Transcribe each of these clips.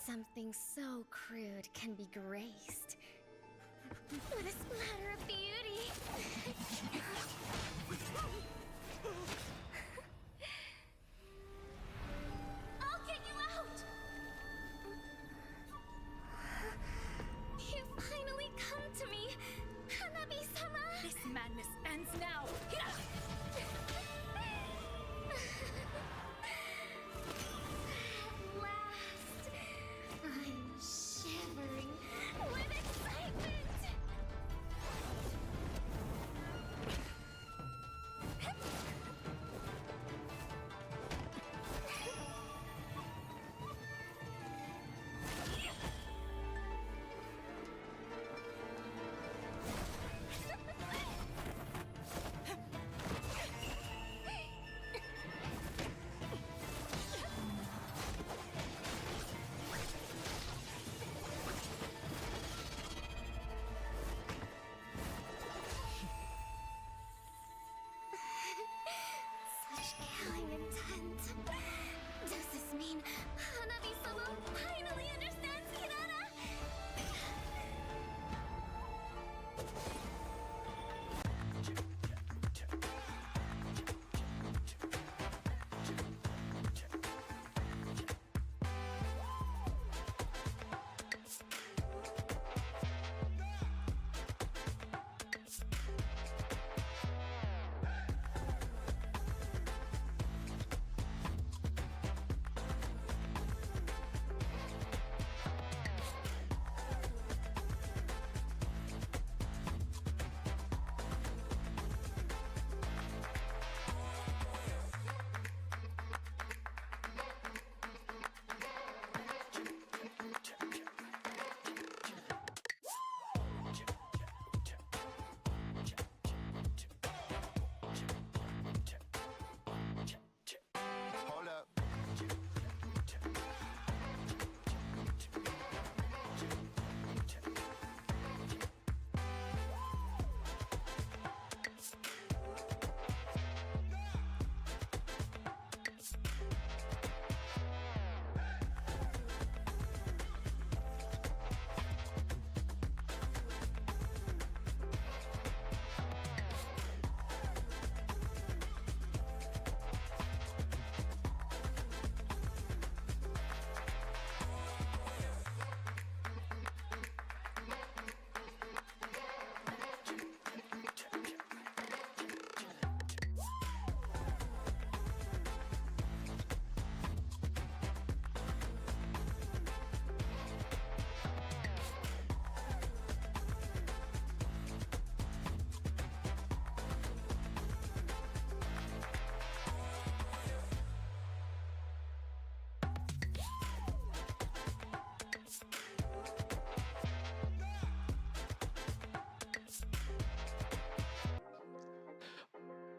something so crude can be graced. What a splatter of beauty! I'll get you out! You finally come to me, Hanabi-sama! This madness ends now! At last, I'm shivering with excitement! Such killing intent. Does this mean Hanabi-sama finally understands Kirara? Hold up.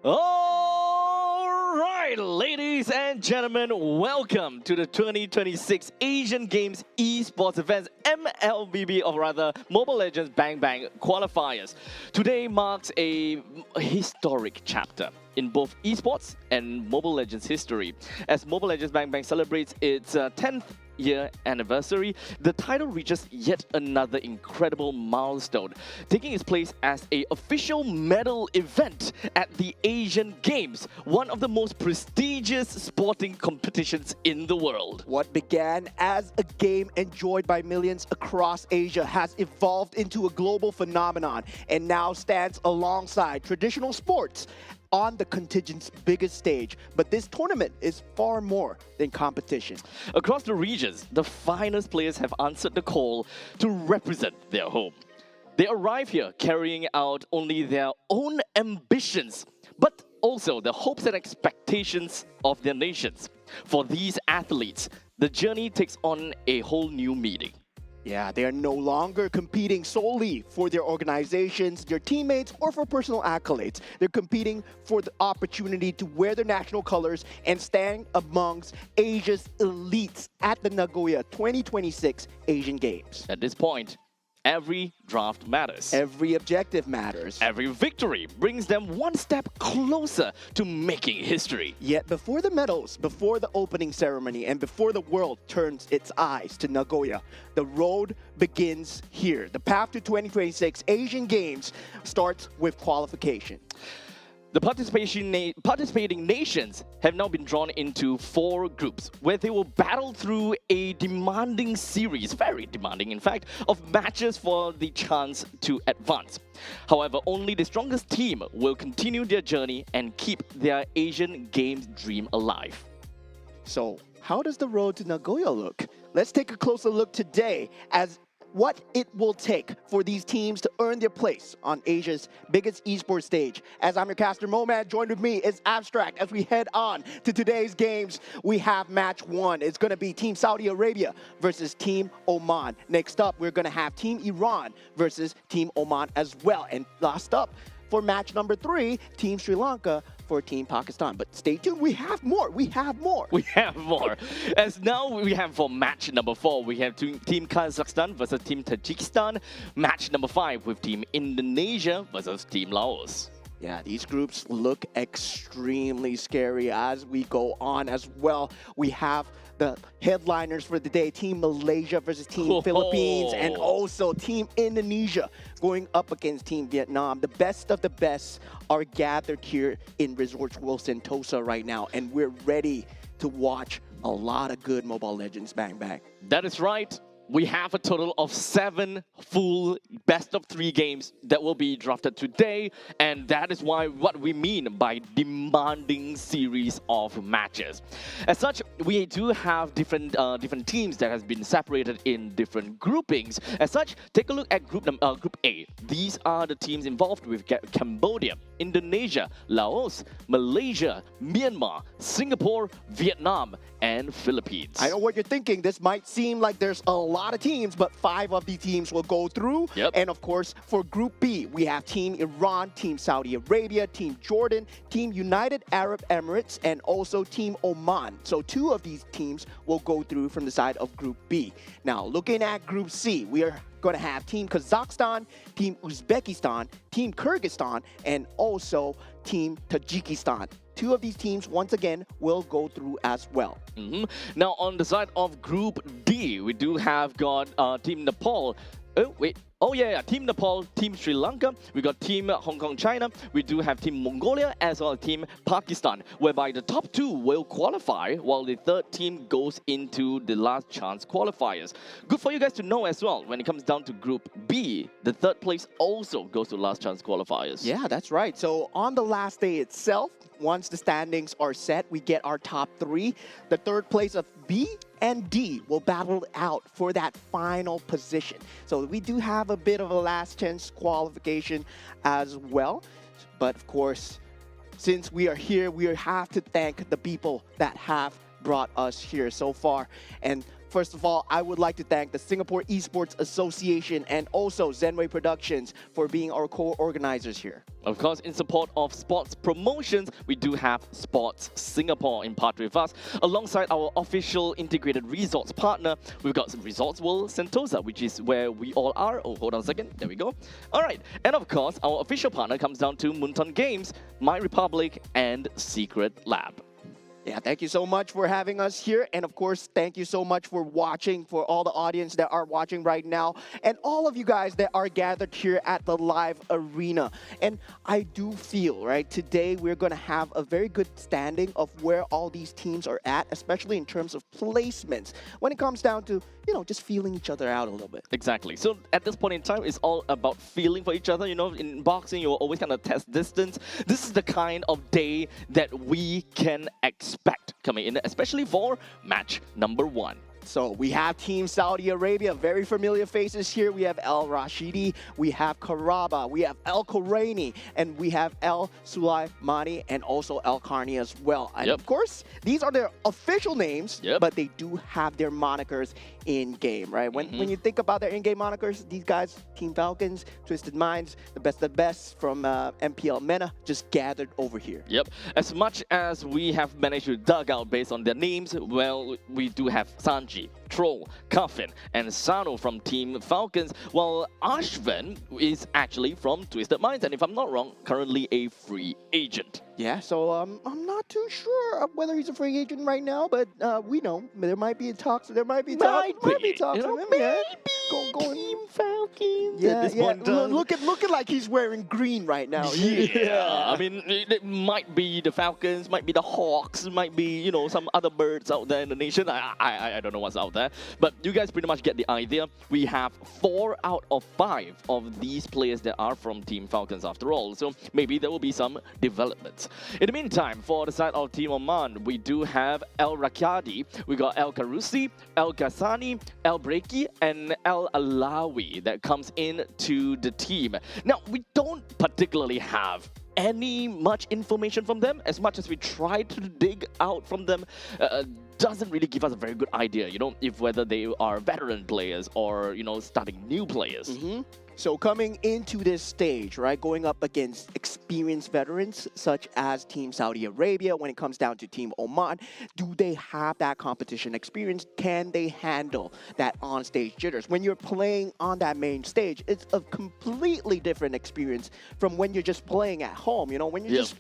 All right, ladies and gentlemen, welcome to the 2026 Asian Games Esports events, MLBB, or rather Mobile Legends Bang Bang Qualifiers. Today marks a historic chapter in both esports and Mobile Legends history. As Mobile Legends Bang Bang celebrates its 10th year anniversary, the title reaches yet another incredible milestone, taking its place as an official medal event at the Asian Games, one of the most prestigious sporting competitions in the world. What began as a game enjoyed by millions across Asia has evolved into a global phenomenon and now stands alongside traditional sports on the contingent's biggest stage. But this tournament is far more than competition. Across the regions, the finest players have answered the call to represent their home. They arrive here carrying out only their own ambitions, but also the hopes and expectations of their nations. For these athletes, the journey takes on a whole new meaning. Yeah, they are no longer competing solely for their organizations, their teammates, or for personal accolades. They're competing for the opportunity to wear their national colors and stand amongst Asia's elites at the Nagoya 2026 Asian Games. At this point, Every draft matters. Every objective matters. Every victory brings them one step closer to making history. Yet before the medals, before the opening ceremony, and before the world turns its eyes to Nagoya, the road begins here. The path to 2026 Asian Games starts with qualification. The participating nations have now been drawn into 4 groups where they will battle through a demanding series, very demanding in fact, of matches for the chance to advance. However, only the strongest team will continue their journey and keep their Asian Games dream alive. So, how does the road to Nagoya look? Let's take a closer look today as what it will take for these teams to earn their place on Asia's biggest esports stage. As I'm your caster Momad, joined with me is Abstract. As we head on to today's games, we have match 1. It's going to be Team Saudi Arabia versus Team Oman. Next up, we're going to have Team Iran versus Team Oman as well. And last up, for match number 3, Team Sri Lanka for Team Pakistan. But stay tuned, we have more. We have more. We have more. As now we have for match number 4, we have Team Kazakhstan versus Team Tajikistan. Match number 5 with Team Indonesia versus Team Laos. Yeah, these groups look extremely scary as we go on as well. We have the headliners for the day, Team Malaysia versus Team Philippines, and also Team Indonesia going up against Team Vietnam. The best of the best are gathered here in Resorts World Sentosa right now, and we're ready to watch a lot of good Mobile Legends bang bang. That is right. We have a total of 7 full best-of-3 games that will be drafted today, and that is what we mean by demanding series of matches. As such, we do have different teams that has been separated in different groupings. As such, take a look at Group A. These are the teams involved with Cambodia, Indonesia, Laos, Malaysia, Myanmar, Singapore, Vietnam, and Philippines. I know what you're thinking. This might seem like there's a lot of teams, but 5 of these teams will go through. Yep. And of course, for Group B, we have Team Iran, Team Saudi Arabia, Team Jordan, Team United Arab Emirates, and also Team Oman. So 2 of these teams will go through from the side of Group B. Now, looking at Group C, we are going to have Team Kazakhstan, Team Uzbekistan, Team Kyrgyzstan, and also Team Tajikistan. 2 of these teams, once again, will go through as well. Now, on the side of Group D, we do have got Team Nepal. Team Nepal, Team Sri Lanka. We got Team Hong Kong, China. We do have Team Mongolia as well as Team Pakistan, whereby the top 2 will qualify while the 3rd team goes into the last chance qualifiers. Good for you guys to know as well, when it comes down to Group B, the 3rd place also goes to last chance qualifiers. Yeah, that's right. So on the last day itself, once the standings are set, we get our top 3. The 3rd place of B and D will battle out for that final position. So we do have a bit of a last chance qualification as well. But of course, since we are here, we have to thank the people that have brought us here so far. And first of all, I would like to thank the Singapore Esports Association and also Zenway Productions for being our co-organizers here. Of course, in support of sports promotions, we do have Sports Singapore in part with us. Alongside our official integrated resorts partner, we've got Resorts World Sentosa, which is where we all are. Oh, hold on a second. There we go. All right. And of course, our official partner comes down to Moonton Games, My Republic, and Secret Lab. Yeah, thank you so much for having us here. And of course, thank you so much for watching, for all the audience that are watching right now, and all of you guys that are gathered here at the live arena. And I do feel, right, today we're going to have a very good standing of where all these teams are at, especially in terms of placements, when it comes down to, you know, just feeling each other out a little bit. Exactly. So at this point in time, it's all about feeling for each other. You know, in boxing, you're always kind of test distance. This is the kind of day that we can expect coming in, especially for match number 1. So we have Team Saudi Arabia, very familiar faces here. We have El Rashidi, we have Karaba, we have El Khoraini, and we have El Sulaimani, and also El Karni as well. And of course, these are their official names, but they do have their monikers in-game, right? When you think about their in-game monikers, these guys, Team Falcons, Twisted Minds, the best from MPL MENA, just gathered over here. Yep. As much as we have managed to dug out based on their names, well, we do have Sanji, Troll, Coffin, and Sano from Team Falcons, while Ashvin is actually from Twisted Minds, and if I'm not wrong, currently a free agent. Yeah, so I'm not too sure of whether he's a free agent right now, but we know there might be talks. There might be talks. Might be talks. You know, of him, maybe going. Team Falcons Yeah, at this yeah. point. in time. Looking like he's wearing green right now. Yeah, I mean, it might be the Falcons, might be the Hawks, might be, you know, some other birds out there in the nation. I don't know what's out there, but you guys pretty much get the idea. We have 4 out of 5 of these players that are from Team Falcons after all, so maybe there will be some developments. In the meantime, for the side of Team Oman, we do have El Rakadi, we got El Karusi, El Ghasani, El Breaki, and El Alawi that comes in to the team. Now, we don't particularly have any much information from them. As much as we try to dig out from them, doesn't really give us a very good idea, you know, if whether they are veteran players or, you know, starting new players. So coming into this stage, right, going up against experienced veterans such as Team Saudi Arabia, when it comes down to Team Oman, do they have that competition experience? Can they handle that on-stage jitters? When you're playing on that main stage, it's a completely different experience from when you're just playing at home, you know, when you're just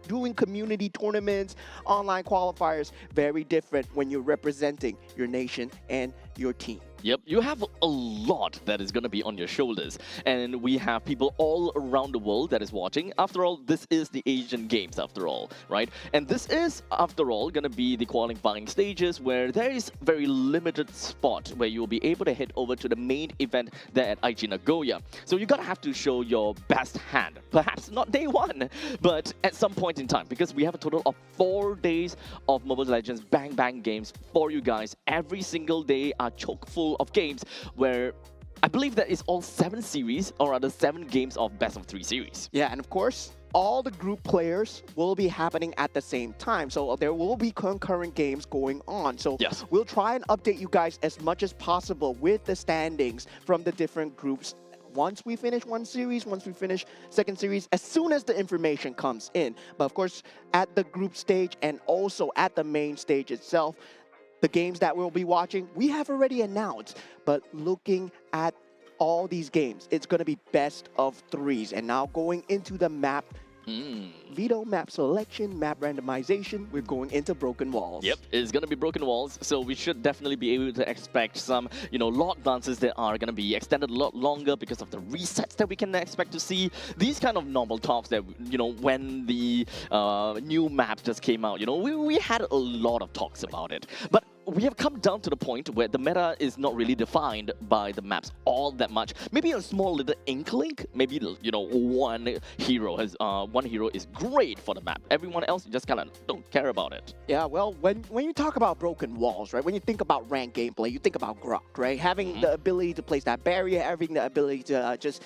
doing community tournaments, online qualifiers, very different when you're representing your nation and your team. Yep, you have a lot that is going to be on your shoulders, and we have people all around the world that is watching. After all, this is the Asian Games, after all, right? And this is, after all, going to be the qualifying stages where there is very limited spot where you'll be able to head over to the main event there at Aichi Nagoya. So you're going to have to show your best hand. Perhaps not day one, but at some point in time, because we have a total of 4 days of Mobile Legends Bang Bang games for you guys. Every single day are chock full of games where I believe that is all 7 series, or rather 7 games of best of 3 series. Yeah, and of course, all the group players will be happening at the same time. So there will be concurrent games going on. So Yes. we'll try and update you guys as much as possible with the standings from the different groups. Once we finish one series, once we finish second series, as soon as the information comes in. But of course, at the group stage and also at the main stage itself, the games that we'll be watching, we have already announced. But looking at all these games, it's going to be best of 3s. And now going into the map, veto, map selection, map randomization, we're going into Broken Walls. Yep, it's going to be Broken Walls, so we should definitely be able to expect some, you know, lot dances that are going to be extended a lot longer because of the resets that we can expect to see. These kind of normal talks that, you know, when the new map just came out, you know, we had a lot of talks about it. But we have come down to the point where the meta is not really defined by the maps all that much. Maybe a small little inkling. Maybe, you know, one hero is great for the map. Everyone else just kind of don't care about it. Yeah, well, when you talk about Broken Walls, right, when you think about ranked gameplay, you think about Grok, right? Having the ability to place that barrier, having the ability to just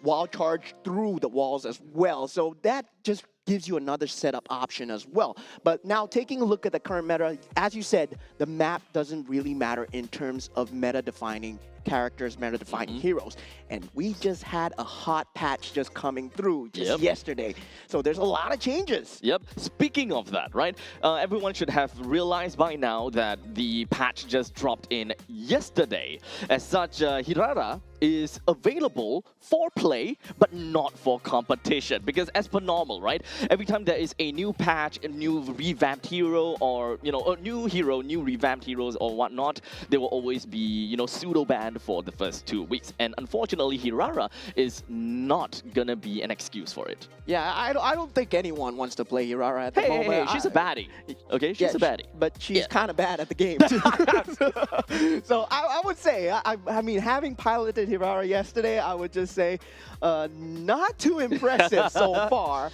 wild charge through the walls as well. So that just gives you another setup option as well. But now taking a look at the current meta, as you said, the map doesn't really matter in terms of meta-defining characters, meta-defining heroes. And we just had a hot patch just coming through just yesterday. So there's a lot of changes. Yep. Speaking of that, right? Everyone should have realized by now that the patch just dropped in yesterday. As such, Hirara is available for play, but not for competition. Because as per normal, right? Every time there is a new patch, a new revamped hero, or, you know, a new hero, new revamped heroes or whatnot, there will always be, you know, pseudo-banned for the first 2 weeks. And unfortunately, Hirara is not gonna be an excuse for it. Yeah, I don't think anyone wants to play Hirara at the moment. Hey, she's a baddie. Okay, she's a baddie. But she's kind of bad at the game, too. So I would say, I mean, having piloted Hirara yesterday, I would just say not too impressive so far.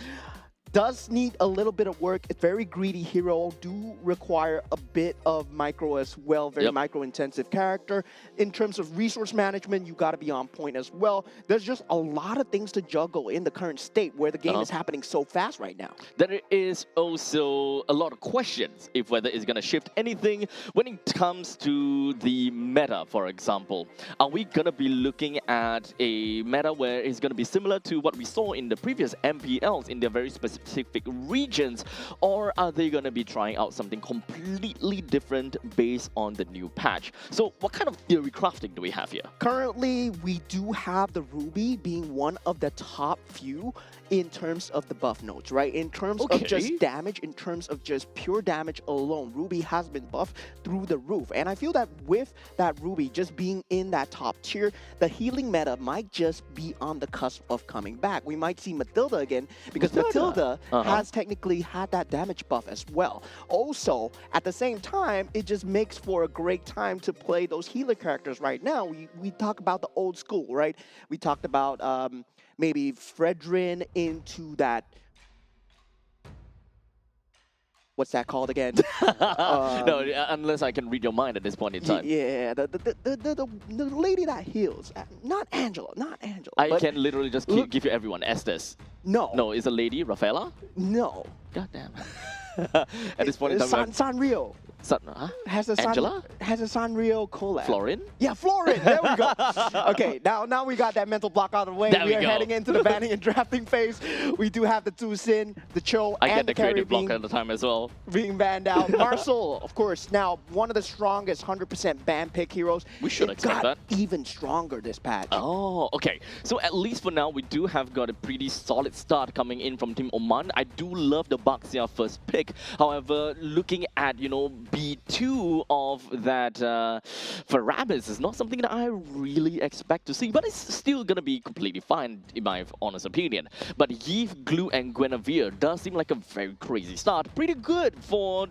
Does need a little bit of work. It's very greedy hero, do require a bit of micro as well, very micro-intensive character. In terms of resource management, you got to be on point as well. There's just a lot of things to juggle in the current state where the game is happening so fast right now. There is also a lot of questions if whether it's going to shift anything when it comes to the meta, for example. Are we going to be looking at a meta where it's going to be similar to what we saw in the previous MPLs in their very specific specific regions, or are they going to be trying out something completely different based on the new patch? So what kind of theory crafting do we have here? Currently, we do have the Ruby being one of the top few in terms of the buff nodes, right? In terms of just damage, in terms of just pure damage alone, Ruby has been buffed through the roof. And I feel that with that Ruby just being in that top tier, the healing meta might just be on the cusp of coming back. We might see Matilda again, because Matilda has technically had that damage buff as well. Also, at the same time, it just makes for a great time to play those healer characters right now. We talk about the old school, right? We talked about maybe Fredrin into that. What's that called again? No, unless I can read your mind at this point in time. Yeah, the lady that heals. Not Angela. I can literally just give you everyone. Estes. No. No, is a lady Rafaela? No. God damn. At this point in time, Sanrio. Has a Angela? Has a Sanrio collab. Florin? Yeah, Florin. There we go. Okay, now we got that mental block out of the way. There we are go. heading into the banning and drafting phase. We do have the two Sin, the Cho, I and get the carry creative block at the time as well. being banned out. Marcel, of course, now one of the strongest 100% ban pick heroes. We should expect that. Even stronger this patch. Oh, okay. So at least for now, we do have got a pretty solid start coming in from Team Oman. I do love the Baxia first pick. However, looking at, B2 of that Faramis is not something that I really expect to see, but it's still going to be completely fine, in my honest opinion. But Yves, Glue, and Guinevere does seem like a very crazy start. Pretty good for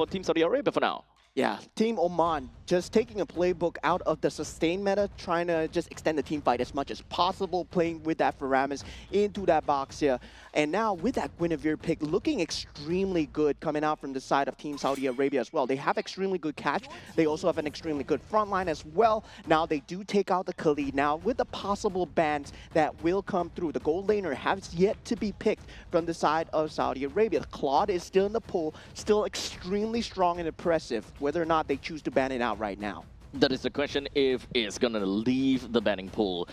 Team Saudi Arabia for now. Yeah, Team Oman just taking a playbook out of the sustain meta, trying to just extend the team fight as much as possible, playing with that Faramis into that Baxia. And now with that Guinevere pick, looking extremely good coming out from the side of Team Saudi Arabia as well. They have extremely good catch. They also have an extremely good front line as well. Now they do take out the Khalid. Now with the possible bans that will come through, the gold laner has yet to be picked from the side of Saudi Arabia. Claude is still in the pool, still extremely strong and impressive, whether or not they choose to ban it out right now. That is the question, if it's going to leave the banning pool,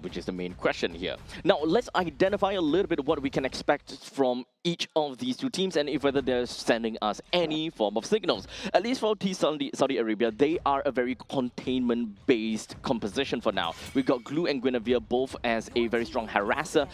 which is the main question here. Now, let's identify a little bit what we can expect from each of these two teams and if whether they're sending us any form of signals. At least for Team Saudi Arabia, they are a very containment-based composition for now. We've got Glue and Guinevere both as a very strong harasser,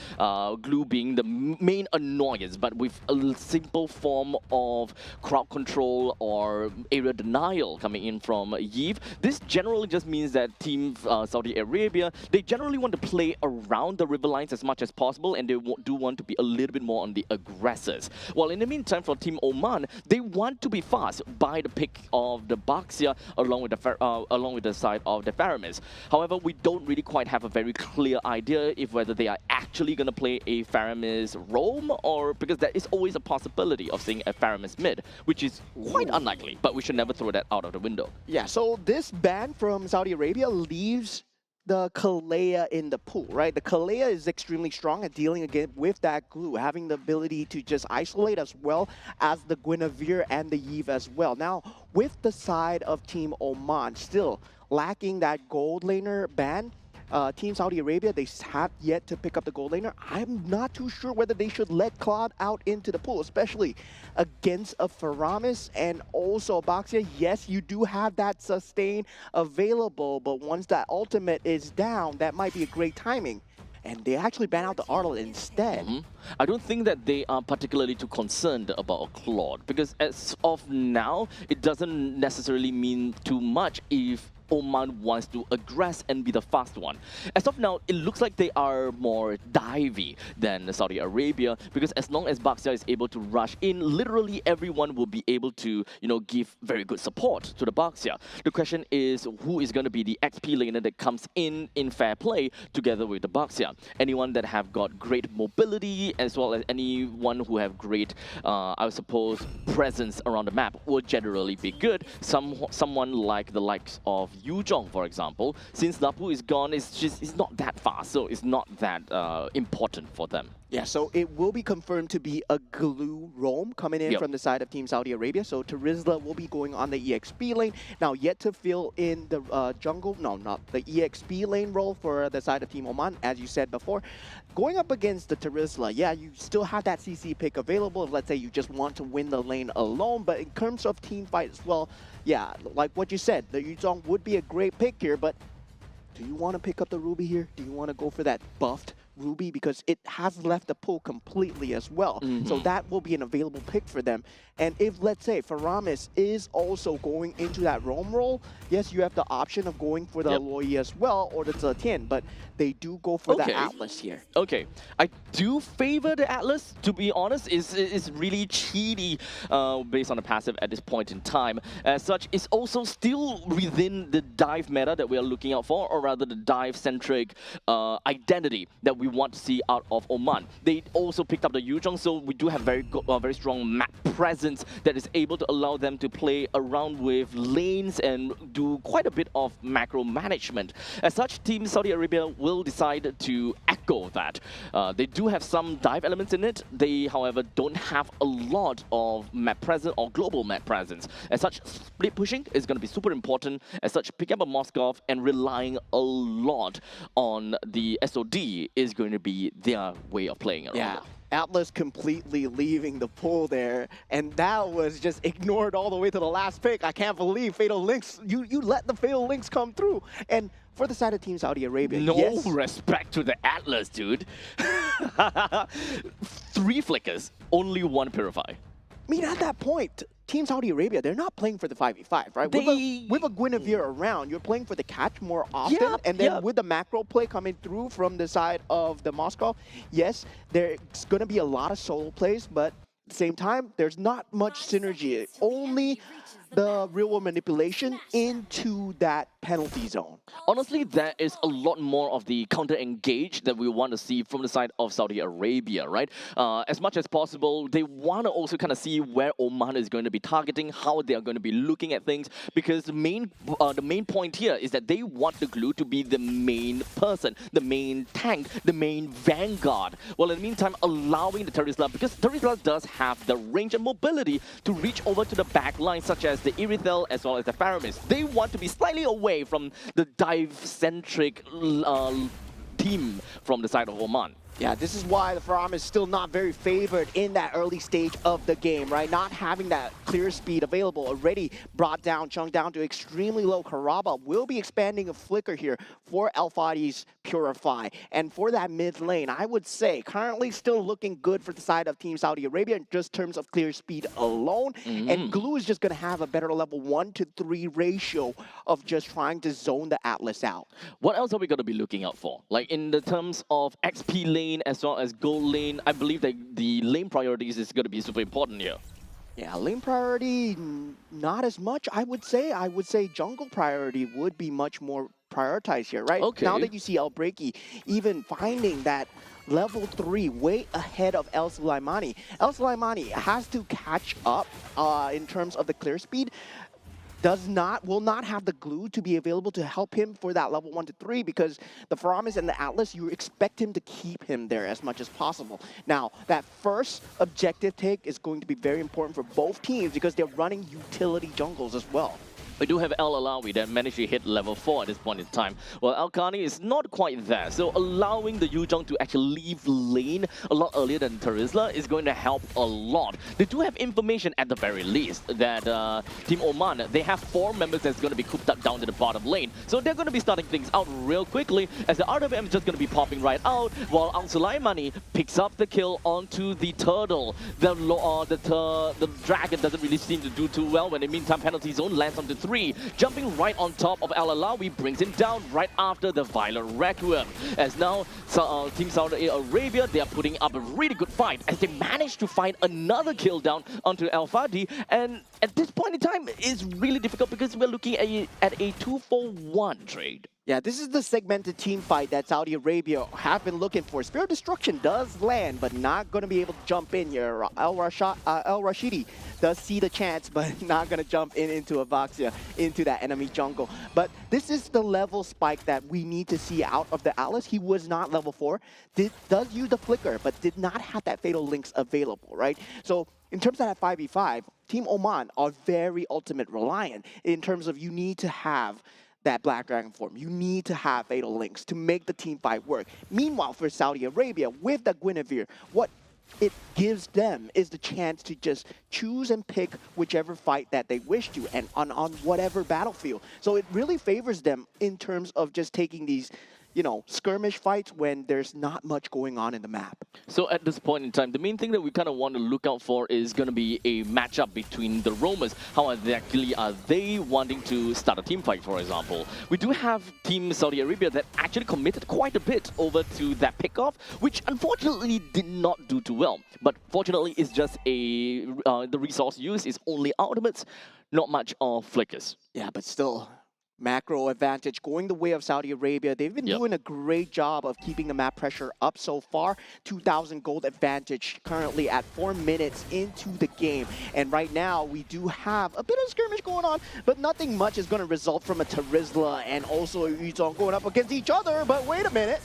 Glue being the main annoyance, but with a simple form of crowd control or area denial coming in from Yves. This generally just means that Team Saudi Arabia, they generally want to play around the river lines as much as possible, and they do want to be a little bit more on the aggressors. While in the meantime, for Team Oman, they want to be fast by the pick of the Baxia along with the side of the Faramis. However, we don't really quite have a very clear idea if whether they are actually going to play a Faramis roam, or because there is always a possibility of seeing a Faramis mid, which is quite unlikely, but we should never throw that out of the window. Yeah, so this ban from Saudi Arabia leaves the Kalea in the pool, right? The Kalea is extremely strong at dealing again with that Glue, having the ability to just isolate as well as the Guinevere and the Yves as well. Now, with the side of Team Oman still lacking that gold laner ban, Team Saudi Arabia, they have yet to pick up the gold laner. I'm not too sure whether they should let Claude out into the pool, especially against a Faramis and also Baxia. Yes, you do have that sustain available, but once that ultimate is down, that might be a great timing. And they actually ban out the Arnold instead. I don't think that they are particularly too concerned about a Claude, because as of now, it doesn't necessarily mean too much if Oman wants to aggress and be the fast one. As of now, it looks like they are more divey than Saudi Arabia, because as long as Baxia is able to rush in, literally everyone will be able to, give very good support to the Baxia. The question is, who is going to be the XP laner that comes in fair play together with the Baxia? Anyone that have got great mobility, as well as anyone who have great, I suppose, presence around the map will generally be good. Someone like the likes of Yu Zhong, for example, since Lapu is gone, it's not that fast, so it's not that important for them. Yeah, so it will be confirmed to be a glue roam coming in Yep. from the side of Team Saudi Arabia. So Tarizla will be going on the EXP lane. Now, yet to fill in the jungle, no, not the EXP lane role for the side of Team Oman, as you said before. Going up against the Tarizla, yeah, you still have that CC pick available if, let's say, you just want to win the lane alone. But in terms of team fight as well, yeah, like what you said, the Yuzong would be a great pick here, but do you want to pick up the Ruby here? Do you want to go for that buffed Ruby? Because it has left the pool completely as well. So that will be an available pick for them. And if, let's say, Faramis is also going into that roam role, yes, you have the option of going for the Aloy as well, or the Zetian, but they do go for the Atlas here. Okay, I do favor the Atlas, to be honest. It's really cheaty based on the passive at this point in time. As such, it's also still within the dive meta that we are looking out for, or rather the dive-centric identity that we want to see out of Oman. They also picked up the Yuzhong, so we do have very strong map presence that is able to allow them to play around with lanes and do quite a bit of macro management. As such, Team Saudi Arabia will decide to echo that. They do have some dive elements in it. They, however, don't have a lot of map presence or global map presence. As such, split pushing is going to be super important. As such, picking up a Moskov and relying a lot on the SOD is going to be their way of playing around. Yeah. Atlas completely leaving the pool there, and that was just ignored all the way to the last pick. I can't believe Fatal Links, you let the Fatal Links come through. And for the side of Team Saudi Arabia, no respect to the Atlas, dude. 3 flickers, only 1 purify. I mean, at that point, Team Saudi Arabia, they're not playing for the 5v5, right? With a Guinevere around, you're playing for the catch more often. And then with the macro play coming through from the side of the Moscow, yes, there's going to be a lot of solo plays, but at the same time, there's not much synergy. Only the real-world manipulation into that penalty zone. Honestly, there is a lot more of the counter-engage that we want to see from the side of Saudi Arabia, right? As much as possible, they want to also kind of see where Oman is going to be targeting, how they are going to be looking at things, because the main point here is that they want the glue to be the main person, the main tank, the main vanguard. Well, in the meantime, allowing the Tarizla, because Tarizla does have the range and mobility to reach over to the back line, such as the Irithel as well as the Faramis. They want to be slightly away from the dive-centric team from the side of Oman. Yeah, this is why the Faram is still not very favored in that early stage of the game, right? Not having that clear speed available, already brought down, chunked down to extremely low. Karaba will be expanding a flicker here for Al Fadi's Purify. And for that mid lane, I would say currently still looking good for the side of Team Saudi Arabia in just terms of clear speed alone. And Glue is just going to have a better level 1-to-3 ratio of just trying to zone the Atlas out. What else are we going to be looking out for? Like in the terms of XP lane as well as gold lane, I believe that the lane priorities is going to be super important here. Yeah, lane priority, not as much, I would say. I would say jungle priority would be much more prioritized here, right? Okay. Now that you see El Breaky even finding that level 3 way ahead of El Sulaimani. El Sulaimani has to catch up in terms of the clear speed. Will not have the glue to be available to help him for that level 1-3, because the Faramis and the Atlas, you expect him to keep him there as much as possible. Now, that first objective take is going to be very important for both teams because they're running utility jungles as well. We do have El Alawi that managed to hit level 4 at this point in time. Well, Al-Khani is not quite there, so allowing the Yuzhong to actually leave lane a lot earlier than Tarizla is going to help a lot. They do have information at the very least that Team Oman, they have 4 members that's going to be cooped up down to the bottom lane. So they're going to be starting things out real quickly, as the RWM is just going to be popping right out, while Al Sulaimani picks up the kill onto the turtle. The dragon doesn't really seem to do too well, when in the meantime penalty zone lands onto 3, jumping right on top of Al Alawi, brings him down right after the Violent Requiem. As now, Team Saudi Arabia, they are putting up a really good fight as they manage to find another kill down onto Al Fadi. And at this point in time, it's really difficult because we're looking at a 2-for-1 trade. Yeah, this is the segmented team fight that Saudi Arabia have been looking for. Spirit Destruction does land, but not going to be able to jump in here. El Rashidi does see the chance, but not going to jump into Avaxia, into that enemy jungle. But this is the level spike that we need to see out of the Atlas. He was not level 4. Does use the Flicker, but did not have that Fatal Links available, right? So in terms of that 5v5, Team Oman are very ultimate reliant in terms of you need to have that Black Dragon form. You need to have Fatal Links to make the team fight work. Meanwhile, for Saudi Arabia, with the Guinevere, what it gives them is the chance to just choose and pick whichever fight that they wish to, and on whatever battlefield. So it really favors them in terms of just taking these, you know, skirmish fights when there's not much going on in the map. So at this point in time, the main thing that we kind of want to look out for is going to be a matchup between the Roamers. How exactly are they wanting to start a team fight, for example? We do have Team Saudi Arabia that actually committed quite a bit over to that pickoff, which unfortunately did not do too well. But fortunately, it's just the resource used is only ultimates, not much of flickers. Yeah, but still, macro advantage going the way of Saudi Arabia. They've been doing a great job of keeping the map pressure up so far. 2,000 gold advantage currently at 4 minutes into the game. And right now, we do have a bit of skirmish going on, but nothing much is going to result from a Terizla and also a Yuzong going up against each other. But wait a minute.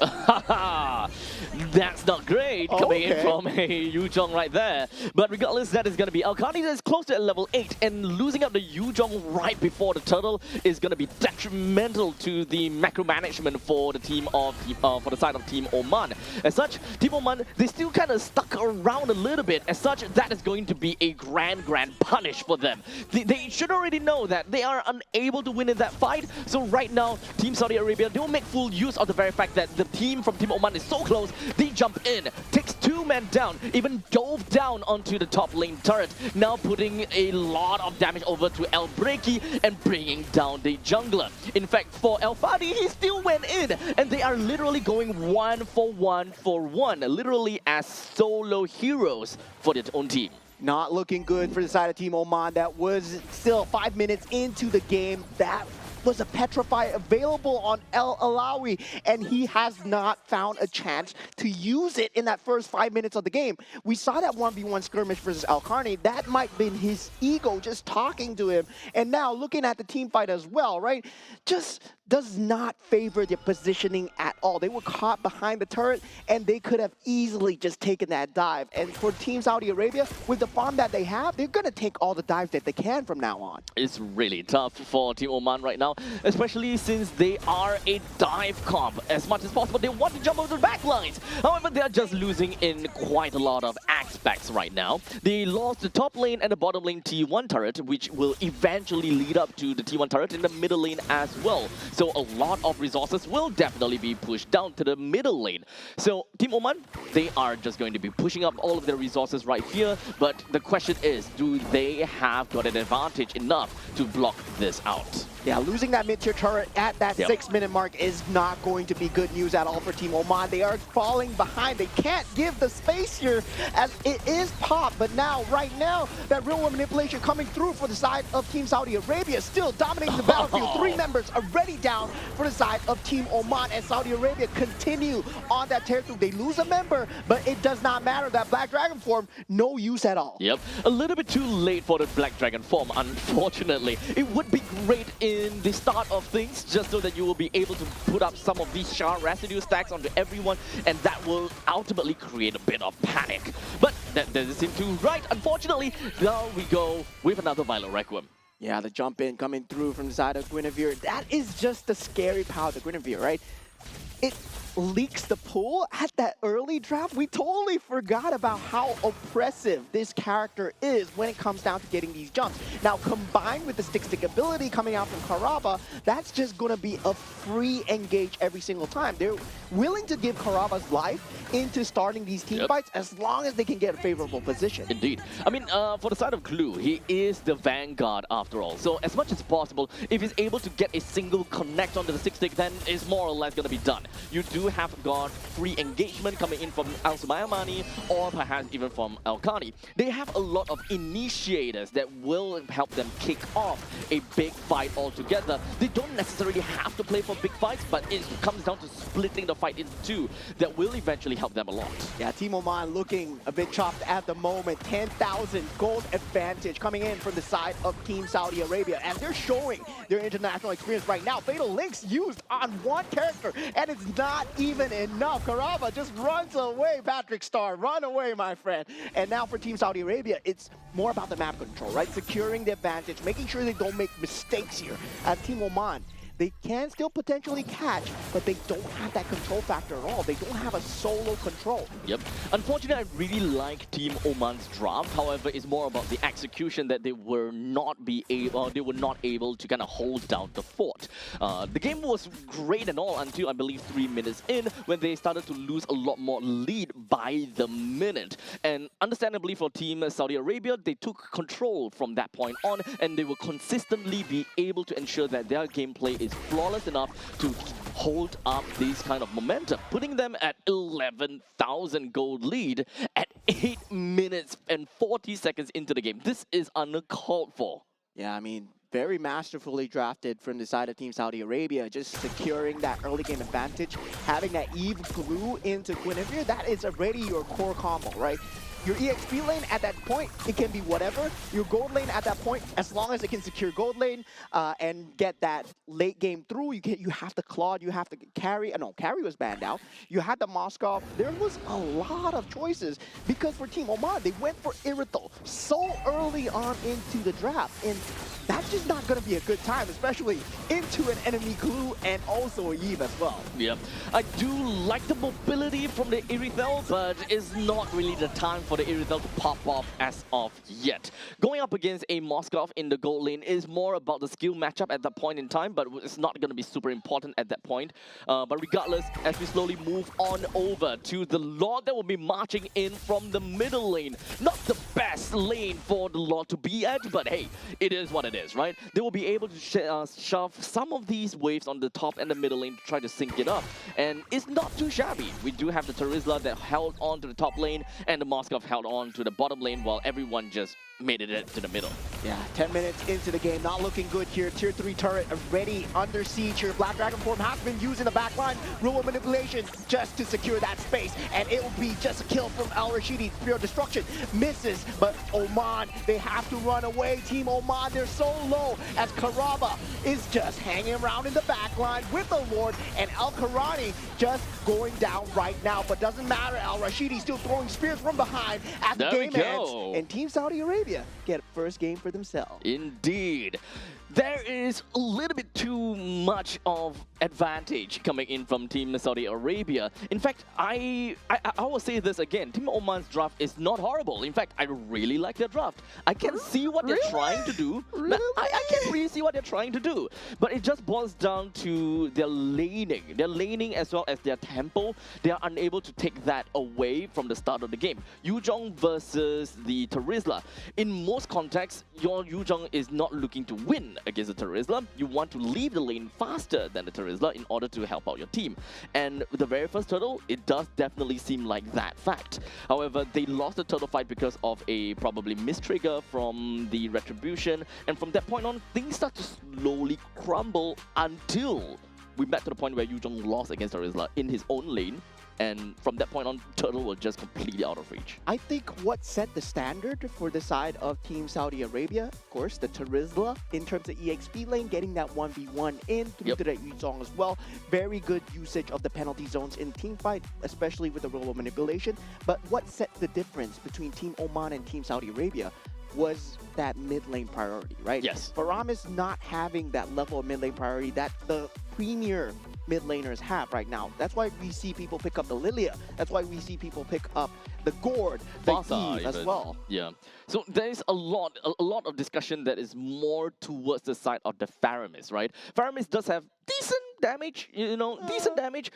That's not great coming in from a Yuzong right there. But regardless, that is going to be Alkani that is close to level 8, and losing up the Yuzong right before the turtle is going to be detrimental to the macro management for the team of for the side of Team Oman. As such, Team Oman, they still kind of stuck around a little bit. As such, that is going to be a grand punish for them. They should already know that they are unable to win in that fight. So right now, Team Saudi Arabia, they will make full use of the very fact that the team from Team Oman is so close. They jump in, takes 2 men down, even dove down onto the top lane turret, now putting a lot of damage over to El Breaki and bringing down the jungle. In fact, for El Fadi, he still went in, and they are literally going 1 for 1 for 1, literally as solo heroes for their own team. Not looking good for the side of Team Oman. That was still 5 minutes into the game. That was a Petrify available on El Alawi, and he has not found a chance to use it in that first 5 minutes of the game. We saw that 1v1 skirmish versus Alkarni. That might have been his ego just talking to him. And now looking at the team fight as well, right? Just does not favor their positioning at all. They were caught behind the turret, and they could have easily just taken that dive. And for Team Saudi Arabia, with the farm that they have, they're going to take all the dives that they can from now on. It's really tough for Team Oman right now, especially since they are a dive comp. As much as possible, they want to jump over the back lines. However, they are just losing in quite a lot of aspects right now. They lost the top lane and the bottom lane T1 turret, which will eventually lead up to the T1 turret in the middle lane as well. So a lot of resources will definitely be pushed down to the middle lane. So Team Oman, they are just going to be pushing up all of their resources right here. But the question is, do they have got an advantage enough to block this out? Yeah, losing that mid-tier turret at that 6 minute mark is not going to be good news at all for Team Oman. They are falling behind. They can't give the space here as it is pop. But now, right now, that real-world manipulation coming through for the side of Team Saudi Arabia, still dominating the battlefield. 3 members already down for the side of Team Oman, and Saudi Arabia continue on that territory. They lose a member, but it does not matter. That Black Dragon form, no use at all. Yep, a little bit too late for the Black Dragon form, unfortunately. It would be great in the start of things, just so that you will be able to put up some of these shard residue stacks onto everyone, and that will ultimately create a bit of panic. But that doesn't seem too right. Unfortunately, now we go with another Violet Requiem. Yeah, the jump in coming through from the side of Guinevere. That is just the scary power of the Guinevere, right? It leaks the pool at that early draft. We totally forgot about how oppressive this character is when it comes down to getting these jumps. Now, combined with the stick ability coming out from Karava, that's just going to be a free engage every single time. They're willing to give Karava's life into starting these team fights as long as they can get a favorable position. Indeed. I mean, for the side of Clue, he is the vanguard after all. So as much as possible, if he's able to get a single connect onto the stick, then it's more or less going to be done. you do have got free engagement coming in from Al Sumayamani or perhaps even from Alkani. They have a lot of initiators that will help them kick off a big fight altogether. They don't necessarily have to play for big fights, but it comes down to splitting the fight into two that will eventually help them a lot. Yeah, Team Oman looking a bit chopped at the moment. 10,000 gold advantage coming in from the side of Team Saudi Arabia, and they're showing their international experience right now. Fatal Links used on one character, and it's not even enough. Karava just runs away. Patrick Starr, run away, my friend. And now for Team Saudi Arabia, it's more about the map control, right? Securing the advantage, making sure they don't make mistakes here. As Team Oman, they can still potentially catch, but they don't have that control factor at all. They don't have a solo control. Yep. Unfortunately, I really like Team Oman's draft. However, it's more about the execution that they were not able to kind of hold down the fort. The game was great and all until I believe 3 minutes in, when they started to lose a lot more lead by the minute. And understandably for Team Saudi Arabia, they took control from that point on, and they will consistently be able to ensure that their gameplay is flawless enough to hold up this kind of momentum, putting them at 11,000 gold lead at 8 minutes and 40 seconds into the game. This is uncalled for. Yeah, I mean, very masterfully drafted from the side of Team Saudi Arabia, just securing that early game advantage, having that Eve glue into Guinevere, that is already your core combo, right? Your EXP lane at that point, it can be whatever. Your gold lane at that point, as long as it can secure gold lane and get that late game through, you have the Claude, you have the Carry. No, Carry was banned out. You had the Moskov. There was a lot of choices because for Team Oman, they went for Irithel so early on into the draft. And that's just not going to be a good time, especially into an enemy glue and also a Eve as well. Yeah, I do like the mobility from the Irithel, but it's not really the time for the Irithel to pop off as of yet. Going up against a Moskov in the gold lane is more about the skill matchup at that point in time, but it's not going to be super important at that point. But regardless, as we slowly move on over to the Lord that will be marching in from the middle lane. Not the best lane for the Lord to be at, but hey, it is what it is, right? They will be able to shove some of these waves on the top and the middle lane to try to sync it up. And it's not too shabby. We do have the Terizla that held on to the top lane, and the Moskov held on to the bottom lane while everyone just made it to the middle. Yeah, 10 minutes into the game, not looking good here. Tier 3 turret already under siege here. Black Dragon form has been used in the backline. Rural manipulation just to secure that space. And it will be just a kill from Al Rashidi. Spear of Destruction misses, but Oman, they have to run away. Team Oman, they're so low as Karaba is just hanging around in the backline with the Lord, and Al Karani just going down right now. But doesn't matter, Al Rashidi still throwing spears from behind as the game ends. And Team Saudi Arabia get first game for themselves. Indeed. There is a little bit too much of advantage coming in from Team Saudi Arabia. In fact, I will say this again. Team Oman's draft is not horrible. In fact, I really like their draft. I can see what they're trying to do. Really? I can really see what they're trying to do. But it just boils down to their laning. Their laning as well as their tempo. They are unable to take that away from the start of the game. Yuzhong versus the Terizla. In most contexts, your Yuzhong is not looking to win against the Terizla. You want to leave the lane faster than the Terizla in order to help out your team. And with the very first turtle, it does definitely seem like that fact. However, they lost the turtle fight because of a probably mistrigger from the Retribution. And from that point on, things start to slowly crumble until we met to the point where Yuzhong lost against Terizla in his own lane. And from that point on, Turtle was just completely out of reach. I think what set the standard for the side of Team Saudi Arabia, of course, the Terizla, in terms of EXP lane, getting that 1v1 in through to that Yuzhong as well. Very good usage of the penalty zones in team fight, especially with the role of manipulation. But what set the difference between Team Oman and Team Saudi Arabia was that mid lane priority, right? Yes. Faramis not having that level of mid lane priority that the premier mid laners have right now. That's why we see people pick up the Lilia. That's why we see people pick up the Gord, the Eve as well. Yeah. So there's a lot of discussion that is more towards the side of the Faramis, right? Faramis does have damage, decent damage,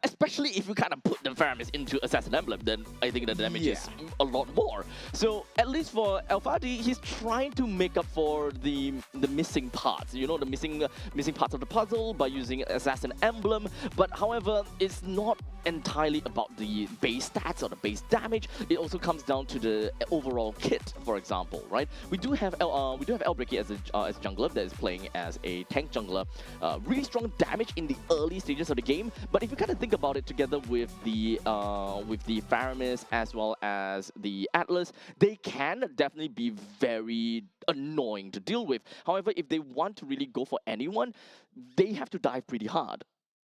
especially if you kind of put the Faramis into Assassin Emblem, then I think the damage is a lot more. So at least for Alfadi, he's trying to make up for the missing parts, the missing parts of the puzzle by using Assassin Emblem. But however, it's not entirely about the base stats or the base damage. It also comes down to the overall kit, for example, right? We do have Elbricky as a jungler that is playing as a tank jungler. Really strong damage in the early stages of the game, but if you kind of think about it together with the Faramis as well as the Atlas, they can definitely be very annoying to deal with. However, if they want to really go for anyone, they have to dive pretty hard.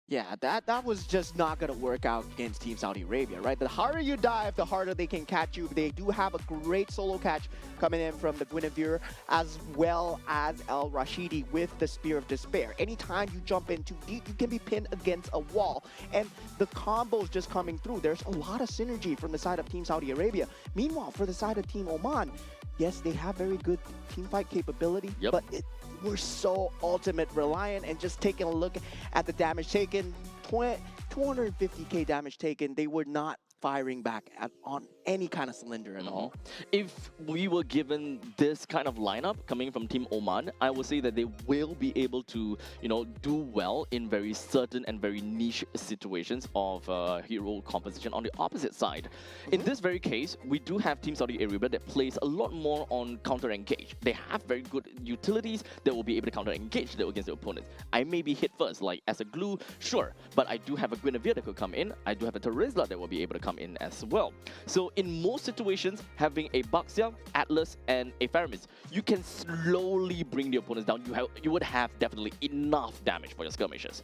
Yeah, that was just not going to work out against Team Saudi Arabia, right? The harder you dive, the harder they can catch you. They do have a great solo catch coming in from the Guinevere, as well as El Rashidi with the Spear of Despair. Anytime you jump in too deep, you can be pinned against a wall. And the combos just coming through. There's a lot of synergy from the side of Team Saudi Arabia. Meanwhile, for the side of Team Oman, yes, they have very good teamfight capability, but we're so ultimate reliant, and just taking a look at the damage taken, 250k damage taken, they were not firing back on any kind of cylinder at all. If we were given this kind of lineup coming from Team Oman, I would say that they will be able to, do well in very certain and very niche situations of hero composition on the opposite side. In this very case, we do have Team Saudi Arabia that plays a lot more on counter-engage. They have very good utilities that will be able to counter-engage against the opponents. I may be hit first, like as a glue, sure, but I do have a Guinevere that could come in. I do have a Terizla that will be able to come in as well. So in most situations, having a Baxia, Atlas, and a Faramis, you can slowly bring the opponents down. You would have definitely enough damage for your skirmishes,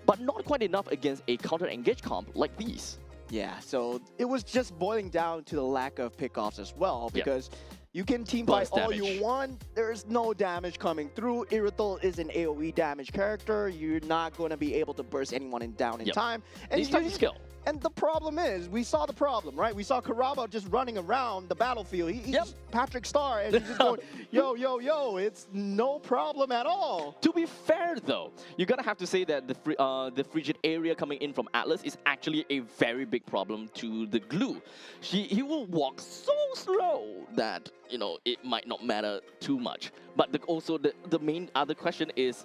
but not quite enough against a counter-engage comp like these. Yeah, so it was just boiling down to the lack of pickoffs as well, because you can team fight all you want, there's no damage coming through. Irithel is an AoE damage character, you're not going to be able to burst anyone down in time. And he's tough skill. And the problem is, we saw the problem, right? We saw Karaba just running around the battlefield. He's Patrick Star, and he's just going, yo, it's no problem at all. To be fair, though, you're going to have to say that the frigid area coming in from Atlas is actually a very big problem to the glue. He will walk so slow that, it might not matter too much. But also the main other question is,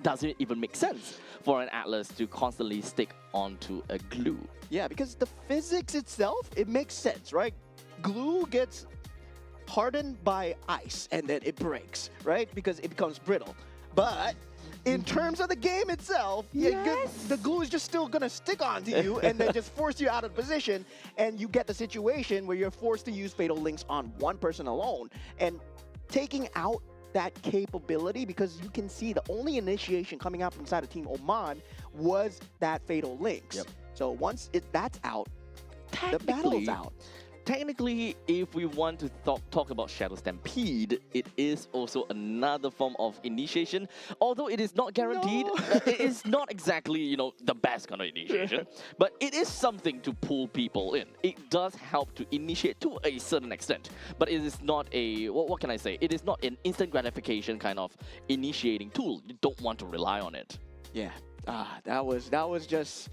does it even make sense for an Atlas to constantly stick onto a glue? Yeah, because the physics itself, it makes sense, right? Glue gets hardened by ice and then it breaks, right? Because it becomes brittle. But in terms of the game itself, the glue is just still going to stick onto you and then just force you out of position, and you get the situation where you're forced to use Fatal Links on one person alone. And taking out that capability, because you can see the only initiation coming out from side of Team Oman was that Fatal Links. So once that's out, the battle's out. Technically, if we want to talk about Shadow Stampede, it is also another form of initiation. Although it is not guaranteed, it is not exactly, the best kind of initiation, but it is something to pull people in. It does help to initiate to a certain extent, but it is not a, what can I say? It is not an instant gratification kind of initiating tool. You don't want to rely on it. Yeah, that was just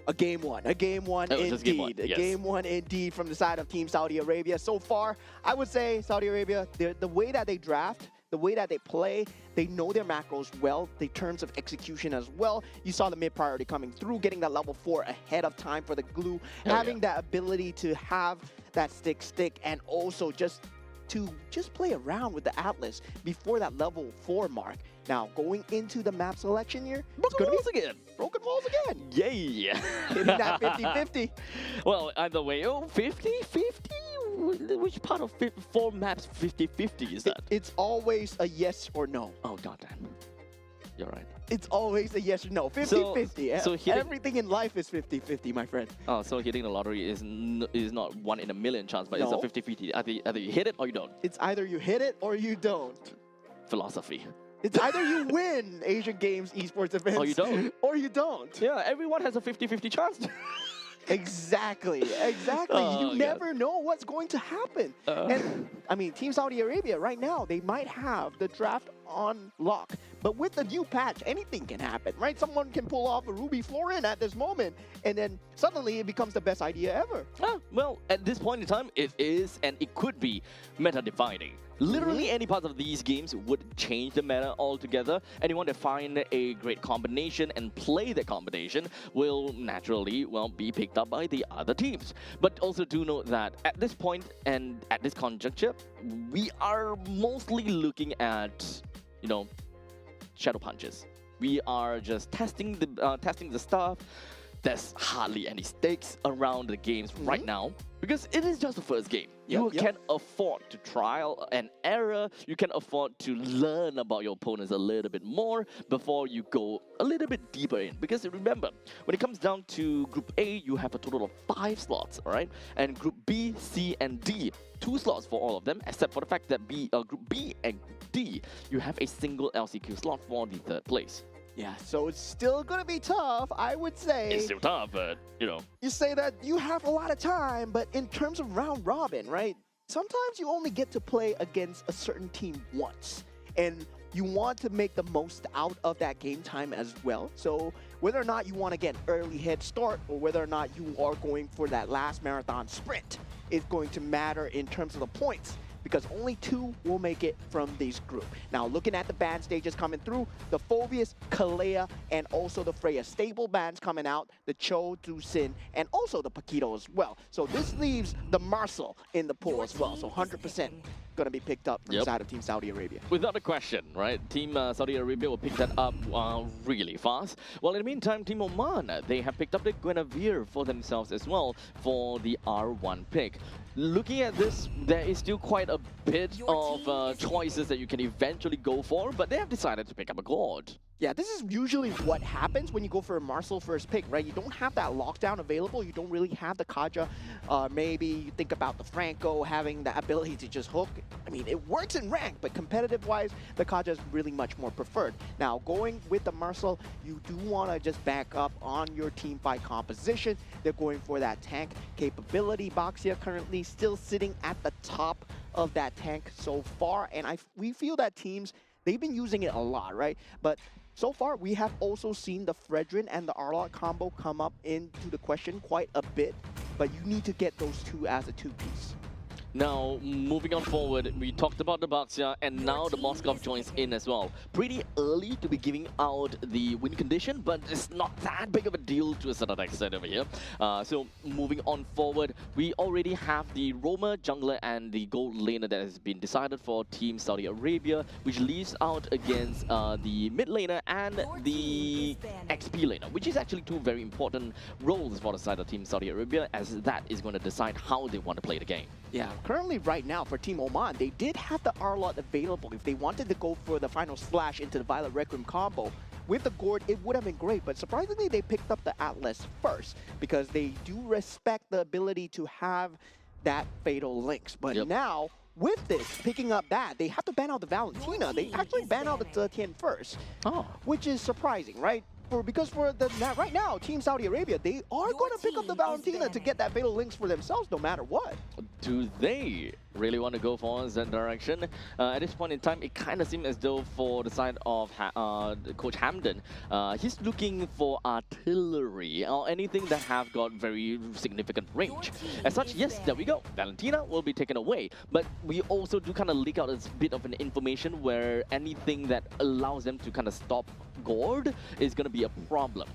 a game one indeed. A game one indeed from the side of Team Saudi Arabia. So far, I would say Saudi Arabia, the way that they draft, the way that they play, they know their macros well, the terms of execution as well. You saw the mid priority coming through, getting that level 4 ahead of time for the glue, having that ability to have that stick, and also just play around with the Atlas before that level 4 mark. Now, going into the map selection here, Broken walls again. Broken walls again. Yay. Hitting that 50-50. Well, either way, 50-50? Which part of 4 maps 50-50 is that? It's always a yes or no. Oh, goddamn. You're right. It's always a yes or no. 50-50. So everything in life is 50-50, my friend. Oh, so hitting the lottery is not 1 in a million chance, but it's a 50-50. Either you hit it or you don't. It's either you hit it or you don't. Philosophy. It's either you win Asian Games esports events or you don't. Or you don't. Yeah, everyone has a 50-50 chance. Exactly. You never know what's going to happen. And I mean, Team Saudi Arabia right now, they might have the draft on lock, But with the new patch, anything can happen, right? Someone can pull off a Ruby Florin at this moment, and then suddenly it becomes the best idea ever. Well, at this point in time, it is and it could be meta-defining. Literally any part of these games would change the meta altogether. Anyone that find a great combination and play that combination will naturally, well, be picked up by the other teams. But also do note that at this point and at this conjuncture, we are mostly looking at, you know, shadow punches. We are just testing the stuff. There's hardly any stakes around the games right now because it is just the first game. You can afford to trial and error. You can afford to learn about your opponents a little bit more before you go a little bit deeper in. Because remember, when it comes down to Group A, you have a total of 5 slots, all right? And Group B, C, and D, 2 slots for all of them, except for the fact that Group B and D, you have a single LCQ slot for the 3rd place. Yeah, so it's still going to be tough, I would say. It's still tough, but, you know. You say that you have a lot of time, but in terms of round robin, right? Sometimes you only get to play against a certain team once. And you want to make the most out of that game time as well. So whether or not you want to get an early head start or whether or not you are going for that last marathon sprint is going to matter in terms of the points, because only 2 will make it from this group. Now, looking at the band stages coming through, the Phobius, Kalea, and also the Freya stable bands coming out, the Cho, Dusin, and also the Paquito as well. So this leaves the Marcel in the pool as well. So 100% going to be picked up from the side of Team Saudi Arabia. Without a question, right? Team Saudi Arabia will pick that up really fast. Well, in the meantime, Team Oman, they have picked up the Guinevere for themselves as well for the R1 pick. Looking at this, there is still quite a bit of choices that you can eventually go for, but they have decided to pick up a Gord. Yeah, this is usually what happens when you go for a Marcel first pick, right? You don't have that lockdown available. You don't really have the Kaja. Maybe you think about the Franco having the ability to just hook. I mean, it works in rank, but competitive-wise, the Kaja is really much more preferred. Now, going with the Marcel, you do want to just back up on your team fight composition. They're going for that tank capability. Baxia currently still sitting at the top of that tank so far, and we feel that teams, they've been using it a lot, right? But so far, we have also seen the Fredrin and the Arlot combo come up into the question quite a bit, but you need to get those 2 as a 2-piece. Now, moving on forward, we talked about the Baxia, and now the Moskov joins in as well. Pretty early to be giving out the win condition, but it's not that big of a deal to a certain extent over here. So, moving on forward, we already have the Roamer, Jungler, and the Gold Laner that has been decided for Team Saudi Arabia, which leaves out against the Mid Laner and the XP Laner, which is actually 2 very important roles for the side of Team Saudi Arabia, as that is going to decide how they want to play the game. Yeah, currently right now for Team Oman, they did have the Arlot available. If they wanted to go for the final splash into the Violet Requiem combo, with the Gord, it would have been great, but surprisingly, they picked up the Atlas first because they do respect the ability to have that Fatal Links. But now, with this, picking up that, they have to ban out the Valentina. They actually ban out the Tien first, which is surprising, right? Because right now, Team Saudi Arabia, they are going to pick up the Valentina to get that Fatal Links for themselves no matter what. Do they really want to go for that direction? At this point in time, it kind of seems as though for the side of Coach Hamden, he's looking for artillery or anything that have got very significant range. As such, yes, there we go. Valentina will be taken away. But we also do kind of leak out a bit of an information where anything that allows them to kind of stop Gord is going to be a problem.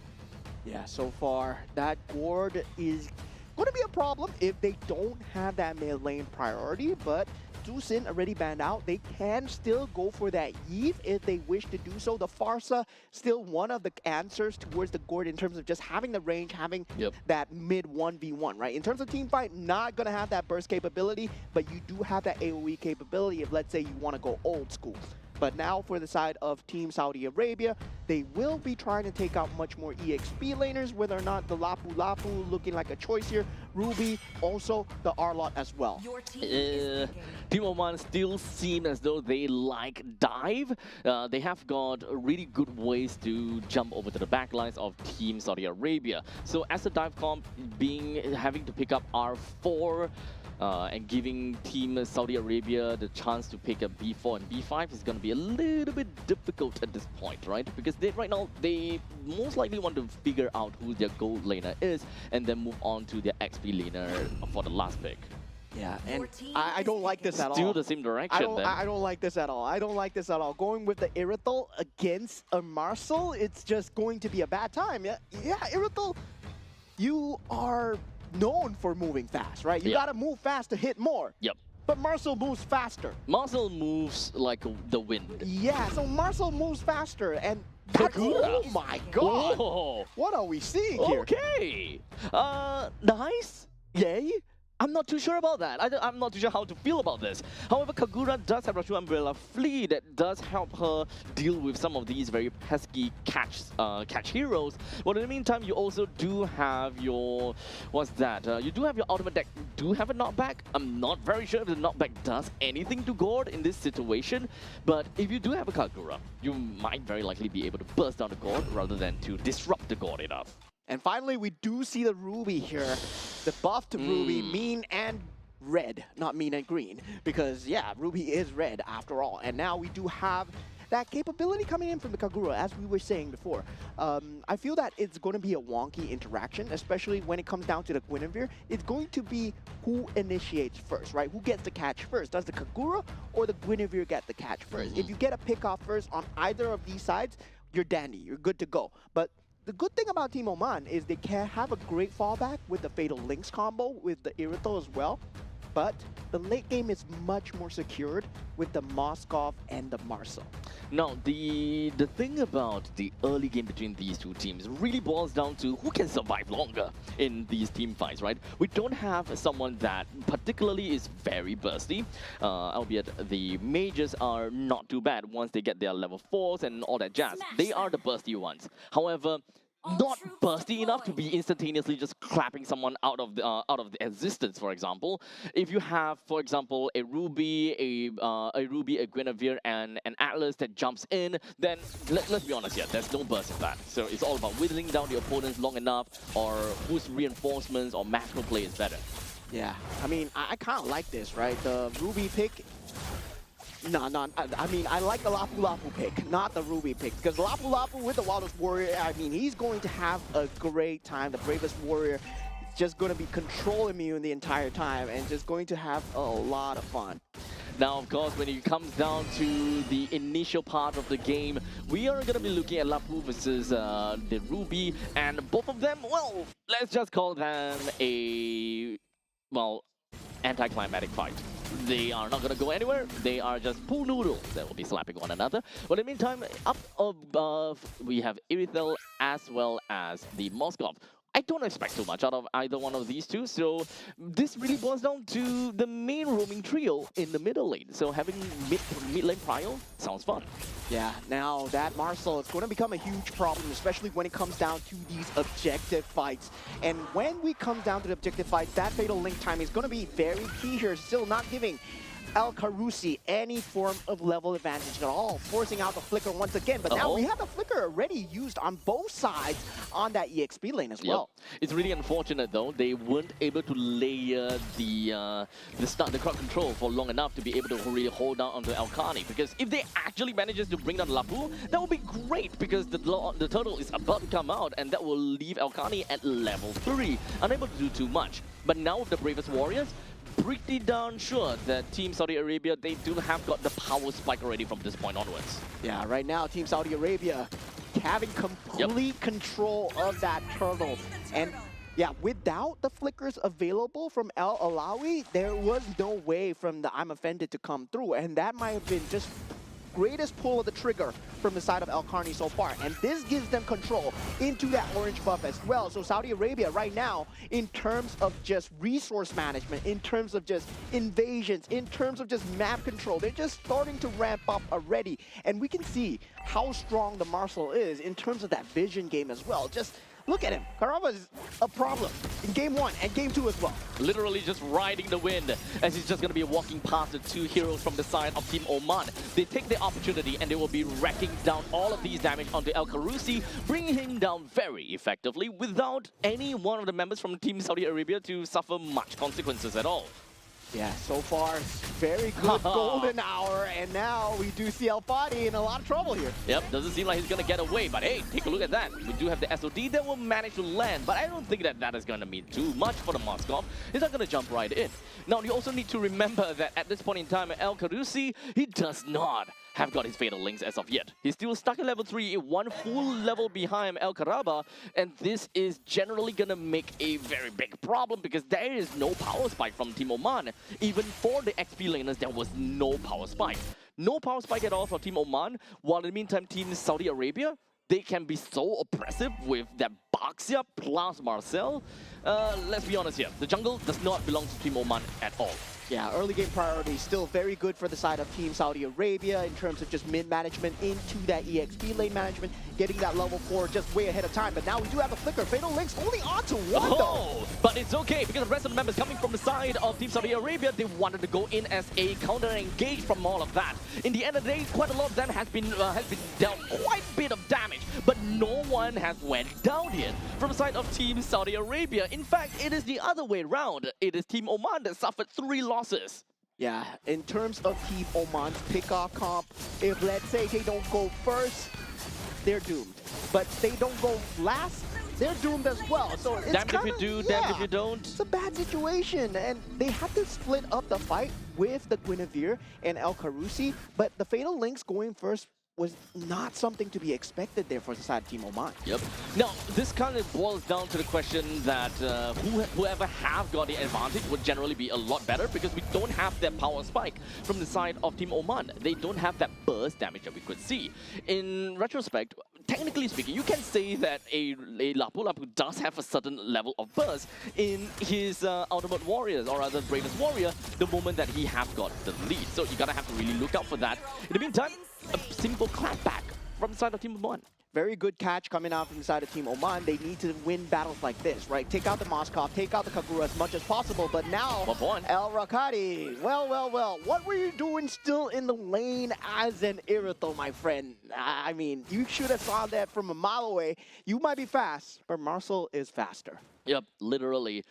Yeah, so far, that Gord is going to be a problem if they don't have that mid lane priority, but Dusin already banned out. They can still go for that Eve if they wish to do so. The Farsa, still one of the answers towards the Gord in terms of just having the range, having that mid 1v1, right? In terms of team fight, not going to have that burst capability, but you do have that AoE capability if, let's say, you want to go old school. But now for the side of Team Saudi Arabia, they will be trying to take out much more EXP laners, whether or not the Lapu Lapu looking like a choice here. Ruby, also the Arlot as well. Team Oman still seem as though they like dive. They have got really good ways to jump over to the backlines of Team Saudi Arabia. So as a dive comp, having to pick up R4, and giving Team Saudi Arabia the chance to pick a B4 and B5 is going to be a little bit difficult at this point, right? Because right now, they most likely want to figure out who their gold laner is and then move on to their XP laner for the last pick. Yeah, and I don't like this at all. Still the same direction then. I don't like this at all. I don't like this at all. Going with the Irithel against a Marcel, it's just going to be a bad time. Yeah, Irithel, you are known for moving fast, right? You gotta move fast to hit more. Yep. But Marcel moves faster. Marcel moves like the wind. Yeah, so Marcel moves faster and Kagura. oh my god! Whoa. What are we seeing here? Okay. Nice. Yay. I'm not too sure about that. I'm not too sure how to feel about this. However, Kagura does have Rashu Umbrella Flea that does help her deal with some of these very pesky catch heroes. But in the meantime, you also do have your... What's that? You do have your ultimate deck. Do have a knockback. I'm not very sure if the knockback does anything to Gord in this situation. But if you do have a Kagura, you might very likely be able to burst down the Gord rather than to disrupt the Gord enough. And finally, we do see the Ruby here. The buff to Ruby, mean and red, not mean and green. Because, yeah, Ruby is red after all. And now we do have that capability coming in from the Kagura, as we were saying before. I feel that it's going to be a wonky interaction, especially when it comes down to the Guinevere. It's going to be who initiates first, right? Who gets the catch first? Does the Kagura or the Guinevere get the catch first? If you get a pick off first on either of these sides, you're dandy. You're good to go. But the good thing about Team Oman is they can have a great fallback with the Fatal Links combo with the Irithel as well. But the late game is much more secured with the Moskov and the Marcel. Now, the thing about the early game between these two teams really boils down to who can survive longer in these team fights, right? We don't have someone that particularly is very bursty, albeit the mages are not too bad once they get their level 4s and all that jazz. They are the bursty ones. However, not bursty enough to be instantaneously just clapping someone out of the existence. For example, if you have, for example, a Ruby, a Guinevere, and an Atlas that jumps in, then let's be honest here, there's no burst in that. So it's all about whittling down the opponents long enough, or whose reinforcements or macro play is better. Yeah, I mean, I kind of like this, right? The Ruby pick. No, I mean, I like the Lapu Lapu pick, not the Ruby pick. Because Lapu Lapu with the Wildest Warrior, I mean, he's going to have a great time. The Bravest Warrior is just going to be control immune the entire time and just going to have a lot of fun. Now, of course, when it comes down to the initial part of the game, we are going to be looking at Lapu versus the Ruby. And both of them, well, let's just call them a, well, anticlimactic fight. They are not going to go anywhere. They are just pool noodles that will be slapping one another. But in the meantime, up above, we have Irithel as well as the Moskov. I don't expect too much out of either one of these two, so this really boils down to the main roaming trio in the middle lane. So having mid lane prio sounds fun. Yeah, now that Marcel is going to become a huge problem, especially when it comes down to these objective fights. And when we come down to the objective fights, that Fatal Link time is going to be very key here, still not giving El Carusi any form of level advantage at all, forcing out the Flicker once again. But now we have the Flicker already used on both sides on that EXP lane as well. It's really unfortunate though, they weren't able to layer the crowd control for long enough to be able to really hold down onto Elkani. Because if they actually manages to bring down Lapu, that would be great because the turtle is about to come out and that will leave Elkani at level 3, unable to do too much. But now with the Bravest Warriors, pretty darn sure that Team Saudi Arabia, they do have got the power spike already from this point onwards. Yeah, right now Team Saudi Arabia having complete control of that turtle. And yeah, without the flickers available from El Alawi, there was no way from the I'm Offended to come through. And that might have been just greatest pull of the trigger from the side of El Carni so far. And this gives them control into that orange buff as well. So Saudi Arabia right now, in terms of just resource management, in terms of just invasions, in terms of just map control, they're just starting to ramp up already. And we can see how strong the Marcel is in terms of that vision game as well. Just look at him. Karava is a problem in Game 1 and Game 2 as well. Literally just riding the wind as he's just going to be walking past the two heroes from the side of Team Oman. They take the opportunity and they will be racking down all of these damage onto El Carusi, bringing him down very effectively without any one of the members from Team Saudi Arabia to suffer much consequences at all. Yeah, so far, very good golden hour, and now we do see El Fadi in a lot of trouble here. Yep, doesn't seem like he's going to get away, but hey, take a look at that. We do have the SOD that will manage to land, but I don't think that that is going to mean too much for the Moskov. He's not going to jump right in. Now, you also need to remember that at this point in time, El Carusi, he does not have got his Fatal Links as of yet. He's still stuck at level 3, one full level behind El Karaba, and this is generally gonna make a very big problem because there is no power spike from Team Oman. Even for the XP laners, there was no power spike. No power spike at all for Team Oman, while in the meantime, Team Saudi Arabia, they can be so oppressive with their Baxia plus Marcel. Let's be honest here, the jungle does not belong to Team Oman at all. Yeah, early game priority still very good for the side of Team Saudi Arabia in terms of just mid management into that EXP lane management, getting that level 4 just way ahead of time. But now we do have a flicker. Fatal Links only onto one though. But it's okay because the rest of the members coming from the side of Team Saudi Arabia, they wanted to go in as a counter and engage from all of that. In the end of the day, quite a lot of them has been dealt quite a bit of damage, but no one has went down yet from the side of Team Saudi Arabia. In fact, it is the other way around. It is Team Oman that suffered 3 losses. Yeah, in terms of Team Oman's pickoff comp, if let's say they don't go first, they're doomed. But they don't go last, they're doomed as well. So it's damned if you do, damned if you don't. It's a bad situation, and they had to split up the fight with the Guinevere and El Carusi, but the Fatal Links going first was not something to be expected there for the side of Team Oman. Yep. Now, this kind of boils down to the question that whoever have got the advantage would generally be a lot better because we don't have that power spike from the side of Team Oman. They don't have that burst damage that we could see. In retrospect, technically speaking, you can say that a Lapu Lapu does have a certain level of burst in his Ultimate Warriors, or rather Bravest Warrior, the moment that he has got the lead. So you're gonna have to really look out for that. In the meantime, a simple clapback from the side of Team Oman. Very good catch coming out from the side of Team Oman. They need to win battles like this, right? Take out the Moskov, take out the Kagura as much as possible, but now, El Rakati, well, what were you doing still in the lane as an Irithel, my friend? I mean, you should have saw that from a mile away. You might be fast, but Marcel is faster. Yep, literally.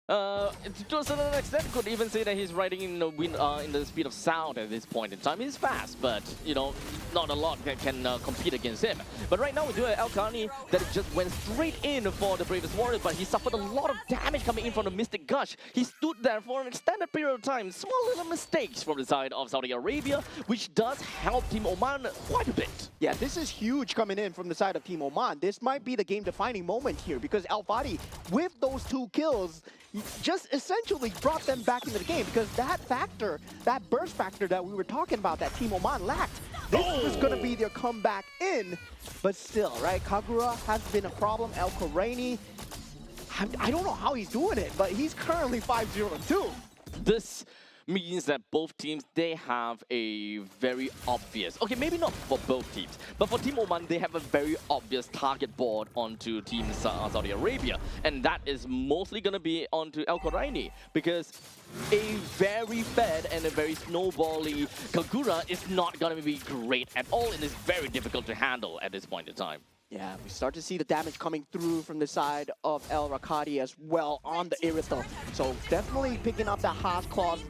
To a certain extent, could even say that he's riding in the wind, in the speed of sound at this point in time. He's fast, but you know, not a lot that can compete against him. But right now we do have El Kani that just went straight in for the Bravest Warrior, but he suffered a lot of damage coming in from the Mystic Gush. He stood there for an extended period of time. Small little mistakes from the side of Saudi Arabia, which does help Team Oman quite a bit. Yeah, this is huge coming in from the side of Team Oman. This might be the game-defining moment here because El Fadi, with those 2 kills, just essentially brought them back into the game because that factor, that burst factor that we were talking about that Team Oman lacked, this was going to be their comeback in, but still, right? Kagura has been a problem. El Koraini, I don't know how he's doing it, but he's currently 5-0-2. This means that both teams, they have a very obvious, okay, maybe not for both teams, but for Team Oman, they have a very obvious target board onto Team Saudi Arabia, and that is mostly going to be onto El Koraini, because a very fed and a very snowbally Kagura is not going to be great at all, and is very difficult to handle at this point in time. Yeah, we start to see the damage coming through from the side of El Rakati as well on the Irithel. So definitely picking up that Haas Claws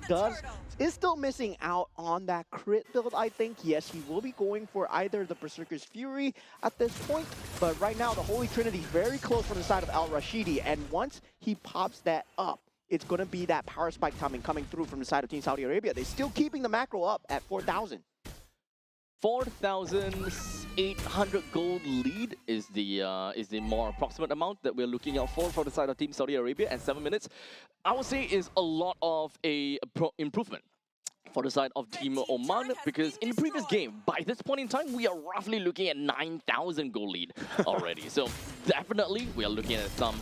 is still missing out on that crit build, I think. Yes, he will be going for either the Berserker's Fury at this point, but right now the Holy Trinity is very close from the side of Al Rashidi, and once he pops that up, it's going to be that power spike timing coming through from the side of Team Saudi Arabia. They're still keeping the macro up at 4,000. 4,800 gold lead is the more approximate amount that we're looking out for the side of Team Saudi Arabia at 7 minutes. I would say is a lot of a improvement for the side of Team Oman, because in the previous game, by this point in time, we are roughly looking at 9,000 goal lead already. So definitely, we are looking at some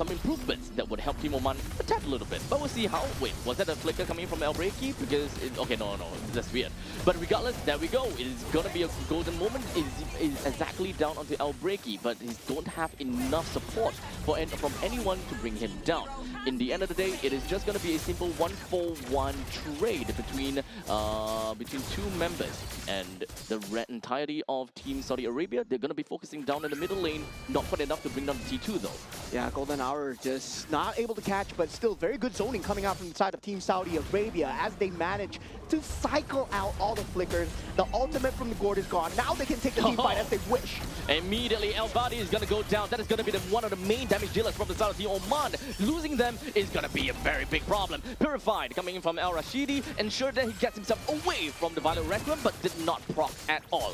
improvements that would help Team Oman a tad a little bit. But we'll see how. Wait, was that a flicker coming from El Breaki? Because okay, no, that's weird. But regardless, there we go. It is gonna be a golden moment. It is exactly down onto El Breaki, but he don't have enough support from anyone to bring him down. In the end of the day, it is just gonna be a simple 1-for-1 trade between between two members, and the entirety of Team Saudi Arabia, they're going to be focusing down in the middle lane. Not quite enough to bring down the T2 though. Yeah, Golden Hour just not able to catch, but still very good zoning coming out from the side of Team Saudi Arabia as they manage to cycle out all the flickers. The ultimate from the Gord is gone. Now they can take the team fight as they wish. Immediately, El Badi is going to go down. That is going to be one of the main damage dealers from the side of Team Oman. Losing them is going to be a very big problem. Purified coming in from El Rashidi, ensured that he gets himself away from the Violet Requiem, but did not proc at all.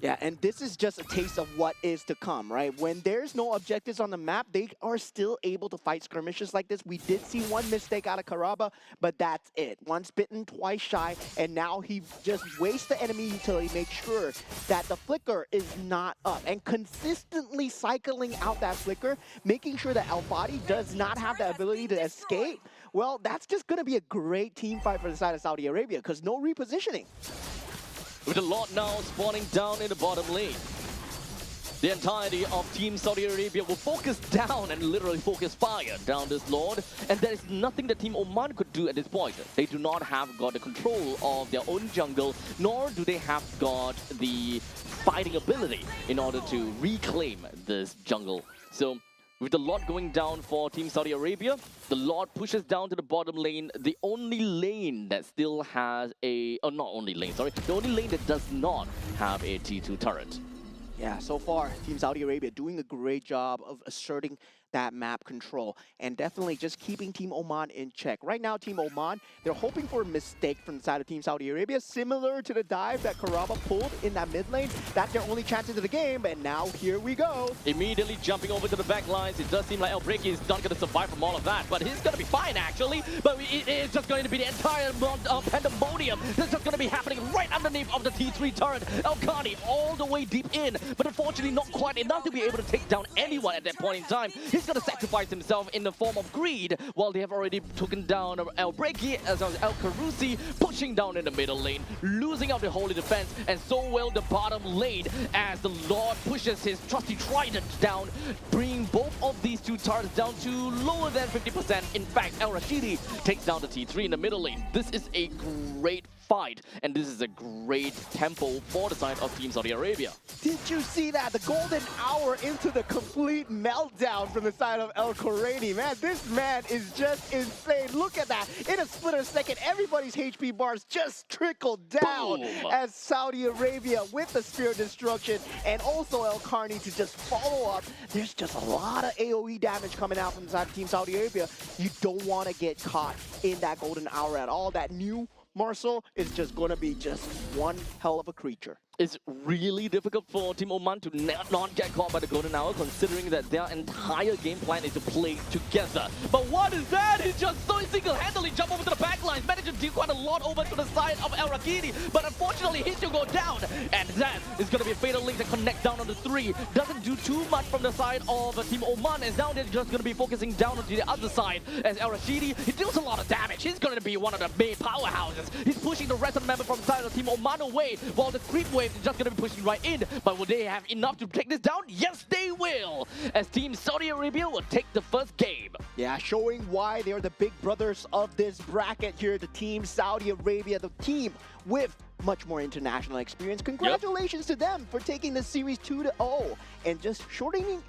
Yeah, and this is just a taste of what is to come, right? When there's no objectives on the map, they are still able to fight skirmishes like this. We did see one mistake out of Karaba, but that's it. Once bitten, twice shy, and now he just wastes the enemy utility, make sure that the flicker is not up, and consistently cycling out that flicker, making sure that El Fadi does not have the ability to escape. Well, that's just going to be a great team fight for the side of Saudi Arabia, because no repositioning. With the Lord now spawning down in the bottom lane. The entirety of Team Saudi Arabia will focus down and literally focus fire down this Lord. And there is nothing that Team Oman could do at this point. They do not have got the control of their own jungle, nor do they have got the fighting ability in order to reclaim this jungle. So, with the Lord going down for Team Saudi Arabia, the Lord pushes down to the bottom lane, the only lane that still has a... Oh, not only lane, sorry. The only lane that does not have a T2 turret. Yeah, so far, Team Saudi Arabia doing a great job of asserting that map control and definitely just keeping Team Oman in check. Right now, Team Oman, they're hoping for a mistake from the side of Team Saudi Arabia, similar to the dive that Karaba pulled in that mid lane. That's their only chances of the game, and now here we go. Immediately jumping over to the back lines. It does seem like El Breaky is not going to survive from all of that, but he's going to be fine, actually. But it is just going to be the entire pandemonium that's just going to be happening right underneath of the T3 turret. El Khani all the way deep in, but unfortunately not quite enough to be able to take down anyone at that point in time. He's going to sacrifice himself in the form of greed, while they have already taken down El Breaky as well as El Karusi, pushing down in the middle lane, losing out the holy defense, and so will the bottom lane as the Lord pushes his trusty trident down, bringing both of these two turrets down to lower than 50%. In fact, El Rashidi takes down the T3 in the middle lane. This is a great fight, and this is a great tempo for the side of Team Saudi Arabia. Did you see that? The golden hour into the complete meltdown from the side of El Khoraini. Man, this man is just insane. Look at that. In a split of a second, everybody's HP bars just trickled down. Boom. As Saudi Arabia with the Spear of Destruction and also El Khani to just follow up. There's just a lot of AoE damage coming out from the side of Team Saudi Arabia. You don't want to get caught in that golden hour at all. That new Marcel is just going to be just one hell of a creature. It's really difficult for Team Oman to not get caught by the Golden Hour, considering that their entire game plan is to play together. But what is that? He just so single-handedly jumped over to the backlines, managed to deal quite a lot over to the side of El Rakini, but unfortunately he still go down. And that is going to be a fatal link that connect down on the 3. Doesn't do too much from the side of Team Oman, as now they're just going to be focusing down onto the other side. As El Rashidi, he deals a lot of damage. He's going to be one of the main powerhouses. He's pushing the rest of the members from the side of Team Oman away, while the creep wave is just going to be pushing right in. But will they have enough to take this down? Yes, they will, as Team Saudi Arabia will take the first game. Yeah, showing why they're the big brothers of this bracket here, the Team Saudi Arabia, the team with much more international experience. Congratulations to them for taking the series 2-0 and just shortening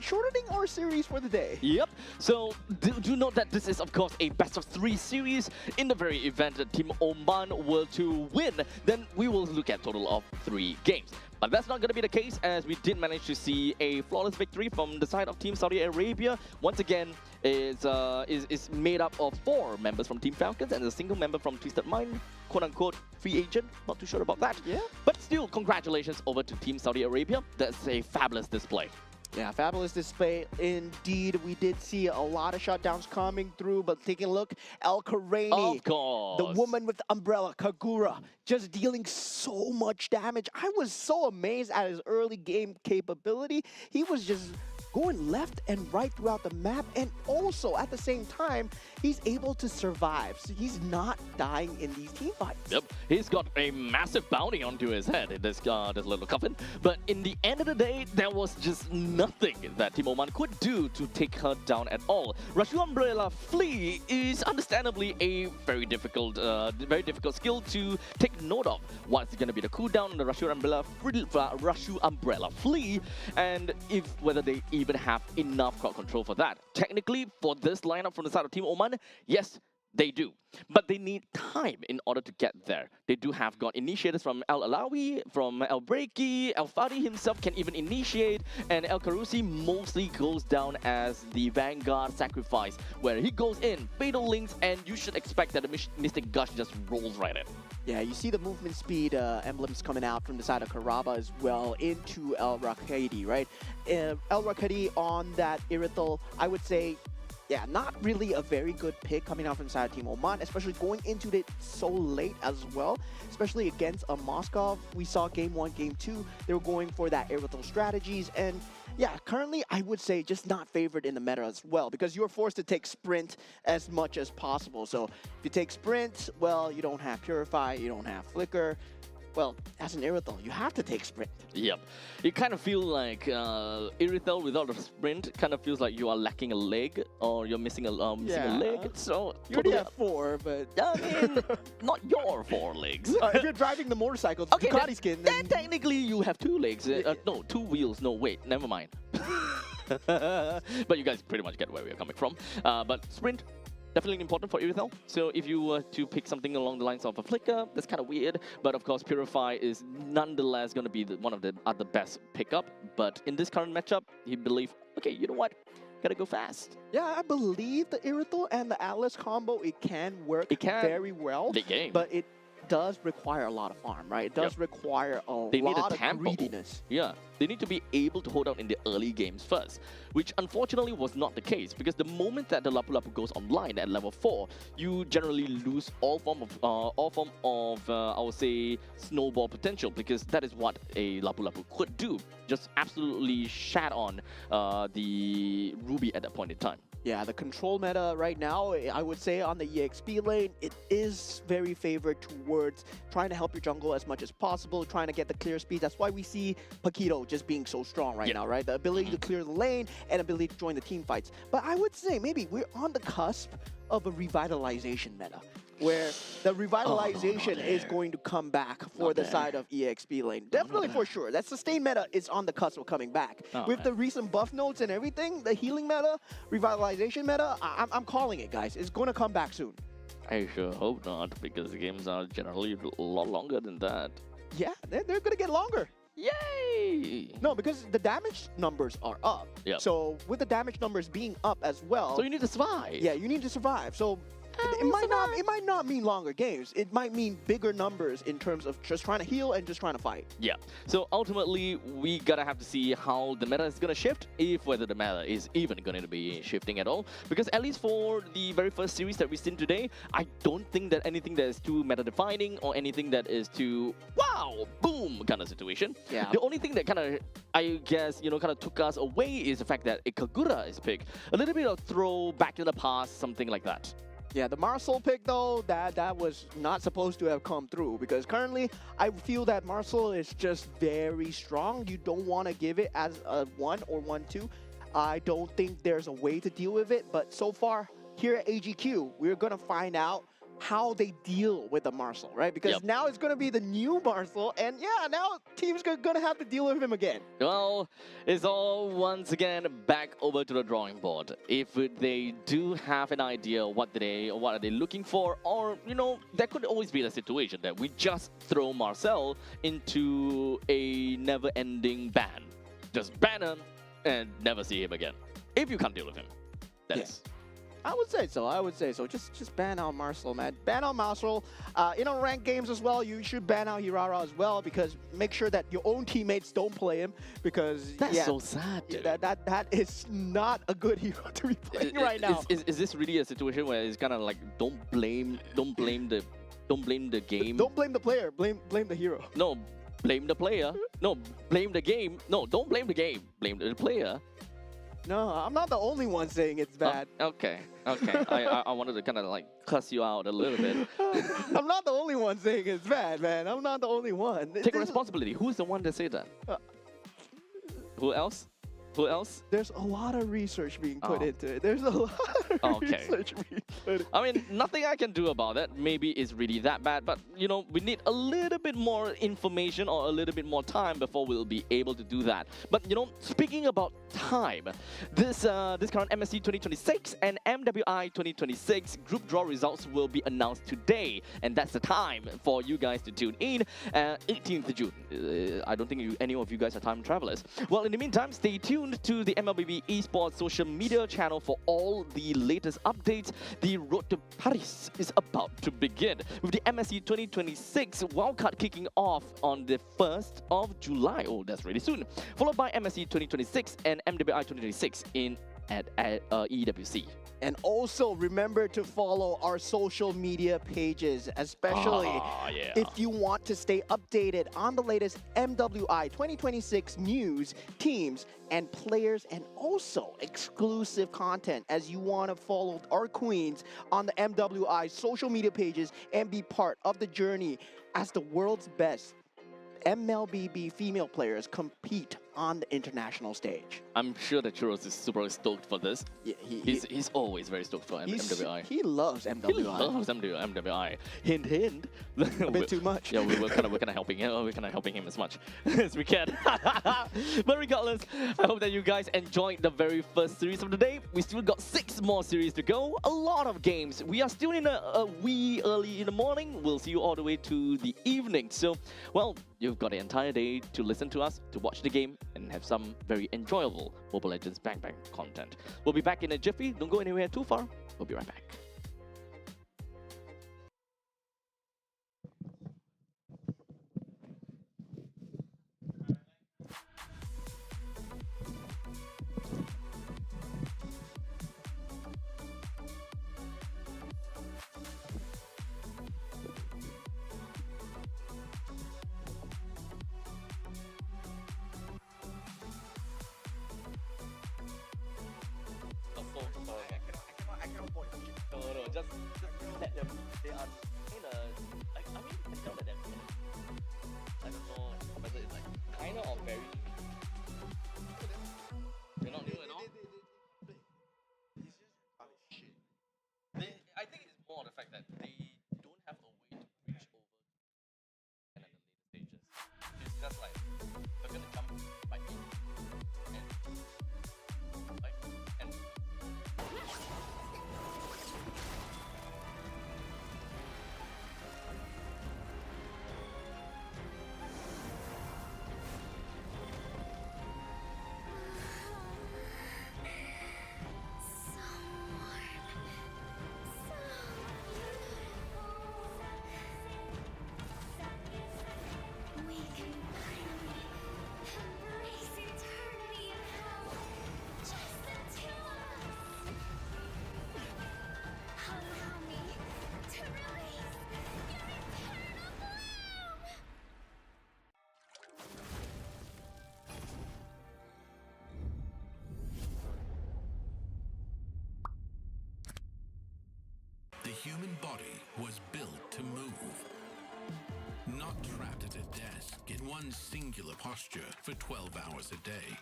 our series for the day. Yep. So do note that this is, of course, a best-of-3 series. In the very event that Team Oman were to win, then we will look at a total of 3 games. But that's not going to be the case, as we did manage to see a flawless victory from the side of Team Saudi Arabia. Once again, is made up of 4 members from Team Falcons and a single member from Twisted Mind, quote-unquote free agent. Not too sure about that. Yeah. But still, congratulations over to Team Saudi Arabia. That's a fabulous display. Yeah, fabulous display indeed. We did see a lot of shutdowns coming through, but taking a look, El Khoraini, of course, the woman with the umbrella, Kagura, just dealing so much damage. I was so amazed at his early game capability. He was just going left and right throughout the map, and also at the same time, he's able to survive. So he's not dying in these team fights. Yep, he's got a massive bounty onto his head in this little coffin. But in the end of the day, there was just nothing that Team Oman could do to take her down at all. Rashu Umbrella Flea is understandably a very difficult skill to take note of. What's going to be the cooldown on the Rashu Umbrella Flea, and whether they even have enough crowd control for that. Technically, for this lineup from the side of Team Oman, yes, they do. But they need time in order to get there. They do have got initiators from El Alawi, from El Breaki, El Fadi himself can even initiate, and El Karusi mostly goes down as the Vanguard sacrifice, where he goes in, fatal links, and you should expect that the Mystic Gush just rolls right in. Yeah, you see the movement speed emblems coming out from the side of Karaba as well into El Rakadi, right? El Rakadi on that Irithel, I would say, yeah, not really a very good pick coming out from the side of Team Oman, especially going into it so late as well, especially against a Moskov. We saw Game 1, Game 2, they were going for that Irithel strategies, and yeah, currently I would say just not favored in the meta as well, because you're forced to take Sprint as much as possible. So if you take Sprint, well, you don't have Purify, you don't have Flicker. Well, as an Irithel, you have to take Sprint. Yep. You kind of feel like Irithel without a Sprint kind of feels like you are lacking a leg, or you're missing a leg. So you already have 4, but I mean, not your 4 legs. If you're driving the motorcycle, okay, Ducati skin, then technically you have 2 legs. No, 2 wheels. No, wait, never mind. But you guys pretty much get where we're coming from. But Sprint, definitely important for Irithel. So if you were to pick something along the lines of a Flicker, that's kind of weird. But of course, Purify is nonetheless going to be one of the other best pickup. But in this current matchup, he believed, okay, you know what? Gotta go fast. Yeah, I believe the Irithel and the Atlas combo, it can work very well. Big game. But it does require a lot of farm, right? It does require a lot of greediness. Yeah, they need to be able to hold out in the early games first, which unfortunately was not the case, because the moment that the Lapu Lapu goes online at level 4, you generally lose all form of I would say snowball potential, because that is what a Lapu Lapu could do, just absolutely shat on the Ruby at that point in time. Yeah, the control meta right now, I would say on the EXP lane, it is very favored towards trying to help your jungle as much as possible, trying to get the clear speed. That's why we see Paquito just being so strong right now, right? The ability to clear the lane and ability to join the team fights. But I would say maybe we're on the cusp of a revitalization meta, where the revitalization is going to come back for the side of EXP lane. Definitely for sure. That sustained meta is on the cusp of coming back. With the recent buff notes and everything, the healing meta, revitalization meta, I'm calling it, guys. It's going to come back soon. I sure hope not, because the games are generally a lot longer than that. Yeah, they're going to get longer. Yay! No, because the damage numbers are up. Yep. So with the damage numbers being up as well. So you need to survive. Yeah, you need to survive. So it might not mean longer games. It might mean bigger numbers in terms of just trying to heal and just trying to fight. Yeah. So ultimately, we gotta have to see how the meta is gonna shift, if whether the meta is even going to be shifting at all. Because at least for the very first series that we've seen today, I don't think that anything that is too meta-defining or anything that is too wow, boom kind of situation. Yeah. The only thing that kind of, I guess, kind of took us away is the fact that a Kagura is picked. A little bit of throw back in the past, something like that. Yeah, the Marcel pick though, that was not supposed to have come through, because currently I feel that Marcel is just very strong. You don't want to give it as a 1 or 1-2. I don't think there's a way to deal with it, but so far here at AGQ, we're going to find out how they deal with the Marcel, right? Because now it's going to be the new Marcel, and yeah, now teams are going to have to deal with him again. Well, it's all once again back over to the drawing board. If they do have an idea what are they looking for, or there could always be the situation that we just throw Marcel into a never-ending ban. Just ban him and never see him again. If you can't deal with him, that is. I would say so. Just ban out Marcel, man. Ban out Marcel. Ranked games as well, you should ban out Hirara as well, because make sure that your own teammates don't play him, because that's so sad, dude. That is not a good hero to be playing right now. Is this really a situation where it's kind of like don't blame the game? Don't blame the player. Blame the hero. No, blame the player. No, blame the game. No, don't blame the game. Blame the player. No, I'm not the only one saying it's bad. Okay. I wanted to kind of like cuss you out a little bit. I'm not the only one saying it's bad, man. I'm not the only one. Take responsibility. Who's the one that said that? Who else? Who else? There's a lot of research being put Oh. into it. There's a lot of research being put into it. I mean, nothing I can do about that. Maybe it's really that bad, but you know, we need a little bit more information or a little bit more time before we'll be able to do that. But you know, speaking about time, this current MSC 2026 and MWI 2026 group draw results will be announced today, and that's the time for you guys to tune in. 18th June. I don't think any of you guys are time travelers. Well, in the meantime, stay tuned to the MLBB Esports social media channel for all the latest updates. The road to Paris is about to begin with the MSC 2026 wildcard kicking off on the 1st of July. Oh, that's really soon. Followed by MSC 2026 and MWI 2026 at EWC. And also remember to follow our social media pages, especially if you want to stay updated on the latest MWI 2026 news, teams, and players, and also exclusive content as you want to follow our queens on the MWI social media pages and be part of the journey as the world's best MLBB female players compete on the international stage. I'm sure that Churros is super stoked for this. Yeah, he's always very stoked for MWI. He loves MWI. He loves MWI. Hint, hint. A bit too much. Yeah, we're kind of helping him. We're kind of helping him as much as we can. But regardless, I hope that you guys enjoyed the very first series of the day. We still got 6 more series to go. A lot of games. We are still in a wee early in the morning. We'll see you all the way to the evening. So, well, you've got the entire day to listen to us, to watch the game, and have some very enjoyable Mobile Legends Bang Bang content. We'll be back in a jiffy. Don't go anywhere too far. We'll be right back. Just let them. They are kind of like, I mean, you can tell that they're kind of, I don't know whether it's like kind of or very. They're not new at all. I think it's more the fact that they don't have a way to reach over and at the later stages. It's just like they're gonna jump right in and like and. The human body was built to move, not trapped at a desk in one singular posture for 12 hours a day.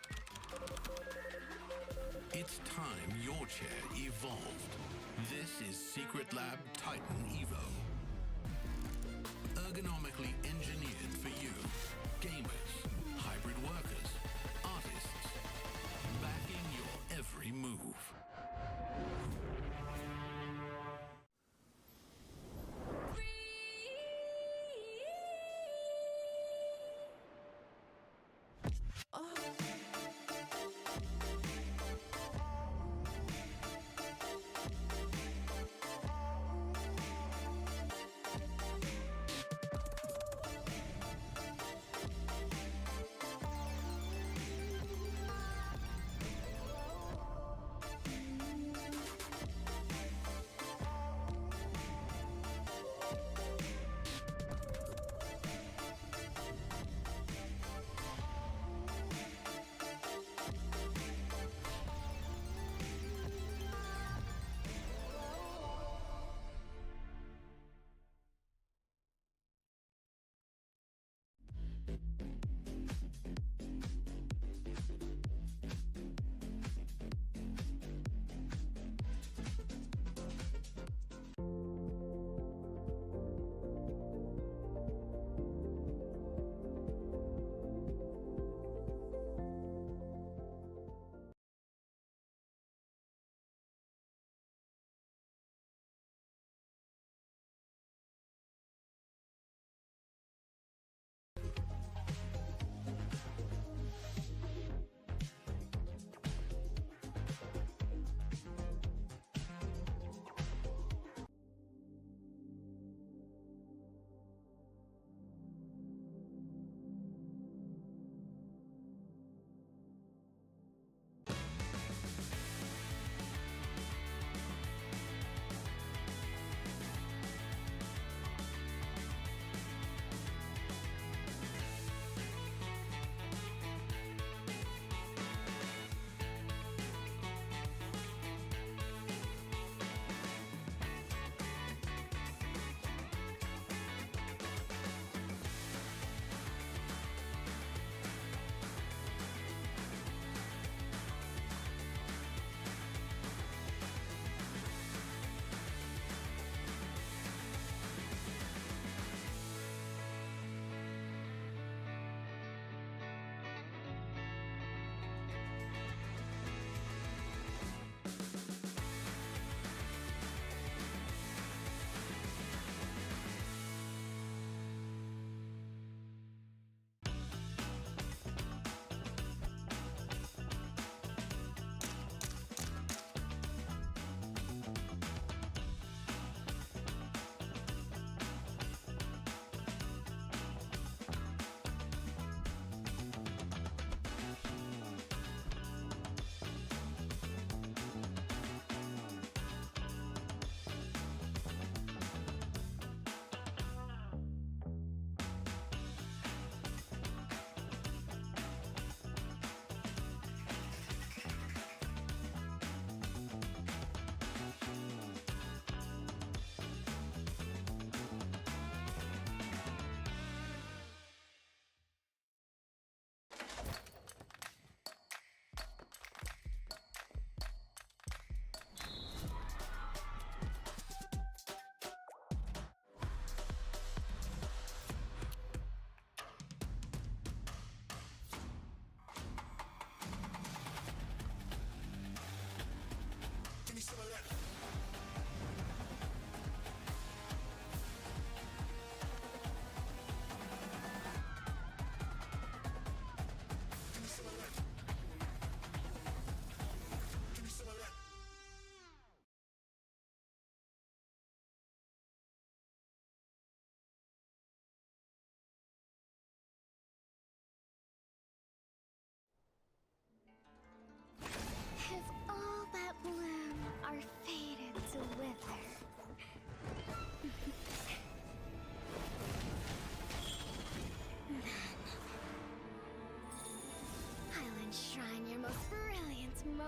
It's time your chair evolved. This is Secret Lab Titan Evo. Ergonomically engineered for you, gamers, hybrid workers, artists, backing your every move.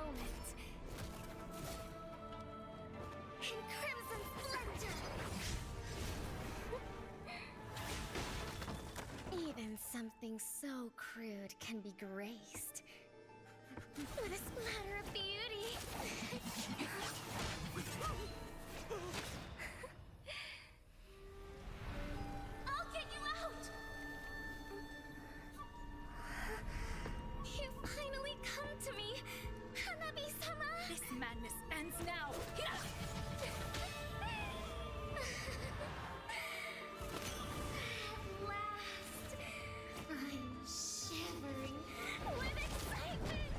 moment. In crimson splendor. Even something so crude can be graced with a splatter of beauty. I'll get you out! You finally come to me, Hanabi-sama! This madness ends now! At last, I'm shivering with excitement!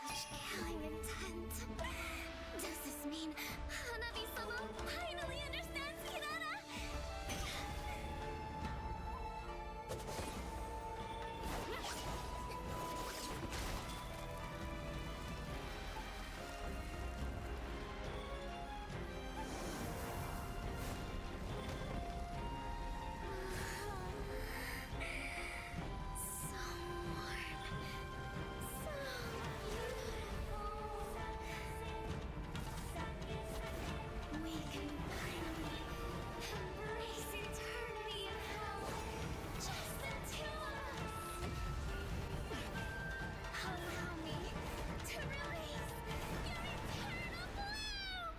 Such killing intent. Does this mean Hanabi-sama finally understands Kirara? So warm. So beautiful. We can finally embrace eternity in hell. Just the two of us. Allow me to release your eternal bloom.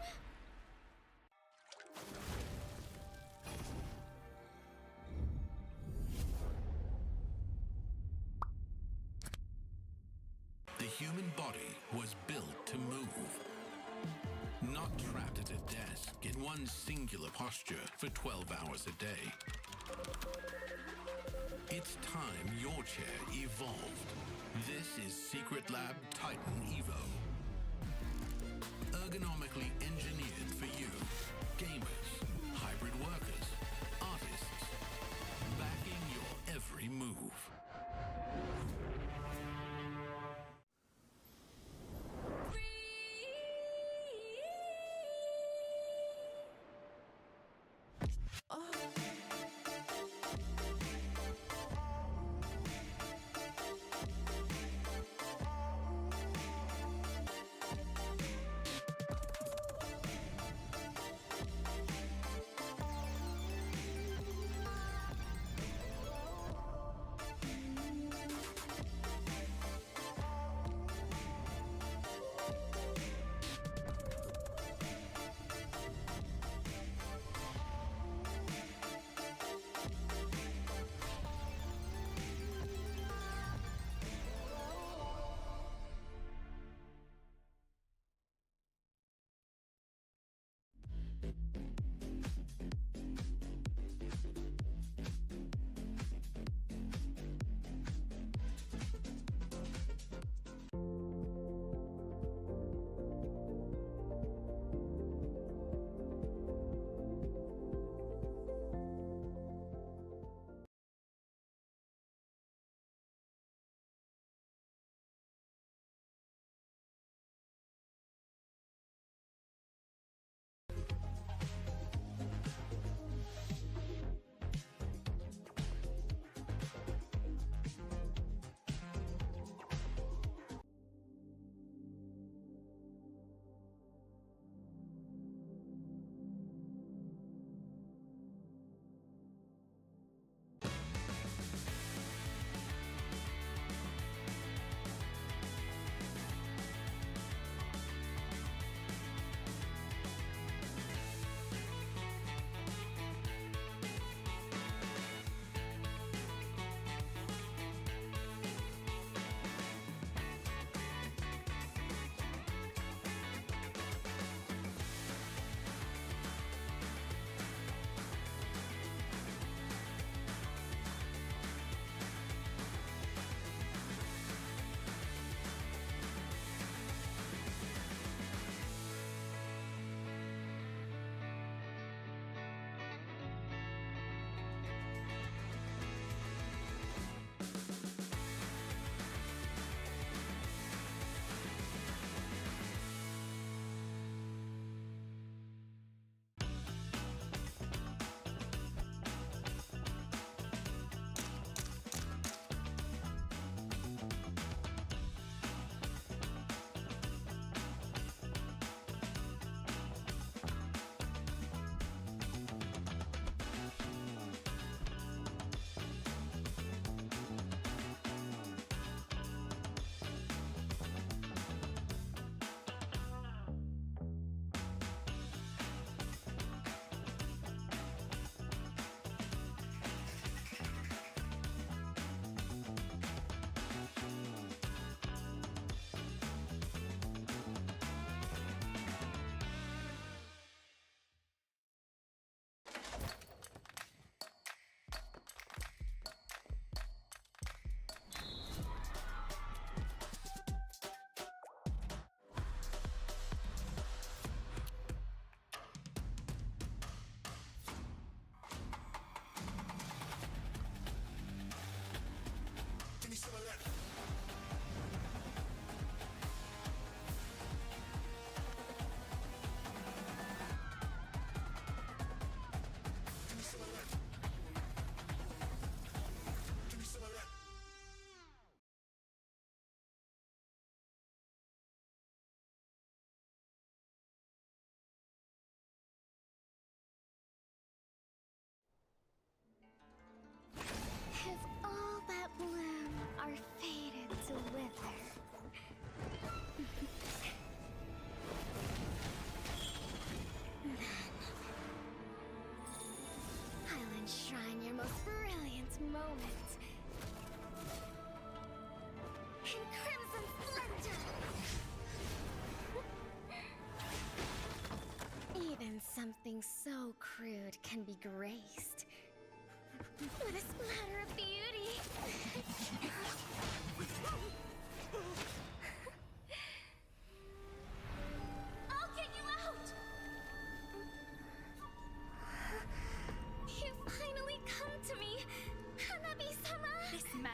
The human body was built to move. Not trapped at a desk in one singular posture for 12 hours a day. It's time your chair evolved. This is Secret Lab Titan Evo. Ergonomically engineered for you, gamers, hybrid workers, artists, backing your every move.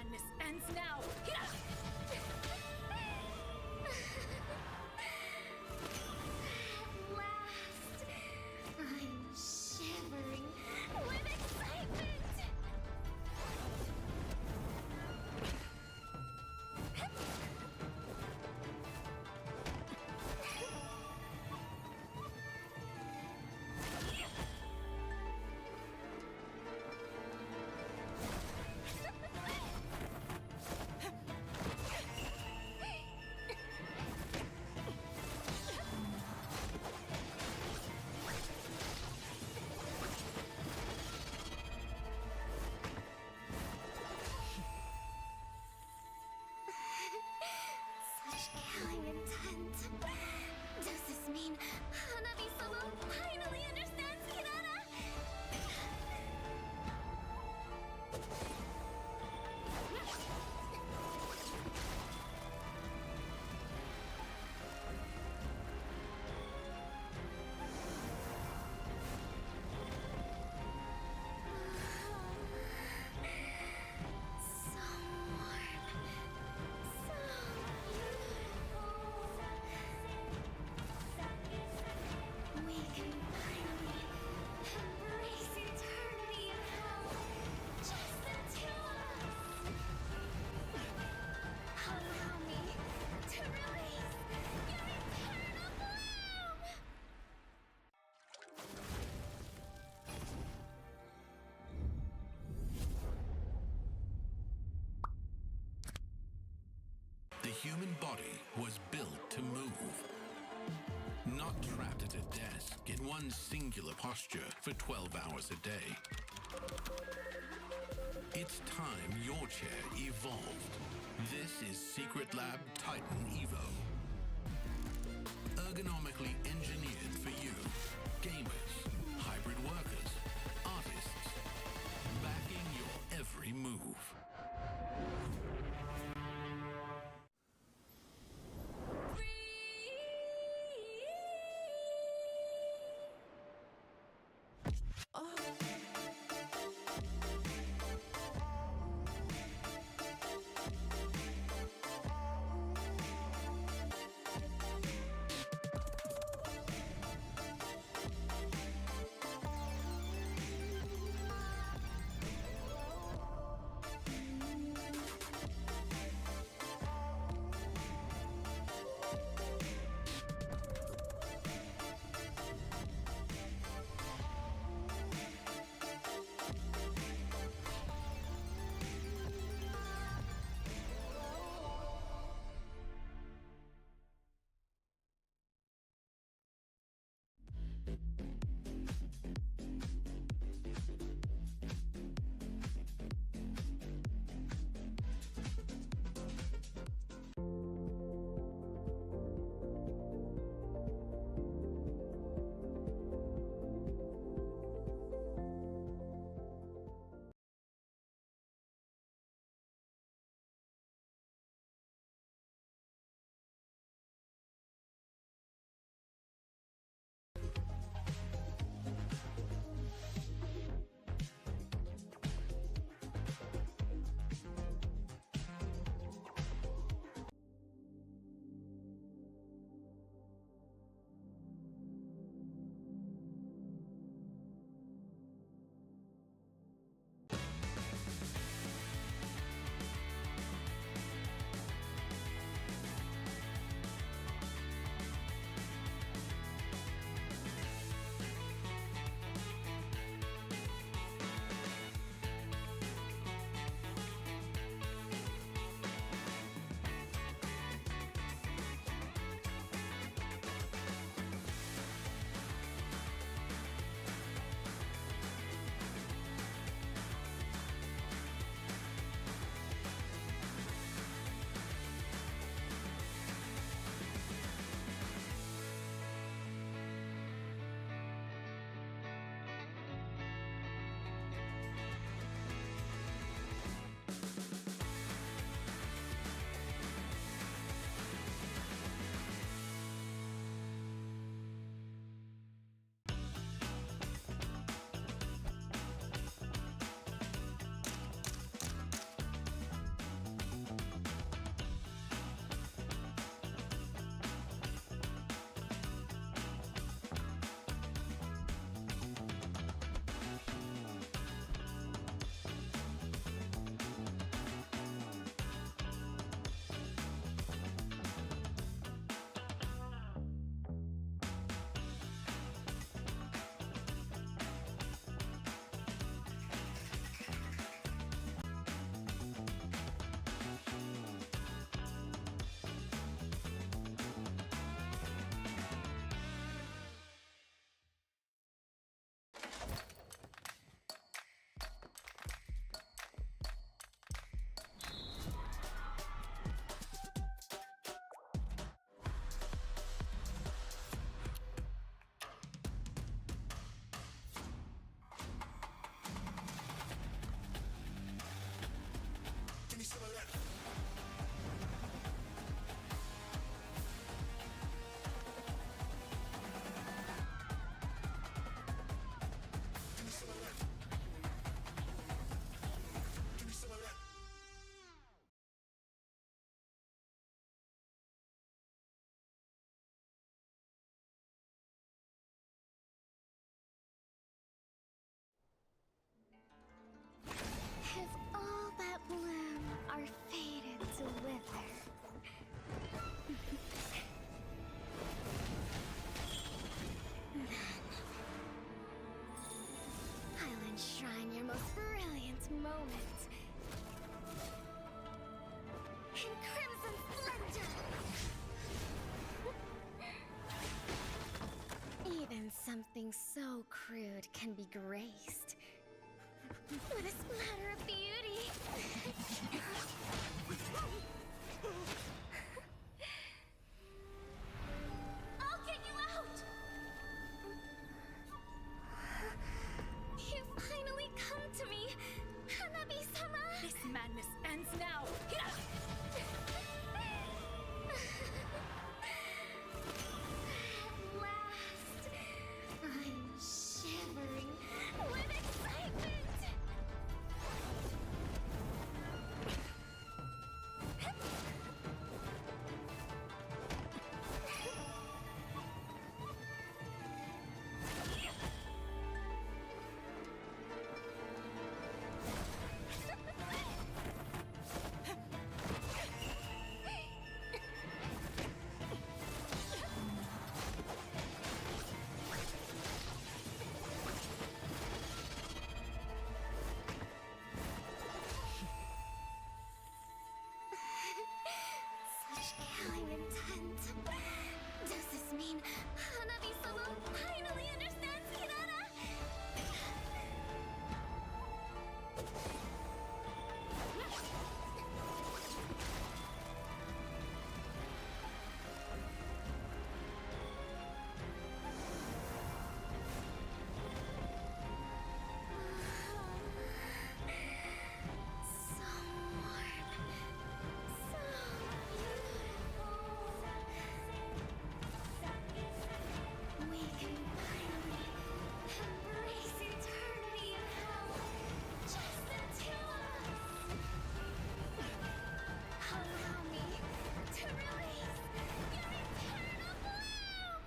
madness ends now. At last, I'm shivering with excitement. Such killing intent. Does this mean Hanabi-sama finally understands Kirara? So warm. So beautiful. We can finally embrace eternity in hell. Just the two of us. Allow me to release your eternal bloom. The human body was built to move, not trapped at a desk in one singular posture for 12 hours a day. It's time your chair evolved. This is Secret Lab Titan Evo. Ergonomically engineered for you, gamers, hybrid workers, artists, backing your every move. can be graced. What a splatter of beauty! I'll get you out! You finally come to me, Hanabi-sama! This madness ends now. At last, I'm shivering with excitement! Such killing intent. Does this mean Hanabi-sama finally understands Kirara? So warm. So beautiful. We can finally embrace eternity in hell. Just the two of us. Allow me to release your eternal bloom.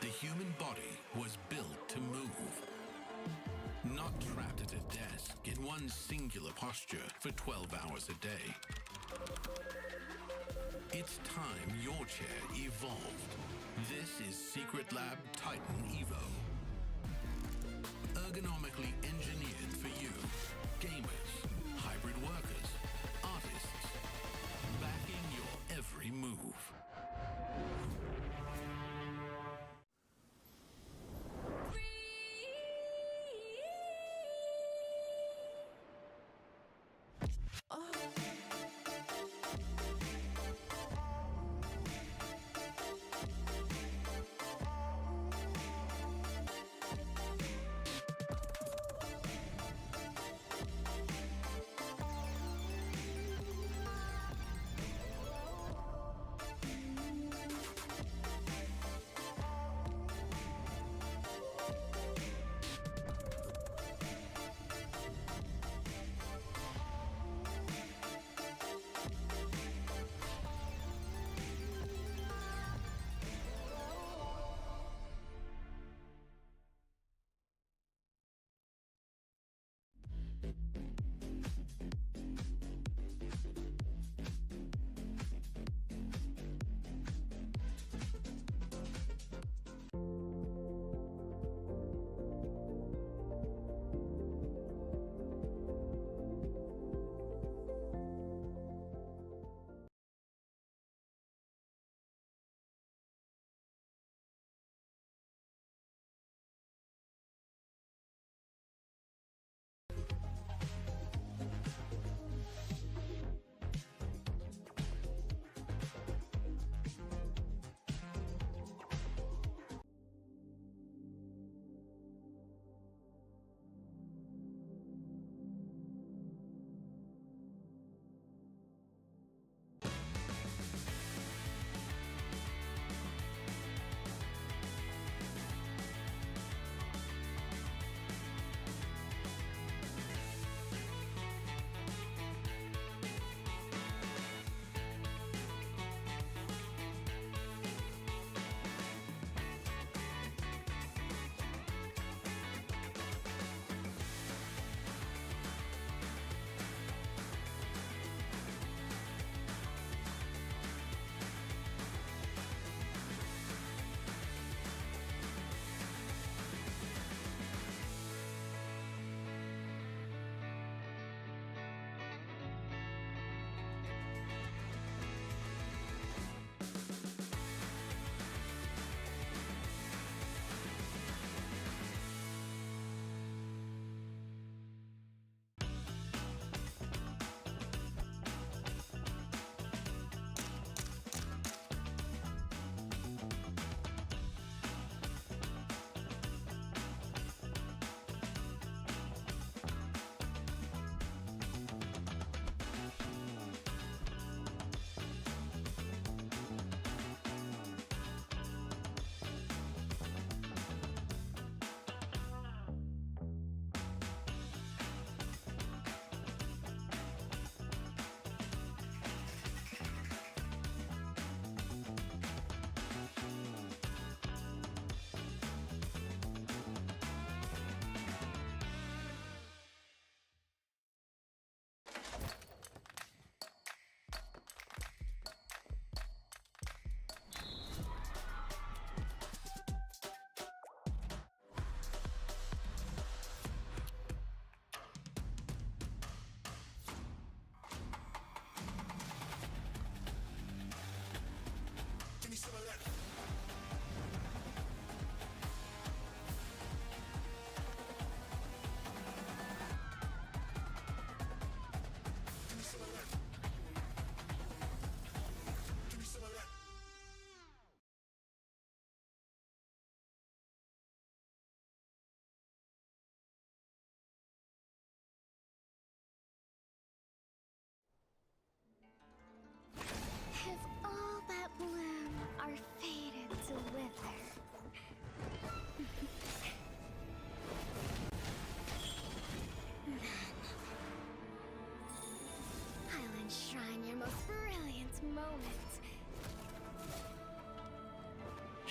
The human body was built to move. Not trapped at a desk in one singular posture for 12 hours a day. It's time your chair evolved. This is Secret Lab Titan Evo. Ergonomically engineered for you, gamers, hybrid workers, artists, backing your every move.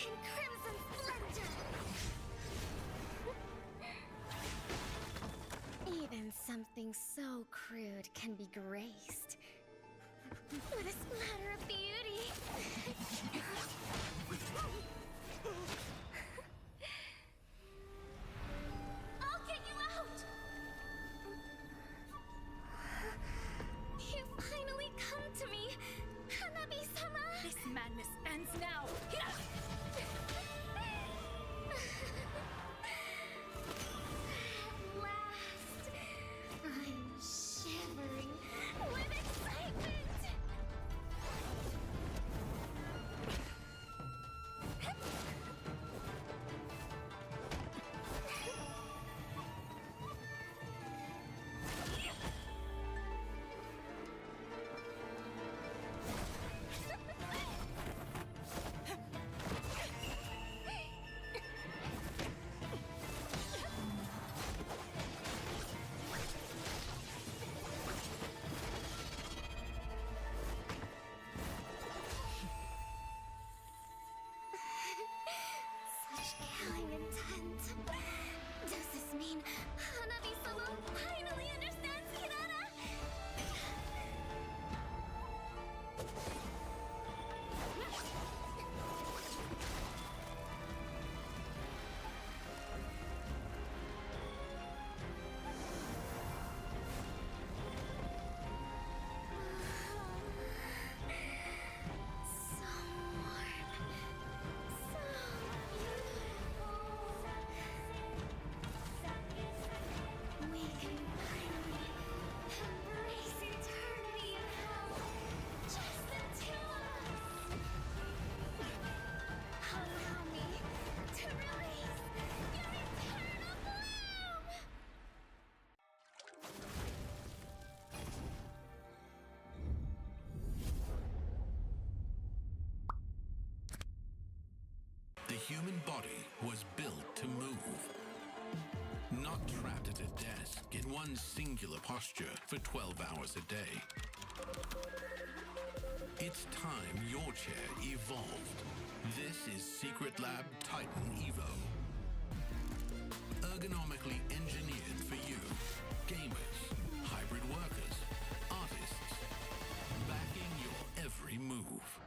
in crimson splendor. Even something so crude can be graced with a splatter of beauty. I'll get you out! You finally come to me, Hanabi-sama! This madness ends now. At last, I'm shivering with excitement! Such killing intent. Does this mean Hanabi-sama finally understands Kirara? So warm. So beautiful. We can finally embrace eternity in hell. Just the two of us. Allow me to release your eternal bloom. The human body was built to move. Not trapped at a desk in one singular posture for 12 hours a day. It's time your chair evolved. This is Secret Lab Titan Evo. Ergonomically engineered for you, gamers, hybrid workers, artists, backing your every move.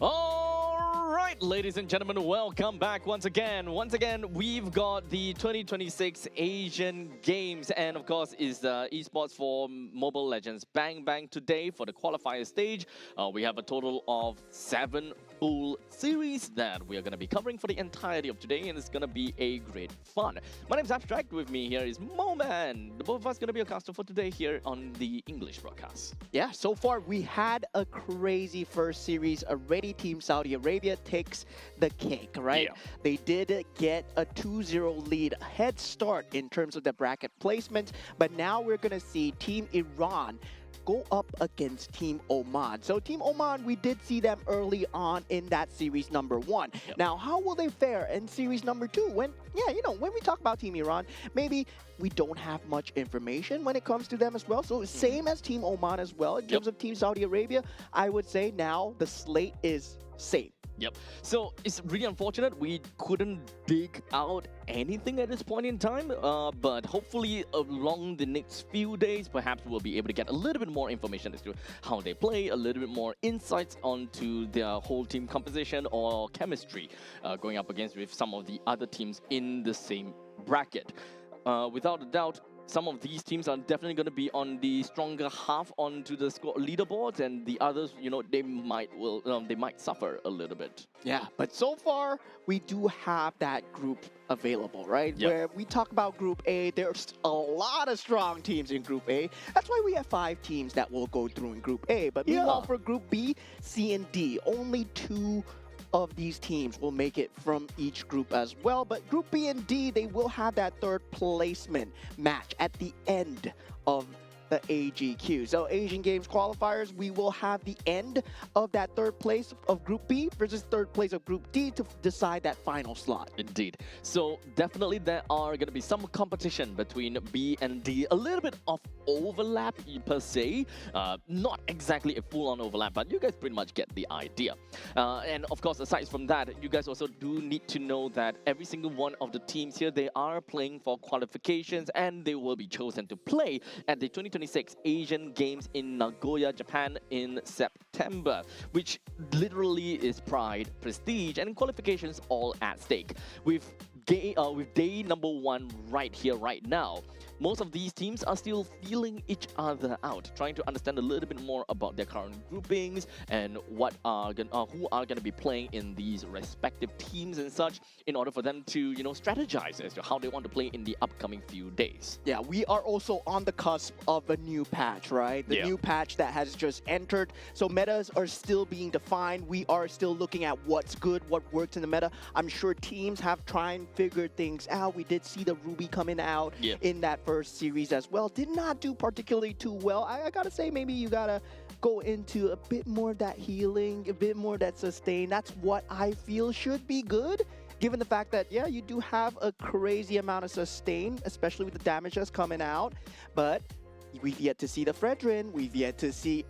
All right, ladies and gentlemen, welcome back once again. Once again, we've got the 2026 Asian Games, and of course, is the esports for Mobile Legends Bang Bang today for the qualifier stage. We have a total of 7 full series that we are going to be covering for the entirety of today, and it's going to be a great fun. My name's Abstract. With me here is Moman. The both of us going to be a caster for today here on the English broadcast. Yeah, so far we had a crazy first series already. Team Saudi Arabia takes the cake, right? Yeah. They did get a 2-0 lead head start in terms of the bracket placement, but now we're going to see Team Iran go up against Team Oman. So Team Oman, we did see them early on in that series number 1. Yep. Now, how will they fare in series number 2? When we talk about Team Iran, maybe we don't have much information when it comes to them as well. So same as Team Oman as well. In terms of Team Saudi Arabia, I would say now the slate is safe. Yep. So it's really unfortunate we couldn't dig out anything at this point in time, but hopefully along the next few days, perhaps we'll be able to get a little bit more information as to how they play, a little bit more insights onto their whole team composition or chemistry going up against with some of the other teams in the same bracket. Without a doubt, some of these teams are definitely going to be on the stronger half onto the score leaderboards, and the others, they might suffer a little bit. Yeah, but so far we do have that group available, right? Yep. Where we talk about Group A, there's a lot of strong teams in Group A. That's why we have 5 teams that will go through in Group A. But meanwhile, for Group B, C, and D, only 2 of these teams will make it from each group as well. But Group B and D, they will have that third placement match at the end of the AGQ. So Asian Games qualifiers, we will have the end of that third place of Group B versus third place of Group D to decide that final slot. Indeed. So definitely there are going to be some competition between B and D, a little bit of overlap per se, not exactly a full-on overlap, but you guys pretty much get the idea. And of course, aside from that, you guys also do need to know that every single one of the teams here, they are playing for qualifications, and they will be chosen to play at the 2026 Asian Games in Nagoya, Japan in September, which literally is pride, prestige, and qualifications all at stake. With day number 1 right here, right now, most of these teams are still feeling each other out, trying to understand a little bit more about their current groupings and who are going to be playing in these respective teams and such, in order for them to strategize as to how they want to play in the upcoming few days. Yeah, we are also on the cusp of a new patch, right? The new patch that has just entered. So metas are still being defined. We are still looking at what's good, what works in the meta. I'm sure teams have tried and figured things out. We did see the Ruby coming out in that first series as well. Did not do particularly too well. I gotta say, maybe you gotta go into a bit more of that healing, a bit more of that sustain. That's what I feel should be good, given the fact that, yeah, you do have a crazy amount of sustain, especially with the damage that's coming out. But we've yet to see the Fredrin. We've yet to see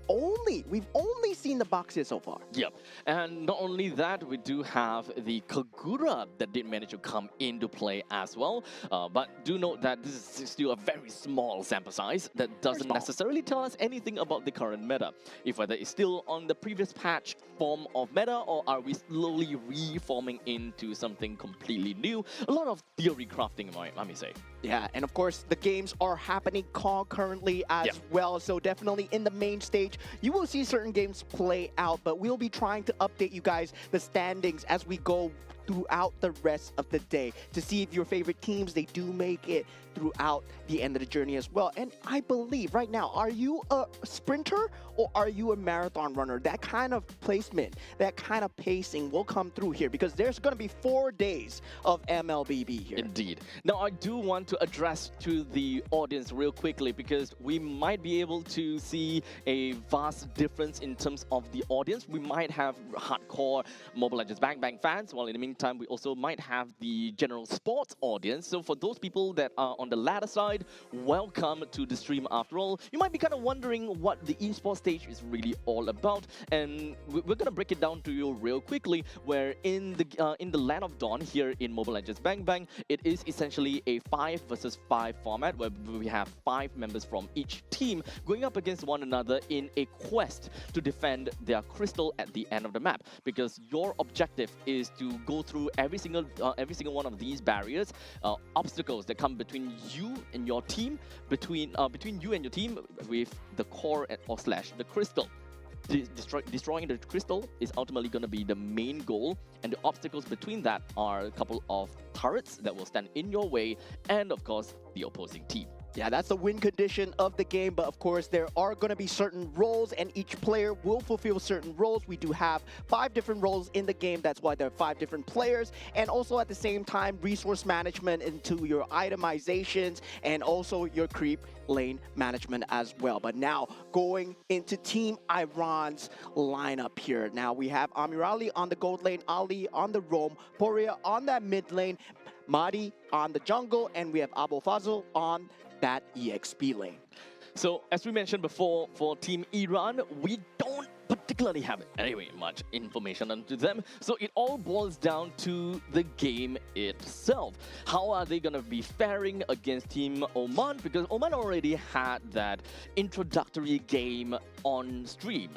we've only seen the boxes so far. Yep. And not only that, we do have the Kagura that did manage to come into play as well. But do note that this is still a very small sample size that doesn't necessarily tell us anything about the current meta. If whether it's still on the previous patch form of meta, or are we slowly reforming into something completely new? A lot of theory crafting, I may say. Yeah, and of course, the games are happening concurrently as well. So definitely in the main stage, you will see certain games play out, but we'll be trying to update you guys the standings as we go throughout the rest of the day to see if your favorite teams, they do make it throughout the end of the journey as well. And I believe right now, are you a sprinter or are you a marathon runner? That kind of placement, that kind of pacing will come through here, because there's going to be 4 days of MLBB here. Indeed. Now, I do want to address to the audience real quickly, because we might be able to see a vast difference in terms of the audience. We might have hardcore Mobile Legends Bang Bang fans, while in the meantime, same time, we also might have the general sports audience. So for those people that are on the latter side, welcome to the stream after all. You might be kind of wondering what the esports stage is really all about, and we're going to break it down to you real quickly, where in the Land of Dawn here in Mobile Legends Bang Bang, it is essentially a 5 versus 5 format where we have 5 members from each team going up against one another in a quest to defend their crystal at the end of the map, because your objective is to go through every single one of these barriers, obstacles that come between you and your team, between you and your team with the core or slash the crystal. Destroying the crystal is ultimately going to be the main goal, and the obstacles between that are a couple of turrets that will stand in your way, and of course the opposing team. Yeah, that's the win condition of the game, but of course there are going to be certain roles and each player will fulfill certain roles. We do have 5 different roles in the game, that's why there are 5 different players, and also at the same time resource management into your itemizations and also your creep lane management as well. But now going into Team Iran's lineup here. Now we have Amirali on the gold lane, Ali on the roam, Poria on that mid lane, Mahdi on the jungle, and we have Abu Fazl on that EXP lane. So as we mentioned before, for Team Iran, we don't particularly have anyway much information onto them, so it all boils down to the game itself. How are they going to be faring against Team Oman? Because Oman already had that introductory game on stream.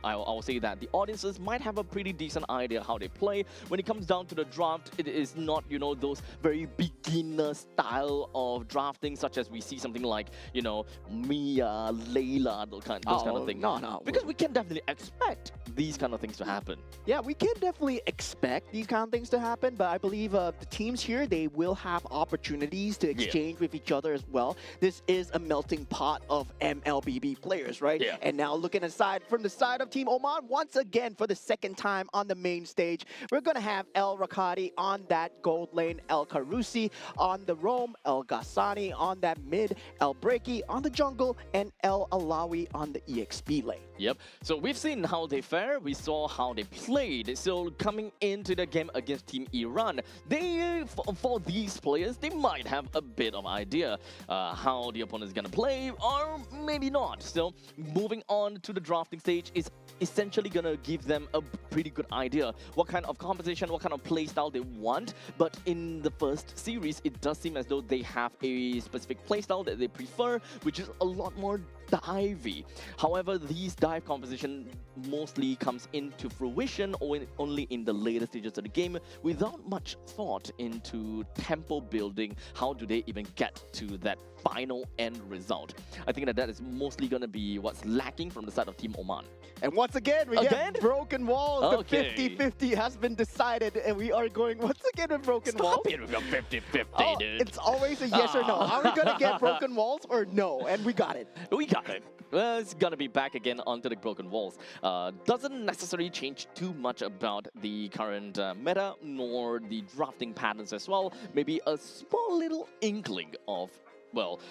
I will say that the audiences might have a pretty decent idea how they play. When it comes down to the draft, it is not, you know, those very beginner style of drafting, such as we see something like, you know, Mia, Layla, those kind of things. No. Because we can definitely expect these kind of things to happen. Yeah, we can definitely expect these kind of things to happen, but I believe the teams here, they will have opportunities to exchange with each other as well. This is a melting pot of MLBB players, right? Yeah. And now looking aside from the side of Team Oman, once again for the second time on the main stage, we're going to have El Rakati on that gold lane, El Karusi on the roam, El Ghassani on that mid, El Breaki on the jungle, and El Alawi on the EXP lane. Yep. So we've seen how they fare. We saw how they played. So coming into the game against Team Iran, they for these players, they might have a bit of idea how the opponent is gonna play, or maybe not. So moving on to the drafting stage is essentially gonna give them a pretty good idea what kind of composition, what kind of play style they want. But in the first series, it does seem as though they have a specific play style that they prefer, which is a lot more divey. However, these dive composition mostly comes into fruition only in the later stages of the game, without much thought into tempo building. How do they even get to that final end result? I think that is mostly going to be what's lacking from the side of Team Oman. And once again, we get broken walls. Okay. The 50-50 has been decided, and we are going once again with broken walls. Stop it with your 50-50, dude. It's always a yes or no. Are we going to get broken walls or no? And we got it. We got it. Well, it's gonna be back again onto the broken walls. Doesn't necessarily change too much about the current meta, nor the drafting patterns as well. Maybe a small little inkling of, well,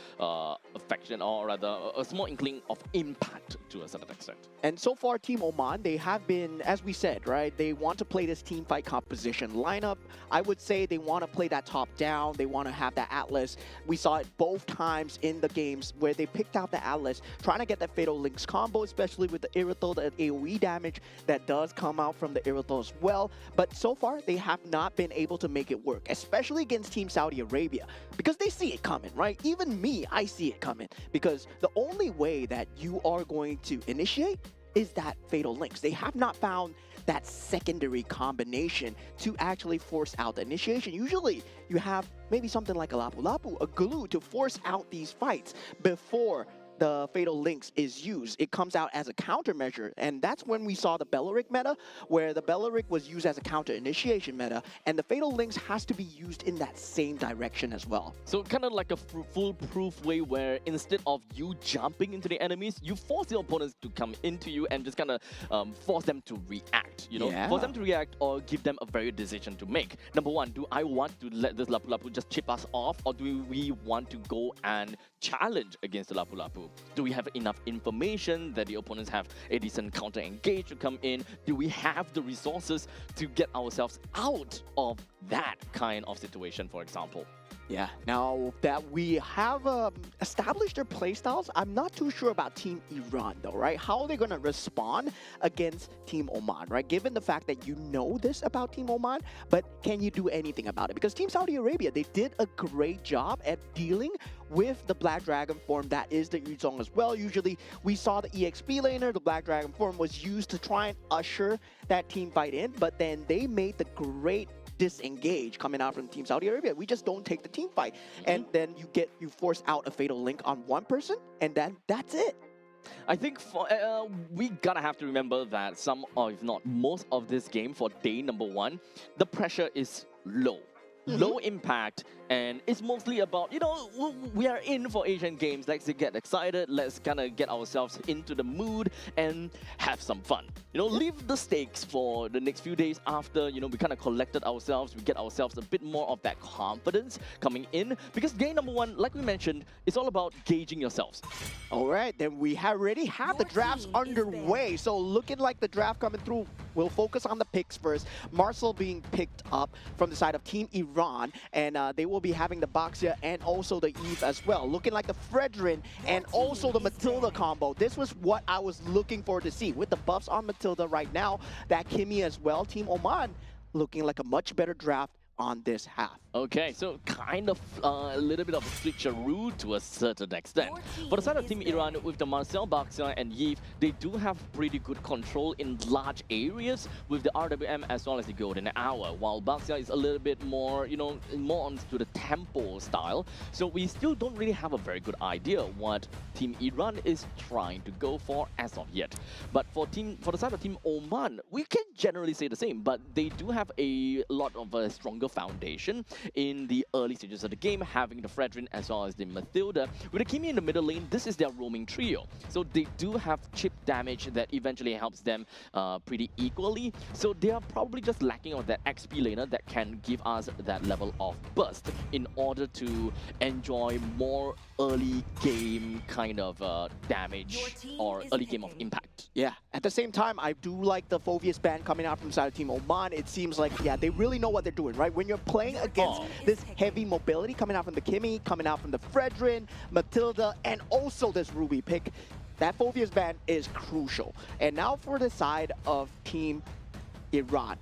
affection, or rather a small inkling of impact to a certain extent. And so far, Team Oman, they have been, as we said, right, they want to play this team fight composition lineup. I would say they want to play that top down. They want to have that Atlas. We saw it both times in the games where they picked out the Atlas, trying to get that Fatal Links combo, especially with the Irithel, that AoE damage that does come out from the Irithel as well. But so far, they have not been able to make it work, especially against Team Saudi Arabia, because they see it coming, right? Even me, I see it coming, because the only way that you are going to initiate is that Fatal Links. They have not found that secondary combination to actually force out the initiation. Usually, you have maybe something like a Lapu Lapu, a glue, to force out these fights before the Fatal Links is used. It comes out as a countermeasure, and that's when we saw the Belleric meta, where the Belleric was used as a counter initiation meta, and the Fatal Links has to be used in that same direction as well. So kind of like a foolproof way where instead of you jumping into the enemies, you force the opponents to come into you and just kind of force them to react, you know? Yeah. Force them to react or give them a very decision to make. Number one, do I want to let this Lapu Lapu just chip us off, or do we want to go and challenge against the Lapu Lapu? do? Do we have enough information that the opponents have a decent counter engage to come in? Do we have the resources to get ourselves out of that kind of situation, for example? Yeah, now that we have established their playstyles, I'm not too sure about Team Iran though, right? How are they going to respond against Team Oman, right? Given the fact that you know this about Team Oman, but can you do anything about it? Because Team Saudi Arabia, they did a great job at dealing with the Black Dragon form that is the Yuzong as well. Usually we saw the EXP laner, the Black Dragon form was used to try and usher that team fight in, but then they made the great disengage coming out from Team Saudi Arabia. We just don't take the team fight. And then you force out a fatal link on one person, and then that's it. I think we gotta have to remember that some, or if not most of this game for day number 1, the pressure is low. Low impact, and it's mostly about, you know, we are in for Asian Games. Let's get excited. Let's kind of get ourselves into the mood and have some fun. You know, leave the stakes for the next few days after, you know, we kind of collected ourselves. We get ourselves a bit more of that confidence coming in, because game number 1, like we mentioned, it's all about gauging yourselves. All right, then we already have the drafts underway. So looking like the draft coming through, we'll focus on the picks first. Marcel being picked up from the side of Team Iran, and they will be having the Baxia and also the Eve as well. Looking like the Fredrin and also the Matilda combo. This was what I was looking for to see. With the buffs on Matilda right now, that Kimmy as well, Team Oman looking like a much better draft on this half. Okay, so kind of a little bit of a switcheroo to a certain extent. For the side of Team Iran, with the Marcel, Baxia, and Yves, they do have pretty good control in large areas with the RWM as well as the Golden Hour, while Baxia is a little bit more, you know, more onto the tempo style. So we still don't really have a very good idea what Team Iran is trying to go for as of yet. But for the side of Team Oman, we can generally say the same, but they do have a lot of a stronger foundation in the early stages of the game, having the Fredrin as well as the Matilda. With the Kimi in the middle lane, this is their roaming trio. So they do have chip damage that eventually helps them pretty equally. So they are probably just lacking on that XP laner that can give us that level of burst in order to enjoy more early game kind of damage or early game of impact. Yeah, at the same time, I do like the Phoveus ban coming out from the side of Team Oman. It seems like, yeah, they really know what they're doing, right? When you're playing against this heavy mobility coming out from the Kimmy, coming out from the Fredrin, Matilda, and also this Ruby pick, that Phoveus ban is crucial. And now for the side of Team Iran.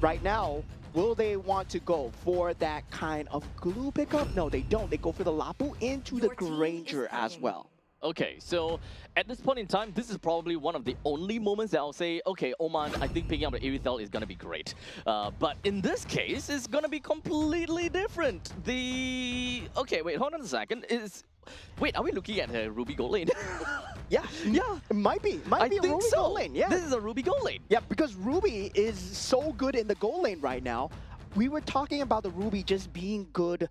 Right now, will they want to go for that kind of glue pickup? No, they don't. They go for the Lapu into the Granger as well. Okay, so at this point in time, this is probably one of the only moments that I'll say, okay, Oman, I think picking up the Irithel is going to be great. But in this case, it's going to be completely different. Okay, wait, hold on a second. Wait, are we looking at a Ruby gold lane? Yeah, it might be. Might be a Ruby gold lane, yeah. This is a Ruby gold lane. Yeah, because Ruby is so good in the gold lane right now. We were talking about the Ruby just being good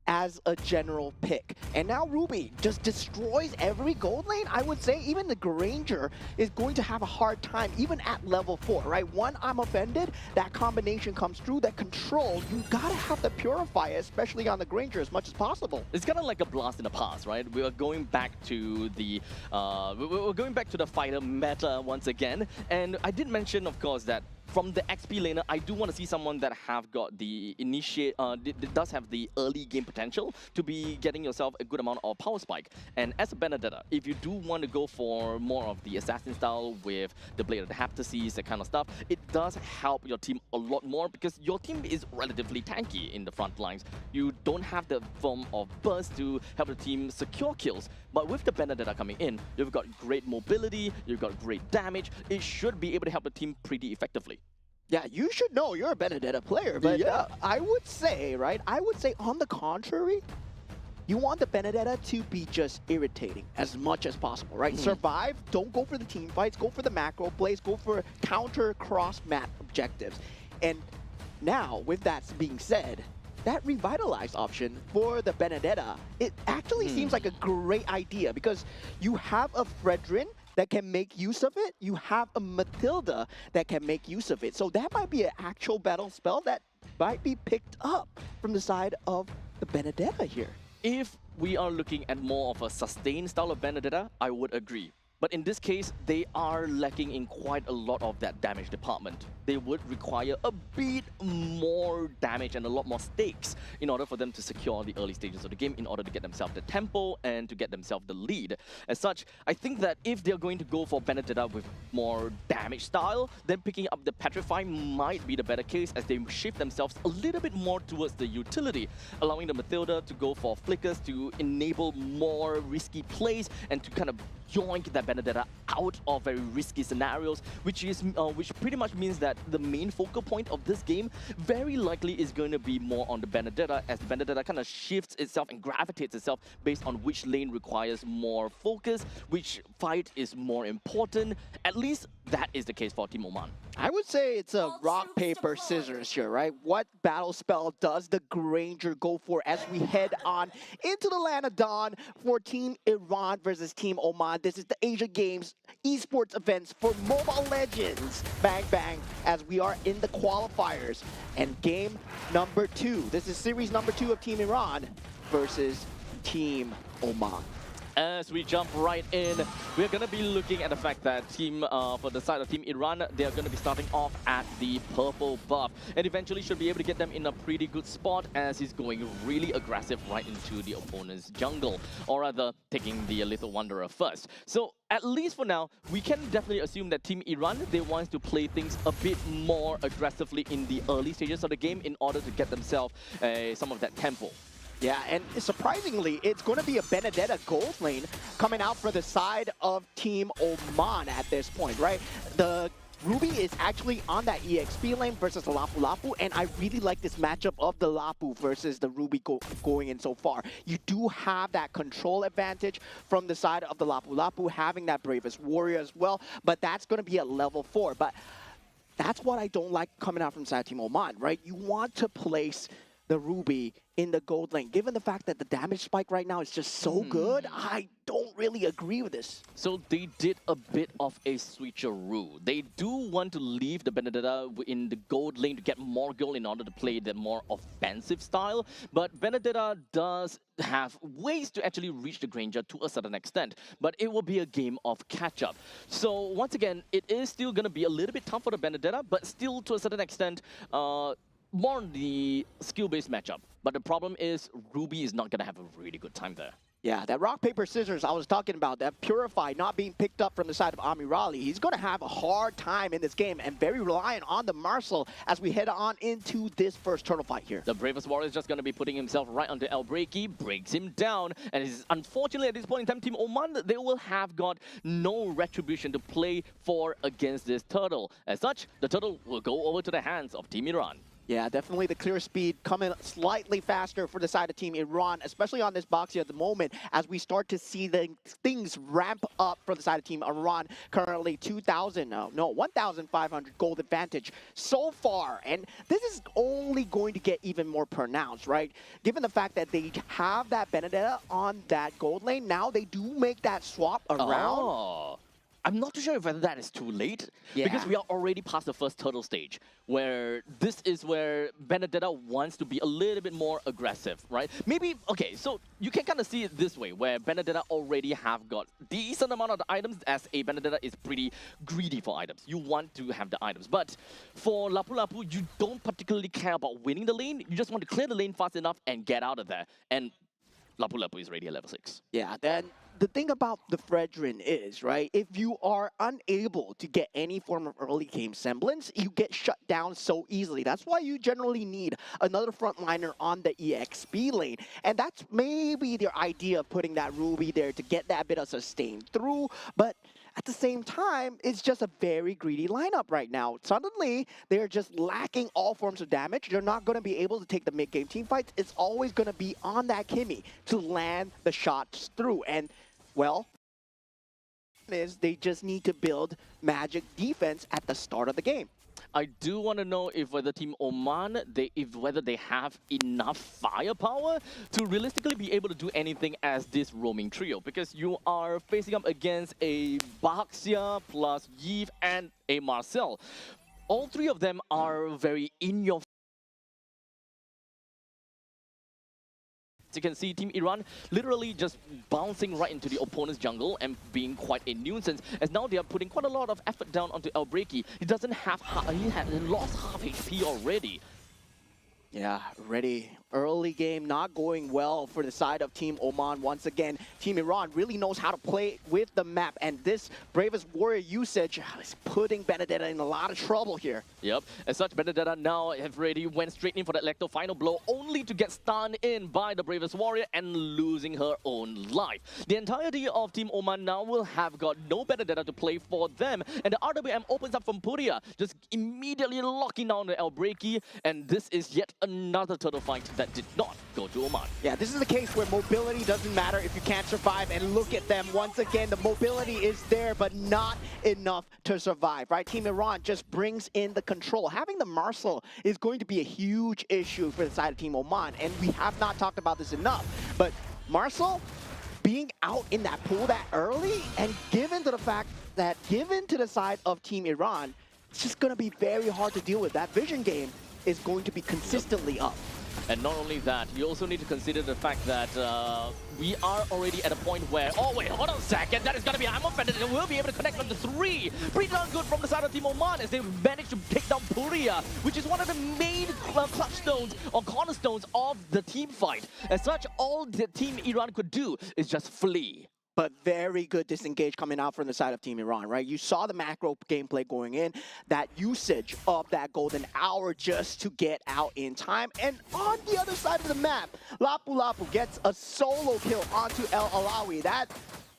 as a general pick. And now Ruby just destroys every gold lane. I would say even the Granger is going to have a hard time, even at level 4, right? One, I'm offended. That combination comes through, that control. You gotta have the Purify, especially on the Granger, as much as possible. It's kind of like a blast in the past, right? We are going back to the we're going back to the fighter meta once again. And I did mention, of course, that from the XP laner, I do want to see someone that have got the does have the early game potential to be getting yourself a good amount of power spike. And as a Benedetta, if you do want to go for more of the assassin style with the Blade of the Heptases, that kind of stuff, it does help your team a lot more because your team is relatively tanky in the front lines. You don't have the form of burst to help the team secure kills. But with the Benedetta coming in, you've got great mobility, you've got great damage. It should be able to help the team pretty effectively. Yeah, you should know you're a Benedetta player, but yeah. I would say, right, on the contrary, you want the Benedetta to be just irritating as much as possible, right? Survive, don't go for the team fights, go for the macro plays, go for counter cross-map objectives. And now, with that being said, that revitalized option for the Benedetta, it actually seems like a great idea because you have a Fredrin that can make use of it. You have a Matilda that can make use of it. So that might be an actual battle spell that might be picked up from the side of the Benedetta here. If we are looking at more of a sustained style of Benedetta, I would agree. But in this case, they are lacking in quite a lot of that damage department. They would require a bit more damage and a lot more stakes in order for them to secure the early stages of the game, in order to get themselves the tempo and to get themselves the lead. As such, I think that if they're going to go for Benedetta with more damage style, then picking up the Petrify might be the better case, as they shift themselves a little bit more towards the utility, allowing the Mathilda to go for flickers to enable more risky plays and to kind of yoink that Benedetta out of very risky scenarios, which pretty much means that the main focal point of this game very likely is going to be more on the Benedetta, as the Benedetta kind of shifts itself and gravitates itself based on which lane requires more focus, which fight is more important. At least that is the case for Team Oman. I would say it's a rock, paper, scissors here, right? What battle spell does the Granger go for as we head on into the land of Dawn for Team Iran versus Team Oman? This is the Asia Games Esports events for Mobile Legends. Bang, bang, as we are in the qualifiers. And game number 2. This is series number 2 of Team Iran versus Team Oman. As we jump right in, we're going to be looking at the fact that for the side of Team Iran, they're going to be starting off at the purple buff, and eventually should be able to get them in a pretty good spot, as he's going really aggressive right into the opponent's jungle, or rather taking the Little Wanderer first. So at least for now, we can definitely assume that Team Iran, they want to play things a bit more aggressively in the early stages of the game in order to get themselves some of that tempo. Yeah, and surprisingly, it's going to be a Benedetta gold lane coming out for the side of Team Oman at this point, right? The Ruby is actually on that EXP lane versus the Lapu Lapu, and I really like this matchup of the Lapu versus the Ruby going in so far. You do have that control advantage from the side of the Lapu Lapu, having that Bravest Warrior as well, but that's going to be at level 4. But that's what I don't like coming out from side Team Oman, right? You want to place the Ruby in the gold lane. Given the fact that the damage spike right now is just so good, I don't really agree with this. So they did a bit of a switcheroo. They do want to leave the Benedetta in the gold lane to get more gold in order to play the more offensive style, but Benedetta does have ways to actually reach the Granger to a certain extent, but it will be a game of catch-up. So once again, it is still going to be a little bit tough for the Benedetta, but still to a certain extent, more on the skill-based matchup. But the problem is Ruby is not going to have a really good time there. Yeah, that rock, paper, scissors I was talking about, that Purify not being picked up from the side of Amirali, he's going to have a hard time in this game and very reliant on the Marcel as we head on into this first turtle fight here. The Bravest Warrior is just going to be putting himself right onto El Breaky, breaks him down, and it's unfortunately at this point in time, Team Oman, they will have got no retribution to play for against this turtle. As such, the turtle will go over to the hands of Team Iran. Yeah, definitely the clear speed coming slightly faster for the side of Team Iran, especially on this box here at the moment, as we start to see the things ramp up for the side of Team Iran. Currently 1,500 gold advantage so far, and this is only going to get even more pronounced, right? Given the fact that they have that Benedetta on that gold lane, now they do make that swap around. Oh. I'm not too sure whether that is too late, because we are already past the first turtle stage, where this is where Benedetta wants to be a little bit more aggressive, right? Maybe, okay, so you can kind of see it this way, where Benedetta already have got decent amount of the items, as a Benedetta is pretty greedy for items. You want to have the items, but for Lapu Lapu, you don't particularly care about winning the lane, you just want to clear the lane fast enough and get out of there. And Lapu Lapu is already at level 6. Yeah, then the thing about the Fredrin is, right, if you are unable to get any form of early game semblance, you get shut down so easily. That's why you generally need another frontliner on the EXP lane. And that's maybe their idea of putting that Ruby there to get that bit of sustain through. But at the same time, it's just a very greedy lineup right now. Suddenly, they're just lacking all forms of damage. They're not going to be able to take the mid-game team fights. It's always going to be on that Kimmy to land the shots through. And well, is they just need to build magic defense at the start of the game. I do want to know if whether Team Oman, whether they have enough firepower to realistically be able to do anything as this roaming trio, because you are facing up against a Baxia plus Yves and a Marcel. All three of them are very in your you can see Team Iran literally just bouncing right into the opponent's jungle and being quite a nuisance, as now they are putting quite a lot of effort down onto Elbreaky. He doesn't have, he had lost half HP already. Yeah, ready. Early game not going well for the side of Team Oman. Once again, Team Iran really knows how to play with the map, and this Bravest Warrior usage is putting Benedetta in a lot of trouble here. Yep, as such, Benedetta now have already went straight in for that Lecto final blow, only to get stunned in by the Bravest Warrior and losing her own life. The entirety of Team Oman now will have got no Benedetta to play for them, and the RWM opens up from Puria, just immediately locking down the Elbreaky, and this is yet another turtle fight that did not go to Oman. Yeah, this is the case where mobility doesn't matter if you can't survive, and look at them once again. The mobility is there, but not enough to survive, right? Team Iran just brings in the control. Having the Marcel is going to be a huge issue for the side of Team Oman, and we have not talked about this enough, but Marcel being out in that pool that early, and given to the fact that given to the side of Team Iran, it's just going to be very hard to deal with. That vision game is going to be consistently up. And not only that, you also need to consider the fact that we are already at a point where, oh wait, hold on a second, that is going to be Amon Benedetta will be able to connect on the 3. Pretty darn good from the side of Team Oman as they managed to take down Puria, which is one of the main clutch stones or cornerstones of the team fight. As such, all the Team Iran could do is just flee. But very good disengage coming out from the side of Team Iran, right? You saw the macro gameplay going in, that usage of that golden hour just to get out in time. And on the other side of the map, Lapu Lapu gets a solo kill onto El Alawi. That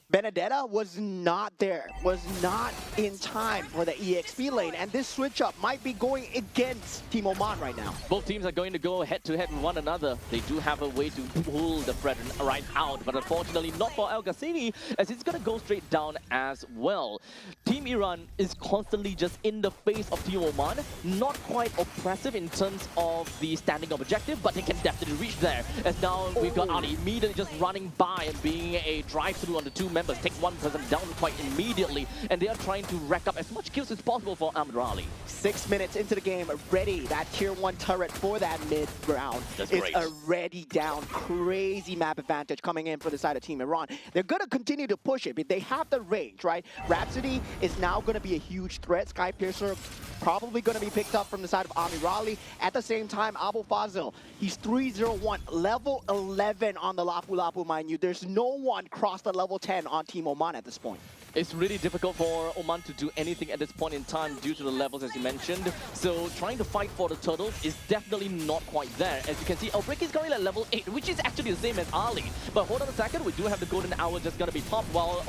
Benedetta was not there, was not in time for the EXP lane, and this switch up might be going against Team Oman right now. Both teams are going to go head-to-head with one another. They do have a way to pull the Brethren right out, but unfortunately not for El Ghassini, as it's going to go straight down as well. Team Iran is constantly just in the face of Team Oman, not quite oppressive in terms of the standing objective, but they can definitely reach there, as now we've got Ali immediately just running by and being a drive-through on the two members, take one person down quite immediately, and they are trying to rack up as much kills as possible for Amir Ali. 6 minutes into the game, ready. That tier 1 turret for that mid round is already down. Crazy map advantage coming in for the side of Team Iran. They're going to continue to push it, but they have the range, right? Rhapsody is now going to be a huge threat. Sky Piercer probably going to be picked up from the side of Amir Ali. At the same time, Abu Fazil, he's 301, level 11 on the Lapu Lapu, mind you. There's no one crossed the level 10 on Team Oman at this point. It's really difficult for Oman to do anything at this point in time due to the levels, as you mentioned. So trying to fight for the turtles is definitely not quite there. As you can see, Elbreaky is currently at level 8, which is actually the same as Ali. But hold on a second, we do have the golden hour just gonna be popped while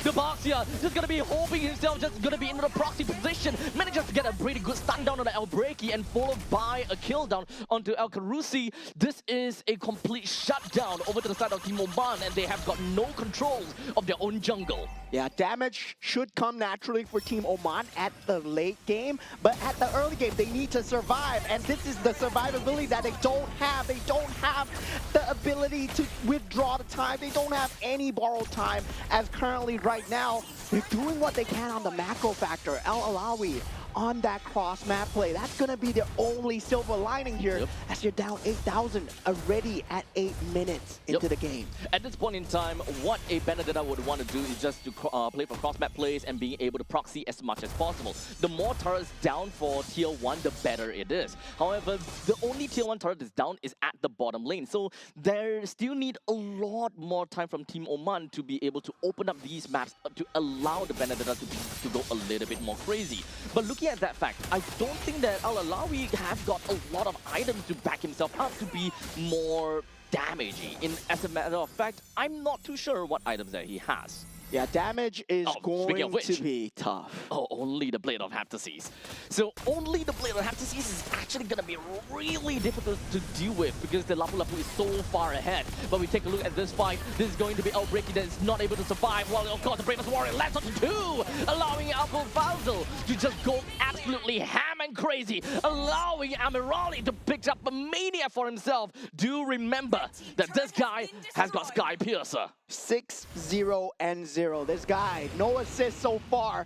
the Baxia just gonna be hoping himself, just gonna be in the proxy position. Manages to get a pretty good stun down on the Elbreaky and followed by a kill down onto El Karusi. This is a complete shutdown over to the side of Team Oman, and they have got no control of their own jungle. Yeah, damage should come naturally for Team Oman at the late game, but at the early game, they need to survive, and this is the survivability that they don't have. They don't have the ability to withdraw the time. They don't have any borrowed time, as currently right now, they're doing what they can on the macro factor. El Alawi on that cross map play. That's going to be the only silver lining here, as you're down 8,000 already at 8 minutes into the game. At this point in time, what a Benedetta would want to do is just to play for cross map plays and being able to proxy as much as possible. The more turrets down for tier 1, the better it is. However, the only tier 1 turret that's down is at the bottom lane, so there still need a lot more time from Team Oman to be able to open up these maps to allow the Benedetta to go a little bit more crazy. But looking at that fact, I don't think that Al Alawi have got a lot of items to back himself up to be more damaging. As a matter of fact, I'm not too sure what items that he has. Yeah, damage is going to be tough. Oh, only the Blade of Heptases. So only the Blade of Heptases is actually going to be really difficult to deal with because the Lapu Lapu is so far ahead. But we take a look at this fight. This is going to be Elbreaky that is not able to survive. While, of course, the Bravest Warrior lands on 2, allowing Abu Fazil to just go absolutely ham and crazy, allowing Amirali to pick up a mania for himself. Do remember that this guy has got Sky Piercer. 6-0-0. This guy, no assists so far,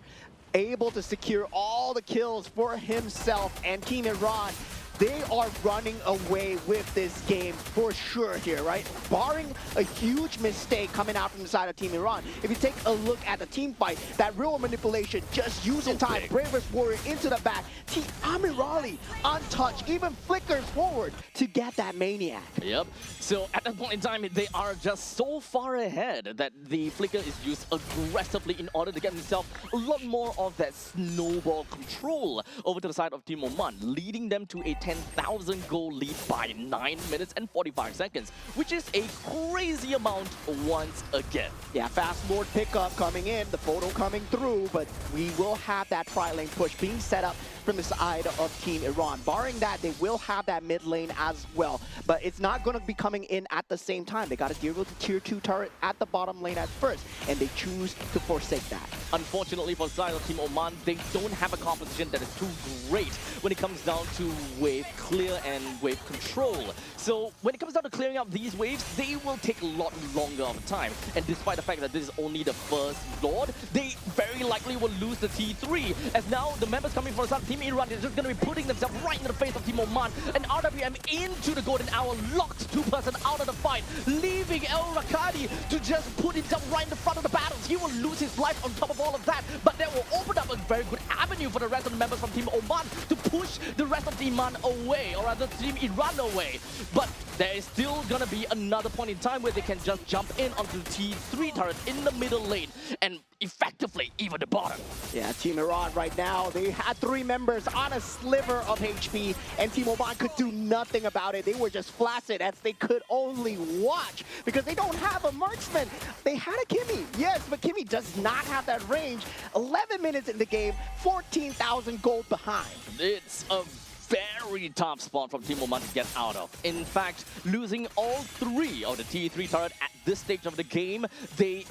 able to secure all the kills for himself, and Team Iran they are running away with this game for sure here, right? Barring a huge mistake coming out from the side of Team Iran. If you take a look at the team fight, that real manipulation, just using time, Bravest Warrior into the back, Team Amirali untouched, even flickers forward to get that Maniac. Yep. So at that point in time, they are just so far ahead that the flicker is used aggressively in order to get himself a lot more of that snowball control over to the side of Team Oman, leading them to a 10,000 goal lead by 9 minutes and 45 seconds, which is a crazy amount once again. Yeah, fast forward pickup coming in, the photo coming through, but we will have that tri-lane push being set up from the side of Team Iran. Barring that, they will have that mid lane as well, but it's not going to be coming in at the same time. They got to deal with the tier 2 turret at the bottom lane at first, and they choose to forsake that. Unfortunately for the side of Team Oman, they don't have a composition that is too great when it comes down to wave clear and wave control. So when it comes down to clearing up these waves, they will take a lot longer of time. And despite the fact that this is only the first Lord, they very likely will lose the T3. As now the members coming from the side of Team Iran, they're just going to be putting themselves right in the face of Team Oman. And RWM into the golden hour, locked 2-person out of the fight, leaving El Rakadi to just put himself right in the front of the battles. He will lose his life on top of all of that, but that will open up a very good avenue for the rest of the members from Team Oman to push the rest of Team Iran away, or rather Team Iran away. But there is still gonna be another point in time where they can just jump in onto the T3 turret in the middle lane and effectively even the bottom. Yeah, Team Iran right now, they had 3 members on a sliver of HP, and Team Oman could do nothing about it. They were just flaccid as they could only watch because they don't have a marksman. They had a Kimmy, yes, but Kimmy does not have that range. 11 minutes in the game, 14,000 gold behind. It's a very tough spot from Team Oman to get out of. In fact, losing all 3 of the T3 turret at this stage of the game,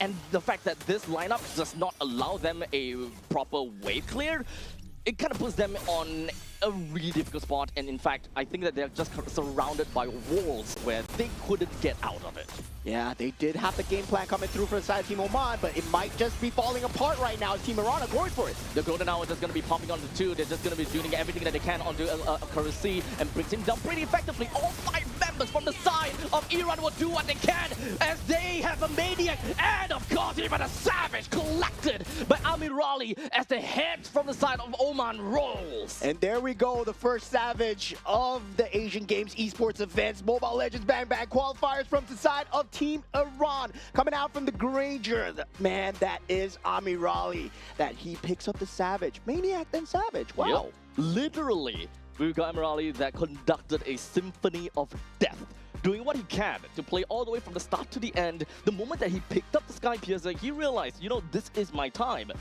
and the fact that this lineup does not allow them a proper wave clear, it kind of puts them on a really difficult spot. And in fact, I think that they're just surrounded by walls where they couldn't get out of it. Yeah, they did have the game plan coming through for the side of Team Oman, but it might just be falling apart right now. Team Iran are going for it. The golden hour is just going to be popping onto 2. They're just going to be doing everything that they can onto Currency and brings him down pretty effectively. All 5 members from the side of Iran will do what they can as they have a Maniac and of course even a Savage collected by Amirali as the head from the side of Oman rolls. And there we go, the first Savage of the Asian Games Esports events. Mobile Legends Bang Bang qualifiers from the side of Team Iran. Coming out from the Granger, man, that is Amirali. That he picks up the Savage. Maniac then Savage, wow. Yep. Literally, we've got Amirali that conducted a symphony of death, doing what he can to play all the way from the start to the end. The moment that he picked up the Sky Piercer, he realized, you know, this is my time.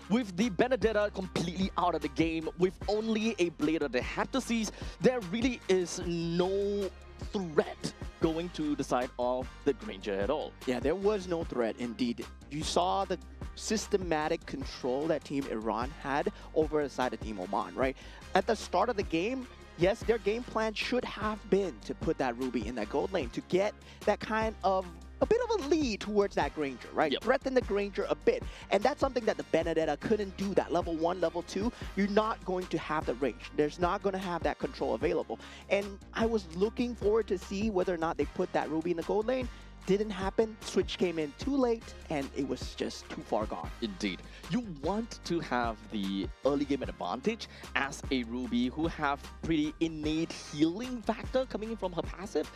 With the Benedetta completely out of the game, with only a Blader they had to seize, there really is no threat going to the side of the Granger at all. Yeah, there was no threat indeed. You saw the systematic control that Team Iran had over the side of Team Oman, right? At the start of the game, yes, their game plan should have been to put that Ruby in that gold lane to get that kind of a bit of a lead towards that Granger, right? Yep. Threaten the Granger a bit. And that's something that the Benedetta couldn't do that. Level 1, level 2, you're not going to have the range. There's not going to have that control available. And I was looking forward to see whether or not they put that Ruby in the gold lane. Didn't happen. Switch came in too late, and it was just too far gone. Indeed. You want to have the early game advantage as a Ruby who have pretty innate healing factor coming in from her passive.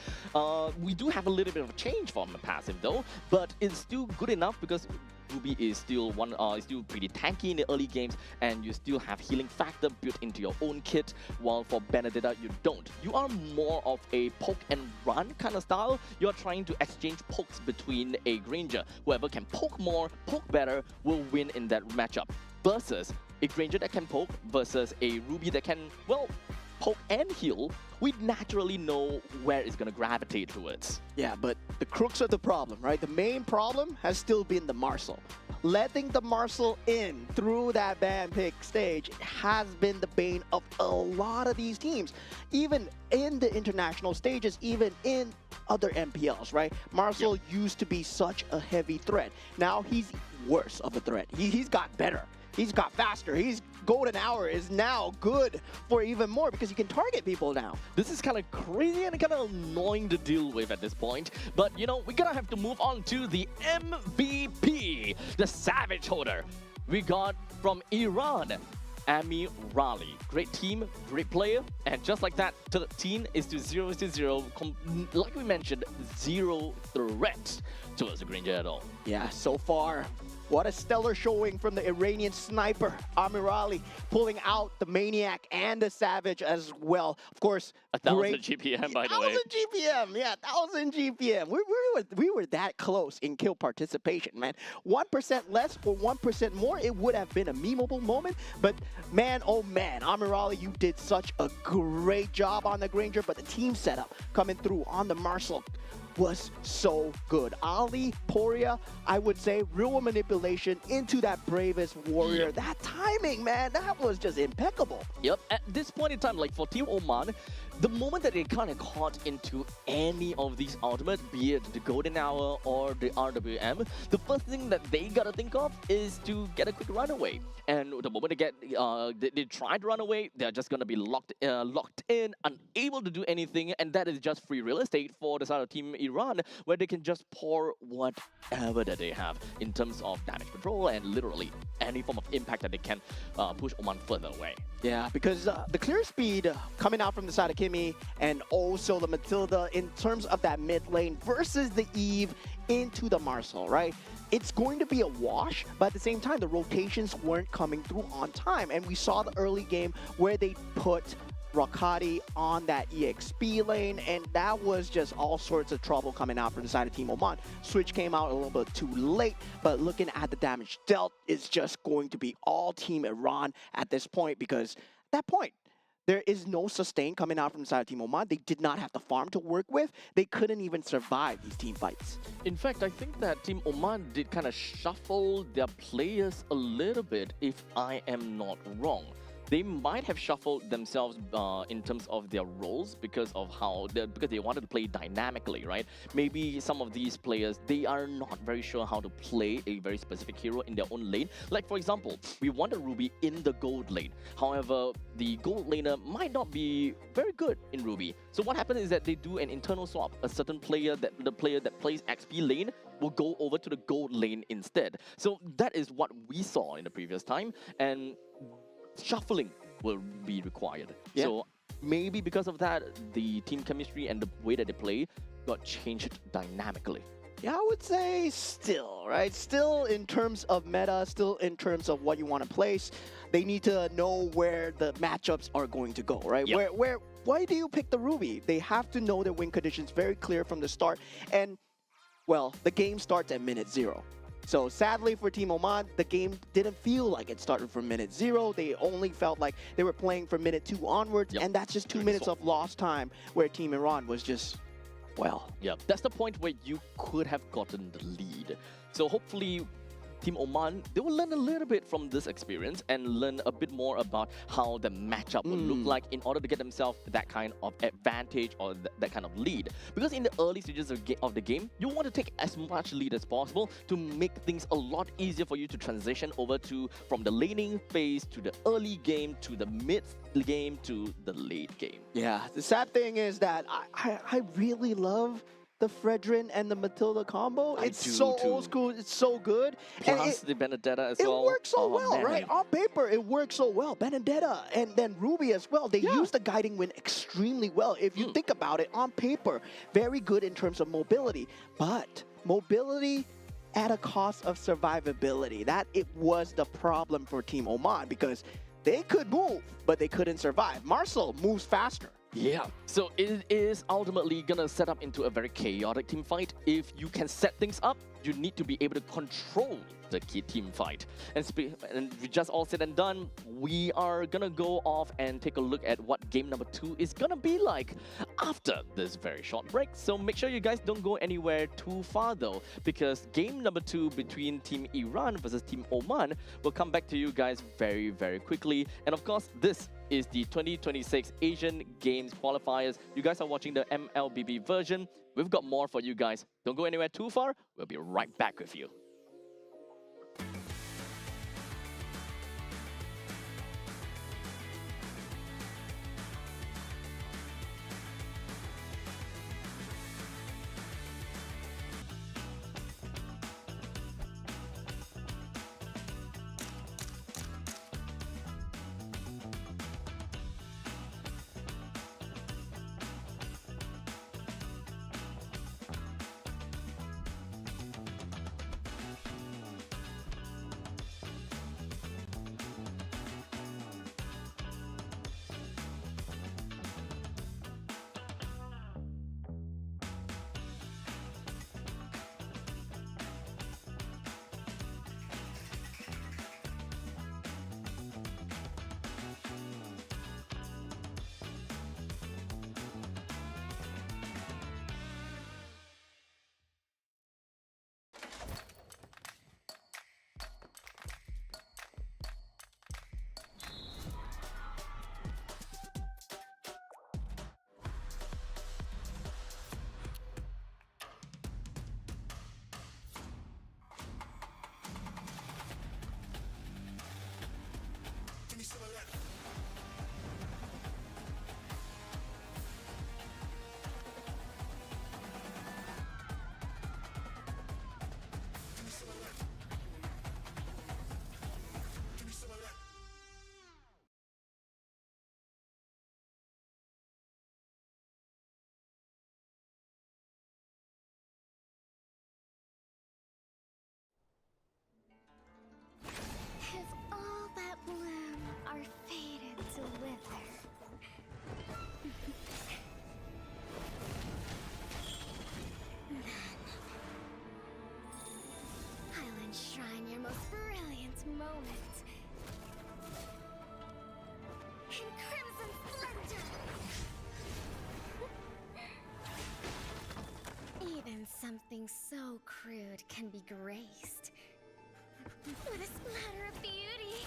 We do have a little bit of a change from her passive though, but it's still good enough because Ruby is still still pretty tanky in the early games, and you still have healing factor built into your own kit, while for Benedetta you don't. You are more of a poke and run kind of style. You're trying to exchange pokes between a Granger. Whoever can poke more, poke better, will win in that matchup. Versus a Granger that can poke versus a Ruby that can, well, poke and heal, we naturally know where it's going to gravitate towards. Yeah, but the crux of the problem, right? The main problem has still been the Marcel. Letting the Marcel in through that ban pick stage has been the bane of a lot of these teams. Even in the international stages, even in other MPLs, right? Marcel used to be such a heavy threat. Now he's worse of a threat. He's got better. He's got faster. He's golden hour is now good for even more because he can target people now. This is kind of crazy and kind of annoying to deal with at this point. But, you know, we're going to have to move on to the MVP, the Savage holder. We got from Iran, Ami Raleigh. Great team, great player, and just like that, 13 is to 0. Like we mentioned, 0 threats towards the Granger at all. Yeah, so far, what a stellar showing from the Iranian sniper, Amirali, pulling out the Maniac and the Savage as well. Of course, 1,000 GPM, by the way. 1,000 GPM, yeah, 1,000 GPM. We were that close in kill participation, man. 1% less or 1% more, it would have been a memeable moment. But man, oh man, Amirali, you did such a great job on the Granger, but the team setup coming through on the Marshall was so good. Ali, Poria, I would say, real manipulation into that bravest warrior. That timing, man, that was just impeccable. Yep, at this point in time, like for Team Oman, the moment that they kind of caught into any of these ultimates, be it the Golden Hour or the RWM, the first thing that they gotta think of is to get a quick runaway. And the moment they get, they try to run away, they're just gonna be locked in, unable to do anything, and that is just free real estate for the side of Team Iran, where they can just pour whatever that they have in terms of damage control and literally any form of impact that they can push Oman further away. Yeah, because the clear speed coming out from the side of Kimmy and also the Matilda in terms of that mid lane versus the Eve into the Marcel, right? It's going to be a wash, but at the same time, the rotations weren't coming through on time. And we saw the early game where they put Rakati on that EXP lane, and that was just all sorts of trouble coming out from the side of Team Oman. Switch came out a little bit too late, but looking at the damage dealt, it's just going to be all Team Iran at this point, because at that point, there is no sustain coming out from the side of Team Oman. They did not have the farm to work with. They couldn't even survive these team fights. In fact, I think that Team Oman did kind of shuffle their players a little bit, if I am not wrong. They might have shuffled themselves in terms of their roles because of because they wanted to play dynamically, right? Maybe some of these players, they are not very sure how to play a very specific hero in their own lane. Like for example, we wanted Ruby in the gold lane. However, the gold laner might not be very good in Ruby. So what happens is that they do an internal swap. A certain player, the player that plays XP lane will go over to the gold lane instead. So that is what we saw in the previous time, and shuffling will be required. Yeah. So maybe because of that, the team chemistry and the way that they play got changed dynamically. Yeah, I would say still, right? Still in terms of meta, still in terms of what you want to place, they need to know where the matchups are going to go, right? Yep. Why do you pick the Ruby? They have to know their win conditions very clear from the start. And, well, the game starts at minute 0. So sadly for Team Oman, the game didn't feel like it started from minute 0. They only felt like they were playing from minute 2 onwards, Yep. and that's just 2 minutes of lost time where Team Iran was just, well. Yeah, that's the point where you could have gotten the lead. So hopefully Team Oman, they will learn a little bit from this experience and learn a bit more about how the matchup will look like in order to get themselves that kind of advantage or that kind of lead. Because in the early stages of the game, you want to take as much lead as possible to make things a lot easier for you to transition over to from the laning phase to the early game to the mid game to the late game. Yeah, the sad thing is that I really love the Fredrin and the Matilda combo. I It's do so too. old school, it's so good. Plus the Benedetta as It well. works so Oh, well, man. right? On paper, it works so well. Benedetta and then Ruby as well. They use the guiding wind extremely well. If you think about it, on paper, very good in terms of mobility. But mobility at a cost of survivability. That it was the problem for Team Oman, because they could move, but they couldn't survive. Marcel moves faster. Yeah, so it is ultimately gonna set up into a very chaotic team fight. If you can set things up, you need to be able to control the key team fight. And we just all said and done, we are gonna go off and take a look at what game number 2 is gonna be like after this very short break. So make sure you guys don't go anywhere too far though, because game number 2 between Team Iran versus Team Oman will come back to you guys very, very quickly. And of course, this is the 2026 Asian Games Qualifiers. You guys are watching the MLBB version. We've got more for you guys. Don't go anywhere too far. We'll be right back with you. moment. In crimson splendor. Even something so crude can be graced with a splatter of beauty.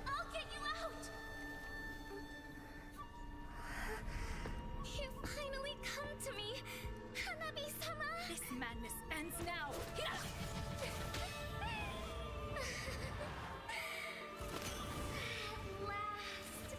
I'll get you out! You finally come to me, Hanabi-sama! This madness ends now! At last.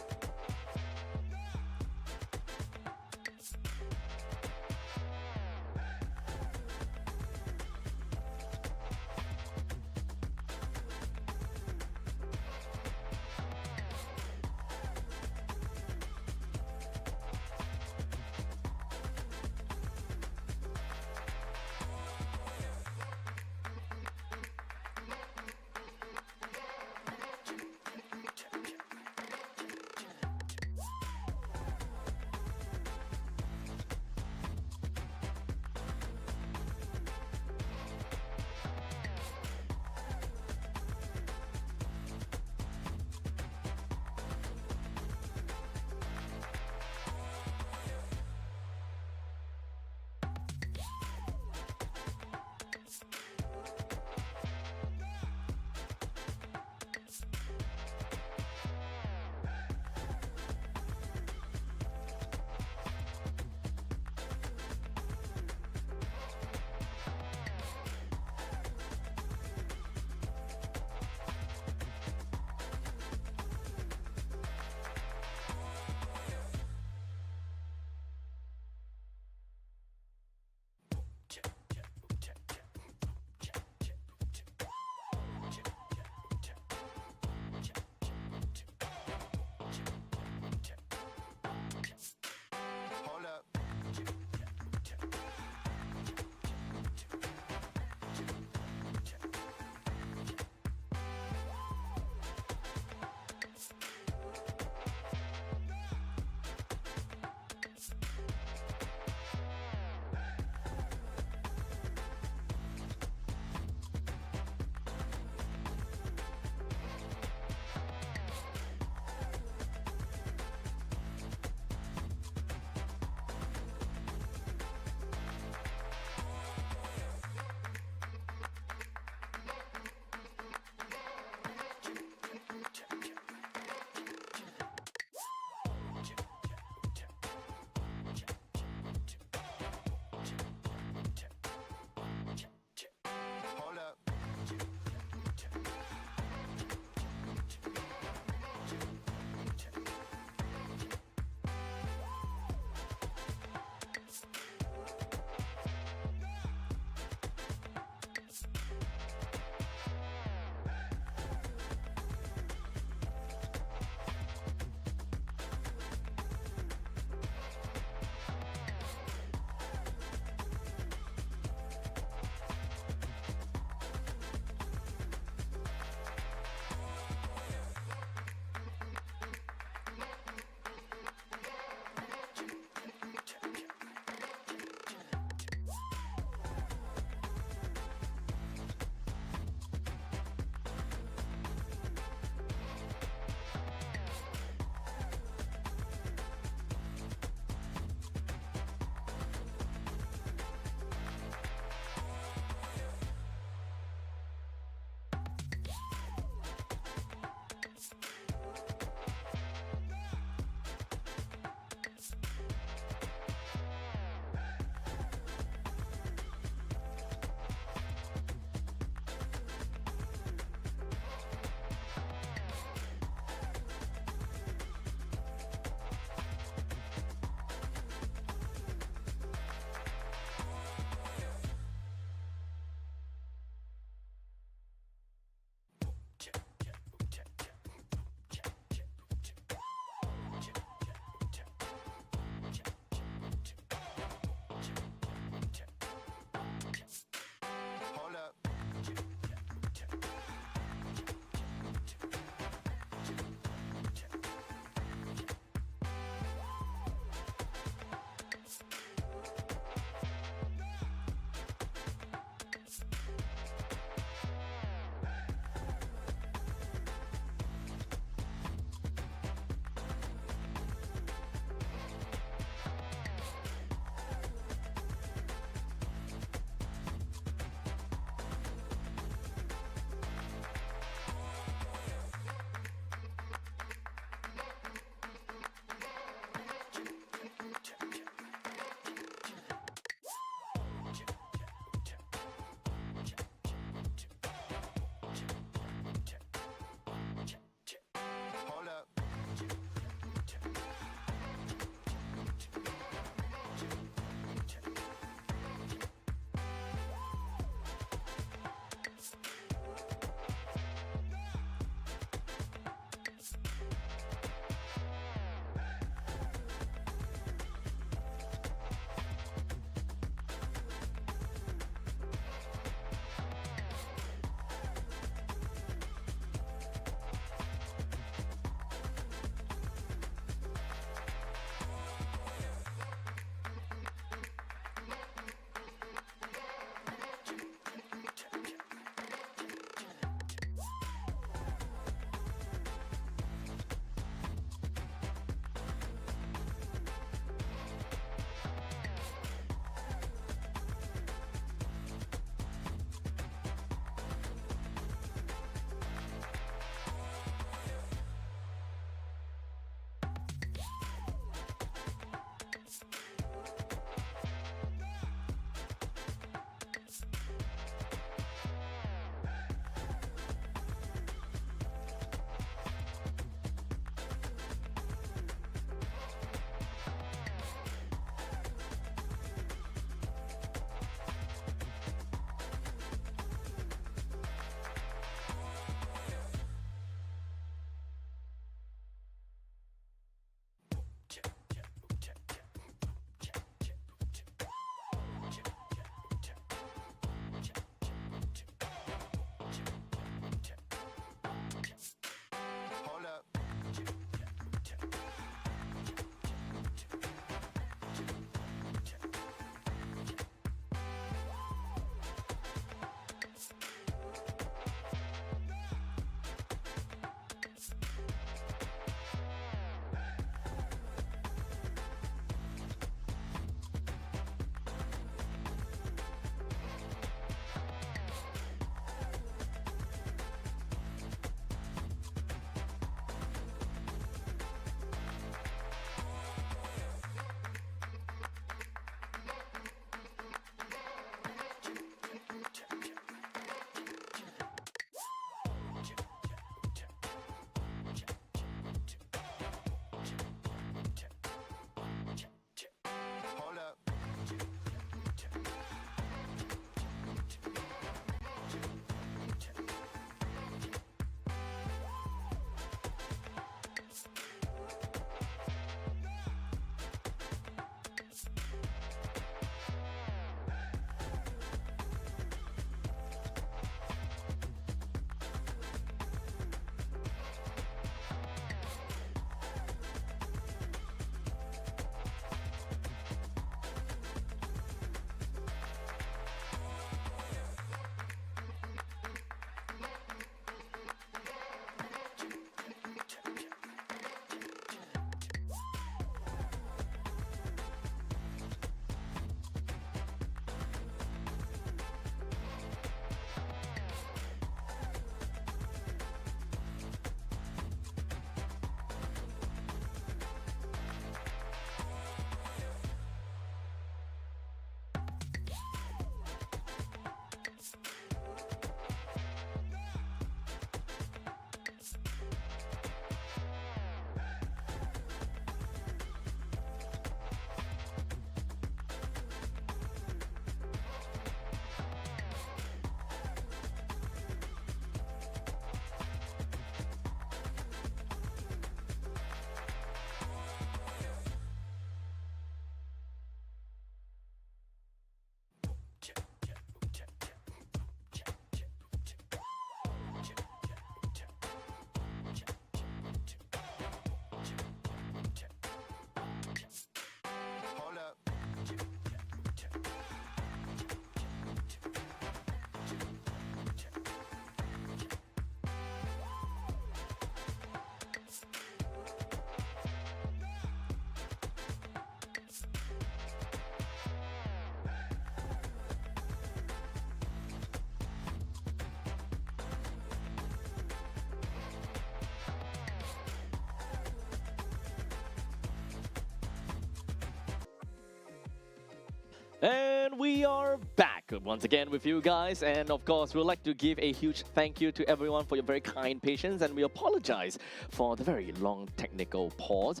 And we are back once again with you guys, and of course we'd like to give a huge thank you to everyone for your very kind patience, and we apologize for the very long technical pause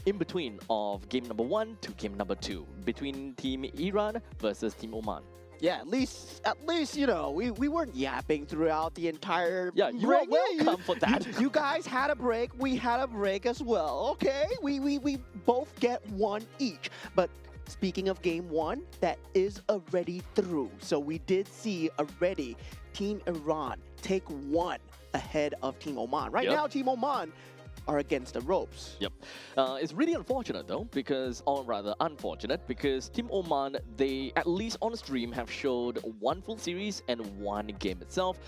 in between of game number 1 to game number 2 between Team Iran versus Team Oman. Yeah, at least you know we weren't yapping throughout the entire. Yeah, you are break. welcome for that. You guys had a break. We had a break as well. Okay, we both get one each. But speaking of game 1, that is already through. So we did see already Team Iran take 1 ahead of Team Oman. Right now, Team Oman are against the ropes. Yep. It's really unfortunate though, because, or rather unfortunate, because Team Oman, they at least on stream have showed 1 full series and 1 game itself.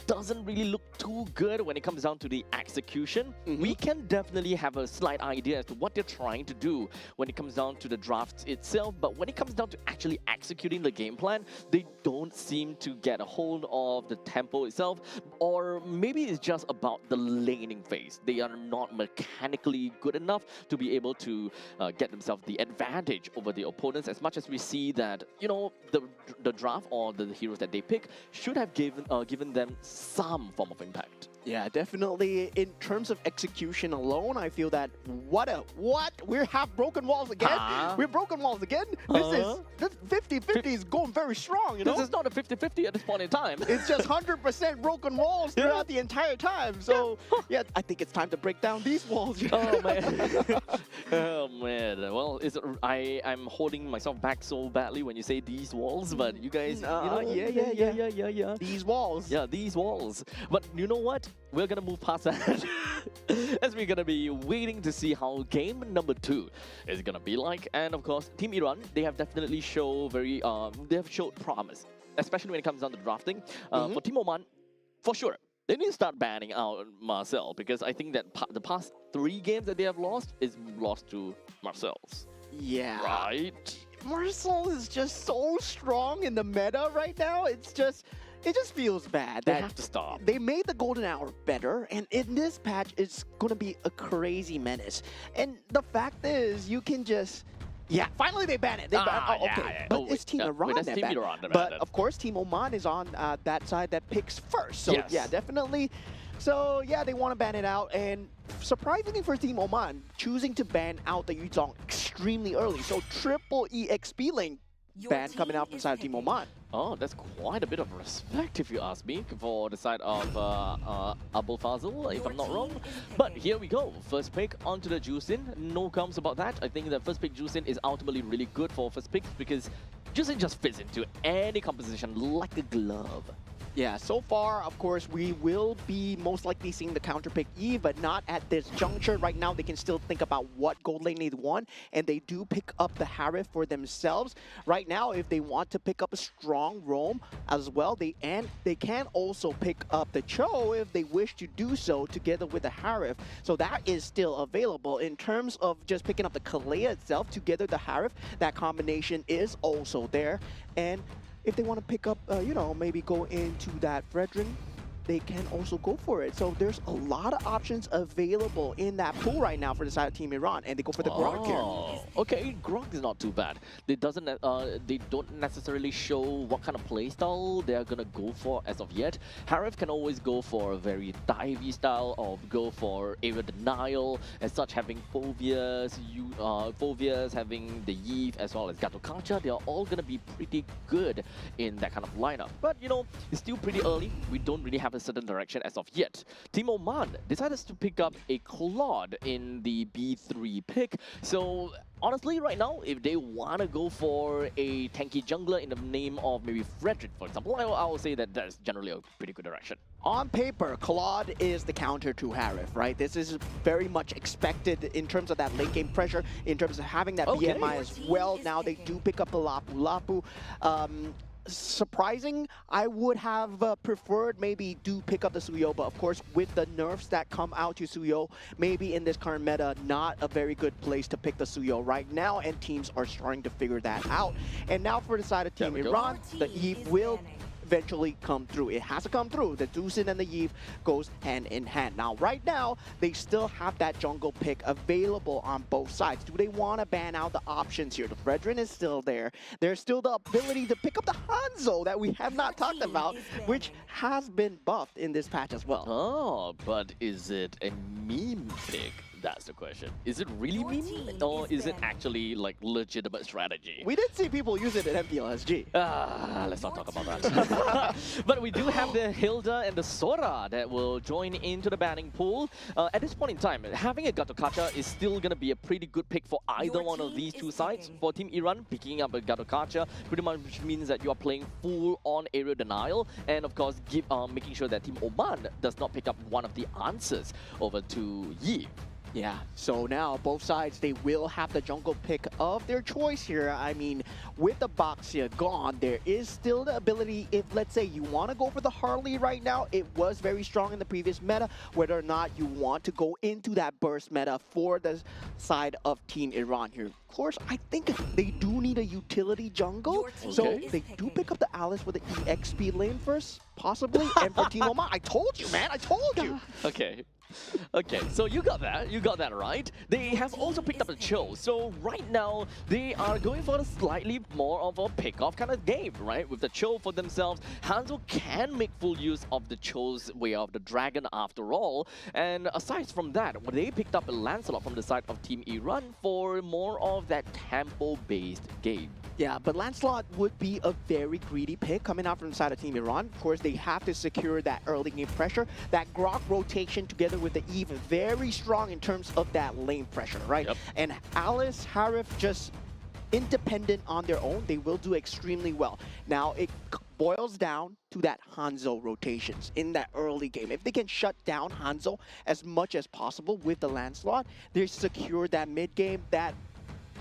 Doesn't really look too good when it comes down to the execution. We can definitely have a slight idea as to what they're trying to do when it comes down to the draft itself, but when it comes down to actually executing the game plan, they don't seem to get a hold of the tempo itself, or maybe it's just about the laning phase. They are not mechanically good enough to be able to get themselves the advantage over the opponents, as much as we see that, you know, the draft or the heroes that they pick should have given them some form of impact. Yeah, definitely. In terms of execution alone, I feel that we have broken walls again. We're broken walls again. This 50-50 is going very strong. You know, this is not a 50-50 at this point in time. It's just 100% broken walls throughout the entire time. So yeah, I think it's time to break down these walls. Oh man. Oh man. Well, I'm holding myself back so badly when you say these walls, but you guys, yeah. These walls. Yeah, these walls. But you know what? We're gonna move past that as we're gonna be waiting to see how game number 2 is gonna be like. And of course, Team Iran, they have definitely showed promise, especially when it comes down to drafting. For Team Oman, for sure, they need to start banning out Marcel, because I think that the past 3 games that they have lost is lost to Marcel's. Yeah. Right? Marcel is just so strong in the meta right now. It just feels bad. They have to stop. They made the golden hour better, and in this patch, it's gonna be a crazy menace. And the fact is, you can just. Yeah, finally they ban it. They okay. But it's Team Iran that banned it. But of course, Team Oman is on that side that picks first. So yeah, definitely. So yeah, they want to ban it out, and surprisingly for Team Oman, choosing to ban out the Yuzong extremely early. So triple EXP lane ban coming out from the side of Team Oman. Oh, that's quite a bit of respect, if you ask me, for the side of Abul Fazil, if I'm not wrong. But here we go. First pick onto the Juicin. No comes about that. I think the first pick Juicin is ultimately really good for first picks, because Juicin just fits into any composition like a glove. Yeah, so far, of course, we will be most likely seeing the counter pick Eve, but not at this juncture. Right now, they can still think about what gold lane they want, and they do pick up the Harif for themselves. Right now, if they want to pick up a strong roam as well, they can also pick up the Cho if they wish to do so together with the Harif. So that is still available. In terms of just picking up the Kalea itself together the Harif, that combination is also there. And if they want to pick up, you know, maybe go into that Fredrin, they can also go for it. So there's a lot of options available in that pool right now for the side of Team Iran, and they go for the Grok here. Okay, Grok is not too bad. They don't necessarily show what kind of playstyle they're gonna go for as of yet. Harif can always go for a very divey style, or go for area denial, as such, having Phovias, having the Eve, as well as Gatokacha. They are all gonna be pretty good in that kind of lineup. But you know, it's still pretty early. We don't really have a certain direction as of yet. Team Oman decided to pick up a Claude in the B3 pick. So honestly, right now, if they want to go for a tanky jungler in the name of maybe Frederick, for example, I will say that that's generally a pretty good direction. On paper, Claude is the counter to Harif, right? This is very much expected in terms of that late game pressure, in terms of having that BMI as well. Now they do pick up the Lapu Lapu. Surprising, I would have preferred maybe do pick up the Suyo, but of course with the nerfs that come out to Suyo, maybe in this current meta, not a very good place to pick the Suyo right now, and teams are starting to figure that out. And now for the side of Team Iran, the Eve will eventually come through. It has to come through. The Doosin and the Yeve goes hand in hand. Now, right now, they still have that jungle pick available on both sides. Do they want to ban out the options here? The Brethren is still there. There's still the ability to pick up the Hanzo that we have not talked about, which has been buffed in this patch as well. Oh, but is it a meme pick? That's the question. Is it really meme, or is it actually like legitimate strategy? We did see people use it at MPLSG. Let's not talk about that. But we do have the Hilda and the Sora that will join into the banning pool. At this point in time, having a Gatokacha is still going to be a pretty good pick for either one of these two sides. For Team Iran, picking up a Gatokacha pretty much means that you are playing full-on area denial, and of course, making sure that Team Oman does not pick up one of the answers over to Yi. Yeah, so now both sides, they will have the jungle pick of their choice here. I mean, with the Boxia gone, there is still the ability, if let's say you want to go for the Harley right now, it was very strong in the previous meta, whether or not you want to go into that burst meta for the side of Team Iran here. Of course, I think they do need a utility jungle, so they do pick up the Alice with the EXP lane first, possibly, and for Team Oman, I told you, man, I told you! Okay. Okay, so you got that right. They have also picked up the Cho, so right now they are going for a slightly more of a pick-off kind of game, right? With the Cho for themselves, Hanzo can make full use of the Cho's way of the dragon after all, and aside from that, they picked up a Lancelot from the side of Team Iran for more of that tempo-based game. Yeah, but Lancelot would be a very greedy pick coming out from the side of Team Iran. Of course, they have to secure that early game pressure. That Grok rotation together with the Eve, very strong in terms of that lane pressure, right? Yep. And Alice, Harif, just independent on their own, they will do extremely well. Now, it boils down to that Hanzo rotations in that early game. If they can shut down Hanzo as much as possible with the Lancelot, they secure that mid game, that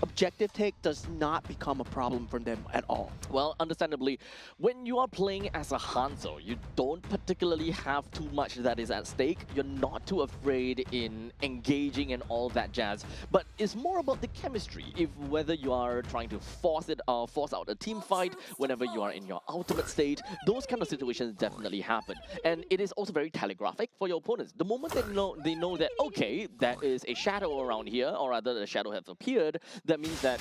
objective take does not become a problem for them at all. Well, understandably, when you are playing as a Hanzo, you don't particularly have too much that is at stake. You're not too afraid in engaging and all that jazz. But it's more about the chemistry. If whether you are trying to force out a team fight, whenever you are in your ultimate state, those kind of situations definitely happen. And it is also very telegraphic for your opponents. The moment they know that, okay, there is a shadow around here, or rather the shadow has appeared, that means that,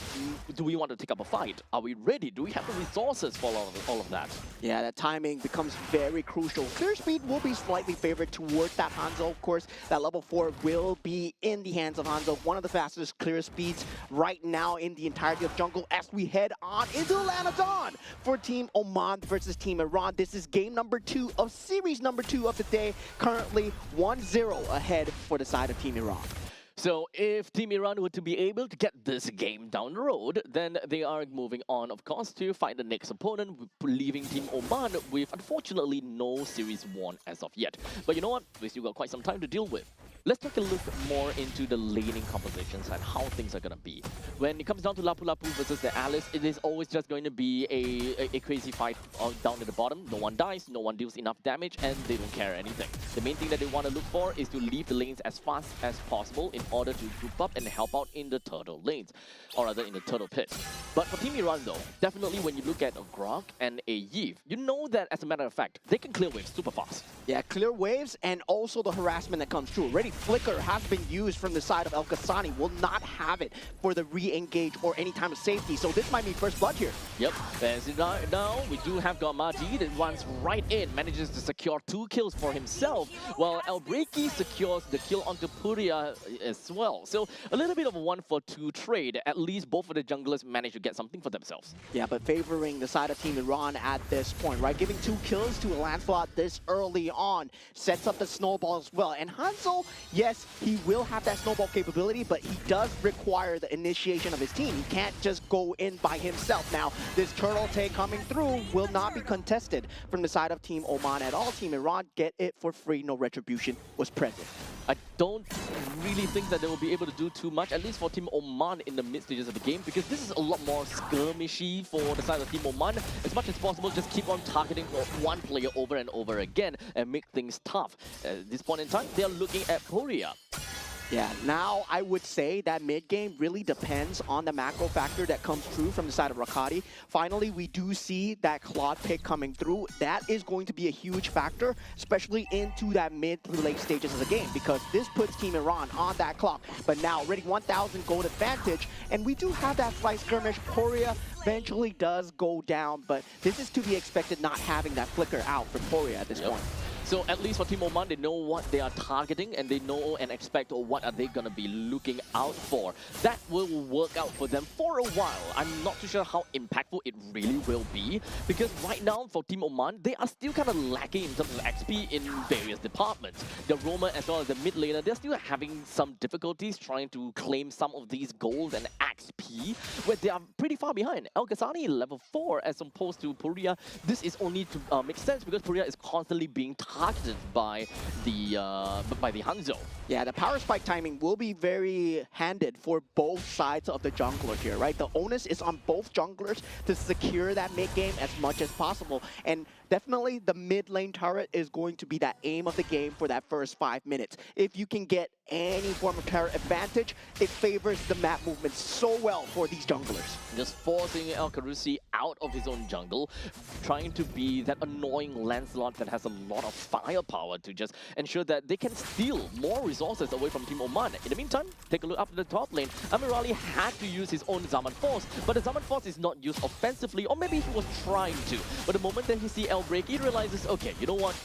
do we want to take up a fight? Are we ready? Do we have the resources for all of that? Yeah, that timing becomes very crucial. Clear speed will be slightly favored towards that Hanzo. Of course, that level 4 will be in the hands of Hanzo. One of the fastest clear speeds right now in the entirety of jungle as we head on into Lanadon for Team Oman versus Team Iran. This is game number 2 of series number 2 of the day. Currently 1-0 ahead for the side of Team Iran. So if Team Iran were to be able to get this game down the road, then they are moving on, of course, to find the next opponent, leaving Team Oman with, unfortunately, no series won as of yet. But you know what? We still got quite some time to deal with. Let's take a look more into the laning compositions and how things are going to be. When it comes down to Lapu Lapu versus the Alice, it is always just going to be a crazy fight down at the bottom. No one dies, no one deals enough damage, and they don't care anything. The main thing that they want to look for is to leave the lanes as fast as possible in order to group up and help out in the turtle lanes, or rather in the turtle pit. But for Team Iran though, definitely when you look at a Grok and a Yeve, you know that as a matter of fact, they can clear waves super fast. Yeah, clear waves and also the harassment that comes through. Already Flicker has been used from the side of El Ghasani, will not have it for the re-engage or any time of safety, so this might be first blood here. Yep, as now we do have Gormadi that runs right in, manages to secure 2 kills for himself, while Elbreki secures the kill onto Puria as well. So a little bit of a 1-for-2 trade. At least both of the junglers manage to get something for themselves. Yeah, but favoring the side of Team Iran at this point, right? Giving 2 kills to a Lancelot this early on sets up the snowball as well. And Hanzo, yes, he will have that snowball capability, but he does require the initiation of his team. He can't just go in by himself. Now, this turtle take coming through will not be contested from the side of Team Oman at all. Team Iran get it for free, no retribution was present. I don't really think that they will be able to do too much, at least for Team Oman in the mid stages of the game, because this is a lot more skirmishy for the side of Team Oman. As much as possible, just keep on targeting one player over and over again and make things tough. At this point in time, they are looking at Puria. Yeah, now I would say that mid game really depends on the macro factor that comes through from the side of Rakati. Finally, we do see that Claude pick coming through. That is going to be a huge factor, especially into that mid to late stages of the game, because this puts Team Iran on that clock. But now, already 1,000 gold advantage, and we do have that slight skirmish. Poria eventually does go down, but this is to be expected, not having that flicker out for Poria at this point. So at least for Team Oman, they know what they are targeting and they know and expect what are they going to be looking out for. That will work out for them for a while. I'm not too sure how impactful it really will be, because right now for Team Oman, they are still kind of lacking in terms of XP in various departments. The roamer as well as the mid laner, they're still having some difficulties trying to claim some of these gold and XP, where they are pretty far behind. El Ghazani level 4 as opposed to Puria. This is only to make sense because Puria is constantly being targeted by the Hanzo. Yeah, the power spike timing will be very handed for both sides of the jungler here, right? The onus is on both junglers to secure that mid game as much as possible. And definitely the mid lane turret is going to be that aim of the game for that first 5 minutes. If you can get any form of turret advantage, it favors the map movement so well for these junglers. Just forcing El Carusi out of his own jungle, trying to be that annoying Lancelot that has a lot of firepower to just ensure that they can steal more resources away from Team Oman. In the meantime, take a look up to the top lane. Amirali had to use his own Zaman Force, but the Zaman Force is not used offensively, or maybe he was trying to. But the moment that he sees El Break, he realizes, okay, you know what?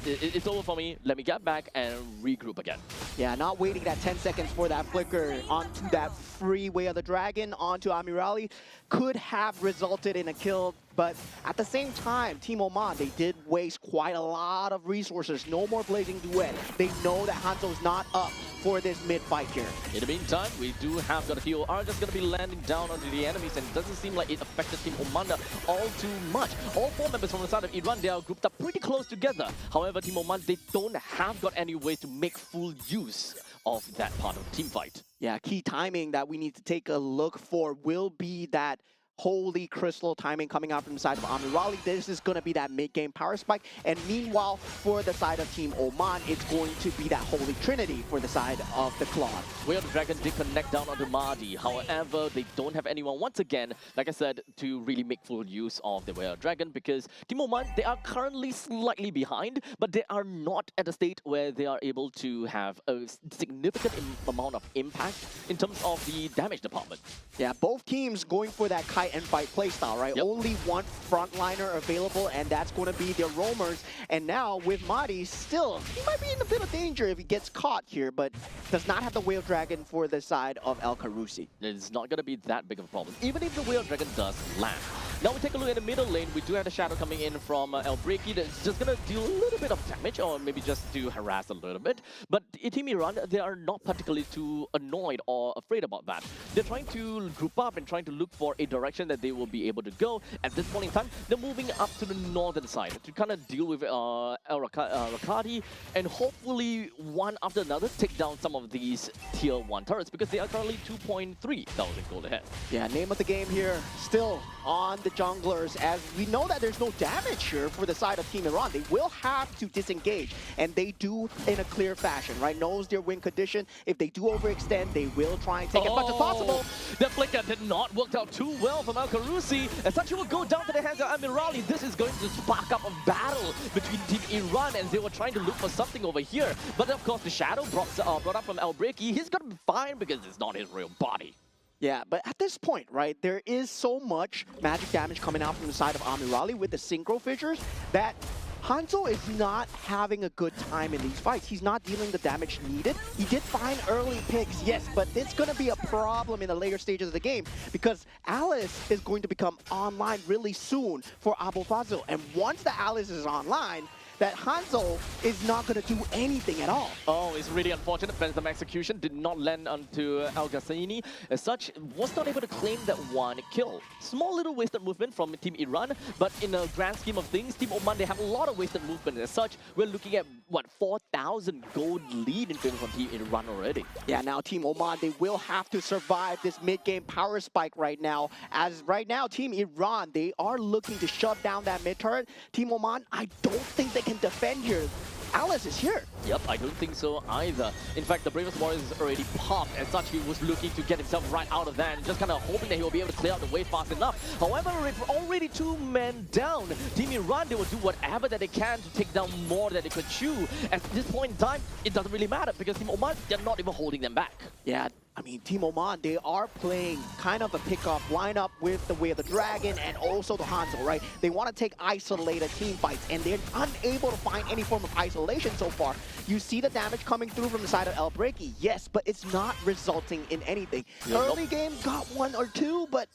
It's over for me. Let me get back and regroup again. Yeah, not waiting that 10 seconds for that flicker onto that free Way of the Dragon onto Amirali could have resulted in a kill. But at the same time, Team Oman, they did waste quite a lot of resources. No more Blazing Duet. They know that Hanzo's not up for this mid fight here. In the meantime, we do have got a few are just going to be landing down onto the enemies, and it doesn't seem like it affected Team Oman all too much. All 4 members from the side of Iran, they are grouped up pretty close together. However, Team Oman, they don't have got any way to make full use of that part of the team fight. Yeah, key timing that we need to take a look for will be that Holy Crystal timing coming out from the side of Amirali. This is going to be that mid-game power spike. And meanwhile, for the side of Team Oman, it's going to be that Holy Trinity for the side of the Claude. Way of the Dragon did connect down onto Mahdi. However, they don't have anyone, once again, like I said, to really make full use of the Way of the Dragon, because Team Oman, they are currently slightly behind, but they are not at a state where they are able to have a significant amount of impact in terms of the damage department. Yeah, both teams going for that kite and fight playstyle, right? Yep. Only one frontliner available, and that's going to be their roamers. And now with Mahdi, still, he might be in a bit of danger if he gets caught here, but does not have the Whale Dragon for the side of El Carusi. It's not going to be that big of a problem, even if the Whale Dragon does land. Now we take a look at the middle lane. We do have the Shadow coming in from El Breaky that's just going to deal a little bit of damage, or maybe just to harass a little bit. But Team Iran, they are not particularly too annoyed or afraid about that. They're trying to group up and trying to look for a direction that they will be able to go. At this point in time, they're moving up to the northern side to kind of deal with Rakati, and hopefully one after another take down some of these tier 1 turrets, because they are currently 2,300 gold ahead. Yeah, name of the game here, still on the junglers, as we know that there's no damage here for the side of Team Iran. They will have to disengage, and they do in a clear fashion, right? Knows their win condition. If they do overextend, they will try and take as much as possible. The flicker did not work out too well from Al Carusi. As such, it will go down to the hands of Amirali. This is going to spark up a battle between Team Iran, and they were trying to look for something over here. But of course, the Shadow brought up from El Breaky. He's going to be fine because it's not his real body. Yeah, but at this point, right, there is so much magic damage coming out from the side of Amirali with the synchro fissures that Hanzo is not having a good time in these fights. He's not dealing the damage needed. He did find early picks, yes, but it's going to be a problem in the later stages of the game, because Alice is going to become online really soon for Abu Fazil. And once the Alice is online, that Hanzo is not going to do anything at all. Oh, it's really unfortunate. Phantom Execution did not land onto Al Ghassani. As such, was not able to claim that one kill. Small little wasted movement from Team Iran, but in a grand scheme of things, Team Oman, they have a lot of wasted movement. As such, we're looking at, what, 4,000 gold lead in favor of Team Iran already. Yeah, now Team Oman, they will have to survive this mid-game power spike right now. As right now, Team Iran, they are looking to shut down that mid-turret. Team Oman, I don't think they can defend here. Alice is here. Yep, I don't think so either. In fact, the Bravest Warriors is already popped. As such, he was looking to get himself right out of that and just kind of hoping that he will be able to clear out the way fast enough. However, with already 2 men down, Team Iran, they will do whatever that they can to take down more than they could chew. At this point in time, it doesn't really matter because Team Oman, they're not even holding them back. Yeah, I mean, Team Oman, they are playing kind of a pickup lineup with the Way of the Dragon and also the Hanzo, right? They want to take isolated team fights, and they're unable to find any form of isolation so far. You see the damage coming through from the side of El Breaky, yes, but it's not resulting in anything. Yeah, Early game got 1 or 2, but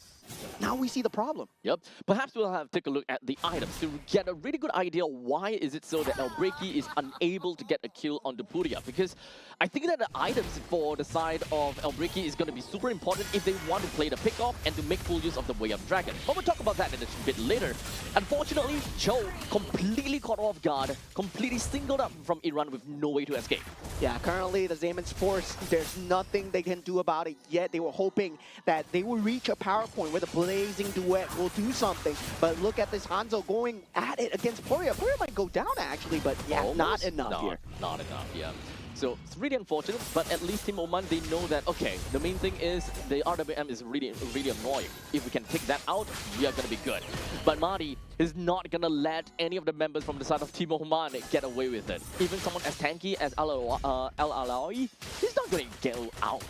now we see the problem. Yep. Perhaps we'll have to take a look at the items to get a really good idea why is it so that El Breaky is unable to get a kill on the Puria. Because I think that the items for the side of El Breaky is going to be super important if they want to play the pick-off and to make full use of the Way of Dragon. But we'll talk about that in a bit later. Unfortunately, Cho completely caught off guard, completely singled up from Iran with no way to escape. Yeah, currently the Zaymans Force, there's nothing they can do about it yet. They were hoping that they will reach a power point where the Blazing Duet will do something. But look at this Hanzo going at it against Puria. Puria might go down actually, but yeah, Almost not enough here. Not enough, yeah. So it's really unfortunate, but at least Team Oman, they know that, okay, the main thing is the RWM is really, really annoying. If we can take that out, we are going to be good. But Marty is not going to let any of the members from the side of Team Oman get away with it. Even someone as tanky as El Alawi, he's not going to get out.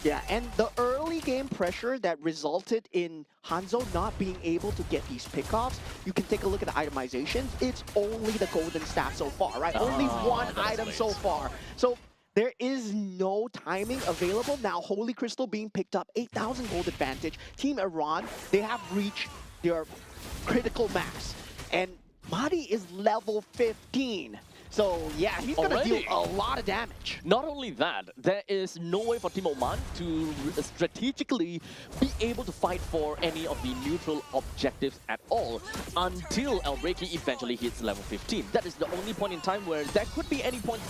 Yeah, and the early game pressure that resulted in Hanzo not being able to get these pickoffs, you can take a look at the itemizations. It's only the golden staff so far, right? Only 1 item so far. So there is no timing available. Now, Holy Crystal being picked up, 8,000 gold advantage. Team Iran, they have reached their critical max. And Mahdi is level 15. So yeah, he's going to deal a lot of damage. Not only that, there is no way for Team Oman to strategically be able to fight for any of the neutral objectives at all until El Breaky eventually hits level 15. That is the only point in time where there could be any point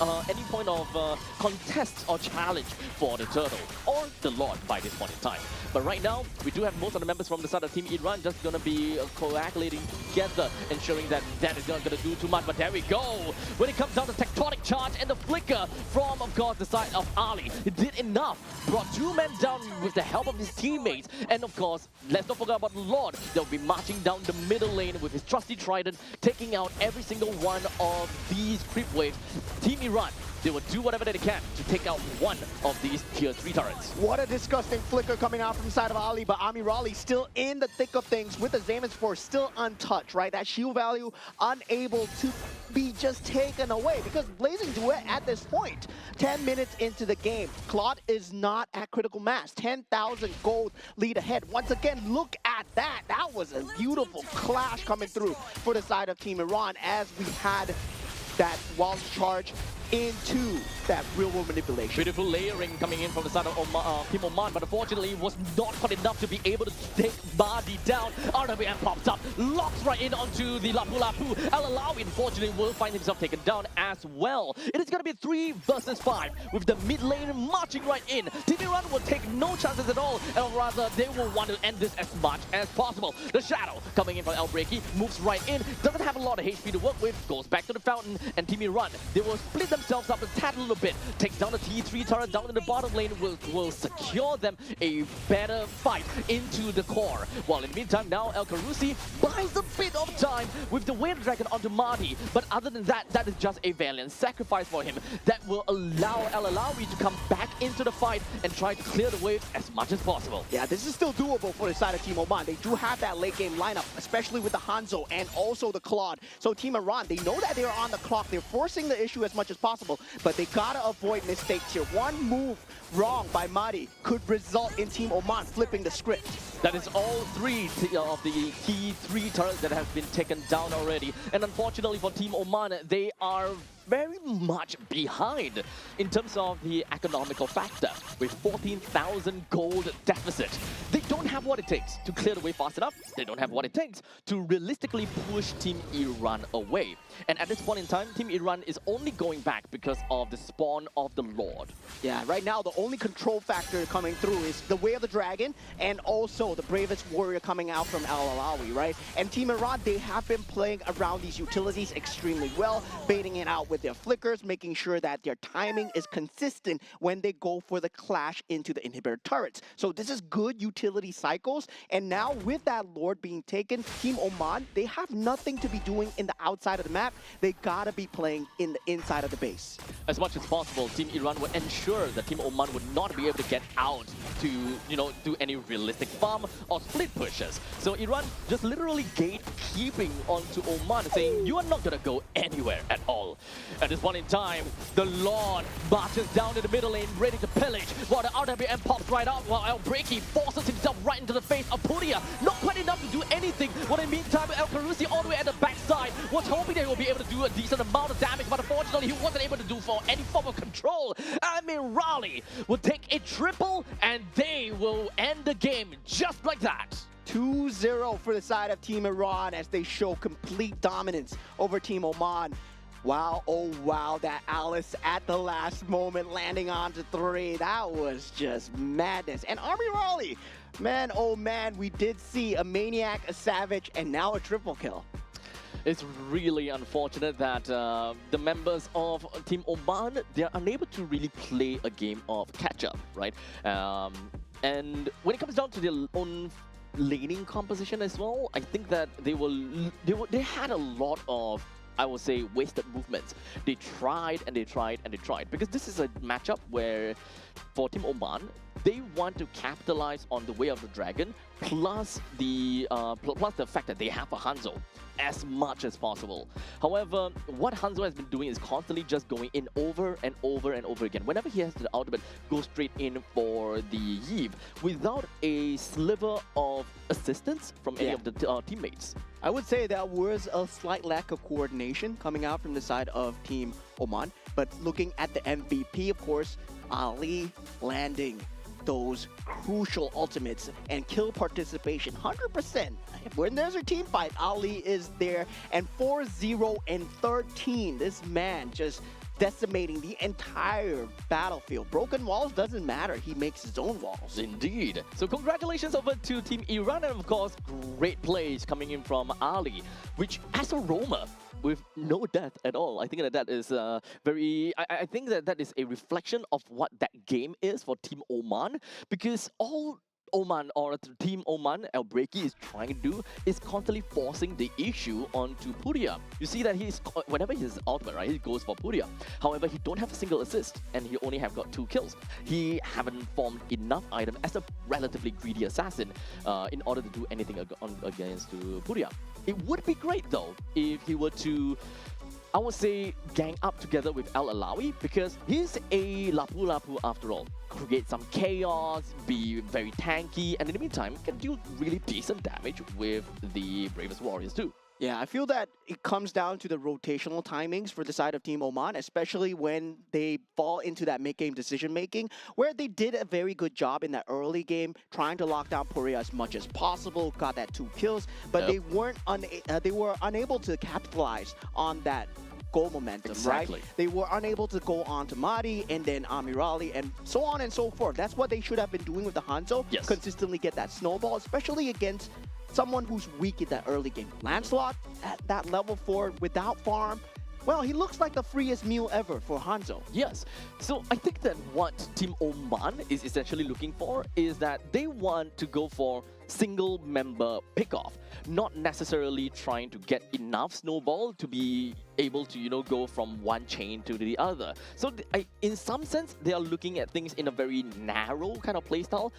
of contest or challenge for the Turtle or the Lord by this point in time. But right now, we do have most of the members from the side of Team Iran just going to be coagulating together, ensuring that that is not going to do too much. But there we go. When it comes down to tectonic charge and the flicker from, of course, the side of Ali, it did enough. Brought 2 men down with the help of his teammates. And of course, let's not forget about the Lord. They'll be marching down the middle lane with his trusty trident, taking out every single one of these creep waves. Team Iran, they will do whatever they can to take out one of these tier 3 turrets. What a disgusting flicker coming out from the side of Ali, but Amirali still in the thick of things with the Zaymans Force still untouched, right? That shield value unable to be just taken away because Blazing Duet at this point, 10 minutes into the game, Claude is not at critical mass. 10,000 gold lead ahead. Once again, look at that. That was a beautiful clash coming through for the side of Team Iran as we had that wild charge into that real-world manipulation. Beautiful layering coming in from the side of Team Oman, but unfortunately it was not quite enough to be able to take Bardi down. RWM pops up, locks right in onto the Lapu Lapu. El Alawi, unfortunately, will find himself taken down as well. It is going to be 3 versus 5, with the mid lane marching right in. Team Iran will take no chances at all, and rather they will want to end this as much as possible. The Shadow coming in from El Breaky, moves right in, doesn't have a lot of HP to work with, goes back to the fountain, and Team Iran, they will split themselves up a tad a little bit, takes down the T3 turret down in the bottom lane, will secure them a better fight into the core. While in the meantime, now El Karusi buys a bit of time with the Wind Dragon onto Marty, but other than that, that is just a valiant sacrifice for him that will allow El Alawi to come back into the fight and try to clear the waves as much as possible. Yeah, this is still doable for the side of Team Oman. They do have that late game lineup, especially with the Hanzo and also the Claude. So Team Iran, they know that they're on the clock. They're forcing the issue as much as possible, but they gotta avoid mistakes here. One move wrong by Mahdi could result in Team Oman flipping the script. That is all 3 of the T3 turrets that have been taken down already. And unfortunately for Team Oman, they are very much behind in terms of the economical factor with 14,000 gold deficit. They don't have what it takes to clear the way fast enough. They don't have what it takes to realistically push Team Iran away. And at this point in time, Team Iran is only going back because of the spawn of the Lord. Yeah, right now the only control factor coming through is the Way of the Dragon and also the Bravest Warrior coming out from El Alawi, right? And Team Iran, they have been playing around these utilities extremely well, baiting it out with with their flickers, making sure that their timing is consistent when they go for the clash into the inhibitor turrets. So this is good utility cycles. And now with that Lord being taken, Team Oman, they have nothing to be doing in the outside of the map. They gotta be playing in the inside of the base. As much as possible, Team Iran would ensure that Team Oman would not be able to get out to, do any realistic farm or split pushes. So Iran just literally gatekeeping onto Oman, saying, you are not gonna go anywhere at all. At this point in time, the Lord marches down to the middle lane, ready to pillage, while the RWM pops right out, while El Breaky forces himself right into the face of Puria. Not quite enough to do anything. While in the meantime, El Carusi all the way at the backside was hoping that he will be able to do a decent amount of damage, but unfortunately he wasn't able to do for any form of control. I mean, Raleigh will take a triple and they will end the game just like that. 2-0 for the side of Team Iran as they show complete dominance over Team Oman. Wow, oh wow, that Alice at the last moment landing onto 3. That was just madness. And Army Raleigh, man, oh man, we did see a Maniac, a Savage, and now a triple kill. It's really unfortunate that the members of Team Oman, they're unable to really play a game of catch-up, right? And when it comes down to their own laning composition as well, I think that they had a lot of, I would say, wasted movements. They tried and they tried and they tried, because this is a matchup where for Team Oman, they want to capitalize on the Way of the Dragon plus the fact that they have a Hanzo as much as possible. However, what Hanzo has been doing is constantly just going in over and over and over again. Whenever he has the ultimate, go straight in for the Yve without a sliver of assistance from any of the teammates. I would say that was a slight lack of coordination coming out from the side of Team Oman. But looking at the MVP, of course, Ali landing those crucial ultimates and kill participation 100%. When there's a team fight, Ali is there. And 4-0 and 13, this man just decimating the entire battlefield. Broken walls doesn't matter. He makes his own walls. Indeed. So congratulations over to Team Iran, and of course, great plays coming in from Ali, which as a roamer, with no death at all. I think that is I think that is a reflection of what that game is for Team Oman, because all Oman or Team Oman, El Breaky is trying to do is constantly forcing the issue onto Puria. You see that whenever he's ultimate, right, he goes for Puria. However, he don't have a single assist and he only have got 2 kills. He haven't formed enough item as a relatively greedy assassin in order to do anything against Puria. It would be great though if he were to, I would say, gang up together with El Alawi, because he's a Lapu Lapu after all. Create some chaos, be very tanky, and in the meantime can do really decent damage with the Bravest Warriors too. Yeah, I feel that it comes down to the rotational timings for the side of Team Oman, especially when they fall into that mid-game decision-making, where they did a very good job in that early game, trying to lock down Puria as much as possible, got that 2 kills, but they were unable to capitalize on that goal momentum, right? They were unable to go on to Madi and then Amirali and so on and so forth. That's what they should have been doing with the Hanzo, consistently get that snowball, especially against someone who's weak in that early game. Lancelot at that level 4 without farm, well, he looks like the freest meal ever for Hanzo. Yes. So I think that what Team Oman is essentially looking for is that they want to go for single member pickoff, not necessarily trying to get enough snowball to be able to, go from one chain to the other. So in some sense, they are looking at things in a very narrow kind of playstyle.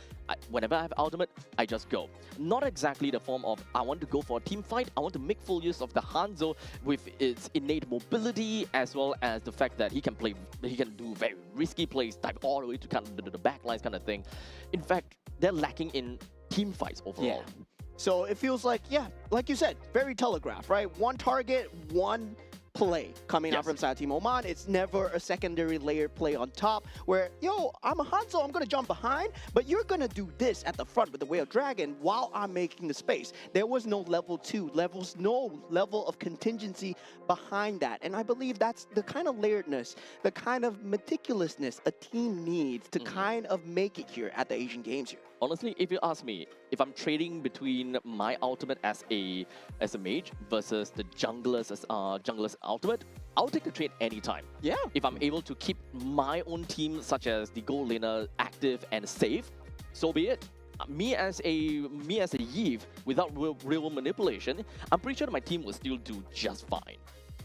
Whenever I have ultimate, I just go. Not exactly the form of, I want to go for a team fight. I want to make full use of the Hanzo with its innate mobility, as well as the fact that he can do very risky plays, dive all the way to kind of the backlines kind of thing. In fact, they're lacking in team fights overall. Yeah. So it feels like, like you said, very telegraphed, right? One target, one play coming out from side Team Oman. It's never a secondary layered play on top where, yo, I'm a Hanzo, I'm going to jump behind, but you're going to do this at the front with the Way of Dragon while I'm making the space. There was no level 2, no level of contingency behind that. And I believe that's the kind of layeredness, the kind of meticulousness a team needs to kind of make it here at the Asian Games here. honestly, if you ask me, if I'm trading between my ultimate as a mage versus the jungler's ultimate, I'll take the trade anytime. Yeah. If I'm able to keep my own team, such as the gold laner, active and safe, so be it. Me as a Yves, without real manipulation, I'm pretty sure my team will still do just fine.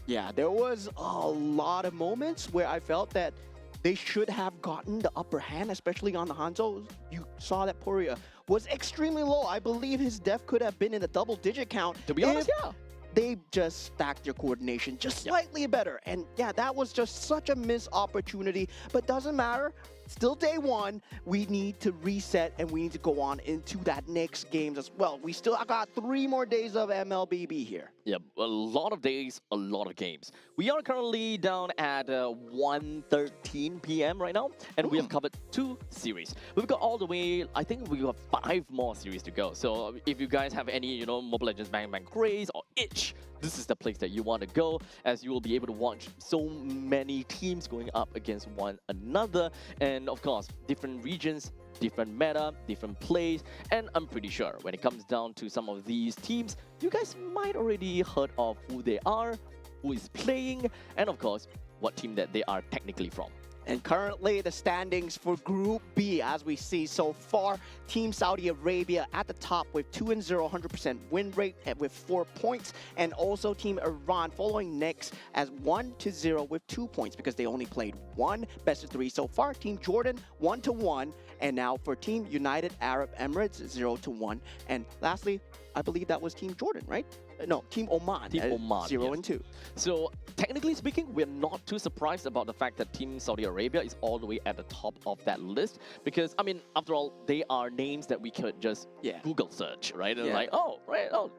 Yeah, there was a lot of moments where I felt that they should have gotten the upper hand, especially on the Hanzo. You saw that Poria was extremely low. I believe his death could have been in a double-digit count. To be honest, if yeah. They just stacked their coordination just slightly better. And yeah, that was just such a missed opportunity, but doesn't matter. Still day one, we need to reset and we need to go on into that next games as well. I got 3 more days of MLBB here. Yeah, a lot of days, a lot of games. We are currently down at 1:13 p.m. right now, and we have covered 2 series. We've got all the way, I think we have 5 more series to go. So if you guys have any, Mobile Legends Bang Bang craze or itch, this is the place that you want to go, as you will be able to watch so many teams going up against one another. And of course, different regions, different meta, different plays, and I'm pretty sure when it comes down to some of these teams, you guys might already heard of who they are, who is playing, and of course, what team that they are technically from. And currently the standings for Group B, as we see so far, Team Saudi Arabia at the top with 2-0, 100% win rate with 4 points. And also Team Iran following next as 1-0 with 2 points because they only played 1 best of 3 so far. Team Jordan 1-1. And now for Team United Arab Emirates 0-1. And lastly, I believe that was Team Jordan, right? No, Team Oman. Team Oman, 0-2. So technically speaking, we're not too surprised about the fact that Team Saudi Arabia is all the way at the top of that list because, I mean, after all, they are names that we could just Google search, right? And like,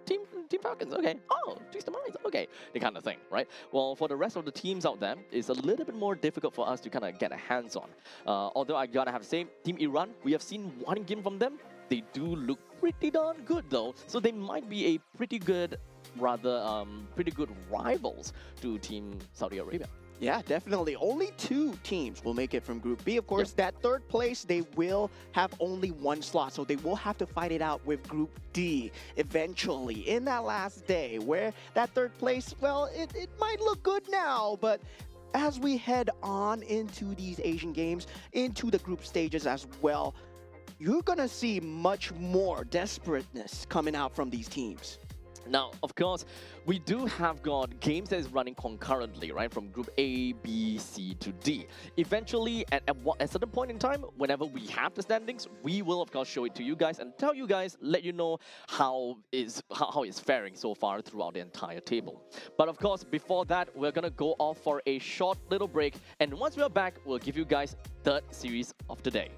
Team Falcons, okay. Oh, Twisted Minds, okay. The kind of thing, right? Well, for the rest of the teams out there, it's a little bit more difficult for us to kind of get a hands on. Although I gotta have to say, Team Iran, we have seen 1 game from them. They do look pretty darn good though, so they might be a pretty good rivals to Team Saudi Arabia. Yeah, definitely. Only 2 teams will make it from Group B. Of course, that 3rd place, they will have only 1 slot, so they will have to fight it out with Group D eventually in that last day, where that 3rd place, well, it might look good now, but as we head on into these Asian games, into the group stages as well, you're going to see much more desperateness coming out from these teams. Now, of course, we do have got games that is running concurrently, right? From Group A, B, C to D. Eventually, at a certain point in time, whenever we have the standings, we will, of course, show it to you guys and tell you guys, let you know how it's faring so far throughout the entire table. But of course, before that, we're going to go off for a short little break. And once we're back, we'll give you guys 3rd series of the day.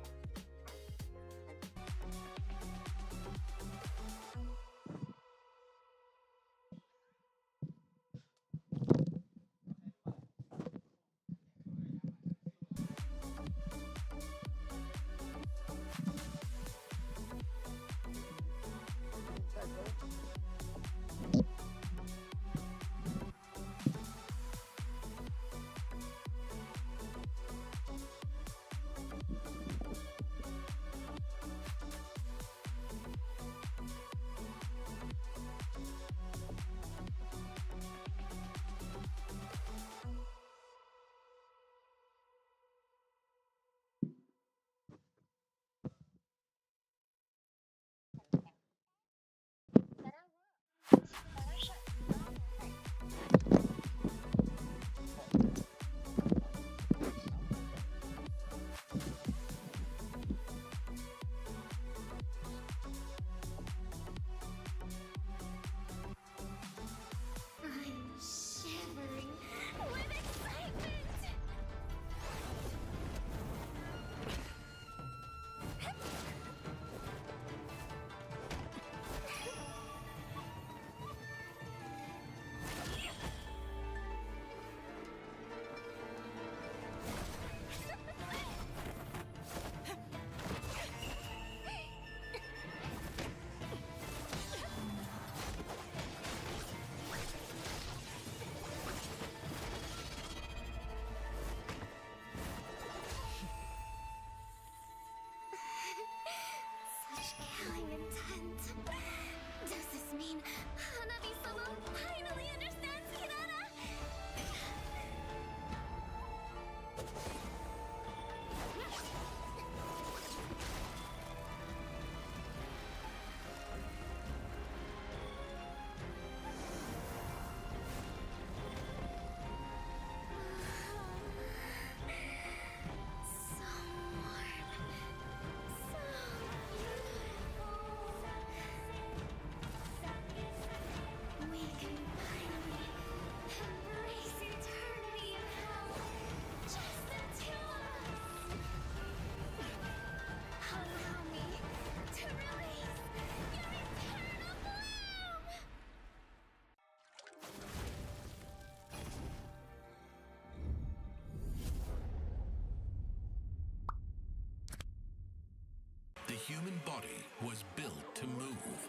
human body was built to move.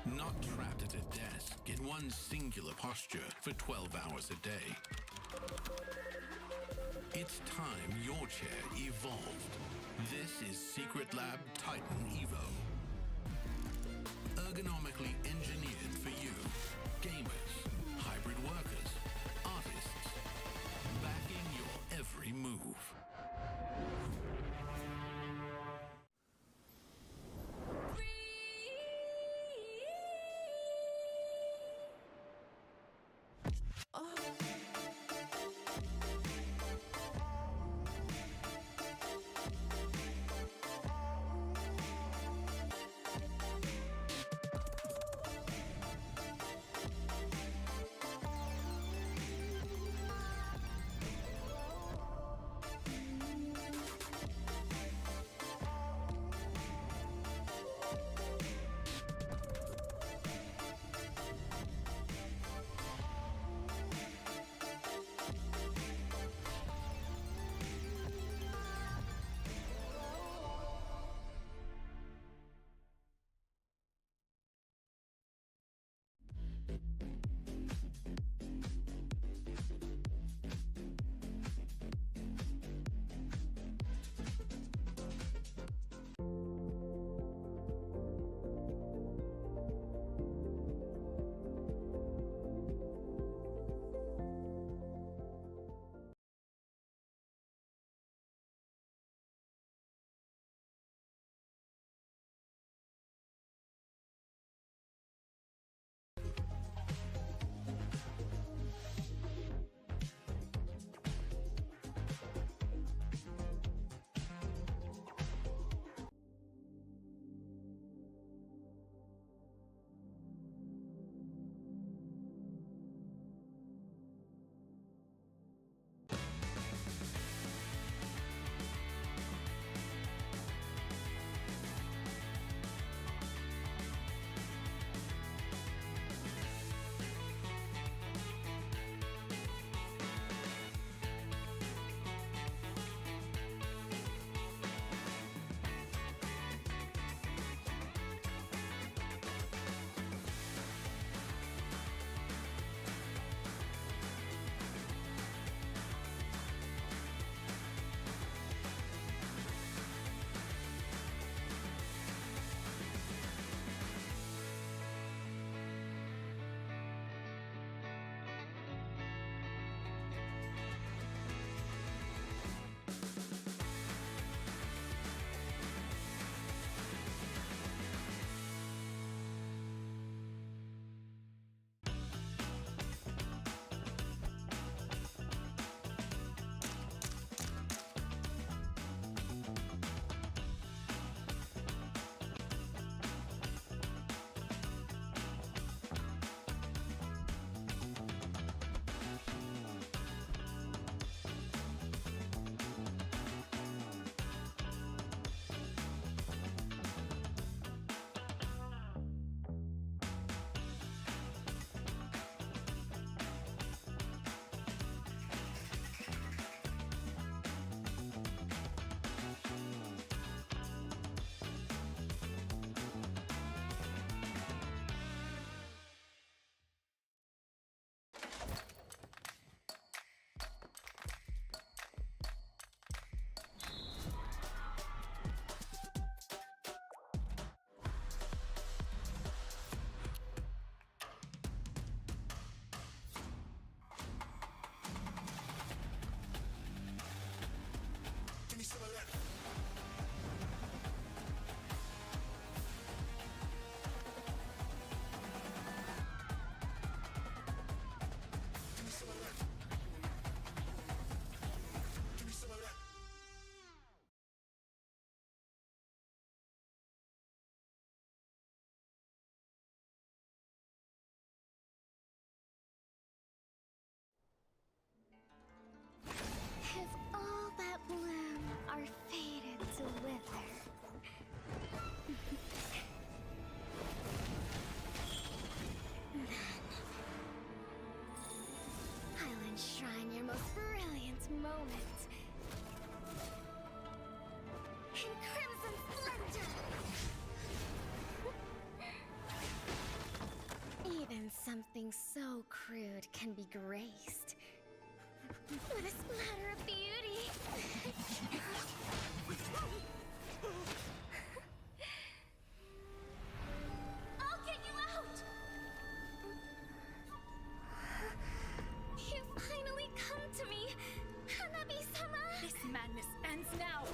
Not trapped at a desk in one singular posture for 12 hours a day. It's time your chair evolved. This is Secret Lab Titan Evo. Ergonomically engineered for you, gamers, hybrid workers, artists, backing your every move. something so crude can be graced with a splatter of beauty. I'll get you out! You finally come to me, Hanabi-sama! This madness ends now!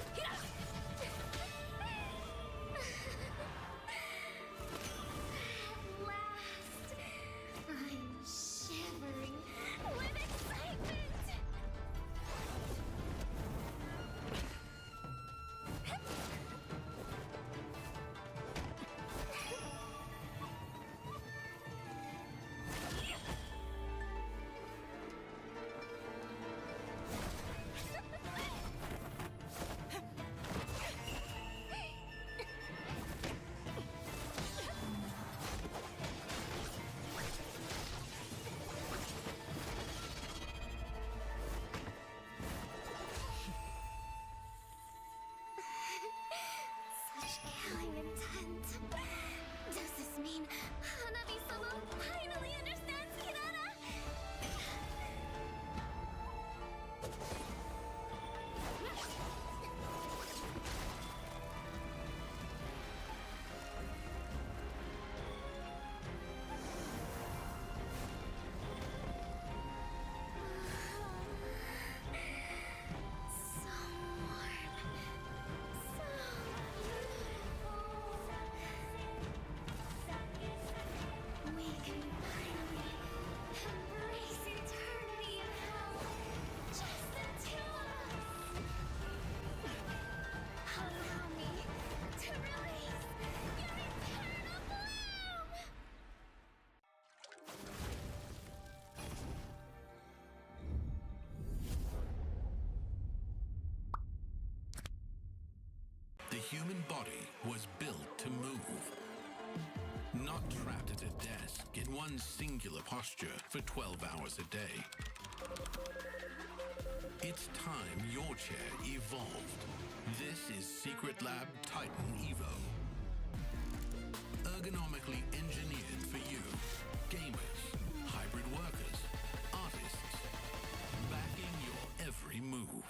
At last, I'm shivering with excitement! Such killing intent. Does this mean Hanabi-sama finally understands Hinata? So warm. So beautiful. We can finally embrace eternity in hell. Just the two of us. Allow me to release your eternal bloom. The human body was built to move. Not trapped at a desk in one singular posture for 12 hours a day. It's time your chair evolved. This is Secret Lab Titan Evo. Ergonomically engineered for you, gamers, hybrid workers, artists, backing your every move.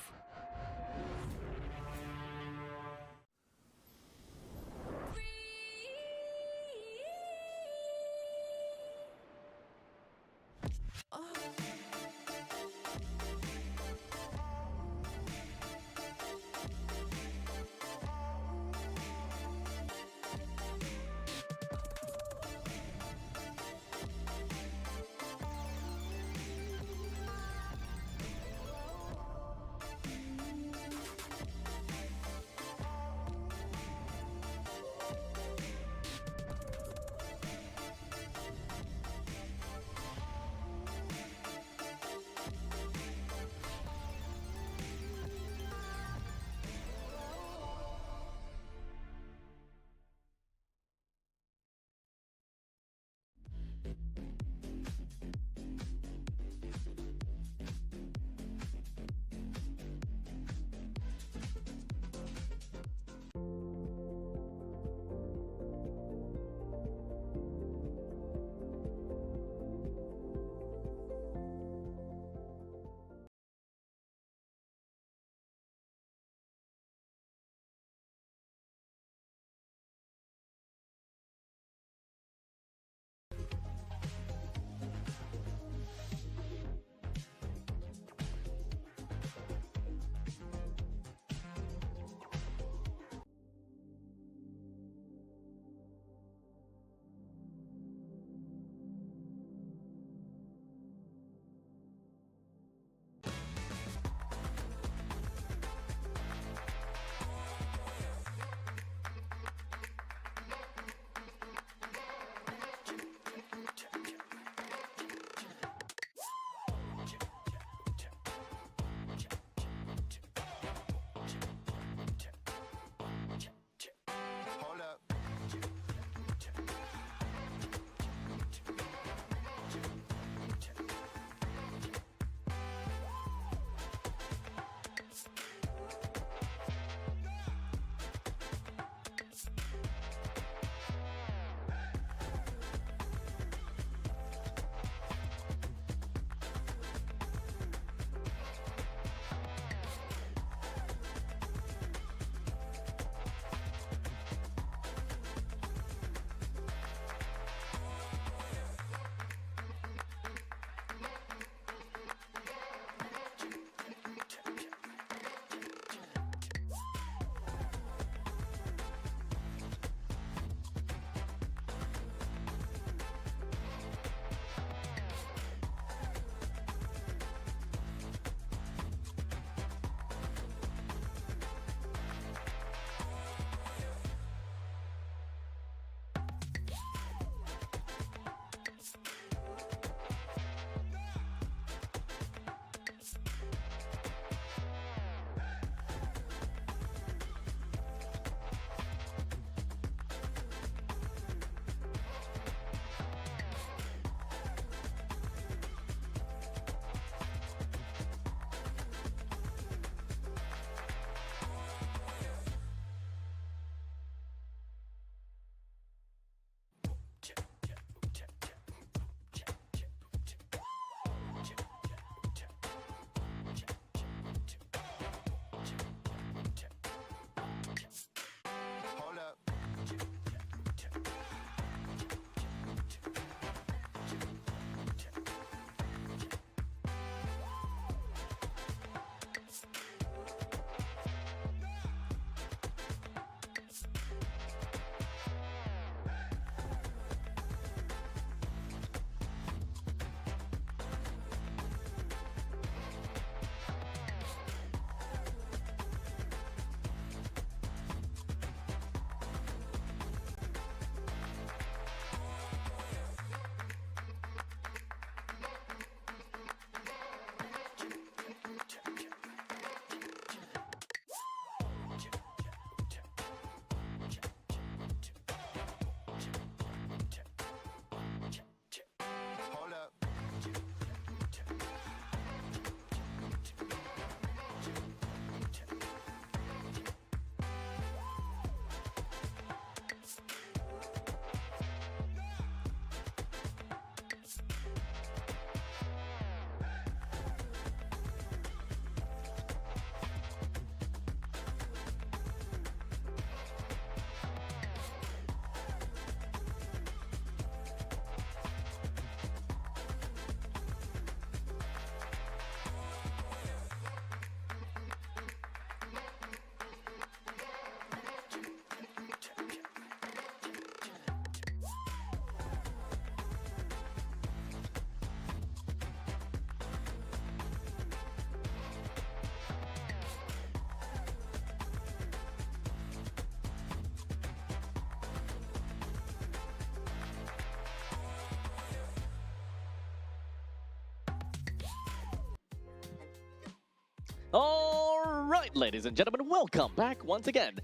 All right, ladies and gentlemen, welcome back once again.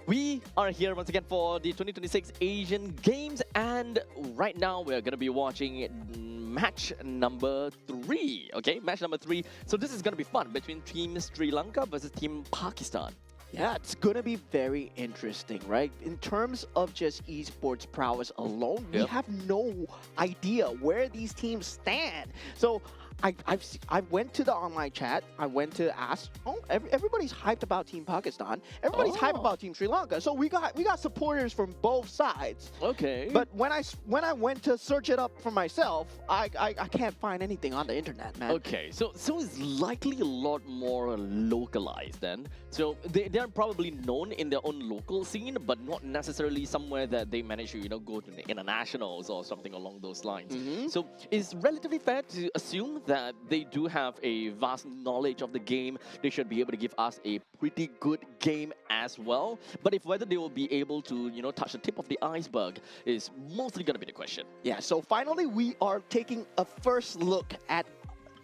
We are here once again for the 2026 Asian Games, and right now we're going to be watching match number 3. Okay, match number 3. So this is going to be fun between Team Sri Lanka versus Team Pakistan. Yeah, it's going to be very interesting, right? In terms of just esports prowess alone, we Yep. have no idea where these teams stand. So I went to the online chat. I went to ask. Oh, everybody's hyped about Team Pakistan. Everybody's hyped Oh. about Team Sri Lanka. So we got supporters from both sides. Okay. But when I went to search it up for myself, I can't find anything on the internet, man. Okay, so it's likely a lot more localized then. So they're probably known in their own local scene, but not necessarily somewhere that they manage to go to the internationals or something along those lines. So it's relatively fair to assume that they do have a vast knowledge of the game. They should be able to give us a pretty good game as well. But if whether they will be able to touch the tip of the iceberg is mostly going to be the question. Yeah, so finally we are taking a first look at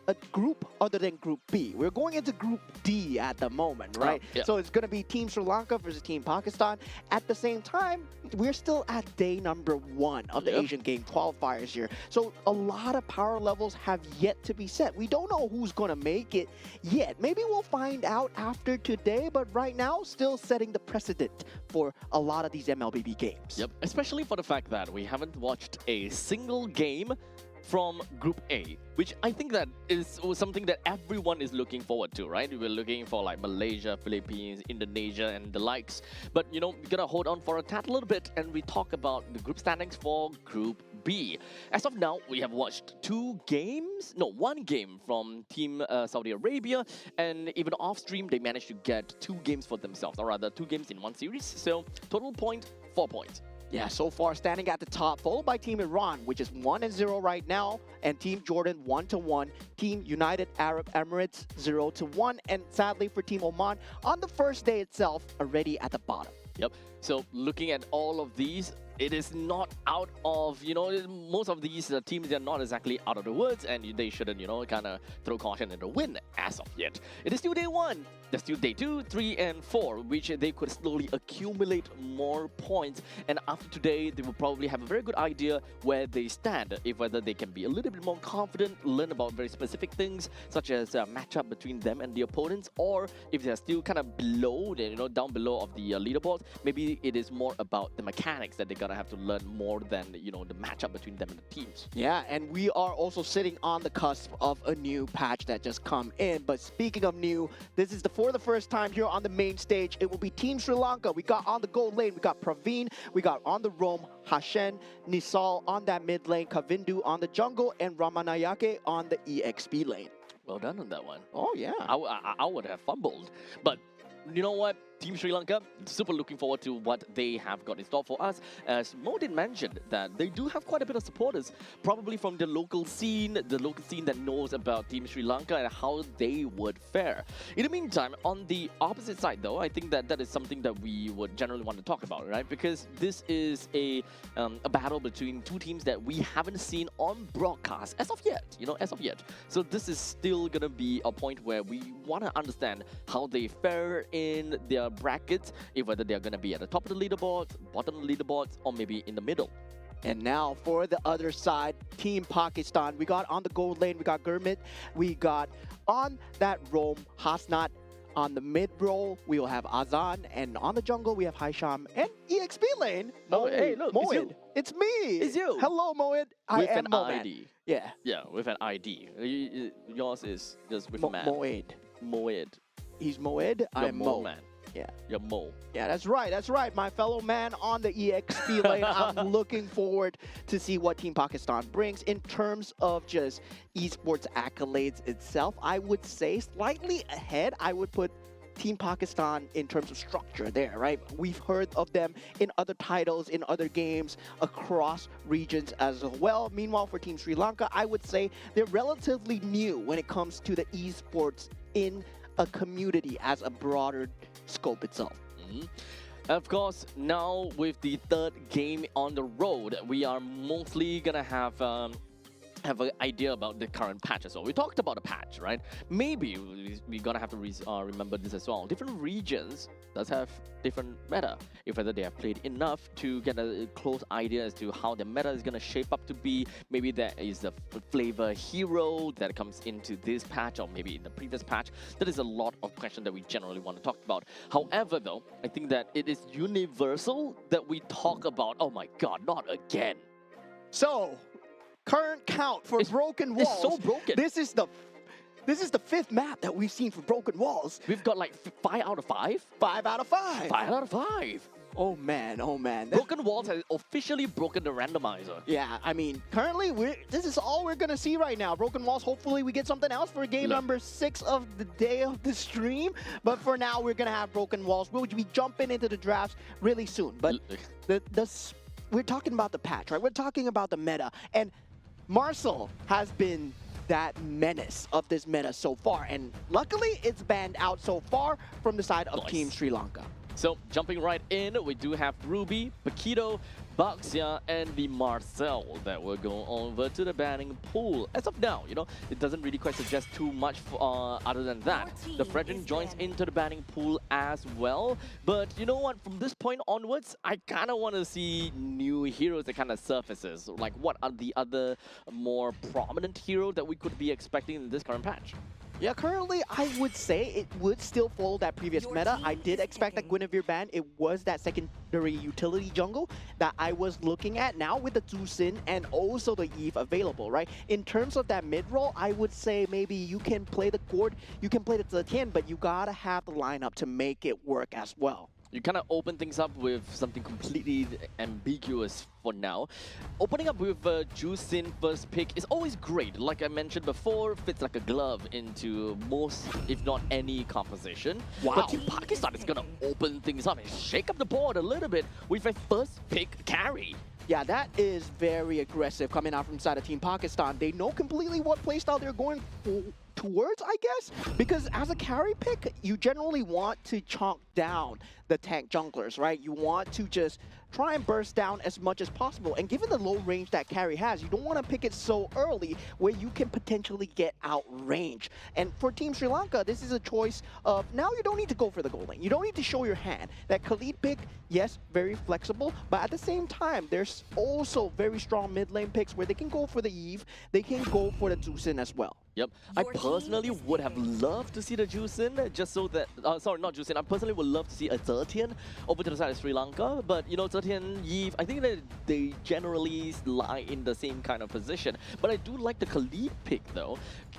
a group other than Group B. We're going into Group D at the moment, right? yeah. So it's going to be Team Sri Lanka versus Team Pakistan. At the same time, we're still at day number 1 of the Yep. Asian Game qualifiers here. So a lot of power levels have yet to be set. We don't know who's going to make it yet. Maybe we'll find out after today, but right now, still setting the precedent for a lot of these MLBB games. Yep, especially for the fact that we haven't watched a single game from Group A, which I think that is something that everyone is looking forward to, right? We're looking for like Malaysia, Philippines, Indonesia, and the likes. But we're gonna hold on for a tad a little bit, and we talk about the group standings for Group B. As of now, we have watched 1 game from Team Saudi Arabia, and even off stream, they managed to get 2 games for themselves, or rather 2 games in 1 series. So total point, 4 points. Yeah, so far standing at the top, followed by Team Iran, which is 1-0 right now, and Team Jordan 1-1, Team United Arab Emirates 0-1, and sadly for Team Oman, on the first day itself, already at the bottom. Yep. So looking at all of these, it is not out of, most of these teams, they're not exactly out of the woods, and they shouldn't, kind of throw caution in the wind as of yet. It is still day 1. There's still day 2, 3, and 4, which they could slowly accumulate more points. And after today, they will probably have a very good idea where they stand, if whether they can be a little bit more confident, learn about very specific things, such as a matchup between them and the opponents, or if they're still kind of below, down below of the leaderboard, maybe it is more about the mechanics that they're gonna have to learn more than the matchup between them and the teams. Yeah, and we are also sitting on the cusp of a new patch that just come in. But speaking of new, this is for the first time here on the main stage. It will be Team Sri Lanka. We got on the gold lane, we got Praveen, we got on the roam, Hashen, Nisal on that mid lane, Kavindu on the jungle, and Ramanayake on the EXP lane. Well done on that one. Oh, yeah. I would have fumbled, but you know what? Team Sri Lanka, super looking forward to what they have got in store for us. As Mo did mention that they do have quite a bit of supporters, probably from the local scene that knows about Team Sri Lanka and how they would fare. In the meantime, on the opposite side though, I think that is something that we would generally want to talk about, right? Because this is a battle between 2 teams that we haven't seen on broadcast as of yet, as of yet. So this is still gonna be a point where we want to understand how they fare in their brackets, if whether they're going to be at the top of the leaderboard, bottom of the leaderboard, or maybe in the middle. And now for the other side, Team Pakistan. We got on the gold lane, we got Gurmit. We got on that roam, Hasnat. On the mid roll, we will have Azan. And on the jungle, we have Haisham. And EXP lane, Oh, hey, look, it's you. It's me. It's you. Hello, Moed. I With am an Moed. ID. Yeah. Yeah, with an ID. Yours is just with a man. Moed. Moed. He's Moed. You're I'm Mo, Mo. man. Yeah. You're Mo. Yeah, that's right. That's right. My fellow man on the EXP lane. I'm looking forward to see what Team Pakistan brings in terms of just esports accolades itself. I would say slightly ahead. I would put Team Pakistan in terms of structure there, right? We've heard of them in other titles, in other games across regions as well. Meanwhile, for Team Sri Lanka, I would say they're relatively new when it comes to the esports in a community as a broader scope itself. Of course, now with the 3rd game on the road, we are mostly gonna have have an idea about the current patch as well. We talked about a patch, right? Maybe we're gonna have to remember this as well. Different regions does have different meta. If whether they have played enough to get a close idea as to how the meta is gonna shape up to be. Maybe there is a flavor hero that comes into this patch, or maybe in the previous patch. That is a lot of questions that we generally want to talk about. However, though, I think that it is universal that we talk about. Oh my God, not again! So, current count for Broken Walls. It's so broken. This is the fifth map that we've seen for Broken Walls. We've got like 5 out of 5. 5 out of 5. 5 out of 5. Oh man, oh man. Broken Walls has officially broken the randomizer. Yeah, I mean, currently this is all we're gonna see right now. Broken Walls. Hopefully, we get something else for game number 6 of the day of the stream. But for now, we're gonna have Broken Walls. We'll be jumping into the drafts really soon. But we're talking about the patch, right? We're talking about the meta, and Marcel has been that menace of this meta so far, and luckily it's banned out so far from the side of Team Sri Lanka. So jumping right in, we do have Ruby, Paquito, Baxia, and the Marcel that will go over to the banning pool. As of now, you know, it doesn't really quite suggest too much other than that. The Fredrin joins into the banning pool as well. But you know what? From this point onwards, I kind of want to see new heroes that kind of surfaces. Like, what are the other more prominent heroes that we could be expecting in this current patch? Yeah, currently I would say it would still follow that previous meta. I did expect that Guinevere ban. It was that secondary utility jungle that I was looking at. Now with the Zusin and also the Eve available, right? In terms of that mid-roll, I would say maybe you can play the Gord, you can play the Zetian, but you gotta have the lineup to make it work as well. You kind of open things up with something completely ambiguous for now. Opening up with Juicin first pick is always great. Like I mentioned before, fits like a glove into most, if not any, composition. Wow. But Team Pakistan is going to open things up and shake up the board a little bit with a first pick carry. Yeah, that is very aggressive coming out from the side of Team Pakistan. They know completely what playstyle they're going towards, I guess, because as a carry pick, you generally want to chonk down the tank junglers, right? You want to just try and burst down as much as possible. And given the low range that carry has, you don't want to pick it so early where you can potentially get out range. And for Team Sri Lanka, this is a choice of now you don't need to go for the gold lane. You don't need to show your hand. That Khalid pick, yes, very flexible, but at the same time, there's also very strong mid lane picks where they can go for the Eve, they can go for the Zusin as well. Yep, I personally would have loved to see the Juicin, just so that, sorry, not Juicin, I personally would love to see a Zetian over to the side of Sri Lanka, but you know, Zetian, Eve, I think that they generally lie in the same kind of position, but I do like the Khalid pick though.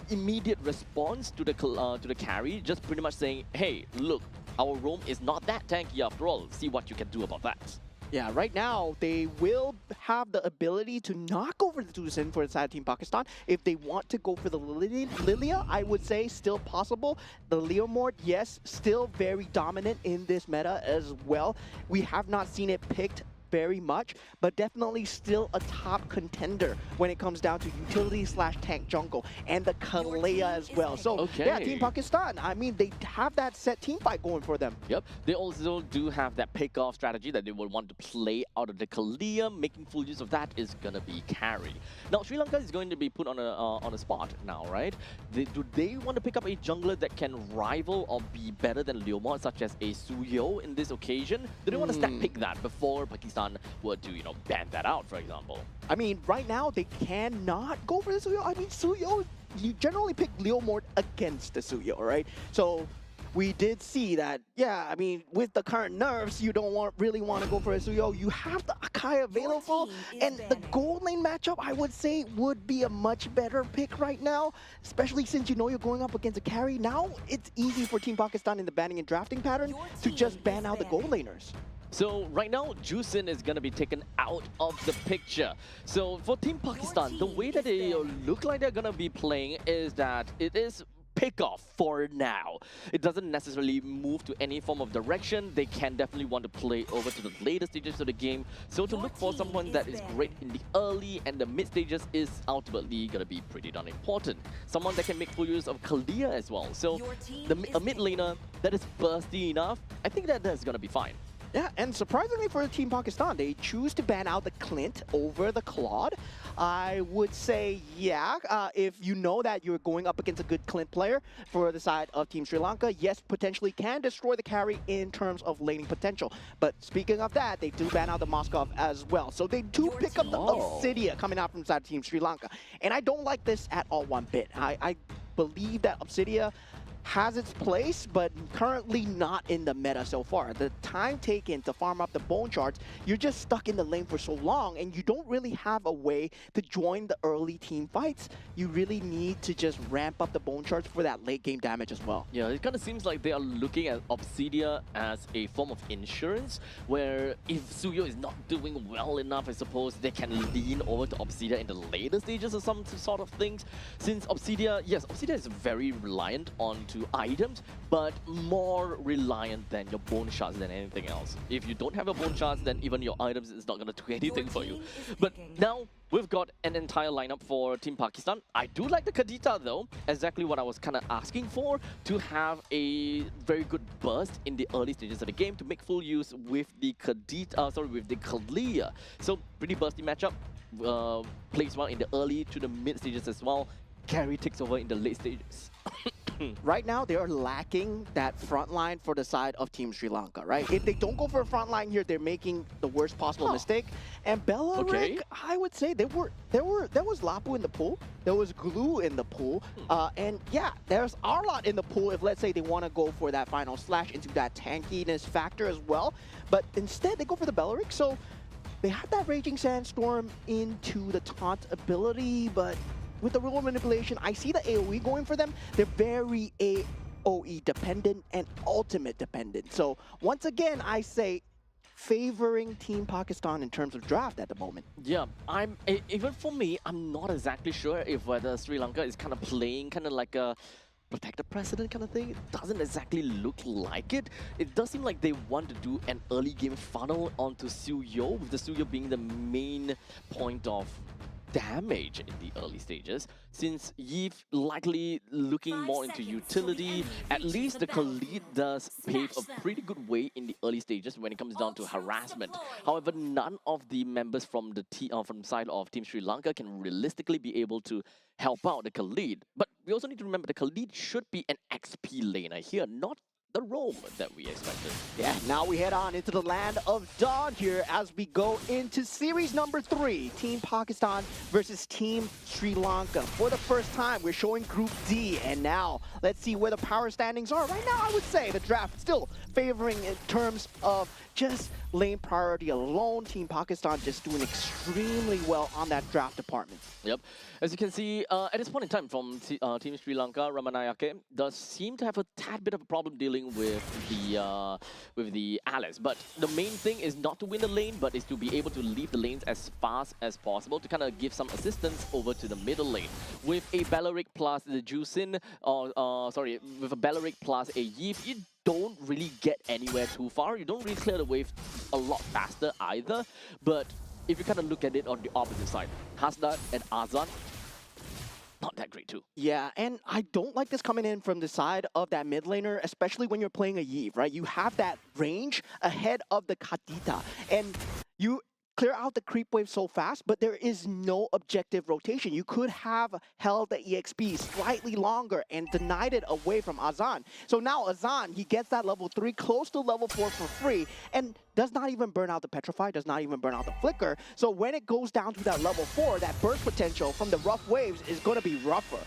Immediate response to the carry, just pretty much saying, hey, look, our roam is not that tanky after all, see what you can do about that. Yeah, right now, they will have the ability to not go for the Zusin for the side of Team Pakistan. If they want to go for the Lilia, I would say still possible. The Leomord, yes, still very dominant in this meta as well. We have not seen it picked very much, but definitely still a top contender when it comes down to utility / tank jungle and the Kalea as well. So yeah, Team Pakistan, I mean, they have that set team fight going for them. Yep, they also do have that pick-off strategy that they will want to play out of the Kalea. Making full use of that is gonna be carry. Now, Sri Lanka is going to be put on a spot now, right? Do they want to pick up a jungler that can rival or be better than Leomord, such as a Suyo in this occasion? Do they want to stack pick that before Pakistan were to, you know, ban that out, for example? I mean, right now, they cannot go for the Suyo. I mean, Suyo, you generally pick Leomord against the Suyo, right? So we did see that, yeah, I mean, with the current nerfs, you don't really want to go for a Suyo. You have the Akai available, and the gold lane matchup, I would say, would be a much better pick right now, especially since you know you're going up against a carry. Now, it's easy for Team Pakistan in the banning and drafting pattern to just ban out the gold laners. So right now, Juicin is going to be taken out of the picture. So for Team Pakistan, the way that they look like they're going to be playing is that it is pick-off for now. It doesn't necessarily move to any form of direction. They can definitely want to play over to the later stages of the game. So to look for someone that is great in the early and the mid stages is ultimately going to be pretty darn important. Someone that can make full use of Kalea as well. So a mid laner that is bursty enough, I think that that's going to be fine. Yeah, and surprisingly for Team Pakistan, they choose to ban out the Clint over the Claude. I would say, yeah, if you know that you're going up against a good Clint player for the side of Team Sri Lanka, yes, potentially can destroy the carry in terms of laning potential. But speaking of that, they do ban out the Moskov as well. So they do pick up the Obsidia coming out from side of Team Sri Lanka. And I don't like this at all one bit. I believe that Obsidia has its place, but currently not in the meta so far. The time taken to farm up the bone shards, you're just stuck in the lane for so long, and you don't really have a way to join the early team fights. You really need to just ramp up the bone shards for that late game damage as well. Yeah, it kind of seems like they are looking at Obsidia as a form of insurance, where if Suyo is not doing well enough, I suppose they can lean over to Obsidia in the later stages or some sort of things. Since Obsidia, yes, Obsidia is very reliant on to items, but more reliant than your bone shards than anything else. If you don't have your bone shards, then even your items is not going to do anything for you. But now we've got an entire lineup for Team Pakistan. I do like the Kadita though, exactly what I was kind of asking for, to have a very good burst in the early stages of the game to make full use with the with the Kalia. So pretty bursty matchup, plays well in the early to the mid stages as well. Carry takes over in the late stages. Right now, they are lacking that front line for the side of Team Sri Lanka, right? If they don't go for a front line here, they're making the worst possible mistake. And Belarik, I would say there was Lapu in the pool, there was Glue in the pool, and yeah, there's Arlot in the pool if, let's say, they want to go for that final slash into that tankiness factor as well. But instead, they go for the Belarik, so they have that Raging Sandstorm into the taunt ability, but with the role manipulation, I see the AoE going for them. They're very AoE dependent and ultimate dependent. So once again, I say favoring Team Pakistan in terms of draft at the moment. Yeah, even for me, I'm not exactly sure if whether Sri Lanka is kind of playing kind of like a protect the precedent kind of thing. It doesn't exactly look like it. It does seem like they want to do an early game funnel onto Suyo, with the Suyo being the main point of damage in the early stages, since Yve likely looking more into utility. At least the Khalid does pave a pretty good way in the early stages when it comes down to harassment. However, none of the members from the from side of Team Sri Lanka can realistically be able to help out the Khalid. But we also need to remember the Khalid should be an XP laner here, not the roam that we expected. Yeah, now we head on into the land of Dawn here as we go into series number 3, Team Pakistan versus Team Sri Lanka. For the first time, we're showing Group D, and now let's see where the power standings are. Right now, I would say the draft still favoring in terms of just lane priority alone. Team Pakistan just doing extremely well on that draft department. Yep. As you can see, at this point in time from Team Sri Lanka, Ramanayake does seem to have a tad bit of a problem dealing with the Alex. But the main thing is not to win the lane, but is to be able to leave the lanes as fast as possible to kind of give some assistance over to the middle lane. With a Belarik plus the Jusin, with a Belarik plus a Yve, you don't really get anywhere too far. You don't really clear the wave a lot faster either. But if you kind of look at it on the opposite side, Hasnat and Azan, not that great too. Yeah, and I don't like this coming in from the side of that mid laner, especially when you're playing a Yve, right? You have that range ahead of the Kadita, and you clear out the creep wave so fast, but there is no objective rotation. You could have held the EXP slightly longer and denied it away from Azan. So now Azan, he gets that level 3 close to level 4 for free, and does not even burn out the Petrify, does not even burn out the Flicker. So when it goes down to that level 4, that burst potential from the rough waves is going to be rougher.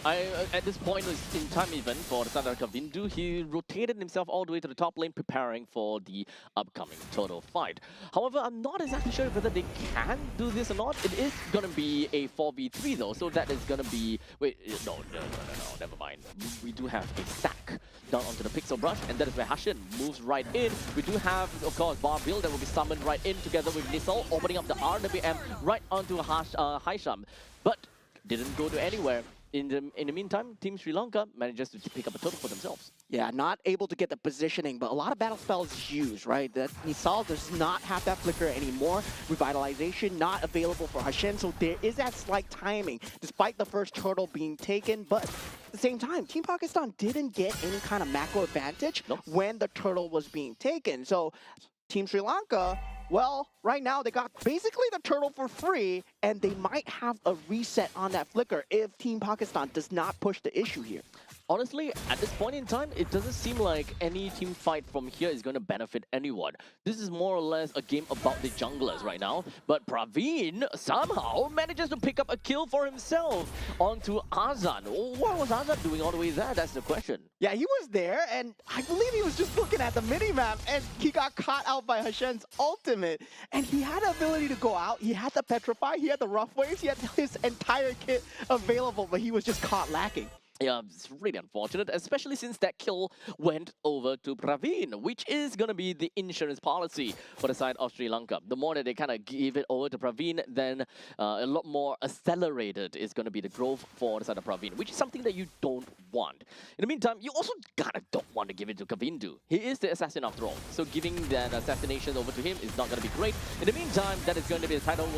At this point in time even for the Sandaraka Vindu, he rotated himself all the way to the top lane preparing for the upcoming total fight. However, I'm not exactly sure whether they can do this or not. It is going to be a 4v3 though, so that is going to be... Wait, no, never mind. We do have a stack down onto the Pixel Brush, and that is where Hashin moves right in. We do have, of course, Barbil that will be summoned right in together with Nisal, opening up the RWM right onto Haisham, but didn't go to anywhere. In the meantime, Team Sri Lanka manages to pick up a total for themselves. Yeah, not able to get the positioning, but a lot of battle spells used, right? That Nisal does not have that flicker anymore. Revitalization not available for Hashin, so there is that slight timing, despite the first turtle being taken. But at the same time, Team Pakistan didn't get any kind of macro advantage when the turtle was being taken. So Team Sri Lanka, well, right now they got basically the turtle for free, and they might have a reset on that flicker if Team Pakistan does not push the issue here. Honestly, at this point in time, it doesn't seem like any team fight from here is going to benefit anyone. This is more or less a game about the junglers right now. But Praveen somehow manages to pick up a kill for himself onto Azan. What was Azan doing all the way there? That's the question. Yeah, he was there, and I believe he was just looking at the minimap, and he got caught out by Hashen's ultimate. And he had the ability to go out, he had the Petrify, he had the Rough Waves, he had his entire kit available, but he was just caught lacking. Yeah, it's really unfortunate, especially since that kill went over to Praveen, which is going to be the insurance policy for the side of Sri Lanka. The more that they kind of give it over to Praveen, then a lot more accelerated is going to be the growth for the side of Praveen, which is something that you don't want. In the meantime, you also kind of don't want to give it to Kavindu. He is the assassin after all, so giving that assassination over to him is not going to be great. In the meantime, that is going to be a title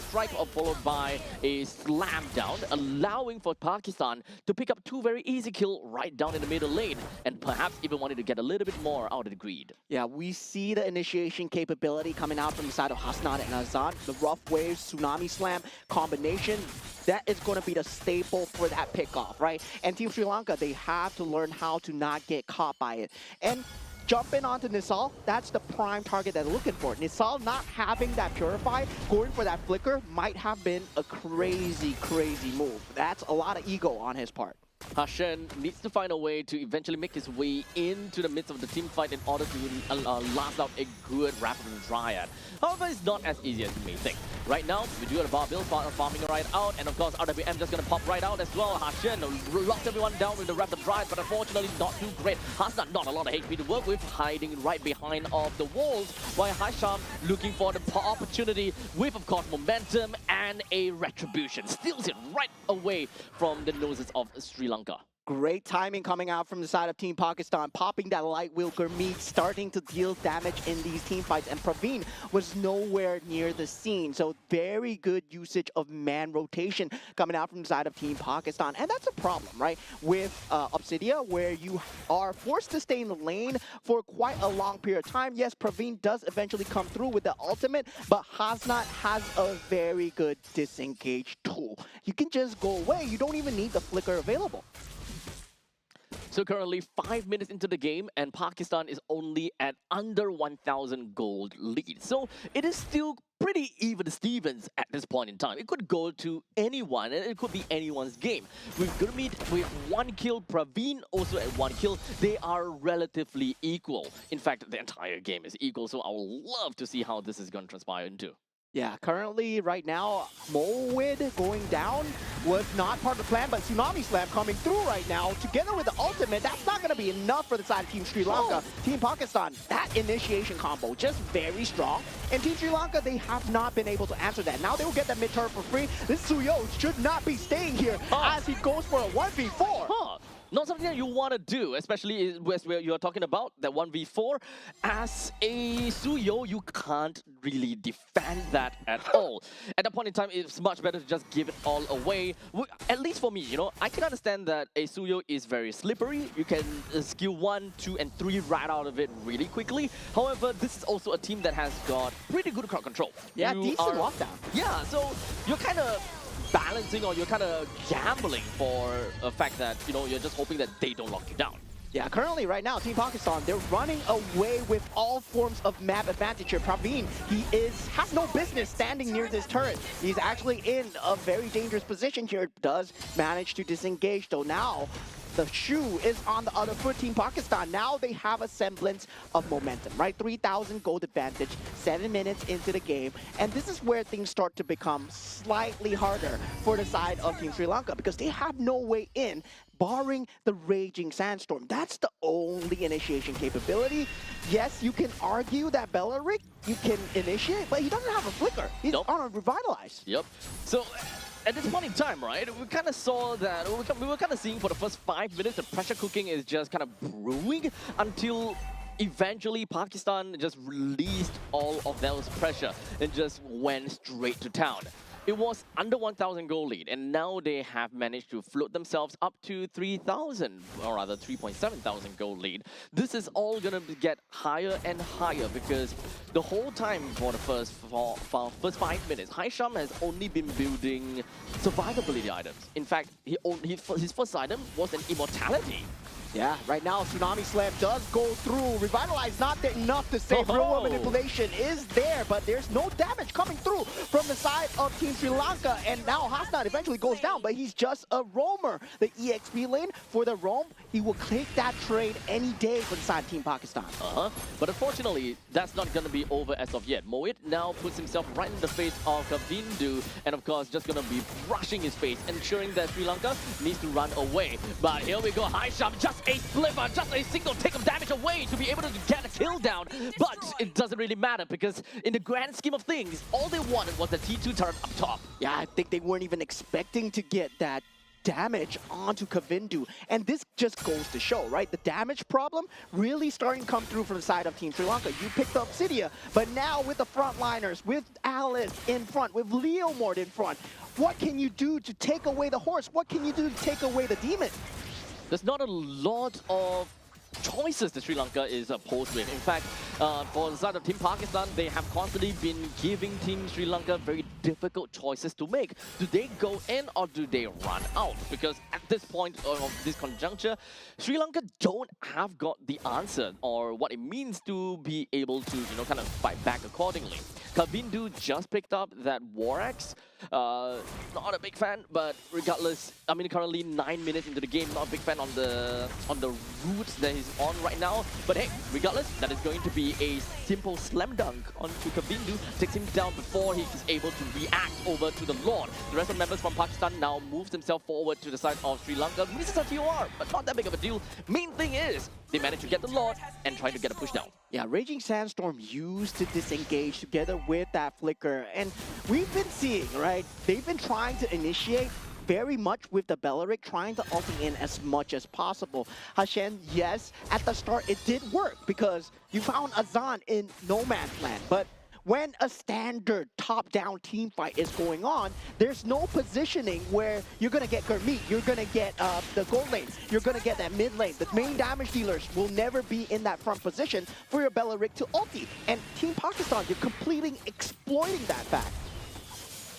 strike followed by a slam down, allowing for Pakistan to pick up two very easy kill right down in the middle lane, and perhaps even wanted to get a little bit more out of the greed. Yeah, we see the initiation capability coming out from the side of Hasnat and Azan. The Rough Waves, Tsunami Slam combination, that is going to be the staple for that pickoff, right? And Team Sri Lanka, they have to learn how to not get caught by it. And jumping onto Nisal, that's the prime target that they're looking for. Nisal not having that Purify, going for that Flicker, might have been a crazy, crazy move. That's a lot of ego on his part. Hashen needs to find a way to eventually make his way into the midst of the team fight in order to last out a good Rapid Dryad. However, it's not as easy as you may think. Right now, we do have a bar build farming right out, and of course, RWM just gonna pop right out as well. Hashen locked everyone down with the Rapid Dryad, but unfortunately not too great. Hasnat not a lot of HP to work with, hiding right behind of the walls, while Hisham looking for the opportunity with, of course, momentum and a retribution. Steals it right away from the noses of Sri Lanka. Great timing coming out from the side of Team Pakistan, popping that light wheel Gurmeet, starting to deal damage in these team fights, and Praveen was nowhere near the scene. So very good usage of man rotation coming out from the side of Team Pakistan. And that's a problem, right? With Obsidia, where you are forced to stay in the lane for quite a long period of time. Yes, Praveen does eventually come through with the ultimate, but Hasnat has a very good disengage tool. You can just go away. You don't even need the flicker available. So currently 5 minutes into the game, and Pakistan is only at under 1,000 gold lead. So it is still pretty even Stevens at this point in time. It could go to anyone, and it could be anyone's game. With Gurmeet with 1 kill, Praveen also at 1 kill. They are relatively equal. In fact, the entire game is equal, so I would love to see how this is going to transpire into. Yeah, currently, right now, Molwid going down was not part of the plan, but Tsunami Slam coming through right now. Together with the ultimate, that's not going to be enough for the side of Team Sri Lanka. Team Pakistan, that initiation combo, just very strong. And Team Sri Lanka, they have not been able to answer that. Now they will get that mid-turn for free. This Suyo should not be staying here as he goes for a 1v4. Not something that you want to do, especially where you're talking about that 1v4. As a Suyo, you can't really defend that at all. At that point in time, it's much better to just give it all away. At least for me, you know, I can understand that a Suyo is very slippery. You can skill 1, 2, and 3 right out of it really quickly. However, this is also a team that has got pretty good crowd control. Yeah, decent lockdown. Yeah, so you're kind of balancing, or you're kind of gambling for a fact that, you know, you're just hoping that they don't lock you down. Yeah, currently right now, Team Pakistan, they're running away with all forms of map advantage here. Praveen, he has no business standing near this turret. He's actually in a very dangerous position here. Does manage to disengage, though now the shoe is on the other foot. Team Pakistan, now they have a semblance of momentum, right? 3,000 gold advantage, 7 minutes into the game. And this is where things start to become slightly harder for the side of Team Sri Lanka, because they have no way in, barring the Raging Sandstorm. That's the only initiation capability. Yes, you can argue that Bellaric, you can initiate, but he doesn't have a flicker. He's on a Revitalize. Yep. So at this point in time, right, we kind of saw that, we were kind of seeing for the first 5 minutes the pressure cooking is just kind of brewing until eventually Pakistan just released all of those pressure and just went straight to town. It was under 1,000 goal lead, and now they have managed to float themselves up to 3,000, or rather 3,700 goal lead. This is all gonna get higher and higher because the whole time for the first 5 minutes, Haisham has only been building survivability items. In fact, his first item was an immortality. Yeah, right now Tsunami Slam does go through. Revitalize not enough to save. Real World Manipulation is there, but there's no damage coming through from the side of Team Sri Lanka. And now Hasnan eventually goes down, but he's just a roamer. The EXP lane for the roam, he will take that trade any day for the side of Team Pakistan. But unfortunately, that's not going to be over as of yet. Moit now puts himself right in the face of Kavindu, and of course just going to be brushing his face, ensuring that Sri Lanka needs to run away. But here we go, Haisham, just a sliver, just a single take of damage away to be able to get a kill down. But it doesn't really matter because in the grand scheme of things, all they wanted was the T2 turret up top. Yeah, I think they weren't even expecting to get that damage onto Kavindu. And this just goes to show, right? The damage problem really starting to come through from the side of Team Sri Lanka. You picked up Cydia, but now with the frontliners, with Alice in front, with Leomord in front, what can you do to take away the horse? What can you do to take away the demon? There's not a lot of choices that Sri Lanka is posed with. In fact, for the side of Team Pakistan, they have constantly been giving Team Sri Lanka very difficult choices to make. Do they go in or do they run out? Because at this point of this conjuncture, Sri Lanka don't have got the answer or what it means to be able to, kind of fight back accordingly. Kavindu just picked up that War Axe. Not a big fan, but regardless, I mean, currently 9 minutes into the game, not a big fan on the routes that he's on right now. But hey, regardless, that is going to be a simple slam dunk onto Kavindu, takes him down before he is able to react over to the Lord. The rest of the members from Pakistan now moves himself forward to the side of Sri Lanka. Misses a TOR, but not that big of a deal. Main thing is, they managed to get the Lord and try to get a push down. Yeah, Raging Sandstorm used to disengage together with that Flicker. And we've been seeing, right? They've been trying to initiate very much with the Belleric, trying to ulti in as much as possible. Hashem, yes, at the start it did work because you found Azan in No Man's Land. But when a standard top-down team fight is going on, there's no positioning where you're going to get Gurmeet, you're going to get the gold lane, you're going to get that mid lane. The main damage dealers will never be in that front position for your Belleric to ulti. And Team Pakistan, you're completely exploiting that fact.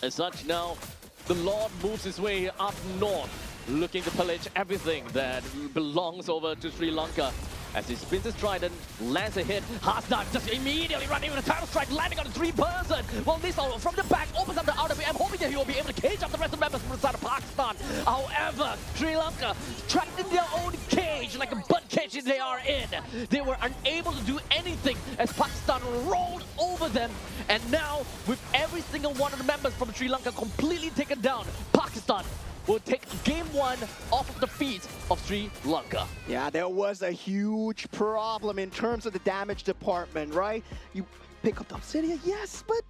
As such, now the Lord moves his way up north, looking to pillage everything that belongs over to Sri Lanka. As he spins his trident, lands a hit, Hasnan just immediately running with a title strike, landing on a 3-person. Well, this all from the back opens up the outer I'm hoping that he will be able to cage up the rest of the members from the side of Pakistan. However, Sri Lanka, trapped in their own cage, like a bird cage they are in. They were unable to do anything as Pakistan rolled over them. And now, with every single one of the members from Sri Lanka completely taken down, Pakistan will take game 1 off of the feet of Sri Lanka. Yeah, there was a huge problem in terms of the damage department, right? You pick up the Obsidian, yes, but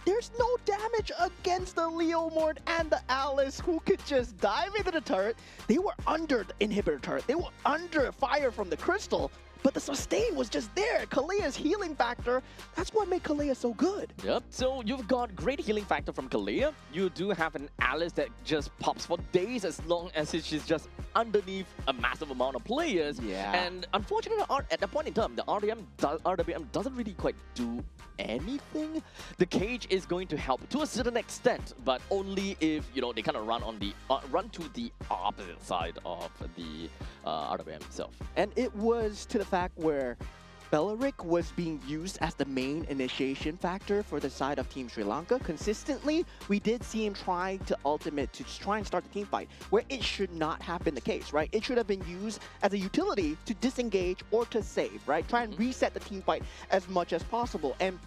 there's no damage against the Leomord and the Alice who could just dive into the turret. They were under the inhibitor turret. They were under fire from the crystal. But the sustain was just there. Kalea's healing factor, that's what made Kalea so good. Yep, so you've got great healing factor from Kalea. You do have an Alice that just pops for days as long as she's just underneath a massive amount of players. Yeah. And unfortunately, at that point in time, the RWM doesn't really quite do anything. The cage is going to help to a certain extent, but only if, they kind of run to the opposite side of the RWM itself. And it was to the fact where Belleric was being used as the main initiation factor for the side of Team Sri Lanka. Consistently, we did see him try to ultimate to try and start the team fight, where it should not have been the case, right? It should have been used as a utility to disengage or to save, right? Try and reset the team fight as much as possible. And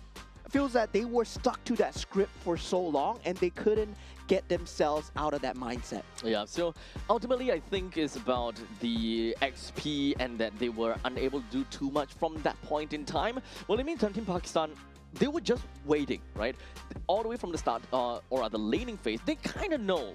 it feels that they were stuck to that script for so long and they couldn't get themselves out of that mindset. Yeah, so ultimately I think it's about the XP and that they were unable to do too much from that point in time. Well, in the meantime, Team Pakistan, they were just waiting, right? All the way from the start, or at the laning phase, they kind of know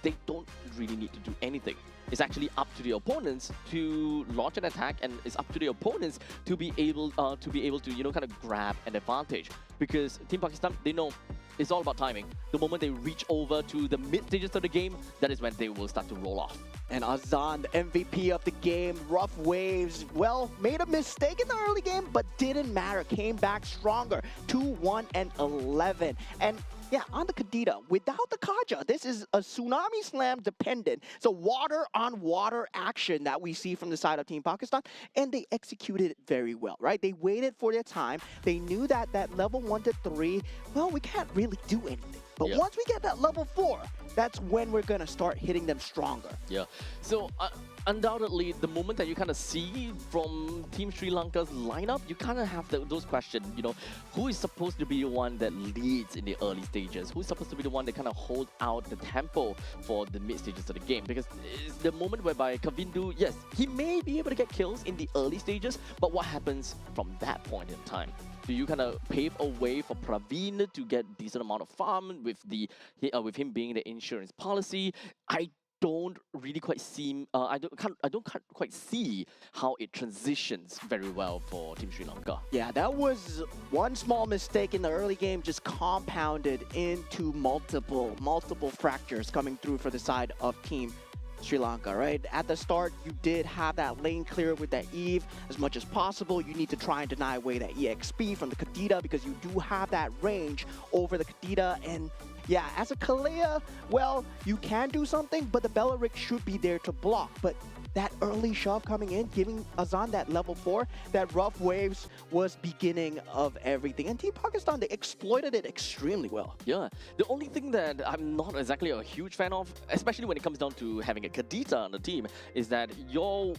they don't really need to do anything. It's actually up to the opponents to launch an attack, and it's up to the opponents to be able to kind of grab an advantage. Because Team Pakistan, they know it's all about timing. The moment they reach over to the mid stages of the game, that is when they will start to roll off. And Azan, the MVP of the game, Rough Waves, well, made a mistake in the early game, but didn't matter. Came back stronger, 2-1 and 11. And yeah, on the Kadita, without the Kaja, this is a Tsunami Slam dependent. So water on water action that we see from the side of Team Pakistan, and they executed it very well, right? They waited for their time. They knew that level 1 to 3, well, we can't really do anything. But Yeah. once we get that level 4, that's when we're gonna start hitting them stronger. Yeah. So undoubtedly, the moment that you kind of see from Team Sri Lanka's lineup, you kind of have those questions. You know, who is supposed to be the one that leads in the early stages? Who's supposed to be the one that kind of hold out the tempo for the mid stages of the game? Because it's the moment whereby Kavindu, yes, he may be able to get kills in the early stages, but what happens from that point in time? Do you kind of pave a way for Praveen to get decent amount of farm with with him being the insurance policy? I don't really quite see. I don't quite see how it transitions very well for Team Sri Lanka. Yeah, that was one small mistake in the early game, just compounded into multiple fractures coming through for the side of Team Sri Lanka, right? At the start, you did have that lane clear with that Eve as much as possible. You need to try and deny away that EXP from the Kadita because you do have that range over the Kadita. And yeah, as a Kalea, well, you can do something, but the Bellaric should be there to block. But that early shove coming in, giving Azan that level 4, that Rough Waves was beginning of everything. And Team Pakistan, they exploited it extremely well. Yeah, the only thing that I'm not exactly a huge fan of, especially when it comes down to having a Kadita on the team, is that your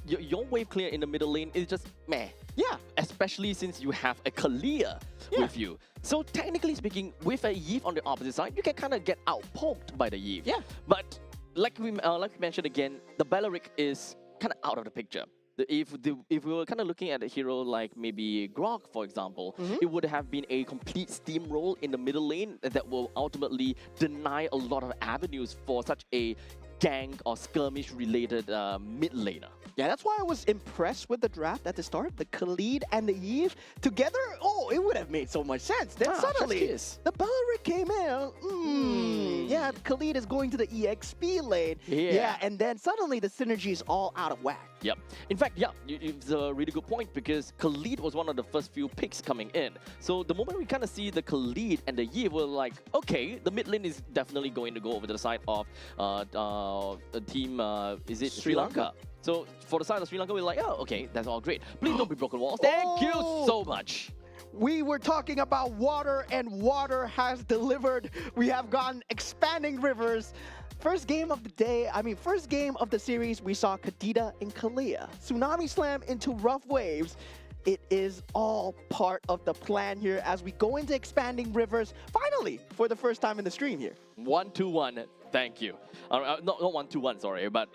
wave clear in the middle lane is just meh. Yeah. Especially since you have a Kalia with you. So technically speaking, with a Eve on the opposite side, you can kind of get out-poked by the Eve. Yeah. But like we mentioned again, the Bellaric is kind of out of the picture. If we were kind of looking at a hero like maybe Grog, for example, it would have been a complete steamroll in the middle lane that will ultimately deny a lot of avenues for such a gank or skirmish related mid laner. Yeah, that's why I was impressed with the draft at the start. The Khalid and the Eve together, oh, it would have made so much sense. Then suddenly, the Bellaric came in. Yeah, Khalid is going to the EXP lane. Yeah, and then suddenly the synergy is all out of whack. Yep. In fact, yeah, it's a really good point because Khalid was one of the first few picks coming in. So the moment we kind of see the Khalid and the Yi, we're like, okay, the mid lane is definitely going to go over to the side of the team, is it Sri Lanka? So for the side of Sri Lanka, we're like, oh, okay, that's all great. Please don't be broken walls. Thank you so much. We were talking about water, and water has delivered. We have gotten expanding rivers. First game of the day, first game of the series, we saw Kadita and Kalia. Tsunami Slam into Rough Waves. It is all part of the plan here as we go into expanding rivers, finally, for the first time in the stream here. 1-2-1, thank you. Not 1-2-1, sorry, but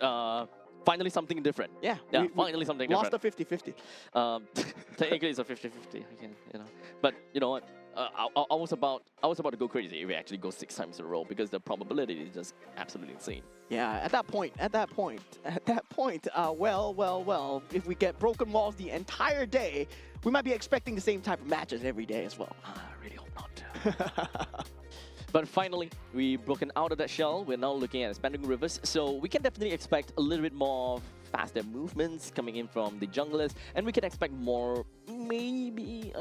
finally something different. Yeah, finally something lost different. the 50-50. Technically, it's a 50-50. But you know what? I was about to go crazy if we actually go 6 times in a row because the probability is just absolutely insane. Yeah, at that point, well, if we get broken walls the entire day, we might be expecting the same type of matches every day as well. I really hope not. But finally, we've broken out of that shell. We're now looking at expanding rivers, so we can definitely expect a little bit more faster movements coming in from the junglers, and we can expect more, maybe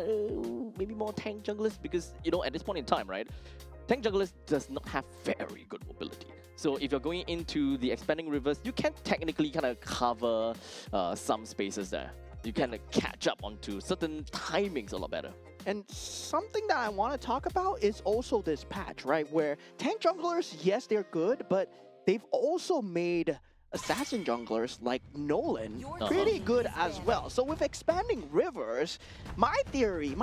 more tank junglers because, you know, at this point in time, right, tank junglers does not have very good mobility. So if you're going into the expanding rivers, you can technically kind of cover some spaces there. You can catch up onto certain timings a lot better. And something that I want to talk about is also this patch, right? Where tank junglers, yes, they're good, but they've also made assassin junglers like Nolan pretty good as well. So with expanding rivers, my theory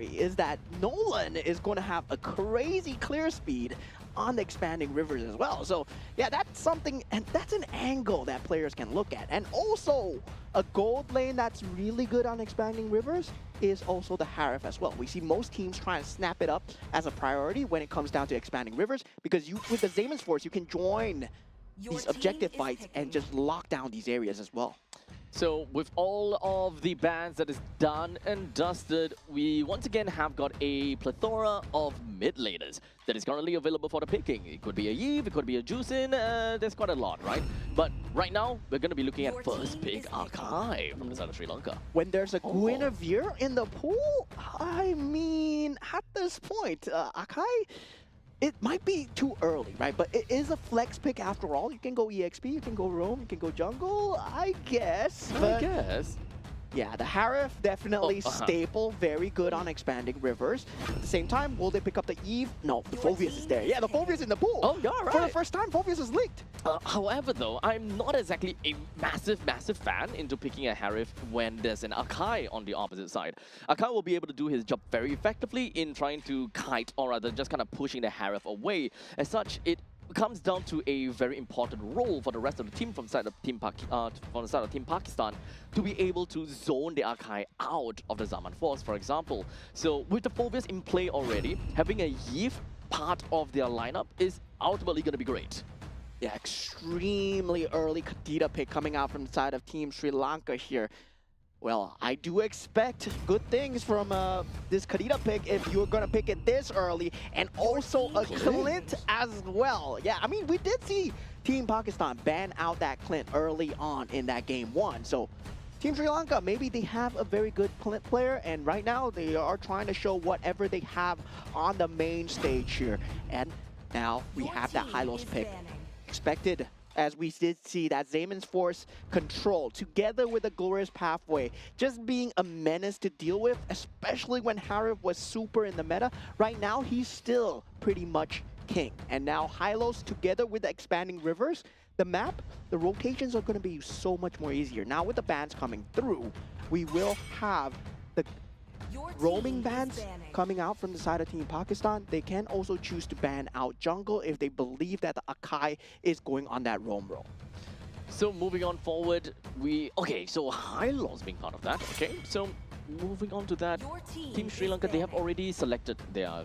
is that Nolan is going to have a crazy clear speed on the expanding rivers as well. So yeah, that's something, and that's an angle that players can look at. And also, a gold lane that's really good on expanding rivers is also the Harif as well. We see most teams trying to snap it up as a priority when it comes down to expanding rivers, because with the Zamon's Force, you can join these objective fights and just lock down these areas as well. So with all of the bans that is done and dusted, we once again have got a plethora of mid laners that is currently available for the picking. It could be a Eve, it could be a Juicin, there's quite a lot, right? But right now, we're going to be looking at Your first team pick is Archive from the side of Sri Lanka. When there's a Guinevere in the pool, I mean, at this point, Akai, it might be too early, right? But it is a flex pick after all. You can go EXP, you can go roam, you can go jungle, I guess. I But guess. yeah, the Harif definitely staple, very good on expanding rivers. At the same time, will they pick up the Eve? No, the Your Phoveus is team there. is Yeah, the picking. Phoveus in the pool. Oh, yeah, For the right. first time, Phoveus is leaked. However, though, I'm not exactly a massive fan into picking a Harif when there's an Akai on the opposite side. Akai will be able to do his job very effectively in trying to kite, or rather just kind of pushing the Harif away. As such, it comes down to a very important role for the rest of the team from the side of Team Pakistan to be able to zone the Akai out of the Zaman Force, for example. So with the Phoveus in play already, having a Yif part of their lineup is ultimately going to be great. Yeah, extremely early Kadita pick coming out from the side of Team Sri Lanka here. Well, I do expect good things from this Kadita pick if you're going to pick it this early, and also a Clint as well. Yeah, I mean, we did see Team Pakistan ban out that Clint early on in that game one. So Team Sri Lanka, maybe they have a very good Clint player, and right now they are trying to show whatever they have on the main stage here. And now we Your have that team Hylos is pick. banning. Expected, as we did see that Zaman's Force control together with the Glorious Pathway just being a menace to deal with, especially when Harif was super in the meta. Right now, he's still pretty much king. And now Hylos together with the expanding rivers, the map, the rotations are going to be so much more easier. Now with the bans coming through, we will have the Your roaming team is bans banning. coming out from the side of Team Pakistan. They can also choose to ban out jungle if they believe that the Akai is going on that roam role. So moving on forward, so Hylos being part of that. Okay, so moving on to that, Your Team Sri is Lanka, they have banning. already selected their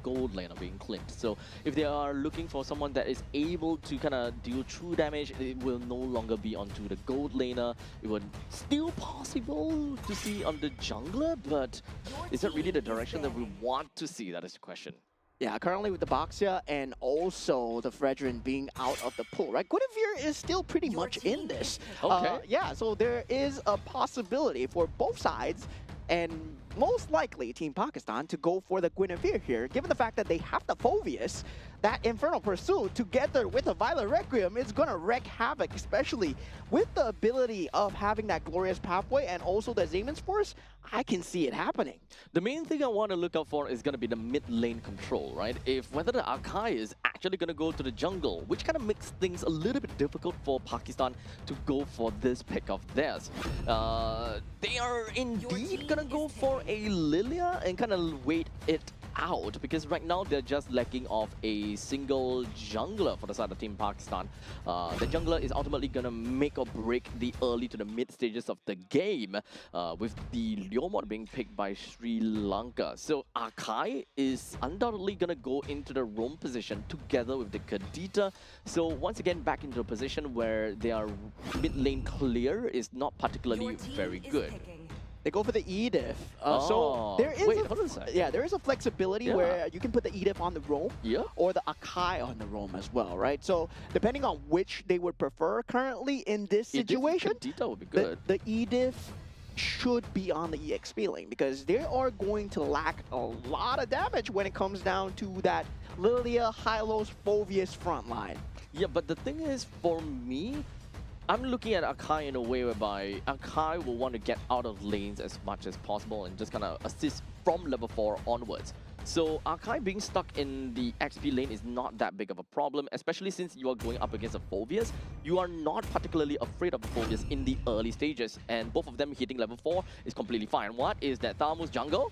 gold laner being Clint. So if they are looking for someone that is able to kind of deal true damage, it will no longer be onto the gold laner. It would still possible to see on the jungler, but Your is that really the team is direction that we banning. want to see? That is the question. Yeah, currently with the Boxia and also the Fredrin being out of the pool, right? Guinevere is still pretty Your much team in this. is picking. Okay. Yeah, so there is a possibility for both sides, and most likely Team Pakistan to go for the Guinevere here, given the fact that they have the Phoveus. That Infernal Pursuit together with the Violet Requiem is going to wreak havoc, especially with the ability of having that Glorious Pathway and also the Zaman's Force. I can see it happening. The main thing I want to look out for is going to be the mid lane control, right? If whether the Akai is actually going to go to the jungle, which kind of makes things a little bit difficult for Pakistan to go for this pick of theirs. They are indeed going to go for a Lilia and kind of wait it out, because right now they're just lacking of a single jungler for the side of Team Pakistan. The jungler is ultimately going to make or break the early to the mid stages of the game, with the Leomord being picked by Sri Lanka. So Akai is undoubtedly going to go into the roam position together with the Kadita. So once again back into a position where their mid lane clear is not particularly Your team very is good. picking. They go for the Edith. Oh, So there is wait, hold on a sec. there is a flexibility Yeah. where you can put the Edith on the roam Yeah. or the Akai on the roam as well, right? So depending on which they would prefer currently in this situation, Kadita would be the, good. the Edith should be on the EXP lane because they are going to lack a lot of damage when it comes down to that Lilia, Hylos, Phoveus front line. Yeah, but the thing is, for me, I'm looking at Akai in a way whereby Akai will want to get out of lanes as much as possible and just kind of assist from level 4 onwards. So Akai being stuck in the XP lane is not that big of a problem, especially since you are going up against a Phoveus. You are not particularly afraid of the Phoveus in the early stages, and both of them hitting level 4 is completely fine. What is that Thamus jungle?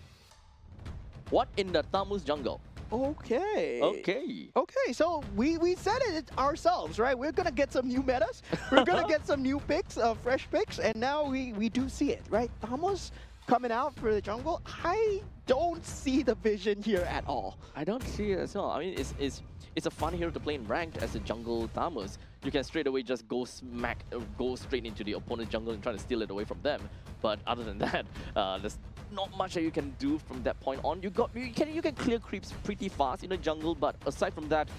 What in the Thamus jungle? Okay. Okay. Okay, so we said it ourselves, right? We're gonna get some new metas. We're gonna get some new picks, fresh picks, and now we do see it, right? Thamos coming out for the jungle. I don't see the vision here at all. I don't see it as well. I mean, it's a fun hero to play in ranked as a jungle Thamus. you can straight away just go straight into the opponent's jungle and try to steal it away from them. But other than that, there's not much that you can do from that point on. You can clear creeps pretty fast in the jungle, but aside from that,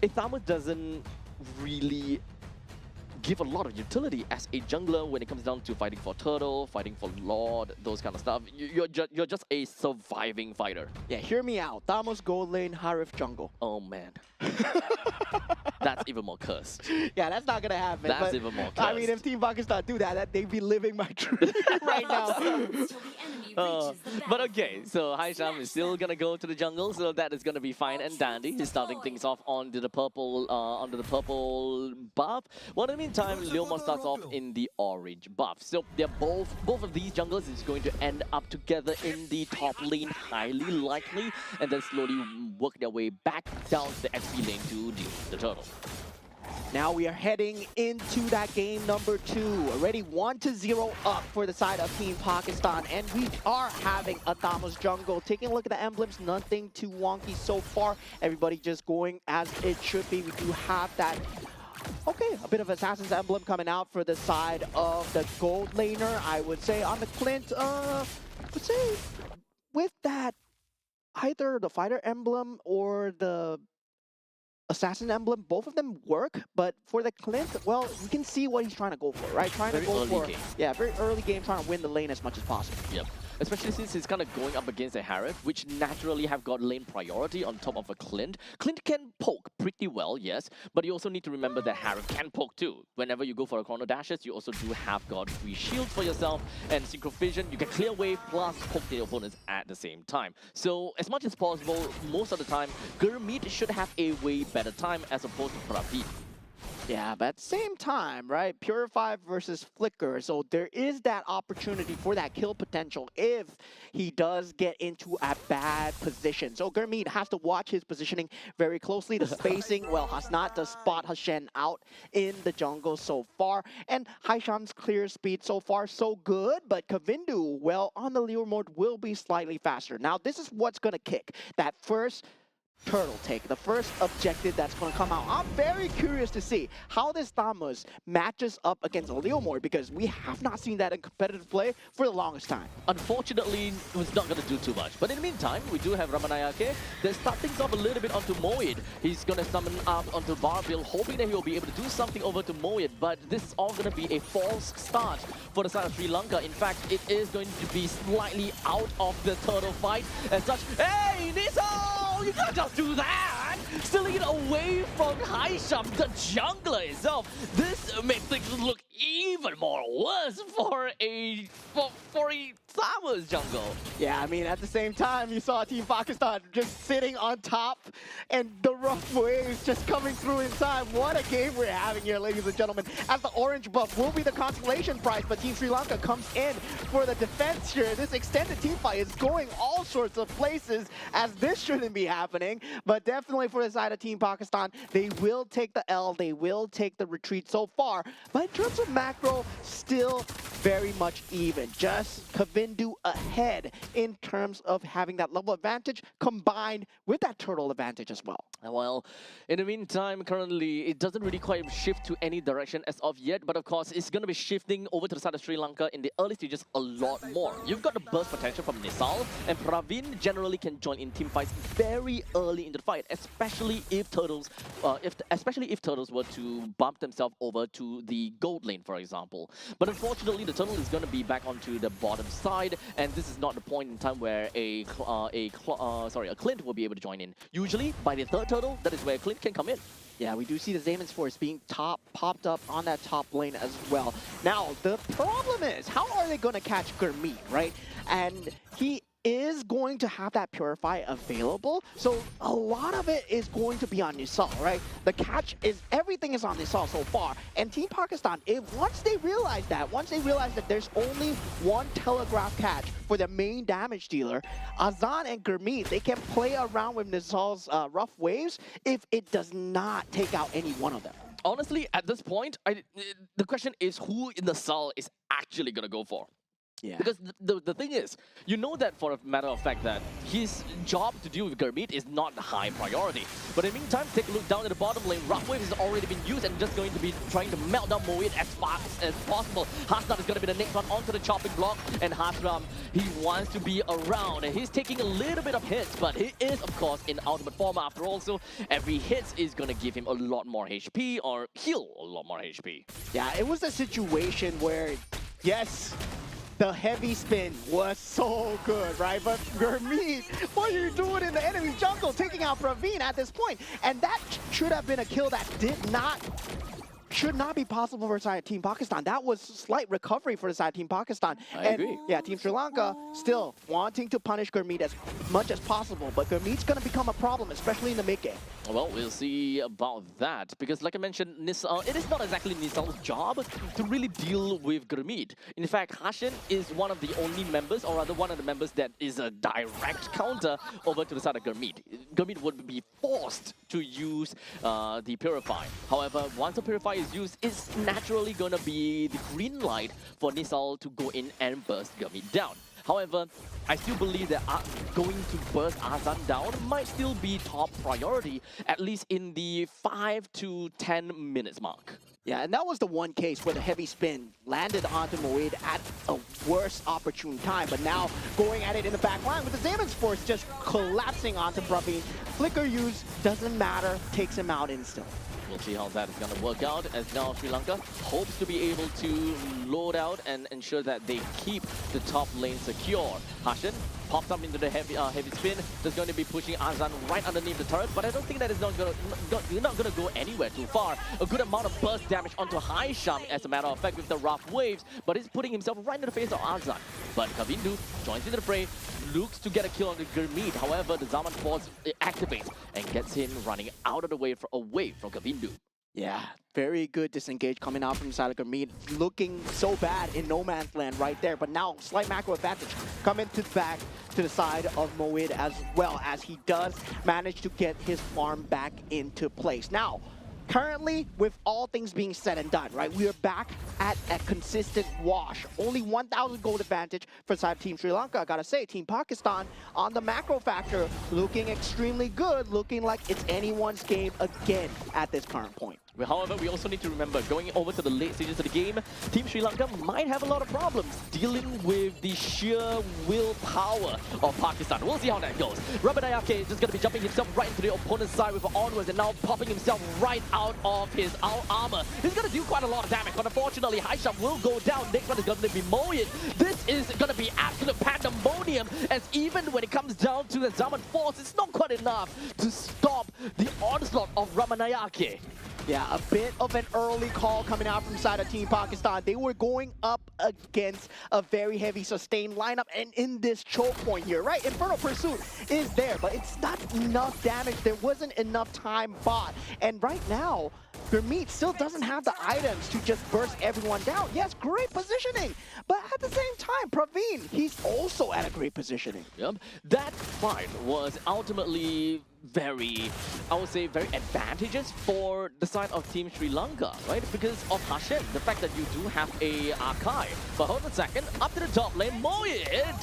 Ithama doesn't really give a lot of utility as a jungler when it comes down to fighting for turtle, fighting for lord, those kind of stuff. You're just a surviving fighter. Yeah, hear me out. Thamos gold lane, Harif jungle. Oh man. That's even more cursed. Yeah, that's not gonna happen. That's but, even more cursed. I mean, if Team Pakistan do that, they'd be living my dream right now. Till the enemy reaches the But okay, so Haisham is still Smash gonna go to the jungle, so that is gonna be fine and dandy. He's starting things off onto the purple buff. Well, in the meantime, Leomar starts off in the orange buff. So they're both of these junglers is going to end up together in the top lane, highly likely, and then slowly work their way back down to the XP lane to deal with the turtle. Now we are heading into that game number 2. Already 1-0 up for the side of Team Pakistan. And we are having a Thamos jungle. Taking a look at the emblems, nothing too wonky so far. Everybody just going as it should be. We do have that, okay, a bit of Assassin's Emblem coming out for the side of the gold laner. I would say on the Clint, I would say with that, either the fighter emblem or the Assassin emblem, both of them work, but for the Clint, well, you can see what he's trying to go for, right? Trying Very to go early for, game. yeah, very early game, trying to win the lane as much as possible. Yep. Especially since he's kind of going up against a Harith, which naturally have got lane priority on top of a Clint. Clint can poke pretty well, yes, but you also need to remember that Harith can poke too. Whenever you go for a chrono dashes, you also do have got free shields for yourself, and synchro vision, you can clear wave plus poke the opponents at the same time. So as much as possible, most of the time, Gurmeet should have a way better time as opposed to Praveet. Yeah, but at the same time, right? Purify versus Flicker. So there is that opportunity for that kill potential if he does get into a bad position. So Gurmeet has to watch his positioning very closely. The spacing, well, Hasnat does spot Hashen out in the jungle so far. And Haisham's clear speed so far so good, but Kavindu, well, on the Lure mode will be slightly faster. Now, this is what's going to kick. That first turtle take, the first objective that's going to come out. I'm very curious to see how this Thamos matches up against Leomord, because we have not seen that in competitive play for the longest time. Unfortunately, it was not going to do too much. But in the meantime, we do have Ramanayake. They start things off a little bit onto Moed. He's going to summon up onto Barbil, hoping that he'll be able to do something over to Moed. But this is all going to be a false start for the side of Sri Lanka. In fact, it is going to be slightly out of the turtle fight. As such, hey, Niso! You can't just do that! Stealing it away from Haisham, the jungler itself. This makes things look even more worse for a Thamos jungle. Yeah, I mean, at the same time, you saw Team Pakistan just sitting on top and the rough waves just coming through inside. What a game we're having here, ladies and gentlemen. As the orange buff will be the consolation prize, but Team Sri Lanka comes in for the defense here. This extended team fight is going all sorts of places, as this shouldn't be happening. But definitely for the side of Team Pakistan, they will take the L, they will take the retreat so far. But in terms of macro, still very much even. Just Kavindu ahead in terms of having that level advantage combined with that turtle advantage as well. Well, in the meantime, currently, it doesn't really quite shift to any direction as of yet, but of course, it's going to be shifting over to the side of Sri Lanka in the early stages a lot more. You've got the burst potential from Nisal, and Praveen generally can join in team fights very early into the fight, especially if turtles, were to bump themselves over to the gold lane, for example. But unfortunately, the turtle is going to be back onto the bottom side, and this is not the point in time where a Clint will be able to join in. Usually, by the third turtle, that is where Clint can come in. Yeah, we do see the Zamon's Force being popped up on that top lane as well. Now, the problem is, how are they going to catch Gurmeet, right? And he is going to have that Purify available, so a lot of it is going to be on Nisal, right? The catch is, everything is on Nisal so far, and Team Pakistan, once they realize that there's only one telegraph catch for the main damage dealer, Azan and Gurmeet, they can play around with Nisal's rough waves if it does not take out any one of them. Honestly, at this point, the question is who in the Sal is actually going to go for. Yeah. Because the thing is, you know that for a matter of fact that his job to deal with Gurmeet is not high priority. But in the meantime, take a look down at the bottom lane. Rough Wave has already been used and just going to be trying to melt down Moed as fast as possible. Hasnam is going to be the next one onto the chopping block. And Hasram, he wants to be around. And he's taking a little bit of hits, but he is, of course, in ultimate form after all. So every hit is going to give him a lot more HP or heal a lot more HP. Yeah, it was a situation where, yes, the heavy spin was so good, right? But Gurmeet, what are you doing in the enemy jungle, taking out Praveen at this point? And that should have been a kill that should not be possible for side Team Pakistan. That was slight recovery for the side Team Pakistan. I agree. Yeah, Team Sri Lanka still wanting to punish Gurmeet as much as possible, but Gurmeet's going to become a problem, especially in the mid game. Well, we'll see about that, because like I mentioned, it is not exactly Nisal's job to really deal with Gurmeet. In fact, Hashin is one of the only members, or rather one of the members that is a direct counter over to the side of Gurmeet. Gurmeet would be forced to use the Purify. However, once the Purify is used, it's naturally going to be the green light for Nisal to go in and burst Gurmeet down. However, I still believe that going to burst Azan down might still be top priority, at least in the 5 to 10 minutes mark. Yeah, and that was the one case where the heavy spin landed onto Moed at a worse opportune time, but now going at it in the back line with the Zaman's Force just collapsing onto Praveen. Flicker use doesn't matter, takes him out instantly. We'll see how that is going to work out, as now Sri Lanka hopes to be able to load out and ensure that they keep the top lane secure. Hashin pops up into the heavy spin. That's going to be pushing Azan right underneath the turret, but I don't think that is not going to go anywhere too far. A good amount of burst damage onto Haisham, as a matter of fact, with the rough waves, but he's putting himself right in the face of Azan. But Kavindu joins into the fray, looks to get a kill on the Gurmeet. However, the Zaman Force activates and gets him running out of the way away from Kavindu. Yeah, very good disengage coming out from side of Gurmeet. Looking so bad in no man's land right there, but now slight macro advantage coming back to the side of Moed, as well as he does manage to get his farm back into place. Now, currently, with all things being said and done, right, we are back at a consistent wash. Only 1,000 gold advantage for side Team Sri Lanka. I gotta say, Team Pakistan on the macro factor looking extremely good, looking like it's anyone's game again at this current point. However, we also need to remember, going over to the late stages of the game, Team Sri Lanka might have a lot of problems dealing with the sheer willpower of Pakistan. We'll see how that goes. Ramadayake is just going to be jumping himself right into the opponent's side with onwards and now popping himself right out of his armor. He's going to do quite a lot of damage, but unfortunately, Haisham will go down. Next one is going to be Moyen. This is going to be absolute pandemonium, as even when it comes down to the Zaman Force, it's not quite enough to stop the onslaught of Ramanayake. Yeah, a bit of an early call coming out from side of Team Pakistan. They were going up against a very heavy sustained lineup, and in this choke point here, right? Infernal Pursuit is there, but it's not enough damage. There wasn't enough time bought. And right now, Gurmeet still doesn't have the items to just burst everyone down. Yes, great positioning, but at the same time, Praveen, he's also at a great positioning. Yep. That fight was ultimately very, I would say, very advantageous for the side of Team Sri Lanka, right? Because of Hashem, the fact that you do have a Arkai. But hold on a second, up to the top lane, Moyed!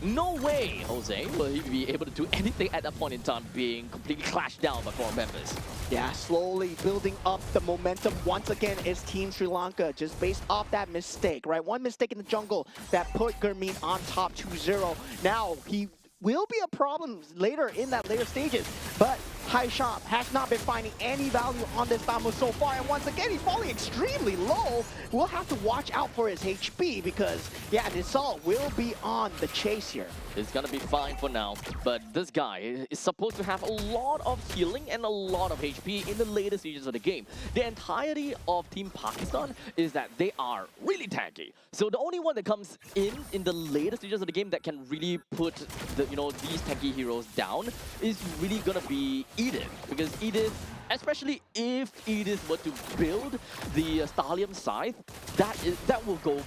No way, Jose, will he be able to do anything at that point in time, being completely clashed down by 4 members. Yeah, slowly building up the momentum once again is Team Sri Lanka, just based off that mistake, right? One mistake in the jungle that put Gurmeet on top 2-0. Now, he will be a problem later in that later stages, but Haisham has not been finding any value on this Damu so far, and once again he's falling extremely low. We'll have to watch out for his HP because, yeah, Nisal will be on the chase here. It's gonna be fine for now, but this guy is supposed to have a lot of healing and a lot of HP in the later stages of the game. The entirety of Team Pakistan is that they are really tanky. So the only one that comes in the later stages of the game that can really put the, these tanky heroes down is really gonna be Edith, because Edith especially if Edith were to build the Stallium Scythe, that will go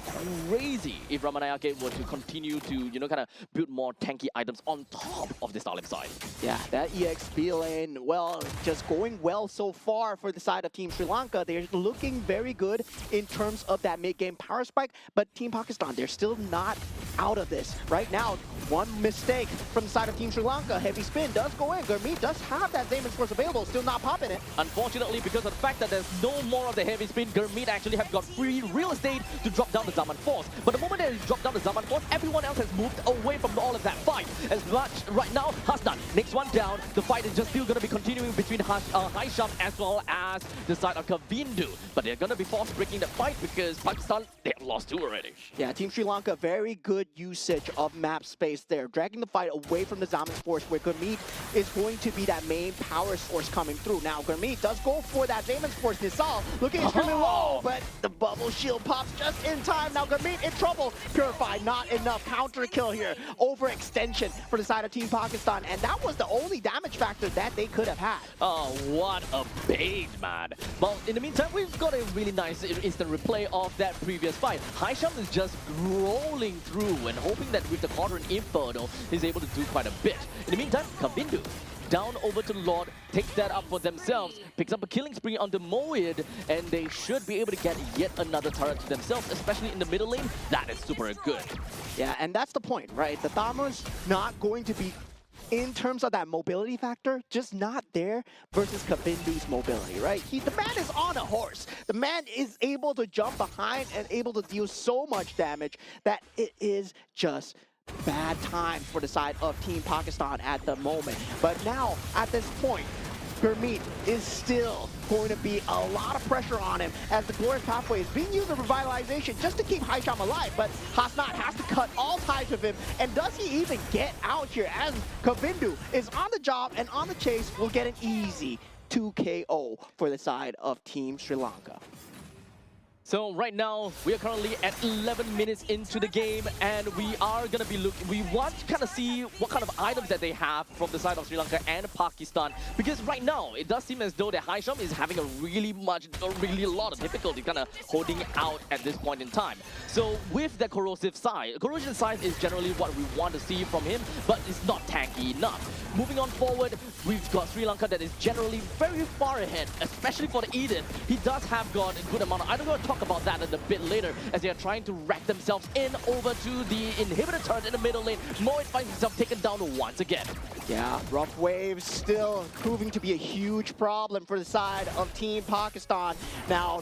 crazy if Ramanayake were to continue to, you know, kind of build more tanky items on top of the Stallium Scythe. Yeah, that EXP lane, well, just going well so far for the side of Team Sri Lanka. They're looking very good in terms of that mid-game power spike, but Team Pakistan, they're still not out of this. Right now, one mistake from the side of Team Sri Lanka. Heavy spin does go in. Gurmeet does have that Damon's Force available, still not popping it. Unfortunately, because of the fact that there's no more of the heavy spin, Gurmeet actually have got free real estate to drop down the Zaman Force. But the moment that he dropped down the Zaman Force, everyone else has moved away from all of that fight. As much right now, Hasnan, next one down. The fight is just still going to be continuing between Haisham as well as the side of Kavindu. But they're going to be forced breaking the fight because Pakistan, they have lost 2 already. Yeah, Team Sri Lanka, very good usage of map space there, dragging the fight away from the Zaman's Force, where Gurmeet is going to be that main power source coming through. Now, Gurmeet does go for that Zaman's Force. Nisal looking extremely low, but the bubble shield pops just in time. Now, Gurmeet in trouble. Purify, not enough. Counter kill here. Overextension for the side of Team Pakistan, and that was the only damage factor that they could have had. Oh, what a bait, man. Well, in the meantime, we've got a really nice instant replay of that previous fight. Haisham is just rolling through and hoping that with the Quadrant Inferno, he's able to do quite a bit. In the meantime, Kavindu down over to Lord, takes that up for themselves, picks up a killing spree onto Moed, and they should be able to get yet another turret to themselves, especially in the middle lane. That is super good. Yeah, and that's the point, right? The Thamma's not going to be, in terms of that mobility factor, just not there versus Kavindu's mobility, right? The man is on a horse. The man is able to jump behind and able to deal so much damage that it is just bad time for the side of Team Pakistan at the moment. But now, at this point, Gurmeet is still going to be a lot of pressure on him as the Glorious Pathway is being used as revitalization just to keep Haisham alive, but Hasnat has to cut all ties with him, and does he even get out here as Kavindu is on the job and on the chase, will get an easy 2 KO for the side of Team Sri Lanka. So right now, we are currently at 11 minutes into the game, and we are going to be looking, we want to kind of see what kind of items that they have from the side of Sri Lanka and Pakistan, because right now, it does seem as though that Haisham is having a lot of difficulty kind of holding out at this point in time. So with the corrosion side is generally what we want to see from him, but it's not tanky enough. Moving on forward, we've got Sri Lanka that is generally very far ahead, especially for the Eden. He does have got a good amount of, I'm going to talk about that a bit later, as they are trying to rack themselves in over to the inhibitor turret in the middle lane. Moed finds himself taken down once again. Yeah, rough waves still proving to be a huge problem for the side of Team Pakistan. Now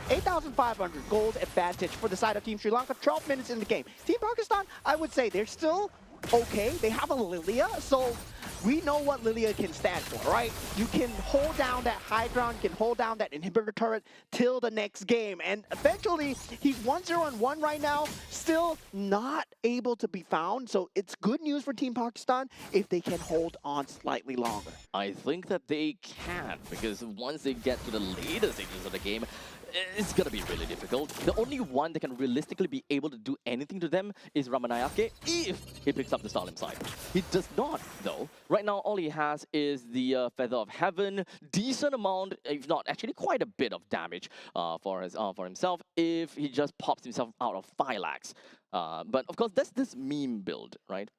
8,500 gold advantage for the side of Team Sri Lanka, 12 minutes in the game. Team Pakistan, I would say they're still okay. They have a Lilia, so we know what Lilia can stand for, right? You can hold down that high ground, you can hold down that inhibitor turret till the next game. And eventually, he's 1-0-1 right now, still not able to be found. So it's good news for Team Pakistan if they can hold on slightly longer. I think that they can, because once they get to the later stages of the game, it's going to be really difficult. The only one that can realistically be able to do anything to them is Ramanayake if he picks up the Stallium side. He does not, though. Right now, all he has is the Feather of Heaven, decent amount, if not actually quite a bit of damage for himself if he just pops himself out of Phylax. But of course, that's this meme build, right?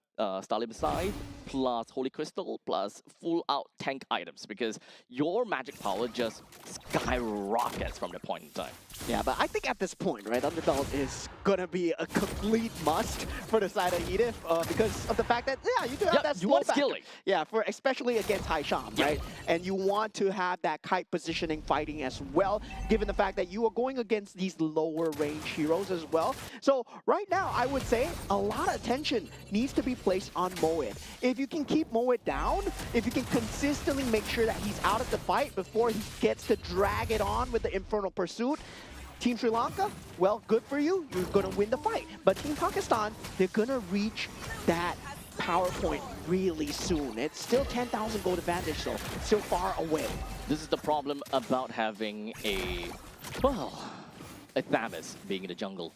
Stallium Scythe plus Holy Crystal plus full out tank items, because your magic power just skyrockets from the point in time. Yeah, but I think at this point, right, Underbelt is gonna be a complete must for the side of Edith because of the fact that, yeah, you do have that you want slowback. skilling. Yeah, for especially against Haisham, right? And you want to have that kite positioning fighting as well, given the fact that you are going against these lower range heroes as well. So right now, I would say a lot of attention needs to be placed on Moed. If you can keep Moed down, if you can consistently make sure that he's out of the fight before he gets to drag it on with the Infernal Pursuit, Team Sri Lanka, well, good for you. You're going to win the fight. But Team Pakistan, they're going to reach that power point really soon. It's still 10,000 gold advantage, though. Still far away. This is the problem about having a, well, Thamus being in the jungle.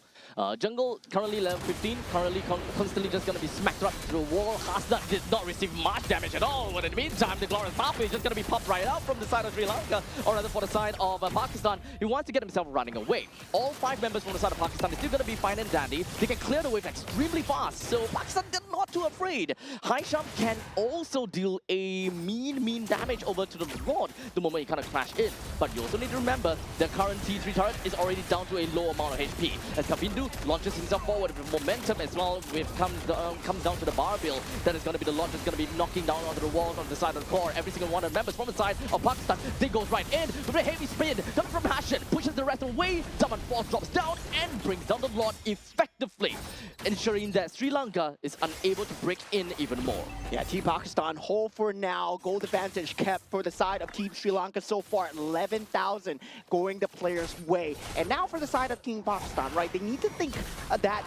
Jungle currently level 15, currently constantly just gonna be smacked up to the wall. Hasnat did not receive much damage at all, but in the meantime, the Glorious Pathway is just gonna be popped right out from the side of Sri Lanka, or rather for the side of Pakistan. He wants to get himself running away. All 5 members from the side of Pakistan is still gonna be fine and dandy. They can clear the wave extremely fast, so Pakistan they're not too afraid. Haisham can also deal a mean damage over to the Lord the moment he kind of crash in. But you also need to remember the current T3 turret is already down to a low amount of HP. As Kavindu launches himself forward with momentum as well, comes down to the bar bill. That is going to be the launch that's going to be knocking down onto the walls on the side of the core. Every single one of the members from the side of Pakistan, they goes right in with a heavy spin. Coming from Hashan, pushes the rest away. Zaman Force drops down and brings down the Lord effectively, ensuring that Sri Lanka is unable to break in even more. Yeah, Team Pakistan hold for now. Gold advantage kept for the side of Team Sri Lanka so far. 11,000 going the players' way. And now for the side of Team Pakistan, right? They need to think that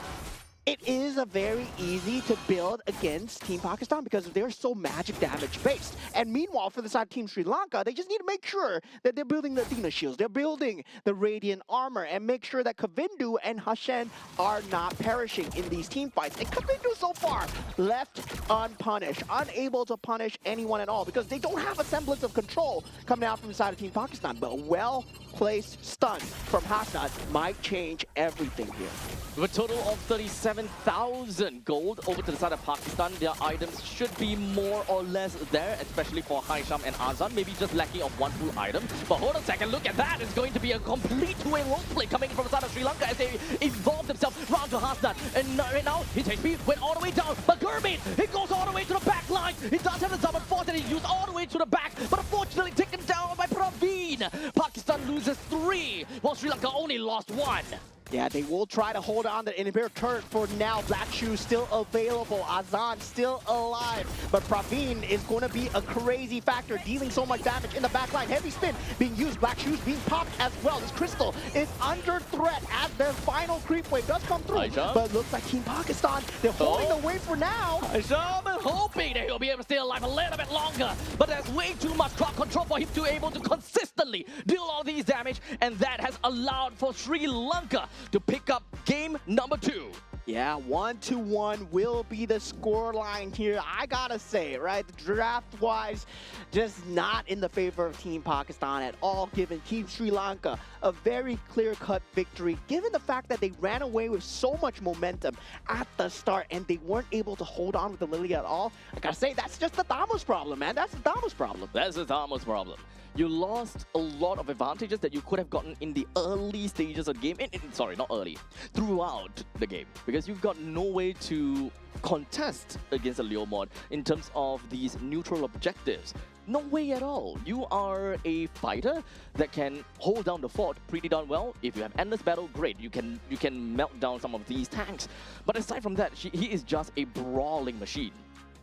it is a very easy to build against Team Pakistan because they're so magic damage based. And meanwhile, for the side of Team Sri Lanka, they just need to make sure that they're building the Athena shields, they're building the Radiant armor, and make sure that Kavindu and Hashan are not perishing in these team fights. And Kavindu so far left unpunished, unable to punish anyone at all because they don't have a semblance of control coming out from the side of Team Pakistan. But a well-placed stun from Hassan might change everything here. With a total of 37,000 gold over to the side of Pakistan, their items should be more or less there, especially for Haisham and Azan, maybe just lacking of one full item. But hold on a second, look at that. It's going to be a complete two-way roleplay coming from the side of Sri Lanka as they evolve themselves round to Hassan. And right now, his HP went all the way down, but Gurmeet, he goes all the way to the back line. He does have the Zaman Force that he used all the way to the back, but unfortunately taken down by Praveen. Pakistan loses 3, while Sri Lanka only lost 1. Yeah, they will try to hold on to the Inhibitor turret for now. Black Shoes still available. Azan still alive. But Praveen is going to be a crazy factor, dealing so much damage in the backline. Heavy spin being used. Black Shoes being popped as well. This Crystal is under threat as their final creep wave does come through. Haisham. But it looks like Team Pakistan, they're holding the wave for now. Haisham hoping that he'll be able to stay alive a little bit longer. But there's way too much crowd control for him to be able to consistently deal all these damage. And that has allowed for Sri Lanka to pick up game number 2. Yeah, 1-1 will be the score line here. I gotta say, right, draft-wise, just not in the favor of Team Pakistan at all, giving Team Sri Lanka a very clear-cut victory, given the fact that they ran away with so much momentum at the start and they weren't able to hold on with the Lily at all. I gotta say, that's just the Thamos problem, man. That's the Thamos problem. That's the Thamos problem. You lost a lot of advantages that you could have gotten in the early stages of the game. Sorry, not early. Throughout the game. Because you've got no way to contest against a Leo mod in terms of these neutral objectives. No way at all. You are a fighter that can hold down the fort pretty darn well. If you have endless battle, great. You can melt down some of these tanks. But aside from that, he is just a brawling machine.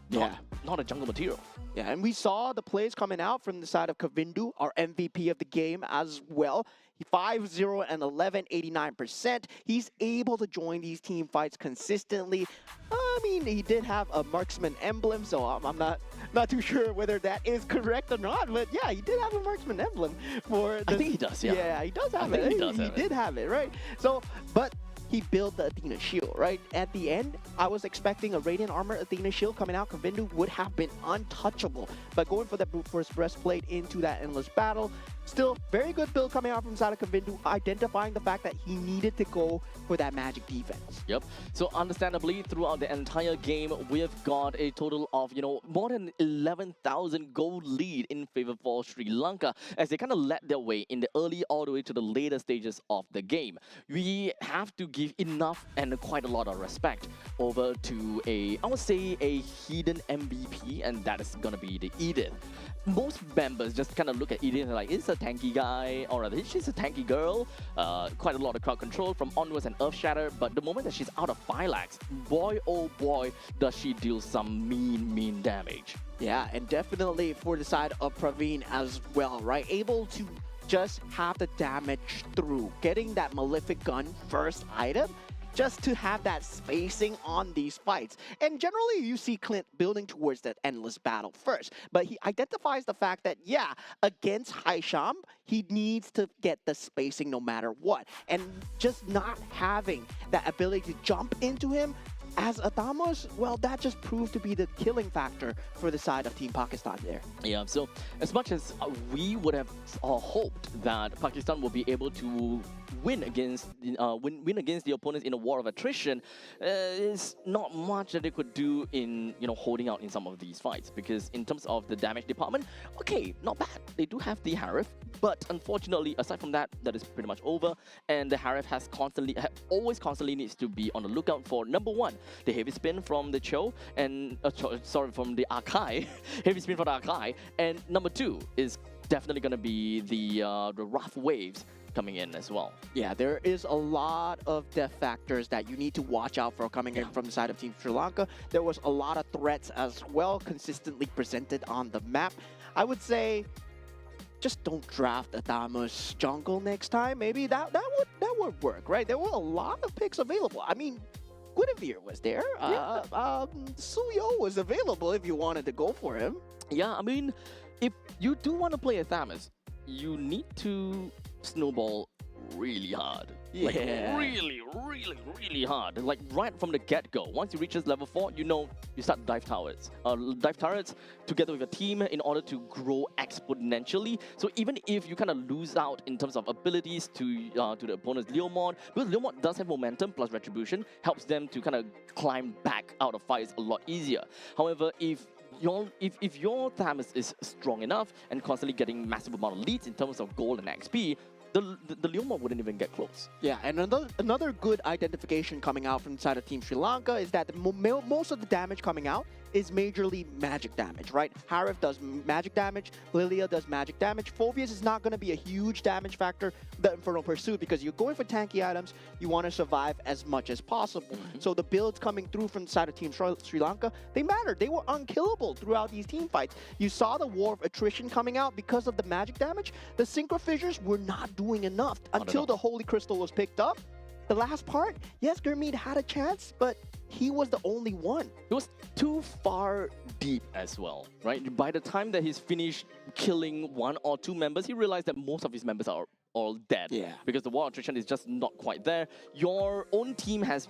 Not a jungle material. Yeah, and we saw the plays coming out from the side of Kavindu, our MVP of the game as well. 5-0 and 11, 89%. He's able to join these team fights consistently. I mean, he did have a marksman emblem, so I'm not too sure whether that is correct or not. But yeah, he did have a marksman emblem for the... I think he does, yeah. Yeah, he does have it. He did have it, right? So, but he built the Athena shield, right? At the end, I was expecting a Radiant Armor Athena shield coming out. Kavindu would have been untouchable. But going for that brute force breastplate into that endless battle, still very good build coming out from the side of Kavindu, identifying the fact that he needed to go for that magic defense. Yep. So understandably, throughout the entire game, we've got a total of, more than 11,000 gold lead in favor for Sri Lanka as they kind of led their way in the early all the way to the later stages of the game. We have to give enough and quite a lot of respect over to I would say a hidden MVP, and that is going to be the Edith. Most members just kind of look at Edith and like, is a tanky guy, or rather, she's a tanky girl. Quite a lot of crowd control from Onwards and Earth Shatter, but the moment that she's out of Phylax, boy oh boy, does she deal some mean damage. Yeah, and definitely for the side of Praveen as well, right? Able to just have the damage through. Getting that Malefic Gun first item just to have that spacing on these fights. And generally, you see Clint building towards that endless battle first. But he identifies the fact that, yeah, against Haisham, he needs to get the spacing no matter what. And just not having that ability to jump into him as Adamus, well, that just proved to be the killing factor for the side of Team Pakistan there. Yeah, so as much as we would have hoped that Pakistan will be able to win against the opponents in a war of attrition, is not much that they could do in holding out in some of these fights, because in terms of the damage department, okay, not bad. They do have the Harif, but unfortunately, aside from that, that is pretty much over, and the Harif has always constantly needs to be on the lookout for, number one, the heavy spin from the Cho, and from the Akai, heavy spin from the Akai, and number two is definitely going to be the rough waves coming in as well. Yeah, there is a lot of death factors that you need to watch out for coming in from the side of Team Sri Lanka. There was a lot of threats as well, consistently presented on the map. I would say, just don't draft Adamus jungle next time. Maybe that would work, right? There were a lot of picks available. I mean, Guinevere was there. Suyo was available if you wanted to go for him. Yeah, I mean, if you do want to play Adamus, you need to snowball really hard. Yeah. Like really hard. Like right from the get-go. Once you reach this level 4, you start dive turrets. Dive turrets together with a team in order to grow exponentially. So even if you kind of lose out in terms of abilities to the opponent's Leomord, because Leomord does have momentum plus retribution, helps them to kind of climb back out of fights a lot easier. However, if your Thamus is strong enough and constantly getting massive amount of leads in terms of gold and XP, the Leomord wouldn't even get close. Yeah, and another good identification coming out from inside of Team Sri Lanka is that most of the damage coming out is majorly magic damage, right? Harif does magic damage, Lilia does magic damage. Phoveus is not going to be a huge damage factor, the Infernal Pursuit, because you're going for tanky items, you want to survive as much as possible. So the builds coming through from the side of Team Sri Lanka, they mattered. They were unkillable throughout these team fights. You saw the War of Attrition coming out because of the magic damage. The Synchro Fissures were not doing enough until the Holy Crystal was picked up. The last part, yes, Gurmeet had a chance, but he was the only one. It was too far deep as well, right? By the time that he's finished killing 1 or 2 members, he realized that most of his members are all dead. Yeah. Because the war attrition is just not quite there. Your own team has,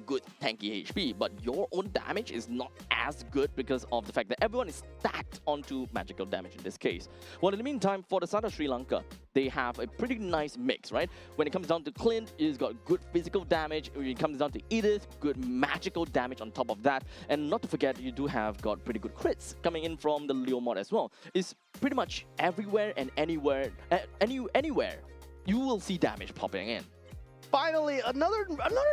good tanky HP, but your own damage is not as good because of the fact that everyone is stacked onto magical damage in this case. Well, in the meantime, for the side of Sri Lanka, they have a pretty nice mix, right? When it comes down to Clint, he's got good physical damage. When it comes down to Edith, good magical damage on top of that. And not to forget, you do have got pretty good crits coming in from the Leomord as well. It's pretty much everywhere and anywhere, anywhere, you will see damage popping in. Finally, another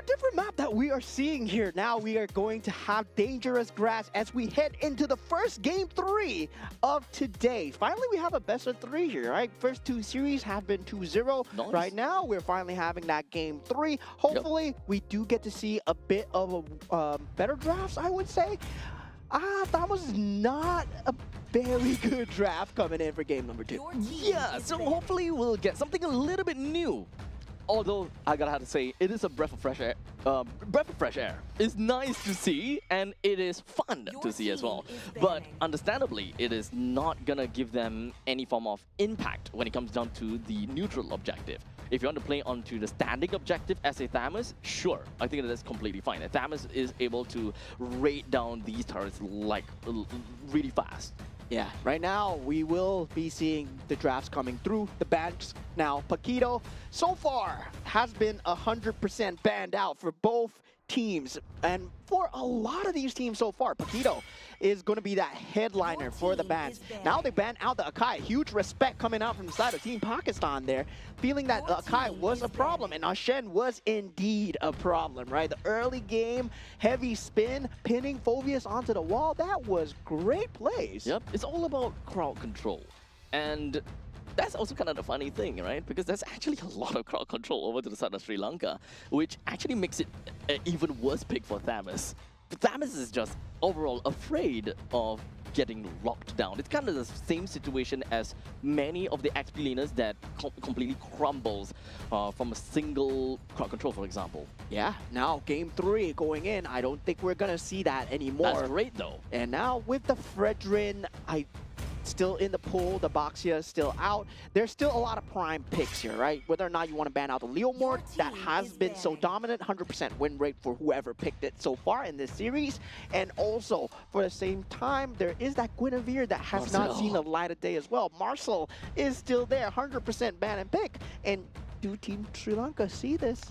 different map that we are seeing here. Now we are going to have dangerous grass as we head into the first game 3 of today. Finally, we have a best of 3 here, right? First 2 series have been 2-0. Nice. Right now, we're finally having that game 3. Hopefully, we do get to see a bit of a better drafts, I would say. That was not a very good draft coming in for game number 2. Yeah, so hopefully we'll get something a little bit new. Although, I gotta have to say, it is a breath of fresh air. It's nice to see, and it is fun to see as well. But understandably, it is not gonna give them any form of impact when it comes down to the neutral objective. If you want to play onto the standing objective as a Thamus, sure, I think that is completely fine. A Thamus is able to raid down these turrets like really fast. Yeah, right now we will be seeing the drafts coming through. The bans now, Paquito, so far has been 100% banned out for both teams. And for a lot of these teams so far, Paquito is going to be that headliner for the bans. Now they ban out the Akai. Huge respect coming out from the side of Team Pakistan there, feeling that Akai was a problem, and Ashen was indeed a problem, right? The early game, heavy spin, pinning Phoveus onto the wall, that was great plays. Yep, it's all about crowd control. And that's also kind of the funny thing, right? Because there's actually a lot of crowd control over to the side of Sri Lanka, which actually makes it an even worse pick for Thamus. Thamus is just overall afraid of getting locked down. It's kind of the same situation as many of the XP laners that completely crumbles from a single crowd control, for example. Yeah, now game 3 going in, I don't think we're gonna see that anymore. That's great though. And now with the Fredrin, still in the pool, the Boxia is still out. There's still a lot of prime picks here, right? Whether or not you want to ban out the Leomord, that has been so dominant, 100% win rate for whoever picked it so far in this series. And also, for the same time, there is that Guinevere that has not seen the light of day as well. Marcel is still there, 100% ban and pick. And do Team Sri Lanka see this?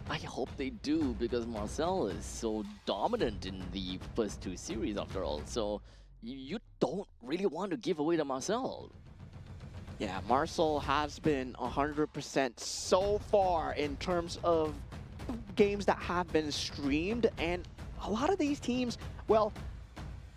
I hope they do, because Marcel is so dominant in the first 2 series after all. So you don't really want to give away to Marcel. Yeah, Marcel has been 100% so far in terms of games that have been streamed, and a lot of these teams, well,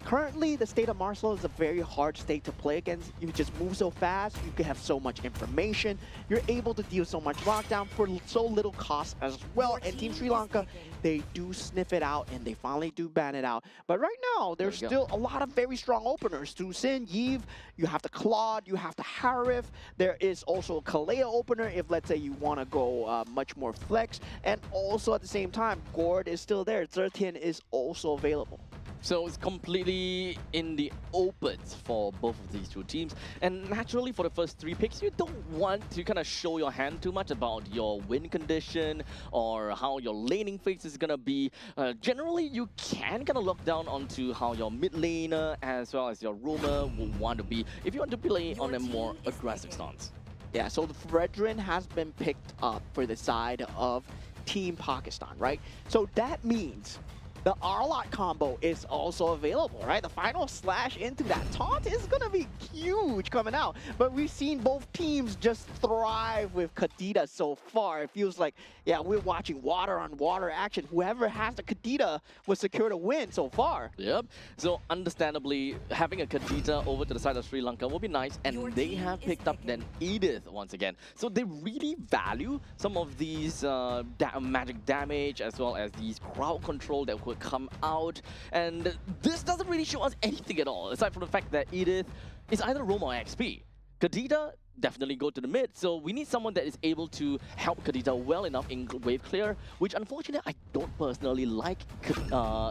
currently the state of Marcel is a very hard state to play against. You just move so fast, you can have so much information, you're able to deal so much lockdown for so little cost as well. And Team Sri Lanka, they do sniff it out and they finally do ban it out. But right now, there's still a lot of very strong openers. Sin, Yves, you have the Claude, you have the Harif. There is also a Kalea opener if, let's say, you want to go much more flex. And also at the same time, Gord is still there. Zertian is also available. So it's completely in the opens for both of these 2 teams. And naturally, for the first 3 picks, you don't want to kind of show your hand too much about your win condition or how your laning phase is going to be. Generally, you can kind of look down onto how your mid laner as well as your roamer will want to be if you want to play on a more aggressive stance. Yeah, so the Fredrin has been picked up for the side of Team Pakistan, right? So that means the Arlot combo is also available, right? The final slash into that taunt is going to be huge coming out. But we've seen both teams just thrive with Kadita so far. It feels like, yeah, we're watching water on water action. Whoever has the Kadita will secure the win so far. Yep. So understandably, having a Kadita over to the side of Sri Lanka will be nice. And they have picked up then Edith once again. So they really value some of these magic damage as well as these crowd control that would come out, and this doesn't really show us anything at all aside from the fact that Edith is either Roma or XP. Kadita definitely go to the mid, so we need someone that is able to help Kadita well enough in wave clear, which unfortunately I don't personally like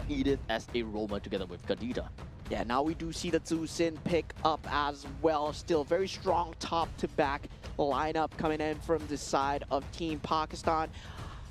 Edith as a Roma together with Kadita. Yeah, now we do see the Sin pick up as well. Still very strong top to back lineup coming in from the side of Team Pakistan.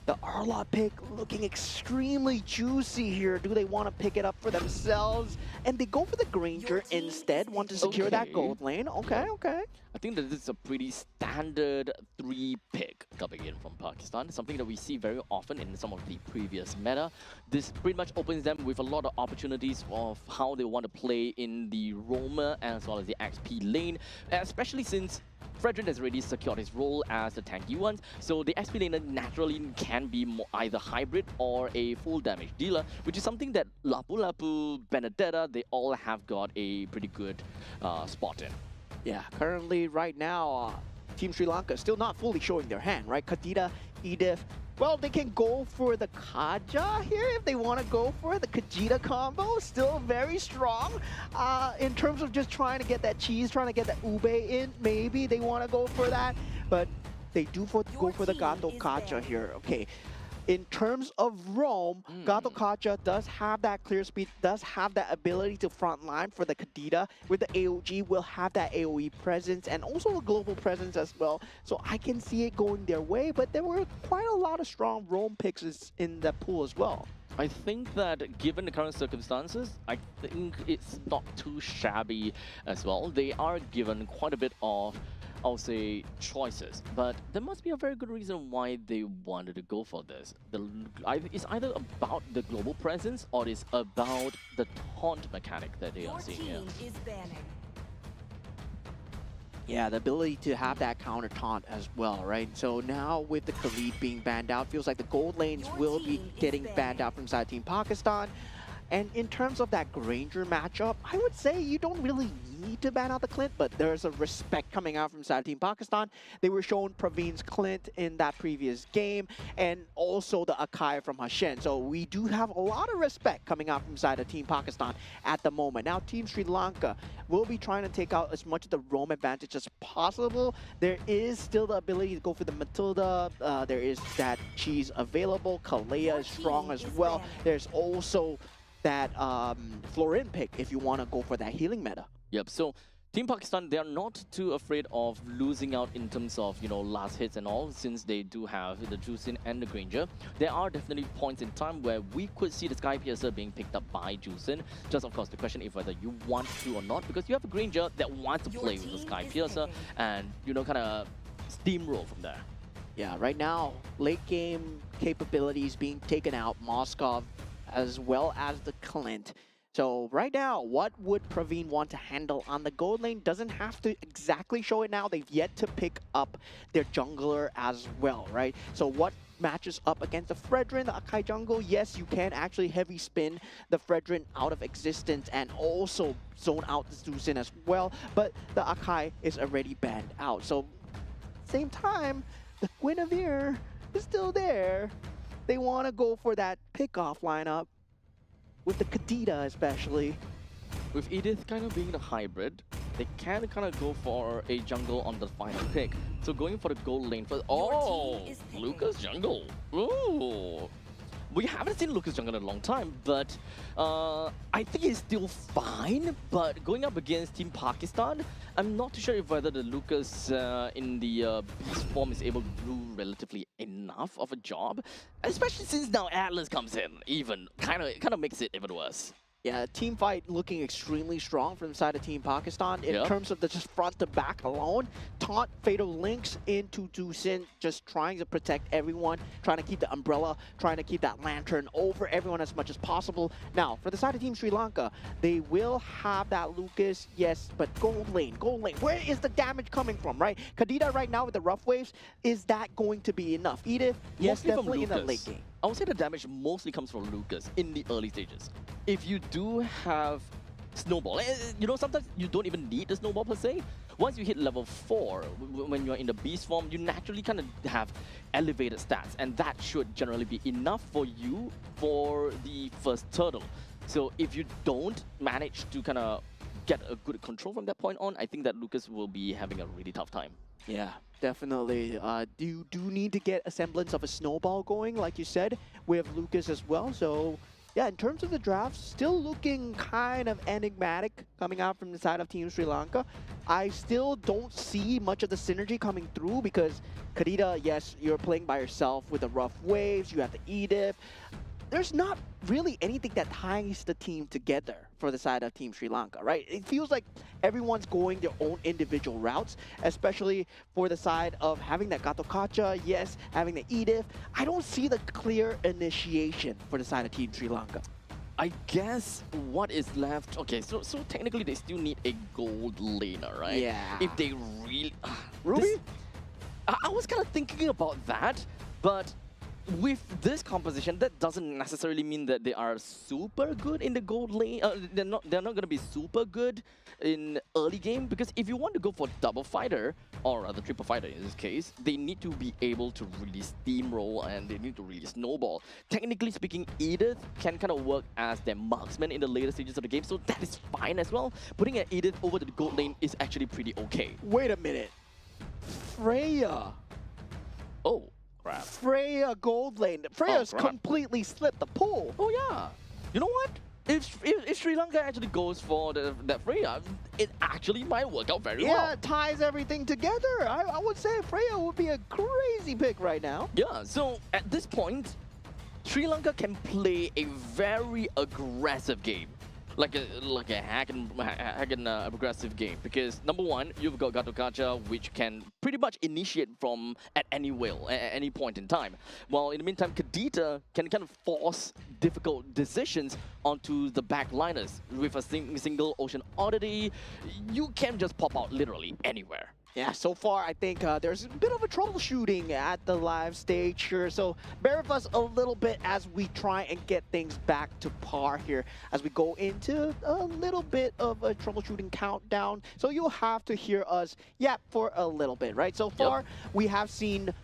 The Arlot pick looking extremely juicy here. Do they want to pick it up for themselves? And they go for the Granger instead, want to secure that gold lane. Okay. I think that this is a pretty standard 3 pick coming in from Pakistan, something that we see very often in some of the previous meta. This pretty much opens them with a lot of opportunities of how they want to play in the roamer as well as the XP lane, especially since Fredrin has already secured his role as the tanky one, so the XP laner naturally can be either hybrid or a full damage dealer, which is something that Lapu Lapu, Benedetta, they all have got a pretty good spot in. Yeah, currently right now, Team Sri Lanka still not fully showing their hand, right? Kadita, Edith, well, they can go for the Kaja here if they want to go for it. The Kajita combo, still very strong. In terms of just trying to get that cheese, trying to get that ube in, maybe they want to go for that. But they do go for the Gato Kaja here. Okay. In terms of roam, Gato Kaja does have that clear speed, does have that ability to frontline for the Kadita. With the AOG, will have that AoE presence and also a global presence as well. So I can see it going their way, but there were quite a lot of strong roam picks in that pool as well. I think that given the current circumstances, I think it's not too shabby as well. They are given quite a bit of, I'll say, choices, but there must be a very good reason why they wanted to go for this. It's either about the global presence or it's about the taunt mechanic that they are seeing here. Is banning. Yeah, the ability to have that counter taunt as well, right? So now with the Khalid being banned out, feels like the gold lanes will be getting banned out from side Team Pakistan. And in terms of that Granger matchup, I would say you don't really need to ban out the Clint, but there's a respect coming out from side of Team Pakistan. They were shown Praveen's Clint in that previous game, and also the Akai from Hashen. So we do have a lot of respect coming out from side of Team Pakistan at the moment. Now Team Sri Lanka will be trying to take out as much of the roam advantage as possible. There is still the ability to go for the Matilda. There is that cheese available. Kalea is strong as well. There's also that Florin pick if you want to go for that healing meta. Yep, so Team Pakistan, they are not too afraid of losing out in terms of, last hits and all, since they do have the Juicin and the Granger. There are definitely points in time where we could see the Sky Piercer being picked up by Juicin. Just, of course, the question is whether you want to or not, because you have a Granger that wants to play with the Sky Piercer and, kind of steamroll from there. Yeah, right now, late game capabilities being taken out, Moskov as well as the Clint. So right now, what would Praveen want to handle on the gold lane? Doesn't have to exactly show it now. They've yet to pick up their jungler as well, right? So what matches up against the Fredrin, the Akai jungle? Yes, you can actually heavy spin the Fredrin out of existence and also zone out the Zusin as well. But the Akai is already banned out. So same time, the Guinevere is still there. They want to go for that pick-off lineup with the Kadita especially. With Edith kind of being the hybrid, they can kind of go for a jungle on the final pick. So going for the gold lane first. Oh, Lucas jungle. Ooh. We haven't seen Lucas jungle in a long time, but I think he's still fine. But going up against Team Pakistan, I'm not too sure if whether the Lucas in the beast form is able to do relatively enough of a job, especially since now Atlas comes in, even kind of makes it even worse. Yeah, team fight looking extremely strong from the side of Team Pakistan in terms of the just front to back alone. Taunt Fatal Links into Dusin, just trying to protect everyone, trying to keep the umbrella, trying to keep that lantern over everyone as much as possible. Now, for the side of Team Sri Lanka, they will have that Lucas, yes, but gold lane, where is the damage coming from, right? Kadita right now with the rough waves, is that going to be enough? Edith, yes, definitely in the late game. I would say the damage mostly comes from Lucas in the early stages. If you do have Snowball, sometimes you don't even need the Snowball per se. Once you hit level 4, when you're in the Beast form, you naturally kind of have elevated stats, and that should generally be enough for you for the first turtle. So if you don't manage to kind of get a good control from that point on, I think that Lucas will be having a really tough time. Yeah, definitely. You do need to get a semblance of a snowball going, like you said, with Lucas as well. So, yeah, in terms of the draft, still looking kind of enigmatic coming out from the side of Team Sri Lanka. I still don't see much of the synergy coming through because Kadita, yes, you're playing by yourself with the rough waves, you have the Edith. There's not really anything that ties the team together for the side of Team Sri Lanka, right? It feels like everyone's going their own individual routes, especially for the side of having that Gato Kacha, yes, having the Edith. I don't see the clear initiation for the side of Team Sri Lanka. I guess what is left... Okay, so technically they still need a gold laner, right? Yeah. If they really... Ruby? I was kind of thinking about that, but with this composition, that doesn't necessarily mean that they are super good in the gold lane. They're not going to be super good in early game, because if you want to go for double fighter, or rather triple fighter in this case, they need to be able to really steamroll and they need to really snowball. Technically speaking, Edith can kind of work as their marksman in the later stages of the game, so that is fine as well. Putting an Edith over to the gold lane is actually pretty okay. Wait a minute. Freya. Oh. Crap. Freya gold lane. Freya's completely slipped the pool. Oh yeah. You know what? If Sri Lanka actually goes for that Freya, it actually might work out very well. Yeah, it ties everything together. I would say Freya would be a crazy pick right now. Yeah, so at this point, Sri Lanka can play a very aggressive game. Like a hack and aggressive game, because number one, you've got Gato Kacha, which can pretty much initiate from at any will, at any point in time. While in the meantime, Kadita can kind of force difficult decisions onto the backliners with a single Ocean Oddity. You can just pop out literally anywhere. Yeah, so far I think there's a bit of a troubleshooting at the live stage here, so bear with us a little bit as we try and get things back to par here as we go into a little bit of a troubleshooting countdown. So you'll have to hear us yap for a little bit, right? So far we have seen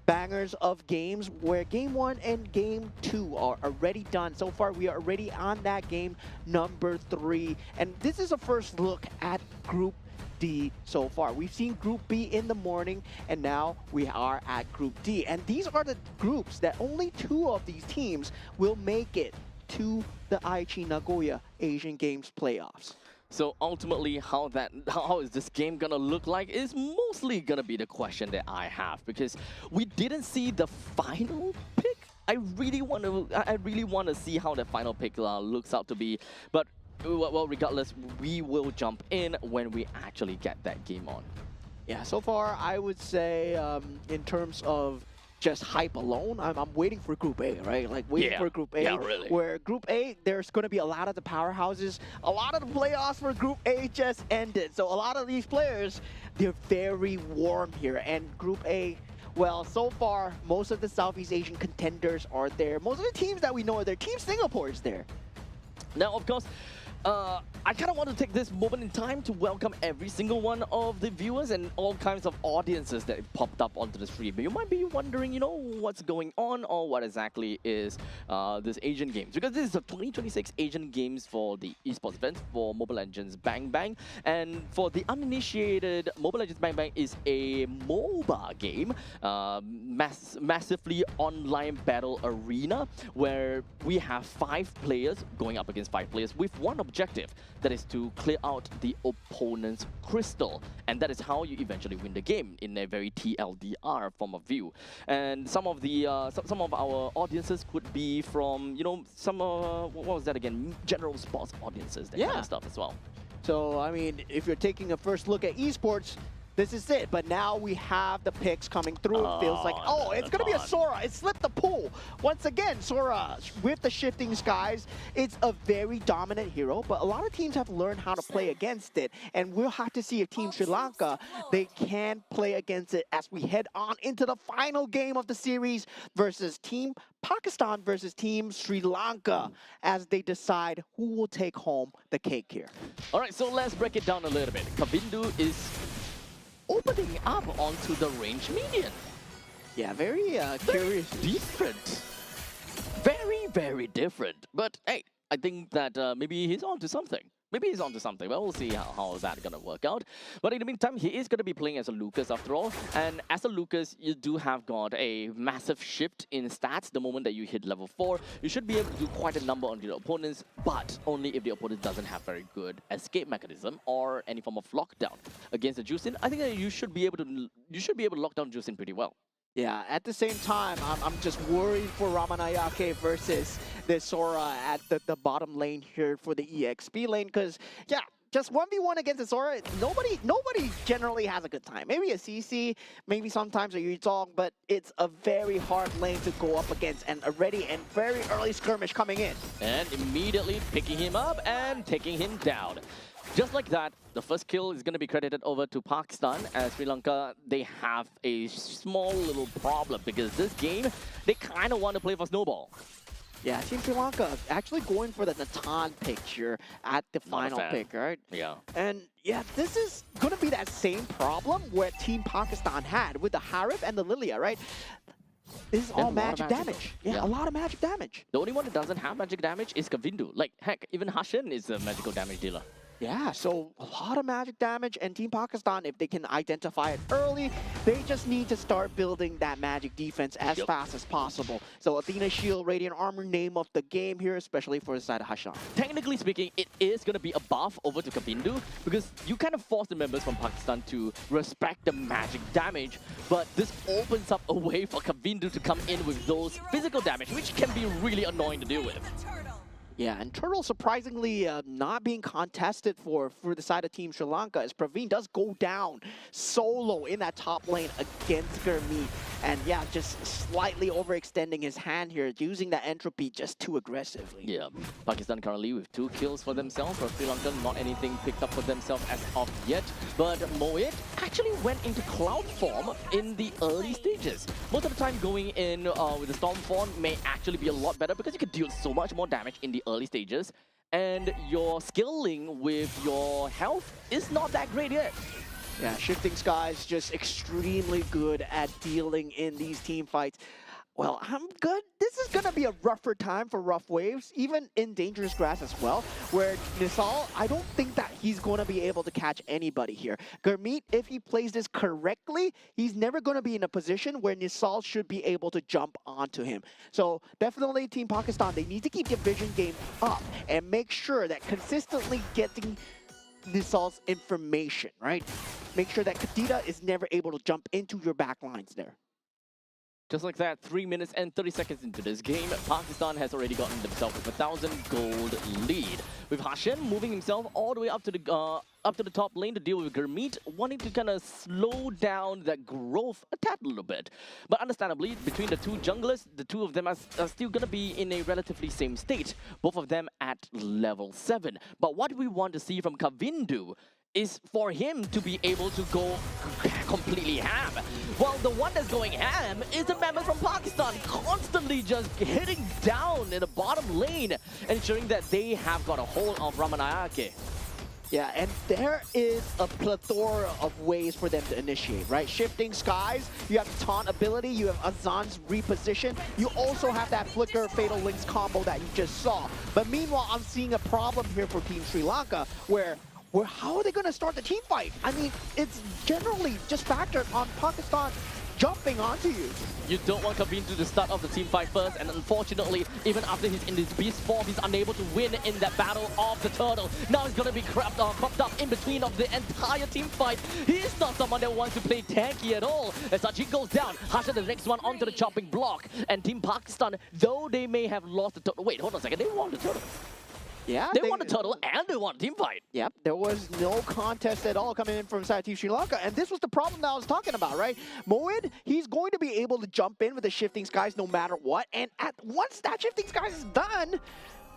bangers of games where game 1 and game 2 are already done. So far we are already on that game number 3, and this is a first look at Group D so far. We've seen Group B in the morning, and now we are at Group D. And these are the groups that only 2 of these teams will make it to the Aichi Nagoya Asian Games playoffs. So ultimately, how is this game gonna look like is mostly gonna be the question that I have, because we didn't see the final pick. I really want to see how the final pick looks out to be, but well, regardless, we will jump in when we actually get that game on. Yeah, so far I would say in terms of just hype alone, I'm waiting for Group A, right? Like waiting for Group A, really. Where Group A, there's going to be a lot of the powerhouses. A lot of the playoffs for Group A just ended. So a lot of these players, they're very warm here. And Group A, well, so far, most of the Southeast Asian contenders are there. Most of the teams that we know are there. Team Singapore is there. Now, of course, I kind of want to take this moment in time to welcome every single one of the viewers and all kinds of audiences that popped up onto the stream. But you might be wondering, you know, what's going on or what exactly is this Asian Games. Because this is the 2026 Asian Games for the esports event for Mobile Legends Bang Bang. And for the uninitiated, Mobile Legends Bang Bang is a MOBA game, massively online battle arena where we have 5 players going up against 5 players with one objective, that is to clear out the opponent's crystal, and that is how you eventually win the game in a very TLDR form of view. And some of the some of our audiences could be from, you know, some what was that again, general sports audiences, that kind of stuff as well. So I mean, if you're taking a first look at esports, this is it. But now we have the picks coming through. It feels like, oh, it's going to be a Sora. It slipped the pool. Once again, Sora, with the shifting skies, it's a very dominant hero, but a lot of teams have learned how to play against it. And we'll have to see if Team Sri Lanka, they can play against it as we head on into the final game of the series versus Team Pakistan versus Team Sri Lanka as they decide who will take home the cake here. All right, so let's break it down a little bit. Kavindu is opening up onto the range median. Yeah, very curious. Different. Very, very different. But hey, I think that maybe he's onto something. Maybe he's onto something, but we'll see how that's going to work out. But in the meantime, he is going to be playing as a Lucas after all. And as a Lucas, you do have got a massive shift in stats the moment that you hit level 4. You should be able to do quite a number on your opponents, but only if the opponent doesn't have very good escape mechanism or any form of lockdown. Against the Juicin, I think that you should be able to lock down Juicin pretty well. Yeah, at the same time, I'm just worried for Ramanayake versus the Sora at the bottom lane here for the EXP lane, because, yeah, just 1v1 against the Sora, nobody generally has a good time. Maybe a CC, maybe sometimes a Yuzong, but it's a very hard lane to go up against, and already and very early skirmish coming in. And immediately picking him up and taking him down. Just like that, the first kill is going to be credited over to Pakistan, as Sri Lanka, they have a small little problem because this game, they kind of want to play for Snowball. Yeah, Team Sri Lanka actually going for the Natan pick here at the final pick, right? Yeah. And yeah, this is going to be that same problem where Team Pakistan had with the Harif and the Lilia, right? This is all magic damage. Yeah, a lot of magic damage. The only one that doesn't have magic damage is Kavindu. Like, heck, even Hashin is a magical damage dealer. Yeah, so a lot of magic damage, and Team Pakistan, if they can identify it early, they just need to start building that magic defense as fast as possible. So Athena Shield, Radiant Armor, name of the game here, especially for the side of Hashan. Technically speaking, it is going to be a buff over to Kavindu, because you kind of force the members from Pakistan to respect the magic damage, but this opens up a way for Kavindu to come in with those physical damage, which can be really annoying to deal with. Yeah, and Turtle surprisingly not being contested for the side of Team Sri Lanka as Praveen does go down solo in that top lane against Gurmeet. And yeah, just slightly overextending his hand here, using that entropy just too aggressively. Yeah, Pakistan currently with 2 kills for themselves, for Sri Lanka not anything picked up for themselves as of yet. But Moed actually went into cloud form in the early stages. Most of the time going in with the storm form may actually be a lot better because you can deal so much more damage in the early stages. And your scaling with your health is not that great yet. Yeah, Shifting Skies just extremely good at dealing in these team fights. Well, I'm good. This is going to be a rougher time for Rough Waves, even in Dangerous Grass as well, where Nisal, I don't think that he's going to be able to catch anybody here. Gurmeet, if he plays this correctly, he's never going to be in a position where Nisal should be able to jump onto him. So definitely Team Pakistan, they need to keep their vision game up and make sure that consistently getting Nisal's information, right? Make sure that Kadita is never able to jump into your back lines there. Just like that, 3 minutes and 30 seconds into this game, Pakistan has already gotten themselves with 1,000 gold lead. With Hashem moving himself all the way up to the top lane to deal with Gurmeet, wanting to kind of slow down that growth a tad little bit. But understandably, between the two junglers, the two of them are still going to be in a relatively same state, both of them at level 7. But what we want to see from Kavindu is for him to be able to go completely ham. Well, the one that's going ham is the member from Pakistan, constantly just hitting down in the bottom lane, ensuring that they have got a hold of Ramanayake. Yeah, and there is a plethora of ways for them to initiate, right? Shifting Skies, you have Taunt ability, you have Azan's reposition, you also have that Flicker Fatal Links combo that you just saw. But meanwhile, I'm seeing a problem here for Team Sri Lanka, where how are they going to start the team fight? I mean, it's generally just factored on Pakistan jumping onto you. You don't want Kavindu to start off the team fight first, and unfortunately, even after he's in this beast form, he's unable to win in that battle of the turtle. Now he's gonna be cropped up in between of the entire team fight. He's not someone that wants to play tanky at all. As Sajid goes down, Hasha the next one onto the chopping block. And Team Pakistan, though they may have lost the turtle. Wait, hold on a second, they won the turtle. Yeah, they won the turtle and they won a team fight. Yep, there was no contest at all coming in from side Team Sri Lanka, and this was the problem that I was talking about, right? Moed, he's going to be able to jump in with the Shifting Skies no matter what, and once that Shifting Skies is done,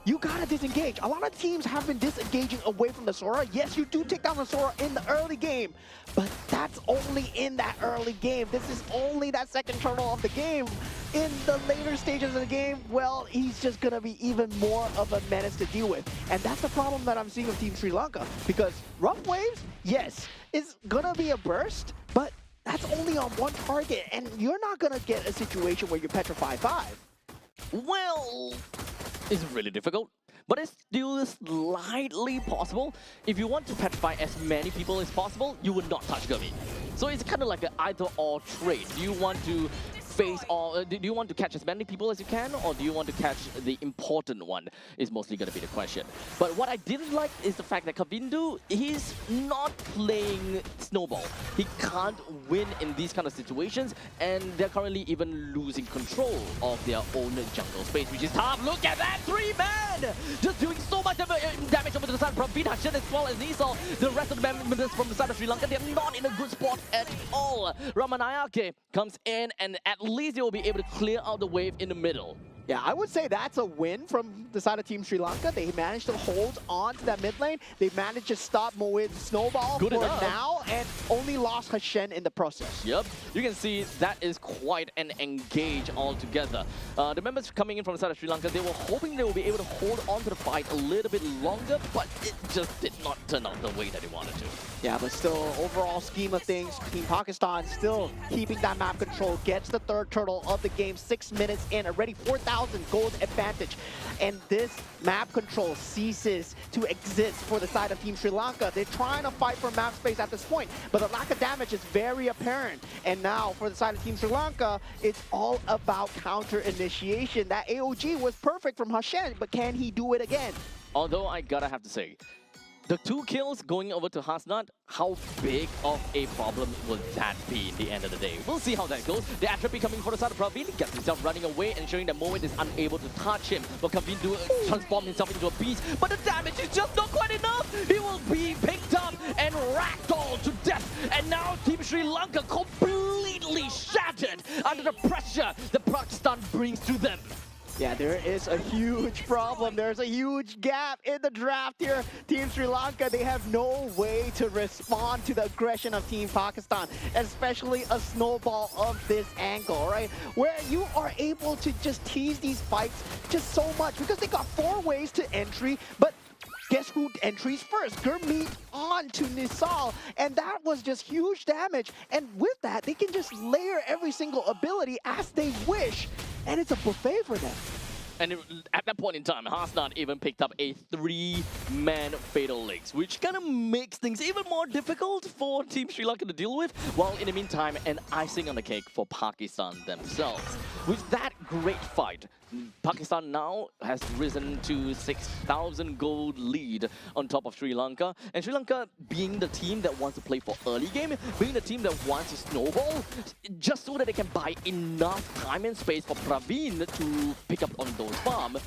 you gotta disengage. A lot of teams have been disengaging away from the Sora. Yes, you do take down the Sora in the early game, but that's only in that early game. This is only that second turtle of the game. In the later stages of the game, well, he's just gonna be even more of a menace to deal with. And that's the problem that I'm seeing with Team Sri Lanka, because Rough Waves, yes, it's gonna be a burst, but that's only on one target, and you're not gonna get a situation where you petrify 5. Well, it's really difficult, but it's still slightly possible. If you want to petrify as many people as possible, you would not touch Gurmeet. So it's kind of like an either-or trade. Do you want to face or do you want to catch as many people as you can, or do you want to catch the important one is mostly going to be the question. But what I didn't like is the fact that Kavindu, he's not playing Snowball. He can't win in these kind of situations, and they're currently even losing control of their own jungle space, which is tough. Look at that, 3 men! Just doing so much damage over to the side from Hashan as well as Nisal. The rest of the members from the side of Sri Lanka, they're not in a good spot at all. Ramanayake comes in, and at least they will be able to clear out the wave in the middle. Yeah, I would say that's a win from the side of Team Sri Lanka. They managed to hold on to that mid lane. They managed to stop Moed's Snowball Good for enough. now, and only lost Hashen in the process. Yep, you can see that is quite an engage altogether. The members coming in from the side of Sri Lanka, they were hoping they will be able to hold on to the fight a little bit longer, but it just did not turn out the way that they wanted to. Yeah, but still, overall scheme of things, Team Pakistan still keeping that map control, gets the third turtle of the game, 6 minutes in, already 4,000 gold advantage. And this map control ceases to exist for the side of Team Sri Lanka. They're trying to fight for map space at this point, but the lack of damage is very apparent. And now, for the side of Team Sri Lanka, it's all about counter initiation. That AOG was perfect from Hashen, but can he do it again? Although I gotta have to say, The 2 kills going over to Hasnat, how big of a problem will that be in the end of the day? We'll see how that goes. The Atrophy coming for the side of Praveen, gets himself running away, ensuring that Moment is unable to touch him. But Kavin do transform himself into a beast, but the damage is just not quite enough! He will be picked up and ragdolled to death, and now Team Sri Lanka completely shattered under the pressure that Pakistan brings to them. Yeah, there is a huge problem. There's a huge gap in the draft here. Team Sri Lanka, they have no way to respond to the aggression of Team Pakistan, especially a snowball of this angle, right? Where you are able to just tease these fights just so much because they got 4 ways to entry, but guess who entries first? Gurmeet on to Nisal, and that was just huge damage. And with that, they can just layer every single ability as they wish, and it's a buffet for them. And at that point in time, Hasnat even picked up a 3-man Fatal Links, which kind of makes things even more difficult for Team Sri Lanka to deal with, while in the meantime, an icing on the cake for Pakistan themselves. With that great fight, Pakistan now has risen to 6,000 gold lead on top of Sri Lanka. And Sri Lanka being the team that wants to play for early game, being the team that wants to snowball, just so that they can buy enough time and space for Praveen to pick up on those farms,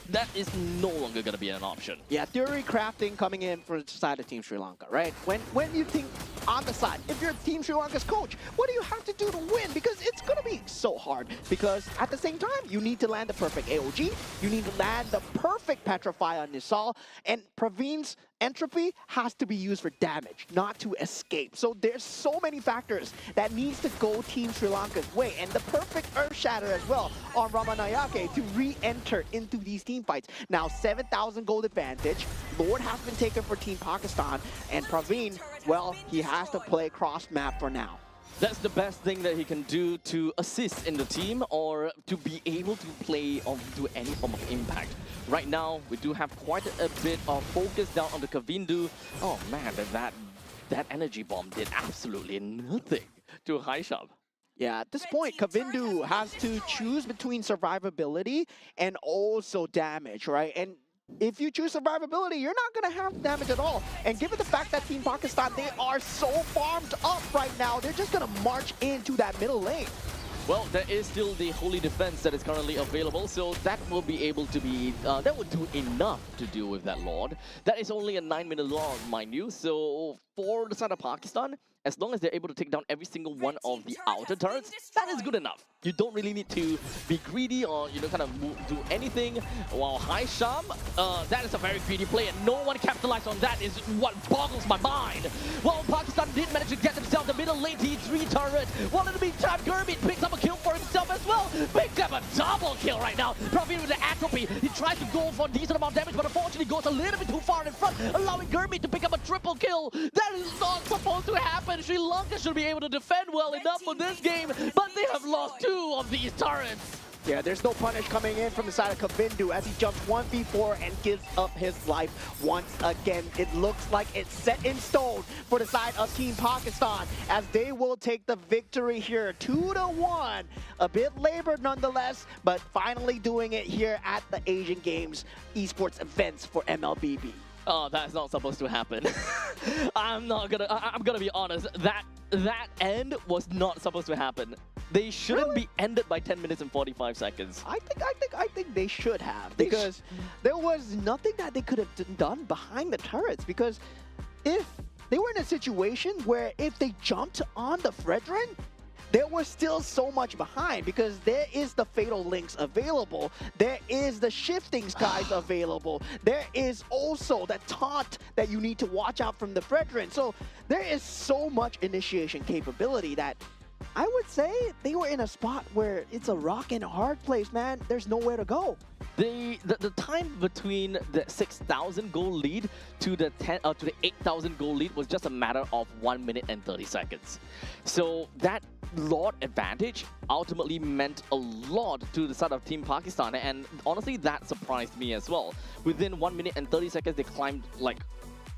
that is no longer going to be an option. Yeah, theory crafting coming in for the side of Team Sri Lanka, right? When you think on the side, if you're Team Sri Lanka's coach, what do you have to do to win? Because it's going to be so hard. Because at the same time, you need to land the perfect AOG, you need to land the perfect Petrify on Nisal, and Praveen's entropy has to be used for damage, not to escape. So there's so many factors that needs to go Team Sri Lanka's way, and the perfect Earth Shatter as well on Ramanayake to re-enter into these team fights. Now 7,000 gold advantage, Lord has been taken for Team Pakistan, and Praveen, well, he has to play cross map for now. That's the best thing that he can do to assist in the team or to be able to play or do any form of impact. Right now, we do have quite a bit of focus down on the Kavindu. Oh man, that energy bomb did absolutely nothing to Haisham. Yeah, at this point, Kavindu has to choose between survivability and also damage, right? And if you choose survivability, you're not going to have damage at all. And given the fact that Team Pakistan, they are so farmed up right now, they're just going to march into that middle lane. Well, there is still the Holy Defense that is currently available, so that will be able to be, that would do enough to deal with that Lord. That is only a 9-minute Lord, mind you, so for the side of Pakistan, as long as they're able to take down every single one of the outer turrets, that is good enough. You don't really need to be greedy or, you know, kind of do anything. While Haisham, that is a very greedy play, and no one capitalized on that is what boggles my mind. Well, Pakistan did manage to get themselves the middle lane T3 turret. While in the meantime, Gurmeet picks up a kill for himself as well. Picks up a double kill right now. Praveen with the Atrophy. He tries to go for a decent amount of damage, but unfortunately goes a little bit too far in front, allowing Gurmeet to pick up a triple kill. That is not supposed to happen. Sri Lanka should be able to defend well enough for this game, but they have lost 2 of these turrets. Yeah, there's no punish coming in from the side of Kavindu as he jumps 1v4 and gives up his life once again. It looks like it's set in stone for the side of Team Pakistan as they will take the victory here 2-1. A bit labored nonetheless, but finally doing it here at the Asian Games Esports events for MLBB. Oh, that's not supposed to happen. I'm gonna be honest. That end was not supposed to happen. They shouldn't be ended by 10 minutes and 45 seconds. I think they should have, because there was nothing that they could have done behind the turrets. Because if they were in a situation where if they jumped on the Fredrin, there was still so much behind, because there is the Fatal Links available. There is the Shifting Skies available. There is also the taunt that you need to watch out from the Fredrin. So there is so much initiation capability that I would say they were in a spot where it's a rock and a hard place, man. There's nowhere to go. The time between the 6,000 goal lead to the 8,000 goal lead was just a matter of 1 minute and 30 seconds. So that Lord advantage ultimately meant a lot to the side of Team Pakistan, and honestly that surprised me as well. Within 1 minute and 30 seconds they climbed like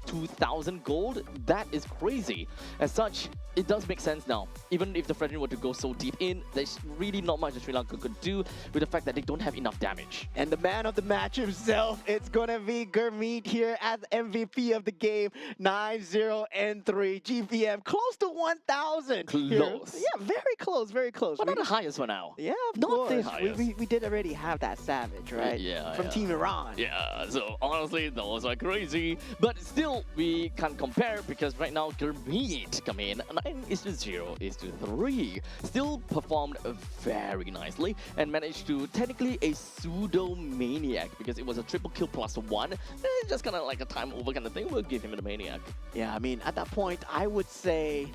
2,000 gold. That is crazy. As such, it does make sense now. Even if the Fredrin were to go so deep in, there's really not much that Sri Lanka could do with the fact that they don't have enough damage. And the man of the match himself, it's gonna be Gurmeet here as MVP of the game. 9-0-3 GPM, close to 1,000. Close. Yeah, very close, very close. But not the highest for now. Yeah, of Not the course. highest. We did already have that Savage, right? Yeah, From yeah. Team Iran. Yeah, so honestly, those are crazy. But still, we can't compare because right now, Gurmeet come in 9-0-3. Still performed very nicely and managed to technically a pseudo maniac because it was a triple kill plus 1. Just kind of like a time over kind of thing. We'll give him the maniac. Yeah, I mean, at that point, I would say,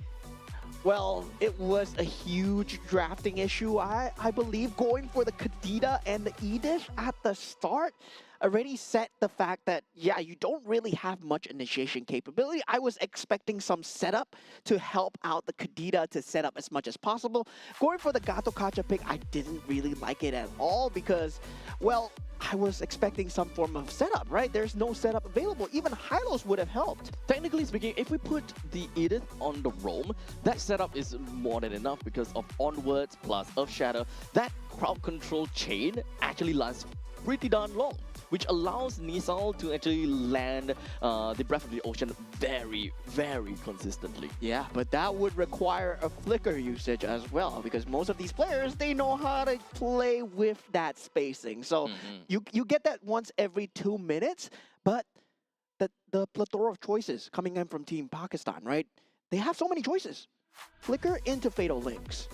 well, it was a huge drafting issue. I believe going for the Kadita and the Edith at the start already set the fact that, yeah, you don't really have much initiation capability. I was expecting some setup to help out the Kadita to set up as much as possible. Going for the Gato Kacha pick, I didn't really like it at all because, well, I was expecting some form of setup, right? There's no setup available. Even Hylos would have helped. Technically speaking, if we put the Edith on the roam, that setup is more than enough because of onwards plus Earth Shatter. That crowd control chain actually lasts pretty darn long, which allows Nisal to actually land the Breath of the Ocean very, very consistently. Yeah, but that would require a flicker usage as well because most of these players, they know how to play with that spacing. So you get that once every 2 minutes, but the plethora of choices coming in from Team Pakistan, right? They have so many choices. Flicker into Fatal Links.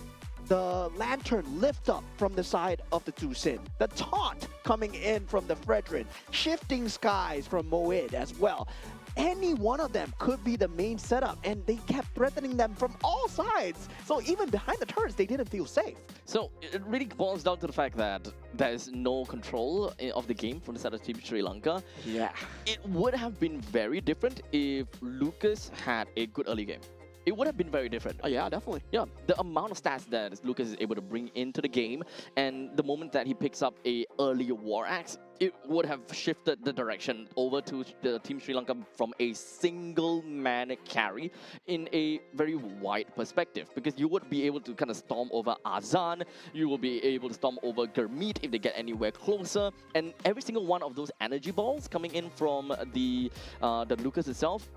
The Lantern lift up from the side of the Tusin. The Taunt coming in from the Fredrin. Shifting Skies from Moed as well. Any one of them could be the main setup, and they kept threatening them from all sides. So even behind the turrets, they didn't feel safe. So it really boils down to the fact that there is no control of the game from the side of Team Sri Lanka. Yeah. It would have been very different if Lucas had a good early game. It would have been very different. Oh, yeah, definitely. Yeah, the amount of stats that Lucas is able to bring into the game, and the moment that he picks up a early War Axe, it would have shifted the direction over to the Team Sri Lanka from a single man carry in a very wide perspective, because you would be able to kind of storm over Azan, you will be able to storm over Gurmeet if they get anywhere closer, and every single one of those energy balls coming in from the Lucas itself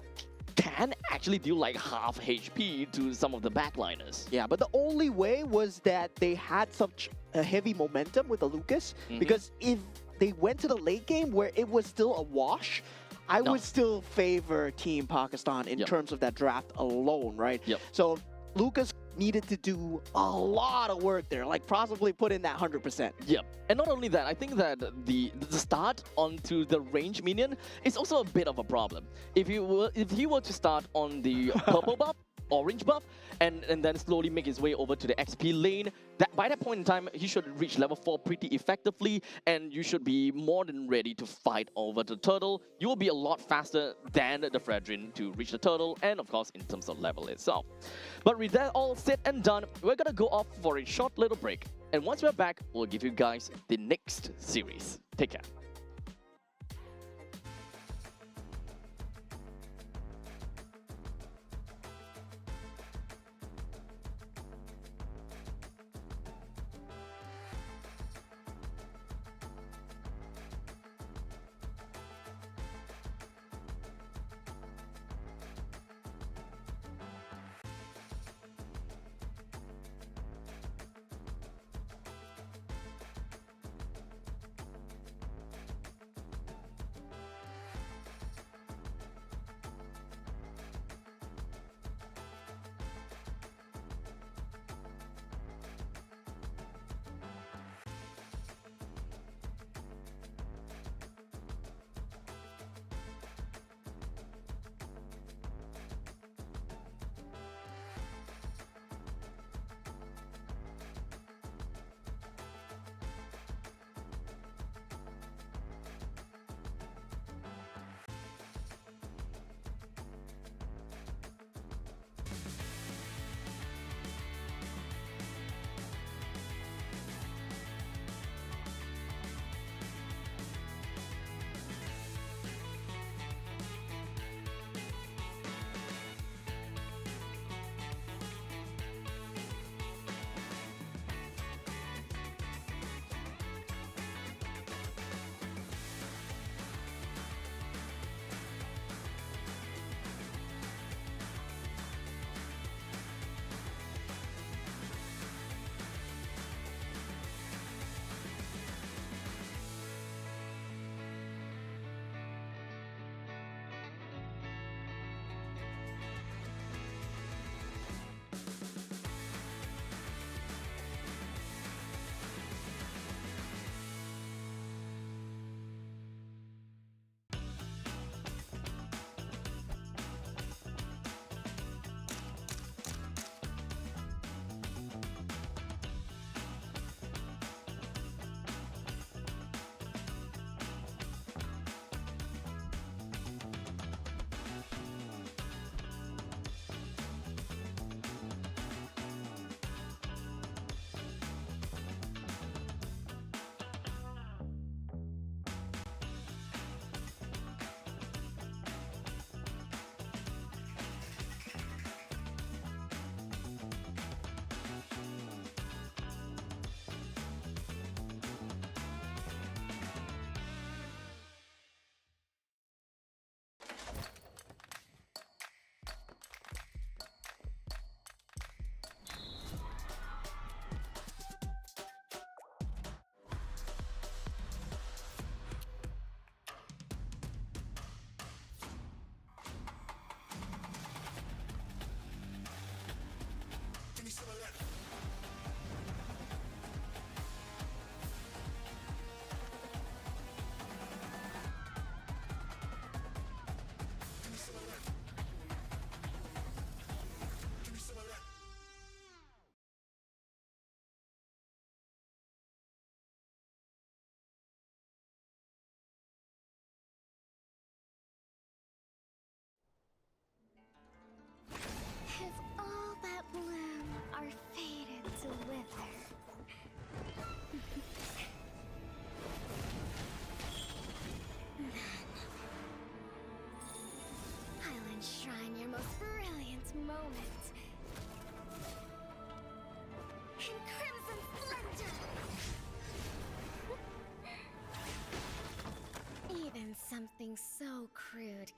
can actually deal like half HP to some of the backliners. Yeah, but the only way was that they had such a heavy momentum with the Lucas, because if they went to the late game where it was still a wash, I would still favor Team Pakistan in terms of that draft alone, right? So Lucas needed to do a lot of work there, like possibly put in that 100%. Yep. And not only that, I think that the start onto the range minion is also a bit of a problem. If he were to start on the purple buff, orange buff, and then slowly make his way over to the XP lane, that by that point in time, he should reach level 4 pretty effectively, and you should be more than ready to fight over the turtle. You will be a lot faster than the Fredrin to reach the turtle, and of course, in terms of level itself. But with that all said and done, we're gonna go off for a short little break. And once we're back, we'll give you guys the next series. Take care.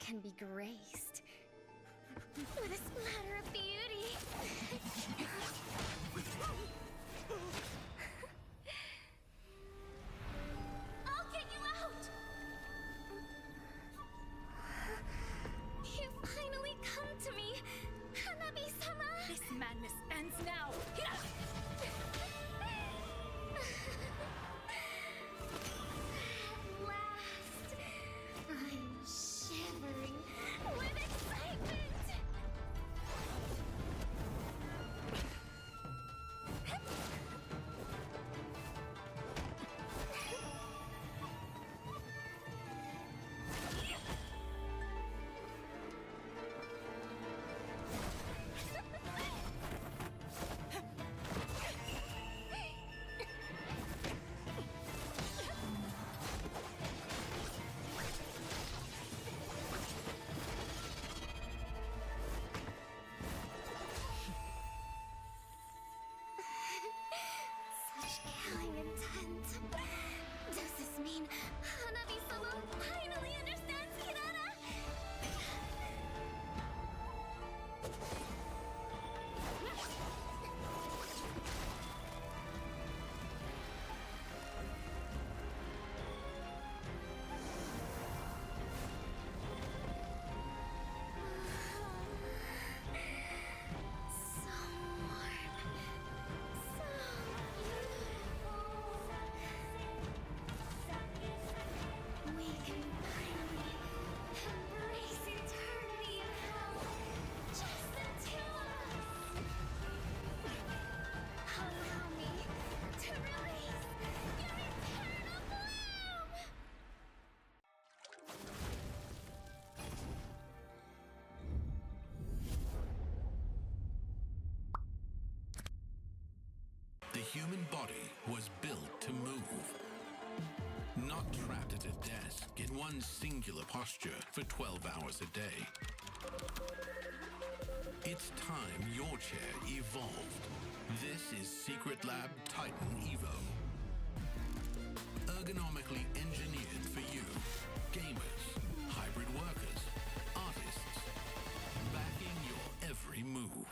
can be graced with a splatter of beauty. I'll get you out! You finally come to me, Hanabi-sama! This madness ends now! At last, I'm shivering with excitement! Such killing intent. Does this mean Hanabi-sama finally understands Hinata? So warm. So beautiful. We can finally embrace eternity in hell. Just the two of us. Allow me to release your eternal bloom. The human body was built to move, not trapped at a desk in one singular posture for 12 hours a day. It's time your chair evolved. This is Secret Lab Titan Evo. Ergonomically engineered for you, gamers, hybrid workers, artists, backing your every move.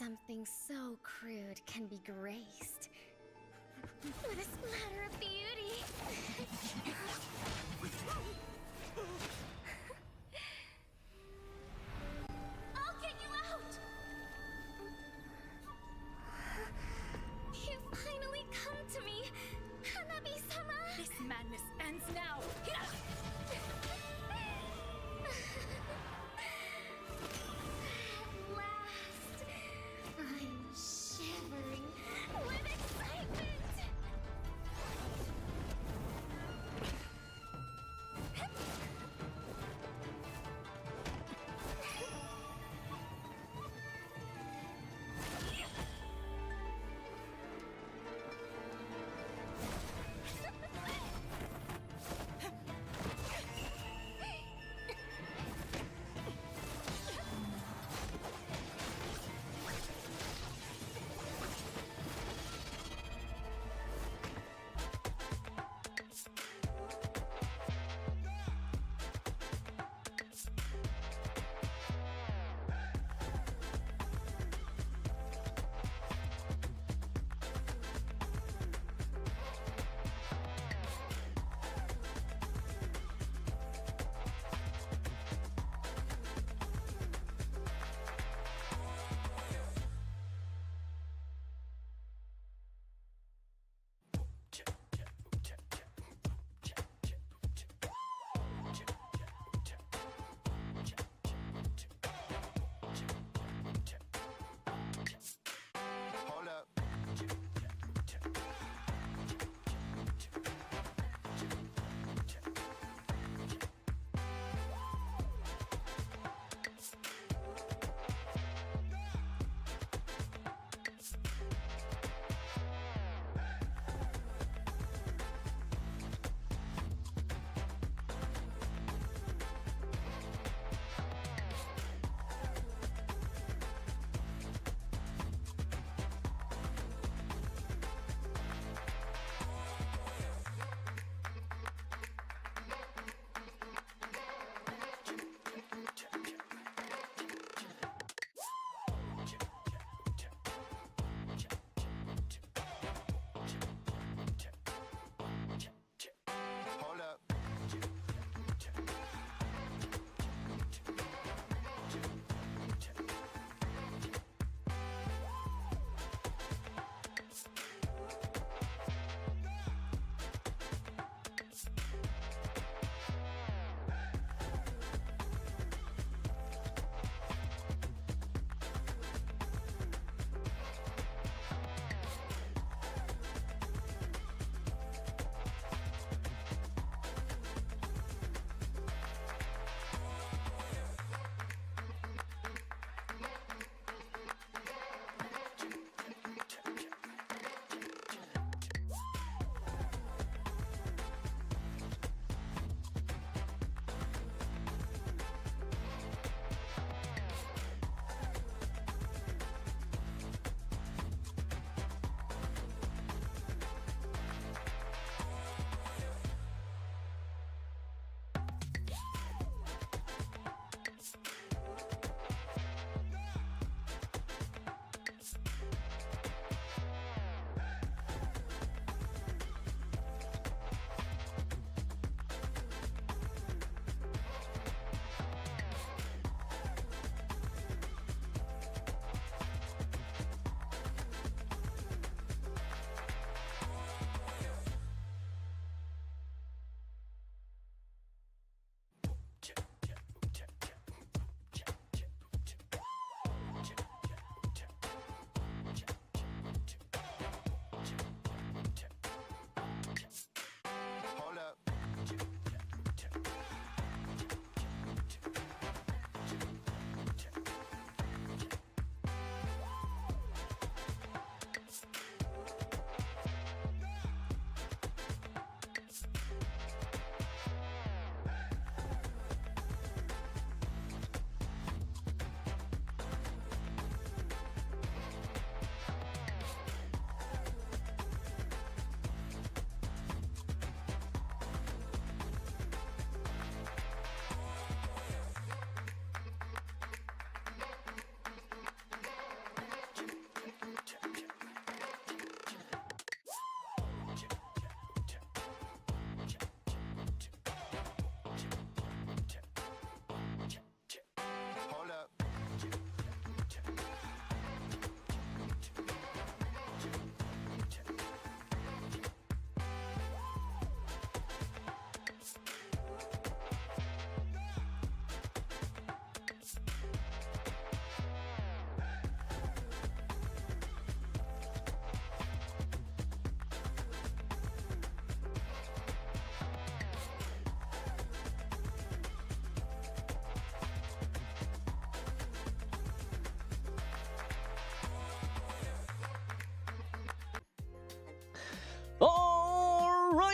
something so crude can be graced with a splatter of beauty. I'll get you out! You finally come to me, Hanabi-sama! This madness ends now! At last, I'm shivering with excitement!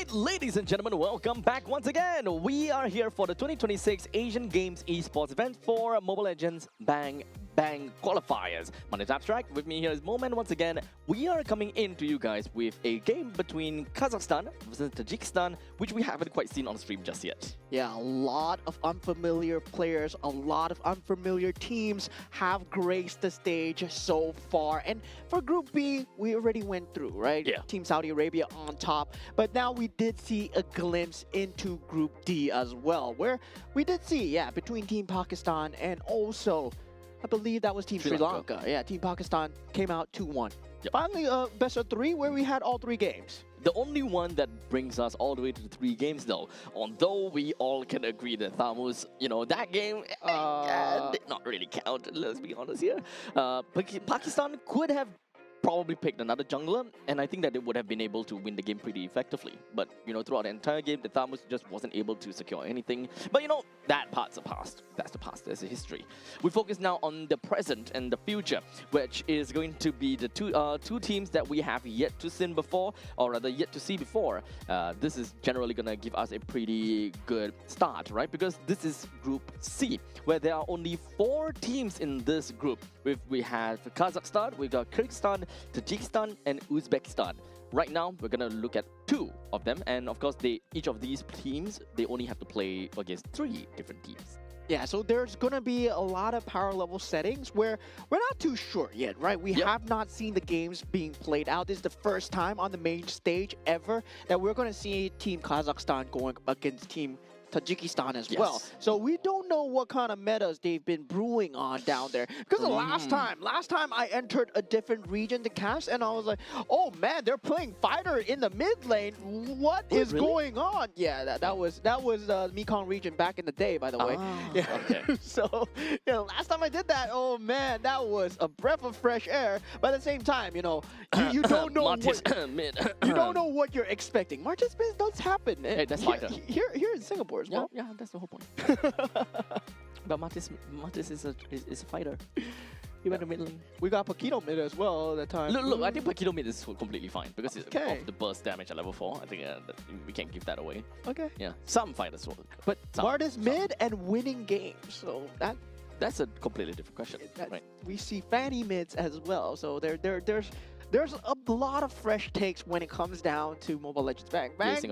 right, ladies and gentlemen, welcome back once again. We are here for the 2026 Asian Games Esports event for Mobile Legends Bang Bang Qualifiers. My name is Abstract. With me here is Moment. Once again, we are coming in to you guys with a game between Kazakhstan versus Tajikistan, which we haven't quite seen on stream just yet. Yeah, a lot of unfamiliar players, a lot of unfamiliar teams have graced the stage so far. And for Group B, we already went through, right? Yeah. Team Saudi Arabia on top. But now we did see a glimpse into Group D as well, where we did see, yeah, between Team Pakistan and also, I believe that was Team Sri Lanka. Yeah, Team Pakistan came out 2-1. Yep. Finally, best of three, where we had all three games. The only one that brings us all the way to the 3 games though, although we all can agree that Thamus, that game did not really count, let's be honest here. Pakistan could have probably picked another jungler, and I think that they would have been able to win the game pretty effectively. But, throughout the entire game, the Thamus just wasn't able to secure anything. But, that part's the past. That's the past. That's the history. We focus now on the present and the future, which is going to be the two teams that we have yet to see before, or rather yet to see before. This is generally going to give us a pretty good start, right? Because this is Group C, where there are only 4 teams in this group. We have Kazakhstan, we've got Kyrgyzstan, Tajikistan, and Uzbekistan. Right now, we're going to look at 2 of them, and of course, each of these teams, they only have to play against 3 different teams. Yeah, so there's going to be a lot of power level settings where we're not too sure yet, right? We have not seen the games being played out. This is the first time on the main stage ever that we're going to see Team Kazakhstan going against Team Tajikistan as well. So we don't know what kind of metas they've been brewing on down there. Because the last time I entered a different region to cast, and I was like, oh man, they're playing fighter in the mid lane. What is going on? Yeah, that was the Mekong region back in the day, by the way. Yeah. Okay. So last time I did that, oh man, that was a breath of fresh air. But at the same time, you don't know you don't know what you're expecting. Martis mid does happen. Hey, that's fighter. Here in Singapore as well. Yeah, that's the whole point. But Martis is a fighter. He went to mid lane. We got Paquito mid as well at that time. Look, I think Paquito mid is completely fine because it's of the burst damage at level 4. I think we can't give that away. Okay. Yeah, some fighters will. But Martis mid and winning games, so that's a completely different question. Right. We see Fanny mids as well, so there's a lot of fresh takes when it comes down to Mobile Legends Bang Bang.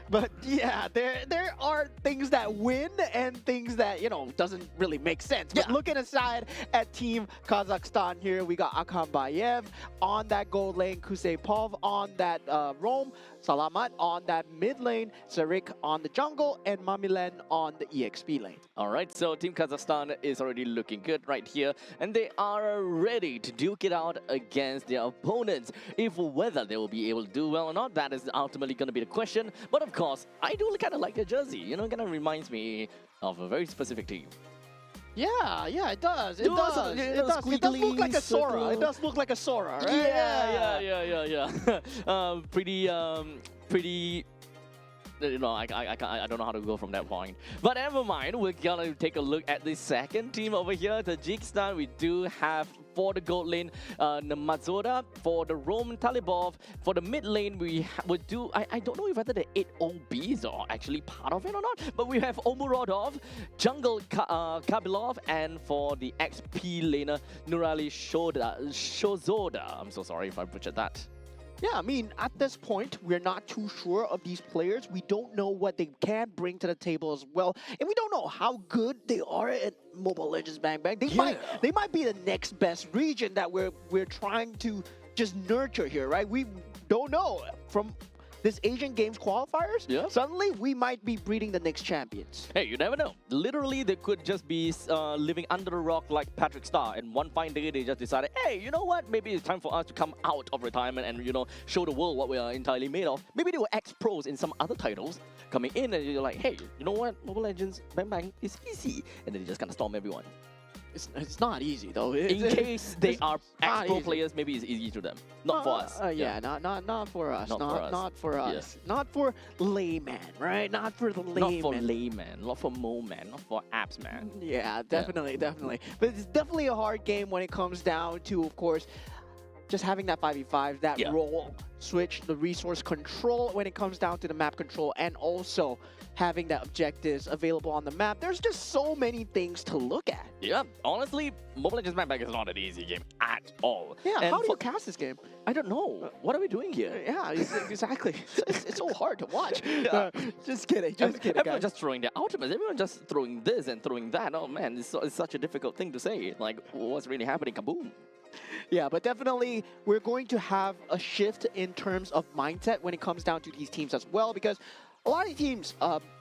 But yeah, there are things that win and things that, doesn't really make sense. But looking aside at Team Kazakhstan here, we got Akambayev on that gold lane, Kusepov on that roam, Salamat on that mid lane, Sarik on the jungle, and Mamilen on the EXP lane. Alright, so Team Kazakhstan is already looking good right here, and they are ready to duke it out against their opponents. If whether they will be able to do well or not, that is ultimately going to be the question. But of course, I do kind of like their jersey. Kind of reminds me of a very specific team. Yeah, it does. It does. It does look like a Sora. It does look like a Sora, right? Yeah. Pretty. I don't know how to go from that point. But never mind, we're gonna take a look at the second team over here, Tajikistan. We do have for the gold lane, Namazoda, for the Roam Talibov, for the mid lane we would do, I don't know if whether the 8 OBs are actually part of it or not, but we have Omurodov, Jungle Kabilov, and for the XP laner, Nurali Shozoda. I'm so sorry if I butchered that. Yeah, I mean, at this point, we're not too sure of these players. We don't know what they can bring to the table as well. And we don't know how good they are at Mobile Legends Bang Bang. They might be the next best region that we're trying to just nurture here, right? We don't know. From this Asian Games qualifiers, suddenly we might be breeding the next champions. Hey, you never know. Literally, they could just be living under a rock like Patrick Star, and one fine day they just decided, hey, you know what? Maybe it's time for us to come out of retirement and, show the world what we are entirely made of. Maybe they were ex-pros in some other titles coming in, and you're like, hey, you know what? Mobile Legends Bang Bang is easy. And then they just kind of storm everyone. It's not easy though. In case they are ex-pro players, maybe it's easy to them. Not for us. Not for us. Not for us. Yeah. Not for layman, right? Not for the layman. Not for layman. Not for mo man. Not for apps man. Yeah, definitely. But it's definitely a hard game when it comes down to, of course, just having that 5v5, that Yeah. role switch, the resource control when it comes down to the map control, and also having that objectives available on the map. There's just so many things to look at. Yeah, honestly, Mobile Legends Bang Bang is not an easy game at all. Yeah, And how do you for- cast this game? I don't know. What are we doing here? Yeah, exactly. It's so hard to watch. Just kidding, just kidding, Everyone guys. just throwing their ultimates. Everyone just throwing this and throwing that. Oh man, it's such a difficult thing to say. Like, what's really happening? Kaboom! Yeah, but definitely we're going to have a shift in terms of mindset when it comes down to these teams as well, because a lot of teams,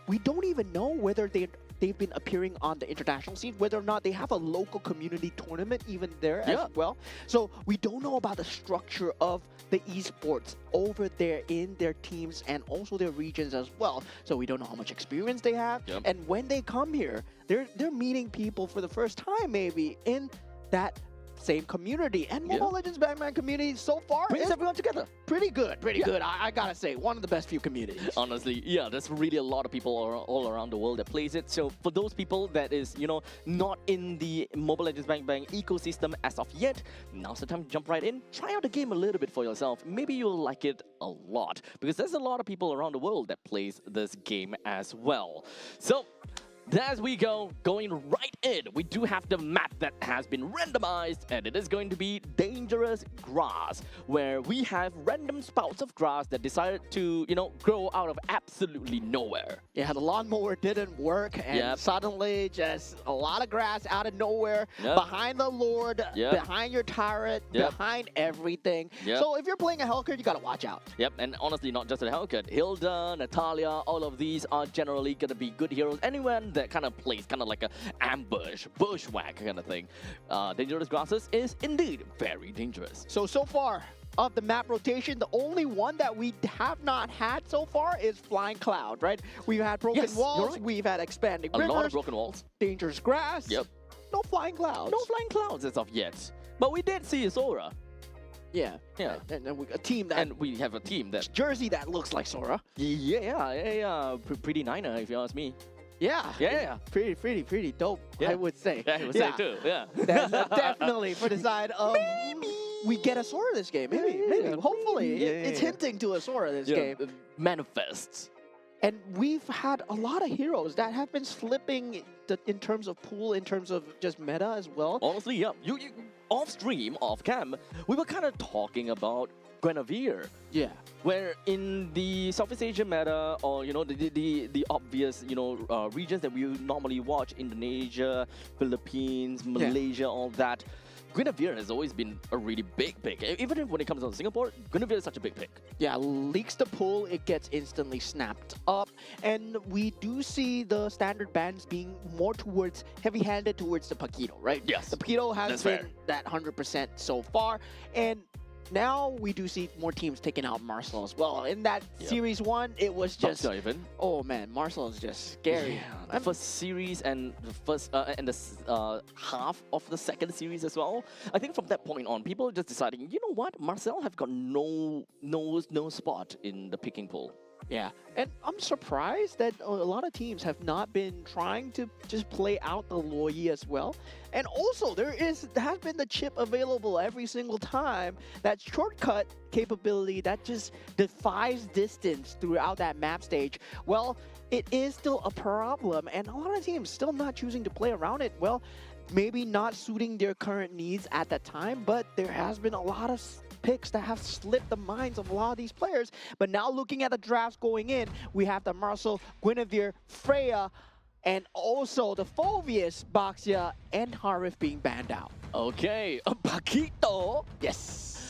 we don't even know whether they've been appearing on the international scene, whether or not they have a local community tournament even there Yeah. as well. So we don't know about the structure of the esports over there in their teams and also their regions as well. So we don't know how much experience they have. Yep. And when they come here, they're meeting people for the first time maybe in that same community. And Yeah. Mobile Legends Bang Bang community so far Brings is everyone together. pretty good, pretty good. I gotta say, one of the best few communities. Honestly, yeah, there's really a lot of people all around the world that plays it. So for those people that is, not in the Mobile Legends Bang Bang ecosystem as of yet, now's the time to jump right in. Try out the game a little bit for yourself. Maybe you'll like it a lot because there's a lot of people around the world that plays this game as well. So as we going right in, we do have the map that has been randomized, and it is going to be Dangerous Grass, where we have random spouts of grass that decided to, grow out of absolutely nowhere. Yeah, the lawnmower didn't work, and Yep. suddenly just a lot of grass out of nowhere, Yep. behind the Lord, Yep. behind your turret, Yep. behind everything. Yep. So if you're playing a Hellcat, you gotta watch out. Yep, and honestly, not just a Hellcat. Hilda, Natalia, all of these are generally going to be good heroes. Anyone that kind of plays kind of like a ambush, bushwhack kind of thing. Dangerous Grasses is indeed very dangerous. So far, of the map rotation, the only one that we have not had so far is Flying Cloud, right? We've had Broken Yes, you're Walls, right. we've had Expanding A lot of Rivers, broken walls. Dangerous Grass. Yep. No Flying Clouds. No flying clouds as of yet. But we did see Sora. Yeah. Yeah. And then a team that... And we have a team that... jersey that looks like Sora. Yeah. Pretty niner, if you ask me. Yeah. Yeah. Pretty dope, Yeah. I would say. Yeah, I would say too. Yeah. Definitely for the side of we get a Sora this game. Maybe. Hopefully. It's hinting to a Sora this game. Manifests. And we've had a lot of heroes that have been slipping in terms of pool, in terms of just meta as well. Honestly, yeah. You off stream, off cam, we were kind of talking about Guinevere. Yeah. Where in the Southeast Asia meta, or the obvious regions that we normally watch, Indonesia, Philippines, Malaysia, all that, Guinevere has always been a really big pick. Even if when it comes to Singapore, Guinevere is such a big pick. Yeah, leaks the pool, it gets instantly snapped up. And we do see the standard bans being more towards, heavy-handed towards the Paquito, right? Yes. The Paquito has That's been fair. that 100% so far. And now we do see more teams taking out Marcel as well. In that Series 1, it was just... Not even. Oh man, Marcel is just scary. The first series and the first and the half of the second series as well. I think from that point on, people are just deciding, you know what, Marcel have got no spot in the picking pool. Yeah, and I'm surprised that a lot of teams have not been trying to just play out the Loyi as well. And also, there has been the chip available every single time. That shortcut capability that just defies distance throughout that map stage. Well, it is still a problem, and a lot of teams still not choosing to play around it. Well, maybe not suiting their current needs at that time, but there has been a lot of picks that have slipped the minds of a lot of these players. But now looking at the drafts going in, we have the Marcel, Guinevere, Freya, and also the Phoveus, Baxia, and Harif being banned out. Okay, Paquito. Yes,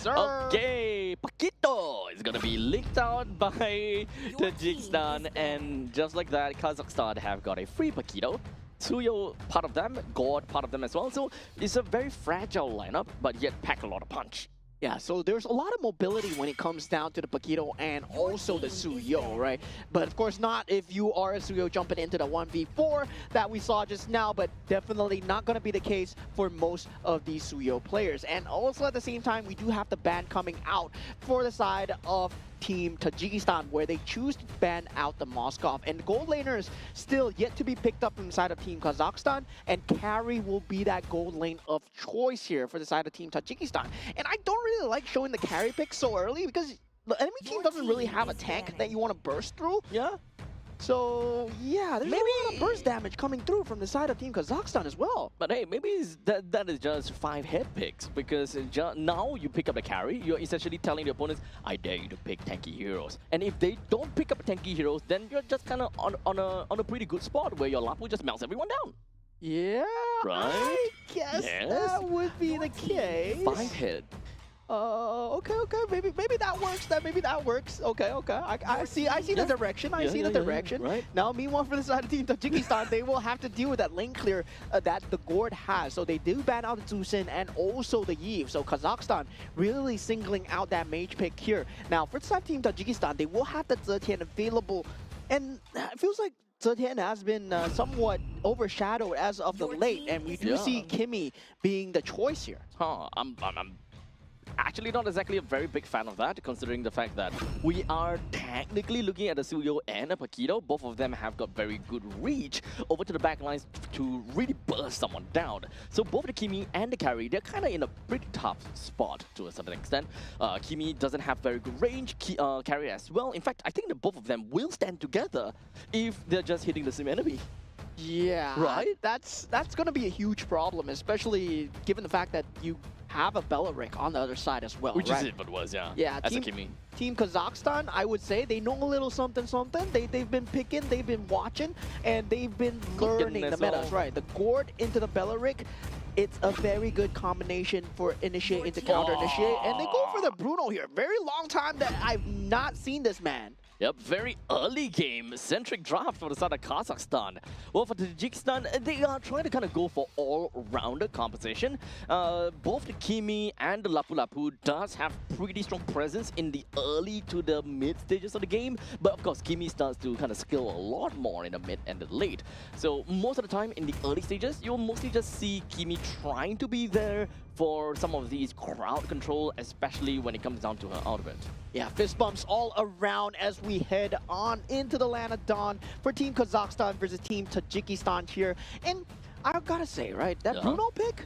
sir. Okay, Paquito is gonna be leaked out by Tajikistan, and just like that, Kazakhstan have got a free Paquito. Suyo part of them, God part of them as well. So it's a very fragile lineup, but yet pack a lot of punch. Yeah, so there's a lot of mobility when it comes down to the Paquito and also the Suyo, right? But of course not if you are a Suyo jumping into the 1v4 that we saw just now, but definitely not going to be the case for most of these Suyo players. And also at the same time, we do have the ban coming out for the side of Team Tajikistan, where they choose to ban out the Moskov. And the gold laner is still yet to be picked up from the side of Team Kazakhstan, and carry will be that gold lane of choice here for the side of Team Tajikistan. And I don't really like showing the carry pick so early because the enemy team doesn't really have a tank that you want to burst through. Yeah. So yeah, there's a lot of burst damage coming through from the side of Team Kazakhstan as well. But hey, maybe that is just 5 head picks, because now you pick up the carry, you're essentially telling the opponents, I dare you to pick tanky heroes. And if they don't pick up tanky heroes, then you're just kind of on a pretty good spot where your Lapu just melts everyone down. Yeah, Right? I guess Yes. that would be the case. 5 head. Okay, maybe that works. Maybe that works. Okay. I see the direction. I see the direction. Right. Now, meanwhile, for the side of Team Tajikistan, they will have to deal with that lane clear that the Gord has. So they do ban out the Zusin and also the Yves. So Kazakhstan really singling out that mage pick here. Now, for the side of Team Tajikistan, they will have the Zetian available, and it feels like Zetian has been somewhat overshadowed as of the late, and we do see Kimmy being the choice here. I'm actually not exactly a very big fan of that, considering the fact that we are technically looking at a Suyo and a Paquito. Both of them have got very good reach over to the back lines to really burst someone down. So both the Kimi and the carry, they're kind of in a pretty tough spot to a certain extent. Kimi doesn't have very good range, carry as well. In fact, I think that both of them will stand together if they're just hitting the same enemy. Yeah, Right? That's going to be a huge problem, especially given the fact that you have a Belarik on the other side as well, Which right? is it, but was, yeah. Yeah, as a Kimi. Team Kazakhstan, I would say they know a little something. They've been picking, they've been watching, and they've been learning the as metas, well. right? The Gord into the Belarik, it's a very good combination for initiate into counter initiate, and they go for the Bruno here. Very long time that I've not seen this man. Yep, very early game centric draft for the side of Kazakhstan. Well, for Tajikistan, they are trying to kind of go for all-rounder composition. Both the Kimi and the Lapu Lapu does have pretty strong presence in the early to the mid stages of the game, but of course Kimi starts to kind of skill a lot more in the mid and the late. So most of the time in the early stages, you'll mostly just see Kimi trying to be there for some of these crowd control, especially when it comes down to her ultimate. Yeah, fist bumps all around as we head on into the land of dawn for Team Kazakhstan versus Team Tajikistan here. And I gotta say, right, that Bruno pick,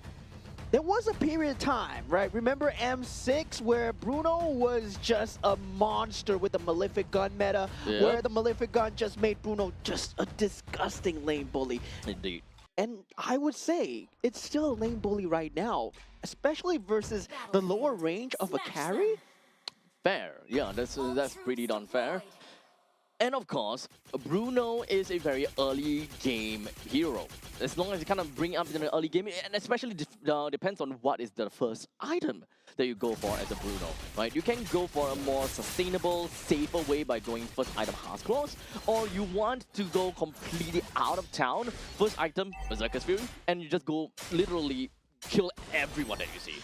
there was a period of time, right? Remember M6 where Bruno was just a monster with the Malefic Gun meta, where the Malefic Gun just made Bruno just a disgusting lane bully. Indeed. And I would say it's still a lane bully right now, especially versus the lower range of a carry. Fair, yeah, that's pretty darn fair. And of course, Bruno is a very early game hero. As long as you kind of bring up in the early game, and especially depends on what is the first item that you go for as a Bruno, right? You can go for a more sustainable, safer way by going first item Heart's Claws, or you want to go completely out of town, first item Berserker's Fury, and you just go literally kill everyone that you see.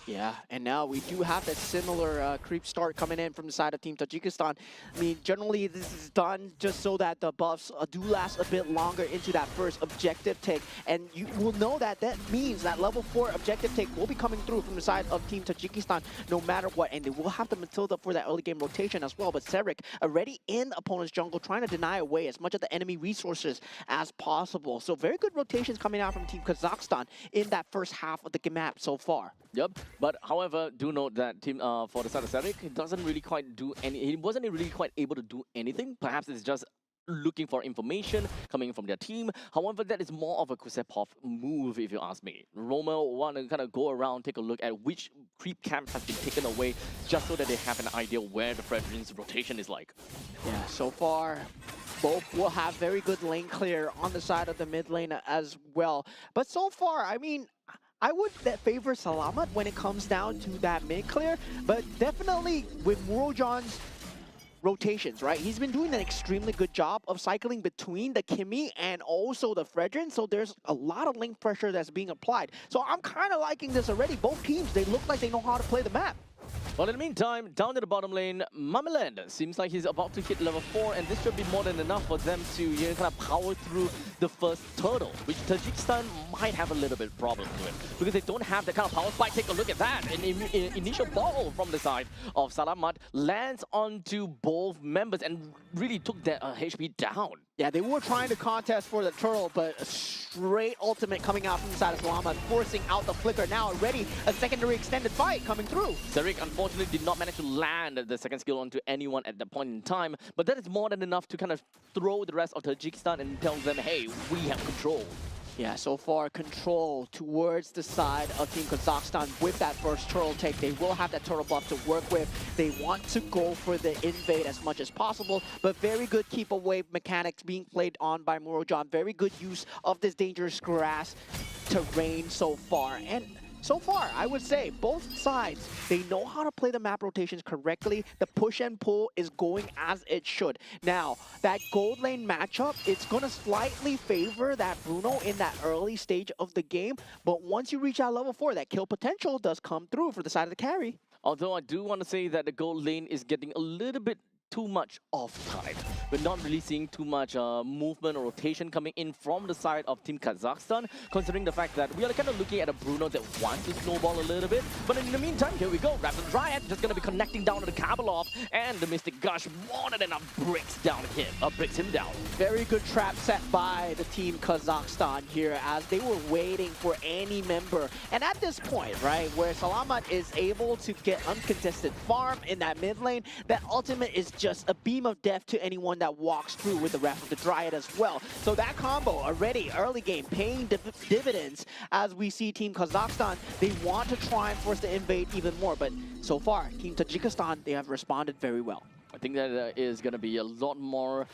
Yeah, and now we do have that similar creep start coming in from the side of Team Tajikistan. I mean, generally this is done just so that the buffs do last a bit longer into that first objective take. And you will know that that means that level 4 objective take will be coming through from the side of Team Tajikistan no matter what. And they will have the Matilda for that early game rotation as well. But Serik already in opponent's jungle trying to deny away as much of the enemy resources as possible. So very good rotations coming out from Team Kazakhstan in that first half of the map so far. Yep, but however, do note that team for the side of Serik, he doesn't really quite do any. He wasn't really quite able to do anything. Perhaps it's just looking for information coming from their team. However, that is more of a Kusepov move, if you ask me. Roma want to kind of go around, take a look at which creep camp has been taken away, just so that they have an idea where the Fredrin's rotation is like. Yeah, so far, both will have very good lane clear on the side of the mid lane as well. But so far, I mean, I would favor Salamat when it comes down to that mid clear, but definitely with Murojan's rotations, right? He's been doing an extremely good job of cycling between the Kimi and also the Fredrin, so there's a lot of link pressure that's being applied. So I'm kind of liking this already. Both teams, they look like they know how to play the map. Well, in the meantime, down to the bottom lane, Mamaland seems like he's about to hit level 4, and this should be more than enough for them to kind of power through the first turtle, which Tajikistan might have a little bit problem with, because they don't have the kind of power spike. Take a look at that. An initial ball from the side of Salamat lands onto both members and really took their HP down. Yeah, they were trying to contest for the turtle, but a straight ultimate coming out from the side of Salamat, forcing out the flicker. Now already a secondary extended fight coming through. Zarek unfortunately did not manage to land the second skill onto anyone at that point in time, but that is more than enough to kind of throw the rest of Tajikistan and tell them, hey, we have control. Yeah, so far control towards the side of Team Kazakhstan with that first turtle take. They will have that turtle buff to work with. They want to go for the invade as much as possible, but very good keep away mechanics being played on by Murojan. Very good use of this dangerous grass terrain so far. And so far, I would say both sides, they know how to play the map rotations correctly. The push and pull is going as it should. Now, that gold lane matchup, it's going to slightly favor that Bruno in that early stage of the game. But once you reach out level 4, that kill potential does come through for the side of the carry. Although I do want to say that the gold lane is getting a little bit too much off time. We're not really seeing too much movement or rotation coming in from the side of Team Kazakhstan, considering the fact that we are kind of looking at a Bruno that wants to snowball a little bit. But in the meantime, here we go. Rapid Dryad just going to be connecting down to the Kabalov, and the Mystic Gush more than enough breaks him down. Very good trap set by the Team Kazakhstan here as they were waiting for any member. And at this point, right, where Salamat is able to get uncontested farm in that mid lane, that ultimate is just a beam of death to anyone that walks through with the Wrath of the Dryad as well. So that combo already early game paying dividends as we see Team Kazakhstan. They want to try and force the invade even more, but so far Team Tajikistan, they have responded very well. I think that is going to be a lot more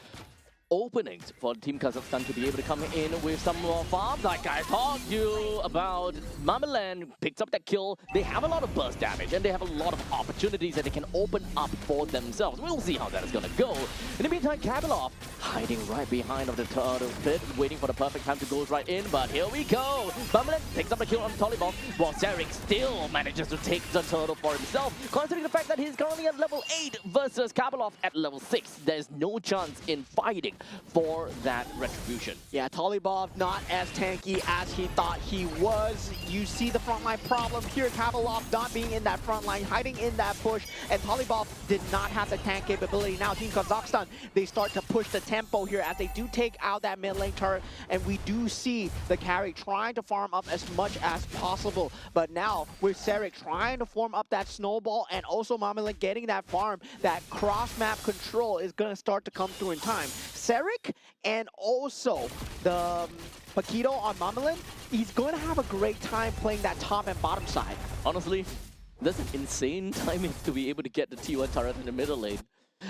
openings for Team Kazakhstan to be able to come in with some more farms. Like I talked to you about, Mamaland picks up that kill. They have a lot of burst damage and they have a lot of opportunities that they can open up for themselves. We'll see how that is going to go. In the meantime, Kabalov hiding right behind of the turtle pit, waiting for the perfect time to go right in. But here we go. Mamaland picks up the kill on Tolibov, while Zarek still manages to take the turtle for himself. Considering the fact that he's currently at level 8 versus Kabalov at level 6, there's no chance in fighting for that retribution. Yeah, Tolibov not as tanky as he thought he was. You see the frontline problem here. Kabalov not being in that front line, hiding in that push, and Tolibov did not have the tank capability. Now Team Kazakhstan, they start to push the tempo here as they do take out that mid lane turret, and we do see the carry trying to farm up as much as possible. But now with Zarek trying to form up that snowball, and also Mamaland getting that farm, that cross map control is going to start to come through in time. Zarek and also the Paquito on Mamaland, he's going to have a great time playing that top and bottom side. Honestly, that's an insane timing to be able to get the T1 turret in the middle lane.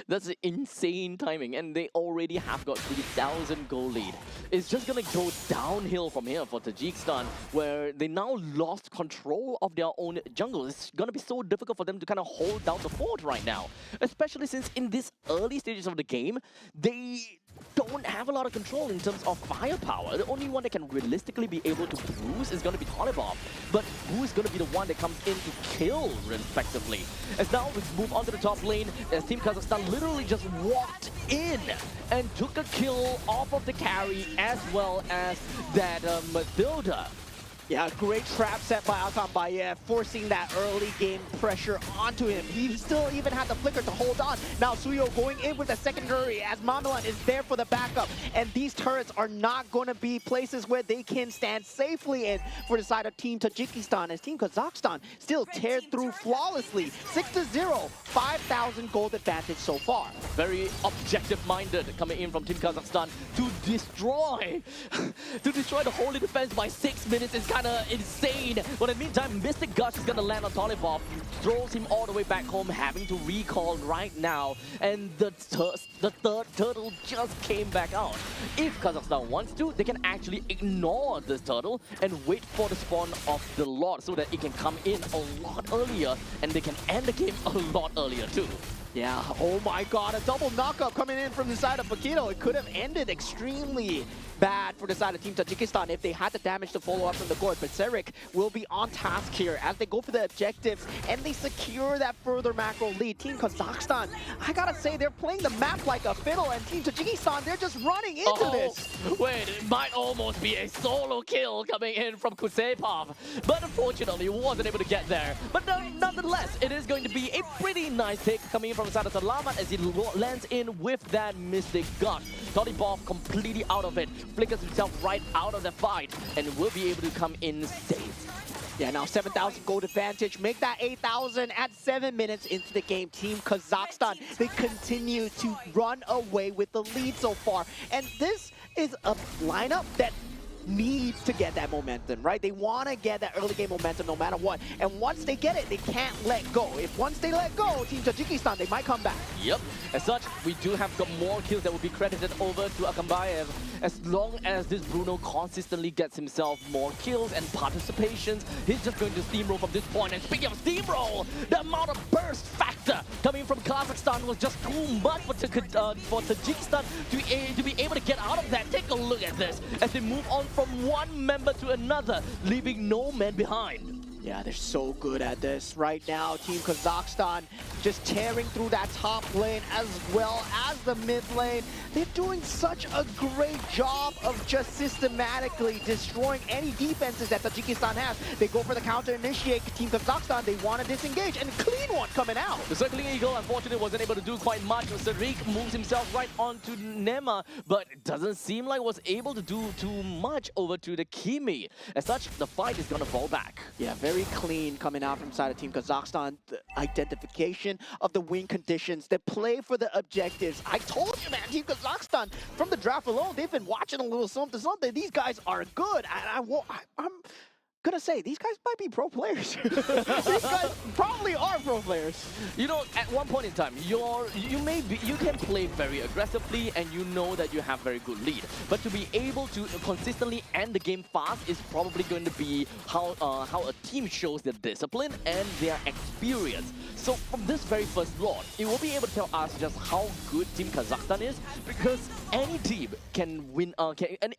That's insane timing, and they already have got 3,000 gold lead. It's just gonna go downhill from here for Tajikistan, where they now lost control of their own jungle. It's gonna be so difficult for them to kind of hold down the fort right now, especially since in these early stages of the game, they don't have a lot of control in terms of firepower. The only one that can realistically be able to bruise is going to be Tolibov. But who is going to be the one that comes in to kill, respectively? As now we move on to the top lane, as Team Kazakhstan literally just walked in and took a kill off of the carry as well as that Matilda. Yeah, great trap set by Alkan Bayev, forcing that early game pressure onto him. He still even had the flicker to hold on. Now Suyo going in with a secondary as Mamaland is there for the backup. And these turrets are not going to be places where they can stand safely in for the side of Team Tajikistan, as Team Kazakhstan still tear through flawlessly. 6-0, 5,000 gold advantage so far. Very objective-minded coming in from Team Kazakhstan to destroy the holy defense by 6 minutes is kind of insane. But in the meantime, Mystic Gush is going to land on Tolibov, throws him all the way back home, having to recall right now. And the third turtle just came back out. If Kazakhstan wants to, they can actually ignore this turtle and wait for the spawn of the Lord so that it can come in a lot earlier and they can end the game a lot earlier too. Yeah, oh my god, a double knockup coming in from the side of Paquito. It could have ended extremely bad for the side of Team Tajikistan if they had the damage to follow up from the Gord, but Serik will be on task here as they go for the objectives and they secure that further macro lead. Team Kazakhstan, I gotta say, they're playing the map like a fiddle, and Team Tajikistan, they're just running into this. Wait, it might almost be a solo kill coming in from Kusepov, but unfortunately wasn't able to get there. But nonetheless, it is going to be a pretty nice take coming in from the side of Salamat as he lands in with that Mystic Gun. Tolibov completely out of it, flickers himself right out of the fight, and will be able to come in safe. Yeah, now 7,000 gold advantage, make that 8,000 at 7 minutes into the game. Team Kazakhstan, they continue to run away with the lead so far. And this is a lineup that needs to get that momentum, right? They want to get that early game momentum no matter what. And once they get it, they can't let go. If once they let go, Team Tajikistan, they might come back. Yep. As such, we do have got more kills that will be credited over to Akambayev. As long as this Bruno consistently gets himself more kills and participations, he's just going to steamroll from this point. And speaking of steamroll, the amount of burst factor coming from Kazakhstan was just too much for Tajikistan to be able to get out of that. Take a look at this as they move on from one member to another, leaving no man behind. Yeah, they're so good at this right now. Team Kazakhstan just tearing through that top lane as well as the mid lane. They're doing such a great job of just systematically destroying any defenses that Tajikistan has. They go for the counter initiate. Team Kazakhstan, they want to disengage, and a clean one coming out. The Circling Eagle, unfortunately, wasn't able to do quite much. Sarik moves himself right onto Nema, but it doesn't seem like was able to do too much over to the Kimi. As such, the fight is going to fall back. Yeah, very clean coming out from side of Team Kazakhstan. The identification of the win conditions, the play for the objectives. I told you, man, Team Kazakhstan, from the draft alone, they've been watching a little something. These guys are good. And I'm gonna say, these guys might be pro players. These guys probably are pro players. You know, at one point in time, you can play very aggressively and you know that you have very good lead. But to be able to consistently end the game fast is probably going to be how a team shows their discipline and their experience. So from this very first round, it will be able to tell us just how good Team Kazakhstan is, because any team can win,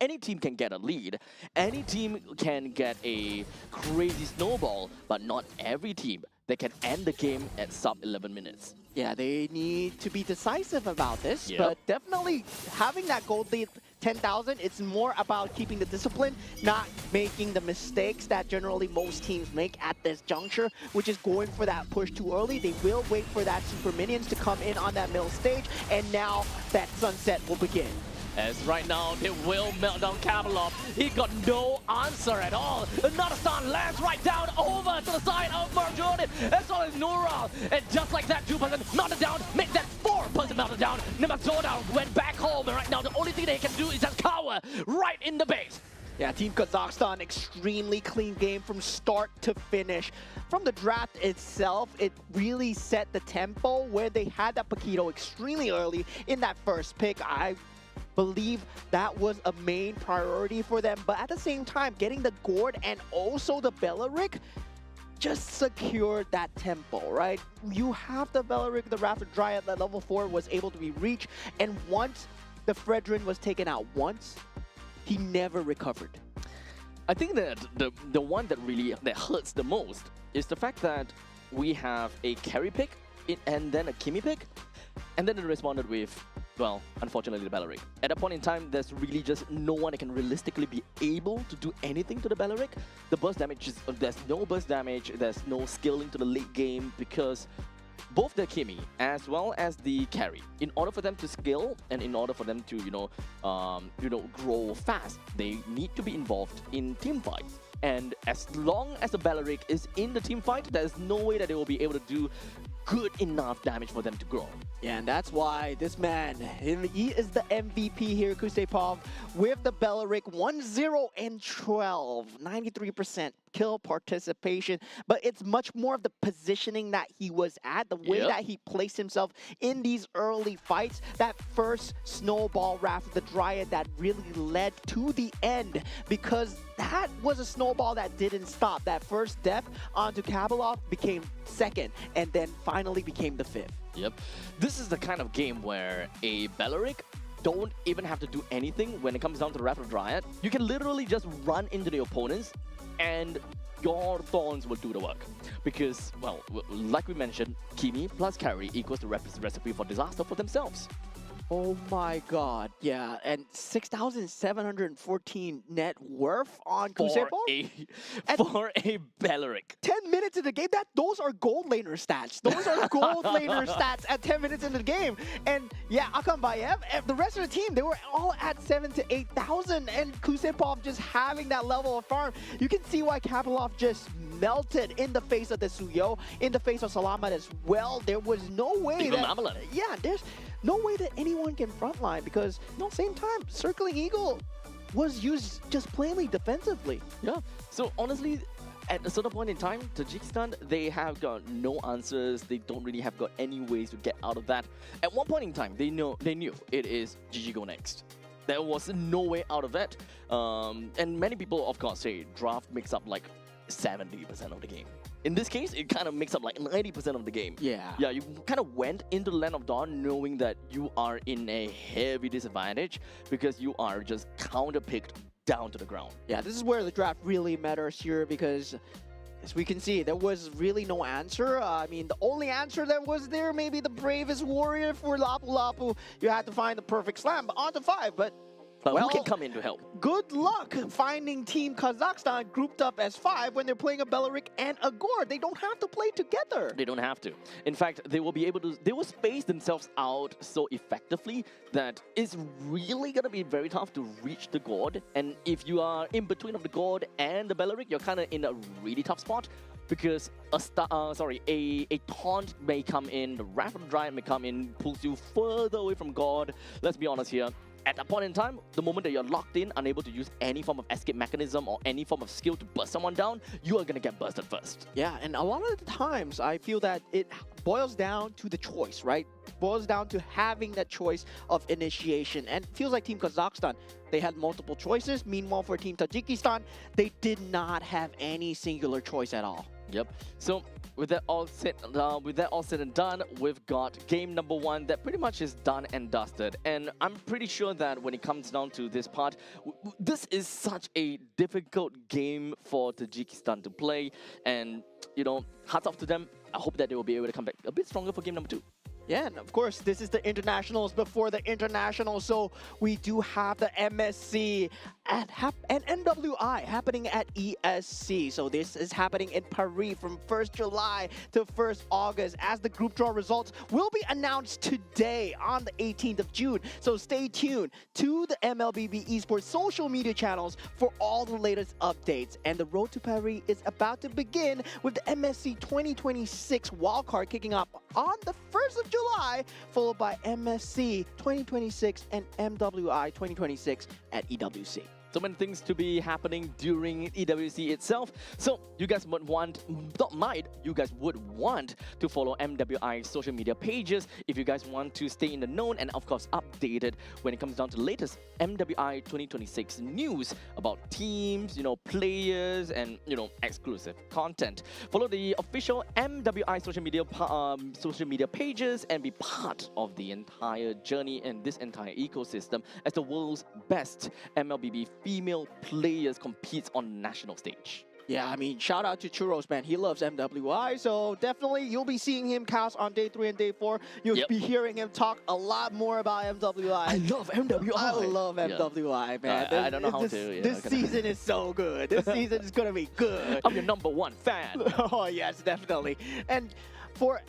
any team can get a lead, any team can get a crazy snowball, but not every team that can end the game at sub 11 minutes. Yeah, they need to be decisive about this, Yep. but definitely having that gold lead 10,000, it's more about keeping the discipline, not making the mistakes that generally most teams make at this juncture, which is going for that push too early. They will wait for that super minions to come in on that middle stage, and now that sunset will begin. As right now, they will melt down Kabalov. He got no answer at all. Another stun lands right down over to the side of Marjorin, as well as Nural. And just like that, 2-person melted down, make that 4-person melted down. Nemazoda went back home, and right now the only thing they can do is just cower right in the base. Yeah, Team Kazakhstan, extremely clean game from start to finish. From the draft itself, it really set the tempo where they had that Paquito extremely early in that first pick. I believe that was a main priority for them, but at the same time, getting the Gord and also the Belleric just secured that tempo, right? You have the Belleric, the Raptor Dryad that level 4 was able to be reached, and once the Fredrin was taken out he never recovered. I think that the one that really hurts the most is the fact that we have a carry pick and then a Kimi pick, and then it responded with, well, unfortunately, the Belleric. At that point in time, there's really just no one that can realistically be able to do anything to the Belleric. The burst damage is, there's no burst damage, there's no scaling to the late game, because both the Kimi as well as the carry, in order for them to scale and in order for them to grow fast, they need to be involved in team fights. And as long as the Belleric is in the team fight, there's no way that they will be able to do good enough damage for them to grow. Yeah, and that's why this man, he is the MVP here, Kusepov, with the Belleric 1-0 and 12, 93% kill participation, but it's much more of the positioning that he was at, the way that he placed himself in these early fights, that first snowball raft, the Dryad that really led to the end, because that was a snowball that didn't stop. That first death onto Kabalov became second, and then finally became the fifth. Yep. This is the kind of game where a Belleric don't even have to do anything when it comes down to the Rapid Riot. You can literally just run into the opponents and your thorns will do the work. Because, well, like we mentioned, Kimi plus carry equals the recipe for disaster for themselves. Oh my god, yeah, and 6,714 net worth on Kusepov? For a Beleric. 10 minutes in the game, those are gold laner stats. Those are gold laner stats at 10 minutes in the game. And yeah, Akambayev, the rest of the team, they were all at 7,000 to 8,000, and Kusepov just having that level of farm. You can see why Kapilov just melted in the face of the Suyo, in the face of Salamat as well. There was no way Even that... Mamelon. Yeah, there's no way that anyone can frontline because at the same time, Circling Eagle was used just plainly defensively. Yeah, so honestly, at a certain point in time, Tajikistan, they have got no answers. They don't really have got any ways to get out of that. At one point in time, they knew it is GG go next. There was no way out of it. And many people, of course, say draft makes up like 70% of the game. In this case, it kind of makes up like 90% of the game. Yeah. Yeah, you kind of went into the Land of Dawn knowing that you are in a heavy disadvantage because you are just counterpicked down to the ground. Yeah, this is where the draft really matters here because as we can see, there was really no answer. I mean, the only answer that was there, maybe the bravest warrior for Lapu Lapu. You had to find the perfect slam, but on to 5, but But well, who can come in to help? good luck finding Team Kazakhstan grouped up as 5 when they're playing a Beleric and a Gore. They don't have to play together. They don't have to. In fact, they will space themselves out so effectively that it's really going to be very tough to reach the Gord. And if you are in between of the Gord and the Beleric, you're kind of in a really tough spot because a taunt may come in, the Rapid Riot may come in, pulls you further away from God. Let's be honest here. At that point in time, the moment that you're locked in, unable to use any form of escape mechanism or any form of skill to burst someone down, you are going to get bursted first. Yeah, and a lot of the times I feel that it boils down to the choice, right? It boils down to having that choice of initiation. And it feels like Team Kazakhstan, they had multiple choices. Meanwhile, for Team Tajikistan, they did not have any singular choice at all. Yep. So with that all said and done, we've got game number 1 that pretty much is done and dusted. And I'm pretty sure that when it comes down to this part, this is such a difficult game for Tajikistan to play. And, you know, hats off to them. I hope that they will be able to come back a bit stronger for game number 2. Yeah, and of course, this is the internationals before the internationals, so we do have the MSC and NWI happening at ESC. So this is happening in Paris from 1st July to 1st August as the group draw results will be announced today on the 18th of June. So stay tuned to the MLBB Esports social media channels for all the latest updates. And the road to Paris is about to begin with the MSC 2026 wildcard kicking off on the 1st of July, followed by MSC 2026 and MWI 2026 at EWC. So many things to be happening during EWC itself. So you guys would want to follow MWI social media pages if you guys want to stay in the known and of course updated when it comes down to the latest MWI 2026 news about teams, you know, players and, you know, exclusive content. Follow the official MWI social media pages and be part of the entire journey and this entire ecosystem as the world's best MLBB female players competes on national stage. Yeah, I mean, shout out to Churros, man. He loves MWI, so definitely you'll be seeing him cast on day 3 and day 4. You'll be hearing him talk a lot more about MWI. I love MWI. I love MWI, man. I don't know how to. This season is so good. This season is going to be good. I'm your #1 fan. Oh, yes, definitely. And for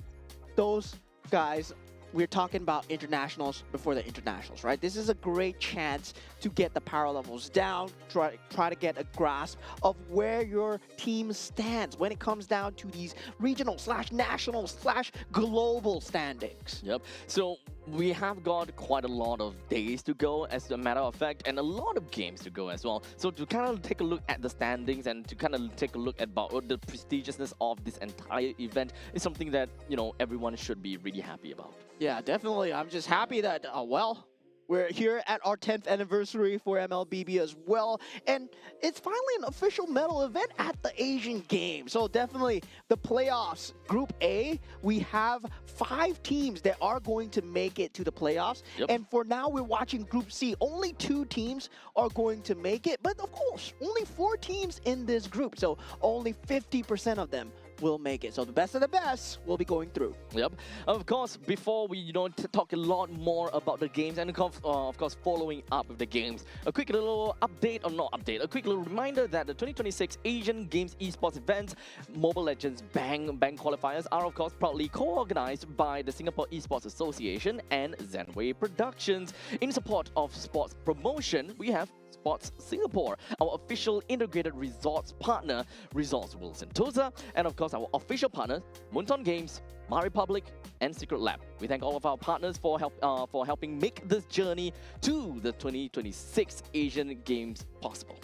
those guys, we're talking about internationals before the internationals, right? This is a great chance to get the power levels down, try to get a grasp of where your team stands when it comes down to these regional/national/global standings. Yep. So we have got quite a lot of days to go as a matter of fact, and a lot of games to go as well. So to kind of take a look at the standings and to kind of take a look at about the prestigiousness of this entire event is something that, you know, everyone should be really happy about. Yeah, definitely. I'm just happy that, well, We're here at our 10th anniversary for MLBB as well, and it's finally an official medal event at the Asian Games. So definitely the playoffs. Group A, we have 5 teams that are going to make it to the playoffs. Yep. And for now, we're watching Group C. Only 2 teams are going to make it, but of course, only 4 teams in this group. So only 50% of them will make it. So the best of the best will be going through. Yep. Of course, before we talk a lot more about the games and of course following up with the games, a quick little update, or not update, a quick little reminder that the 2026 Asian Games Esports event, Mobile Legends Bang Qualifiers, are of course proudly co-organized by the Singapore Esports Association and Zenway Productions. In support of sports promotion, we have Sports Singapore, our official integrated resorts partner, Resorts World Sentosa, and of course our official partners, Moonton Games, My Republic, and Secret Lab. We thank all of our partners for helping make this journey to the 2026 Asian Games possible.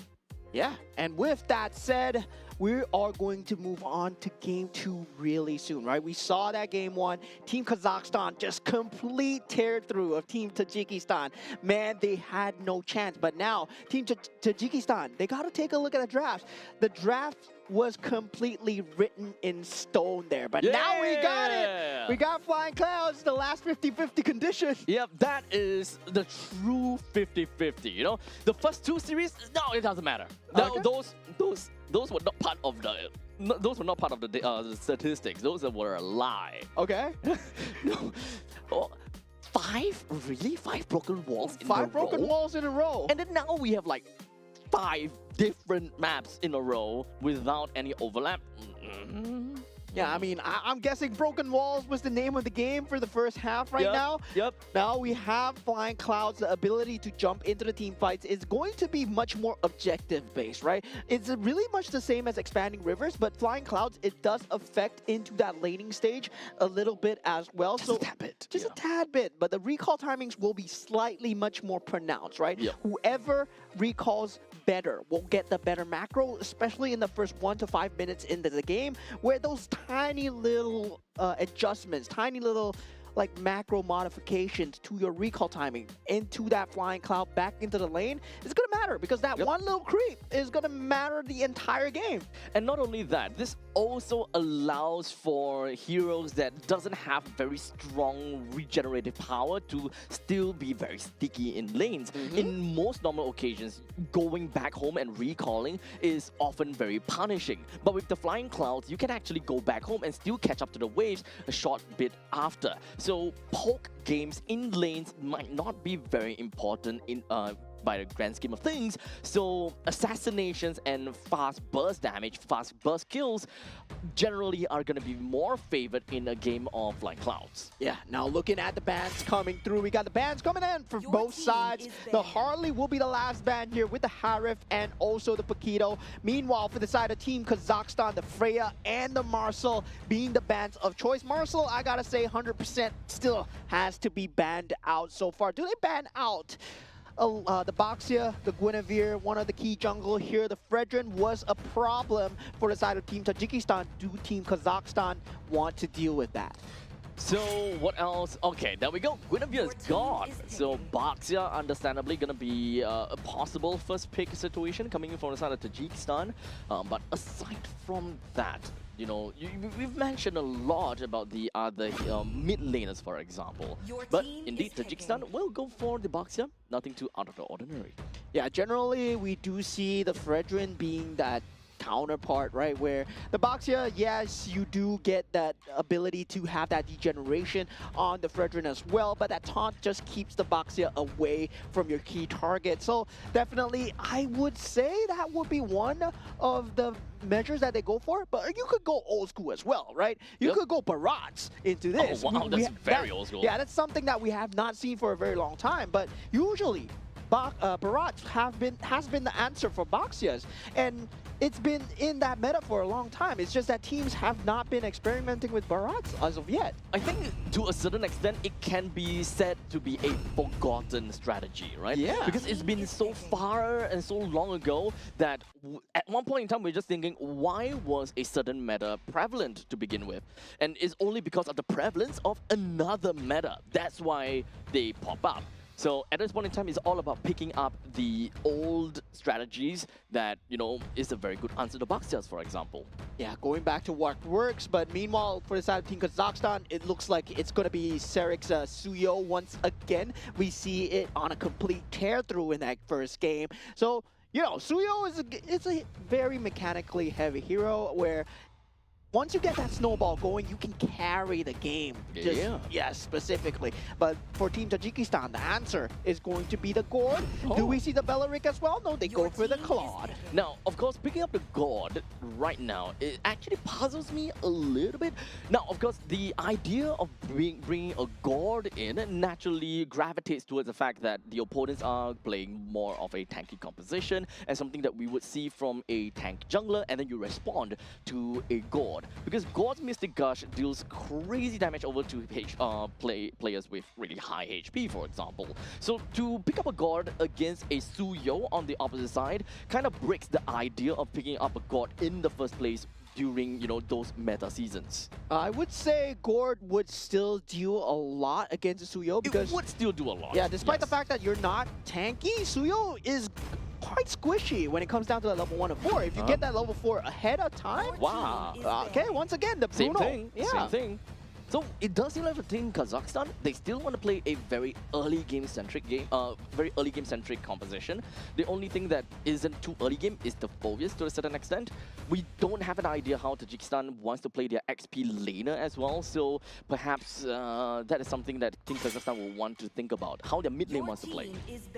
Yeah, and with that said, we are going to move on to Game 2 really soon, right? We saw that Game 1, Team Kazakhstan just complete tear-through of Team Tajikistan. Man, they had no chance. But now, Team Tajikistan, they got to take a look at the draft. The draft was completely written in stone there. But now we got it! We got Flying Clouds, the last 50-50 condition. Yep, that is the true 50-50, you know? The first 2 series, no, it doesn't matter. Okay. Those were not part of the statistics. Those were a lie. Okay. No. Oh, 5? Really? 5 broken walls in a row? 5 broken walls in a row. And then now we have like 5 different maps in a row without any overlap. Yeah, I mean, I'm guessing Broken Walls was the name of the game for the first half right now. Yep. Now we have Flying Clouds, the ability to jump into the team fights is going to be much more objective-based, right? It's really much the same as Expanding Rivers, but Flying Clouds, it does affect into that laning stage a little bit as well. Just a tad bit. Just a tad bit, but the recall timings will be slightly much more pronounced, right? Yep. Whoever recalls better will get the better macro, especially in the first 1 to 5 minutes into the game, where those tiny little adjustments, tiny little like macro modifications to your recall timing into that Flying Cloud back into the lane is going to matter, because that one little creep is going to matter the entire game. And not only that, this also allows for heroes that doesn't have very strong regenerative power to still be very sticky in lanes. In most normal occasions, going back home and recalling is often very punishing. But with the Flying Clouds, you can actually go back home and still catch up to the waves a short bit after. So poke games in lanes might not be very important in by the grand scheme of things. So assassinations and fast burst damage, fast burst kills generally are going to be more favored in a game of Flying Clouds. Yeah, now looking at the bans coming through, we got the bans coming in from both sides. The Harley will be the last ban here with the Harif and also the Paquito. Meanwhile, for the side of Team Kazakhstan, the Freya and the Marcel being the bans of choice. Marcel, I gotta say, 100% still has to be banned out so far. Do they ban out the Baxia, the Guinevere, one of the key jungle here? The Fredrin was a problem for the side of Team Tajikistan. Do Team Kazakhstan want to deal with that? So what else? Okay, there we go. Guinevere's gone. So Baxia, understandably, gonna be a possible first pick situation coming in from the side of Tajikistan. But aside from that, you know, we've mentioned a lot about the other mid laners, for example. But indeed, Tajikistan will go for the Baxia. Nothing too out of the ordinary. Yeah, generally we do see the Fredrin being that counterpart, right? Where the Baxia, yes, you do get that ability to have that degeneration on the Fredrin as well, but that taunt just keeps the Baxia away from your key target. So definitely, I would say that would be one of the measures that they go for, but you could go old school as well, right? You could go Barats into this. Oh, wow, that's very old school. Yeah, that's something that we have not seen for a very long time, but usually Barats has been the answer for Baxias, and it's been in that meta for a long time. It's just that teams have not been experimenting with Barats as of yet. I think to a certain extent, it can be said to be a forgotten strategy, right? Yeah. Because it's been so far and so long ago that at one point in time, we're just thinking, why was a certain meta prevalent to begin with? And it's only because of the prevalence of another meta. That's why they pop up. So at this point in time, it's all about picking up the old strategies that, is a very good answer to Buckstars, for example. Yeah, going back to what works, but meanwhile, for the side of Team Kazakhstan, it looks like it's going to be Serik's Suyo once again. We see it on a complete tear-through in that first game. So, Suyo is a very mechanically heavy hero where once you get that snowball going, you can carry the game. Yes, specifically. But for Team Tajikistan, the answer is going to be the Gord. Do we see the Belleric as well? No, they go for the Claude. Now, of course, picking up the God right now, it actually puzzles me a little bit. Now, of course, the idea of bringing a God in naturally gravitates towards the fact that the opponents are playing more of a tanky composition and something that we would see from a tank jungler, and then you respond to a God. Because God's Mystic Gush deals crazy damage over to players with really high HP, for example. So to pick up a God against a Suyo on the opposite side kind of breaks the idea of picking up a God in the first place during, those meta seasons. I would say Gord would still do a lot against Suyo because... It would still do a lot. Yeah, despite the fact that you're not tanky, Suyo is quite squishy when it comes down to that level 1 and 4. If you get that level 4 ahead of time... Wow. Okay, once again, the Bruno. Same thing. So it does seem like for Team Kazakhstan, they still want to play a very early game-centric composition. The only thing that isn't too early game is the Phobius to a certain extent. We don't have an idea how Tajikistan wants to play their XP laner as well, so perhaps that is something that Team Kazakhstan will want to think about, how their mid lane wants to play.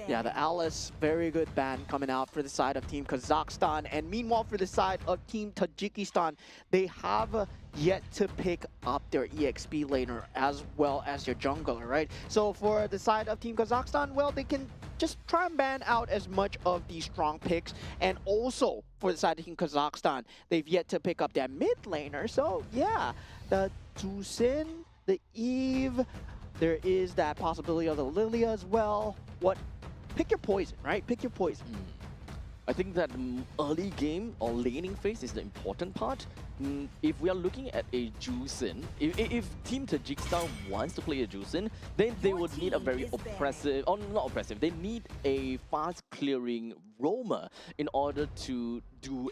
Yeah, the Alice, very good ban coming out for the side of Team Kazakhstan. And meanwhile, for the side of Team Tajikistan, they have yet to pick up their EXP laner as well as their jungler, right? So for the side of Team Kazakhstan, well, they can just try and ban out as much of these strong picks. And also, for the side of Team Kazakhstan, they've yet to pick up their mid laner. So yeah, the Tusin, the Eve, there is that possibility of the Lilia as well. Pick your poison, right? Pick your poison. I think that early game or laning phase is the important part. If we are looking at a Jusin, if Team Tajikistan wants to play a Jusin, then they would need a very oppressive, or not oppressive, they need a fast clearing roamer in order to do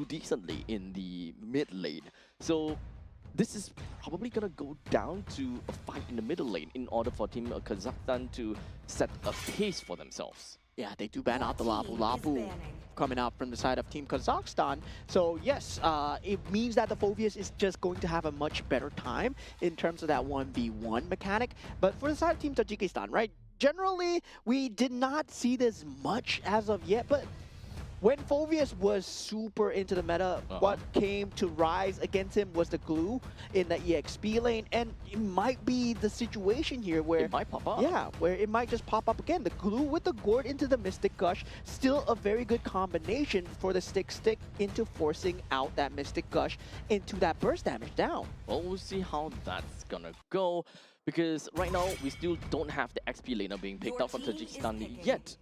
decently in the mid lane. So this is probably going to go down to a fight in the middle lane in order for Team Kazakhstan to set a pace for themselves. Yeah, they do ban out the Lapu Lapu coming out from the side of Team Kazakhstan. So yes, it means that the Phobius is just going to have a much better time in terms of that 1v1 mechanic. But for the side of Team Tajikistan, right, generally we did not see this much as of yet, but when Phobius was super into the meta, what came to rise against him was the glue in the EXP lane, and it might be the situation here where... It might pop up. Yeah, where it might just pop up again. The glue with the Gord into the Mystic Gush, still a very good combination for the stick into forcing out that Mystic Gush into that burst damage down. Well, we'll see how that's gonna go, because right now we still don't have the XP laner being picked up from Tajikistan yet.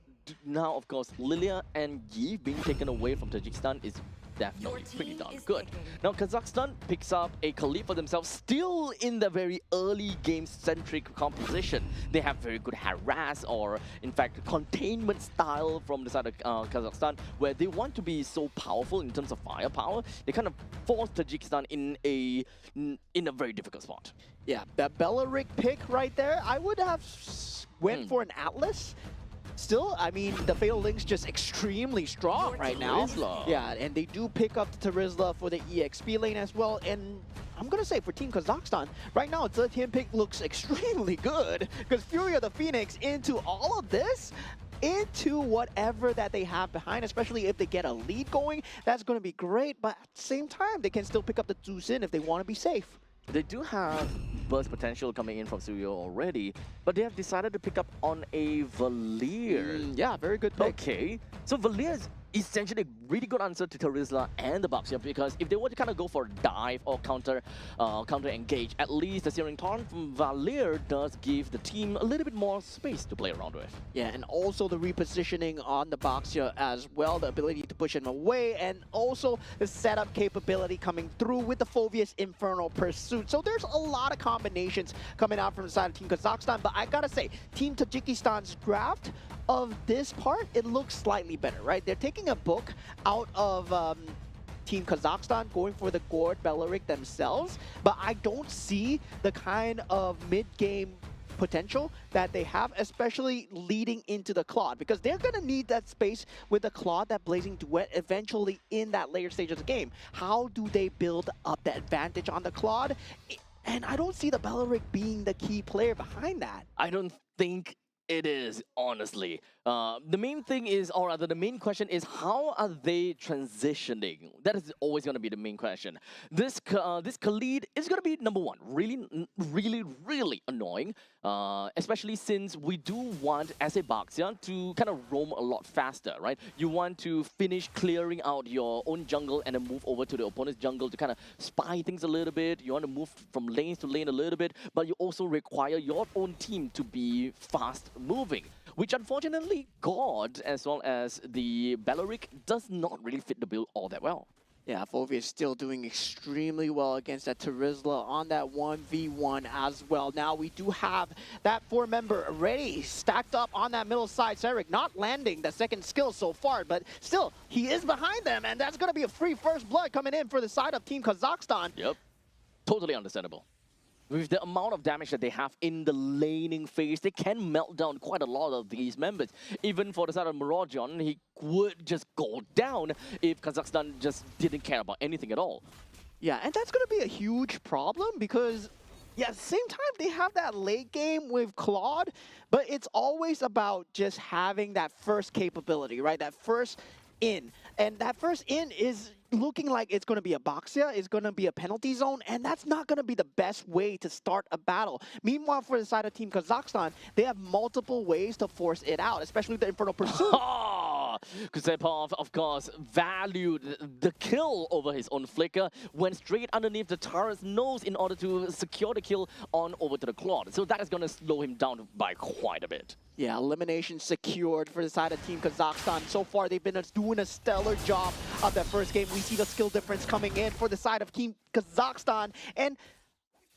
Now, of course, Lilia and Yi being taken away from Tajikistan is definitely pretty darn good. Now, Kazakhstan picks up a Khalid for themselves, still in the very early game-centric composition. They have very good harass, or in fact, containment style from the side of Kazakhstan, where they want to be so powerful in terms of firepower. They kind of force Tajikistan in a very difficult spot. Yeah, that Belleric pick right there, I would have went for an Atlas. Still, I mean, the Fatal Link's just extremely strong right now. Yeah, and they do pick up the Terizla for the EXP lane as well. And I'm going to say for Team Kazakhstan, right now, the team pick looks extremely good. Because Fury of the Phoenix into all of this, into whatever that they have behind, especially if they get a lead going, that's going to be great. But at the same time, they can still pick up the Tusin if they want to be safe. They do have burst potential coming in from Suyo already, but they have decided to pick up on a Valier. Yeah, very good pick. Okay, so Valier is essentially a really good answer to Terizla and the Bucks here, because if they were to kind of go for a dive or counter engage, at least the Searing Taunt from Valier does give the team a little bit more space to play around with. Yeah, and also the repositioning on the Boxia as well, the ability to push him away, and also the setup capability coming through with the Phoveus Infernal Pursuit. So there's a lot of combinations coming out from the side of Team Kazakhstan, but I gotta say, Team Tajikistan's draft of this part, it looks slightly better, right? They're taking a book out of Team Kazakhstan, going for the Gord Belarik themselves, but I don't see the kind of mid-game potential that they have, especially leading into the Claude, because they're going to need that space with the Claude, that Blazing Duet, eventually in that later stage of the game. How do they build up the advantage on the Claude? And I don't see the Belarik being the key player behind that. I don't think it is, honestly. The main thing is, or rather the main question is, how are they transitioning? That is always going to be the main question. This Khalid is going to be number one, really annoying, especially since we do want, as a Baxia, to kind of roam a lot faster, right? You want to finish clearing out your own jungle and then move over to the opponent's jungle to kind of spy things a little bit. You want to move from lanes to lane a little bit, but you also require your own team to be fast moving, which unfortunately God as well as the Belarik does not really fit the bill all that well. Yeah, Phoveus still doing extremely well against that Terizla on that 1v1 as well. Now we do have that 4-member already stacked up on that middle side. Serik not landing the second skill so far, but still, he is behind them, and that's going to be a free first blood coming in for the side of Team Kazakhstan. Yep, totally understandable. With the amount of damage that they have in the laning phase, they can melt down quite a lot of these members. Even for the side of Morojon, he would just go down if Kazakhstan just didn't care about anything at all. Yeah, and that's going to be a huge problem because, yeah, at the same time, they have that late game with Claude, but it's always about just having that first capability, right? That first in. And that first in is looking like it's going to be a Boxia, it's going to be a penalty zone, and that's not going to be the best way to start a battle. Meanwhile, for the side of Team Kazakhstan, they have multiple ways to force it out, especially the Infernal Pursuit. Kusepov, of course, valued the kill over his own flicker, went straight underneath the turret's nose in order to secure the kill on over to the Claude. So that is going to slow him down by quite a bit. Yeah, elimination secured for the side of Team Kazakhstan. So far, they've been doing a stellar job of that first game. We see the skill difference coming in for the side of Team Kazakhstan. And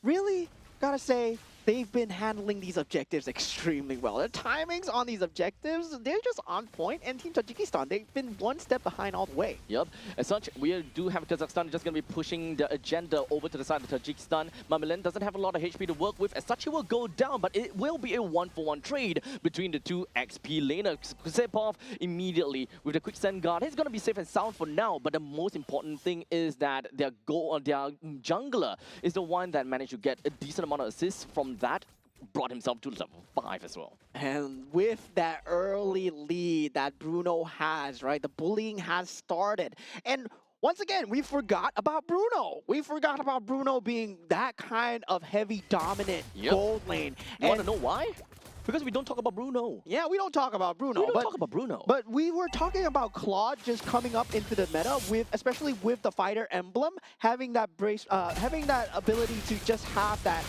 really, gotta say, they've been handling these objectives extremely well. The timings on these objectives, they're just on point. And Team Tajikistan, they've been one step behind all the way. Yep. As such, we do have Kazakhstan just going to be pushing the agenda over to the side of Tajikistan. Mamilen doesn't have a lot of HP to work with. As such, he will go down, but it will be a 1-for-1 trade between the two XP laners. Kusepov immediately with the quick send guard. He's going to be safe and sound for now, but the most important thing is that their jungler is the one that managed to get a decent amount of assists from that, brought himself to level 5 as well. And with that early lead that Bruno has, right, the bullying has started. And once again, we forgot about Bruno. We forgot about Bruno being that kind of heavy dominant gold lane. You want to know why? Because we don't talk about Bruno. Yeah, we don't talk about Bruno. We don't talk about Bruno. But we were talking about Claude just coming up into the meta with, especially with the fighter emblem, having that having that ability to just have that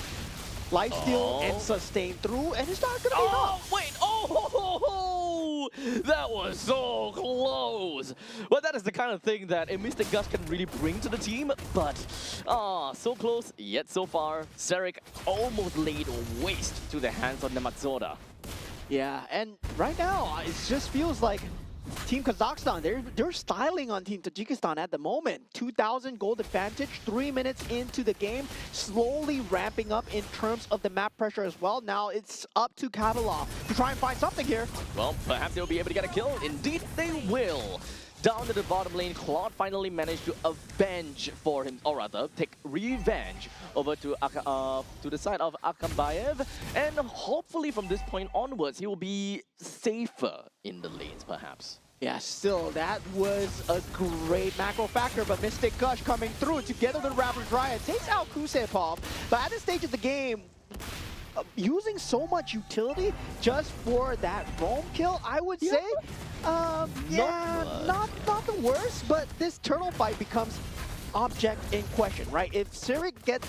lifesteal and sustain through, and it's not gonna be enough. Wait, that was so close. Well, that is the kind of thing that a Mr. Gush can really bring to the team, but so close, yet so far, Serik almost laid waste to the hands of Nemazoda. Yeah, and right now, it just feels like Team Kazakhstan, they're styling on Team Tajikistan at the moment. 2,000 gold advantage, 3 minutes into the game, slowly ramping up in terms of the map pressure as well. Now it's up to Kavalov to try and find something here. Well, perhaps they'll be able to get a kill. Indeed, they will. Down to the bottom lane, Claude finally managed to avenge for him, or rather, take revenge over to the side of Akambayev. And hopefully from this point onwards, he will be safer in the lanes, perhaps. Yeah, still, that was a great macro factor, but Mystic Gush coming through together with Rapid Riot takes out Kusepov. But at this stage of the game, using so much utility just for that roam kill, I would say. Not the worst, but this turtle fight becomes object in question, right? If Sirik gets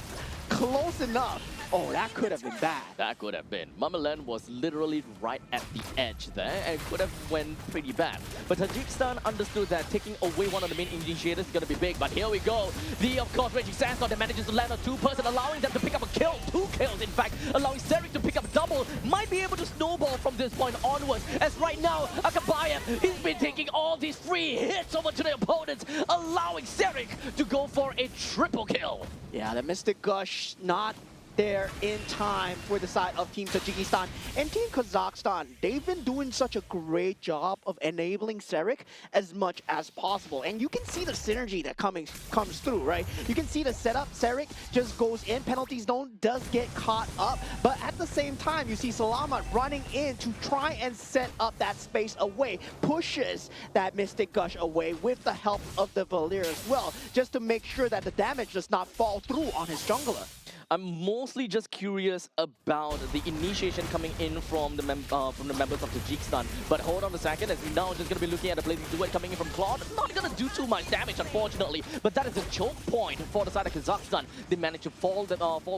close enough, oh, that could have been bad. That could have been. Mamaland was literally right at the edge there and could have went pretty bad. But Tajikistan understood that taking away one of the main initiators is going to be big. But here we go. Of course, Raging Sandstorm that manages to land on 2-person, allowing them to pick up a kill. 2 kills, in fact, allowing Serik to pick up a double. Might be able to snowball from this point onwards. As right now, Akabayev, he's been taking all these free hits over to the opponents, allowing Serik to go for a triple kill. Yeah, the Mystic Gush not there in time for the side of Team Tajikistan. And Team Kazakhstan, they've been doing such a great job of enabling Serik as much as possible. And you can see the synergy that comes through, right? You can see the setup. Serik just goes in, penalty zone, does get caught up. But at the same time, you see Salamat running in to try and set up that space away, pushes that Mystic Gush away with the help of the Valir as well, just to make sure that the damage does not fall through on his jungler. I'm mostly just curious about the initiation coming in from the members of Tajikistan. But hold on a second, as we now just going to be looking at a blazing duet coming in from Claude. Not going to do too much damage, unfortunately. But that is a choke point for the side of Kazakhstan. They managed to fall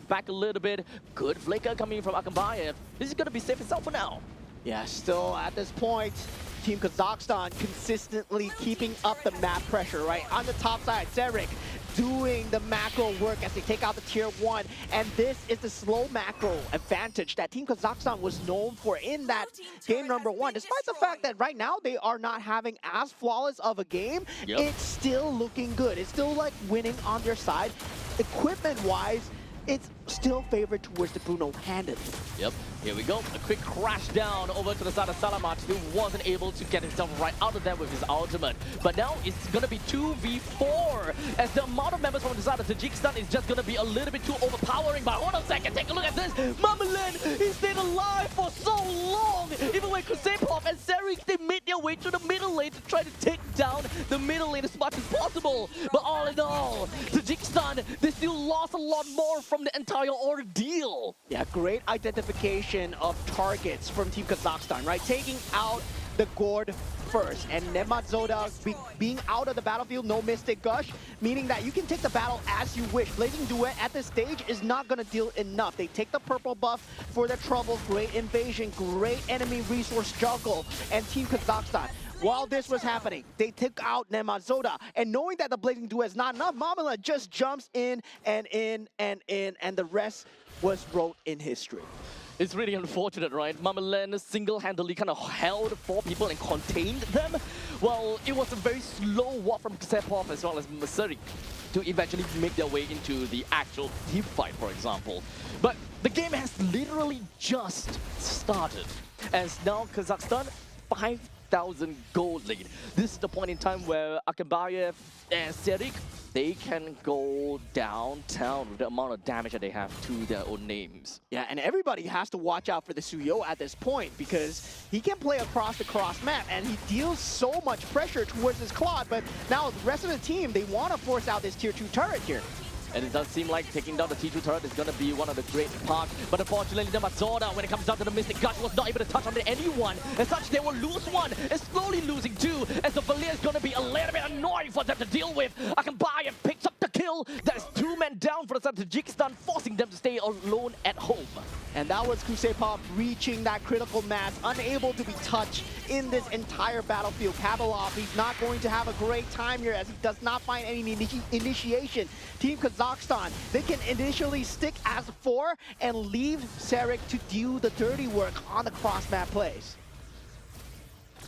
back a little bit. Good flicker coming in from Akambayev. This is going to be safe and sound for now. Yeah, still at this point, Team Kazakhstan consistently keeping up the map pressure, right? On the top side, Serik doing the macro work as they take out the tier 1. And this is the slow macro advantage that Team Kazakhstan was known for in that game number 1. Despite the fact that right now they are not having as flawless of a game, it's still looking good. It's still like winning on their side. Equipment-wise, it's still favored towards the Bruno handedly. Yep, here we go. A quick crash down over to the side of Salamat, who wasn't able to get himself right out of there with his ultimate. But now it's going to be 2v4, as the amount of members from the side of Tajikistan is just going to be a little bit too overpowering. But hold on a second, take a look at this. Mamaland, he stayed alive for so long. Even when Kusepov and Serik, they made their way to the middle lane to try to take down the middle lane as much as possible. But all in all, Tajikistan, they still lost a lot more from the entire ordeal. Yeah, great identification of targets from Team Kazakhstan, right? Taking out the Gord first, and Nematzoda being out of the battlefield, no Mystic Gush, meaning that you can take the battle as you wish. Blazing Duet at this stage is not going to deal enough. They take the purple buff for their trouble, great invasion, great enemy resource juggle, and Team Kazakhstan, while this was happening, they took out Nematzoda, and knowing that the Blazing Duet is not enough, Mamala just jumps in, and the rest was wrote in history. It's really unfortunate, right? Mamaland single-handedly kind of held 4 people and contained them. Well, it was a very slow walk from Kusepov as well as Serik to eventually make their way into the actual team fight, for example. But the game has literally just started, as now Kazakhstan 5,000 gold lead. This is the point in time where Akambayev and Serik, they can go downtown with the amount of damage that they have to their own names. Yeah, and everybody has to watch out for the Suyo at this point, because he can play across the cross map and he deals so much pressure towards his Claude. But now the rest of the team, they want to force out this tier 2 turret here. And it does seem like taking down the T2 turret is going to be one of the great parts. But unfortunately, the Nematzoda, when it comes down to the Mystic Gush, was not able to touch on anyone. As such, they will lose one and slowly losing 2, as the Valir is going to be a little bit annoying for them to deal with. Akambayev picks up the kill. That is 2 men down for the side of Tajikistan, forcing them to stay alone at home. And that was Kusepov reaching that critical mass, unable to be touched in this entire battlefield. Kabalov, he's not going to have a great time here as he does not find any initiation. Team Kazakhstan, they can initially stick as 4 and leave Serik to do the dirty work on the cross-map plays.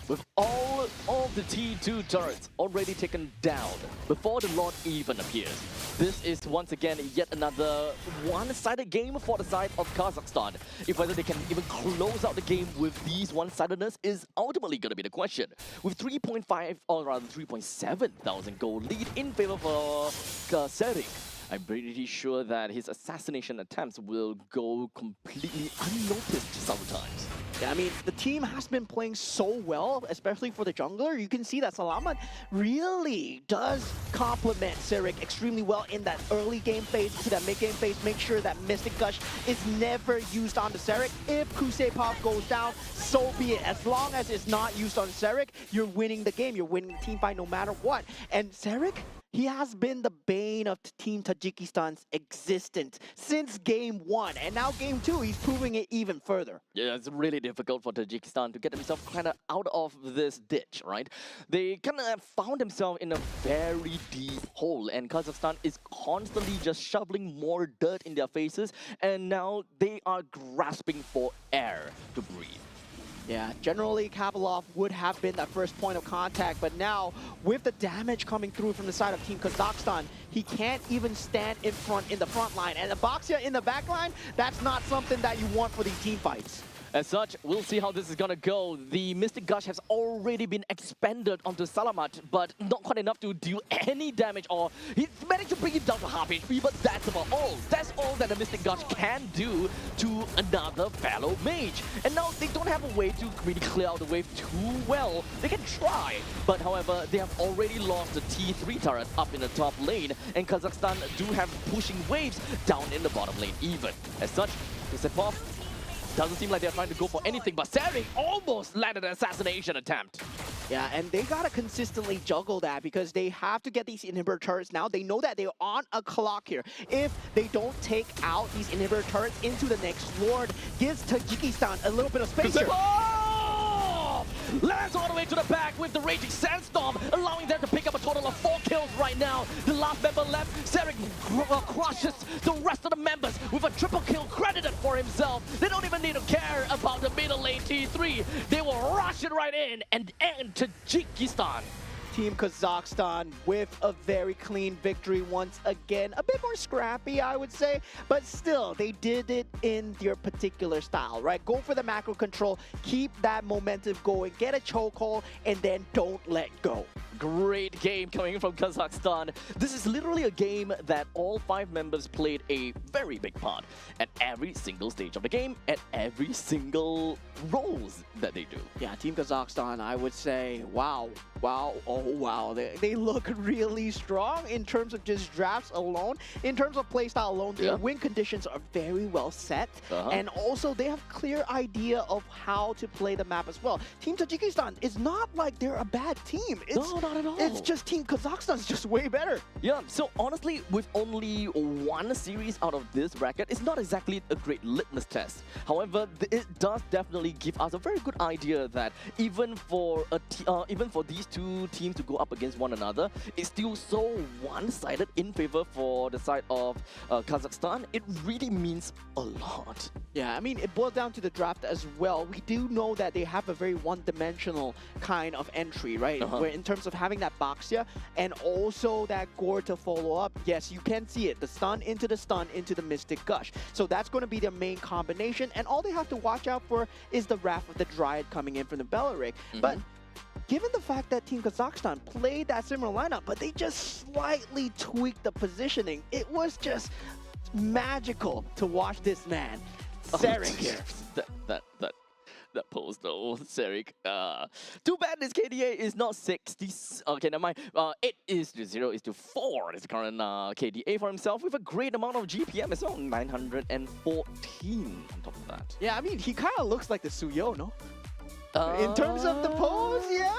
With all of the T2 turrets already taken down before the Lord even appears, this is once again yet another one-sided game for the side of Kazakhstan. If whether they can even close out the game with these one-sidedness is ultimately going to be the question. With 3.5 or rather 3.7 thousand gold lead in favor of Serik, I'm pretty sure that his assassination attempts will go completely unnoticed sometimes. Yeah, I mean, the team has been playing so well, especially for the jungler. You can see that Salaman really does complement Sirik extremely well in that early game phase to that mid game phase. Make sure that Mystic Gush is never used on the Sirik. If Crusade Pop goes down, so be it. As long as it's not used on Sirik, you're winning the game. You're winning the team fight no matter what. And Sirik, he has been the bane of Team Tajikistan's existence since game 1. And now game 2, he's proving it even further. Yeah, it's really difficult for Tajikistan to get themselves kind of out of this ditch, right? They kind of found themselves in a very deep hole, and Kazakhstan is constantly just shoveling more dirt in their faces, and now they are grasping for air to breathe. Yeah, generally Kabalov would have been that first point of contact, but now with the damage coming through from the side of Team Kazakhstan, he can't even stand in the front line. And the Boxia in the back line, that's not something that you want for these team fights. As such, we'll see how this is gonna go. The Mystic Gush has already been expended onto Salamat, but not quite enough to deal any damage, or he's managed to bring it down to half HP, but that's about all. That's all that the Mystic Gush can do to another fellow mage. And now they don't have a way to really clear out the wave too well. They can try, but however, they have already lost the T3 turret up in the top lane, and Kazakhstan do have pushing waves down in the bottom lane even. As such, Yusupov doesn't seem like they're trying to go for anything, but Saring almost landed an assassination attempt. Yeah, and they gotta consistently juggle that because they have to get these inhibitor turrets now. They know that they're on a clock here. If they don't take out these inhibitor turrets into the next ward, gives Tajikistan a little bit of space here. Lands all the way to the back with the Raging Sandstorm, allowing them to pick up a total of 4 kills right now. The last member left, Saring crushes the rest of the members with a triple kill credited for himself. They don't even need to care about the middle lane T3. They will rush it right in and end Tajikistan. Team Kazakhstan with a very clean victory once again. A bit more scrappy, I would say, but still, they did it in their particular style, right? Go for the macro control, keep that momentum going, get a chokehold, and then don't let go. Great game coming from Kazakhstan. This is literally a game that all 5 members played a very big part at every single stage of the game, at every single roles that they do. Yeah, Team Kazakhstan, I would say, wow, oh wow. They look really strong in terms of just drafts alone. In terms of playstyle alone, their win conditions are very well set. And also, they have clear idea of how to play the map as well. Team Tajikistan is not like they're a bad team. No, not at all. It's just Team Kazakhstan is just way better. Yeah, so honestly, with only 1 series out of this bracket, it's not exactly a great litmus test. However, it does definitely give us a very good idea that even for these 2 teams to go up against one another, it's still so one-sided in favor for the side of Kazakhstan. It really means a lot. Yeah, I mean, it boils down to the draft as well. We do know that they have a very one-dimensional kind of entry, right? Where in terms of having that Boxia and also that Gore to follow up, yes, you can see it. The stun into the Mystic Gush. So that's going to be their main combination, and all they have to watch out for is the Wrath of the Dryad coming in from the Belarik. But given the fact that Team Kazakhstan played that similar lineup, but they just slightly tweaked the positioning, it was just magical to watch this man, Saring here. That pose though, Sarik. Too bad this KDA is not 60. Okay, never mind. 8 is to 0 is to 4 is the current KDA for himself with a great amount of GPM as well, 914 on top of that. Yeah, I mean, he kind of looks like the Suyo, no? In terms of the pose, yeah.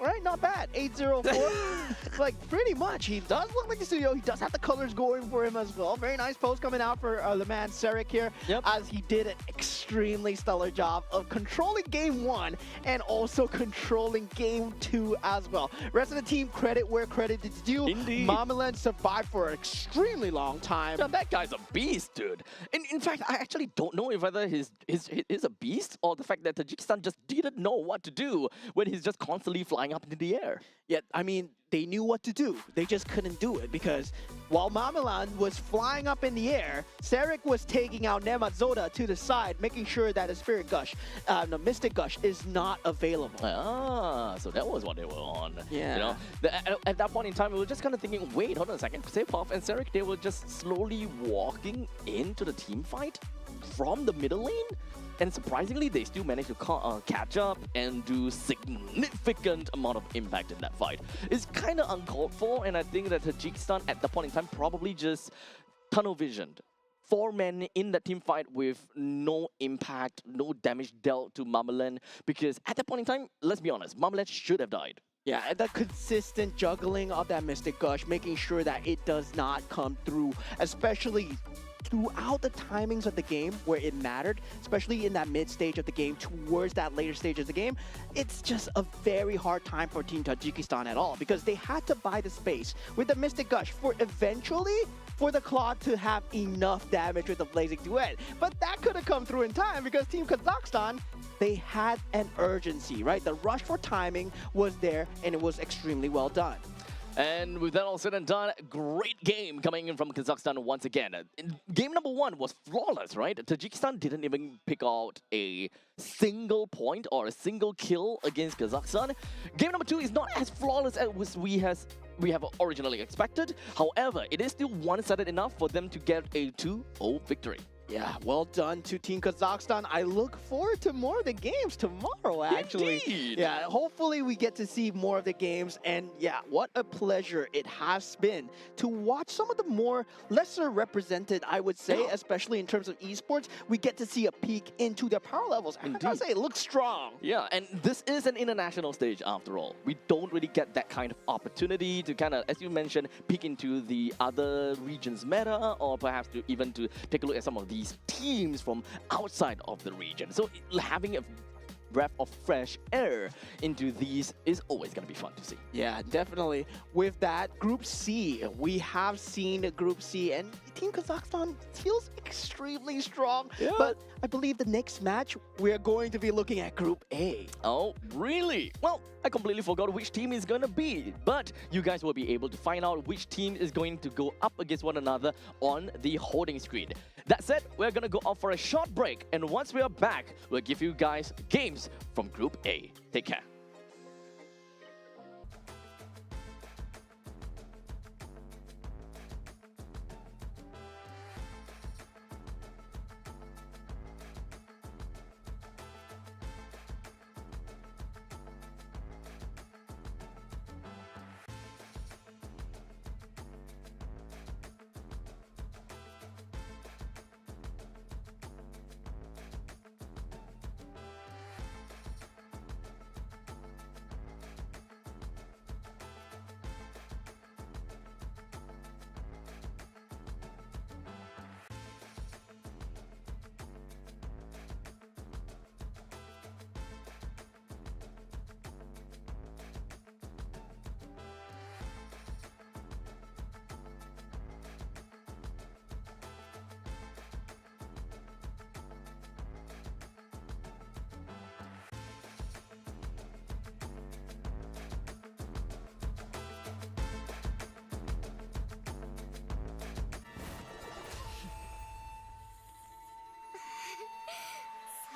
Right, not bad. 804. Like, pretty much. He does look like a studio. He does have the colors going for him as well. Very nice pose coming out for the man Sarik here, as he did an extremely stellar job of controlling game 1 and also controlling game 2 as well. Rest of the team, credit where credit is due. Indeed. Mamaland survived for an extremely long time. Yeah, that guy's a beast, dude. In fact, I actually don't know if whether he's a beast or the fact that Tajikistan just didn't know what to do when he's just constantly flying up into the air. Yeah, I mean, they knew what to do. They just couldn't do it because while Mamelan was flying up in the air, Sarek was taking out Nemazoda to the side, making sure that the Mystic Gush is not available. So that was what they were on. Yeah. You know, at that point in time, we were just kind of thinking, wait, hold on a second. Sepov and Sarek, they were just slowly walking into the team fight from the middle lane. And surprisingly, they still managed to catch up and do significant amount of impact in that fight. It's kind of uncalled for, and I think that Tajikistan at the point in time probably just tunnel visioned. 4 men in that team fight with no impact, no damage dealt to Mamelan, because at that point in time, let's be honest, Mamelan should have died. Yeah, and the consistent juggling of that Mystic Gush, making sure that it does not come through, especially throughout the timings of the game where it mattered, especially in that mid stage of the game towards that later stage of the game. It's just a very hard time for Team Tajikistan at all because they had to buy the space with the Mystic Gush for eventually for the Claw to have enough damage with the Blazing Duet. But that could have come through in time because Team Kazakhstan, they had an urgency, right? The rush for timing was there and it was extremely well done. And with that all said and done, great game coming in from Kazakhstan once again. Game number 1 was flawless, right? Tajikistan didn't even pick out a single point or a single kill against Kazakhstan. Game number 2 is not as flawless as we have originally expected. However, it is still one-sided enough for them to get a 2-0 victory. Yeah, well done to Team Kazakhstan. I look forward to more of the games tomorrow, actually. Indeed. Yeah, hopefully we get to see more of the games. And yeah, what a pleasure it has been to watch some of the more lesser represented, I would say, especially in terms of esports. We get to see a peek into their power levels. And I gotta say, it looks strong. Yeah, and this is an international stage after all. We don't really get that kind of opportunity to kind of, as you mentioned, peek into the other region's meta, or perhaps to even to take a look at some of these teams from outside of the region. So having a breath of fresh air into these is always going to be fun to see. Yeah, definitely. With that, Group C, we have seen Group C, and Team Kazakhstan feels extremely strong. Yeah. But I believe the next match, we're going to be looking at Group A. Oh, really? Well, I completely forgot which team is going to be, but you guys will be able to find out which team is going to go up against one another on the holding screen. That said, we're going to go off for a short break, and once we are back, we'll give you guys games from Group A. Take care.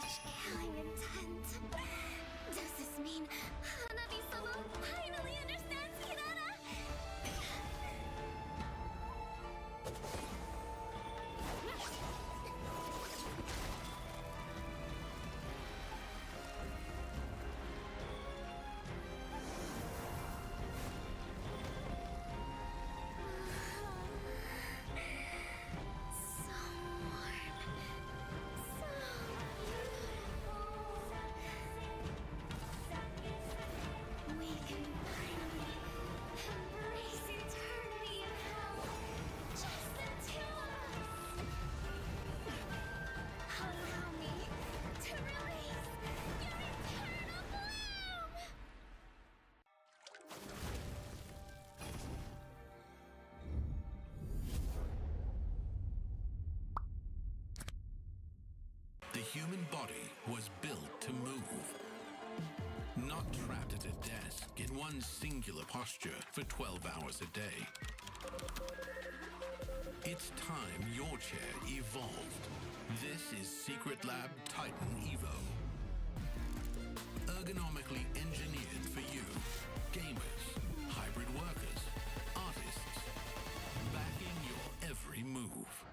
Such killing intent. Does this mean Hanabi-sama finally understands Hinata? So warm. So beautiful. We can finally embrace eternity in hell. Just the two of us. Allow me to release your eternal bloom. The human body was built to move, Not trapped at a desk in one singular posture for 12 hours a day. It's time your chair evolved. This is Secret Lab Titan Evo. Ergonomically engineered for you, gamers, hybrid workers, artists, backing your every move.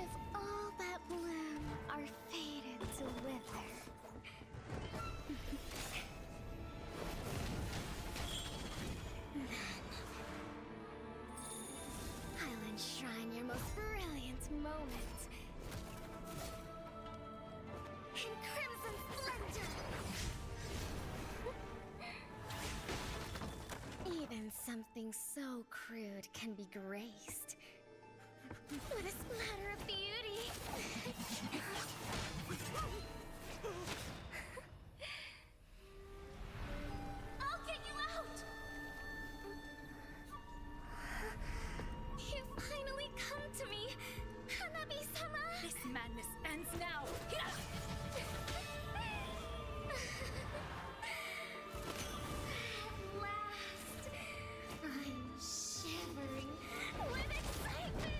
If all that bloom are faded to wither. I'll enshrine your most brilliant moment in crimson splendor. Nothing so crude can be graced. What a splatter of beauty! I'll get you out! You finally come to me, Hanabi-sama! This madness ends now! At last, I'm shivering with excitement!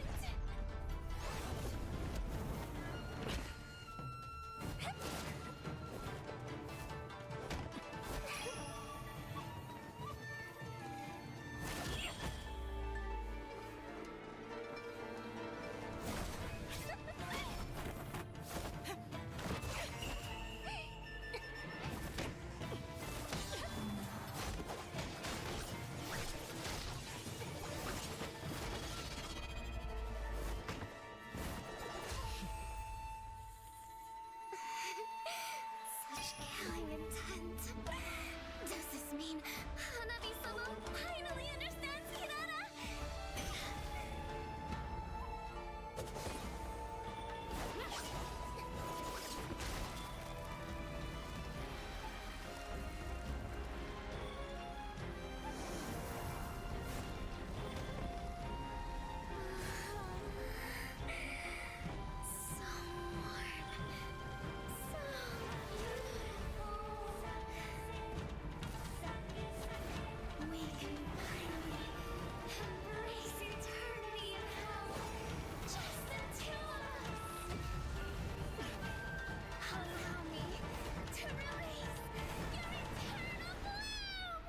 Such killing intent. Does this mean Hanabi-sama finally understands Kirara? So warm. So beautiful. We can finally embrace eternity in hell. Just the two of us. Allow me to release your eternal bloom.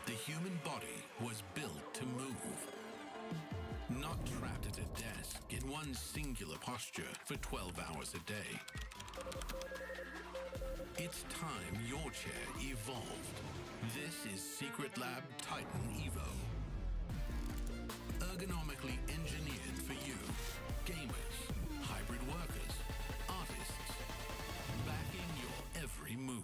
The human body was built to move. Not trapped at a desk in one singular posture for 12 hours a day. It's time your chair evolved. This is Secret Lab Titan Evo. Ergonomically engineered for you, gamers, hybrid workers, artists, backing your every move.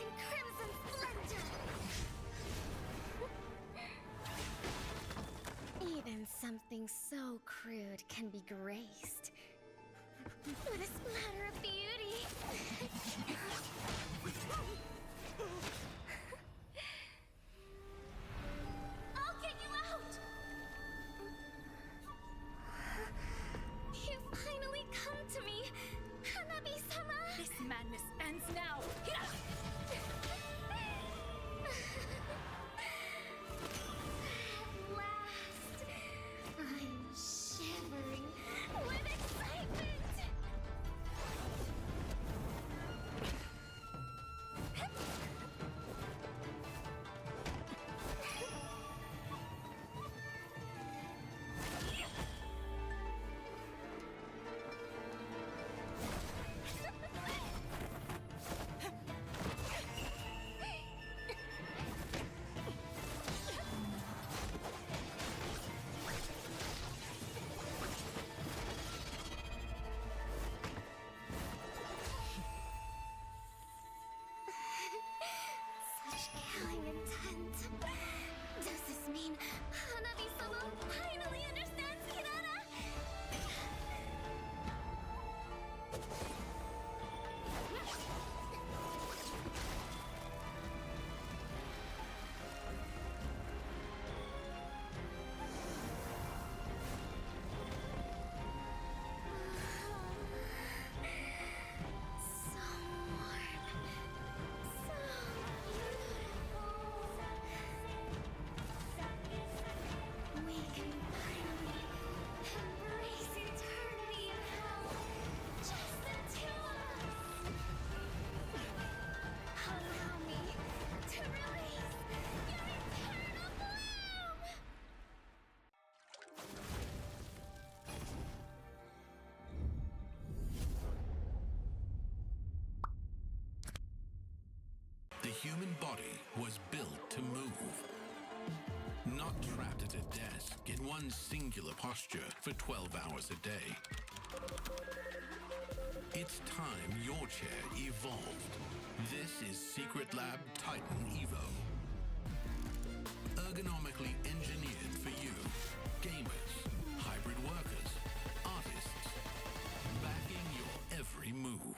in crimson splendor. Even something so crude can be graced with a splatter of beauty. I'll get you out! You finally come to me, Hanabi-sama! This madness ends now. At last, I'm shivering with excitement! Such killing intent. Does this mean Hanabi-sama finally understands Hirara? So warm. So beautiful. We can finally embrace eternity in hell. Just the two of us. Allow me to release your eternal bloom. The human body was built to move. Not trapped at a desk in one singular posture for 12 hours a day. It's time your chair evolved. This is Secret Lab Titan Evo. Ergonomically engineered for you, gamers, hybrid workers, artists, backing your every move.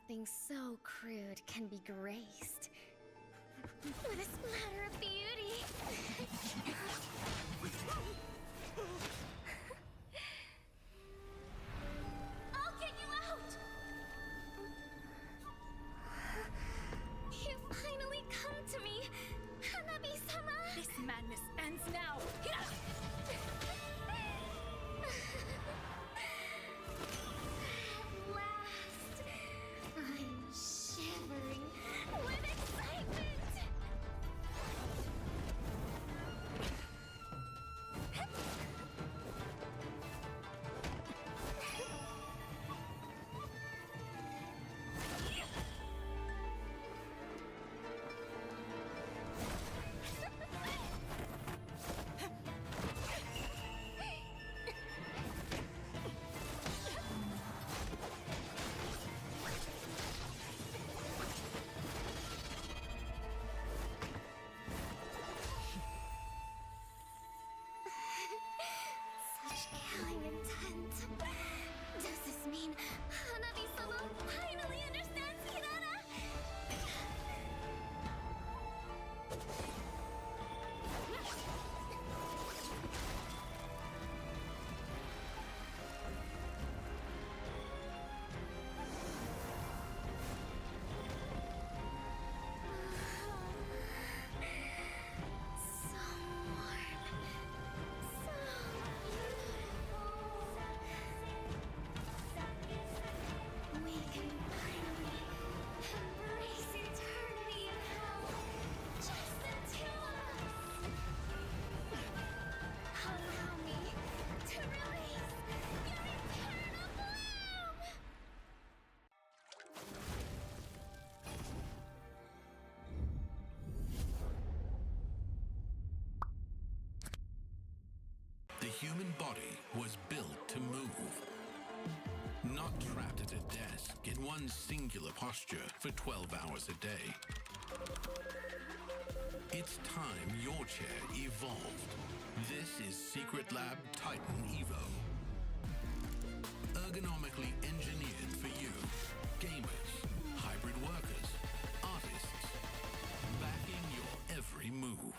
something so crude can be graced with a splatter of beauty. I'll get you out! You finally come to me, Hanabi-sama! This madness ends now! At last, I'm shivering with excitement! Such killing intent. Does this mean Hanabi-sama finally understands Kirara? So warm. So beautiful. We can finally embrace eternity in hell. Just the two of us. Allow me to release your eternal bloom. The human body was built to move. Not trapped at a desk in one singular posture for 12 hours a day. It's time your chair evolved. This is Secret Lab Titan Evo. Ergonomically engineered for you, gamers, hybrid workers, artists, backing your every move.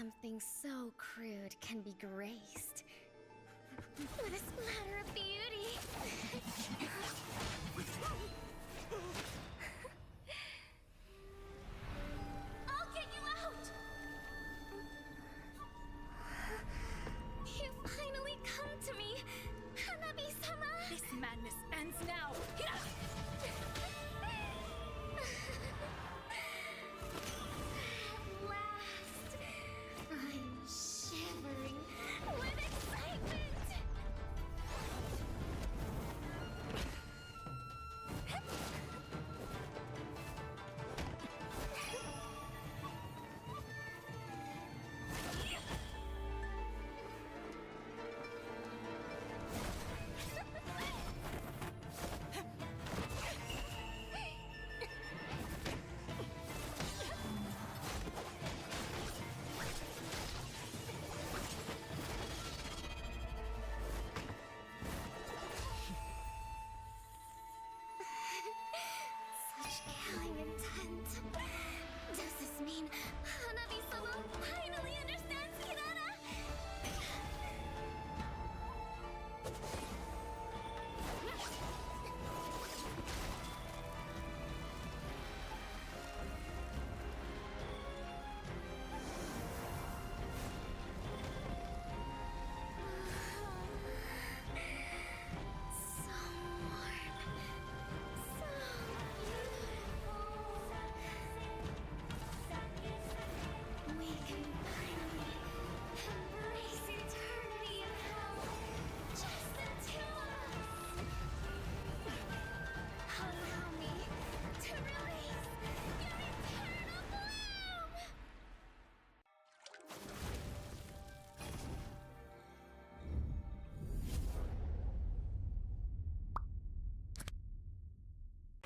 something so crude can be graced with a splatter of beauty. I'll get you out! You finally come to me, Hanabi-sama! This madness ends now! At last, I'm shivering with excitement! Such killing intent. Does this mean Hanabi-sama finally understands Hirara? So warm. So beautiful. We can finally embrace eternity in hell. Just the two of us. Allow me to release your eternal bloom.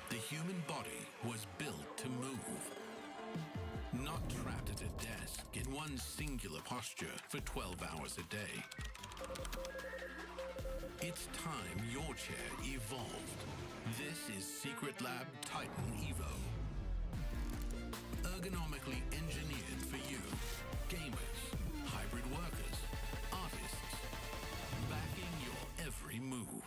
The human body was built to move. Not trapped at a desk in one singular posture for 12 hours a day. It's time your chair evolved. This is Secret Lab Titan Evo. Ergonomically engineered for you, gamers, hybrid workers, artists, backing your every move.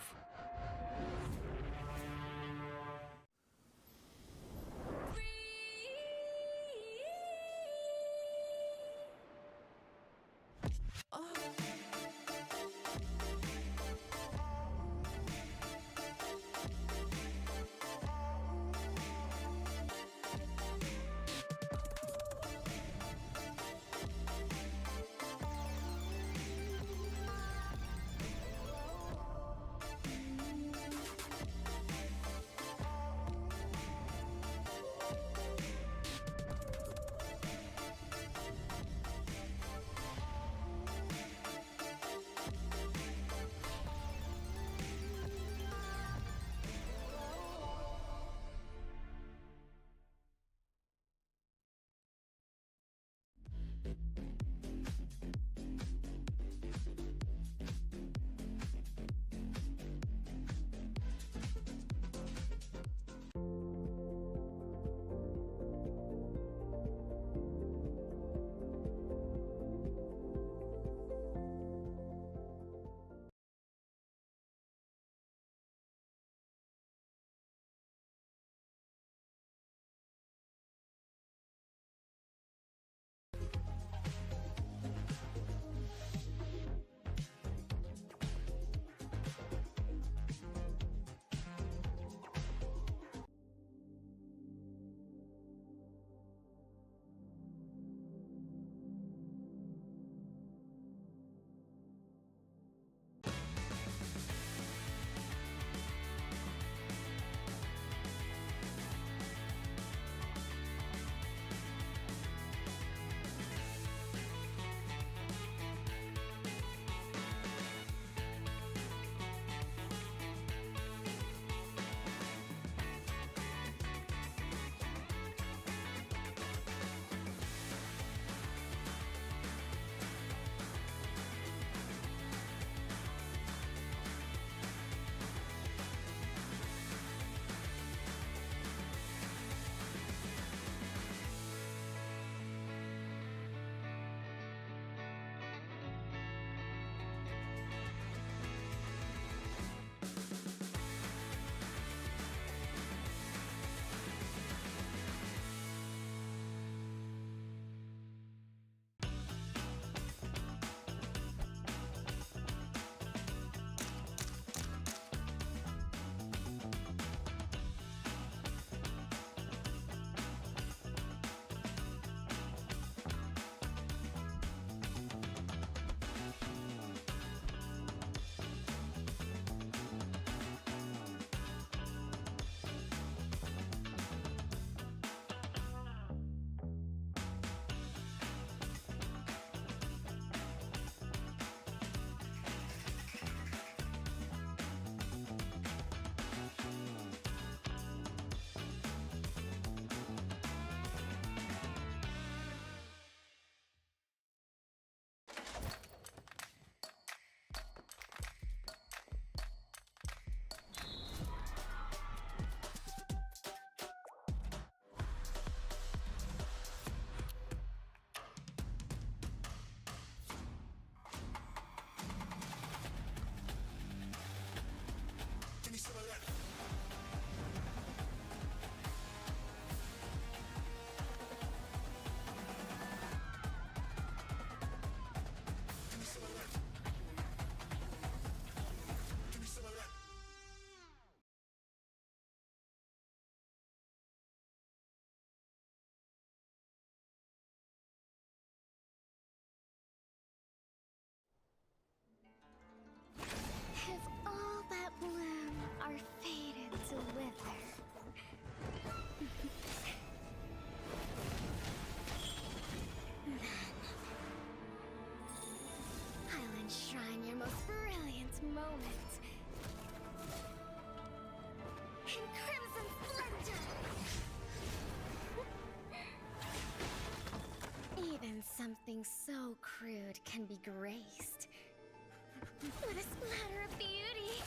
What a splatter of beauty!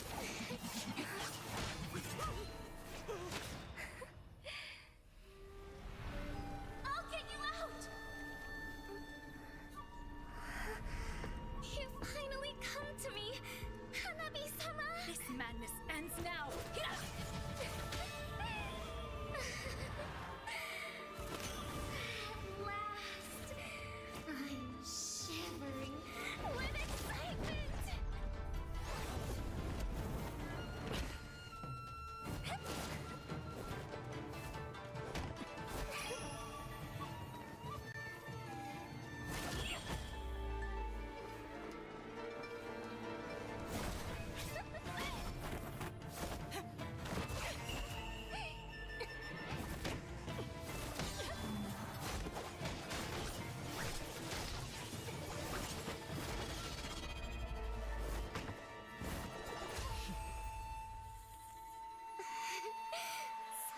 I'll get you out! You finally come to me, Hanabi-sama! This madness ends now. At last, I'm shivering with excitement!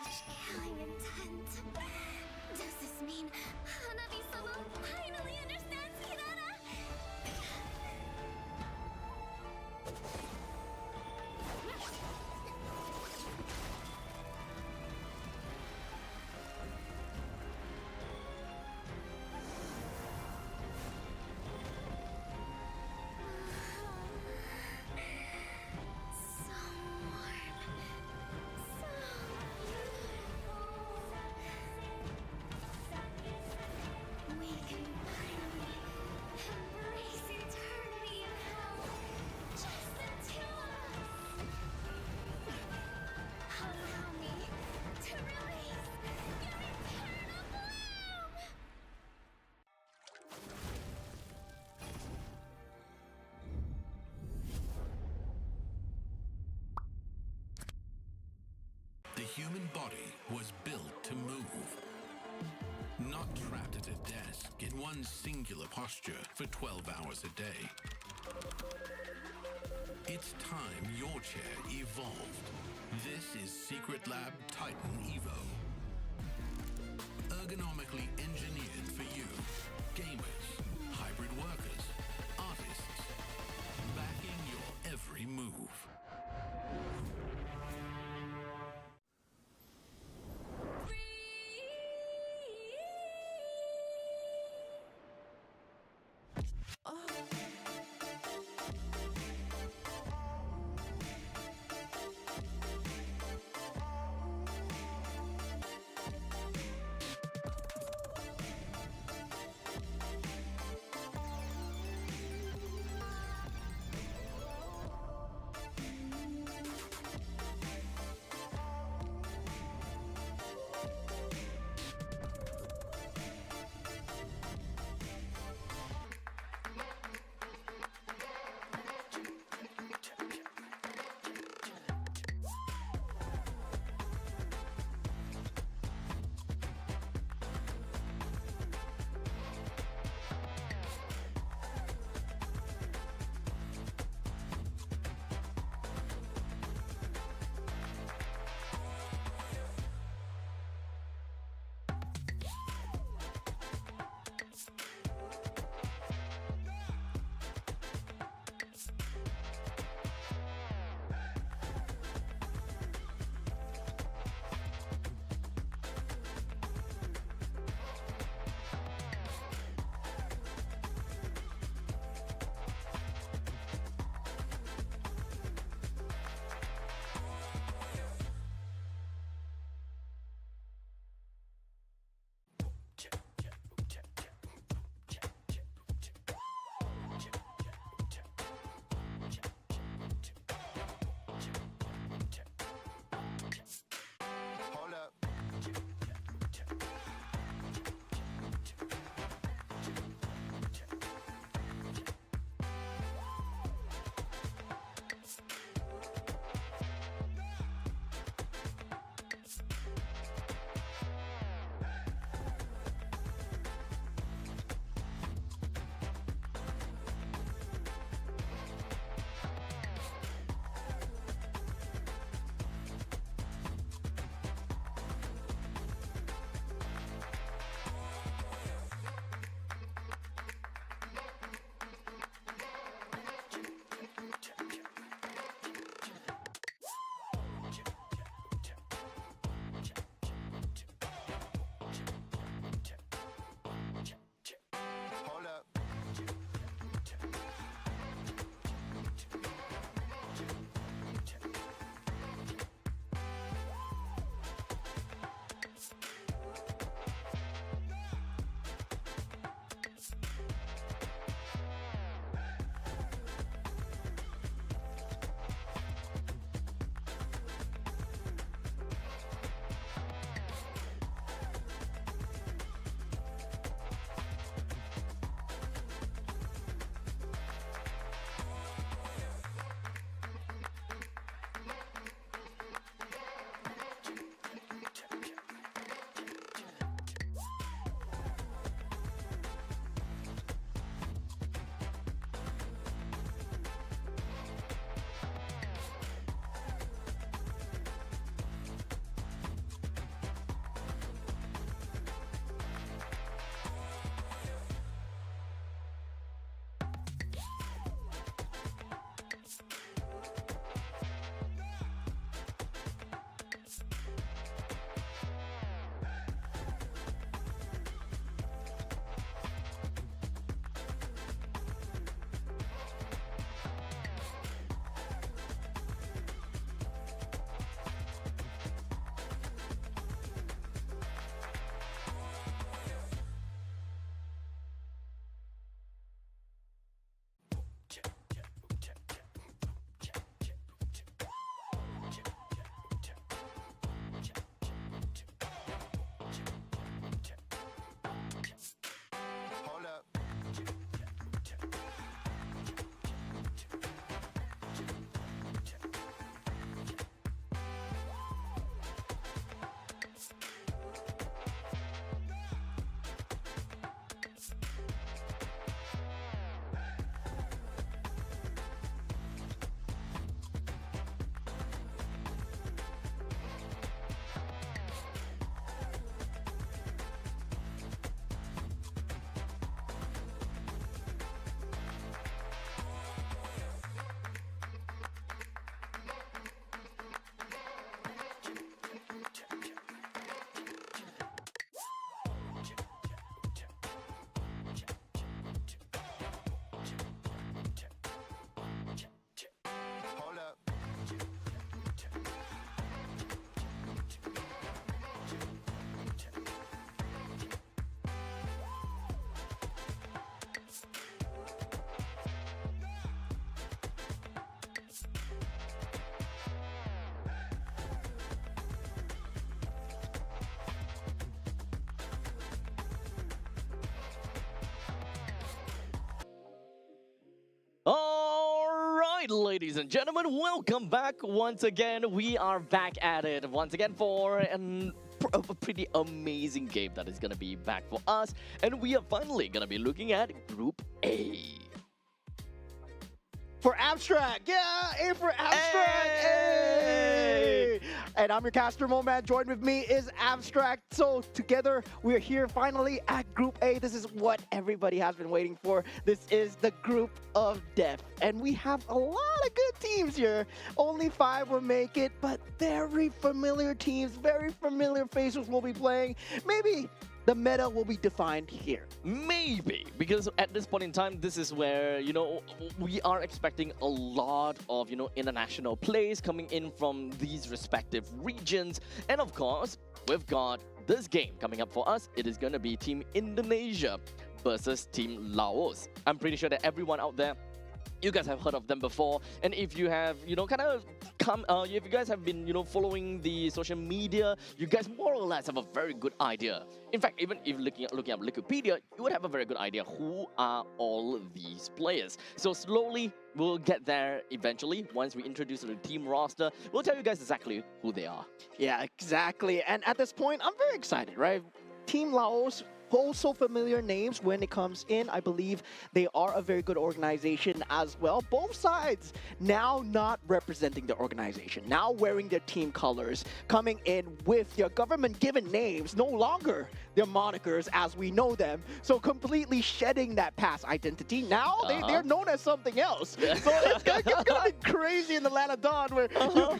Such killing intent. Does this mean Hanabi-sama finally understands Hinata? So warm. So beautiful. We can finally embrace eternity in hell. Just the two of us. Allow me to release your eternal bloom. The human body was built to move. Not trapped at a desk in one singular posture for 12 hours a day. It's time your chair evolved. This is Secret Lab Titan Evo. Ergonomically engineered for you, gamers, hybrid workers, artists, backing your every move. right, ladies and gentlemen, welcome back once again. We are back at it once again for a pretty amazing game that is going to be back for us. And we are finally going to be looking at Group A. For Abstract, yeah, A for Abstract, hey! And I'm your caster, Moman. Joined with me is Abstract. So together, we're here finally at Group A. This is what everybody has been waiting for. This is the Group of Death. And we have a lot of good teams here. Only 5 will make it, but very familiar teams, very familiar faces will be playing. Maybe the meta will be defined here. Maybe, because at this point in time, this is where, we are expecting a lot of, international plays coming in from these respective regions. And of course, we've got this game coming up for us. It is going to be Team Indonesia versus Team Laos. I'm pretty sure that everyone out there, you guys have heard of them before, and if you have, if you guys have been, following the social media, you guys more or less have a very good idea. In fact, even if looking at Wikipedia, you would have a very good idea who are all these players. So slowly, we'll get there eventually. Once we introduce the team roster, we'll tell you guys exactly who they are. Yeah, exactly. And at this point, I'm very excited, right? Team Laos, also familiar names when it comes in. I believe they are a very good organization as well. Both sides now not representing the organization, now wearing their team colors, coming in with their government-given names, no longer their monikers as we know them. So completely shedding that past identity. Now they're known as something else. So it's gonna be crazy in the land of Dawn where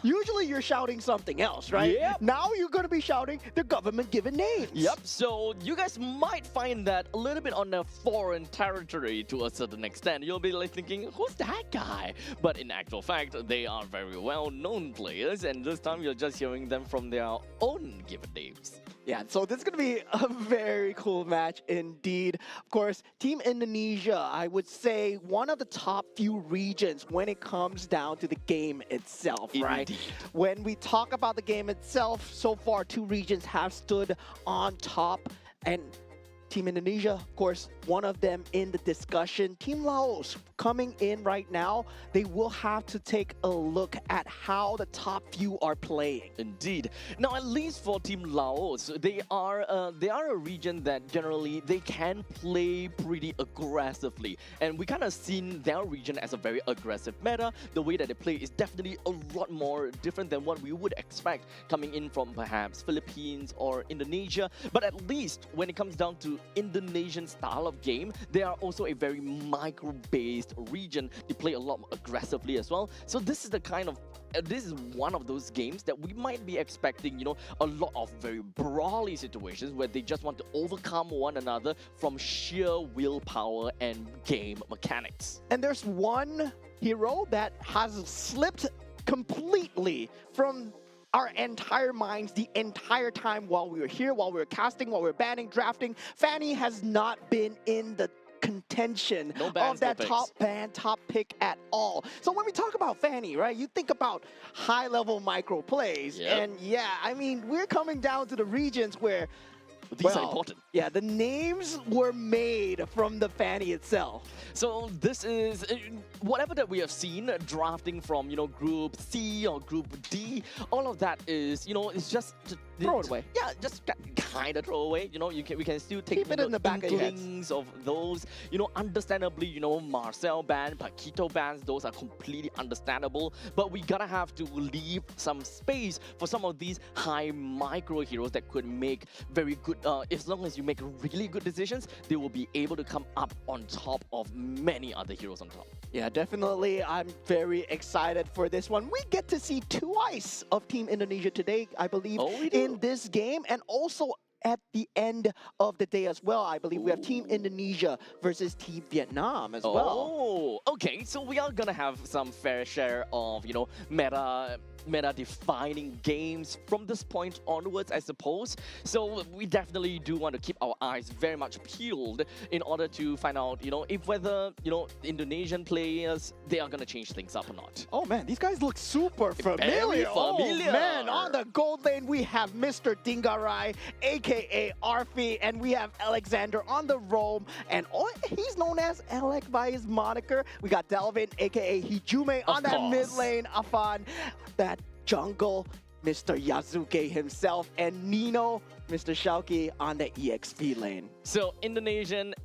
usually you're shouting something else, right? Yep. Now you're gonna be shouting their government-given names. Yep, so you guys might find that a little bit on a foreign territory to a certain extent. You'll be like thinking, who's that guy? But in actual fact, they are very well-known players, and this time you're just hearing them from their own given names. Yeah, so this is going to be a very cool match indeed. Of course, Team Indonesia, I would say one of the top few regions when it comes down to the game itself, right? Indeed. When we talk about the game itself, so far 2 regions have stood on top, and Team Indonesia, of course, one of them in the discussion. Team Laos coming in right now, they will have to take a look at how the top few are playing. Indeed. Now, at least for Team Laos, they are a region that generally they can play pretty aggressively, and we kind of seen their region as a very aggressive meta. The way that they play is definitely a lot more different than what we would expect coming in from perhaps Philippines or Indonesia. But at least when it comes down to Indonesian style of game, they are also a very micro-based region. They play a lot more aggressively as well. So this is the kind of this is one of those games that we might be expecting, a lot of very brawly situations where they just want to overcome one another from sheer willpower and game mechanics. And there's one hero that has slipped completely from our entire minds the entire time while we were here, while we were casting, while we were banning, drafting. Fanny has not been in the contention of that top pick at all. So when we talk about Fanny, right, you think about high-level micro plays. Yep. And yeah, I mean, we're coming down to the regions where these are important. Yeah, the names were made from the Fanny itself. So this is whatever that we have seen drafting from Group C or Group D. All of that is it's just throw it away. Yeah, just kind of throw away. We can still take Keep it in the back of your heads. inklings of those. Understandably, Marcel ban, Paquito bans. Those are completely understandable. But we gotta have to leave some space for some of these high micro heroes that could make very good. As long as you make really good decisions, they will be able to come up on top of many other heroes on top. Yeah, definitely. I'm very excited for this one. We get to see twice of Team Indonesia today, I believe, in this game, and also at the end of the day as well. I believe we have Team Indonesia versus Team Vietnam as well. Oh, okay. So we are gonna have some fair share of, meta meta-defining games from this point onwards, I suppose. So we definitely do want to keep our eyes very much peeled in order to find out, if whether, Indonesian players, they are going to change things up or not. Oh man, these guys look super familiar. Very Oh familiar. man, on the gold lane we have Mr. Dingarai, aka Arfi, and we have Alexander on the roam, and he's known as Alec by his moniker. We got Delvin, aka Hijume, on that mid lane, Afan, that jungle, Mr. Yazuke himself, and Nino, Mr. Shauki on the EXP lane. So Indonesia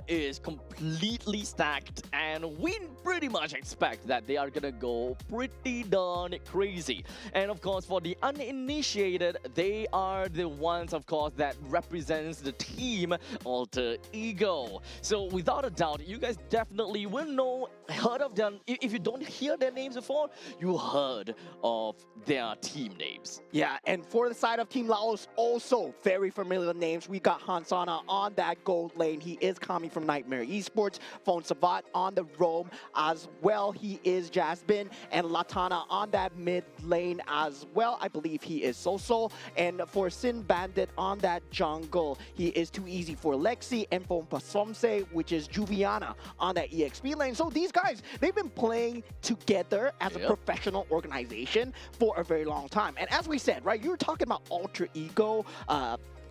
is completely stacked, and we pretty much expect that they are gonna go pretty darn crazy. And of course, for the uninitiated, they are the ones, of course, that represents the team Alter Ego. So without a doubt, you guys definitely will heard of them. If you don't hear their names before, you heard of their team names. Yeah, and for the side of Team Laos, also very familiar names. We got Hansana on that gold lane. He is coming from Nightmare Esports. Phone Savat on the roam as well. He is Jasmine, and Latana on that mid lane as well. I believe he is Soso. And for Sin Bandit on that jungle, he is Too Easy for Lexi, and Phone Pasomse, which is Juviana on that EXP lane. So these guys, they've been playing together as a professional organization for a very long time. And as we said, right, you were talking about Alter Ego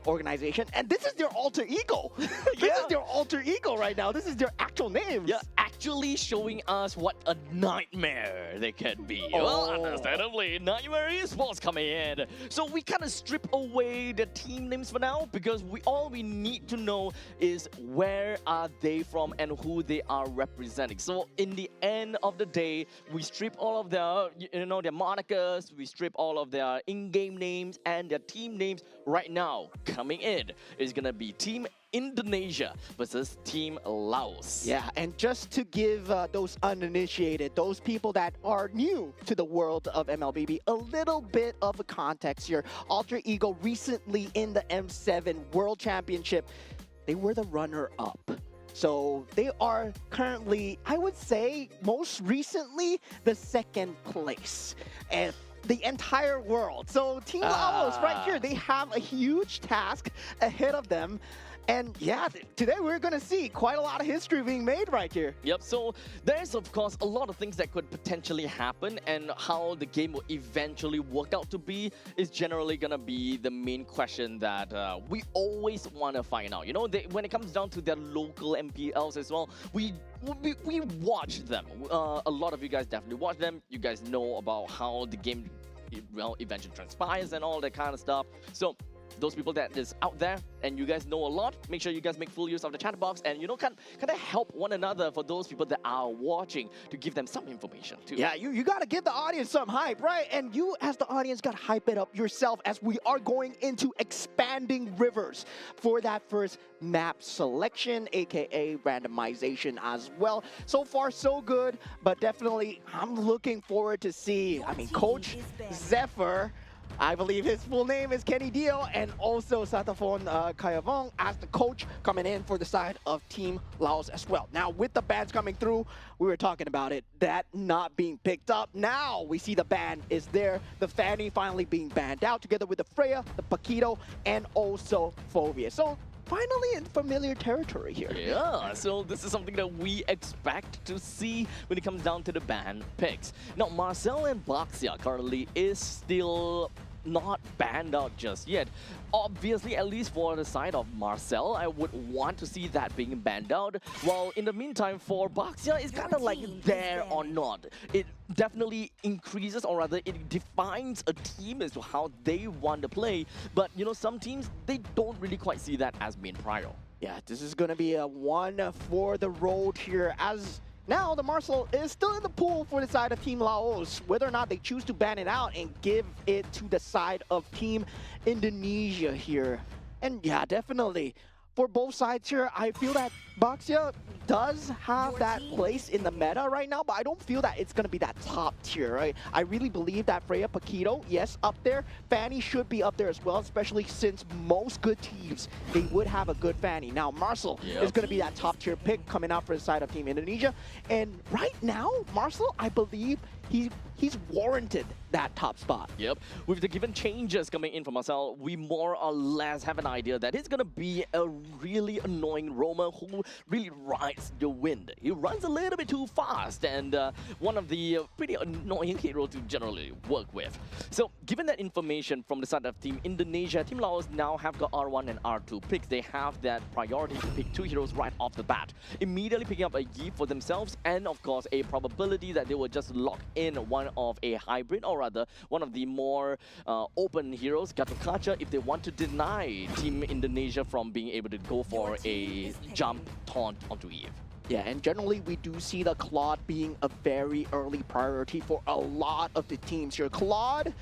organization, and this is their alter ego. This is their alter ego right now. This is their actual names. Yeah, actually showing us what a nightmare they can be. Well, understandably, Nightmare Esports coming in. So we kind of strip away the team names for now, because all we need to know is where are they from and who they are representing. So in the end of the day, we strip all of their, their monikers, we strip all of their in-game names and their team names. Right now, coming in is gonna be Team Indonesia versus Team Laos. Yeah, and just to give those uninitiated, those people that are new to the world of MLBB, a little bit of a context here. Alter Ego recently in the M7 World Championship, they were the runner-up. So they are currently, I would say, most recently, the second place. And the entire world. So Team Laos right here, they have a huge task ahead of them. And yeah, today we're going to see quite a lot of history being made right here. Yep, so there's of course a lot of things that could potentially happen, and how the game will eventually work out to be is generally going to be the main question that we always want to find out. When it comes down to their local MPLs as well, we watch them. A lot of you guys definitely watch them. You guys know about how the game eventually transpires and all that kind of stuff. So those people that is out there and you guys know a lot, make sure you guys make full use of the chat box and kind of help one another for those people that are watching, to give them some information too. Yeah, you got to give the audience some hype, right? And you as the audience got to hype it up yourself, as we are going into expanding rivers for that first map selection, aka randomization as well. So far so good, but definitely I'm looking forward to see, Coach Zephyr, I believe his full name is Kenny Dio, and also Satafon Kayavong as the coach coming in for the side of Team Laos as well. Now, with the bans coming through, we were talking about it, that not being picked up. Now we see the ban is there. The Fanny finally being banned out, together with the Freya, the Paquito, and also Phobia. So finally in familiar territory here. Yeah, so this is something that we expect to see when it comes down to the ban picks. Now, Marcel and Baxia currently is still not banned out just yet. Obviously, at least for the side of Marcel, I would want to see that being banned out. While in the meantime, for Baxia, it's kind of like there or not. It definitely increases, or rather, it defines a team as to how they want to play. But, some teams, they don't really quite see that as being prior. Yeah, this is going to be a one for the road here, as now the Marcel is still in the pool for the side of Team Laos. Whether or not they choose to ban it out and give it to the side of Team Indonesia here. And yeah, definitely for both sides here, I feel that Baxia does have that place in the meta right now, but I don't feel that it's going to be that top tier, right? I really believe that Freya, Paquito, yes, up there. Fanny should be up there as well, especially since most good teams, they would have a good Fanny. Now, Marcel is going to be that top tier pick coming out for the side of Team Indonesia. And right now, Marcel, I believe he he's warranted that top spot. Yep. With the given changes coming in from Marcel, we more or less have an idea that he's going to be a really annoying roamer who really rides the wind. He runs a little bit too fast and one of the pretty annoying heroes to generally work with. So given that information from the side of Team Indonesia, Team Laos now have got R1 and R2 picks. They have that priority to pick two heroes right off the bat, immediately picking up a Yi for themselves and of course a probability that they will just lock in one of a hybrid, or rather one of the more open heroes, Gatotkaca, if they want to deny Team Indonesia from being able to go for a jump taunt onto Eve. Yeah, and generally we do see the Claude being a very early priority for a lot of the teams here. Claude,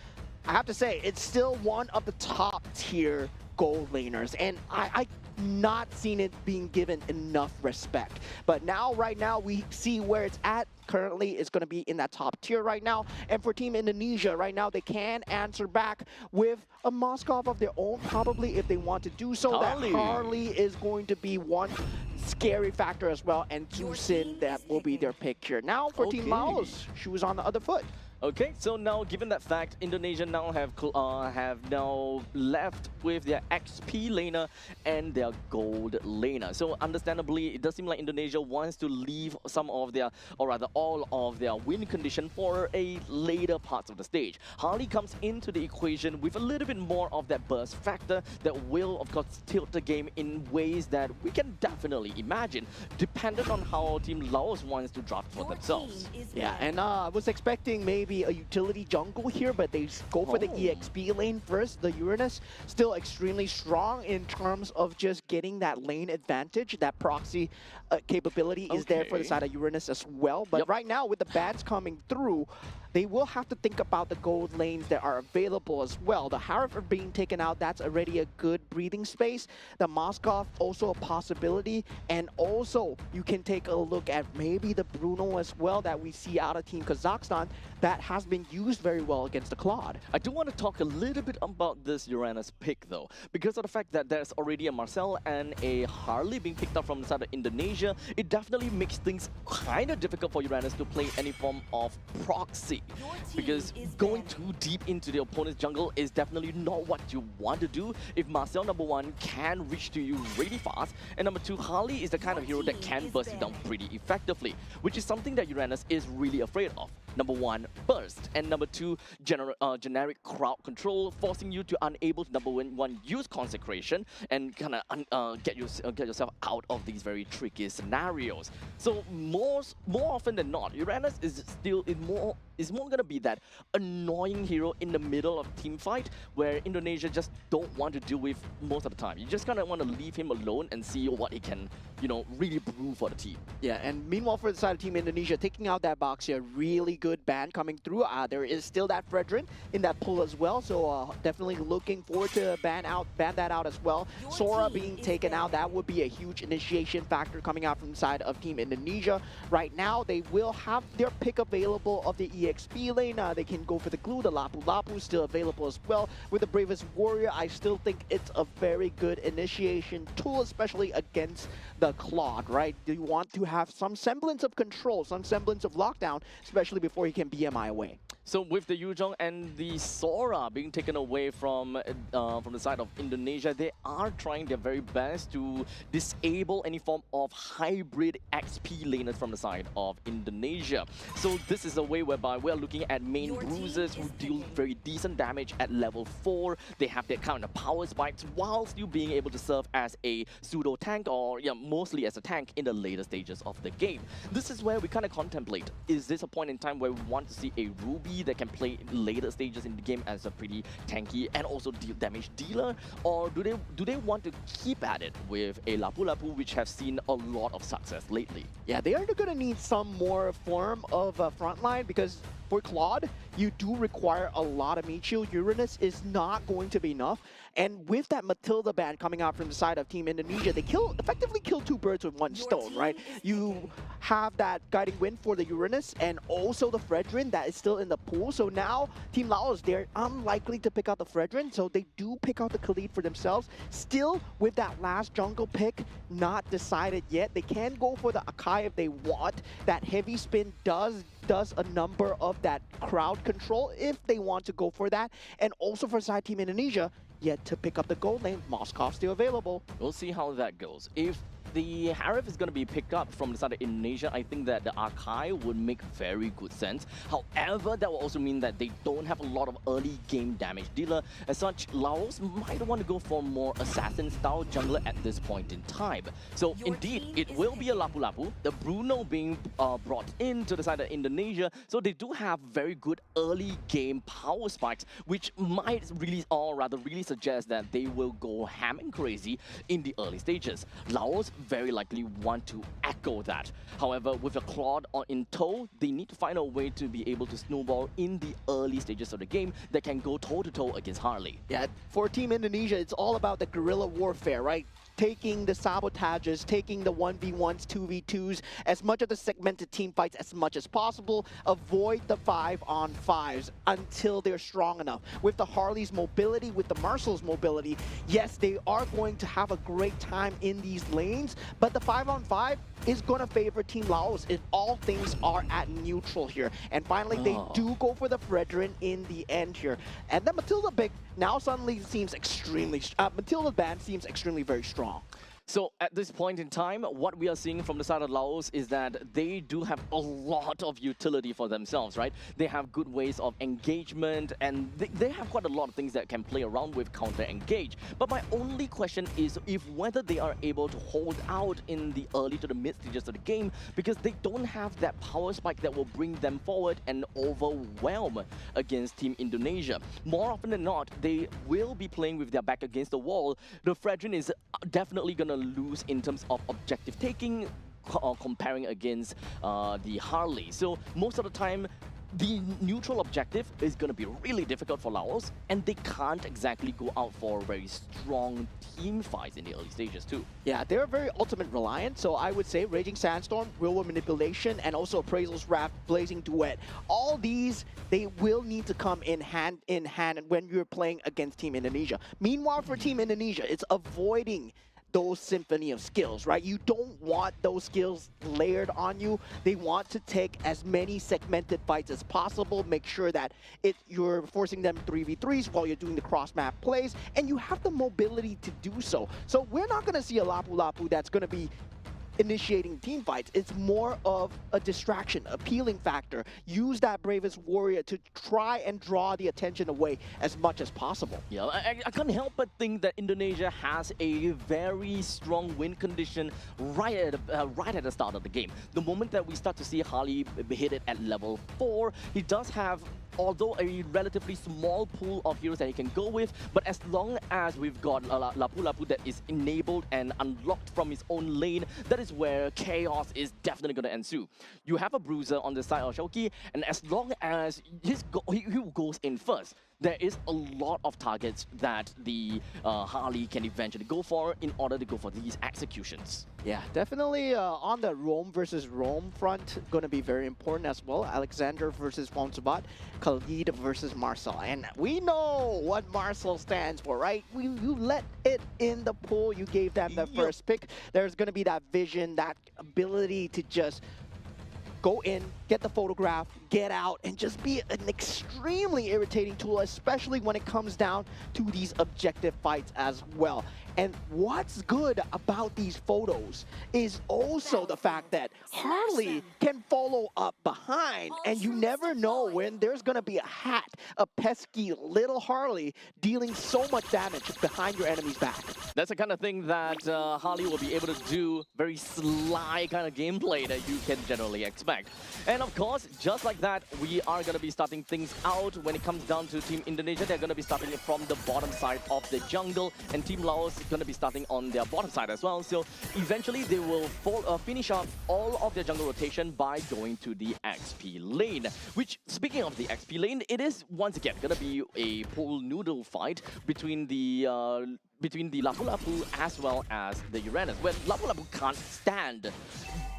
I have to say, it's still one of the top tier gold laners, and I not seen it being given enough respect. But now, right now, we see where it's at. Currently, it's going to be in that top tier right now. And for Team Indonesia, right now, they can answer back with a Moskov of their own, probably, if they want to do so. Harley. That Harley is going to be one scary factor as well, and Zusin, that will be their pick here. Now, for Team Laos, shoes on the other foot. Okay, so now given that fact, Indonesia now have now left with their XP laner and their gold laner. So understandably, it does seem like Indonesia wants to leave some of their, or rather all of their win condition for a later parts of the stage. Harley comes into the equation with a little bit more of that burst factor that will, of course, tilt the game in ways that we can definitely imagine, dependent on how Team Laos wants to draft for themselves. Yeah, and I was expecting maybe a utility jungle here, but they go for the EXP lane first. The Uranus still extremely strong in terms of just getting that lane advantage. That proxy capability is there for the side of Uranus as well. But right now, with the bans coming through, they will have to think about the gold lanes that are available as well. The Harif are being taken out. That's already a good breathing space. The Moskov, also a possibility. And also, you can take a look at maybe the Bruno as well that we see out of Team Kazakhstan that has been used very well against the Claude. I do want to talk a little bit about this Uranus pick though, because of the fact that there's already a Marcel and a Harley being picked up from the side of Indonesia. It definitely makes things kind of difficult for Uranus to play any form of proxy, because going too deep into the opponent's jungle is definitely not what you want to do if Marcel, number one, can reach to you really fast, and number two, Harley is the kind of hero that can burst you down pretty effectively, which is something that Uranus is really afraid of. Number one, burst, and number two, generic crowd control, forcing you to unable to, number one, use consecration and kind of get yourself out of these very tricky scenarios. So more often than not, Uranus is more gonna be that annoying hero in the middle of team fight where Indonesia just don't want to deal with most of the time. You just kind of want to leave him alone and see what he can, really brew for the team. Yeah, and meanwhile for the side of Team Indonesia, taking out that box here, really good ban coming through. There is still that Fredrin in that pull as well, so definitely looking forward to ban that out as well. Sora being taken out, that would be a huge initiation factor coming out from the side of Team Indonesia. Right now, they will have their pick available of the EXP lane. They can go for the glue, the Lapu Lapu still available as well. With the Bravest Warrior, I still think it's a very good initiation tool, especially against the Claude, right? You want to have some semblance of control, some semblance of lockdown, especially before he can BMI away. So with the Yuzhong and the Sora being taken away from the side of Indonesia, they are trying their very best to disable any form of hybrid XP laners from the side of Indonesia. So this is a way whereby we're looking at main bruisers who deal very decent damage at level 4. They have their kind of power spikes while still being able to serve as a pseudo tank, or mostly as a tank in the later stages of the game. This is where we kind of contemplate, is this a point in time where we want to see a Ruby that can play in later stages in the game as a pretty tanky and also damage dealer, or do they want to keep at it with a Lapu Lapu, which have seen a lot of success lately? Yeah, they are going to need some more form of frontline, because for Claude, you do require a lot of meat shield. Uranus is not going to be enough. And with that Matilda ban coming out from the side of Team Indonesia, they effectively kill two birds with one stone, right? You have that guiding wind for the Uranus and also the Fredrin that is still in the pool. So now Team Laos, they're unlikely to pick out the Fredrin, so they do pick out the Khalid for themselves. Still, with that last jungle pick not decided yet, they can go for the Akai if they want. That heavy spin does does a number of that crowd control if they want to go for that. And also for side team Indonesia, yet to pick up the gold lane, Moskov still available. We'll see how that goes. If the Harif is going to be picked up from the side of Indonesia, I think that the Archive would make very good sense. However, that will also mean that they don't have a lot of early game damage dealer. As such, Laos might want to go for more assassin-style jungler at this point in time. So indeed, it will be a Lapu Lapu, the Bruno being brought into the side of Indonesia. So they do have very good early game power spikes, which might really, or rather really suggest that they will go ham and crazy in the early stages. Laos very likely want to echo that. However, with a Claude in tow, they need to find a way to be able to snowball in the early stages of the game that can go toe-to-toe against Harley. Yeah, for Team Indonesia, it's all about the guerrilla warfare, right? Taking the sabotages, taking the 1v1s, 2v2s, as much of the segmented team fights as much as possible. Avoid the 5-on-5s until they're strong enough. With the Harley's mobility, with the Marcel's mobility, yes, they are going to have a great time in these lanes, but the 5-on-5 is going to favor Team Laos if all things are at neutral here. And finally, they do go for the Fredrin in the end here. And then Matilda Big now suddenly seems extremely... Matilda Band seems extremely very strong. So at this point in time, what we are seeing from the side of Laos is that they do have a lot of utility for themselves, right? They have good ways of engagement, and they have quite a lot of things that can play around with counter-engage. But my only question is if whether they are able to hold out in the early to the mid stages of the game, because they don't have that power spike that will bring them forward and overwhelm against Team Indonesia. More often than not, they will be playing with their back against the wall. The Fredrin is definitely going to lose in terms of objective taking comparing against the Harley. So most of the time, the neutral objective is going to be really difficult for Laos, and they can't exactly go out for very strong team fights in the early stages too. Yeah, they're very ultimate reliant, so I would say Raging Sandstorm, Real World Manipulation, and also Appraisal's Wrath, Blazing Duet. All these, they will need to come in hand when you're playing against Team Indonesia. Meanwhile, for Team Indonesia, it's avoiding those symphony of skills, right? You don't want those skills layered on you. They want to take as many segmented fights as possible, make sure that you're forcing them 3v3s while you're doing the cross-map plays, and you have the mobility to do so. So we're not going to see a Lapu Lapu that's going to be initiating team fights. It's more of a distraction, appealing factor. Use that bravest warrior to try and draw the attention away as much as possible. Yeah, I can't help but think that Indonesia has a very strong win condition right at the start of the game. The moment that we start to see Harley hit it at level 4, he does have, although a relatively small pool of heroes that he can go with, but as long as we've got Lapu Lapu that is enabled and unlocked from his own lane, that is where chaos is definitely going to ensue. You have a bruiser on the side of Shoki, and as long as he goes in first, there is a lot of targets that the Harley can eventually go for in order to go for these executions. Yeah, definitely on the Rome versus Rome front, going to be very important as well. Alexander versus Fonsabat, Khalid versus Marcel. And we know what Marcel stands for, right? You let it in the pool, you gave them the first pick. There's going to be that vision, that ability to just go in, get the photograph, get out, and just be an extremely irritating tool, especially when it comes down to these objective fights as well. And what's good about these photos is also the fact that Harley can follow up behind, and you never know when there's going to be a pesky little Harley dealing so much damage behind your enemy's back. That's the kind of thing that Harley will be able to do, very sly kind of gameplay that you can generally expect. And of course, just like that, we are going to be starting things out when it comes down to Team Indonesia. They're going to be starting it from the bottom side of the jungle, and Team Laos going to be starting on their bottom side as well. So eventually they will finish up all of their jungle rotation by going to the XP lane. Which, speaking of the XP lane, it is once again going to be a pool noodle fight between the Lapu Lapu as well as the Uranus, where Lapu Lapu can't stand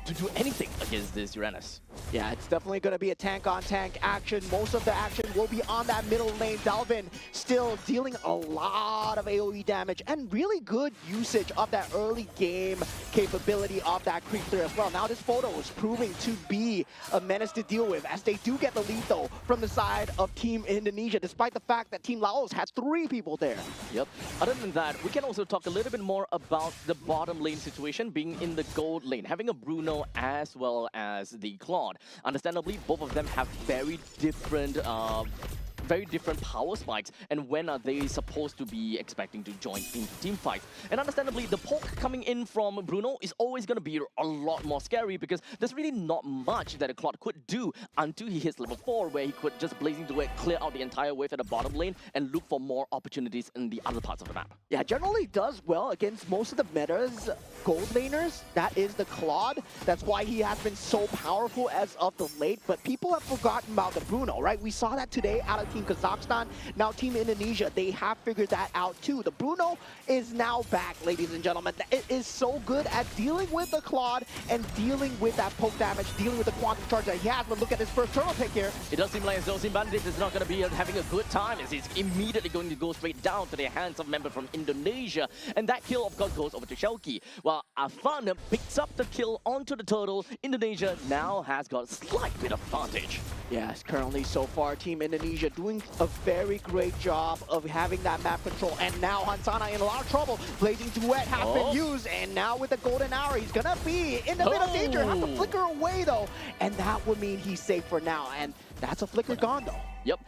to do anything against this Uranus. Yeah, it's definitely going to be a tank-on-tank action. Most of the action will be on that middle lane. Dalvin still dealing a lot of AoE damage and really good usage of that early game capability of that creep clear as well. Now this photo is proving to be a menace to deal with as they do get the lead though from the side of Team Indonesia, despite the fact that Team Laos had 3 people there. Yep. Other than that, we can also talk a little bit more about the bottom lane situation being in the gold lane, having a Bruno as well as the Claude. Understandably, both of them have very different power spikes, and when are they supposed to be expecting to join into team fights? And understandably, the poke coming in from Bruno is always going to be a lot more scary because there's really not much that a Claude could do until he hits level 4, where he could just blazing duet clear out the entire wave at the bottom lane and look for more opportunities in the other parts of the map. Yeah, generally does well against most of the metas gold laners. That is the Claude. That's why he has been so powerful as of the late, but people have forgotten about the Bruno, right? We saw that today out of Team Kazakhstan. Now Team Indonesia, they have figured that out too. The Bruno is now back, ladies and gentlemen. It is so good at dealing with the Claude and dealing with that poke damage, dealing with the quantum charge that he has. But look at his first turtle pick here. It does seem like as though Simbandit is not going to be having a good time, as he's immediately going to go straight down to the hands of a member from Indonesia. And that kill, of course, goes over to Shelky. While Afan picks up the kill onto the turtle, Indonesia now has got a slight bit of advantage. Yes, currently so far, Team Indonesia doing a very great job of having that map control. And now Hansana in a lot of trouble. Blazing Duet has been used, and now with the golden hour, he's gonna be in a bit of danger. Has to flicker away though, and that would mean he's safe for now. And that's a flicker gone though. Yep.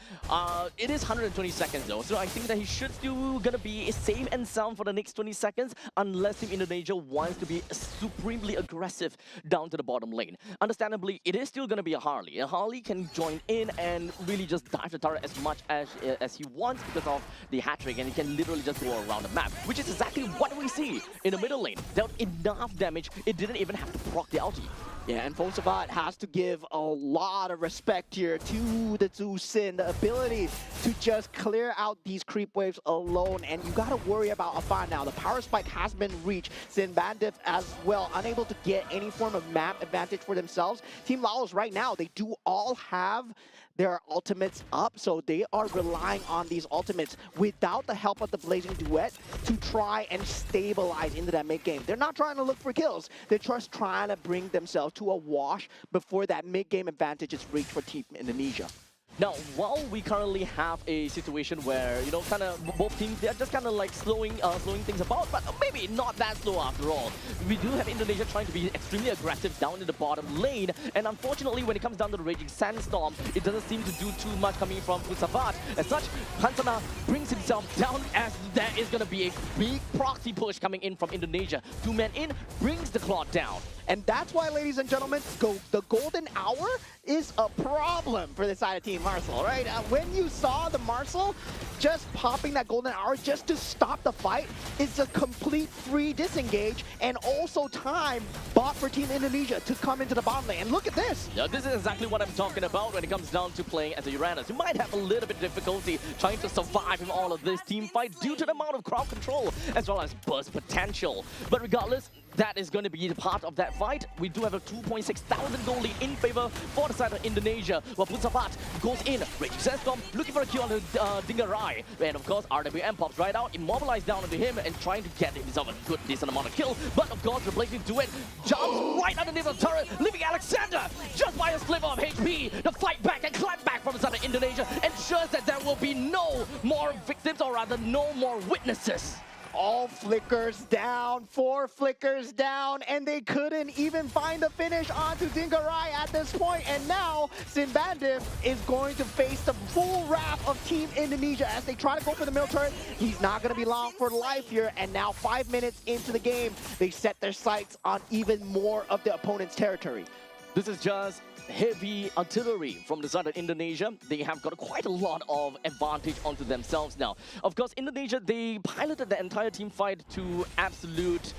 It is 120 seconds though, so I think that he should still gonna be safe and sound for the next 20 seconds unless Team Indonesia wants to be supremely aggressive down to the bottom lane. Understandably, it is still gonna be a Harley. A Harley can join in and really just dive the turret as much as he wants because of the hat trick, and he can literally just go around the map, which is exactly what we see in the middle lane. Dealt enough damage, it didn't even have to proc the ulti. Yeah, and Fosavat has to give a lot of respect here to the Zhu Sin, the ability to just clear out these creep waves alone, and you gotta worry about Afan now. The power spike has been reached. Sin Bandit as well, unable to get any form of map advantage for themselves. Team Laos right now, they do all have their ultimates up, so they are relying on these ultimates without the help of the Blazing Duet to try and stabilize into that mid game. They're not trying to look for kills. They're just trying to bring themselves to a wash before that mid game advantage is reached for Team Indonesia. Now, while we currently have a situation where, you know, kind of both teams, they're just kind of like slowing things about, but maybe not that slow after all. We do have Indonesia trying to be extremely aggressive down in the bottom lane, and unfortunately, when it comes down to the Raging Sandstorm, it doesn't seem to do too much coming from Putsavat. As such, Hansana brings himself down as there is going to be a big proxy push coming in from Indonesia. 2 men in, brings the Claude down. And that's why, ladies and gentlemen, the golden hour is a problem for the side of Team Marcel, right? When you saw the Marcel just popping that golden hour just to stop the fight, it's a complete free disengage and also time bought for Team Indonesia to come into the bottom lane. And look at this. Yeah, this is exactly what I'm talking about when it comes down to playing as a Uranus. You might have a little bit of difficulty trying to survive in all of this team fight due to the amount of crowd control as well as burst potential. But regardless, that is going to be the part of that fight. We do have a 2.6 thousand goal lead in favor for the side of Indonesia. While Putsavat goes in, Raging Sandstorm looking for a kill on the Dingarai. And of course, RWM pops right out, immobilized down onto him and trying to get himself a good decent amount of kill. But of course, the Blazing Duet jumps right underneath the turret, leaving Alexander just by a sliver of HP to fight back and climb back from the side of Indonesia, ensures that there will be no more victims, or rather no more witnesses. All flickers down, 4 flickers down, and they couldn't even find the finish onto Dingarai at this point. And now, Simbandit is going to face the full wrath of Team Indonesia as they try to go for the middle turret. He's not going to be long for life here, and now 5 minutes into the game, they set their sights on even more of the opponent's territory. This is just heavy artillery from the side of Indonesia. They have got quite a lot of advantage onto themselves now. Of course, Indonesia, they piloted the entire team fight to absolute,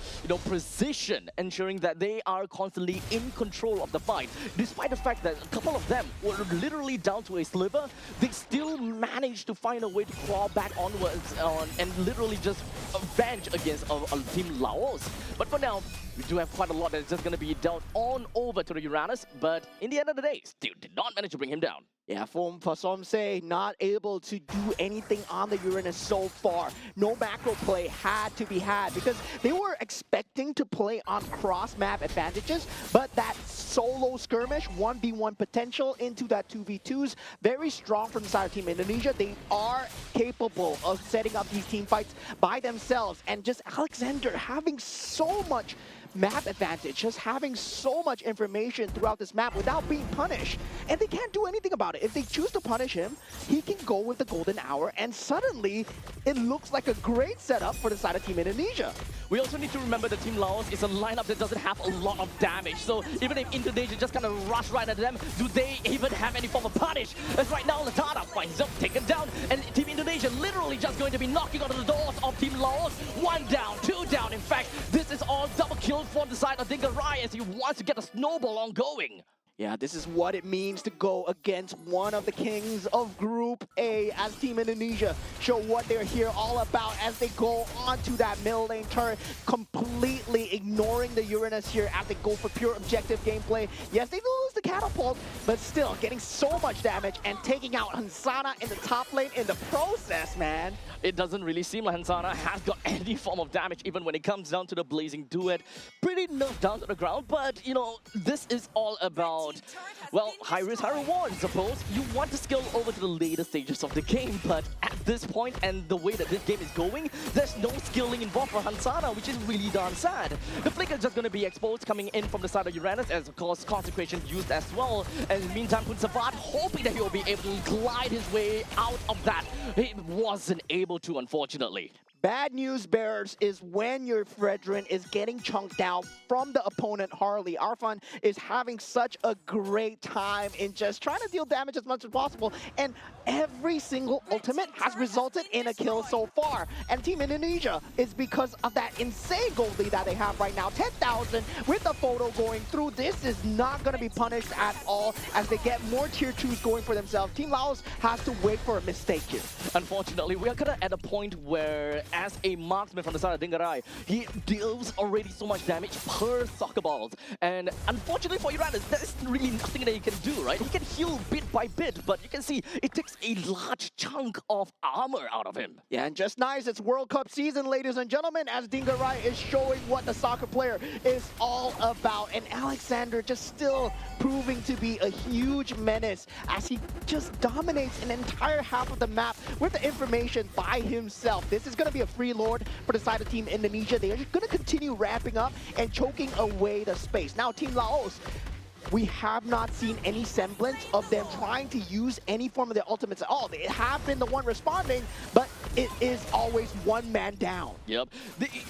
precision, ensuring that they are constantly in control of the fight. Despite the fact that a couple of them were literally down to a sliver, they still managed to find a way to crawl back onwards and literally just avenge against Team Laos. But for now, we do have quite a lot that's just going to be dealt on over to the Uranus, but in the the end of the day, still did not manage to bring him down. Yeah, for some say, not able to do anything on the Uranus so far. No macro play had to be had because they were expecting to play on cross-map advantages, but that solo skirmish, 1v1 potential into that 2v2s, very strong from the side of Team Indonesia. They are capable of setting up these team fights by themselves, and just Alexander having so much map advantage, just having so much information throughout this map without being punished. And they can't do anything about it. If they choose to punish him, he can go with the golden hour, and suddenly it looks like a great setup for the side of Team Indonesia. We also need to remember that Team Laos is a lineup that doesn't have a lot of damage. So even if Indonesia just kind of rush right at them, do they even have any form of punish? As right now, Latana finds himself taken down, and Team Indonesia literally just going to be knocking on the doors of Team Laos. 1 down, 2 down. In fact, this is all double kill for the side of Dingarai as he wants to get a snowball ongoing. Yeah, this is what it means to go against one of the kings of Group A as Team Indonesia show what they're here all about as they go onto that middle lane turret, completely ignoring the Uranus here as they go for pure objective gameplay. Yes, they lose the catapult, but still getting so much damage and taking out Hansana in the top lane in the process, man. It doesn't really seem like Hansana has got any form of damage, even when it comes down to the Blazing Duet. Pretty nerfed down to the ground, but, you know, this is all about, well, high risk, high reward, I suppose. You want to scale over to the later stages of the game, but at this point and the way that this game is going, there's no skilling involved for Hansana, which is really darn sad. The flicker is just going to be exposed coming in from the side of Uranus, as of course Consecration used as well. And in the meantime, Punsavat hoping that he will be able to glide his way out of that. He wasn't able to, unfortunately. Bad news bearers is when your Fredrin is getting chunked out from the opponent Harley. Arfan is having such a great time in just trying to deal damage as much as possible, and every single ultimate has resulted in a kill so far. And Team Indonesia is because of that insane gold lead that they have right now. 10,000 with the photo going through. This is not going to be punished at all as they get more tier 2s going for themselves. Team Laos has to wait for a mistake here. Unfortunately, we are kind of at a point where, as a marksman from the side of Dingarai, he deals already so much damage per soccer balls. And unfortunately for Uranus, there is really nothing that he can do, right? He can heal bit by bit, but you can see it takes a large chunk of armor out of him. Yeah, and just nice, it's World Cup season, ladies and gentlemen, as Dingarai is showing what the soccer player is all about. And Alexander just still proving to be a huge menace as he just dominates an entire half of the map with the information by himself. This is going to be a free lord for the side of Team Indonesia. They are going to continue ramping up and choking away the space. Now, Team Laos, we have not seen any semblance of them trying to use any form of their ultimates at all. They have been the one responding, but it is always one man down. Yep.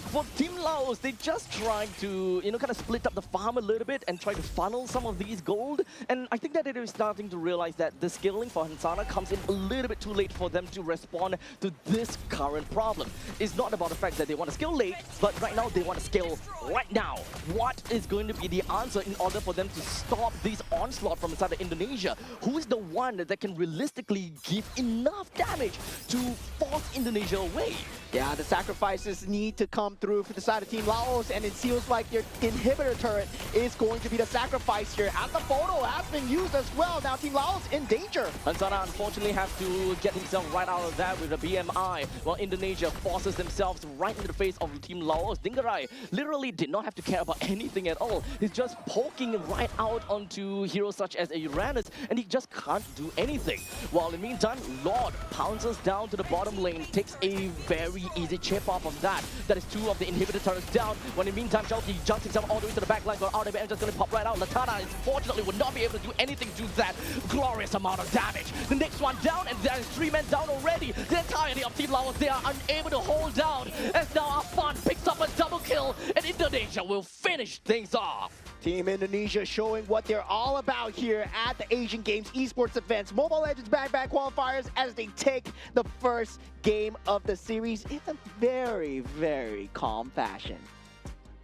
For Team Laos, they just trying to, you know, kind of split up the farm a little bit and try to funnel some of these gold. And I think that it is starting to realize that the scaling for Hansana comes in a little bit too late for them to respond to this current problem. It's not about the fact that they want to scale late, but right now they want to scale right now. What is going to be the answer in order for them to stop this onslaught from inside of Indonesia? Who is the one that can realistically give enough damage to force Indonesia away? Yeah, the sacrifices need to come through for the side of Team Laos, and it feels like your inhibitor turret is going to be the sacrifice here, as the photo has been used as well. Now Team Laos in danger. Hansana unfortunately has to get himself right out of that with a BMI, while Indonesia forces themselves right into the face of Team Laos. Dingarai literally did not have to care about anything at all. He's just poking right out onto heroes such as a Uranus, and he just can't do anything. While in the meantime, Lord pounces down to the bottom lane, takes a very easy chip off of that. That is 2 of the inhibitor turrets down. When in the meantime, Shelky jumps himself all the way to the back line, but out of it, just going to pop right out. Latana, unfortunately, would not be able to do anything to that glorious amount of damage. The next one down, and there is 3 men down already. The entirety of Team Laos, they are unable to hold down, as now Afan picks up a double kill, and Indonesia will finish things off. Team Indonesia showing what they're all about here at the Asian Games Esports events. Mobile Legends Bang Bang Qualifiers as they take the first game of the series in a very, very calm fashion.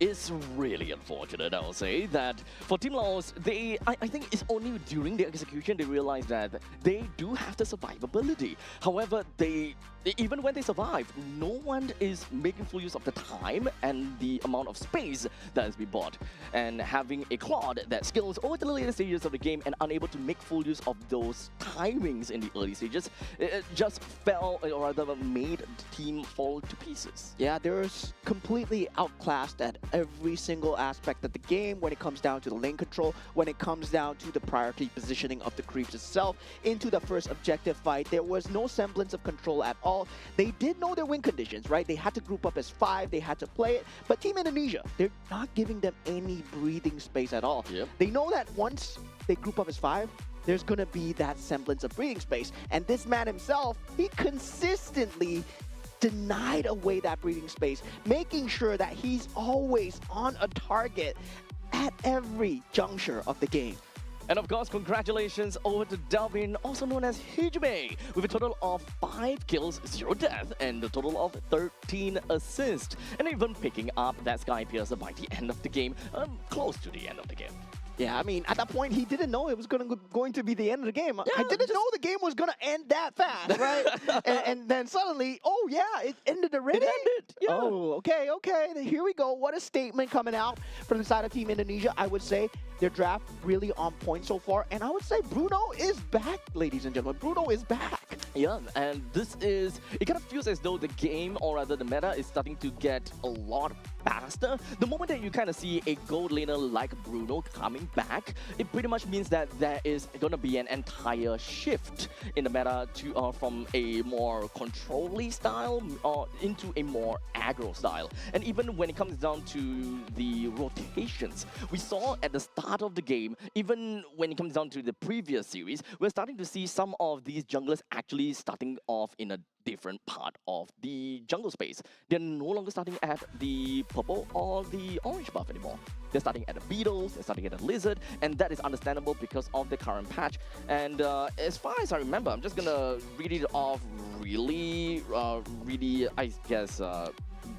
It's really unfortunate, I will say, that for Team Laos, I think it's only during the execution they realized that they do have the survivability. However, even when they survive, no one is making full use of the time and the amount of space that has been bought. And having a Claude that skills over the later stages of the game and unable to make full use of those timings in the early stages, it just fell, or rather made the team fall to pieces. Yeah, they're completely outclassed at every single aspect of the game when it comes down to the lane control, when it comes down to the priority positioning of the creeps itself. Into the first objective fight, there was no semblance of control at all. They did know their win conditions, right? They had to group up as 5, they had to play it, but Team Indonesia, they're not giving them any breathing space at all. Yep. They know that once they group up as 5, there's gonna be that semblance of breathing space. And this man himself, he consistently denied away that breathing space, making sure that he's always on a target at every juncture of the game. And of course, congratulations over to Delvin, also known as Hijime, with a total of 5 kills, 0 death, and a total of 13 assists. And even picking up that Sky Piercer by the end of the game, close to the end of the game. Yeah, I mean, at that point, he didn't know it was going to be the end of the game. Yeah, I didn't know the game was going to end that fast, right? and then suddenly, oh yeah, it ended already? It ended, yeah. Oh, okay. Then here we go. What a statement coming out from the side of Team Indonesia. I would say their draft really on point so far. And I would say Bruno is back, ladies and gentlemen. Bruno is back. Yeah, and it kind of feels as though the game, or rather the meta, is starting to get a lot faster. The moment that you kind of see a gold laner like Bruno coming back, it pretty much means that there is going to be an entire shift in the meta to from a more control-y style into a more aggro style. And even when it comes down to the rotations, we saw at the start of the game, even when it comes down to the previous series, we're starting to see some of these junglers actually starting off in a different part of the jungle space. They're no longer starting at the purple or the orange buff anymore. They're starting at the beetles, they're starting at the lizard, and that is understandable because of the current patch. And as far as I remember, I'm just gonna read it off really, I guess,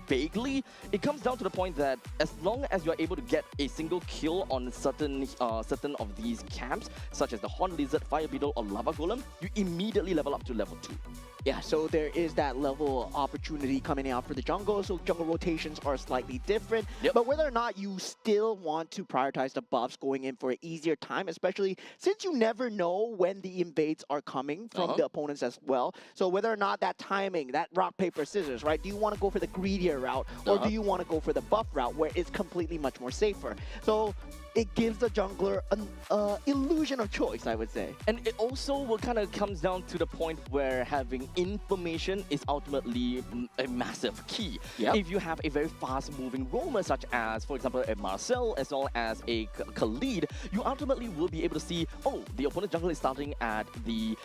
vaguely. It comes down to the point that as long as you're able to get a single kill on certain of these camps, such as the Horned Lizard, Fire Beetle, or Lava Golem, you immediately level up to level 2. Yeah, so there is that level of opportunity coming out for the jungle, so jungle rotations are slightly different. Yep. But whether or not you still want to prioritize the buffs going in for an easier time, especially since you never know when the invades are coming from the opponents as well. So whether or not that timing, that rock, paper, scissors, right? Do you want to go for the greedier route, or do you want to go for the buff route where it's completely much more safer? So it gives the jungler an illusion of choice, I would say. And it also kind of comes down to the point where having information is ultimately a massive key. Yep. If you have a very fast-moving roamer, such as, for example, a Marcel, as well as a Khalid, you ultimately will be able to see, oh, the opponent's jungle is starting at the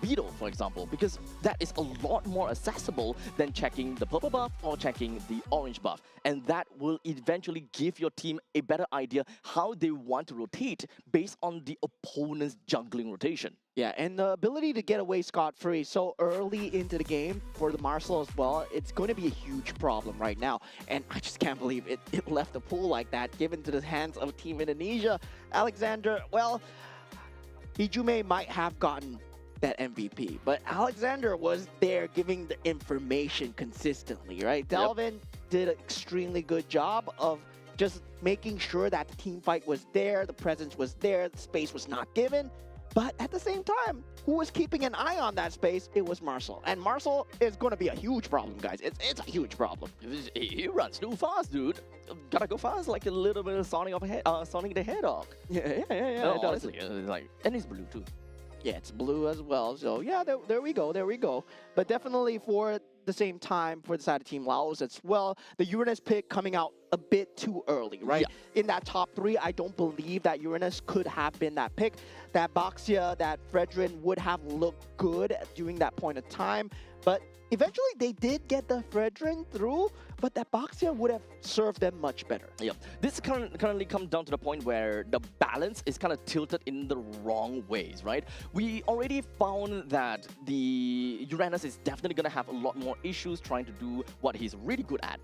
Beetle, for example, because that is a lot more accessible than checking the purple buff or checking the orange buff. And that will eventually give your team a better idea how they want to rotate based on the opponent's jungling rotation. Yeah, and the ability to get away scot-free so early into the game for the Marcel as well, it's going to be a huge problem right now. And I just can't believe it left the pool like that, given to the hands of Team Indonesia. Alexander, well, Hijime might have gotten that MVP, but Alexander was there giving the information consistently, right? Delvin did an extremely good job of just making sure that the team fight was there, the presence was there, the space was not given. But at the same time, who was keeping an eye on that space? It was Marcel. And Marcel is going to be a huge problem, guys. It's a huge problem. He runs too fast, dude. Gotta go fast like a little bit of Sonic the Hedgehog. Yeah. No, honestly, and it's blue too. Yeah, it's blue as well. So yeah, there we go. But definitely for the same time for the side of Team Laos as well, the Uranus pick coming out a bit too early, right? Yeah. In that top 3, I don't believe that Uranus could have been that pick. That Boxia, that Fredrin would have looked good during that point of time. But eventually they did get the Fredrin through, but that Boxia would have served them much better. Yeah, this currently comes down to the point where the balance is kind of tilted in the wrong ways, right? We already found that the Uranus is definitely going to have a lot more issues trying to do what he's really good at,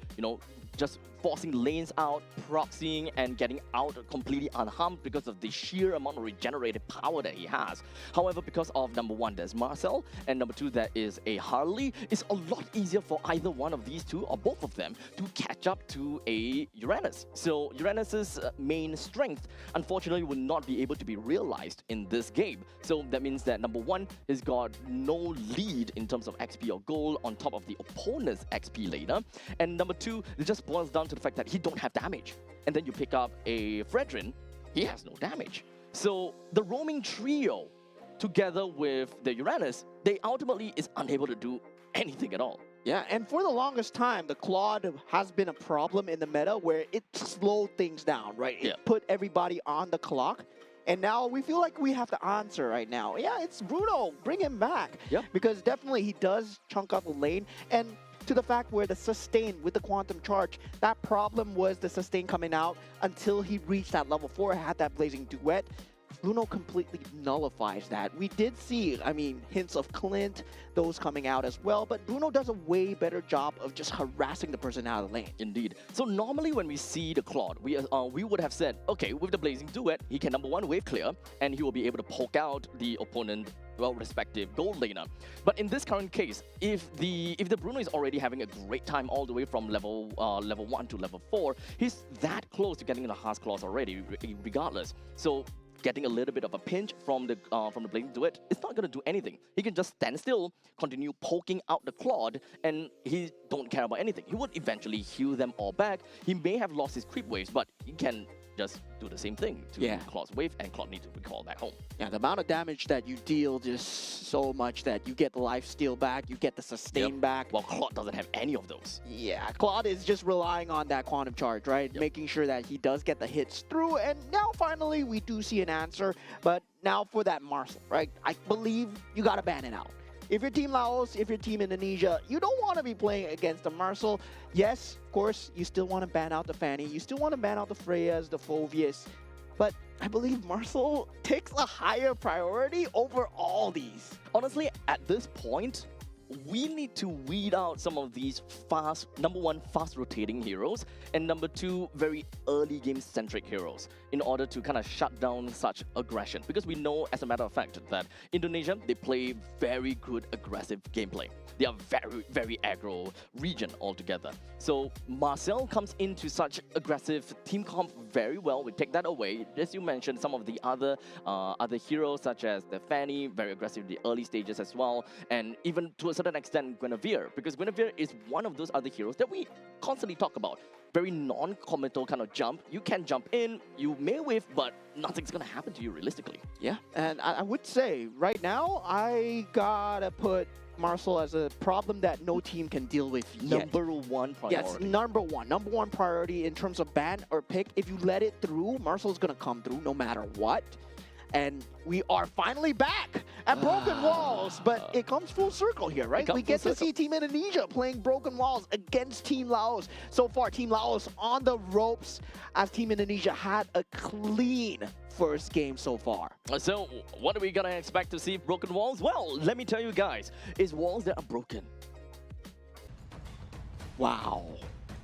just forcing lanes out, proxying, and getting out completely unharmed because of the sheer amount of regenerated power that he has. However, because of number one, there's Marcel, and number two, there is a Harley, it's a lot easier for either one of these two, or both of them, to catch up to a Uranus. So Uranus's main strength, unfortunately, will not be able to be realized in this game. So that means that number one has got no lead in terms of XP or gold on top of the opponent's XP later. And number two, it just boils down to the fact that he don't have damage. And then you pick up a Fredrin, he has no damage. So the roaming trio, together with the Uranus, they ultimately is unable to do anything at all. Yeah, and for the longest time, the Claude has been a problem in the meta where it slowed things down, right? It put everybody on the clock. And now we feel like we have to answer right now. Yeah, it's Bruno. Bring him back. Yep. Because definitely he does chunk up a lane. And to the fact where the sustain with the quantum charge, that problem was the sustain coming out until he reached that level 4, had that blazing duet. Bruno completely nullifies that. We did see, I mean, hints of Clint, those coming out as well, but Bruno does a way better job of just harassing the person out of the lane. Indeed. So normally when we see the Claude, we would have said, okay, with the blazing duet, he can number one wave clear, and he will be able to poke out the opponent, well, respective gold laner. But in this current case, if the Bruno is already having a great time all the way from level 1 to level 4, he's that close to getting the Heart's Claws already, regardless. So getting a little bit of a pinch from the blazing duet, it's not going to do anything. He can just stand still, continue poking out the Claude, and he don't care about anything. He would eventually heal them all back. He may have lost his creep waves, but he can just do the same thing to Claude's wave, and Claude needs to recall back home. Yeah, the amount of damage that you deal just so much that you get the life steal back, you get the sustain back. Well, Claude doesn't have any of those. Yeah, Claude is just relying on that quantum charge, right? Making sure that he does get the hits through, and now finally we do see an answer, but now for that Marcel, right? I believe you gotta ban it out. If you're Team Laos, if you're Team Indonesia, you don't want to be playing against the Marcel. Yes, of course, you still want to ban out the Fanny. You still want to ban out the Freyas, the Phovius. But I believe Marcel takes a higher priority over all these. Honestly, at this point, we need to weed out some of these fast, number one, fast rotating heroes, and number two, very early game centric heroes in order to kind of shut down such aggression. Because we know, as a matter of fact, that Indonesia, they play very good aggressive gameplay. They are very, very aggro region altogether. So Marcel comes into such aggressive team comp very well. We take that away. As you mentioned, some of the other heroes, such as the Fanny, very aggressive in the early stages as well, and even to a certain extent Guinevere, because Guinevere is one of those other heroes that we constantly talk about. Very non-committal kind of jump. You can jump in, you may whiff, but nothing's gonna happen to you realistically. Yeah, and I would say right now I gotta put Marcel as a problem that no team can deal with yet. Number one priority. Yes, number one priority in terms of ban or pick. If you let it through, Marcel's gonna come through no matter what. And we are finally back at Broken Walls, but it comes full circle here, right? We get to see Team Indonesia playing Broken Walls against Team Laos. So far, Team Laos on the ropes as Team Indonesia had a clean first game so far. So, what are we gonna expect to see Broken Walls? Well, let me tell you guys, it's walls that are broken. Wow.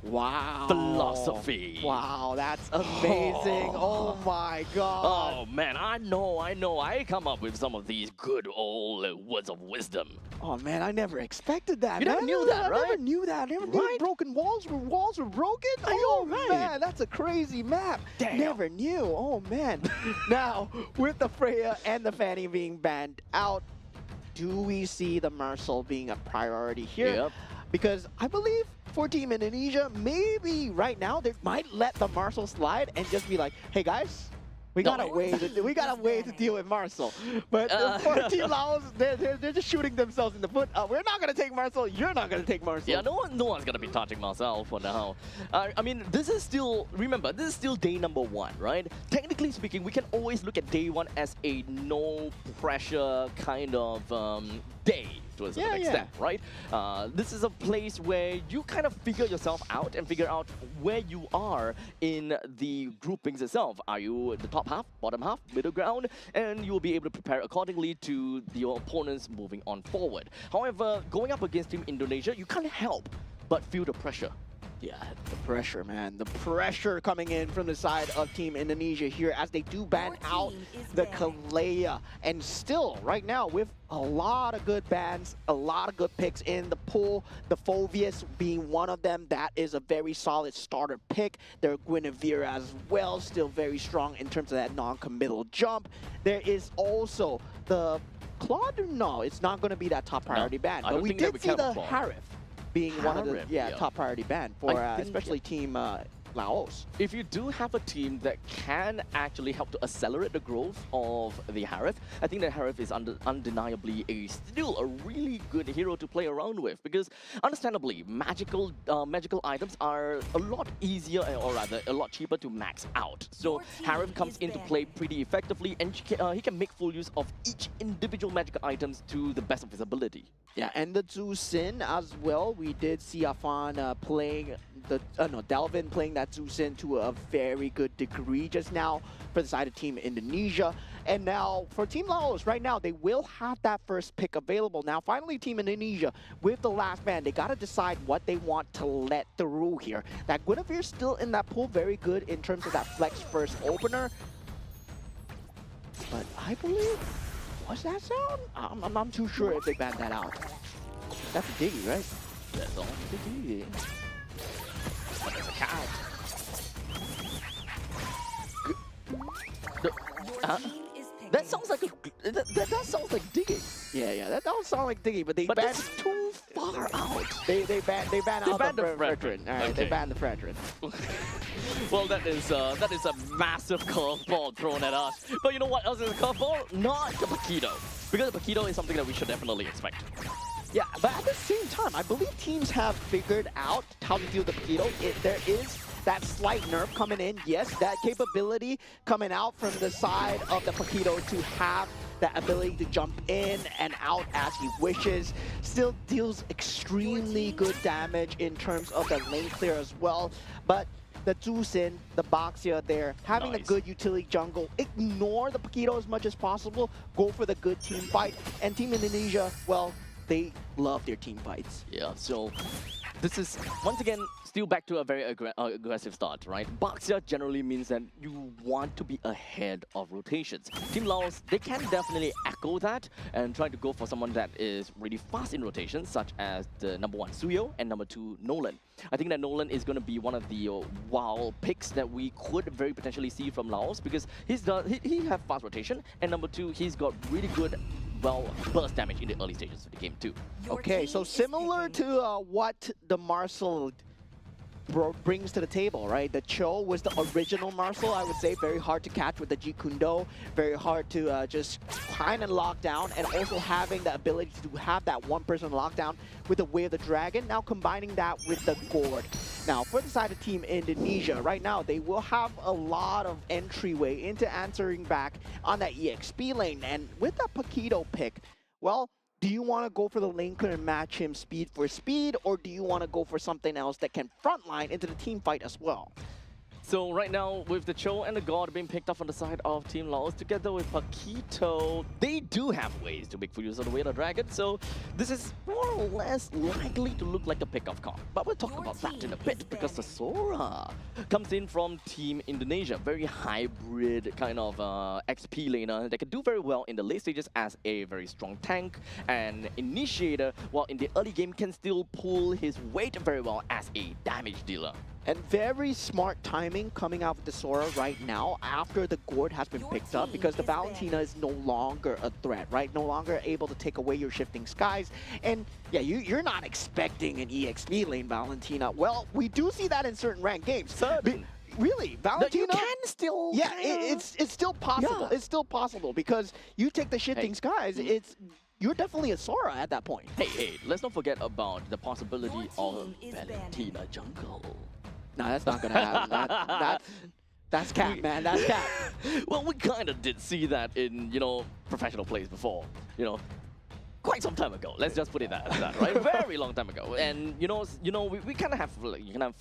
Wow. Philosophy. Wow, that's amazing. Oh my god. Oh man, I know. I come up with some of these good old words of wisdom. Oh man, I never expected that. You never knew that, right? I never knew that. I never knew broken walls were broken. Oh man, that's a crazy map. Damn. Never knew. Oh man. Now, with the Freya and the Fanny being banned out, do we see the Marcel being a priority here? Yep. Because I believe for Team Indonesia, maybe right now they might let the Marcel slide and just be like, hey guys, we got a way to deal with Marcel. But for Team Laos, they're just shooting themselves in the foot. We're not gonna take Marcel. You're not gonna take Marcel. Yeah, no one's gonna be touching Marcel for now. I mean, this is still, remember, this is still day number one, right? Technically speaking, we can always look at day one as a no pressure kind of day. To a certain extent, right? This is a place where you kind of figure yourself out and figure out where you are in the groupings itself. Are you the top half, bottom half, middle ground? And you will be able to prepare accordingly to your opponents moving on forward. However, going up against Team Indonesia, you can't help but feel the pressure. Yeah, the pressure, man. The pressure coming in from the side of Team Indonesia here as they do ban Your out team is the banned. Kalea. And still, right now, with a lot of good bans, a lot of good picks in the pool, the Phovius being one of them, that is a very solid starter pick. Their Guinevere as well, still very strong in terms of that non-committal jump. There is also the Claude. No, it's not going to be that top priority ban. I But don't we think that did we see count the Claude. Harif being one of the Harif, yeah. top priority ban for I think, especially Team Laos. If you do have a team that can actually help to accelerate the growth of the Harith, I think that Harith is undeniably still a really good hero to play around with, because understandably, magical items are a lot easier, or rather a lot cheaper to max out. So Your team Harith comes is into banned. play pretty effectively, and he can make full use of each individual magical items to the best of his ability. Yeah, and the Zhu Xin as well. We did see Afan playing the Delvin playing that Zhu Xin to a very good degree just now for the side of Team Indonesia. And now for Team Laos, right now they will have that first pick available. Now finally Team Indonesia with the last man, they got to decide what they want to let through here. That Guinevere's still in that pool, very good in terms of that flex first opener. But I believe, what's that sound? I'm not too sure if they banned that out. That's a diggy, right? That's all to do. But there's a cat. Your Uh, team is picking. That sounds like that sounds like digging. Yeah, that don't sound like diggy, but they But banned. that's too far out. They banned out banned the the Fredrin. All right, they Okay. banned the Fredrin. Well, that is a massive curveball thrown at us. But you know what else is a curveball? Not the Paquito. Because the Paquito is something that we should definitely expect. Yeah, but at the same time, I believe teams have figured out how to deal with the Paquito. There is that slight nerf coming in. Yes, that capability coming out from the side of the Paquito to have that ability to jump in and out as he wishes. Still deals extremely good damage in terms of the lane clear as well. But the Zhu Xin, the Boxia there, having a Nice. good utility jungle, ignore the Paquito as much as possible, go for the good team fight. And Team Indonesia, well, they love their team fights. Yeah, so this is, once again, still back to a very aggressive start, right? Boxia generally means that you want to be ahead of rotations. Team Laos, they can definitely echo that and try to go for someone that is really fast in rotations, such as the number 1 Suyo and number 2 Nolan. I think that Nolan is going to be one of the wow picks that we could very potentially see from Laos, because he have fast rotation, and number 2, he's got really good, well, burst damage in the early stages of the game too. Your Okay, team so is similar picking. to what the Marcel brings to the table, right? The Cho was the original Marcel, I would say. Very hard to catch with the Jeet Kune Do. Very hard to just kind of lock down, and also having the ability to have that one-person lockdown with the Way of the Dragon. Now combining that with the Gourd. Now, for the side of Team Indonesia, right now, they will have a lot of entryway into answering back on that EXP lane. And with that Paquito pick, well, do you want to go for the lane clear and match him speed for speed, or do you want to go for something else that can frontline into the team fight as well? So right now, with the Cho and the God being picked up on the side of Team Laos, together with Paquito, they do have ways to make full use of the Way of the Dragon, so this is more or less likely to look like a pick-off card. But we'll talk Your about that in a team bit, is because the banned. Sora comes in from Team Indonesia, very hybrid kind of XP laner that can do very well in the late stages as a very strong tank and initiator, while in the early game can still pull his weight very well as a damage dealer. And very smart timing coming out with the Sora right now after the Gourd has been Your picked up, team because the is banned. Valentina is no longer a threat, right? No longer able to take away your shifting skies. And yeah, you're not expecting an EXP lane Valentina. Well, we do see that in certain ranked games. Really, That you Valentina? can still Yeah, kinda- it's still possible. Yeah. It's still possible because you take the shifting skies. You're definitely a Sora at that point. Hey, let's not forget about the possibility Your of team is Valentina jungle. No, that's not gonna happen. That's cap, man. That's cap. Well, we kind of did see that in, professional plays before, quite some time ago. Let's just put it as that, right? Very long time ago. And, we kind of have,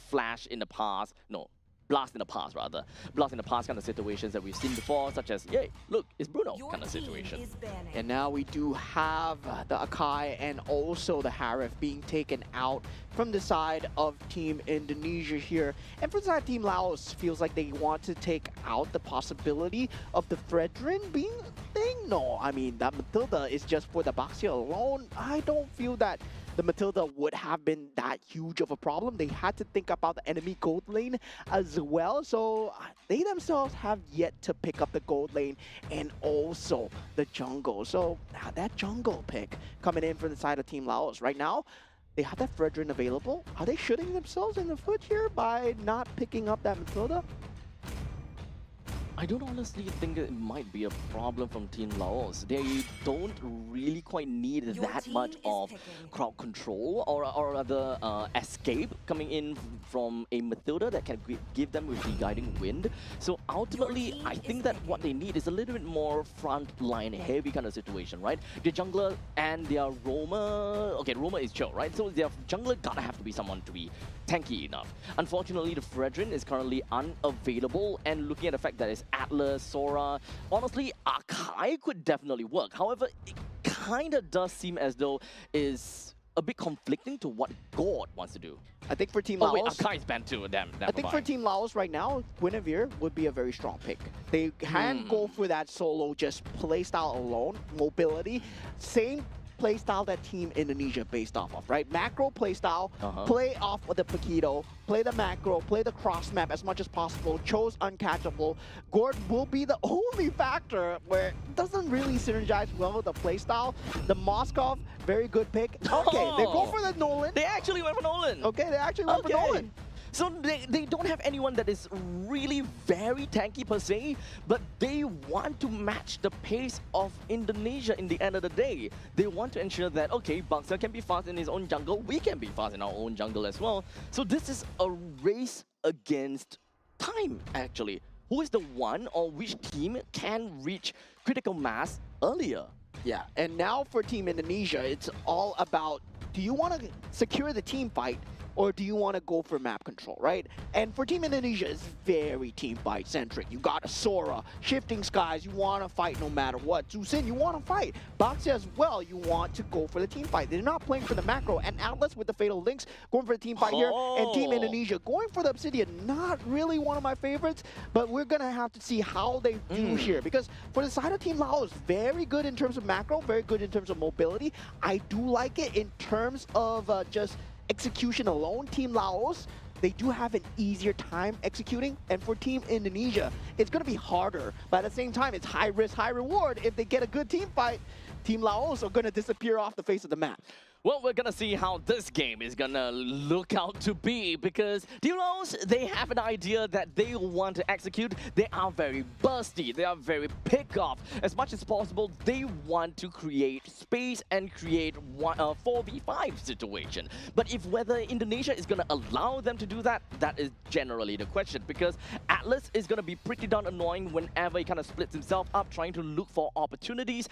Flash in the past. No, blast in the past rather. Blast in the past kind of situations that we've seen before, such as, yay, look, it's Bruno Your kind of team situation. is banning. And now we do have the Akai and also the Harif being taken out from the side of Team Indonesia here. And from the side of Team Laos, feels like they want to take out the possibility of the Fredrin being a thing. No, I mean, that Matilda is just for the Baxia alone. I don't feel that the Matilda would have been that huge of a problem. They had to think about the enemy gold lane as well. So they themselves have yet to pick up the gold lane and also the jungle. So that jungle pick coming in from the side of Team Laos right now, they have that Fredrin available. Are they shooting themselves in the foot here by not picking up that Matilda? I don't honestly think it might be a problem from Team Laos. They don't really quite need Your that team much is of picking. crowd control or rather escape coming in from a Matilda that can give them with the guiding wind. So ultimately, team I is think that what they picking. need is a little bit more front line heavy kind of situation, right? Their jungler and their roamer, okay, roamer is chill, right? So their jungler gotta have to be someone to be tanky enough. Unfortunately, the Fredrin is currently unavailable, and looking at the fact that it's Atlas, Sora, honestly, Akai could definitely work. However, it kind of does seem as though is a bit conflicting to what God wants to do. I think for Team Oh Laos... wait, Akai's banned too, damn. I think for Team Laos right now, Guinevere would be a very strong pick. They can go for that solo, just playstyle alone, mobility. Same playstyle that Team Indonesia based off of, right? Macro playstyle, play off of the Paquito, play the macro, play the cross map as much as possible, chose uncatchable. Gord will be the only factor where it doesn't really synergize well with the playstyle. The Moskov, very good pick. Okay, they go for the Nolan. They actually went for Nolan. Okay, they actually went for Nolan. So they don't have anyone that is really very tanky per se, but they want to match the pace of Indonesia in the end of the day. They want to ensure that, okay, Baxter can be fast in his own jungle, we can be fast in our own jungle as well. So this is a race against time, actually. Who is the one or which team can reach critical mass earlier? Yeah, and now for Team Indonesia, it's all about, do you want to secure the team fight or do you want to go for map control, right? And for Team Indonesia, it's very team fight centric. You got a Sora, Shifting Skies, you want to fight no matter what. Zusin, you want to fight. Baxia as well, you want to go for the team fight. They're not playing for the macro. And Atlas with the Fatal Links going for the team fight here. And Team Indonesia going for the Obsidian. Not really one of my favorites, but we're going to have to see how they do here. Because for the side of Team Laos, very good in terms of macro, very good in terms of mobility. I do like it in terms of just execution alone. Team Laos, they do have an easier time executing, and for Team Indonesia, it's going to be harder, but at the same time, it's high risk, high reward. If they get a good team fight, Team Laos are going to disappear off the face of the map. Well, we're gonna see how this game is gonna look out to be, because Team Laos, they have an idea that they want to execute. They are very bursty, they are very pick-off. As much as possible, they want to create space and create a 4v5 situation. But if whether Indonesia is gonna allow them to do that, that is generally the question, because Atlas is gonna be pretty darn annoying whenever he kind of splits himself up, trying to look for opportunities.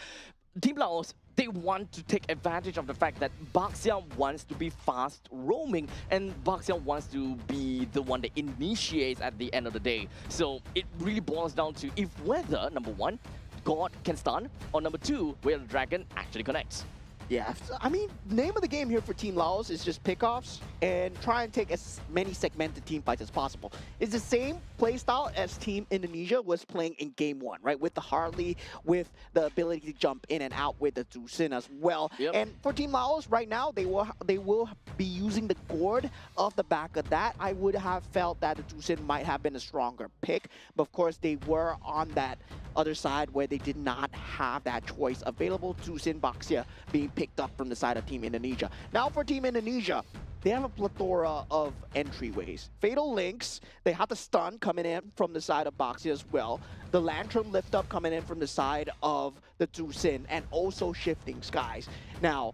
Team Laos, they want to take advantage of the fact that Baxia wants to be fast roaming, and Baxia wants to be the one that initiates at the end of the day. So it really boils down to if whether, number one, God can stun, or number two, where the dragon actually connects. Yeah, I mean, name of the game here for Team Laos is just pickoffs and try and take as many segmented team fights as possible. It's the same playstyle as Team Indonesia was playing in Game 1, right? With the Harley, with the ability to jump in and out with the Zusin as well. Yep. And for Team Laos, right now, they will be using the Gourd off the back of that. I would have felt that the Zusin might have been a stronger pick, but of course, they were on that other side where they did not have that choice available. Zusin, Baxia being picked up from the side of Team Indonesia. Now for Team Indonesia, they have a plethora of entryways. Fatal Links, they have the stun coming in from the side of Baxia as well. The Lantern lift up coming in from the side of the Zusin, and also Shifting Skies. Now,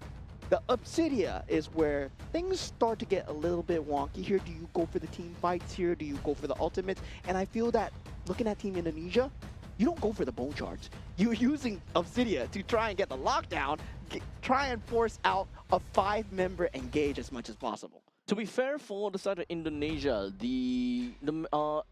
the Obsidia is where things start to get a little bit wonky here. Do you go for the team fights here? Do you go for the ultimates? And I feel that looking at Team Indonesia, you don't go for the bone charge. You're using Obsidia to try and get the lockdown, try and force out a 5-member engage as much as possible. To be fair, for the side of Indonesia,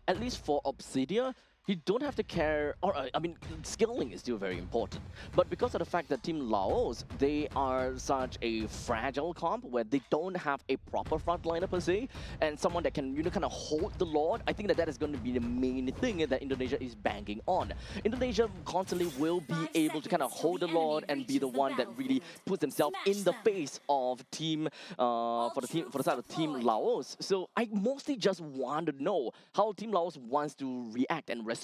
at least for Obsidia, you don't have to care, or I mean, skilling is still very important. But because of the fact that Team Laos, they are such a fragile comp where they don't have a proper frontliner per se, and someone that can, kind of hold the Lord, I think that is going to be the main thing that Indonesia is banking on. Indonesia constantly will be able to kind of hold the Lord and be the one that really puts themselves in the face of for the side of Team Laos. So I mostly just want to know how Team Laos wants to react and respond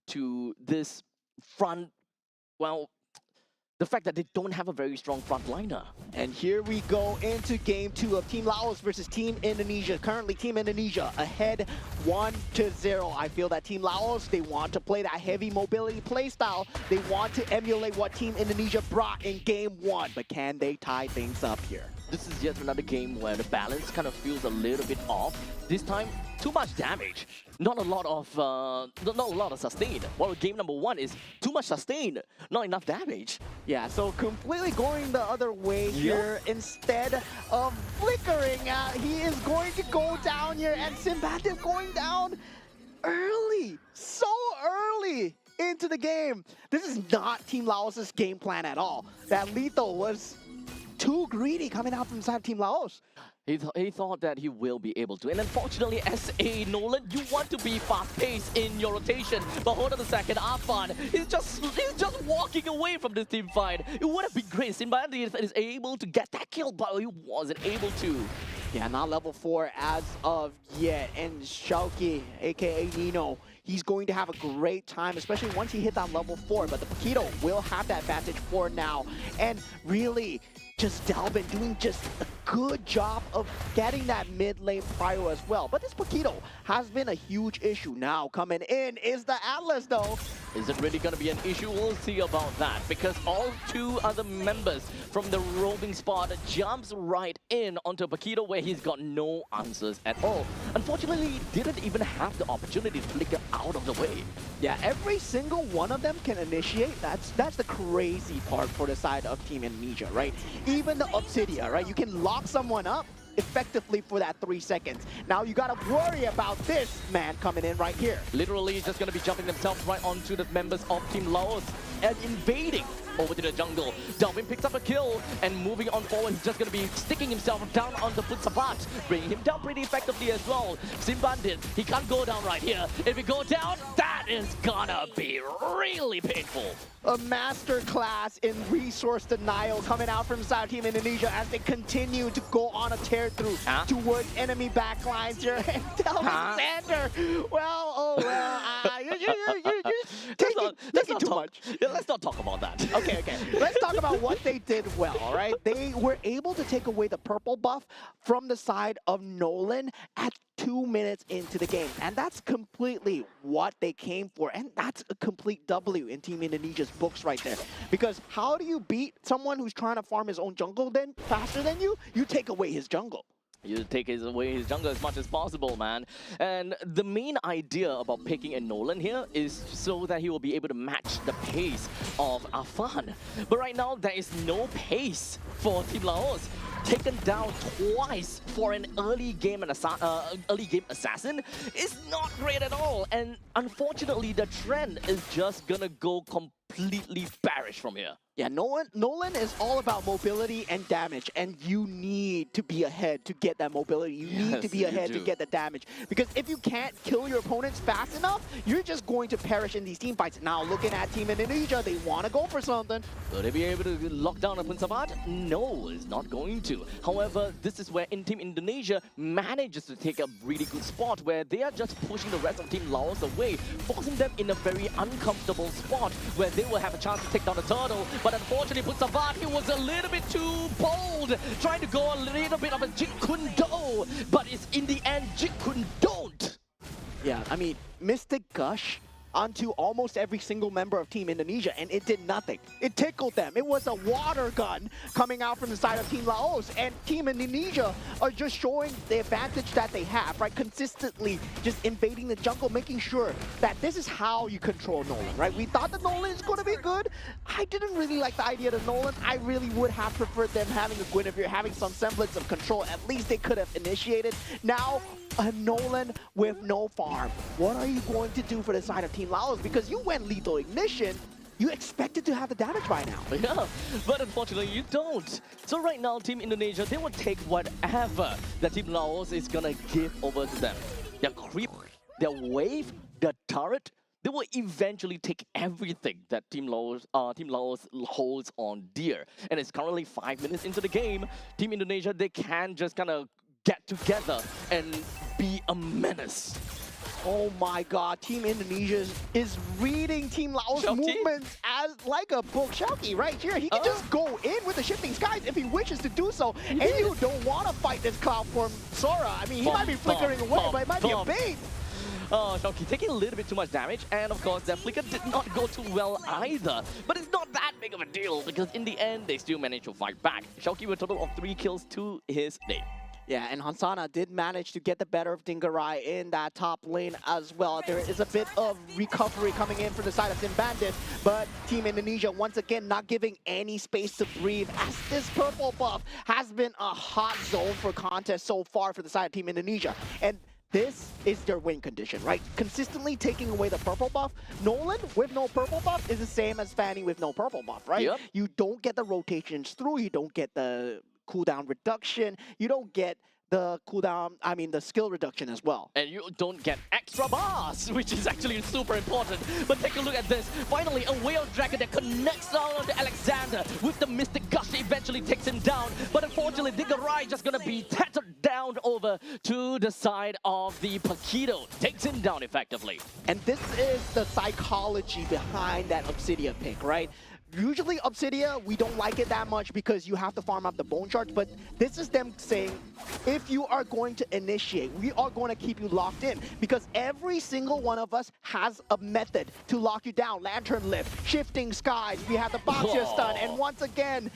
to this the fact that they don't have a very strong frontliner. And here we go into game 2 of Team Laos versus Team Indonesia. Currently, Team Indonesia ahead 1-0. I feel that Team Laos, they want to play that heavy mobility playstyle. They want to emulate what Team Indonesia brought in game 1. But can they tie things up here? This is yet another game where the balance kind of feels a little bit off. This time, too much damage. Not a lot of sustain. While game number 1 is too much sustain, not enough damage. Yeah, so completely going the other way here. Instead of flickering, he is going to go down here, and Simbatif going down early, so early into the game. This is not Team Laos' game plan at all. That lethal was too greedy coming out from inside Team Laos. He thought that he will be able to. And unfortunately, as a Nolan, you want to be fast-paced in your rotation. But hold on a second, Afan, he's just walking away from this team fight. It would have been great. Simbatif is able to get that kill, but he wasn't able to. Yeah, not level 4 as of yet. And Shauki, aka Nino, he's going to have a great time, especially once he hit that level 4. But the Paquito will have that advantage for now. And really, just Dalvin doing just a good job of getting that mid lane prio as well. But this Paquito has been a huge issue. Now coming in is the Atlas though. Is it really going to be an issue? We'll see about that, because all 2 other members from the roving spot jumps right in onto Paquito where he's got no answers at all. Unfortunately, he didn't even have the opportunity to flicker out of the way. Yeah, every single one of them can initiate. That's the crazy part for the side of Team Indonesia, right? Even the Obsidia, right? You can lock someone up effectively for that 3 seconds. Now you gotta worry about this man coming in right here. Literally just gonna be jumping themselves right onto the members of Team Laos and invading over to the jungle. Dalvin picks up a kill and moving on forward, he's just gonna be sticking himself down on the Putsabat, bringing him down pretty effectively as well. Simbandit, he can't go down right here. If he go down, that is gonna be really painful. A masterclass in resource denial coming out from South Team Indonesia as they continue to go on a tear through towards enemy backlines here. And Dalvin Sander, well, you're taking too much. Yeah, let's not talk about that. Okay. Let's talk about what they did well, all right? They were able to take away the purple buff from the side of Nolan at 2 minutes into the game. And that's completely what they came for. And that's a complete W in Team Indonesia's books right there. Because how do you beat someone who's trying to farm his own jungle then faster than you? You take away his jungle. You take away his jungle as much as possible, man. And the main idea about picking a Nolan here is so that he will be able to match the pace of Afan. But right now, there is no pace for Team Laos. Taken down twice for an early game assassin is not great at all. And unfortunately, the trend is just gonna go completely bearish from here. Yeah, Nolan is all about mobility and damage, and you need to be ahead to get that mobility. You need to be ahead to get the damage. Because if you can't kill your opponents fast enough, you're just going to perish in these team fights. Now, looking at Team Indonesia, they want to go for something. Will they be able to lock down a Punsabat? No, it's not going to. However, this is where Team Indonesia manages to take a really good spot where they are just pushing the rest of Team Laos away, forcing them in a very uncomfortable spot where they will have a chance to take down the turtle. But unfortunately, Putsavat, he was a little bit too bold, trying to go a little bit of a Jit Kun Do, but it's in the end Jit Kun Don't. Yeah, I mean, Mystic Gush onto almost every single member of Team Indonesia, and it did nothing. It tickled them. It was a water gun coming out from the side of Team Laos, and Team Indonesia are just showing the advantage that they have, right? Consistently just invading the jungle, making sure that this is how you control Nolan, right? We thought that Nolan is going to be good. I didn't really like the idea of Nolan. I really would have preferred them having a Guinevere, having some semblance of control. At least they could have initiated. Now, a Nolan with no farm. What are you going to do for the side of Team Laos? Because you went lethal ignition, you expected to have the damage by now. Yeah, but unfortunately you don't. So right now, Team Indonesia, they will take whatever that Team Laos is gonna give over to them. Their creep, their wave, their turret, they will eventually take everything that Team Laos holds on dear. And it's currently 5 minutes into the game. Team Indonesia, they can just kind of get together and be a menace. Oh my god, Team Indonesia is reading Team Laos' Shouty? movements as like a book. Shouty right here, he can just go in with the shifting skies if he wishes to do so. And you don't want to fight this cloud form Sora. I mean, he might be flickering away, but it might be a bait. Oh, Shouty taking a little bit too much damage, and of course that flicker did not go too well either. But it's not that big of a deal, because in the end, they still managed to fight back. Shouty with a total of 3 kills to his name. Yeah, and Hansana did manage to get the better of Dingarai in that top lane as well. There is a bit of recovery coming in from the side of Team Bandit, but Team Indonesia once again not giving any space to breathe, as this purple buff has been a hot zone for contest so far for the side of Team Indonesia. And this is their win condition, right? Consistently taking away the purple buff. Nolan with no purple buff is the same as Fanny with no purple buff, right? Yep. You don't get the rotations through, you don't get the cooldown reduction, you don't get the cooldown, the skill reduction as well. And you don't get extra bars, which is actually super important. But take a look at this. Finally, a Whale Dragon that connects down onto Alexander with the Mystic Gush eventually takes him down. But unfortunately, Dingarai just gonna be tattered down over to the side of the Paquito. Takes him down effectively. And this is the psychology behind that Obsidia pick, right? Usually Obsidia, we don't like it that much because you have to farm up the bone shards, but this is them saying, if you are going to initiate, we are going to keep you locked in, because every single one of us has a method to lock you down. Lantern lift, shifting skies, we have the Boxer stun, and once again,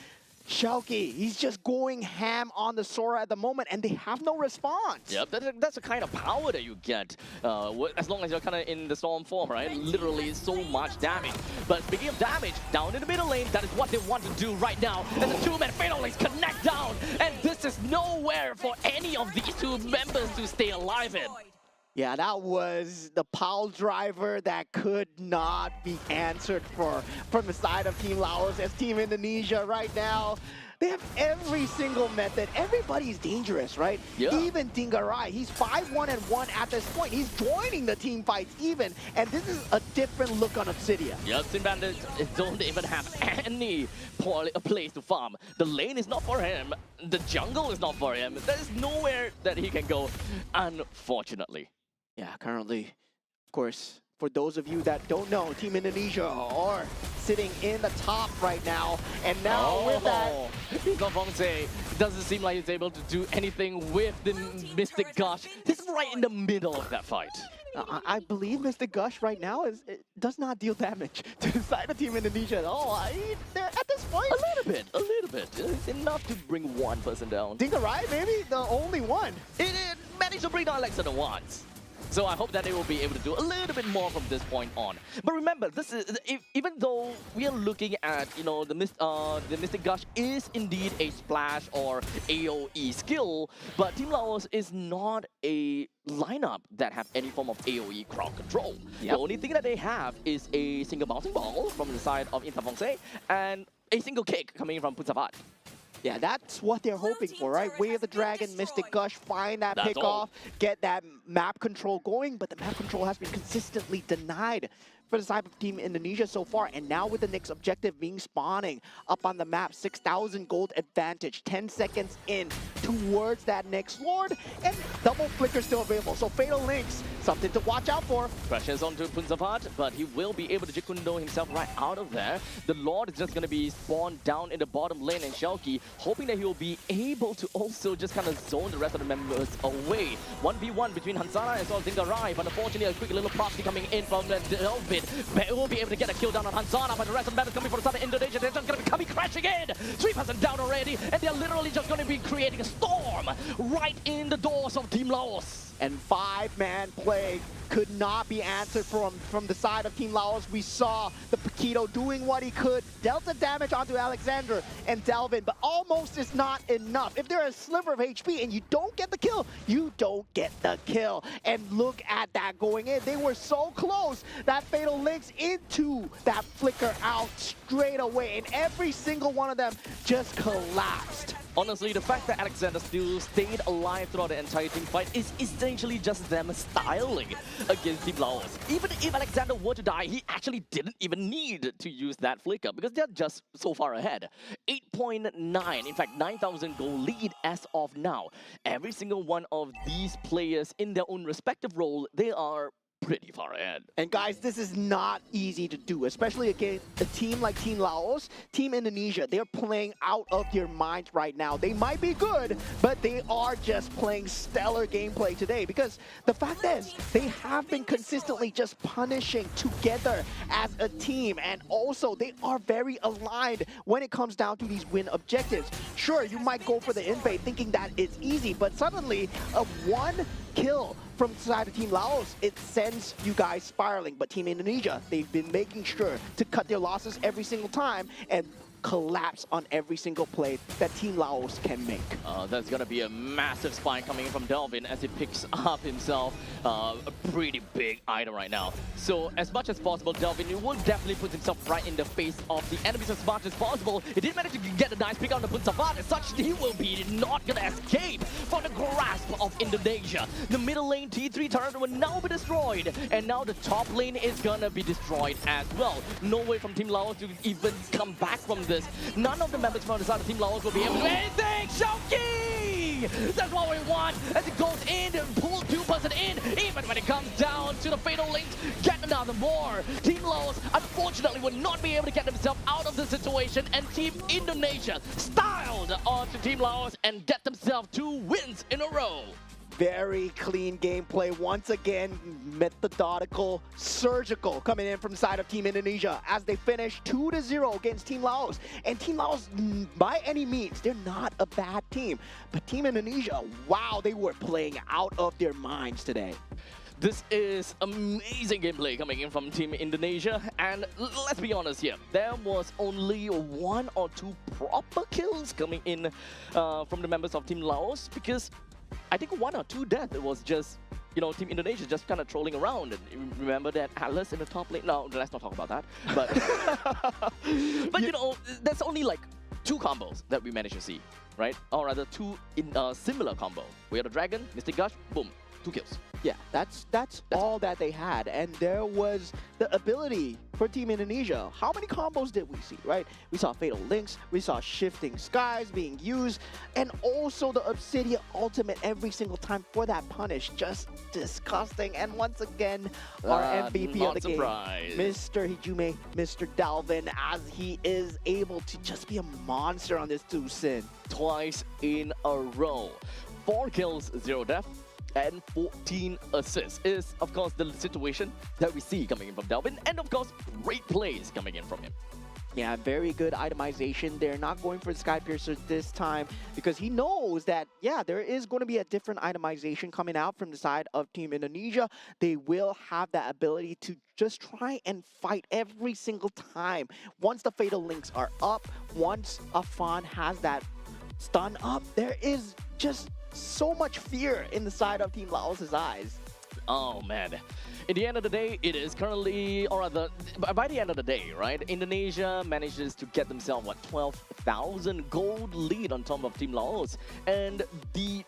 Shulky, he's just going ham on the Sora at the moment, and they have no response. Yep, that's the kind of power that you get as long as you're kind of in the storm form, right? Literally so much damage. But speaking of damage, down in the middle lane, that is what they want to do right now. And the two-man fatal lanes connect down, and this is nowhere for any of these two members to stay alive in. Yeah, that was the pile driver that could not be answered for from the side of Team Laos, as Team Indonesia right now, they have every single method. Everybody's dangerous, right? Yeah. Even Dingarai, he's 5-1-1 at this point. He's joining the team fights even, and this is a different look on Obsidia. Yep, Team Bandit don't even have any place to farm. The lane is not for him. The jungle is not for him. There's nowhere that he can go, unfortunately. Yeah, currently, of course, for those of you that don't know, Team Indonesia are sitting in the top right now. And now with that, Infamose doesn't seem like he's able to do anything with the Mystic Gush. He's right in the middle of that fight. I believe Mr. Gush right now does not deal damage to the side of Team Indonesia at all. At this point, A little bit. It's enough to bring one person down. Dingarai, maybe the only one. It managed to bring down Alexander once. So I hope that they will be able to do a little bit more from this point on. But remember, this is even though we are looking at, the Mystic Gush is indeed a splash or AoE skill, but Team Laos is not a lineup that have any form of AoE crowd control. Yep. The only thing that they have is a single bouncing ball from the side of Interfonse and a single kick coming from Putsapat. Yeah, that's what they're hoping for, right? Way of the Dragon, Mystic Gush, find that That's pick off, get that map control going, but the map control has been consistently denied for the side of Team Indonesia so far. And now with the next objective being spawning up on the map, 6,000 gold advantage, 10 seconds in towards that next Lord, and double flicker still available. So Fatal Links, something to watch out for. Pressures onto Punzavat, but he will be able to Jikundo himself right out of there. The Lord is just going to be spawned down in the bottom lane, and Shelky hoping that he will be able to also just kind of zone the rest of the members away. 1v1 between Hansana as well as Dingarai, but unfortunately a quick little proxy coming in from Delvin. But will be able to get a kill down on Hansana, but the rest of the members coming from the side of Indonesia, they're just going to be coming crashing in. 3% down already, and they're literally just going to be creating a storm right in the doors of Team Laos. And 5-man play could not be answered from the side of Team Laos. We saw the Paquito doing what he could, dealt the damage onto Alexander and Delvin, but almost is not enough. If there's a sliver of HP and you don't get the kill, you don't get the kill. And look at that going in. They were so close. That Fatal Links into that flicker out straight away, and every single one of them just collapsed. Honestly, the fact that Alexander still stayed alive throughout the entire team fight is essentially just them styling against Team Laos. Even if Alexander were to die, he actually didn't even need to use that flicker because they're just so far ahead. 8.9, in fact 9,000 goal lead as of now. Every single one of these players in their own respective role, they are pretty far ahead. And guys, this is not easy to do, especially against a team like Team Laos, Team Indonesia. They're playing out of their minds right now. They might be good, but they are just playing stellar gameplay today because the fact is, they have been consistently just punishing together as a team, and also they are very aligned when it comes down to these win objectives. Sure, you might go for the invade thinking that it's easy, but suddenly a one kill from the side of Team Laos, it sends you guys spiraling. But Team Indonesia, they've been making sure to cut their losses every single time and collapse on every single play that Team Laos can make. That's going to be a massive spike coming in from Delvin as he picks up himself a pretty big item right now. So as much as possible, Delvin will definitely put himself right in the face of the enemies as much as possible. He did manage to get a nice pick on the Punsavat. As such, he will be not going to escape from the grasp of Indonesia. The middle lane T3 turret will now be destroyed, and now the top lane is going to be destroyed as well. No way from Team Laos to even come back from this. None of the members from the side of Team Laos will be able to do anything. Shoki! That's what we want as it goes in and pulls 2% in. Even when it comes down to the Fatal Links, get another more. Team Laos unfortunately will not be able to get themselves out of the situation, and Team Indonesia styled onto Team Laos and get themselves 2 wins in a row. Very clean gameplay. Once again, methodical, surgical coming in from the side of Team Indonesia as they finish 2-0 against Team Laos. And Team Laos, by any means, they're not a bad team. But Team Indonesia, wow, they were playing out of their minds today. This is amazing gameplay coming in from Team Indonesia, and let's be honest here, there was only 1 or 2 proper kills coming in from the members of Team Laos, because I think 1 or 2 deaths was just, you know, Team Indonesia just kind of trolling around. And remember that Atlas in the top lane? No, let's not talk about that. But, but you know, there's only like 2 combos that we managed to see, right? Or rather 2 in a similar combo. We had a Dragon, Mystic Gush, boom, 2 kills. Yeah, that's all that they had, and there was the ability for Team Indonesia. How many combos did we see, right? We saw Fatal Links, we saw Shifting Skies being used, and also the Obsidian Ultimate every single time for that punish. Just disgusting. And once again, our MVP of the game, Mr. Hijume, Mr. Dalvin, as he is able to just be a monster on this 2 Sin. Twice in a row. 4 kills, 0 death, and 14 assists is, of course, the situation that we see coming in from Delvin, and of course, great plays coming in from him. Yeah, very good itemization. They're not going for the Sky Piercer this time because he knows that, yeah, there is going to be a different itemization coming out from the side of Team Indonesia. They will have that ability to just try and fight every single time. Once the Fatal Links are up, once Afan has that stun up, there is just so much fear in the side of Team Laos's eyes. Oh man. In the end of the day, it is currently, or rather, by the end of the day, right? Indonesia manages to get themselves, what, 12,000 gold lead on top of Team Laos. And the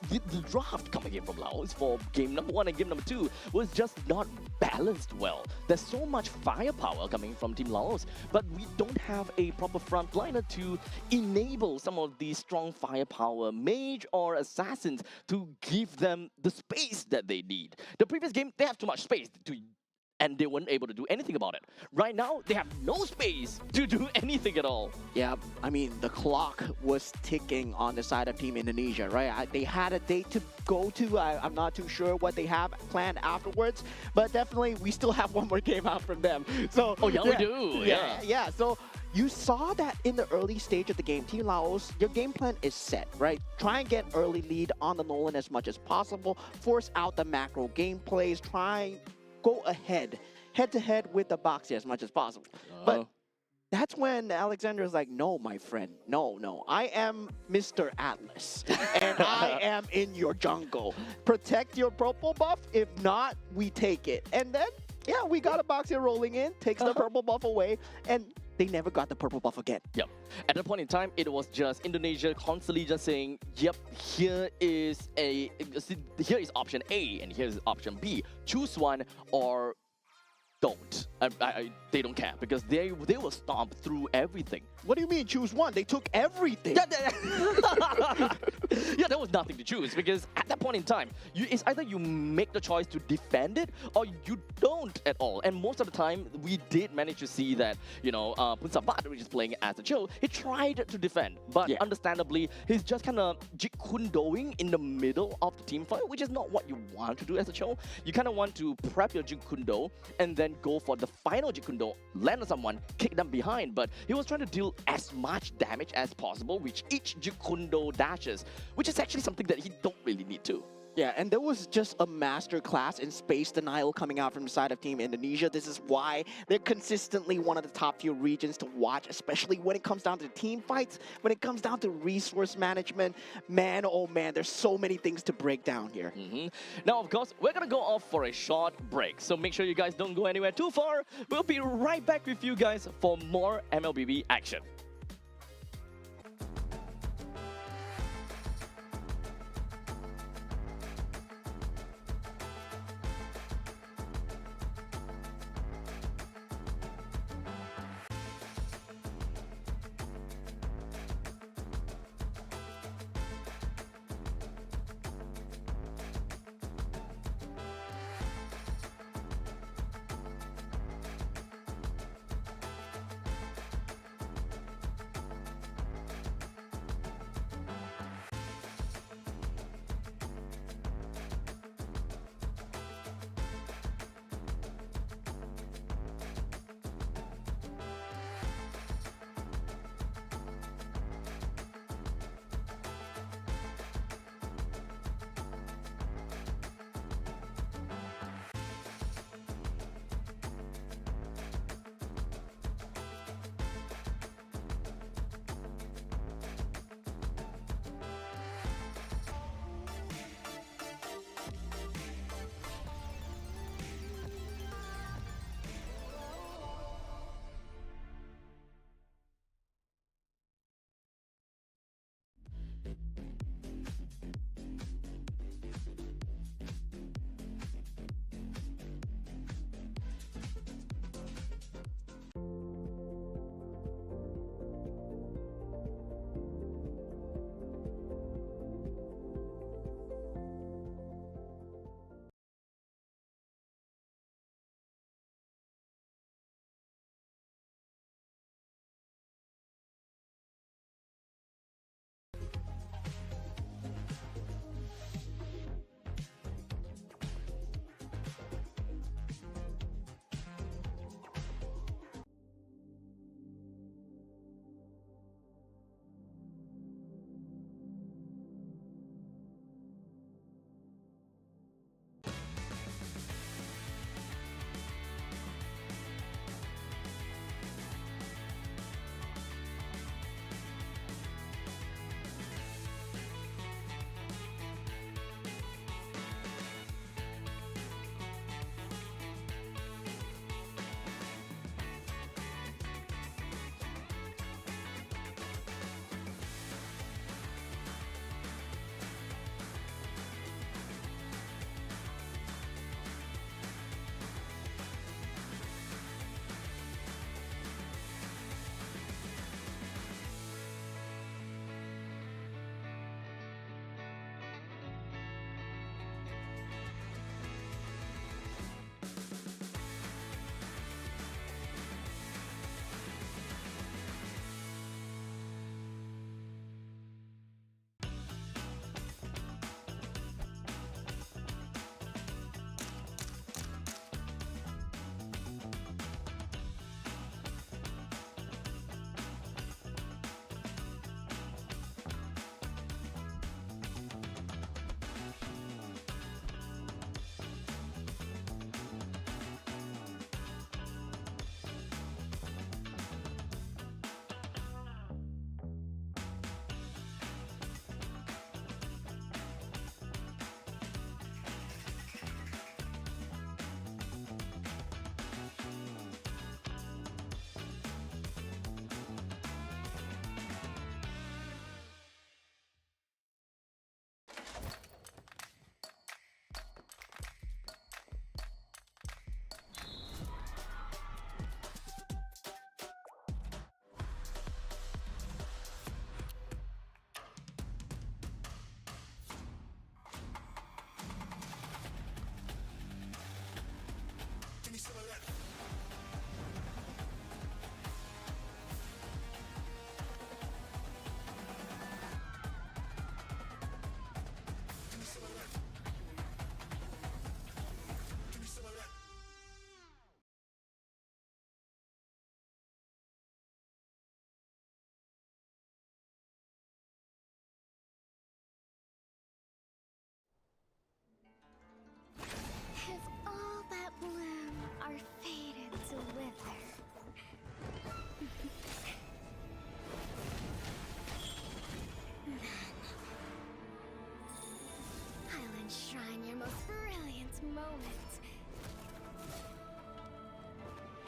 draft coming in from Laos for game number 1 and game number 2 was just not balanced well. There's so much firepower coming from Team Laos, but we don't have a proper frontliner to enable some of these strong firepower mage or assassins to give them the space that they need. The previous game, they have too much space and they weren't able to do anything about it. Right now, they have no space to do anything at all. Yeah, I mean, the clock was ticking on the side of Team Indonesia, right? They had a date to go to. I'm not too sure what they have planned afterwards, but definitely we still have one more game out from them. So, Oh, yeah, we do. Yeah. So you saw that in the early stage of the game, Team Laos, your game plan is set, right? Try and get early lead on the Nolan as much as possible, force out the macro gameplays, try go ahead, head-to-head with the Boxy as much as possible. But that's when Alexander is like, no, my friend, no. I am Mr. Atlas, and I am in your jungle. Protect your purple buff. If not, we take it. And then, yeah, we got a Boxy rolling in, takes the purple buff away, and they never got the purple buff again. Yep. At that point in time, it was just Indonesia constantly just saying, yep, here is option A and here's option B. Choose one or don't. They don't care because they will stomp through everything. What do you mean choose one? They took everything. Yeah, there was nothing to choose because at that point in time, it's either you make the choice to defend it or you don't at all. And most of the time, we did manage to see that, Punsabat, which is playing as a chill, he tried to defend. But understandably, he's just kind of jikundoing in the middle of the team fight, which is not what you want to do as a chill. You kind of want to prep your jikundo and then go for the final jikundo, land on someone, kick them behind. But he was trying to deal as much damage as possible with each jikundo dashes, which is actually something that he don't really need to. Yeah, and there was just a master class in space denial coming out from the side of Team Indonesia. This is why they're consistently one of the top few regions to watch, especially when it comes down to team fights, when it comes down to resource management. Man, oh man, there's so many things to break down here. Now, of course, we're going to go off for a short break, so make sure you guys don't go anywhere too far. We'll be right back with you guys for more MLBB action.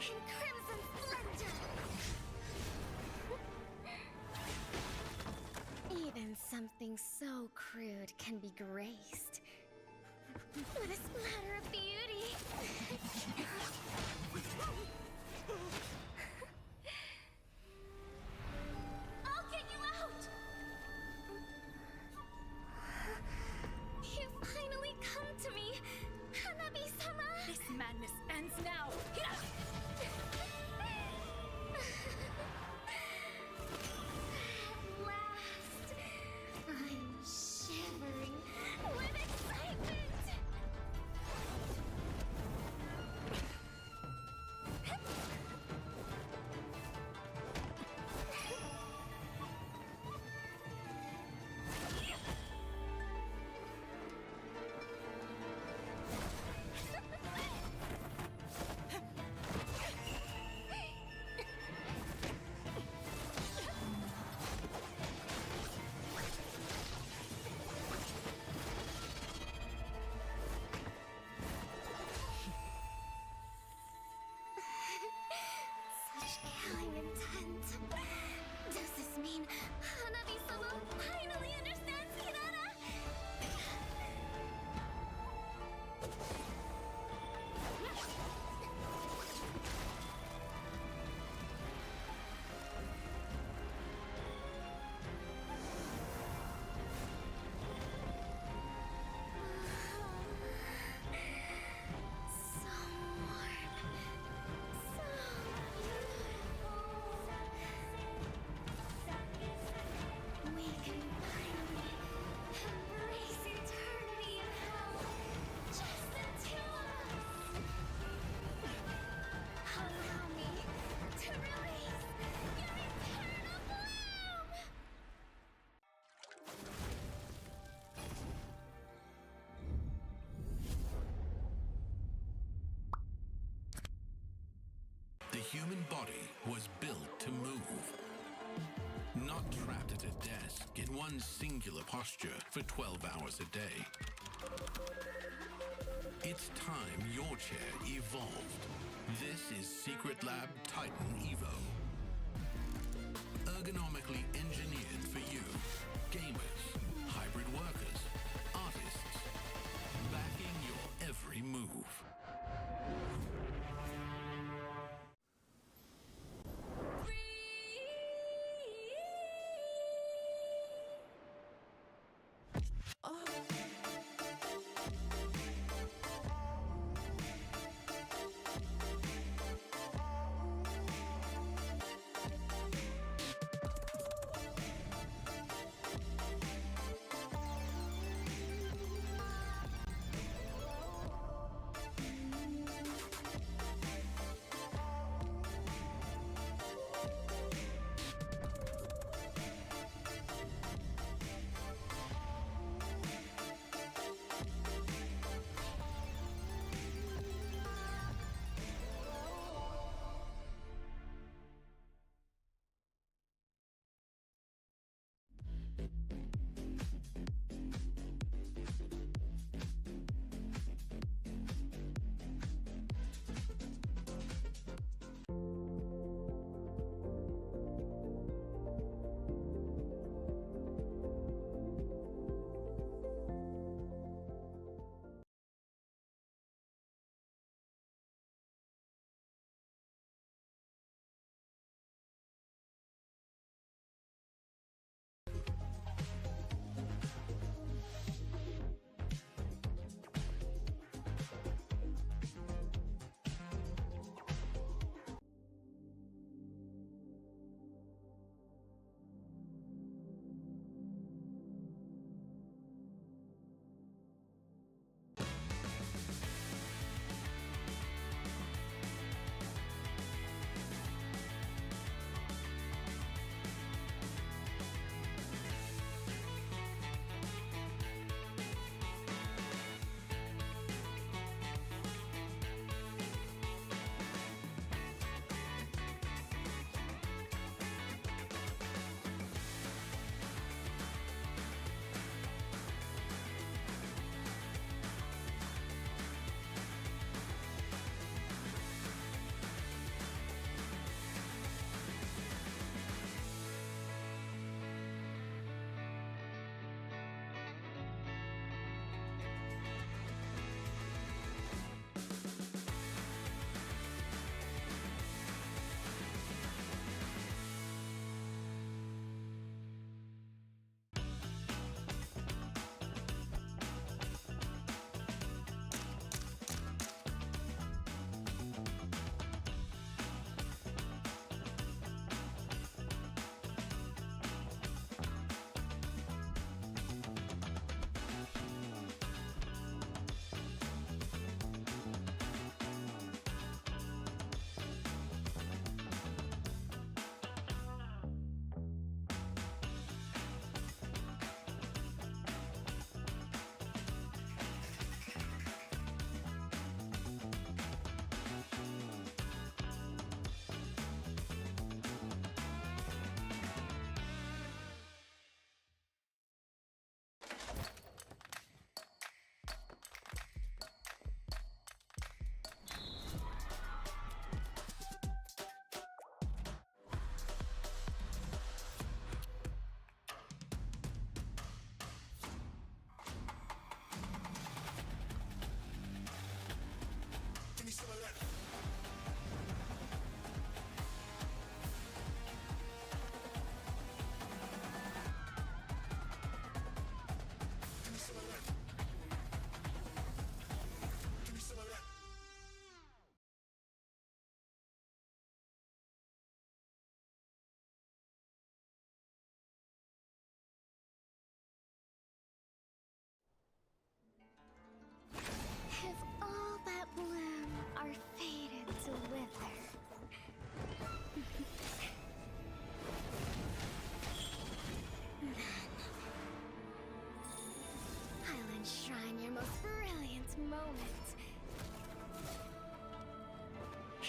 in crimson splendor. Even something so crude can be graced with a splatter of beauty. I'll get you out! You finally come to me, Hanabi-sama! This madness ends now. At last, I'm shivering with excitement! Such killing intent. Does this mean Hanabi-sama finally understands Kirara? So warm. So beautiful. We can finally embrace eternity in hell. Just the two of us. Allow me to release your eternal bloom. The human body was built to move. Not trapped at a desk in one singular posture for 12 hours a day. It's time your chair evolved. This is Secret Lab Titan Evo. Ergonomically engineered for you, gamers, hybrid workers, artists, backing your every move.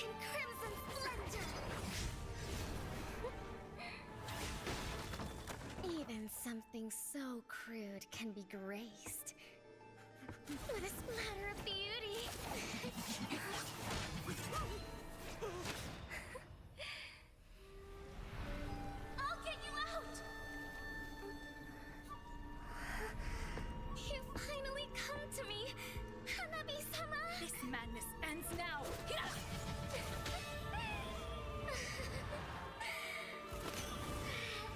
in crimson splendor. Even something so crude can be graced with a splatter of beauty. I'll get you out! You finally come to me, Hanabi-sama! This madness ends now.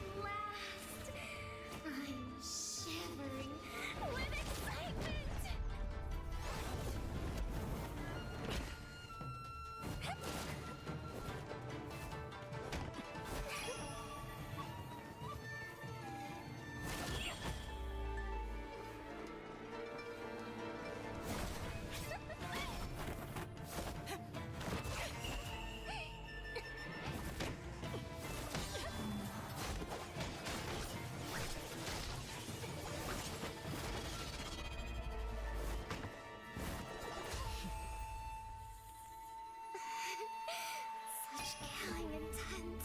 At last, I'm shivering with excitement! Such killing intent.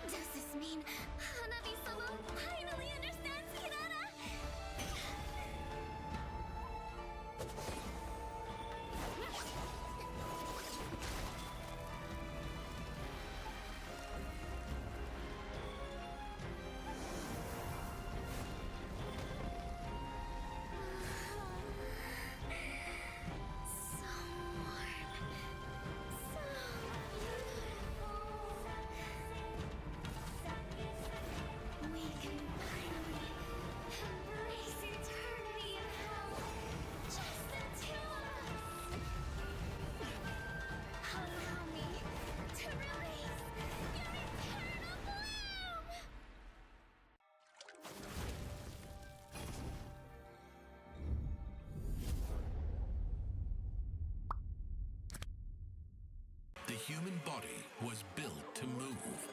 Does this mean Hanabi-sama finally understands Kirara? So warm. So beautiful. We can finally embrace eternity in hell. Just the two of us. Allow me to release your eternal bloom. The human body was built to move.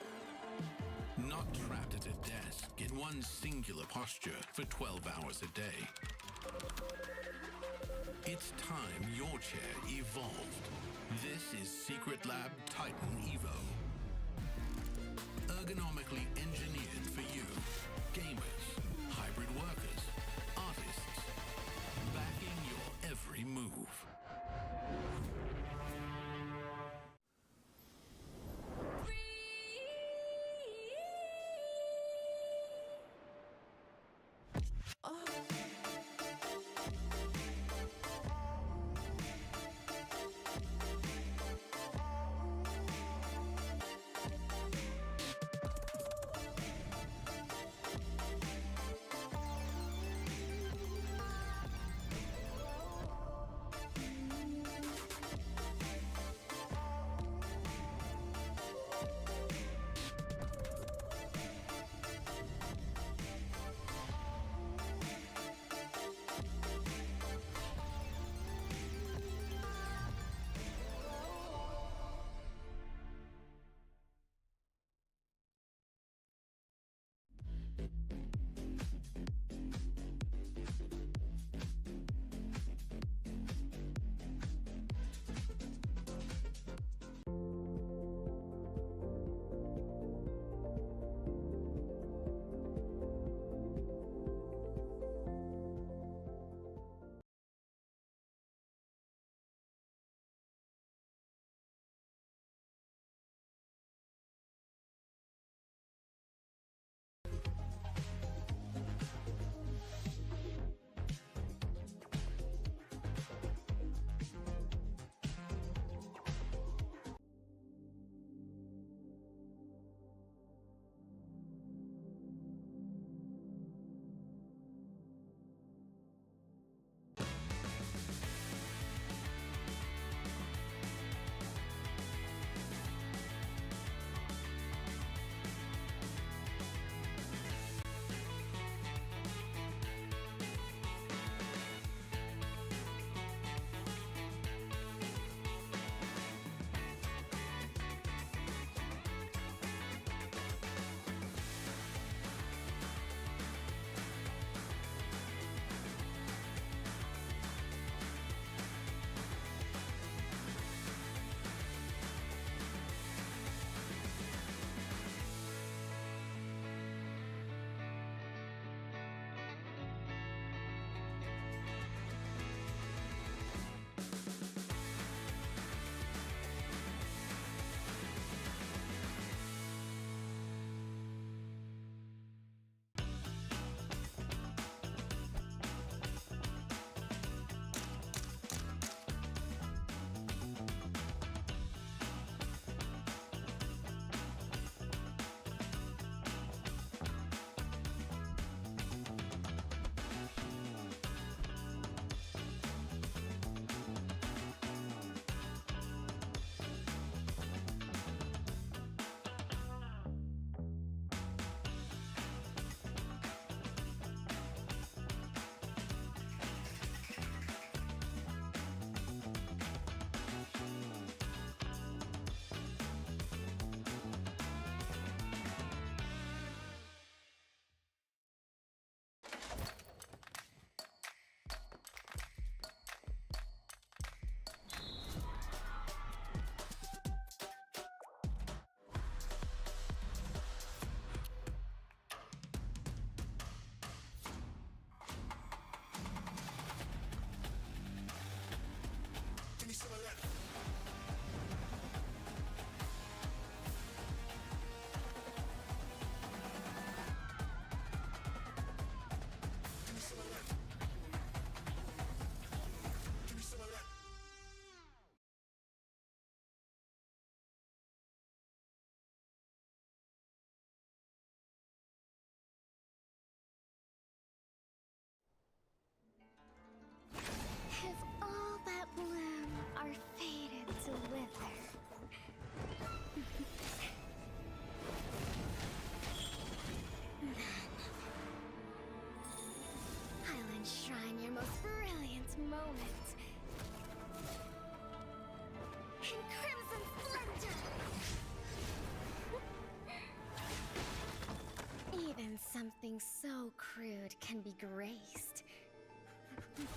Not trapped at a desk in one singular posture for 12 hours a day. It's time your chair evolved. This is Secret Lab Titan Evo. Ergonomically engineered for you, gamers, hybrid workers, artists, backing your every move.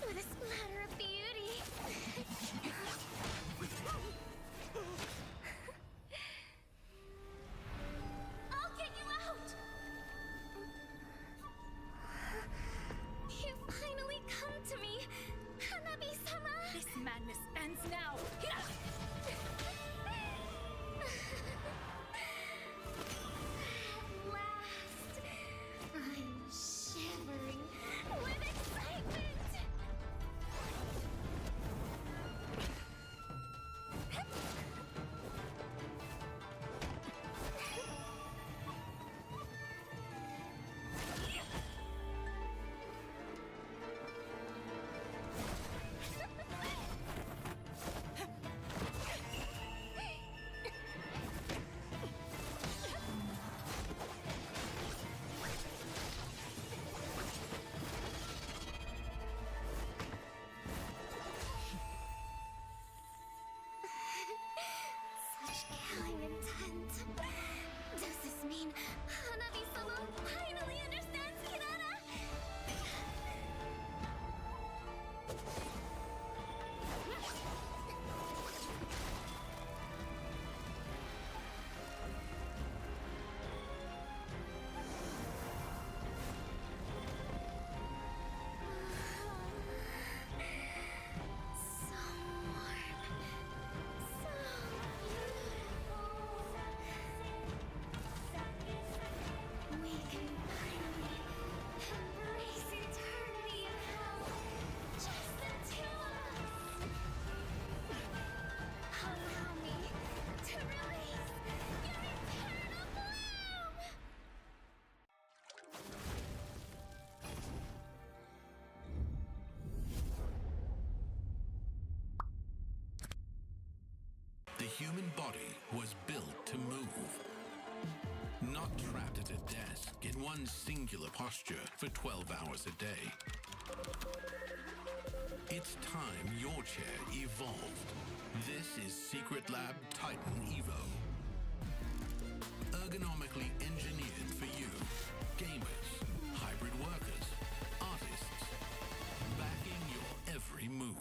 with a splatter of beauty. I'll get you out! You finally come to me, Hanabi-sama! This madness ends now. At last, I'm shivering with excitement! Such killing intent. Does this mean Hanabi-sama finally understands Kirara? So warm. So beautiful. We can finally embrace eternity in hell. Just the two of us. Allow me to release your eternal bloom. The human body was built to move. Not trapped at a desk in one singular posture for 12 hours a day. It's time your chair evolved. This is Secret Lab Titan Evo. Ergonomically engineered for you, gamers, hybrid workers, artists, backing your every move.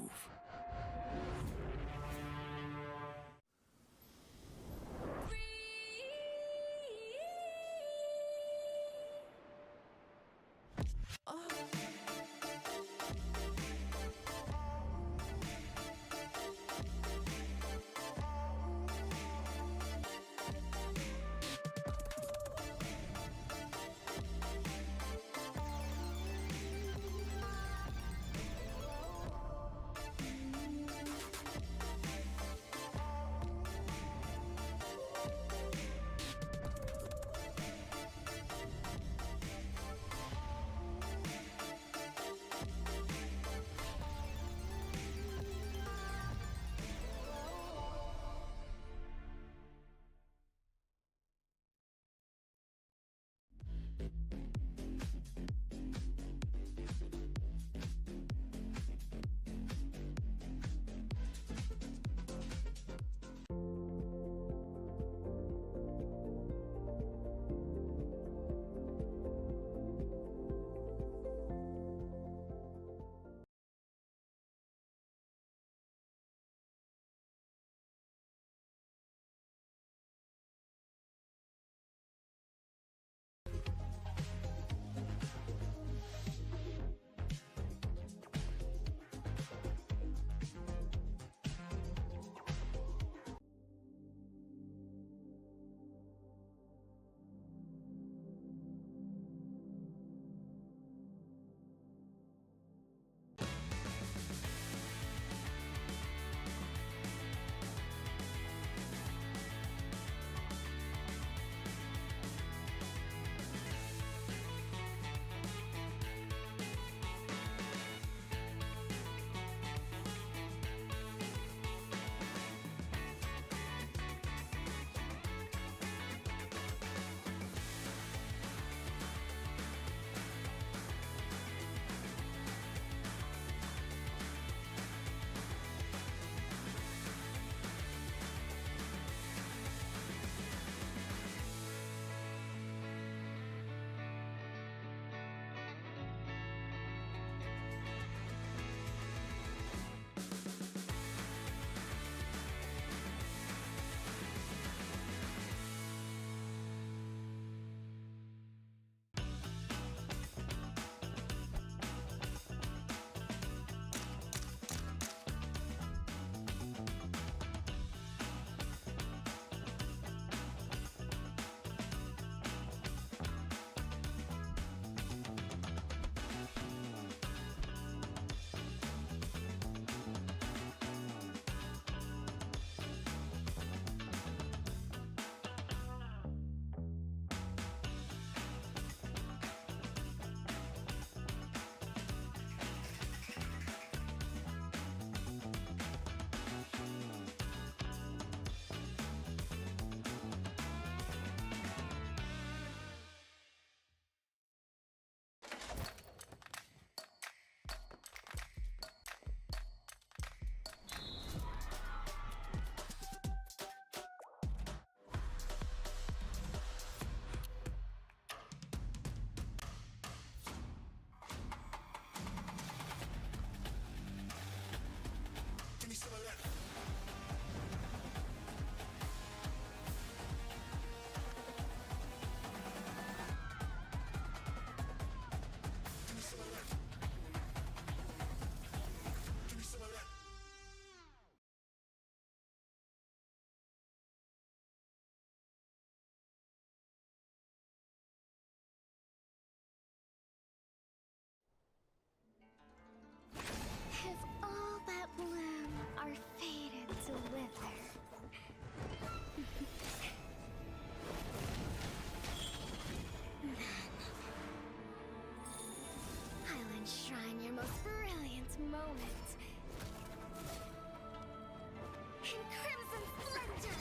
in crimson splendor.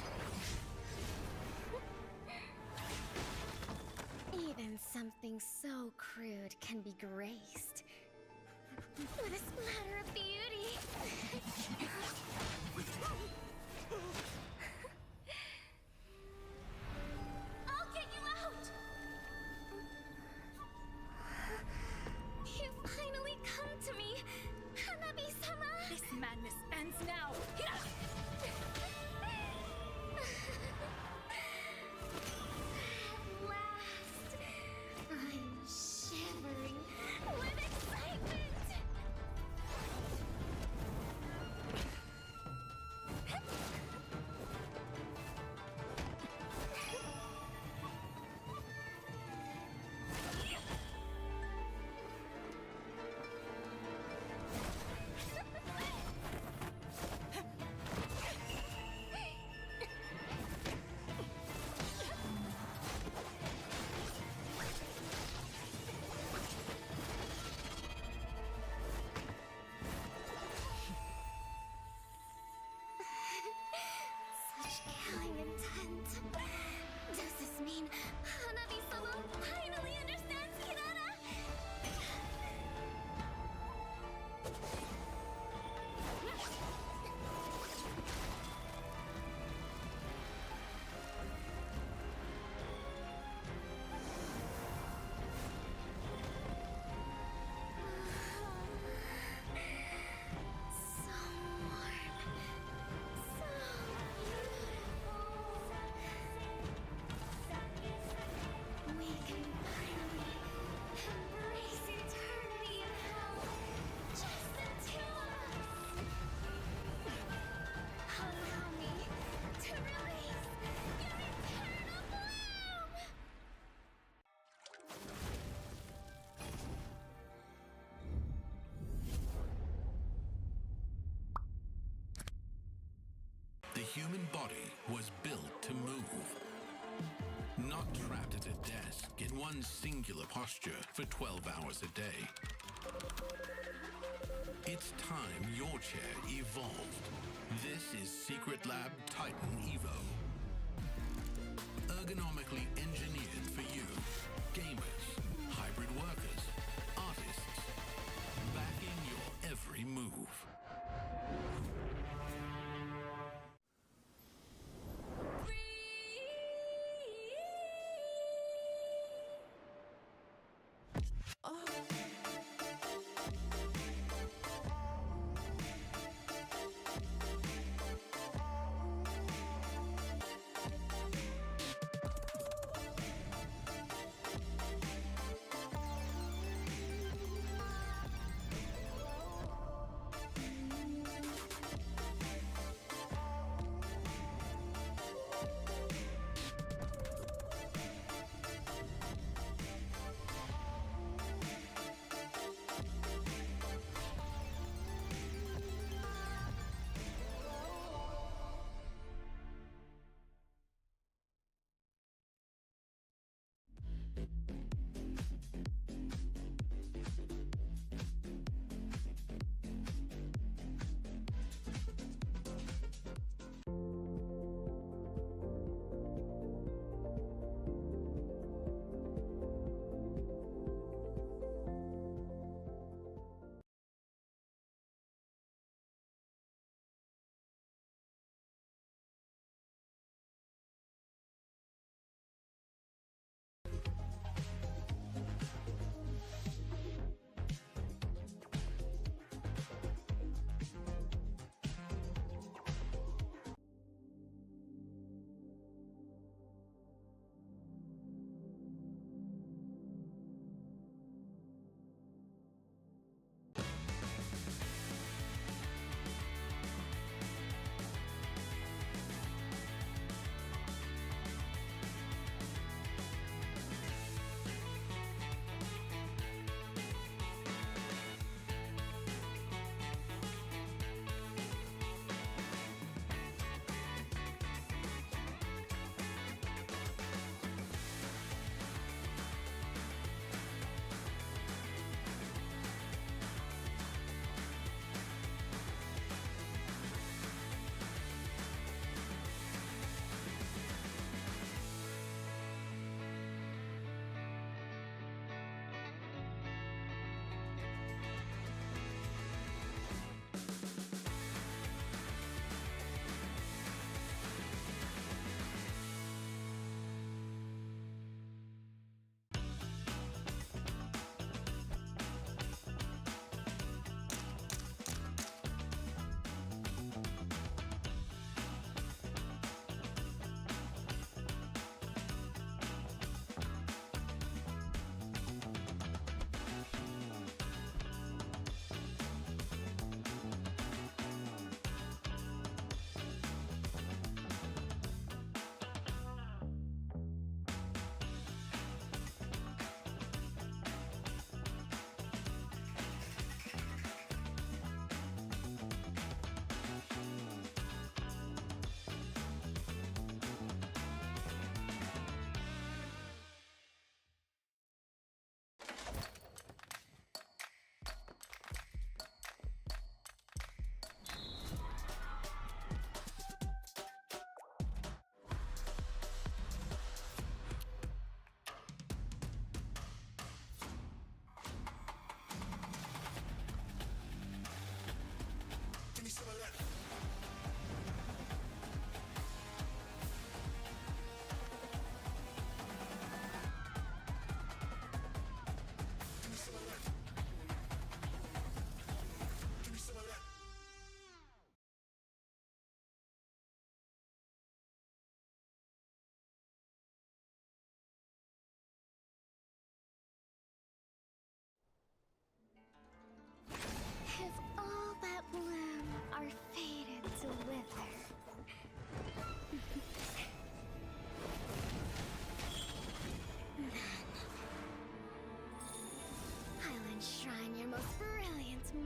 Even something so crude can be graced with a splatter of beauty. I'll get you out! You finally come to me, Hanabi-sama! This madness ends now! At last, I'm shivering with excitement! Such killing intent. Does this mean Hanabi-sama finally understands Kirara? So warm. So beautiful. We can finally embrace eternity in hell. Just the two of us. Allow me to release your eternal bloom. The human body was built to move. Not trapped at a desk in one singular posture for 12 hours a day. It's time your chair evolved. This is Secret Lab Titan Evo. Ergonomically engineered for you, gamers, hybrid workers, artists, backing your every move.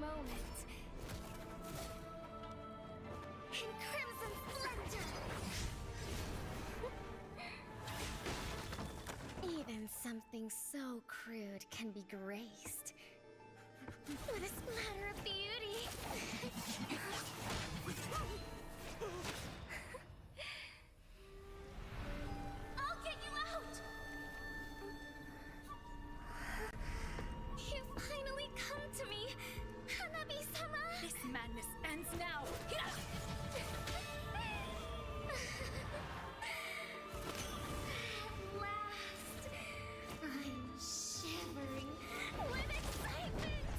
moment. In crimson splendor! Even something so crude can be graced with a splatter of beauty. I'll get you out! You finally come to me, Hanabi-sama! This madness ends now. At last, I'm shivering with excitement!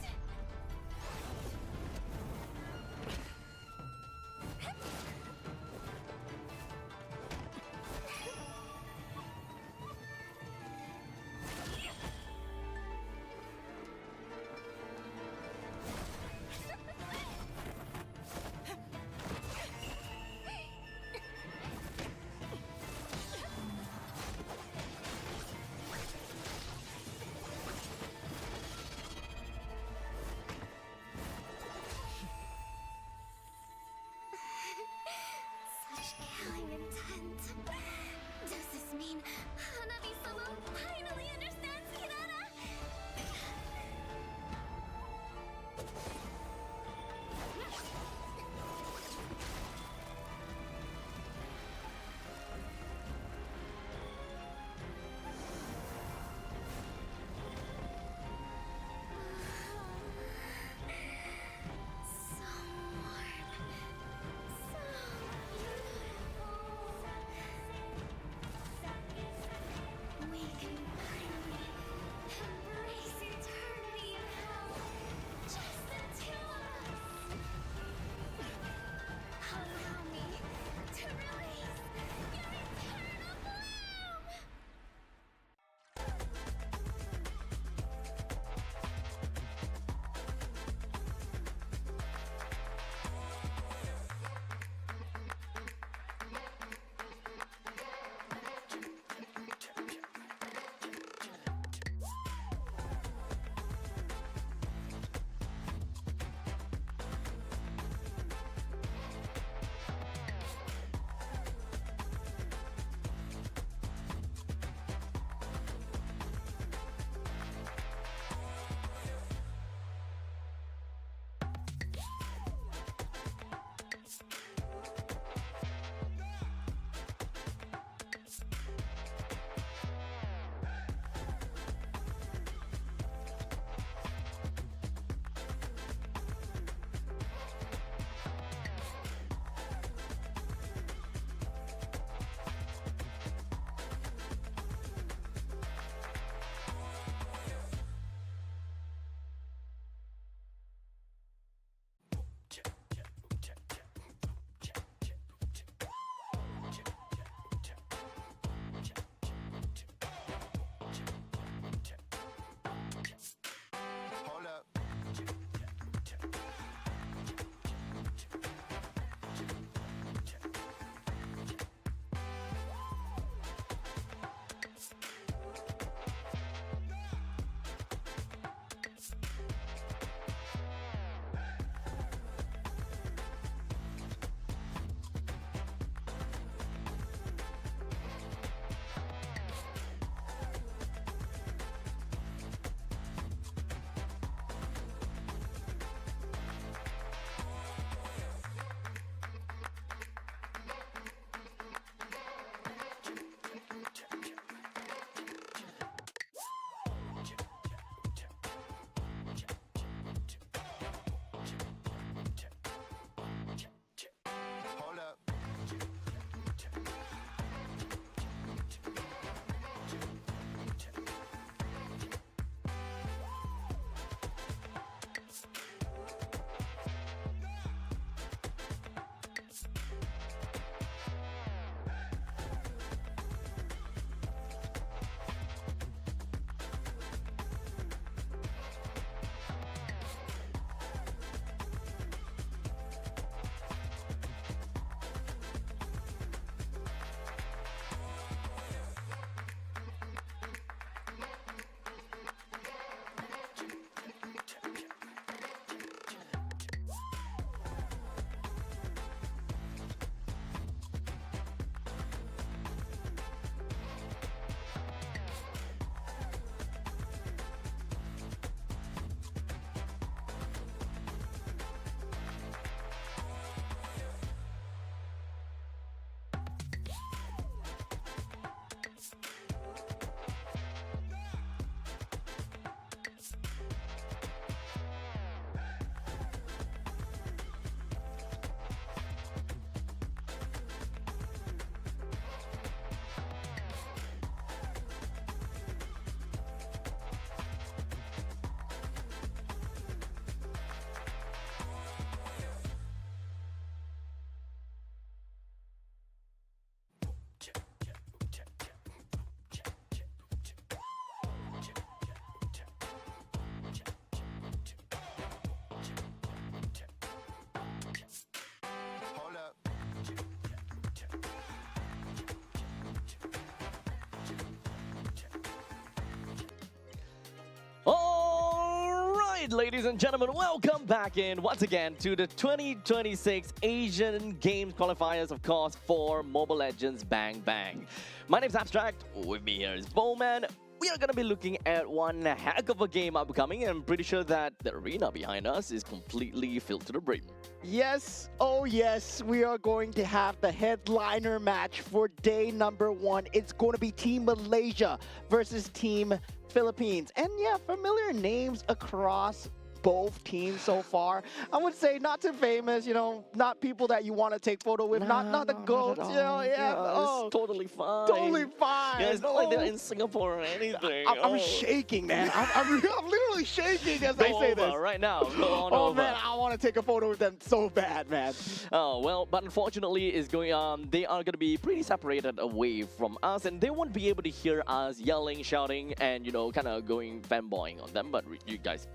ladies and gentlemen, welcome back in once again to the 2026 Asian Games qualifiers, of course, for Mobile Legends Bang Bang. My name's Abstract. With me here is Bowman. We are going to be looking at one heck of a game upcoming, and I'm pretty sure that the arena behind us is completely filled to the brim. Yes, oh yes, we are going to have the headliner match for day number 1. It's going to be Team Malaysia versus Team Philippines. And yeah, familiar names across both teams so far. I would say not too famous, you know, not people that you want to take photo with, not the GOATs, you know, It's totally fine. totally fine. Yeah, it's not like they're in Singapore or anything. I'm shaking, man. I'm literally shaking as I say this. Right now. Go on Oh over. man, I want to take a photo with them so bad, man. Oh, well, but unfortunately, it's going on. They are going to be pretty separated away from us, and they won't be able to hear us yelling, shouting, and, you know, kind of going fanboying on them. But you guys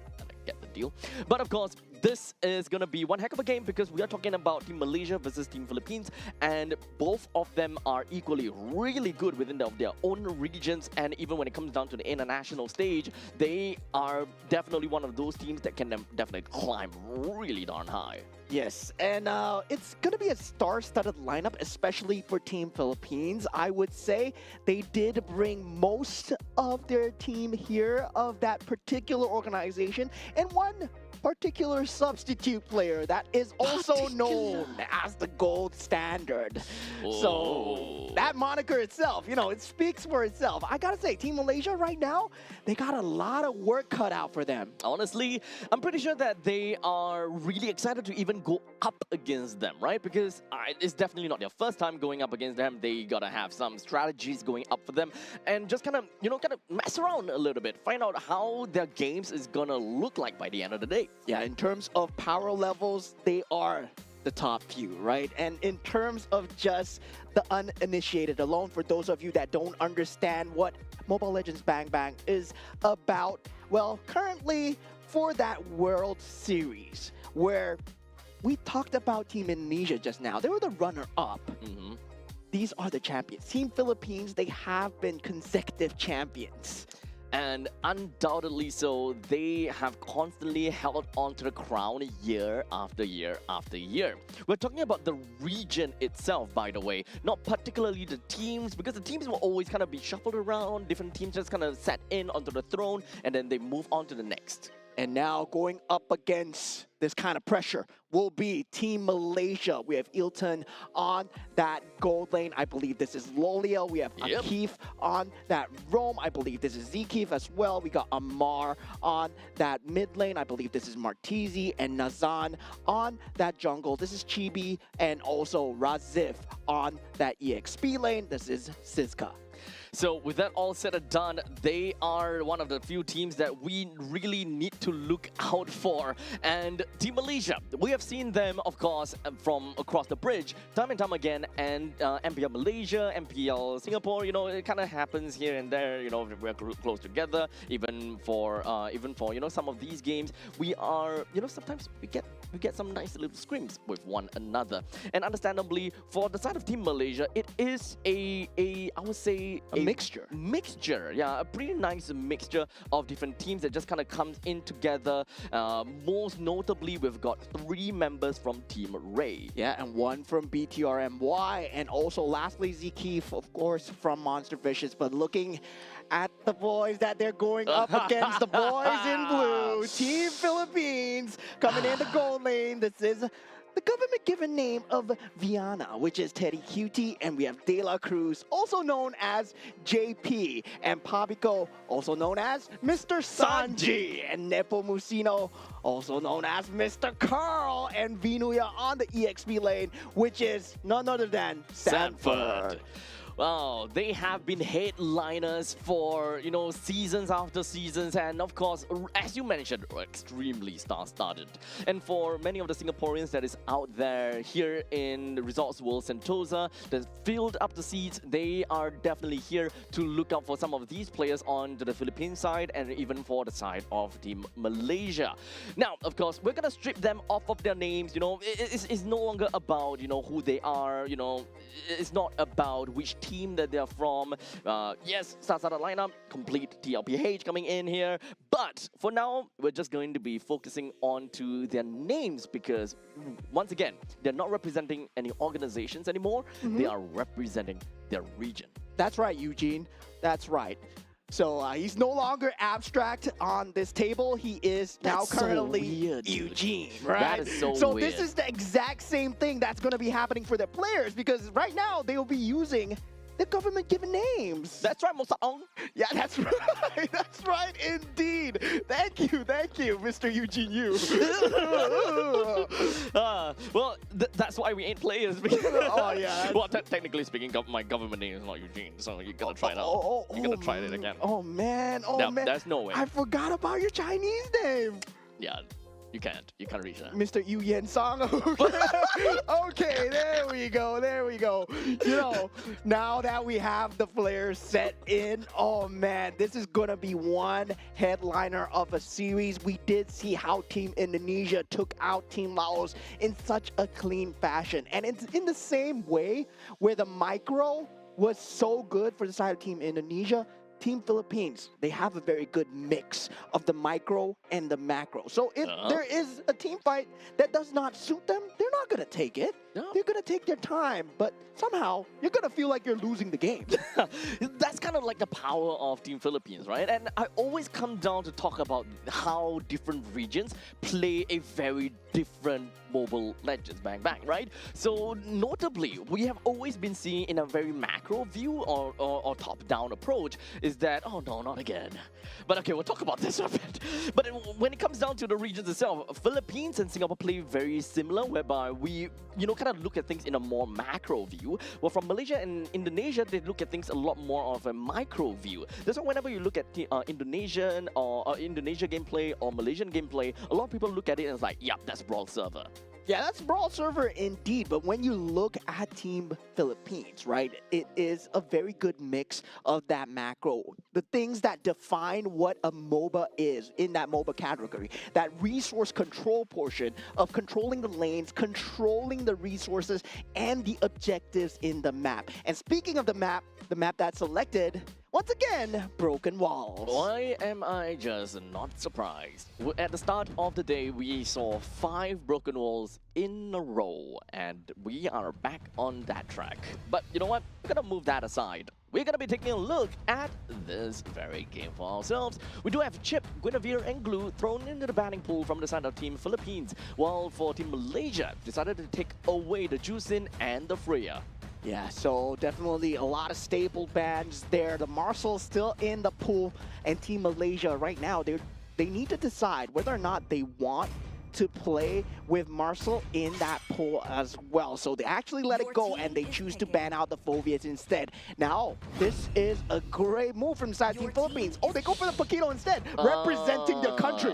get the deal. But of course, this is going to be one heck of a game because we are talking about Team Malaysia versus Team Philippines, and both of them are equally really good within their own regions, and even when it comes down to the international stage, they are definitely one of those teams that can definitely climb really darn high. Yes, and it's going to be a star-studded lineup, especially for Team Philippines. I would say they did bring most of their team here of that particular organization, and one particular substitute player that is also known as the gold standard. So that moniker itself, you know, it speaks for itself. I gotta say, Team Malaysia right now, they got a lot of work cut out for them. Honestly, I'm pretty sure that they are really excited to even go up against them, right? Because it's definitely not their first time going up against them. They gotta have some strategies going up for them and just kind of, you know, mess around a little bit, find out how their games is gonna look like by the end of the day. Yeah, in terms of power levels, they are the top few, right? And in terms of just the uninitiated alone, for those of you that don't understand what Mobile Legends Bang Bang is about, well, currently for that World Series, where we talked about Team Indonesia just now, they were the runner-up. These are the champions. Team Philippines, they have been consecutive champions. And undoubtedly so, they have constantly held on to the crown year after year after year. We're talking about the region itself, by the way, not particularly the teams, because the teams will always kind of be shuffled around. Different teams just kind of sat in onto the throne, and then they move on to the next. And now going up against this kind of pressure will be Team Malaysia. We have Ilton on that gold lane. I believe this is Lolia. We have Akif on that roam. I believe this is Zekif as well. We got Amar on that mid lane. I believe this is Martizi, and Nazan on that jungle. This is Chibi, and also Razif on that EXP lane. This is Sizka. So with that all said and done, they are one of the few teams that we really need to look out for. And Team Malaysia, we have seen them, of course, from across the bridge time and time again. And MPL Malaysia, MPL Singapore, you know, it kind of happens here and there. You know, we're close together. Even for you know, some of these games, we are, you know, sometimes we get some nice little screams with one another. And understandably, for the side of Team Malaysia, it is I would say a mixture. Yeah, a pretty nice mixture of different teams that just kind of comes in together. Most notably, we've got 3 members from Team Ray. Yeah, and 1 from BTRMY, and also lastly Zekif, of course, from Monster Vicious. But looking at the boys that they're going up against, the boys in blue, Team Philippines coming in the gold lane. This is the government-given name of Viana, which is Teddy Cutie, and we have De La Cruz, also known as JP, and Pabico, also known as Mr. Sanji, and Nepomuceno, also known as Mr. Carl, and Vinuya on the EXP lane, which is none other than Sanford. Wow, they have been headliners for, you know, seasons after seasons, and of course, as you mentioned, extremely star-studded. And for many of the Singaporeans that is out there here in the Resorts World Sentosa that filled up the seats, they are definitely here to look out for some of these players on the Philippine side and even for the side of Team Malaysia. Now, of course, we're gonna strip them off of their names. You know, it's no longer about, you know, who they are. You know, it's not about which team that they're from. Yes, started lineup, complete TLPH coming in here. But for now, we're just going to be focusing on to their names because, once again, they're not representing any organizations anymore. They are representing their region. That's right, Eugene. That's right. So he's no longer abstract on this table. He is now That's so currently weird, dude. Eugene, right? That is so weird. This is the exact same thing that's going to be happening for the players because right now they will be using the government-given names. That's right, Mosaong. Yeah, that's right. That's right, indeed. Thank you, Mr. Eugene Yu. Well, that's why we ain't players. Because Oh, yeah. well, technically speaking, my government name is not Eugene, so you gotta try it out. You gotta try it again. Oh, man. Oh, No, man. there's no way. I forgot about your Chinese name. Yeah, you can't. You can't reach that. Mr. Yu Yen Song. Okay, there we go. You know, now that we have the players set in, oh man, this is gonna be one headliner of a series. We did see how Team Indonesia took out Team Laos in such a clean fashion. And it's in the same way where the micro was so good for the side of Team Indonesia, Team Philippines, they have a very good mix of the micro and the macro. So if there is a team fight that does not suit them, they're not going to take it. No. They're going to take their time, but somehow you're going to feel like you're losing the game. That's kind of like the power of Team Philippines, right? And I always come down to talk about how different regions play a very different Mobile Legends Bang Bang, right? So notably, we have always been seeing in a very macro view or top-down approach is that, oh no, not again. But okay, we'll talk about this a bit. But when it comes down to the regions itself, Philippines and Singapore play very similar, whereby we, kind of look at things in a more macro view. Well, from Malaysia and Indonesia, they look at things a lot more of a micro view. That's why whenever you look at Indonesian or Indonesia gameplay or Malaysian gameplay, a lot of people look at it and it's like, yep, that's Brawl Server. Yeah, that's Brawl Server indeed, but when you look at Team Philippines, right, it is a very good mix of that macro. The things that define what a MOBA is in that MOBA category, that resource control portion of controlling the lanes, controlling the resources, and the objectives in the map. And speaking of the map that's selected, once again, Broken Walls. Why am I just not surprised? At the start of the day, we saw 5 Broken Walls in a row, and we are back on that track. But you know what? We're gonna move that aside. We're gonna be taking a look at this very game for ourselves. We do have Chip, Guinevere, and Glue thrown into the batting pool from the side of Team Philippines, while for Team Malaysia, decided to take away the Juicin and the Freya. Yeah, so definitely a lot of staple bands there. The Marshall's still in the pool, and Team Malaysia right now, they need to decide whether or not they want to play with Marshall in that pool as well. So they actually let it go and they choose to ban out the Phobias instead. Now, this is a great move from side Team Philippines. Oh, they go for the Paquito instead, representing their country.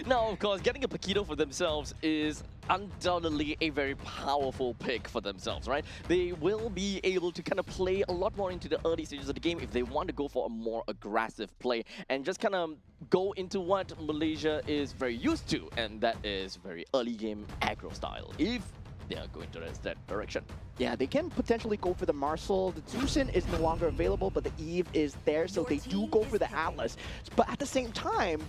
Now, of course, getting a Paquito for themselves is undoubtedly a very powerful pick for themselves, right? They will be able to kind of play a lot more into the early stages of the game if they want to go for a more aggressive play and just kind of go into what Malaysia is very used to, and that is very early game aggro style, if they are going to that direction. Yeah, they can potentially go for the Marshall. The Zusin is no longer available, but the Eve is there, so they do go for the Atlas. But at the same time,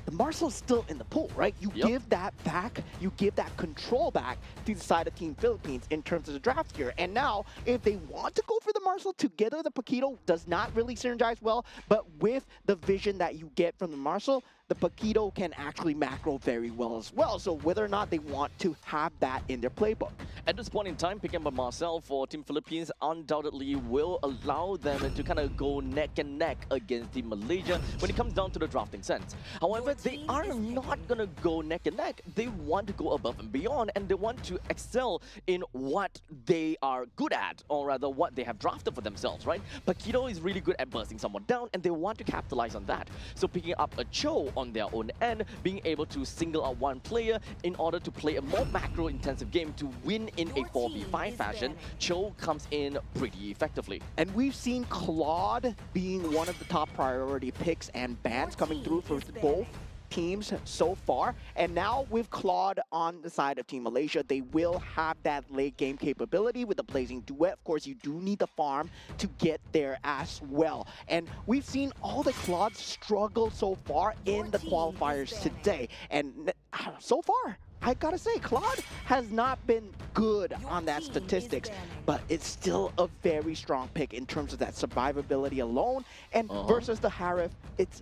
the Marshall's still in the pool, right? You give that back, you give that control back to the side of Team Philippines in terms of the draft here. And now, if they want to go for the Marshall together, the Paquito does not really synergize well, but with the vision that you get from the Marshall, the Paquito can actually macro very well as well. So whether or not they want to have that in their playbook. At this point in time, picking up Marcel for Team Philippines undoubtedly will allow them to kind of go neck and neck against Team Malaysia when it comes down to the drafting sense. However, they are not going to go neck and neck. They want to go above and beyond, and they want to excel in what they are good at, or rather what they have drafted for themselves, right? Paquito is really good at bursting someone down, and they want to capitalize on that. So picking up a Cho on their own end, being able to single out one player in order to play a more macro-intensive game to win in a 4v5 fashion, Cho comes in pretty effectively. And we've seen Claude being one of the top priority picks and bans coming through for both teams so far. And now with Claude on the side of Team Malaysia, they will have that late game capability with the Blazing Duet. Of course, you do need the farm to get there as well. And we've seen all the Claudes struggle so far in the qualifiers today. And so far, I gotta say, Claude has not been good on that statistics, but it's still a very strong pick in terms of that survivability alone. And versus the Harif, it's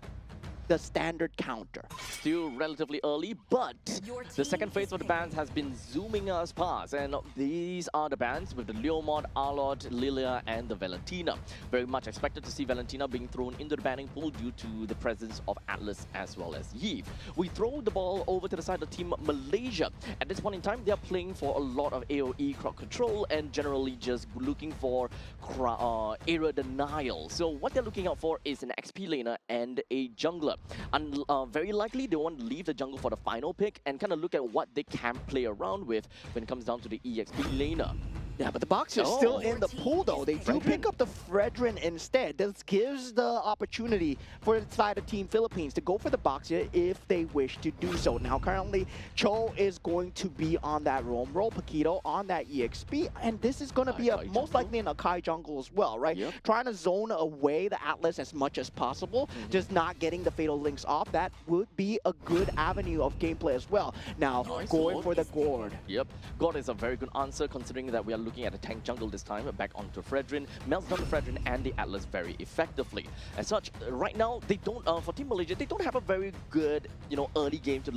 the standard counter. Still relatively early, but the second phase of the bans has been zooming us past, and these are the bans with the Leomod, Arlot, Lilia, and the Valentina. Very much expected to see Valentina being thrown into the banning pool due to the presence of Atlas as well as Yve. We throw the ball over to the side of Team Malaysia. At this point in time, they're playing for a lot of AoE crowd control and generally just looking for area denial. So what they're looking out for is an XP laner and a jungler. Very likely they want to leave the jungle for the final pick and kind of look at what they can play around with when it comes down to the EXP laner. Yeah, but the box is still in the pool, though. They do pick up the Fredrin instead. This gives the opportunity for the side of Team Philippines to go for the Boxia if they wish to do so. Now, currently, Cho is going to be on that roam role, Paquito on that EXP, and this is going to be most likely an Akai jungle as well, right? Yep. Trying to zone away the Atlas as much as possible, just not getting the Fatal Links off. That would be a good avenue of gameplay as well. Now, going for the Gourd. Yep, Gourd is a very good answer considering that we are looking at a tank jungle this time, back onto Fredrin, melts down the Fredrin and the Atlas very effectively. As such, right now, they don't, for Team Malaysia, they don't have a very good, early game to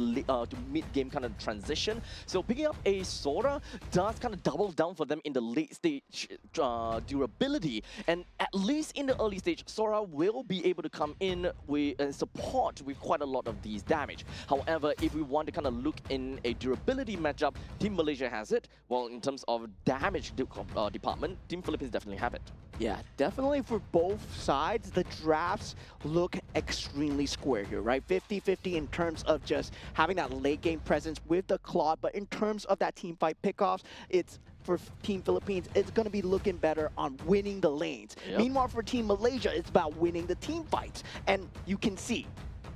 mid-game kind of transition. So picking up a Sora does kind of double down for them in the late stage durability. And at least in the early stage, Sora will be able to come in and support with quite a lot of these damage. However, if we want to kind of look in a durability matchup, Team Malaysia has it. Well, in terms of damage department, Team Philippines definitely have it. Yeah, definitely for both sides, the drafts look extremely square here, right? 50-50 in terms of just having that late game presence with the Claude, but in terms of that team fight pickoffs, it's for Team Philippines, it's going to be looking better on winning the lanes. Yep. Meanwhile, for Team Malaysia, it's about winning the team fights. And you can see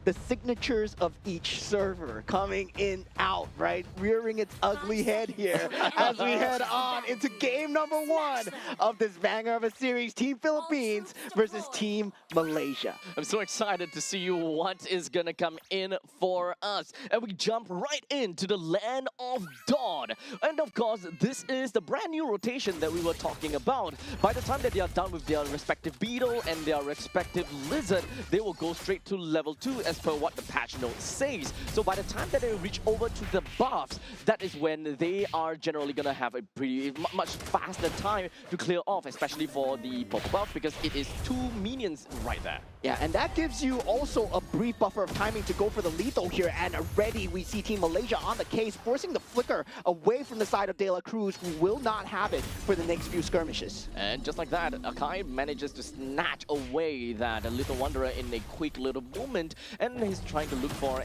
the signatures of each server coming in out, right? Rearing its ugly head here as we head on into game number 1 of this banger of a series, Team Philippines versus Team Malaysia. I'm so excited to see what is gonna come in for us. And we jump right into the land of Dawn. And of course, this is the brand new rotation that we were talking about. By the time that they are done with their respective Beetle and their respective Lizard, they will go straight to level 2 as per what the patch note says. So by the time that they reach over to the buffs, that is when they are generally gonna have a pretty much faster time to clear off, especially for the purple buff, because it is 2 minions right there. Yeah, and that gives you also a brief buffer of timing to go for the lethal here, and already we see Team Malaysia on the case, forcing the flicker away from the side of De La Cruz, who will not have it for the next few skirmishes. And just like that, Akai manages to snatch away that Little Wanderer in a quick little moment, and he's trying to look for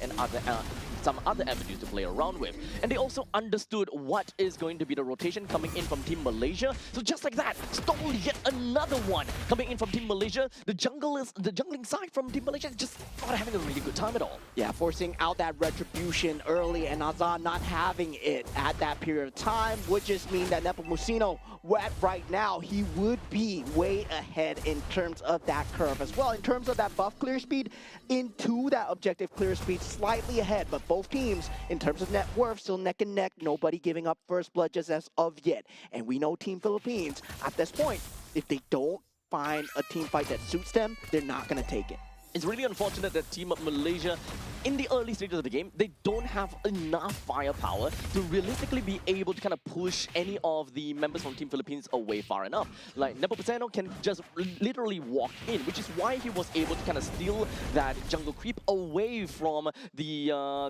some other avenues to play around with. And they also understood what is going to be the rotation coming in from Team Malaysia. So just like that, stole yet another one coming in from Team Malaysia. The jungling side from Team Malaysia is just not having a really good time at all. Yeah, forcing out that retribution early, and Azan not having it at that period of time would just mean that Nepomuceno, right now, he would be way ahead in terms of that curve as well. In terms of that buff clear speed, into that objective clear speed, slightly ahead, but both teams, in terms of net worth, still neck and neck, nobody giving up first blood just as of yet. And we know Team Philippines, at this point, if they don't find a team fight that suits them, they're not going to take it. It's really unfortunate that Team Malaysia, in the early stages of the game, they don't have enough firepower to realistically be able to kind of push any of the members from Team Philippines away far enough. Like, Nepomuceno can just literally walk in, which is why he was able to kind of steal that jungle creep away from the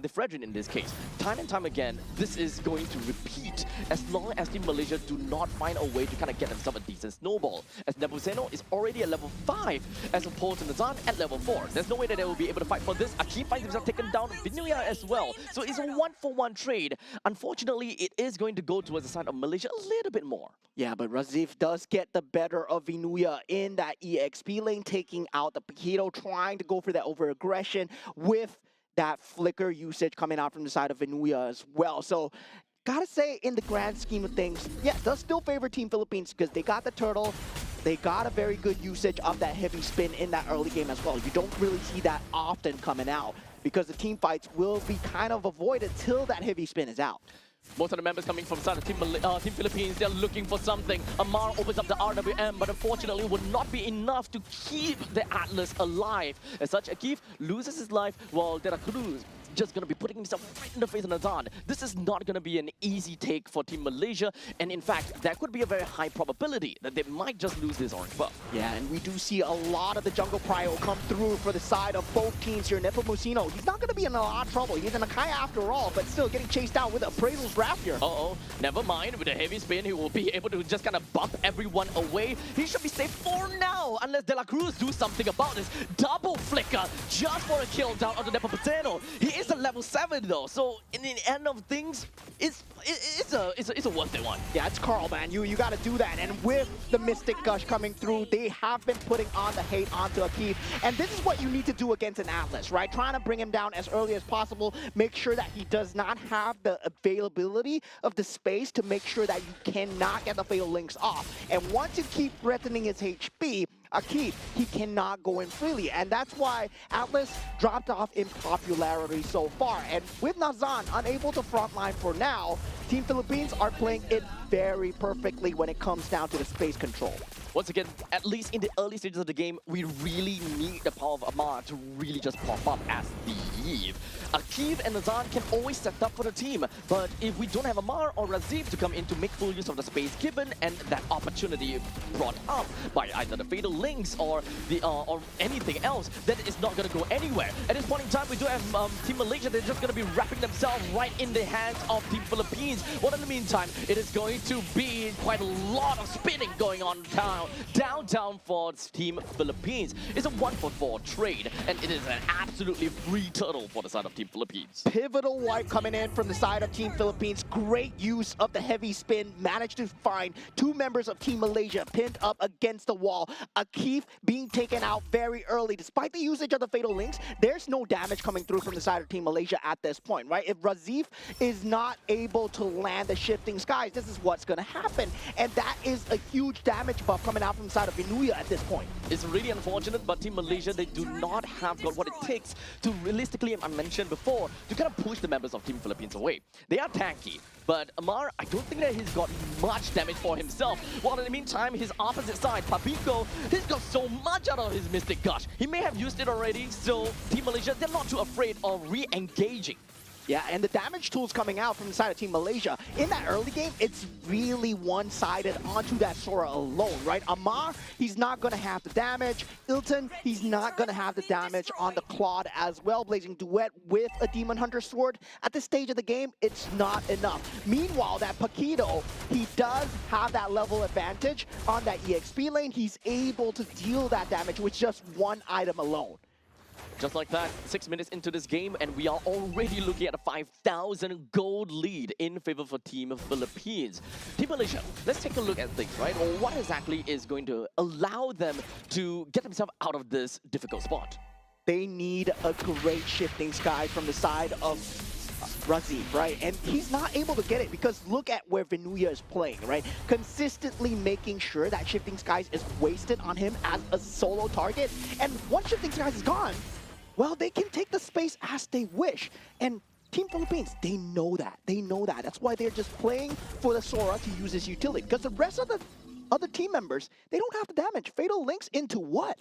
Fredrin in this case. Time and time again, this is going to repeat as long as Team Malaysia do not find a way to kind of get themselves a decent snowball. As Nepomuceno is already at level 5, as opposed to Nazan at level 4. There's no way that they will be able to fight for this. Akeem finds himself taken down, Vinuya as well. So it's a 1-for-1 trade. Unfortunately, it is going to go towards the side of Malaysia a little bit more. Yeah, but Razif does get the better of Vinuya in that EXP lane, taking out the Paquito, trying to go for that over-aggression with that flicker usage coming out from the side of Venuya as well. So gotta say, in the grand scheme of things, yeah, does still favor Team Philippines because they got the turtle. They got a very good usage of that heavy spin in that early game as well. You don't really see that often coming out because the team fights will be kind of avoided till that heavy spin is out. Most of the members coming from side of Team Philippines, they're looking for something. Amar opens up the RWM, but unfortunately it would not be enough to keep the Atlas alive. As such, Akif loses his life while De La Cruz just going to be putting himself right in the face of Nazan. This is not going to be an easy take for Team Malaysia, and in fact, there could be a very high probability that they might just lose this orange buff. Yeah, and we do see a lot of the jungle prio come through for the side of both teams here. Nepomuceno, he's not going to be in a lot of trouble. He's in a Kaya after all, but still getting chased down with Appraisal's Rapier. Uh-oh, never mind. With a heavy spin, he will be able to just kind of bump everyone away. He should be safe for now, unless De La Cruz do something about this. Double flicker just for a kill down onto Nepomuceno. He is a level 7 though, so in the end of things, it's a worth it one. Yeah, it's Carl, man. You got to do that. And with the Mystic Gush coming through, they have been putting on the hate onto Akif. And this is what you need to do against an Atlas, right? Trying to bring him down as early as possible. Make sure that he does not have the availability of the space to make sure that you cannot get the Fatal Links off. And once you keep threatening his HP, Akif, he cannot go in freely. And that's why Atlas dropped off in popularity so far. And with Nazan unable to frontline for now, Team Philippines are playing it very perfectly when it comes down to the space control. Once again, at least in the early stages of the game, we really need the power of Amar to really just pop up as the Eve. Akif and Nazan can always set up for the team, but if we don't have Amar or Razif to come in to make full use of the space given and that opportunity brought up by either the Fatal Links or the or anything else, then it's not going to go anywhere. At this point in time, we do have Team Malaysia. They're just going to be wrapping themselves right in the hands of Team Philippines. Well, in the meantime, it is going to be quite a lot of spinning going on downtown for Team Philippines. It's a 1-for-4 trade, and it is an absolutely free turtle for the side of Team Philippines. Pivotal wipe coming in from the side of Team Philippines. Great use of the heavy spin. Managed to find two members of Team Malaysia pinned up against the wall. Akif being taken out very early. Despite the usage of the Fatal Links, there's no damage coming through from the side of Team Malaysia at this point, right? If Razif is not able to land the Shifting Skies, this is what's going to happen. And that is a huge damage buff coming out from the side of Venuya at this point. It's really unfortunate, but Team Malaysia, they do not have got what it takes to realistically, I mentioned before, to kind of push the members of Team Philippines away. They are tanky, but Amar, I don't think that he's got much damage for himself. While in the meantime, his opposite side, Papiko, he's got so much out of his Mystic Gush. He may have used it already, so Team Malaysia, they're not too afraid of re-engaging. Yeah, and the damage tools coming out from the side of Team Malaysia. In that early game, it's really one-sided onto that Sora alone, right? Amar, he's not going to have the damage. Ilton, he's not going to have the damage on the Claude as well. Blazing Duet with a Demon Hunter Sword. At this stage of the game, it's not enough. Meanwhile, that Paquito, he does have that level advantage on that EXP lane. He's able to deal that damage with just one item alone. Just like that, 6 minutes into this game, and we are already looking at a 5,000 gold lead in favor for Team Philippines. Team Malaysia, let's take a look at things, right? Or what exactly is going to allow them to get themselves out of this difficult spot? They need a great Shifting Sky from the side of Razif, right? And he's not able to get it because look at where Venuya is playing, right? Consistently making sure that Shifting Skies is wasted on him as a solo target. And once Shifting Skies is gone, well, they can take the space as they wish. And Team Philippines, they know that. They know that. That's why they're just playing for the Sora to use his utility. Because the rest of the other team members, they don't have the damage. Fatal Links into what?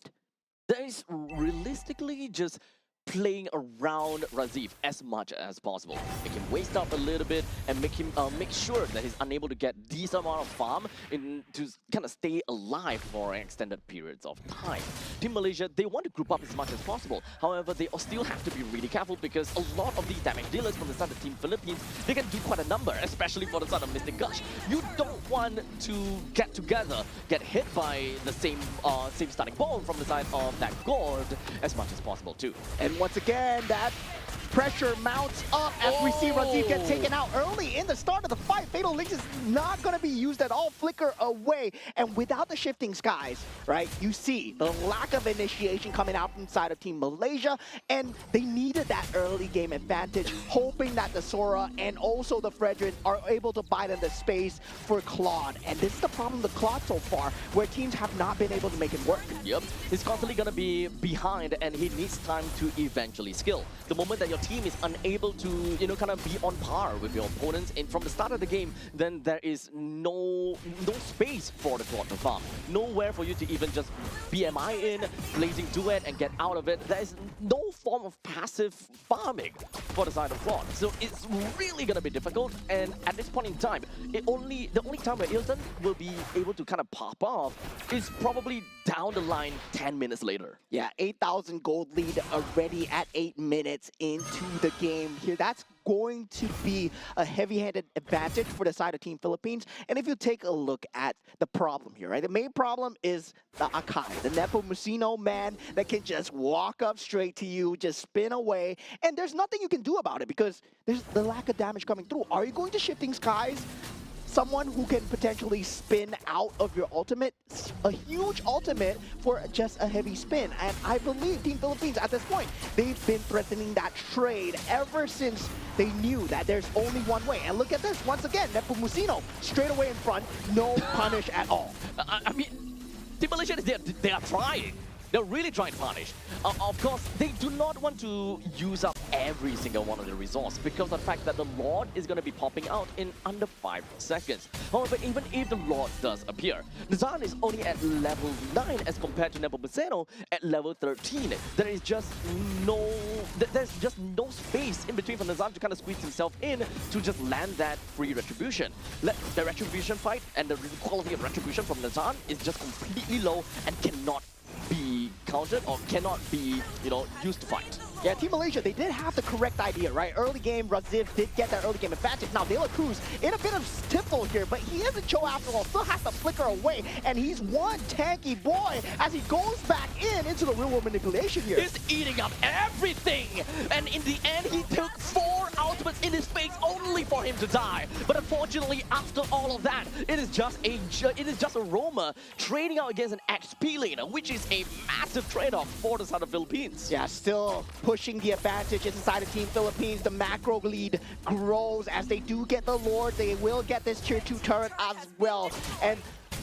That is realistically just playing around Razif as much as possible. Make him waste up a little bit and make him make sure that he's unable to get decent amount of farm to kind of stay alive for extended periods of time. Team Malaysia, they want to group up as much as possible. However, they still have to be really careful because a lot of these damage dealers from the side of Team Philippines, they can do quite a number, especially for the side of Mystic Gush. You don't want to get together, get hit by the same starting ball from the side of that gourd as much as possible too. And once again, that Pressure mounts up as we see Razif get taken out early in the start of the fight. Fatal Links is not going to be used at all. Flicker away. And without the shifting skies, right, you see the lack of initiation coming out from inside of Team Malaysia. And they needed that early game advantage, hoping that the Sora and also the Fredrin are able to buy them the space for Claude. And this is the problem with Claude so far, where teams have not been able to make it work. Yep, he's constantly going to be behind and he needs time to eventually skill. The moment that your team is unable to, kind of be on par with your opponents from the start of the game, then there is no space for the Claude to farm. Nowhere for you to even just BMI in, blazing duet and get out of it. There is no form of passive farming for the side of Claude. So it's really going to be difficult, and at this point in time, the only time where Ilton will be able to kind of pop off is probably down the line 10 minutes later. Yeah, 8,000 gold lead already at 8 minutes into the game here. That's going to be a heavy-handed advantage for the side of Team Philippines. And if you take a look at the problem here, right? The main problem is the Akai, the Nepomuceno man that can just walk up straight to you, just spin away, and there's nothing you can do about it because there's the lack of damage coming through. Are you going to Shifting Skies? Someone who can potentially spin out of your ultimate, a huge ultimate for just a heavy spin. And I believe Team Philippines at this point, they've been threatening that trade ever since they knew that there's only one way. And look at this, once again, Nepomuceno straight away in front, no punish at all. I mean, Team Malaysia, they are trying. They're really trying to punish. Of course, they do not want to use up every single one of the resource because of the fact that the Lord is going to be popping out in under 5 seconds. However, even if the Lord does appear, Nazan is only at level 9 as compared to Nepomuceno at level 13. There's just no space in between for Nazan to kind of squeeze himself in to just land that free retribution. The retribution fight and the quality of retribution from Nazan is just completely low and cannot be countered or cannot be, used to fight. Yeah, Team Malaysia, they did have the correct idea, right? Early game, Razif did get that early game advantage. Now, De La Cruz in a bit of stifle here, but he isn't Cho after all. Still has to flicker away, and he's one tanky boy as he goes back into the real-world manipulation here. He's eating up everything, and in the end, he took 4 ultimates in his face only for him to die. But unfortunately, after all of that, it is just a Roma trading out against an XP laner, which is a massive trade-off for the side of Philippines. Yeah, still pushing the advantage inside of Team Philippines. The macro lead grows as they do get the Lord. They will get this tier 2 turret as well. And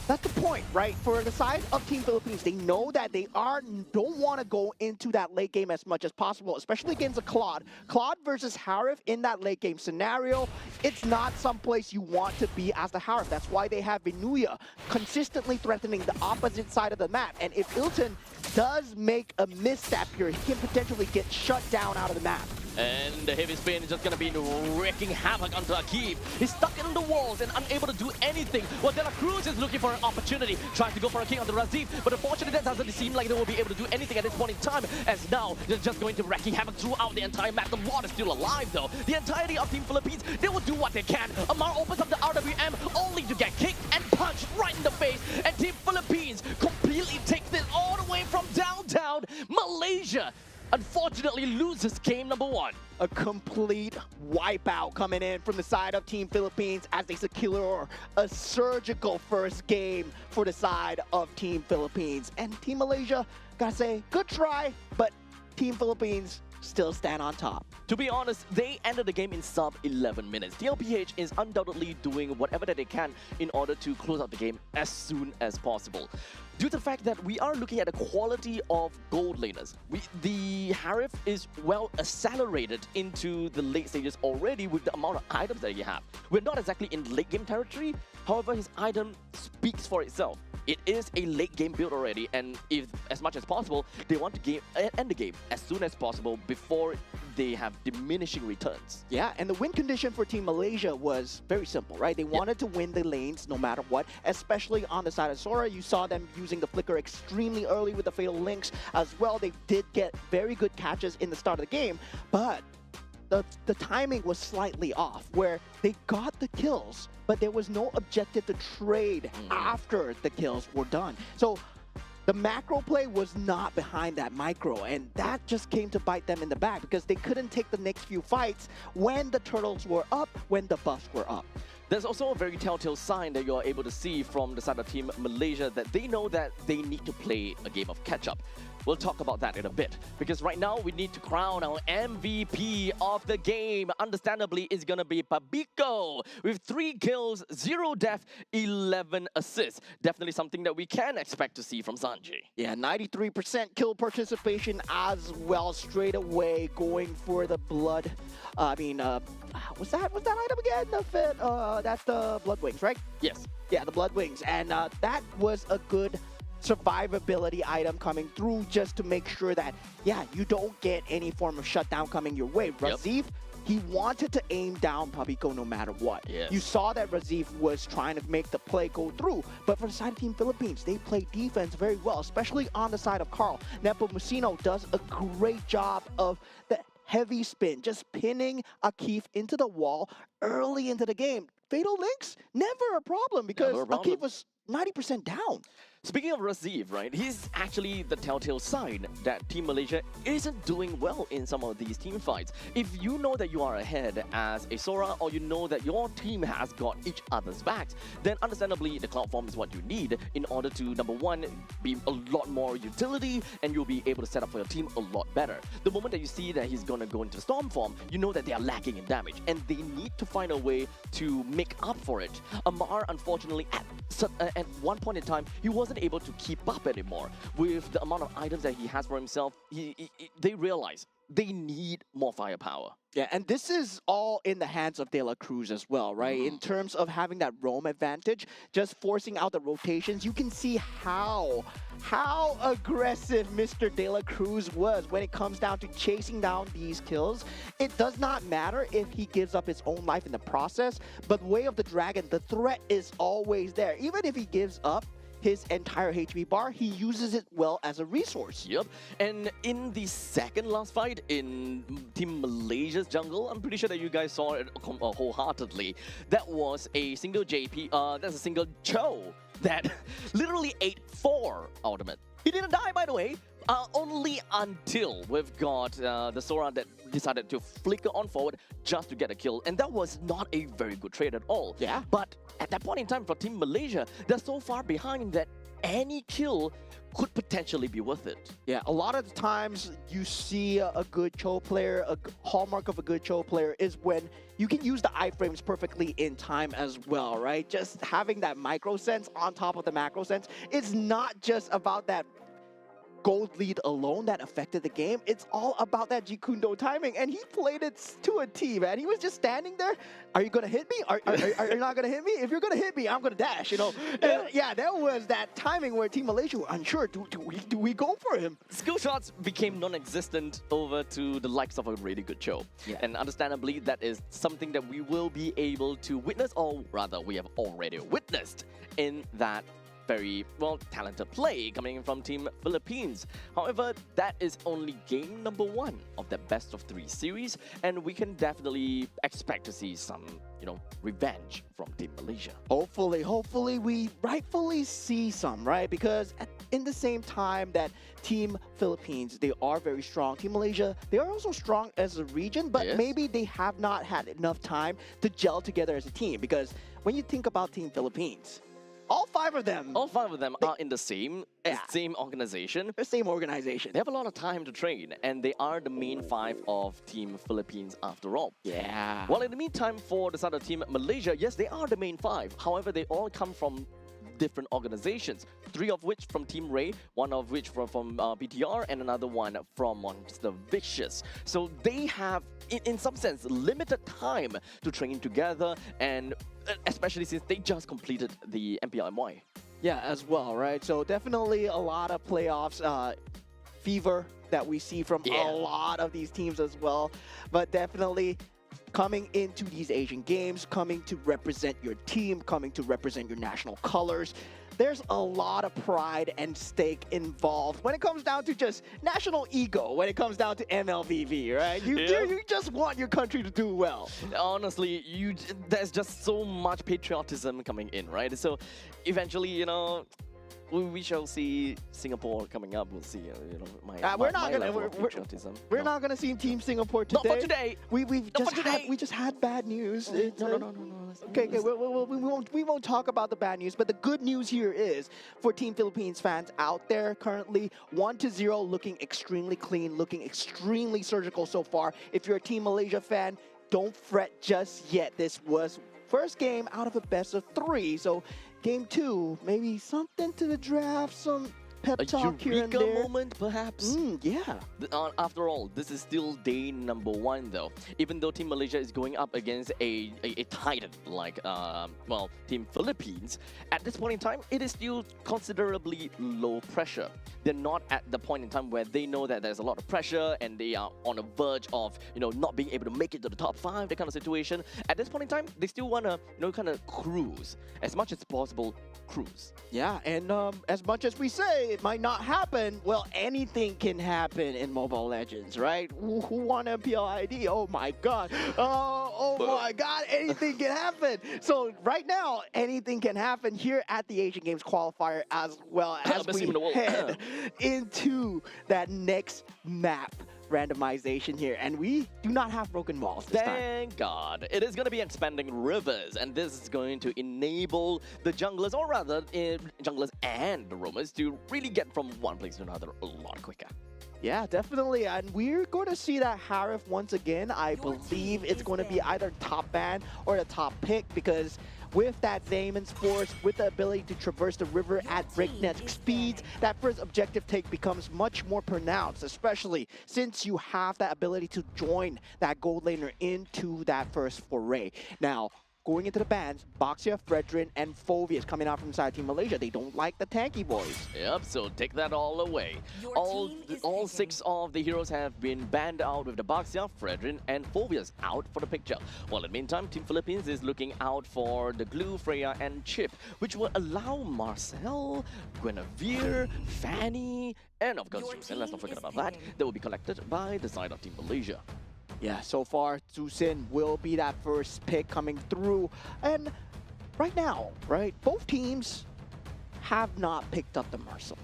that's the point, right? For the side of Team Philippines, they know that they don't want to go into that late game as much as possible, especially against a Claude. Claude versus Harif in that late game scenario, it's not someplace you want to be as the Harif. That's why they have Venuya consistently threatening the opposite side of the map. And if Ilton does make a misstep here, he can potentially get shut down out of the map. And the heavy spin is just going to be wreaking havoc onto Akib. He's stuck in the walls and unable to do anything. While De La Cruz is looking for an opportunity, trying to go for a king on the Razif. But unfortunately, that doesn't seem like they will be able to do anything at this point in time, as now they're just going to wreaking havoc throughout the entire map. The Lord is still alive, though. The entirety of Team Philippines, they will do what they can. Amar opens up the RWM only to get kicked and punched right in the face. And Team Philippines completely takes it all the way from downtown Malaysia. Unfortunately loses game number 1. A complete wipeout coming in from the side of Team Philippines as they secure a surgical first game for the side of Team Philippines. And Team Malaysia, gotta say, good try, but Team Philippines still stand on top. To be honest, they ended the game in sub 11 minutes. DLPH is undoubtedly doing whatever that they can in order to close out the game as soon as possible. Due to the fact that we are looking at the quality of gold laners, the Harif is well accelerated into the late stages already with the amount of items that he have. We're not exactly in late game territory, however his item speaks for itself. It is a late game build already, and if as much as possible, they want to end the game as soon as possible before they have diminishing returns. Yeah, and the win condition for Team Malaysia was very simple, right? They wanted to win the lanes no matter what, especially on the side of Sora. You saw them using the flicker extremely early with the Fatal Links as well. They did get very good catches in the start of the game, but the timing was slightly off, where they got the kills, but there was no objective to trade after the kills were done. So The macro play was not behind that micro, and that just came to bite them in the back because they couldn't take the next few fights when the turtles were up, when the buffs were up. There's also a very telltale sign that you're able to see from the side of Team Malaysia that they know that they need to play a game of catch-up. We'll talk about that in a bit, because right now we need to crown our MVP of the game. Understandably, it's gonna be Pabiko with 3 kills, 0 death, 11 assists. Definitely something that we can expect to see from Sanji. Yeah, 93% kill participation as well, straight away going for the blood. What's that item again? That's the blood wings, right? Yes. Yeah, the blood wings, and that was a good survivability item coming through just to make sure that, yeah, you don't get any form of shutdown coming your way. Razif, he wanted to aim down Pabiko no matter what. Yes. You saw that Razif was trying to make the play go through, but for the side of Team Philippines, they play defense very well, especially on the side of Carl. Nepomuceno does a great job of the heavy spin, just pinning Akif into the wall early into the game. Fatal links, never a problem because Akif was 90% down. Speaking of Razif, right, he's actually the telltale sign that Team Malaysia isn't doing well in some of these team fights. If you know that you are ahead as a Sora, or you know that your team has got each other's backs, then understandably the Cloud Form is what you need in order to, number one, be a lot more utility, and you'll be able to set up for your team a lot better. The moment that you see that he's gonna go into Storm Form, you know that they are lacking in damage, and they need to find a way to make up for it. Amar, unfortunately, at one point in time, he wasn't able to keep up anymore with the amount of items that he has for himself. They realize they need more firepower. Yeah, and this is all in the hands of De La Cruz as well, right? In terms of having that roam advantage, just forcing out the rotations, you can see how aggressive Mr. De La Cruz was when it comes down to chasing down these kills. It does not matter if he gives up his own life in the process, but Way of the Dragon, the threat is always there. Even if he gives up his entire HP bar, he uses it well as a resource. Yep, and in the second last fight in Team Malaysia's jungle, I'm pretty sure that you guys saw it wholeheartedly. That was a single JP, that's a single Cho that literally ate 4 ultimate. He didn't die, by the way, only until we've got the Sora that decided to flicker on forward just to get a kill, and that was not a very good trade at all. Yeah. But at that point in time for Team Malaysia, they're so far behind that any kill could potentially be worth it. Yeah, a lot of the times you see a good Cho player, a hallmark of a good Cho player is when you can use the iframes perfectly in time as well, right? Just having that micro sense on top of the macro sense. It's not just about that gold lead alone that affected the game. It's all about that Jikundo timing, and he played it to a T, man. He was just standing there. Are you gonna hit me? Are you not gonna hit me? If you're gonna hit me, I'm gonna dash, you know? And yeah, there was that timing where Team Malaysia were unsure. Do we go for him? Skill shots became non-existent over to the likes of a really good Cho. Yeah. And understandably, that is something that we will be able to witness, or rather, we have already witnessed in that very, well, talented play coming from Team Philippines. However, that is only game number 1 of the best of 3 series, and we can definitely expect to see some, revenge from Team Malaysia. Hopefully we rightfully see some, right? Because in the same time that Team Philippines, they are very strong. Team Malaysia, they are also strong as a region, but Yes. maybe they have not had enough time to gel together as a team. Because when you think about Team Philippines, all 5 of them, All 5 of them are in the same organization. the same organization. They have a lot of time to train, and they are the main 5 of Team Philippines after all. Yeah. While in the meantime, for the side of Team Malaysia, yes, they are the main 5. However, they all come from different organizations. 3 of which from Team Ray, 1 of which from BTR, and another one from Monster Vicious. So they have, in some sense, limited time to train together, and especially since they just completed the MPLMY. Yeah, as well, right? So definitely a lot of playoffs fever that we see from a lot of these teams as well. But definitely coming into these Asian games, coming to represent your team, coming to represent your national colors. There's a lot of pride and stake involved when it comes down to just national ego, when it comes down to MLBB, right? You just want your country to do well. Honestly, there's just so much patriotism coming in, right? So eventually, we shall see Singapore coming up. We'll see. You know, we're not gonna. level of patriotism. We're No. not gonna see Team Singapore today. Not for today. We just had bad news. No. Okay, we won't talk about the bad news, but the good news here is for Team Philippines fans out there currently 1-0, looking extremely clean, looking extremely surgical so far. If you're a Team Malaysia fan, don't fret just yet. This was first game out of a best of 3, so game 2, maybe something to the draft, some pep talk here and eureka there. moment, perhaps. Yeah. After all, this is still day number 1, though. Even though Team Malaysia is going up against a titan like, Team Philippines, at this point in time, it is still considerably low pressure. They're not at the point in time where they know that there's a lot of pressure and they are on the verge of, not being able to make it to the top 5, that kind of situation. At this point in time, they still want to, kind of cruise. As much as possible, cruise. Yeah, and as much as we say it might not happen, well, anything can happen in Mobile Legends, right? Who won MPL ID? Oh my god. Oh my god, anything can happen. So right now, anything can happen here at the Asian Games qualifier as well as we head into that next map randomization here, and we do not have broken walls this time. Thank God. It is going to be expanding rivers, and this is going to enable the junglers, or rather, junglers and the roamers, to really get from one place to another a lot quicker. Yeah, definitely, and we're going to see that Harif once again. I believe it's going to be either top ban or the top pick, because with that Damon's Force, with the ability to traverse the river at breakneck speeds, that first objective take becomes much more pronounced, especially since you have that ability to join that gold laner into that first foray. Now, going into the bans, Boxia, Fredrin, and Phoveus coming out from inside Team Malaysia. They don't like the tanky boys. Yep, so take that all away. All 6 of the heroes have been banned out, with the Boxia, Fredrin, and Phoveus out for the picture. While in the meantime, Team Philippines is looking out for the Glue, Freya, and Chip, which will allow Marcel, Guinevere, Fanny, and of course Juice, and let's not forget about that will be collected by the side of Team Malaysia. Yeah, so far, Zusin will be that first pick coming through. And right now, right, both teams have not picked up the Marcel.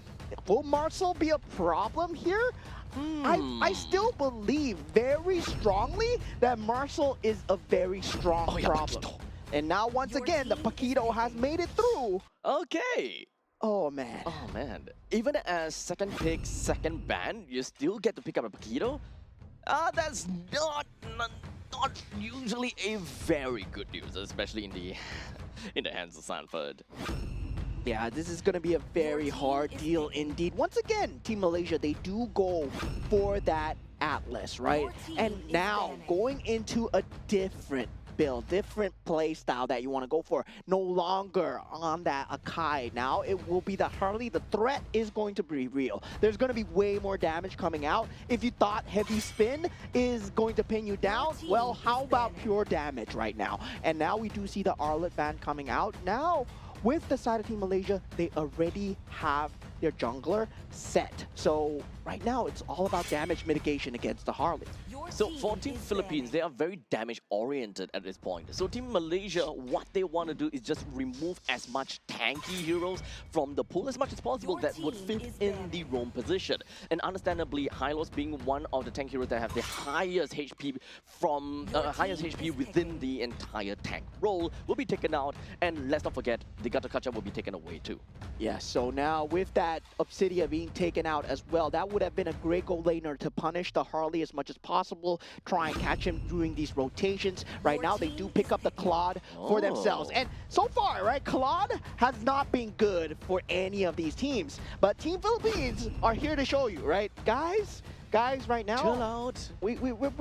Will Marcel be a problem here? I still believe very strongly that Marcel is a very strong problem. Paquito. And now, once again, the Paquito has made it through. Okay. Oh, man. Oh, man. Even as second pick, second ban, you still get to pick up a Paquito? That's not usually a very good news, especially in the hands of Sanford. Yeah, this is going to be a very hard deal indeed. Once again, Team Malaysia, they do go for that Atlas, right? And now going into a different build, different play style that you want to go for. No longer on that Akai. Now it will be the Harley. The threat is going to be real. There's going to be way more damage coming out. If you thought heavy spin is going to pin you down, well, how about pure damage right now? And now we do see the Arlet ban coming out. Now, with the side of Team Malaysia, they already have their jungler set. So right now, it's all about damage mitigation against the Harley. So for Team Philippines, they are very damage-oriented at this point. So Team Malaysia, what they want to do is just remove as much tanky heroes from the pool as much as possible that would fit in the roam position. And understandably, Hylos being one of the tank heroes that have the highest HP within the entire tank role will be taken out. And let's not forget, the Gata Kacha will be taken away too. Yeah, so now with that Obsidia being taken out as well, that would have been a great goal laner to punish the Harley as much as possible, try and catch him during these rotations. Right now, they do pick up the Claude for themselves. And so far, right, Claude has not been good for any of these teams. But Team Philippines are here to show you, right? Guys, right now, chill out. We're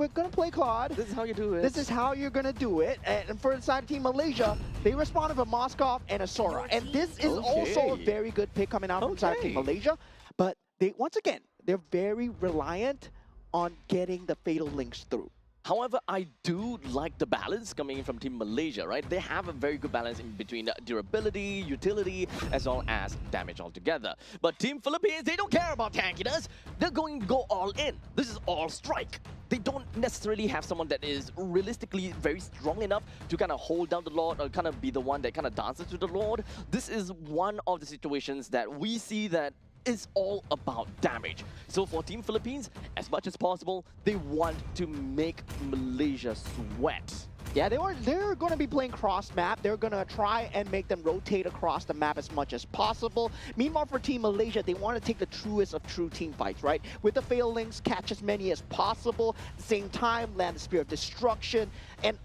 going to play Claude. This is how you do it. This is how you're going to do it. And for the side of Team Malaysia, they responded with a Moskov and a Sora. And this is also a very good pick coming out from side of Team Malaysia. But they, once again, they're very reliant on getting the Fatal Links through. However, I do like the balance coming in from Team Malaysia, right? They have a very good balance in between durability, utility, as well as damage altogether. But Team Philippines, they don't care about tankiness. they're going to go all in. This is all strike. They don't necessarily have someone that is realistically very strong enough to kind of hold down the Lord or kind of be the one that kind of dances to the Lord. This is one of the situations that we see that is all about damage. So for Team Philippines, as much as possible, they want to make Malaysia sweat. Yeah, they're going to be playing cross map. They're going to try and make them rotate across the map as much as possible. Meanwhile, for Team Malaysia, they want to take the truest of true team fights, right? With the fail links, catch as many as possible. At the same time, land the Spear of Destruction and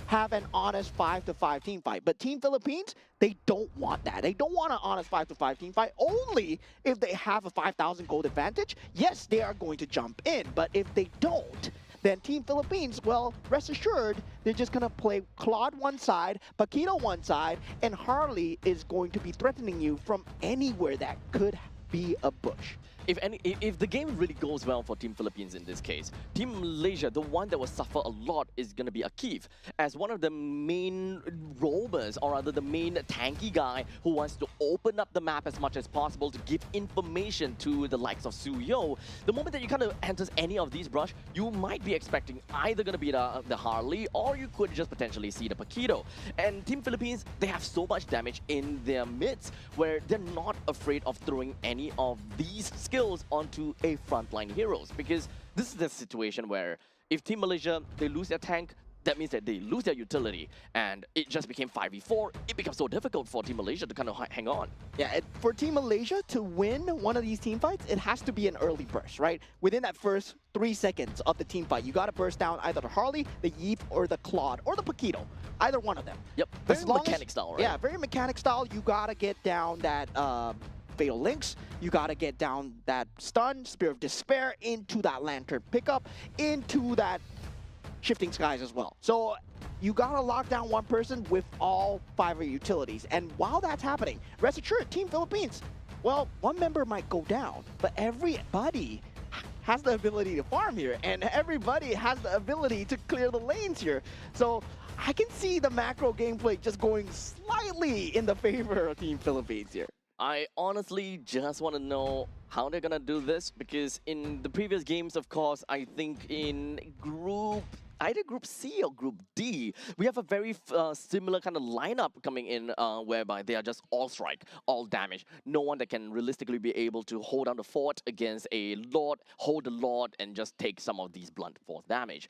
have an honest 5-5 team fight. But Team Philippines, they don't want that. They don't want an honest 5-5 team fight. Only if they have a 5,000 gold advantage, yes, they are going to jump in. But if they don't, then Team Philippines, well, rest assured, they're just going to play Claude one side, Paquito one side, and Harley is going to be threatening you from anywhere that could be a bush. If the game really goes well for Team Philippines in this case, Team Malaysia, the one that will suffer a lot is going to be Akif, as one of the main roamers, or rather the main tanky guy who wants to open up the map as much as possible to give information to the likes of Suyo. The moment that you kind of enters any of these brush, you might be expecting either going to be the Harley, or you could just potentially see the Paquito. And Team Philippines, they have so much damage in their midst where they're not afraid of throwing any of these skills onto a frontline heroes, because this is the situation where if Team Malaysia, they lose their tank, that means that they lose their utility, and it just became 5v4. It becomes so difficult for Team Malaysia to kind of hang on. Yeah, for Team Malaysia to win one of these team fights, it has to be an early burst, right? Within that first 3 seconds of the team fight, you got to burst down either the Harley, the Yeep, or the Claude, or the Paquito. Either one of them. Yep, very mechanic style, right? Yeah, very mechanic style. You got to get down that Fatal Links, you gotta get down that stun, Spear of Despair, into that Lantern pickup, into that Shifting Skies as well. So you gotta lock down one person with all 5 of your utilities. And while that's happening, rest assured, Team Philippines, well, one member might go down, but everybody has the ability to farm here, and everybody has the ability to clear the lanes here. So I can see the macro gameplay just going slightly in the favor of Team Philippines here. I honestly just want to know how they're going to do this, because in the previous games, of course, I think in either Group C or Group D, we have a very similar kind of lineup coming in whereby they are just all strike, all damage. No one that can realistically be able to hold down the fort against a Lord, hold the Lord, and just take some of these blunt force damage.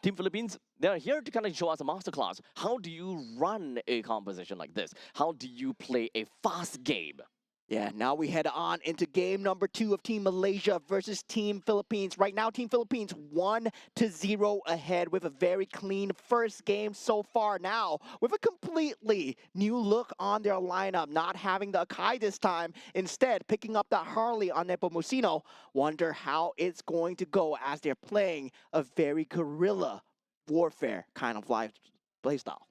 Team Philippines, they're here to kind of show us a masterclass. How do you run a composition like this? How do you play a fast game? Yeah, now we head on into game number 2 of Team Malaysia versus Team Philippines. Right now, Team Philippines 1-0 ahead with a very clean first game so far. Now, with a completely new look on their lineup, not having the Akai this time, instead picking up that Harley on Nepomuceno. Wonder how it's going to go as they're playing a very guerrilla warfare kind of playstyle.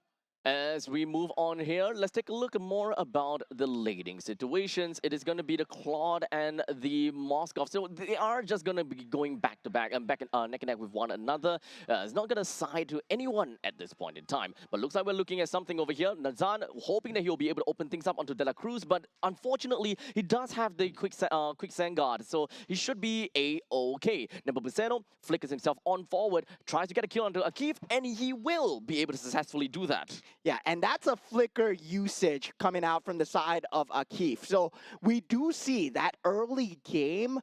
As we move on here, let's take a look more about the lading situations. It is going to be the Claude and the Moskov. So they are just going to be going back to back and neck and neck with one another. It's not going to side to anyone at this point in time. But looks like we're looking at something over here. Nazan hoping that he'll be able to open things up onto De La Cruz, but unfortunately, he does have the quicksand guard, so he should be a-okay. Nepomuceno flickers himself on forward, tries to get a kill onto Akif, and he will be able to successfully do that. Yeah, and that's a flicker usage coming out from the side of Akif. So we do see that early game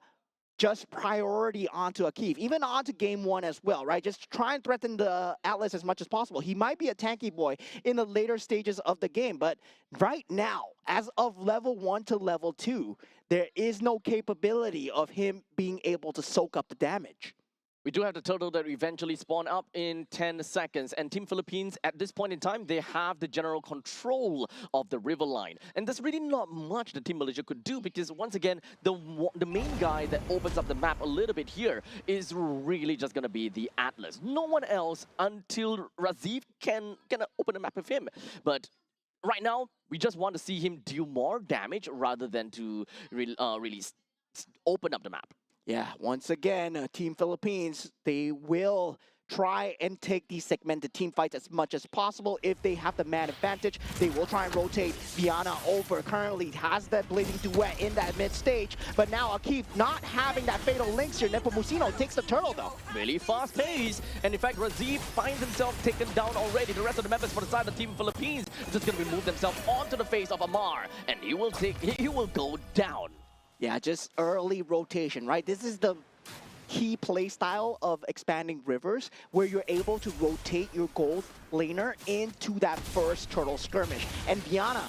just priority onto Akif, even onto game 1 as well, right? Just try and threaten the Atlas as much as possible. He might be a tanky boy in the later stages of the game, but right now, as of level 1 to level 2, there is no capability of him being able to soak up the damage. We do have the turtle that eventually spawn up in 10 seconds. And Team Philippines, at this point in time, they have the general control of the river line. And there's really not much that Team Malaysia could do, because once again, the main guy that opens up the map a little bit here is really just going to be the Atlas. No one else until Razif can open the map with him. But right now, we just want to see him deal more damage rather than to really open up the map. Yeah, once again, Team Philippines, they will try and take these segmented team fights as much as possible. If they have the man advantage, they will try and rotate Viana over. Currently has that blazing duet in that mid stage, but now Akif not having that fatal links here. Nepomuceno takes the turtle though. Really fast pace, and in fact, Razif finds himself taken down already. The rest of the members for the side of Team Philippines just gonna remove themselves onto the face of Amar, and he will go down. Yeah, just early rotation, right? This is the key play style of expanding rivers, where you're able to rotate your gold laner into that first turtle skirmish. And Viana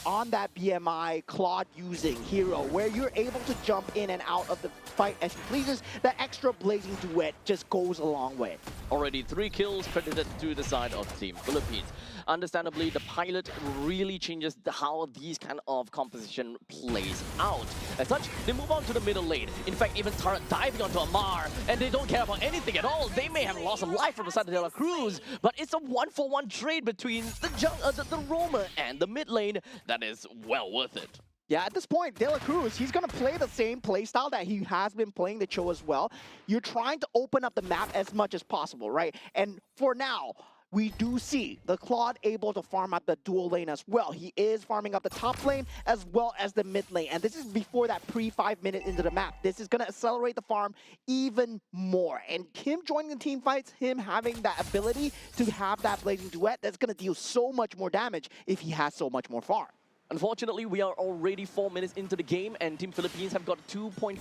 on that BMI Claude using hero, where you're able to jump in and out of the fight as he pleases, that extra blazing duet just goes a long way. Already 3 kills credited to the side of Team Philippines. Understandably, the pilot really changes how these kind of composition plays out. As such, they move on to the middle lane. In fact, even Tara diving onto Amar, and they don't care about anything at all. They may have lost a life from the side of De La Cruz, but it's a 1-for-1 trade between the roamer and the mid lane that is well worth it. Yeah, at this point, De La Cruz, he's going to play the same playstyle that he has been playing the Cho as well. You're trying to open up the map as much as possible, right? And for now, we do see the Claude able to farm up the dual lane as well. He is farming up the top lane as well as the mid lane. And this is before that pre-5 minute into the map. This is going to accelerate the farm even more. And him joining the team fights, him having that ability to have that blazing duet, that's going to deal so much more damage if he has so much more farm. Unfortunately, we are already 4 minutes into the game, and Team Philippines have got a 2.3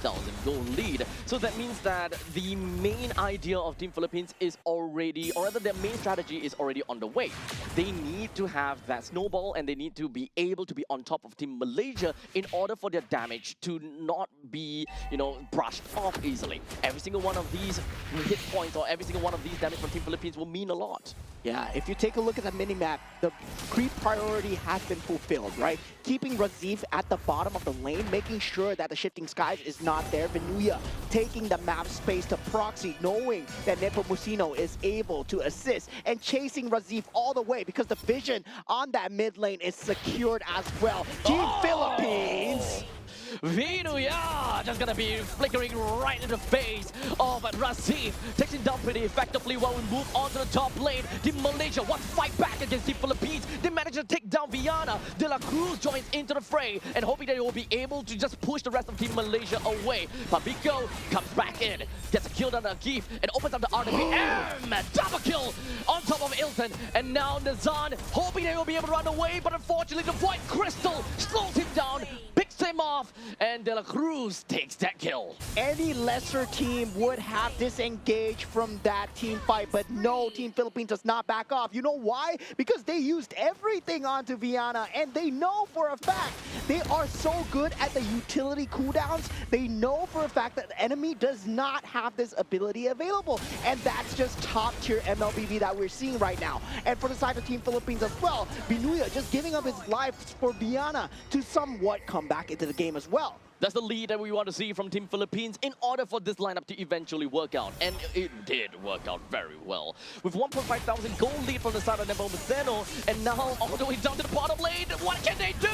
thousand goal lead. So that means that the main idea of Team Philippines is already, or rather their main strategy is already on the way. They need to have that snowball, and they need to be able to be on top of Team Malaysia in order for their damage to not be, brushed off easily. Every single one of these hit points or every single one of these damage from Team Philippines will mean a lot. Yeah, if you take a look at the minimap, the creep priority has been fulfilled, right? Keeping Razif at the bottom of the lane, making sure that the Shifting Skies is not there. Venuya taking the map space to proxy, knowing that Nepomuceno is able to assist and chasing Razif all the way because the vision on that mid lane is secured as well. Team Philippines! Venuya just gonna be flickering right in the face of Razif. Takes him down pretty effectively while we move on to the top lane. Team Malaysia wants to fight back against Team Philippines. They manage to take down Viana. De La Cruz joins into the fray and hoping that they will be able to just push the rest of Team Malaysia away. Papico comes back in, gets a kill on Akif and opens up the RWM. Double kill on top of Ilton. And now Nazan hoping they will be able to run away, but unfortunately the Void Crystal slows him down, picks him off, and De La Cruz takes that kill. Any lesser team would have disengaged from that team fight, but no, Team Philippines does not back off. You know why? Because they used everything onto Viana, and they know for a fact they are so good at the utility cooldowns. They know for a fact that the enemy does not have this ability available, and that's just top tier MLBB that we're seeing right now. And for the side of Team Philippines as well, Binuya just giving up his life for Viana to somewhat come back into the game as well. That's the lead that we want to see from Team Philippines in order for this lineup to eventually work out. And it did work out very well. With 1.5 thousand goal lead from the side of Nepomuceno, and now all the way down to the bottom lane, what can they do?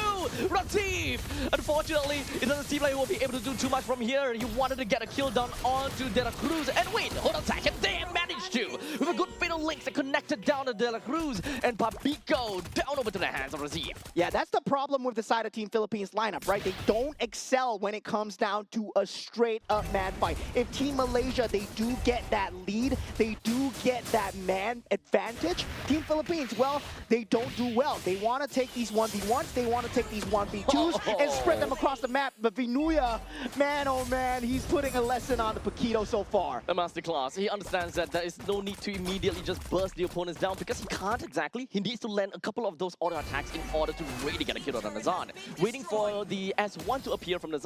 Razif! Unfortunately, it doesn't seem like he will be able to do too much from here. He wanted to get a kill down onto De La Cruz. And wait, hold on a second, they managed to! With a good fatal links that connected down to De La Cruz, and Papico down over to the hands of Razif. Yeah, that's the problem with the side of Team Philippines lineup, right? They don't excel when it comes down to a straight-up man fight. If Team Malaysia, they do get that lead, they do get that man advantage. Team Philippines, well, they don't do well. They want to take these 1v1s, they want to take these 1v2s and spread them across the map. But Venuya, man, oh man, he's putting a lesson on the Paquito so far. A masterclass. He understands that there is no need to immediately just burst the opponents down because he can't exactly. He needs to land a couple of those auto attacks in order to really get a kill on Nazan. Waiting for the S1 to appear from Nazan.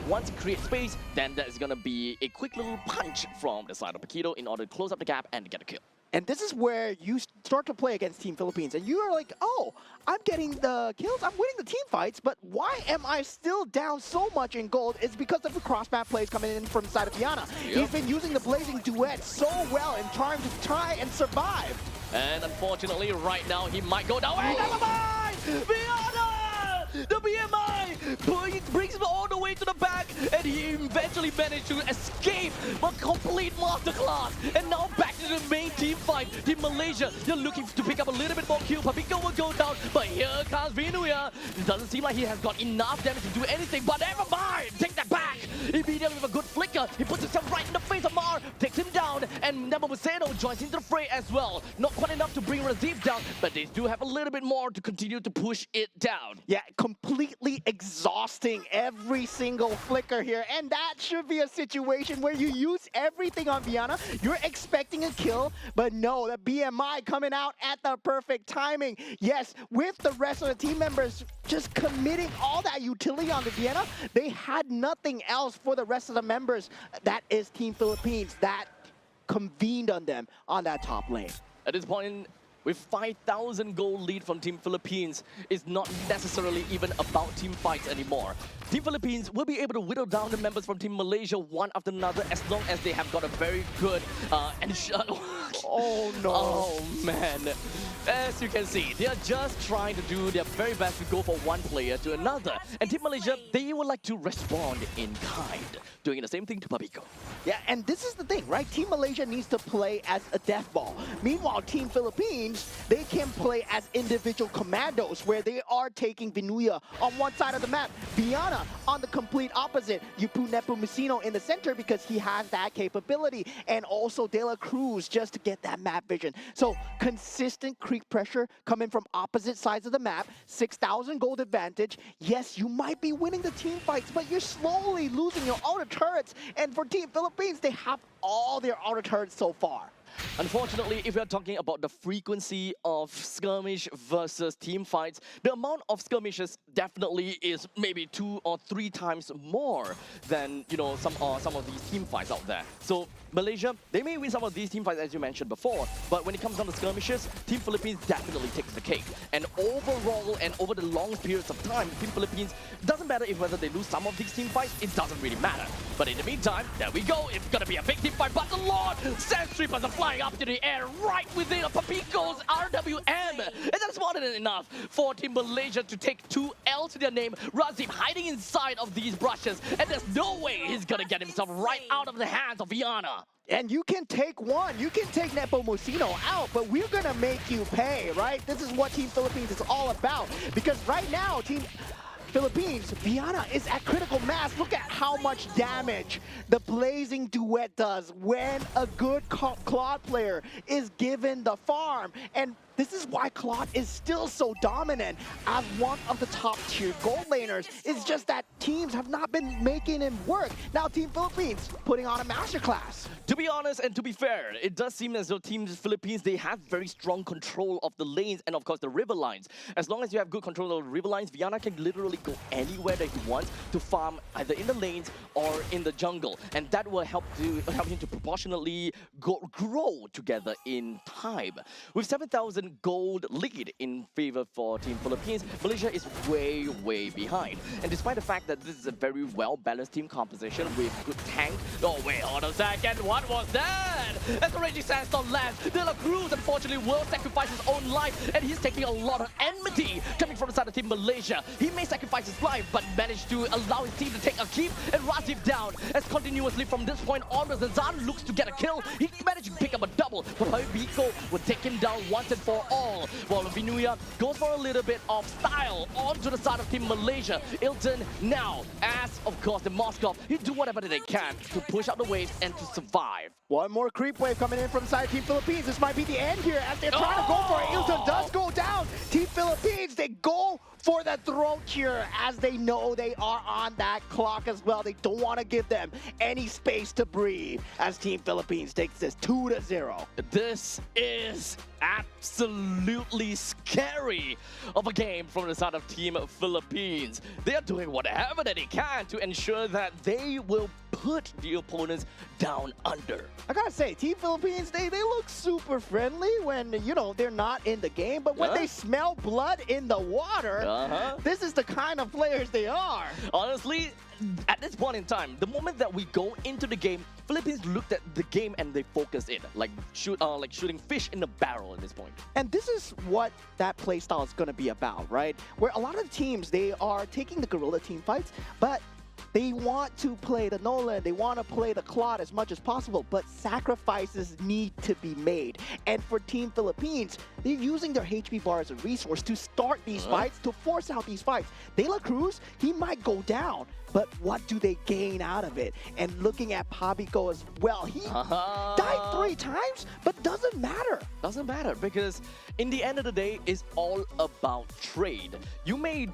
Once he creates space, then there's gonna be a quick little punch from the side of Paquito in order to close up the gap and get a kill. And this is where you start to play against Team Philippines, and you are like, oh, I'm getting the kills, I'm winning the team fights, but why am I still down so much in gold? It's because of the cross-map plays coming in from the side of Viana. Yep. He's been using the Blazing Duet so well and trying to try and survive. And unfortunately, right now, he might go down. Hey, never mind! Viana! The BMI brings him all the way to the back, and he eventually managed to escape a complete masterclass. And now back to the main team fight. Team Malaysia, they're looking to pick up a little bit more kill. Papico will go down, but here comes Vinuya. It doesn't seem like he has got enough damage to do anything, but never mind. Take that back. Immediately with a good flicker, he puts himself right in the face of Mar, takes him down, and Nagoya joins into the fray as well. Not quite enough to bring Razif down, but they do have a little bit more to continue to push it down. Yeah, completely exhausting every single flicker here. And that should be a situation where you use everything on Viana. You're expecting a kill, but no, the BMI coming out at the perfect timing. Yes, with the rest of the team members just committing all that utility on the Vienna, they had nothing else for the rest of the members. That is Team Philippines that convened on them on that top lane. At this point, with 5,000 gold lead from Team Philippines, it's not necessarily even about team fights anymore. Team Philippines will be able to whittle down the members from Team Malaysia one after another as long as they have got a very good Oh no. Oh man. As you can see, they are just trying to do their very best to go from one player to another. And Team Malaysia, they would like to respond in kind, doing the same thing to Papico. Yeah, and this is the thing, right? Team Malaysia needs to play as a death ball. Meanwhile, Team Philippines, they can play as individual commandos where they are taking Vinuya on one side of the map, Viana on the complete opposite, Yupu Nepomuceno in the center because he has that capability, and also De La Cruz just to get that map vision. So consistent creep pressure coming from opposite sides of the map, 6,000 gold advantage. Yes, you might be winning the team fights, but you're slowly losing your outer turrets. And for Team Philippines, they have all their outer turrets so far. Unfortunately, if we're talking about the frequency of skirmish versus team fights, the amount of skirmishes definitely is maybe 2 or 3 times more than, you know, some of these team fights out there. So Malaysia, they may win some of these team fights as you mentioned before, but when it comes down to skirmishes, Team Philippines definitely takes the cake. And overall and over the long periods of time, Team Philippines, doesn't matter if whether they lose some of these team fights, it doesn't really matter. But in the meantime, there we go. It's gonna be a big team fight, but the Lord Sand Strippers are flying up to the air right within Papico's RWM. And that's more than enough for Team Malaysia to take 2 L to their name. Razif hiding inside of these brushes, and there's no way he's gonna get himself right out of the hands of Viana. And you can take one, you can take Nepomuceno out, but we're gonna make you pay, right? This is what Team Philippines is all about. Because right now, Team Philippines, Viana is at critical mass. Look at how much damage the Blazing Duet does when a good Claude player is given the farm. And this is why Claude is still so dominant as one of the top tier gold laners. It's just that teams have not been making him work. Now Team Philippines putting on a masterclass. To be honest and to be fair, it does seem as though Team Philippines, they have very strong control of the lanes and of course the river lines. As long as you have good control of the river lines, Viana can literally go anywhere that he wants to farm either in the lanes or in the jungle. And that will help him to proportionately grow together in time. With 7,000 gold lead in favor for Team Philippines, Malaysia is way, way behind. And despite the fact that this is a very well-balanced team composition with good tank... Oh, wait, hold on a second. What was that? As the Raging Sandstorm lands, De La Cruz unfortunately will sacrifice his own life, and he's taking a lot of enmity coming from the side of Team Malaysia. He may sacrifice his life, but managed to allow his team to take a keep and Razif down. As continuously from this point onwards, Zan looks to get a kill. He managed to pick up a double, but Papico will take him down once and for all. While Vinuya goes for a little bit of style onto the side of Team Malaysia. Ilton now, as of course the Moskov, he do whatever they can to push out the waves and to survive. One more creep wave coming in from the side of Team Philippines. This might be the end here as they're trying to go for it. Ilton does go down. Team Philippines, they go for the throat here as they know they are on that clock as well. They don't want to give them any space to breathe as Team Philippines takes this 2-0. This is absolutely scary of a game from the side of Team Philippines. They are doing whatever that they can to ensure that they will put the opponents down under. I gotta say, Team Philippines, they look super friendly when, you know, they're not in the game, but when they smell blood in the water, this is the kind of players they are. Honestly, at this point in time, the moment that we go into the game, Philippines looked at the game and they focused in, like shooting fish in a barrel at this point. And this is what that play style is going to be about, right? Where a lot of the teams, they are taking the guerrilla team fights, but they want to play the Nolan, they want to play the Claude as much as possible, but sacrifices need to be made. And for Team Philippines, they're using their HP bar as a resource to start these fights, to force out these fights. De La Cruz, he might go down, but what do they gain out of it? And looking at Pabico as well, he died 3 times, but doesn't matter. Doesn't matter because in the end of the day, it's all about trade. You may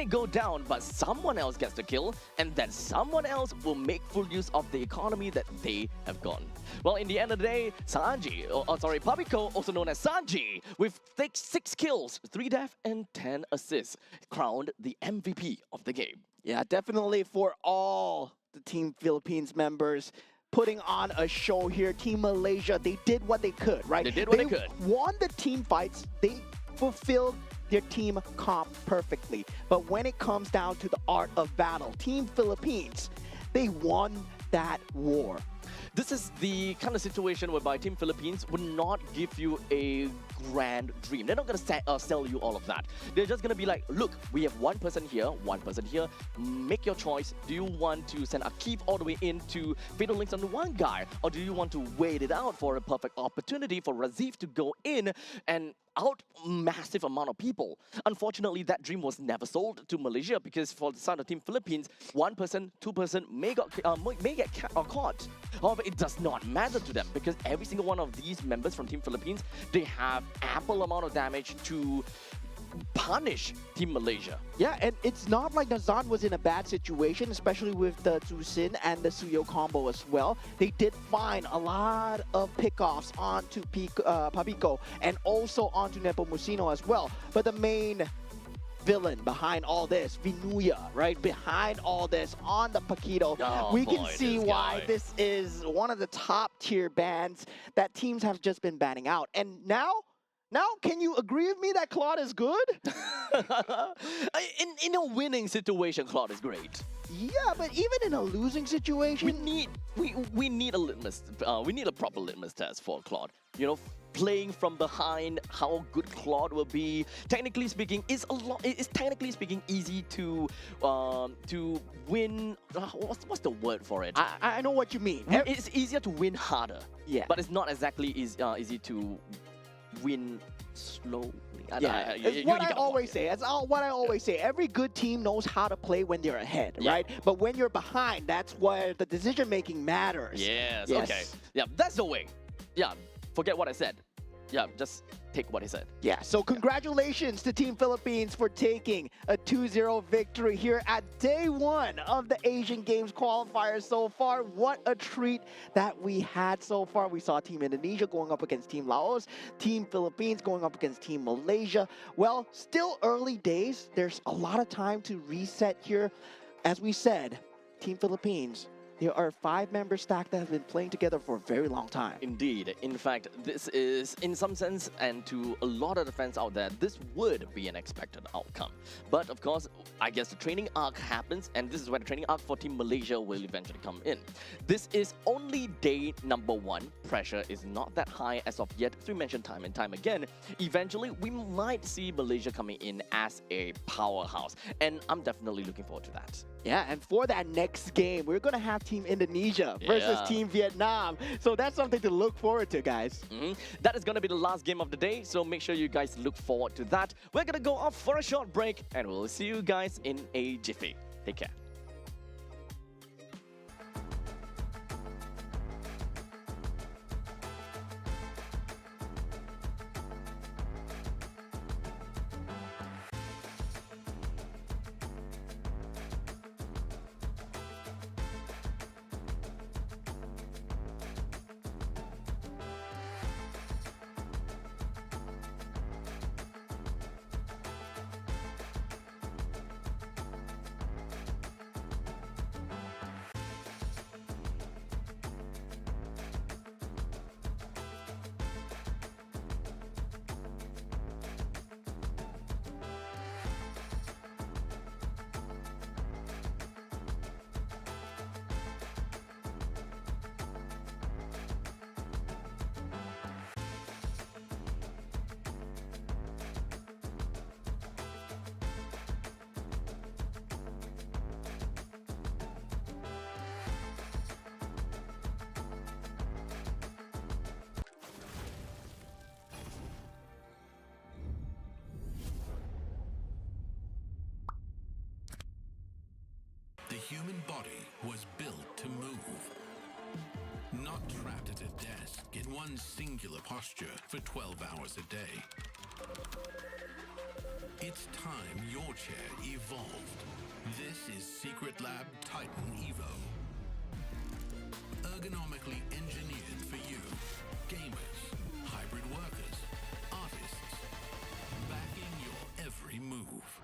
go down, but someone else gets the kill, and then someone else will make full use of the economy that they have gotten. Well, in the end of the day, Pabico, also known as Sanji, with 6 kills, 3 deaths, and 10 assists, crowned the MVP of the game. Yeah, definitely for all the Team Philippines members putting on a show here. Team Malaysia, they did what they could, right? They did what they could. Won the team fights. They fulfilled their team comp perfectly. But when it comes down to the art of battle, Team Philippines, they won that war. This is the kind of situation whereby Team Philippines would not give you a grand dream. They're not going to sell you all of that. They're just going to be like, look, we have one person here, make your choice. Do you want to send Akif all the way into Fatal Links on the one guy? Or do you want to wait it out for a perfect opportunity for Razif to go in and out massive amount of people? Unfortunately, that dream was never sold to Malaysia because for the side of Team Philippines, 1 person, 2 person may get caught. However, it does not matter to them because every single one of these members from Team Philippines, they have ample amount of damage to punish Team Malaysia. Yeah, and it's not like Nazan was in a bad situation, especially with the Tsusin and the Suyo combo as well. They did find a lot of pickoffs onto Pabico and also onto Nepomuceno as well. But the main villain behind all this, Vinuya, right? Behind all this on the Paquito, we can see why this is one of the top tier bans that teams have just been banning out. And now, can you agree with me that Claude is good? in a winning situation, Claude is great. Yeah, but even in a losing situation, we need a litmus. We need a proper litmus test for Claude. You know, playing from behind, how good Claude will be. Technically speaking, it's technically speaking easy to win. What's the word for it? I know what you mean. It's easier to win harder. Yeah, but it's not exactly easy to win slowly. Yeah, it's what I always say. That's what I always say. Every good team knows how to play when they're ahead, right? But when you're behind, that's where the decision making matters. Yes. Okay. Yeah, that's the way. Yeah. Forget what I said. Yeah, just take what he said. Yeah, so congratulations to Team Philippines for taking a 2-0 victory here at day 1 of the Asian Games qualifiers so far. What a treat that we had so far. We saw Team Indonesia going up against Team Laos, Team Philippines going up against Team Malaysia. Well, still early days. There's a lot of time to reset here. As we said, Team Philippines, there are 5 members stacked that have been playing together for a very long time. Indeed. In fact, this is, in some sense, and to a lot of the fans out there, this would be an expected outcome. But of course, I guess the training arc happens, and this is where the training arc for Team Malaysia will eventually come in. This is only day number 1. Pressure is not that high as of yet, as we mentioned time and time again. Eventually, we might see Malaysia coming in as a powerhouse, and I'm definitely looking forward to that. Yeah, and for that next game, we're going to have Team Indonesia versus Team Vietnam. So that's something to look forward to, guys. That is going to be the last game of the day, so make sure you guys look forward to that. We're going to go off for a short break, and we'll see you guys in a jiffy. Take care. human body was built to move. Not trapped at a desk in one singular posture for 12 hours a day. It's time your chair evolved. This is Secret Lab Titan Evo. Ergonomically engineered for you, gamers, hybrid workers, artists, backing your every move.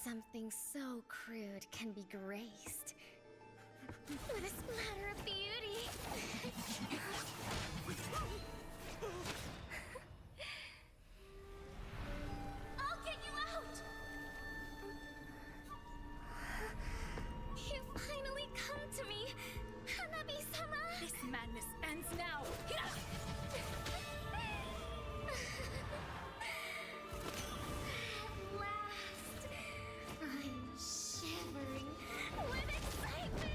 Something so crude can be graced with a splatter of beauty. I'll get you out! You finally come to me, Hanabi-sama! This madness ends now! At last, I'm shivering with excitement!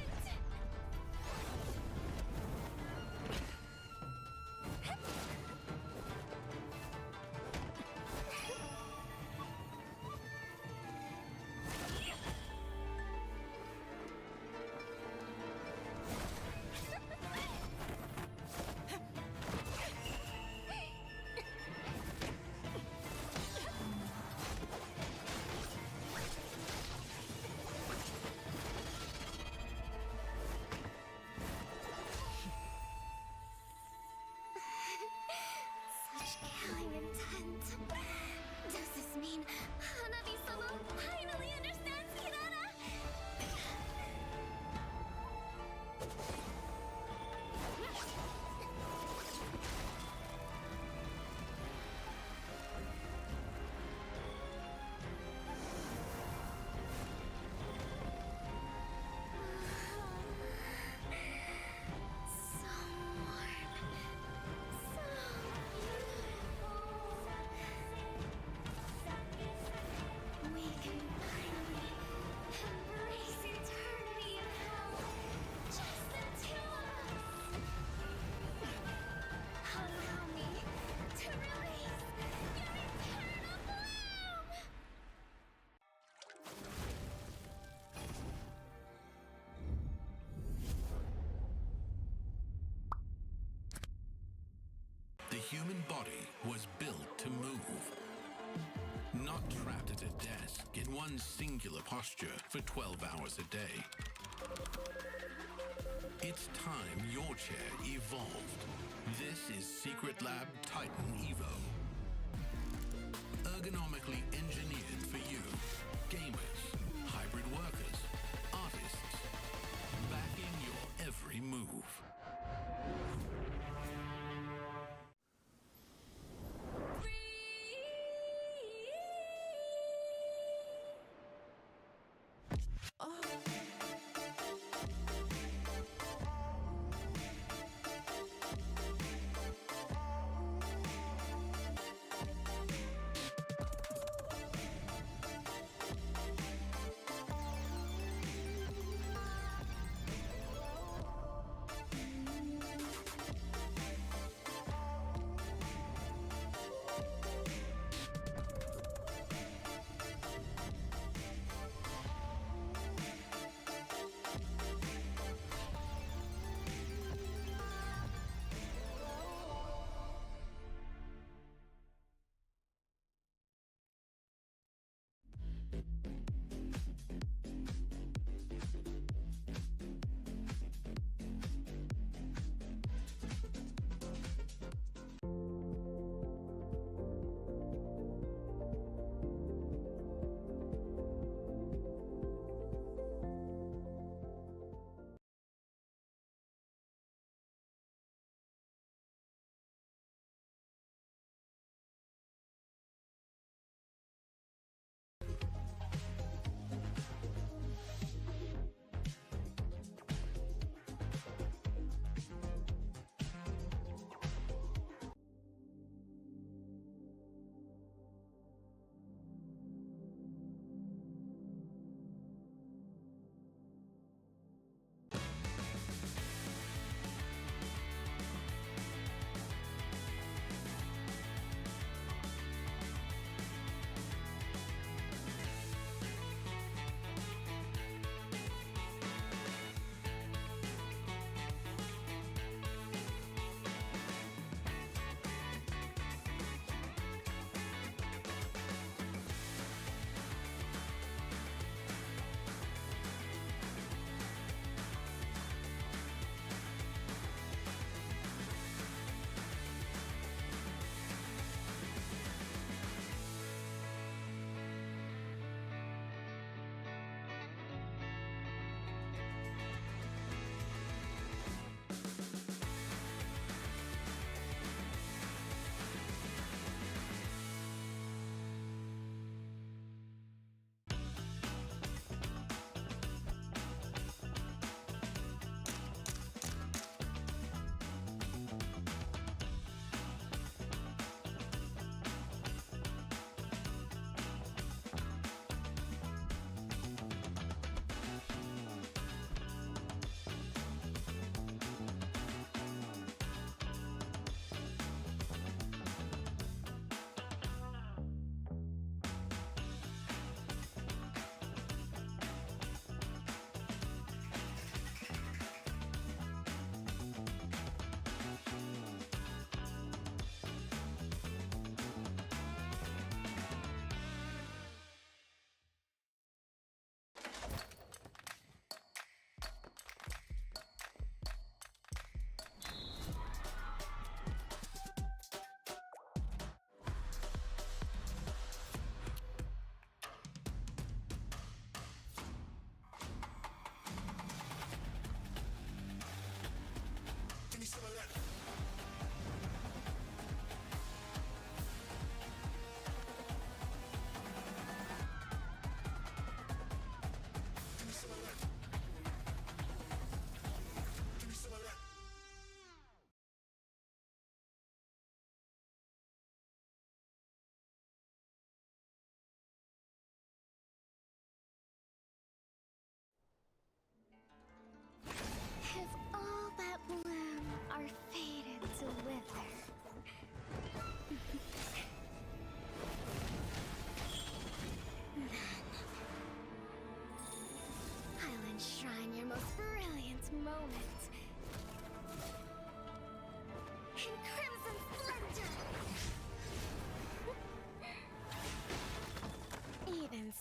Such killing intent. Does this mean Hanabi-sama finally understands Kirara? So warm. So beautiful. We can finally embrace eternity in hell. Just the two of us. Allow me to release your eternal bloom. The human body was built to move. Not trapped at a desk in one singular posture for 12 hours a day. It's time your chair evolved. This is Secret Lab Titan Evo. Ergonomically engineered for you, gamers, hybrid workers, artists, backing your every move.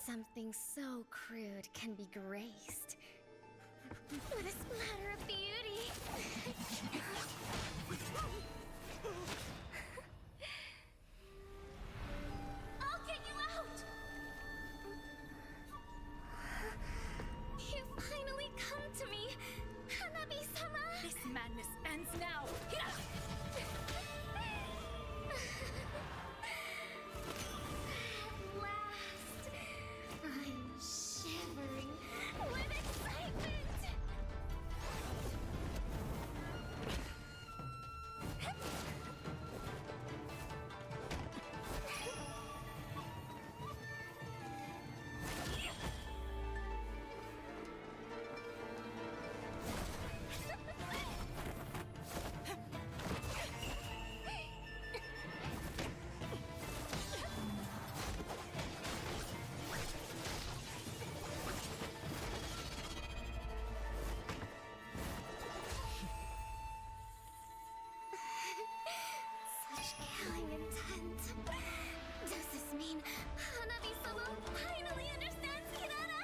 Something so crude can be graced with a splatter of beauty. I'll get you out! You finally come to me, Hanabi-sama! This madness ends now. At last, I'm shivering with excitement! Such killing intent. Does this mean Hanabi-sama finally understands Kirara?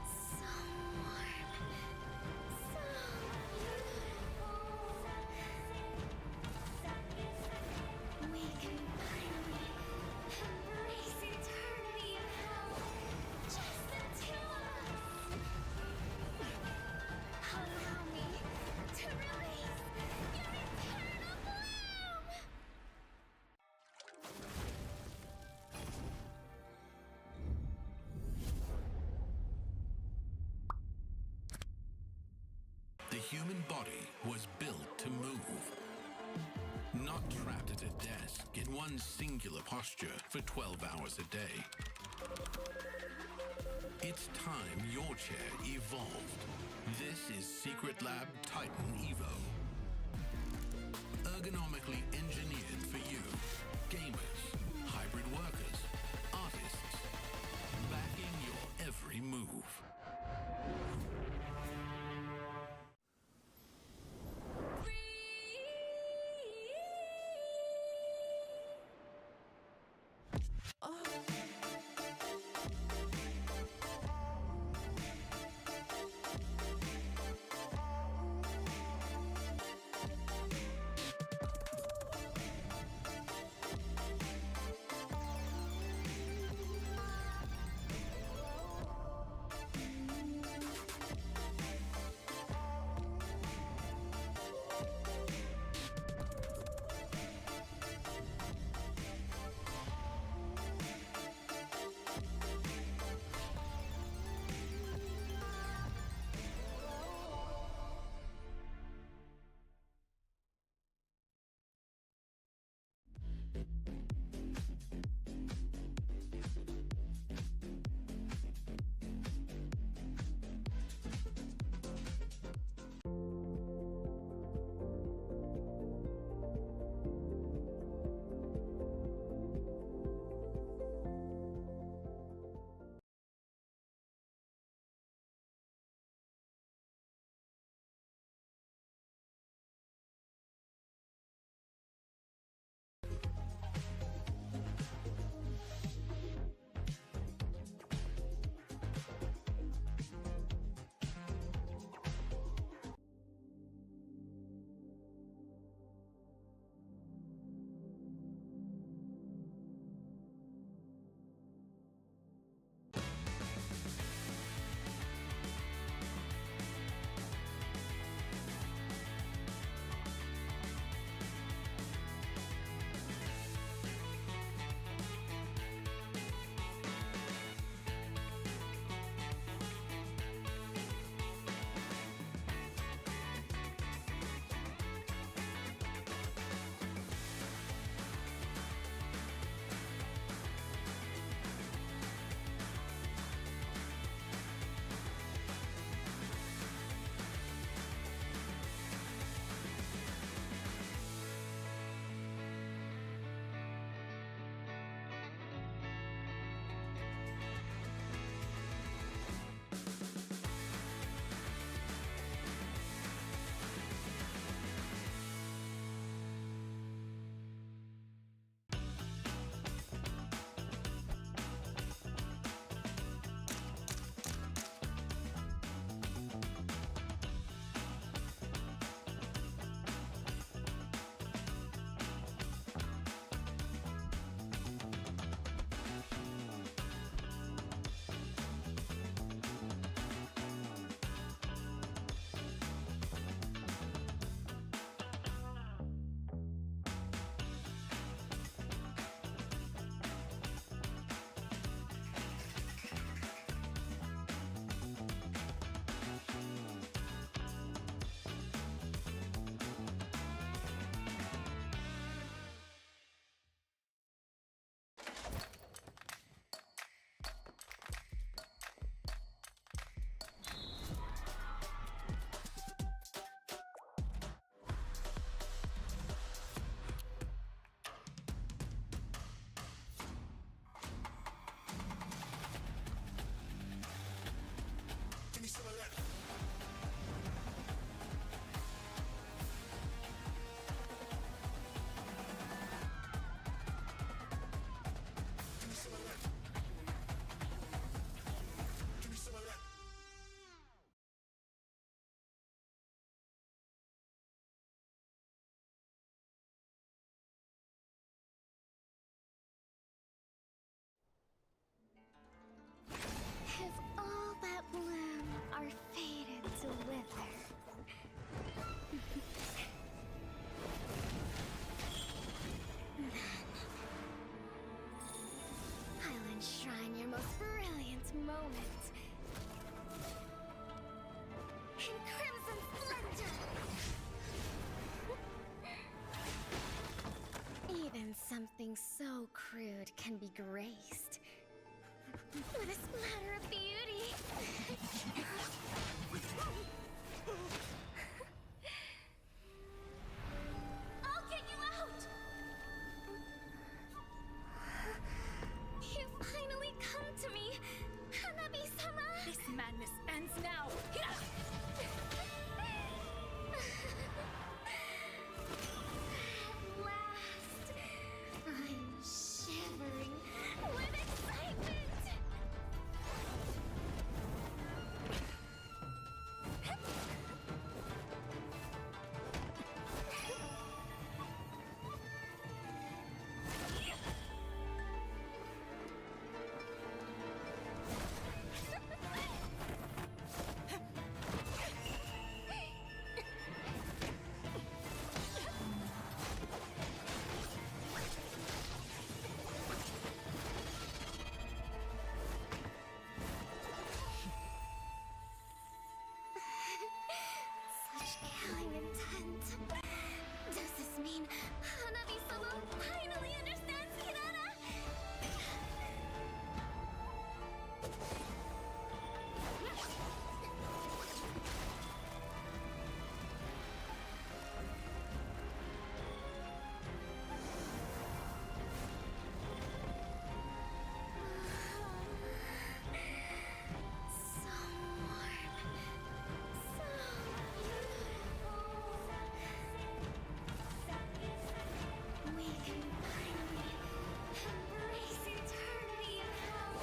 So warm. So beautiful. We can finally embrace eternity in hell. Just the two of us. Allow me to release your eternal bloom. The human body was built to move. Not trapped at a desk in one singular posture for 12 hours a day. It's time your chair evolved. This is Secret Lab Titan Evo. Ergonomically engineered for you, gamers, hybrid workers, artists, backing your every move. Even something so crude can be graced with a splatter of beauty. I'll get you out! You finally come to me, Hanabi-sama! This madness ends now! At last, I'm shivering with excitement! Such killing intent. Does this mean Hanabi-sama finally understands Kirara? So warm. So beautiful. We can finally embrace eternity in hell.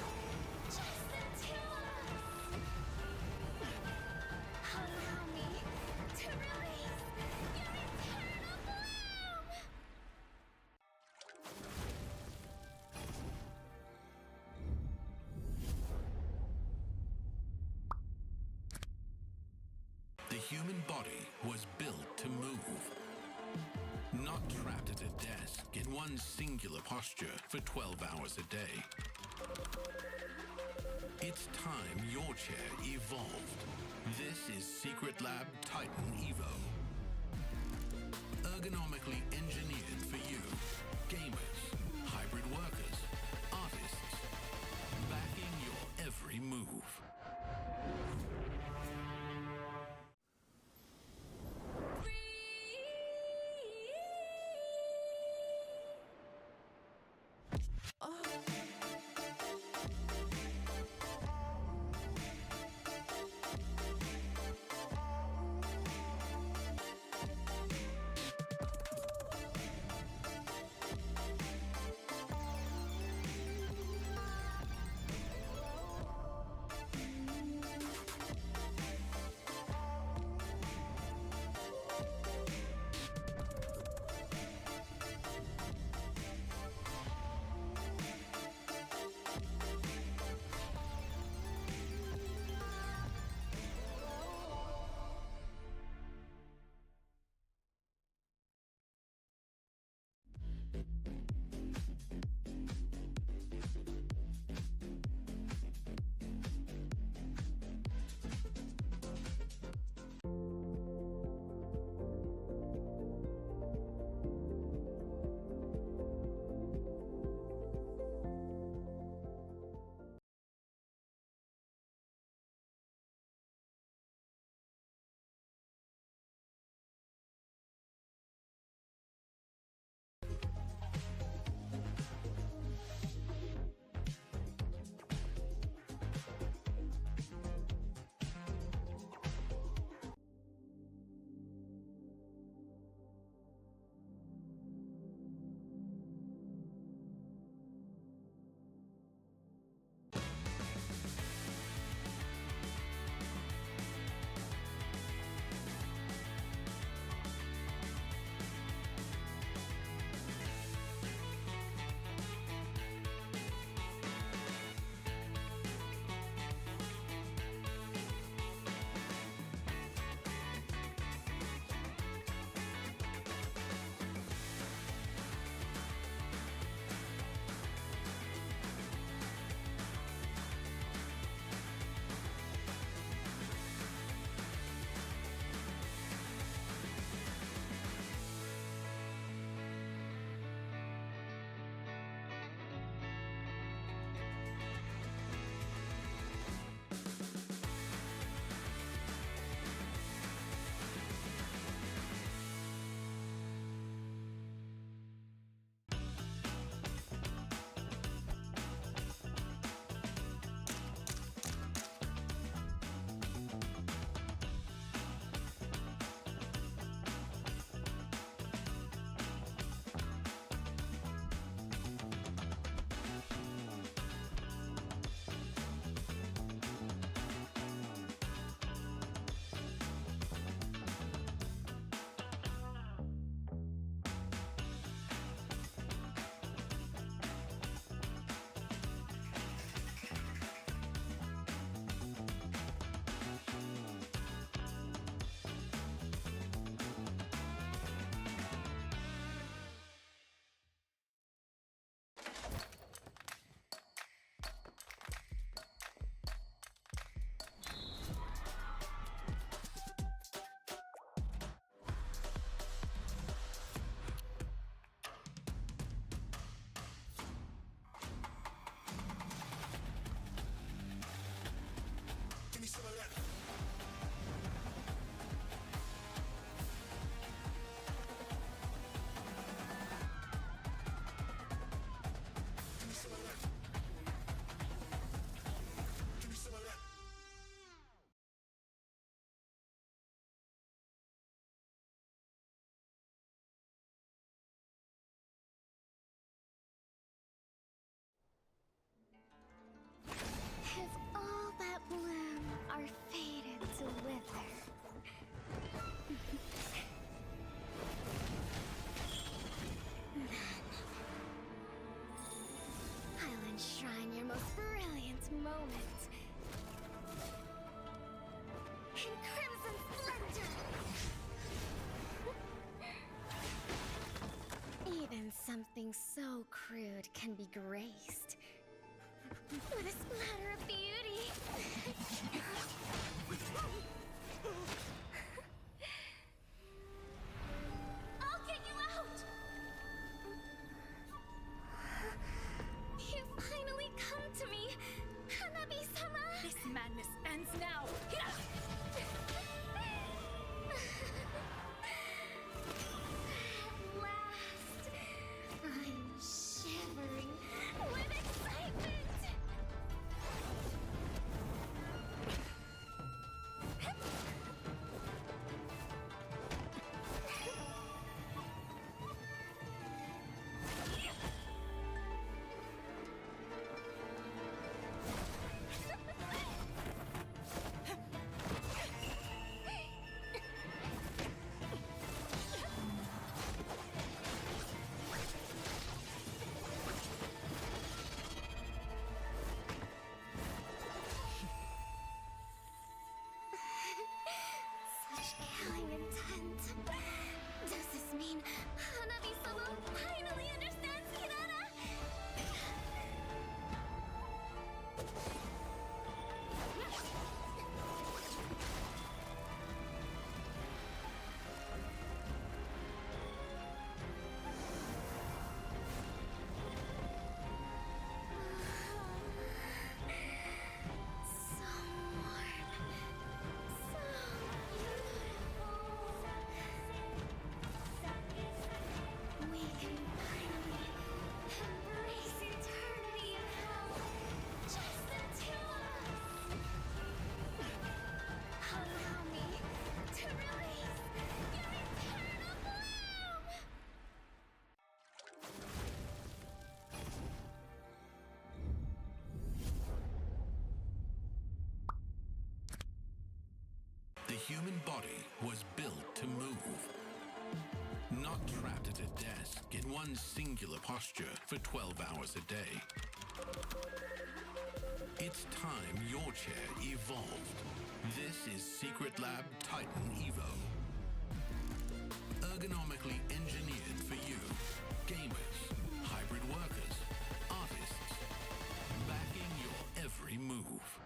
Just the two of us. Allow me to release your eternal bloom. The human body was built to move. Not trapped at a desk in one singular posture for 12 hours a day. It's time your chair evolved. This is Secret Lab Titan Evo. Ergonomically engineered for you, gamers, hybrid workers, artists, backing your every move. most brilliant moment. In crimson splendor! Even something so crude can be graced with a splatter of beauty. I'll get you out! You finally come to me, Hanabi-sama! This madness ends now! At last, I'm shivering with excitement! Such killing intent. Does this mean Hanabi-sama finally understands Kirara? So warm. So beautiful. We can finally embrace eternity in hell. Just the two of us. Allow me to release your eternal bloom. The human body was built to move. Not trapped at a desk in one singular posture for 12 hours a day. It's time your chair evolved. This is Secret Lab Titan Evo. Ergonomically engineered for you, gamers, hybrid workers, artists, backing your every move.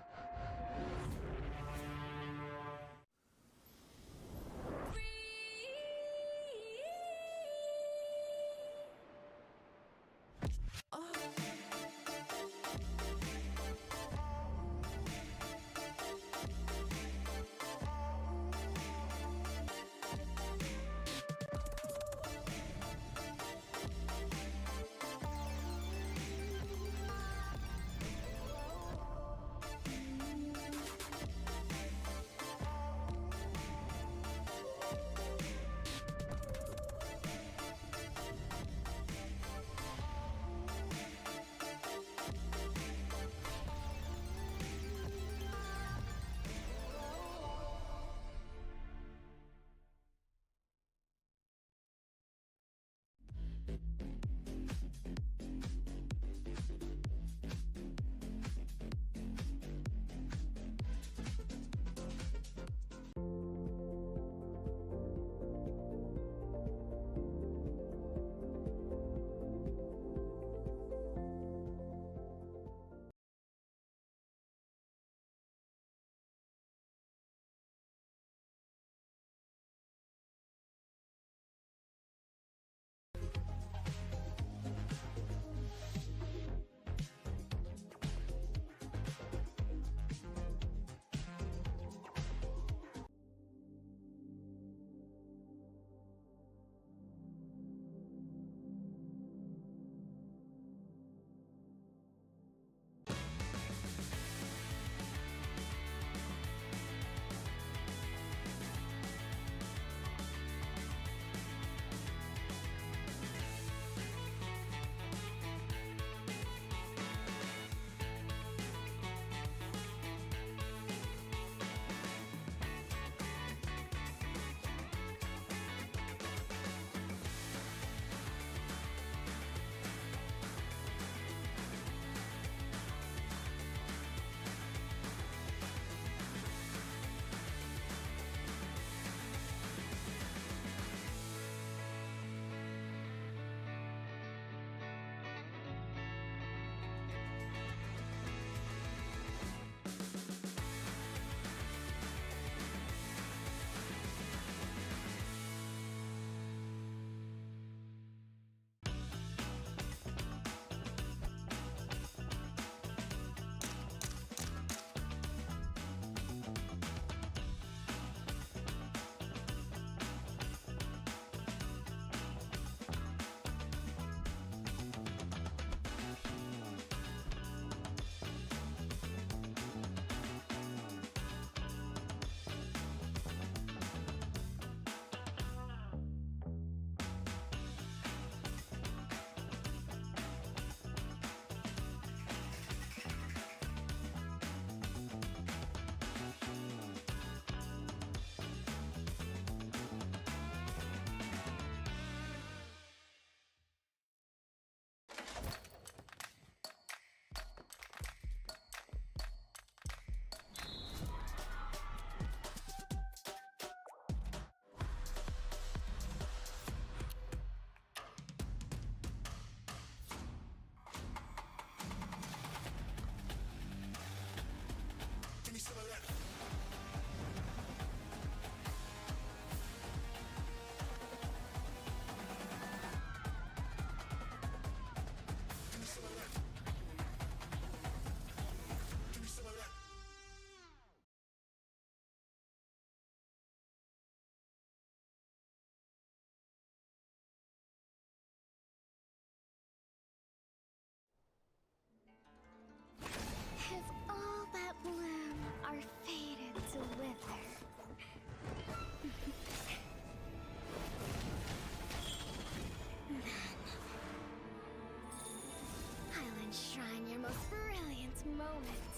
most brilliant moment.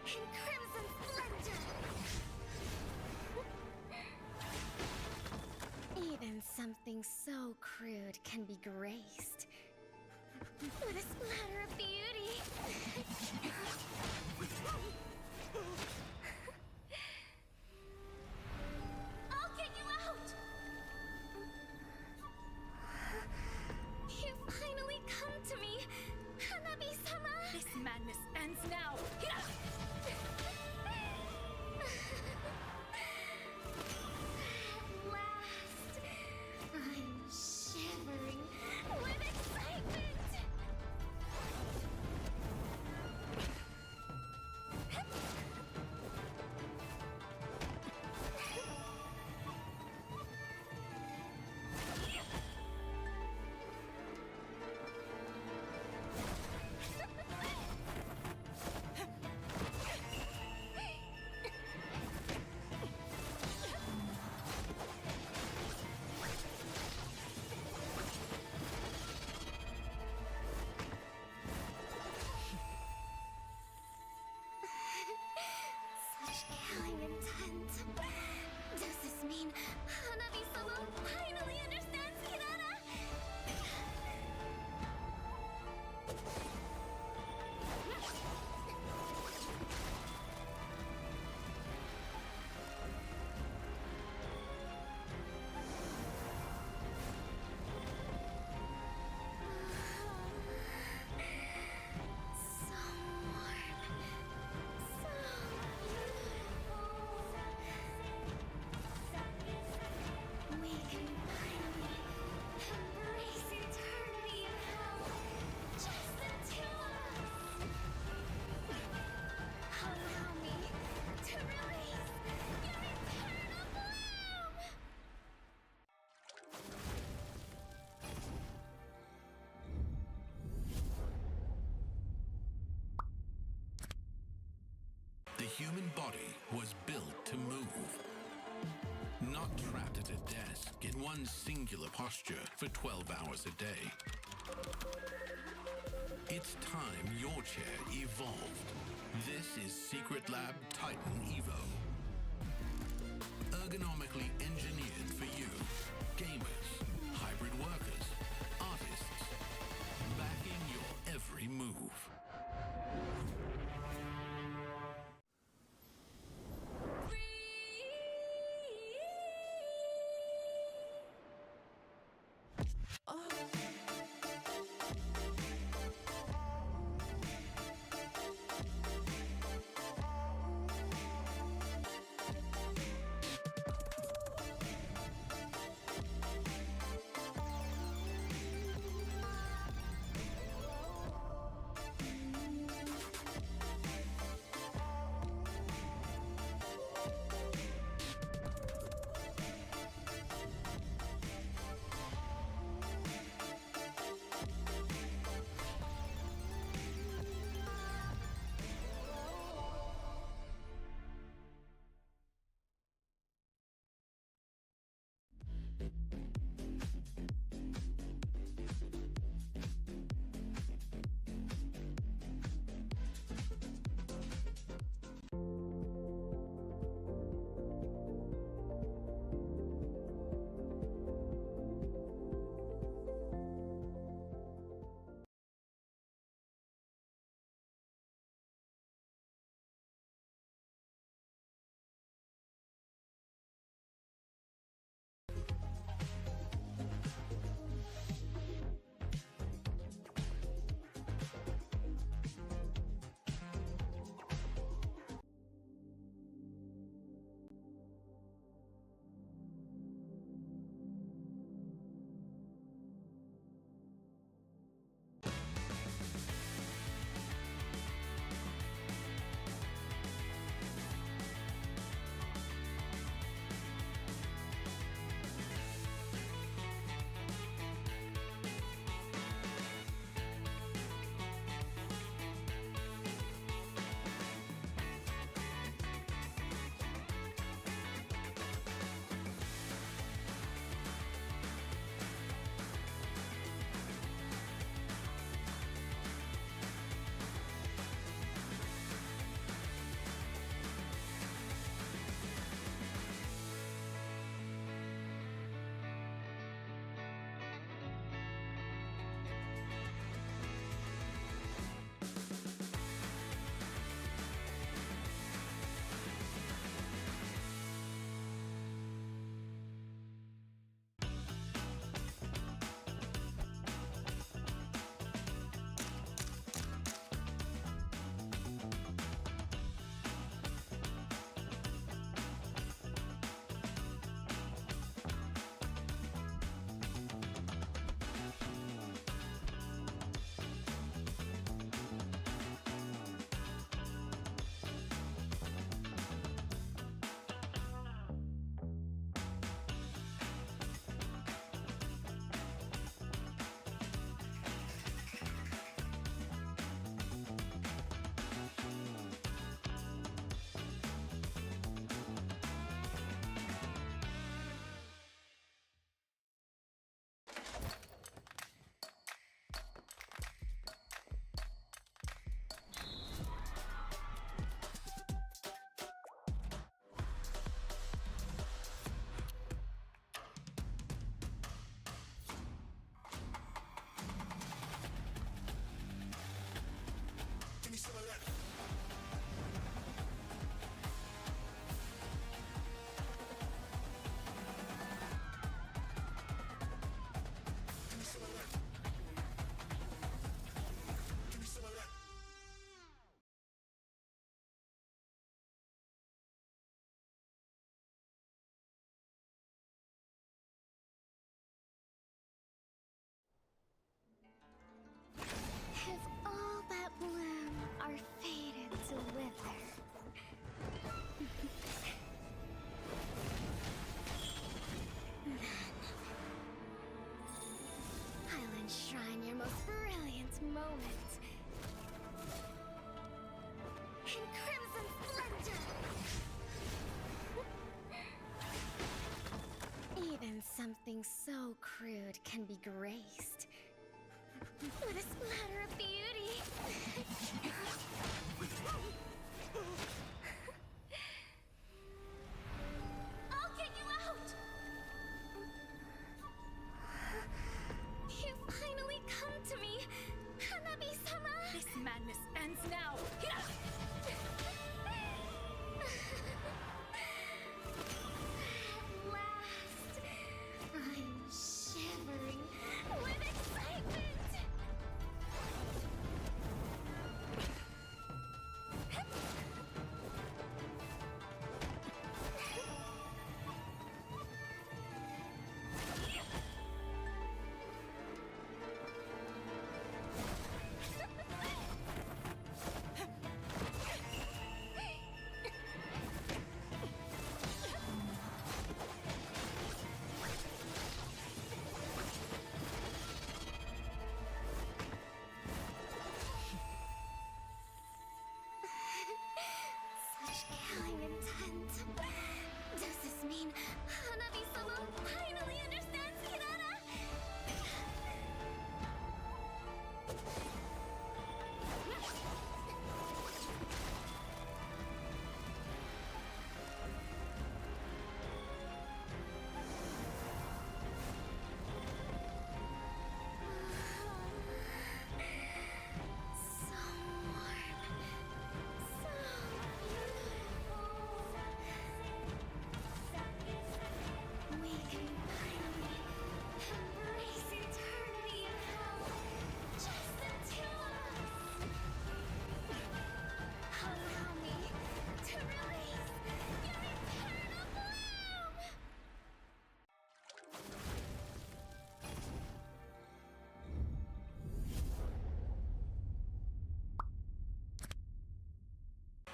In crimson splendor! Even something so crude can be graced with a splatter of beauty. I'll get you out! You finally come to me, Hanabi-sama! This madness ends now! At last, I'm shivering with excitement! Such killing intent. Does this mean Hanabi-sama finally understands Hirara? So warm. So beautiful. We can finally embrace eternity in hell. Just the two of us. Allow me to release your eternal bloom. The human body was built to move, not trapped at a desk in one singular posture for 12 hours a day. It's time your chair evolved. This is Secret Lab Titan Evo. Ergonomically engineered for you, gamers, hybrid workers, artists, backing your every move. most brilliant moment. In crimson splendor! Even something so crude can be graced with a splatter of beauty. I'll get you out! You finally come to me, Hanabi-sama! This madness ends now. At last, I'm shivering with excitement! Such killing intent. Does this mean Hanabi-sama finally understands Kirara? So warm. So beautiful. We can finally embrace eternity in hell. Just the two of us. Allow me to release your eternal bloom.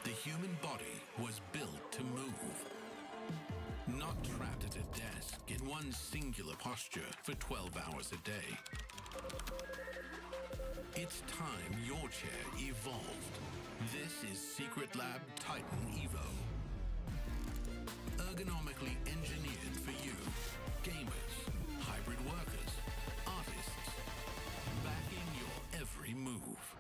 The human body was built to move. Not trapped at a desk in one singular posture for 12 hours a day. It's time your chair evolved. This is Secret Lab Titan Evo. Ergonomically engineered for you, gamers, hybrid workers, artists, backing your every move.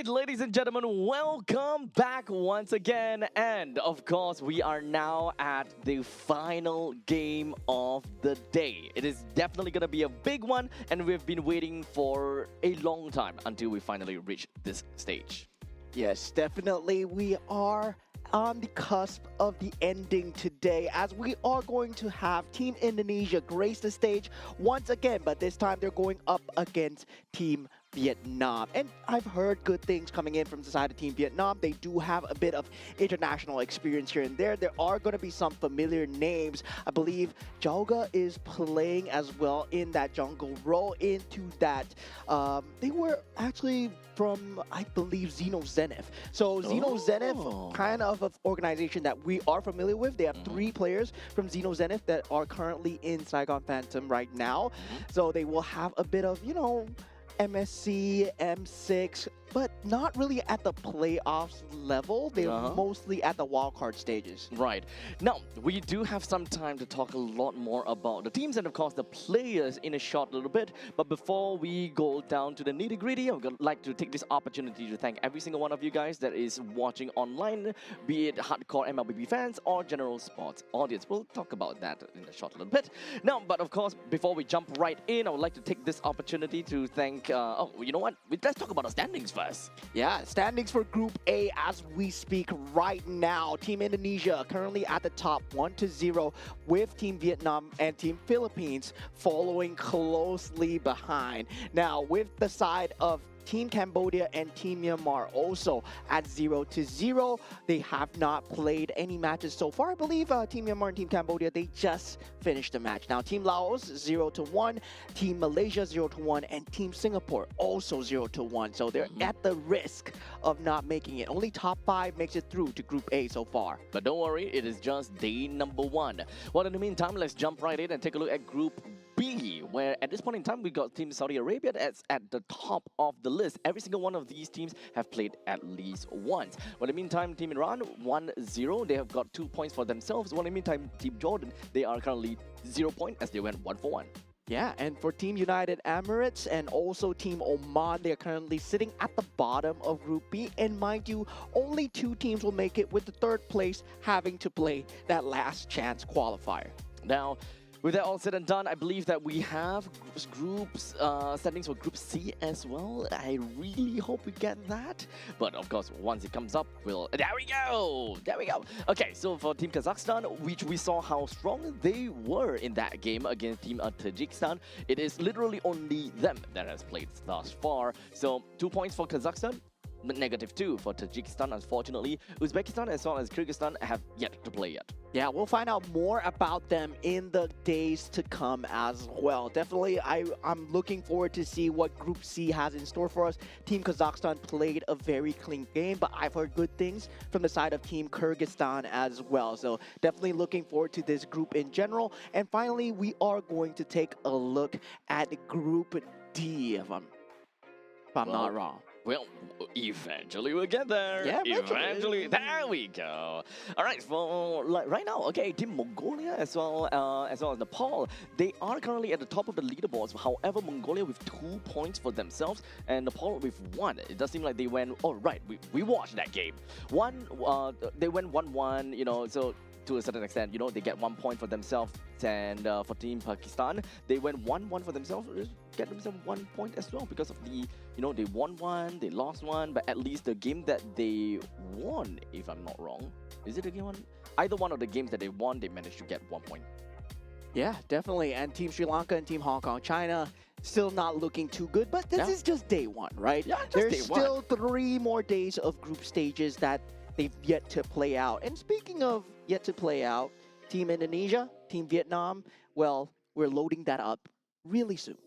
right, ladies and gentlemen, welcome back once again. And of course, we are now at the final game of the day. It is definitely going to be a big one, and we've been waiting for a long time until we finally reach this stage. Yes, definitely. We are on the cusp of the ending today, as we are going to have Team Indonesia grace the stage once again, but this time they're going up against Team Vietnam. And I've heard good things coming in from the side of Team Vietnam. They do have a bit of international experience here and there. There are going to be some familiar names. I believe Jauga is playing as well in that jungle role into that. They were actually from, I believe, Xeno Zenith. So Xeno Zenith, kind of an organization that we are familiar with. They have 3 players from Xeno Zenith that are currently in Saigon Phantom right now. So they will have a bit of, you know, MSC, M6, but not really at the playoffs level. They're mostly at the wildcard stages. Right. Now, we do have some time to talk a lot more about the teams and, of course, the players in a short little bit. But before we go down to the nitty-gritty, I would like to take this opportunity to thank every single one of you guys that is watching online, be it hardcore MLBB fans or general sports audience. We'll talk about that in a short little bit. Now, but of course, before we jump right in, I would like to take this opportunity to thank... oh, you know what? Let's talk about the standings first. Yeah, standings for Group A as we speak right now. Team Indonesia currently at the top 1-0 with Team Vietnam and Team Philippines following closely behind. Now, with the side of Team Cambodia and Team Myanmar also at 0-0. They have not played any matches so far. I believe Team Myanmar and Team Cambodia, they just finished the match. Now, Team Laos 0-1, Team Malaysia 0-1, and Team Singapore also 0-1. So they're at the risk of not making it. Only top 5 makes it through to Group A so far. But don't worry, it is just day number 1. Well, in the meantime, let's jump right in and take a look at Group B, where at this point in time, we got Team Saudi Arabia that's at the top of the list. Every single one of these teams have played at least once. Well, in the meantime, Team Iran 1-0. They have got 2 points for themselves. Well, in the meantime, Team Jordan, they are currently 0 point as they went 1-1. Yeah, and for Team United Emirates and also Team Oman, they are currently sitting at the bottom of Group B. And mind you, only 2 teams will make it, with the 3rd place having to play that last chance qualifier. Now, with that all said and done, I believe that we have groups standings for Group C as well. I really hope we get that. But of course, once it comes up, we'll... There we go! There we go! Okay, so for Team Kazakhstan, which we saw how strong they were in that game against Team Tajikistan, it is literally only them that has played thus far. So 2 points for Kazakhstan. -2 for Tajikistan, unfortunately. Uzbekistan as well as Kyrgyzstan have yet to play yet. Yeah, we'll find out more about them in the days to come as well. Definitely, I'm looking forward to see what Group C has in store for us. Team Kazakhstan played a very clean game, but I've heard good things from the side of Team Kyrgyzstan as well. So definitely looking forward to this group in general. And finally, we are going to take a look at Group D, if I'm not wrong. Well, eventually we'll get there. Yeah, eventually. There we go. All right, for right now, okay, Team Mongolia as well as Nepal, they are currently at the top of the leaderboards. However, Mongolia with 2 points for themselves and Nepal with 1. It does seem like they went. Oh, right, we watched that game. They went 1-1. You know, so to a certain extent, you know, they get 1 point for themselves. And for Team Pakistan, they went 1-1 for themselves. Get themselves 1 point as well because of the, you know, they won 1, they lost 1, but at least the game that they won, if I'm not wrong, is it a game one? Either one of the games that they won, they managed to get 1 point. Yeah, definitely. And Team Sri Lanka and Team Hong Kong, China, still not looking too good, but this is just day 1, right? Yeah, just There's day still 3 more days of group stages that they've yet to play out. And speaking of yet to play out, Team Indonesia, Team Vietnam, well, we're loading that up really soon.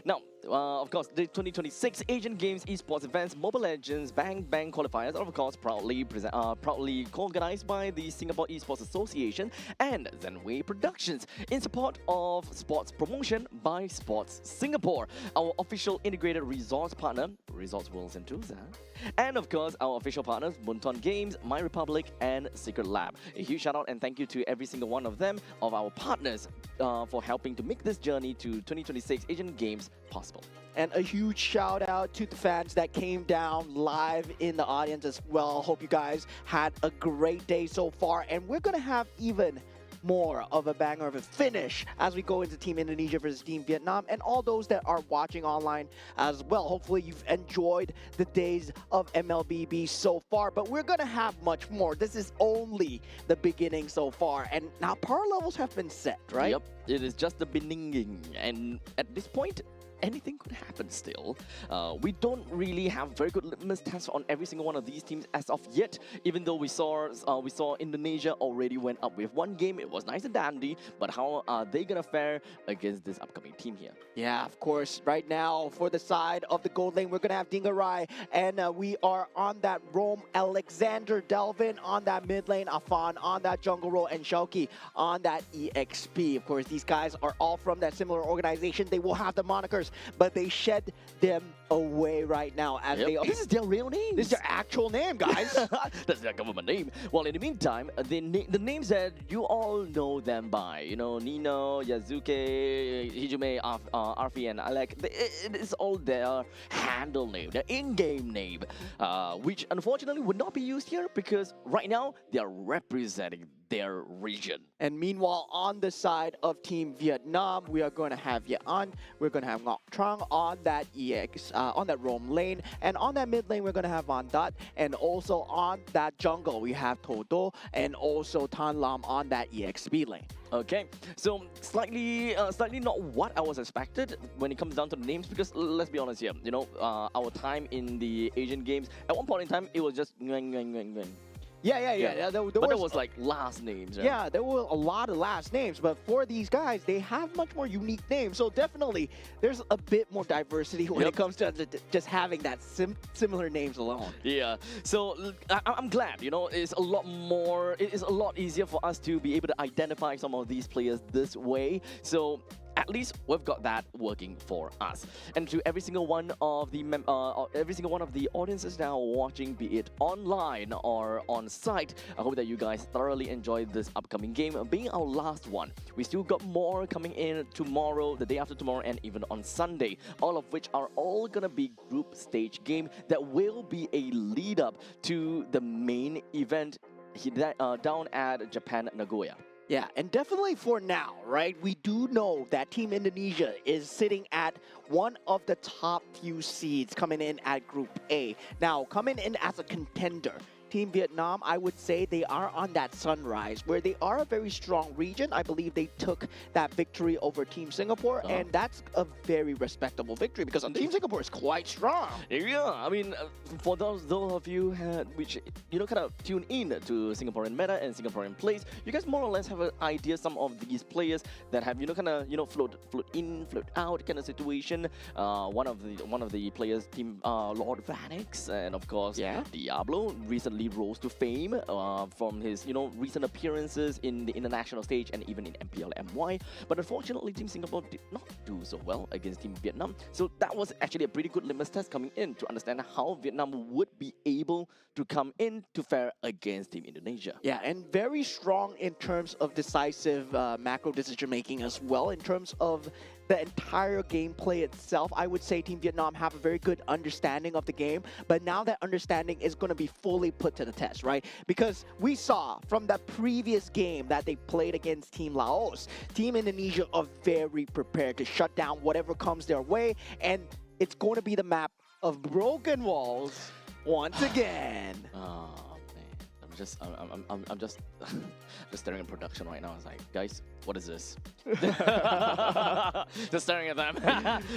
Now, of course, the 2026 Asian Games Esports events, Mobile Legends Bang Bang Qualifiers are, of course, proudly co-organized by the Singapore Esports Association and Zenway Productions in support of sports promotion by Sports Singapore, our official integrated resource partner, Resorts World Sentosa, and of course, our official partners, Bunton Games, My Republic, and Secret Lab. A huge shout out and thank you to every single one of them, of our partners, for helping to make this journey to 2026 Asian Games possible. possible. And a huge shout out to the fans that came down live in the audience as well. Hope you guys had a great day so far. And we're going to have even more of a banger of a finish as we go into Team Indonesia versus Team Vietnam, and all those that are watching online as well. Hopefully you've enjoyed the days of MLBB so far, but we're gonna have much more. This is only the beginning so far, and now power levels have been set, right? Yep, it is just the beginning, and at this point, anything could happen still. We don't really have very good litmus tests on every single one of these teams as of yet, even though we saw Indonesia already went up with one game. It was nice and dandy, but how are they gonna fare against this upcoming team here? Yeah, of course. Right now, for the side of the gold lane, we're going to have Dingarai, and we are on that roam. Alexander Delvin on that mid lane, Afan on that jungle role, and Shauki on that EXP. Of course, these guys are all from that similar organization. They will have the monikers, but they shed them away right now as they are. This is their real name. This is their actual name, guys. That's their government name. Well, in the meantime, the names that you all know them by, you know, Nino, Yazuke, Hijume, Arfi, and Alec, it is all their handle name, their in-game name, which unfortunately would not be used here because right now they are representing their region. And meanwhile, on the side of Team Vietnam, we are going to have Yeon, we're going to have Ngoc Trang on that on that roam lane, and on that mid lane, we're going to have Van Dat, and also on that jungle, we have Todo, and also Tan Lam on that EXP lane. Okay, so slightly not what I was expected when it comes down to the names, because let's be honest here, you know, our time in the Asian games, at one point in time, it was just Yeah. There was like last names, right? Yeah, there were a lot of last names, but for these guys, they have much more unique names. So definitely, there's a bit more diversity when it comes to just having that similar names alone. Yeah, so I'm glad, you know, it is a lot easier for us to be able to identify some of these players this way. So at least we've got that working for us. And to every single one of the audiences now watching, be it online or on site, I hope that you guys thoroughly enjoyed this upcoming game, being our last one. We still got more coming in tomorrow, the day after tomorrow, and even on Sunday, all of which are all gonna be group stage game that will be a lead up to the main event down at Japan, Nagoya. Yeah, and definitely for now, right? We do know that Team Indonesia is sitting at one of the top few seeds coming in at Group A. Now, coming in as a contender, Team Vietnam, I would say they are on that sunrise, where they are a very strong region. I believe they took that victory over Team Singapore, and that's a very respectable victory because Team Singapore is quite strong. Yeah, I mean, for those of you which, you know, kind of tune in to Singaporean meta and Singaporean plays, you guys more or less have an idea some of these players that have, you know, kind of, you know, float in, float out kind of situation. One of the players, Team Lord Vanix, and of course, Diablo recently rose to fame from his, you know, recent appearances in the international stage and even in MPL MY. But unfortunately, Team Singapore did not do so well against Team Vietnam. So that was actually a pretty good litmus test coming in to understand how Vietnam would be able to come in to fare against Team Indonesia. Yeah, and very strong in terms of decisive macro decision making as well. In terms of the entire gameplay itself, I would say Team Vietnam have a very good understanding of the game, but now that understanding is going to be fully put to the test, right? Because we saw from the previous game that they played against Team Laos, Team Indonesia are very prepared to shut down whatever comes their way, and it's going to be the map of broken walls once again. Oh man, I'm just staring at production right now. It's like, guys, what is this? Just staring at them.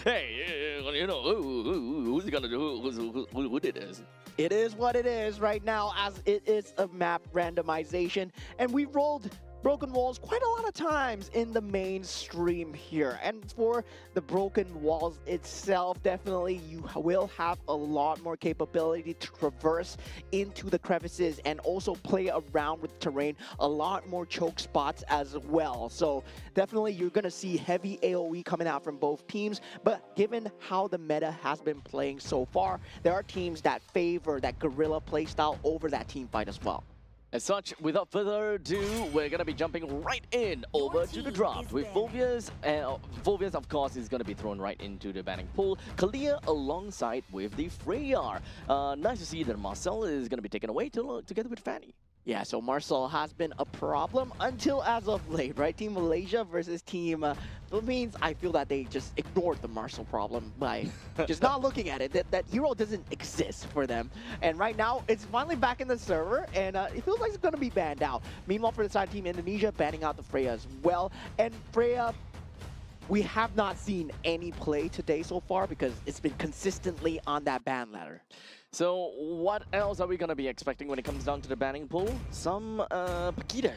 Hey, you know, who's gonna do? Who did this? It is what it is right now, as it is a map randomization, and we rolled Broken Walls quite a lot of times in the mainstream here. And for the Broken Walls itself, definitely you will have a lot more capability to traverse into the crevices and also play around with terrain, a lot more choke spots as well. So definitely you're going to see heavy AoE coming out from both teams, but given how the meta has been playing so far, there are teams that favor that guerrilla playstyle over that team fight as well. As such, without further ado, we're going to be jumping right in over to the team draft is with banned. Volvius. Volvius, of course, is going to be thrown right into the banning pool. Kalia alongside with the Freyr. Nice to see that Marcel is going to be taken away together with Fanny. Yeah, so Marcel has been a problem until as of late, right? Team Malaysia versus Team Philippines. I feel that they just ignored the Marcel problem by just not looking at it. That hero doesn't exist for them. And right now, it's finally back in the server, and it feels like it's going to be banned out. Meanwhile, for the side of Team Indonesia, banning out the Freya as well. And Freya, we have not seen any play today so far because it's been consistently on that ban ladder. So what else are we going to be expecting when it comes down to the banning pool? Some Paquito.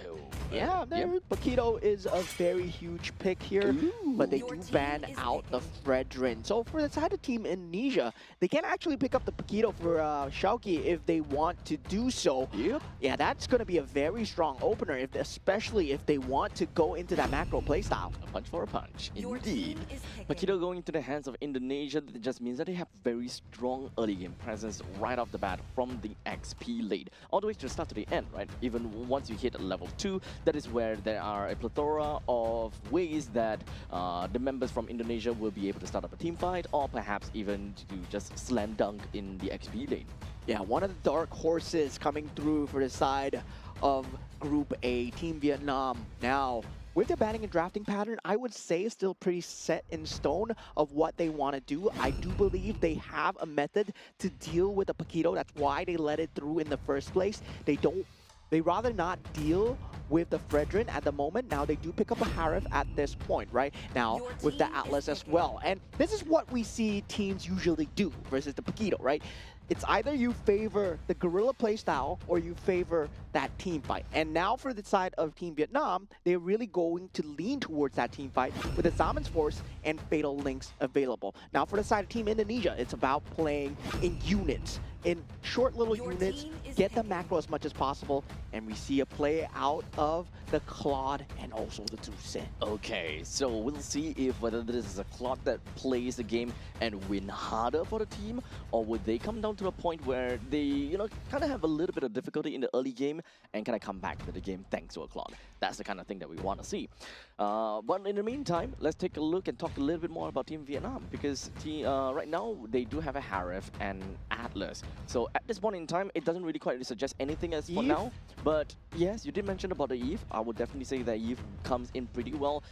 Yeah, Paquito is a very huge pick here, but they Your do team ban is out the picking. Fredrin. So for the side of Team Indonesia, they can actually pick up the Paquito for Shauki if they want to do so. Yep. Yeah, that's going to be a very strong opener, especially if they want to go into that macro playstyle. A punch for a punch, Your indeed. team is picking. Paquito going into the hands of Indonesia, that just means that they have very strong early game presence right off the bat from the XP lead. All the way to the start to the end, right? Even once you hit level 2, that is where there are a plethora of ways that the members from Indonesia will be able to start up a team fight, or perhaps even to just slam dunk in the XP lane. Yeah, one of the dark horses coming through for the side of Group A, Team Vietnam. Now, with the banning and drafting pattern, I would say it's still pretty set in stone of what they want to do. I do believe they have a method to deal with the Paquito. That's why they let it through in the first place. They rather not deal with the Fredrin at the moment. Now they do pick up a Harif at this point, right? Now Your with the team is Atlas as picking. well. And this is what we see teams usually do versus the Paquito, right? It's either you favor the guerrilla playstyle or you favor that team fight. And now for the side of Team Vietnam, they're really going to lean towards that team fight with the Zaman's Force and Fatal Links available. Now for the side of Team Indonesia, it's about playing in units, in short little Your units, team is get the picking. macro as much as possible, and we see a play out of the Claude and also the Dulce. Okay, so we'll see if whether this is a clock that plays the game and win harder for the team, or would they come down to a point where they, kind of have a little bit of difficulty in the early game and kind of come back to the game thanks to a clock. That's the kind of thing that we want to see. But in the meantime, let's take a look and talk a little bit more about Team Vietnam, because right now they do have a Harif and Atlas. So at this point in time, it doesn't really quite suggest anything as for Eve? now. But yes, you did mention about the Eve. I would definitely say that Eve comes in pretty well.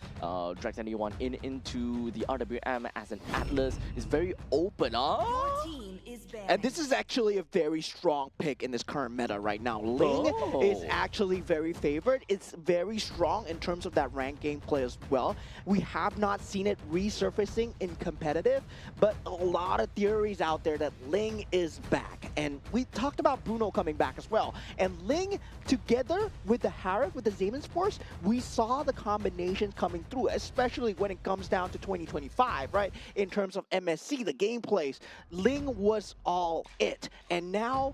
Drags anyone into the RWM as an Atlas. Is very open. Your team is banned. And this is actually a very strong pick in this current meta right now. Ling is Oh. actually very favored. It's very strong in terms of that rank gameplay as well. We have not seen it resurfacing in competitive, but a lot of theories out there that Ling is back. And we talked about Bruno coming back as well. And Ling, together with the Harif, with the Zaman's Force, we saw the combinations coming through, especially when it comes down to 2025, right? In terms of MSC, the gameplays, Ling was all it. And now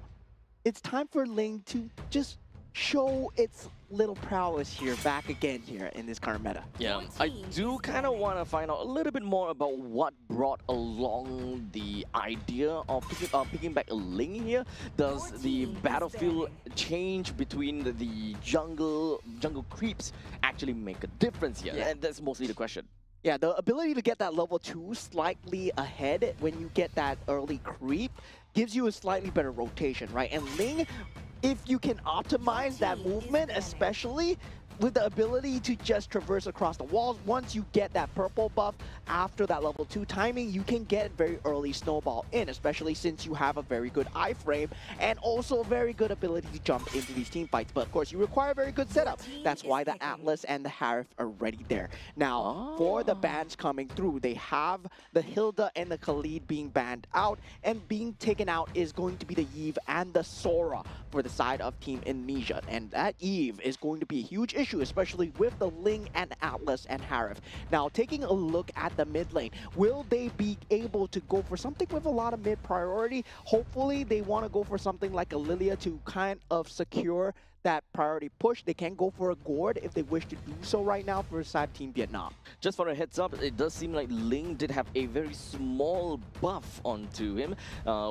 it's time for Ling to just show its little prowess here, back again here in this current meta. Yeah, Your I team do is kind of banned. want to find out a little bit more about what brought along the idea of picking back a Ling here. Does Your the team is battlefield change between the jungle creeps actually make a difference here? Yeah. And that's mostly the question. Yeah, the ability to get that level 2 slightly ahead when you get that early creep gives you a slightly better rotation, right? And Ling, if you can optimize that team is movement, banned. especially with the ability to just traverse across the walls, once you get that purple buff after that level 2 timing, you can get very early snowball in, especially since you have a very good iframe and also a very good ability to jump into these team fights. But of course, you require a very good setup. team That's is why the picking. Atlas and the Harif are already there. Now, for the bans coming through, they have the Hilda and the Khalid being banned out, and being taken out is going to be the Eve and the Sora for the side of Team Indonesia. And that Eve is going to be a huge issue, especially with the Ling and Atlas and Harif. Now, taking a look at the mid lane, will they be able to go for something with a lot of mid priority? Hopefully, they want to go for something like a Lilia to kind of secure that priority push. They can go for a gourd if they wish to do so right now for side Team Vietnam. Just for a heads up, it does seem like Ling did have a very small buff onto him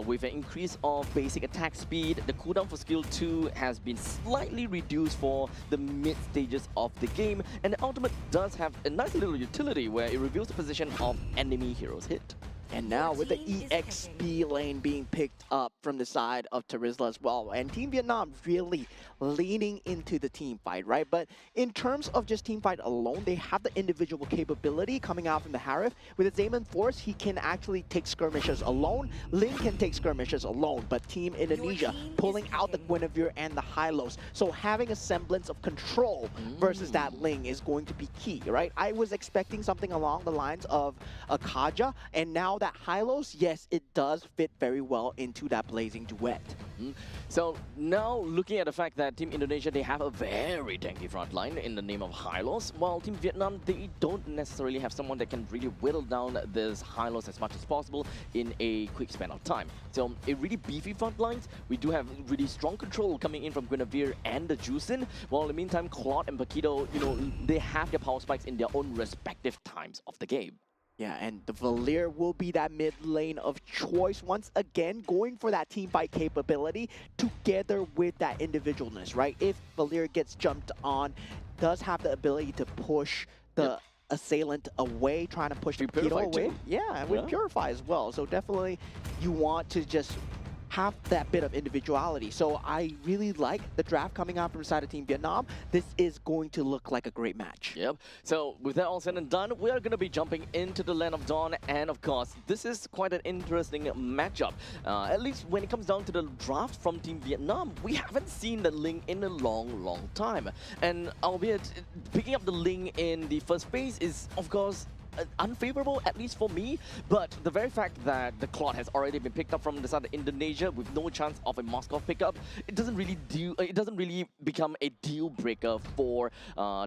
with an increase of basic attack speed. The cooldown for skill 2 has been slightly reduced for the mid stages of the game, and the ultimate does have a nice little utility where it reveals the position of enemy heroes hit. And now with the Team is EXP lane being picked up from the side of Terizla as well. And Team Vietnam really leaning into the team fight, right? But in terms of just team fight alone, they have the individual capability coming out from the Harif. With his Zaman Force, he can actually take skirmishes alone. Ling can take skirmishes alone, but Team Indonesia team pulling is out the picking. Guinevere and the Hylos. So having a semblance of control versus that Ling is going to be key, right? I was expecting something along the lines of a Kaja, and now that Hylos, yes, it does fit very well into that blazing duet. So now looking at the fact that Team Indonesia, they have a very tanky front line in the name of Hylos, while Team Vietnam, they don't necessarily have someone that can really whittle down this Hylos as much as possible in a quick span of time. So a really beefy front lines, we do have really strong control coming in from Guinevere and the Juicin, while in the meantime Claude and Paquito, you know, they have their power spikes in their own respective times of the game. Yeah, and the Valir will be that mid lane of choice once again, going for that team fight capability together with that individualness, right? If Valir gets jumped on, does have the ability to push the assailant away, trying to push the Paquito Purify away. too. Yeah, and with Yeah. Purify as well. So definitely you want to just have that bit of individuality. So I really like the draft coming out from the side of Team Vietnam. This is going to look like a great match. Yep. So with that all said and done, we are going to be jumping into the Land of Dawn, and of course, this is quite an interesting matchup. At least when it comes down to the draft from Team Vietnam, we haven't seen the Ling in a long time. And albeit picking up the Ling in the first phase is, of course, unfavorable, at least for me, but the very fact that the Claude has already been picked up from the side of Indonesia with no chance of a Moscow pickup, it doesn't really become a deal breaker for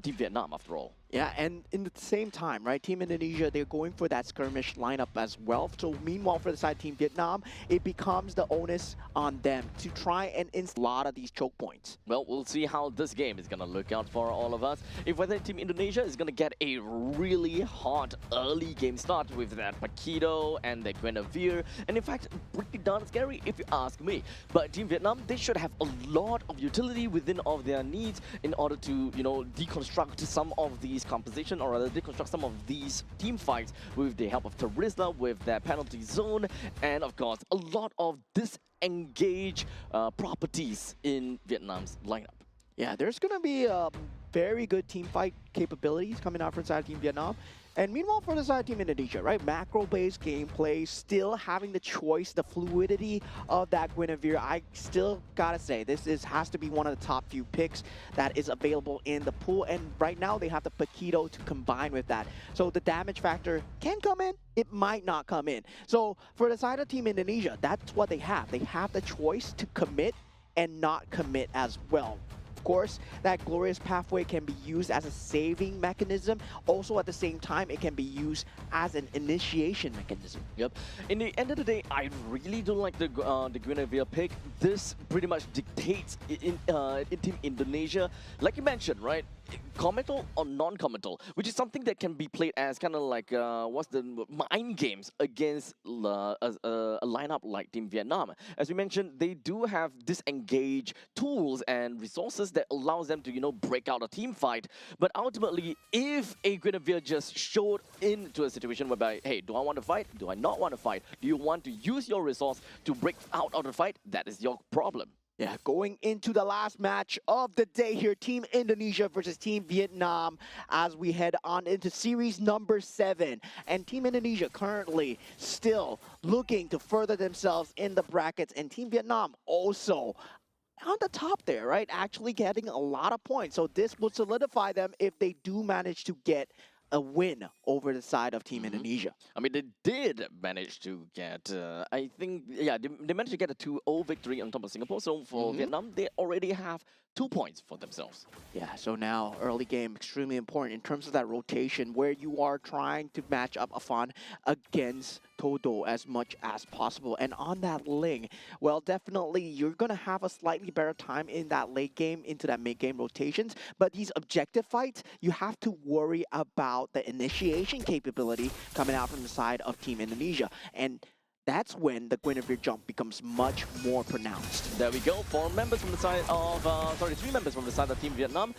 Team Vietnam after all. Yeah, and in the same time, right, Team Indonesia, they're going for that skirmish lineup as well. So meanwhile, for the side Team Vietnam, it becomes the onus on them to try and inst a lot of these choke points. Well, we'll see how this game is going to look out for all of us. If whether Team Indonesia is going to get a really hot early game start with that Paquito and the Guinevere, and in fact, pretty darn scary if you ask me. But Team Vietnam, they should have a lot of utility within of their needs in order to, you know, deconstruct some of these composition, or rather deconstruct some of these team fights with the help of Terizla, with their penalty zone, and of course, a lot of disengage properties in Vietnam's lineup. Yeah, there's going to be very good team fight capabilities coming out from side Team Vietnam. And meanwhile, for the side Team Indonesia, right, macro-based gameplay, still having the choice, the fluidity of that Guinevere. I still gotta say, has to be one of the top few picks that is available in the pool. And right now, they have the Paquito to combine with that. So the damage factor can come in, it might not come in. So for the side of Team Indonesia, that's what they have. They have the choice to commit and not commit as well. Of course, that glorious pathway can be used as a saving mechanism. Also, at the same time, it can be used as an initiation mechanism. Yep. In the end of the day, I really don't like the Guinevere pick. This pretty much dictates in Team Indonesia, like you mentioned, right? Committal or non-committal, which is something that can be played as kind of like what's the mind games against a lineup like Team Vietnam. As we mentioned, they do have disengage tools and resources that allows them to, you know, break out a team fight. But ultimately, if a Guinevere just showed into a situation whereby, hey, do I want to fight? Do I not want to fight? Do you want to use your resource to break out of the fight? That is your problem. Yeah, going into the last match of the day here, Team Indonesia versus Team Vietnam, as we head on into series number 7. And Team Indonesia currently still looking to further themselves in the brackets, and Team Vietnam also on the top there, right? Actually getting a lot of points. So this will solidify them if they do manage to get a win over the side of Team Indonesia. I mean, they did manage to get, I think, yeah, they managed to get a 2-0 victory on top of Singapore. So for Vietnam, they already have 2 points for themselves. Yeah, so now early game, extremely important in terms of that rotation where you are trying to match up Afan against Todo as much as possible. And on that Ling, well, definitely you're going to have a slightly better time in that late game into that mid game rotations. But these objective fights, you have to worry about the initiation capability coming out from the side of Team Indonesia. And that's when the Guinevere jump becomes much more pronounced. There we go. Three members from the side of Team Vietnam.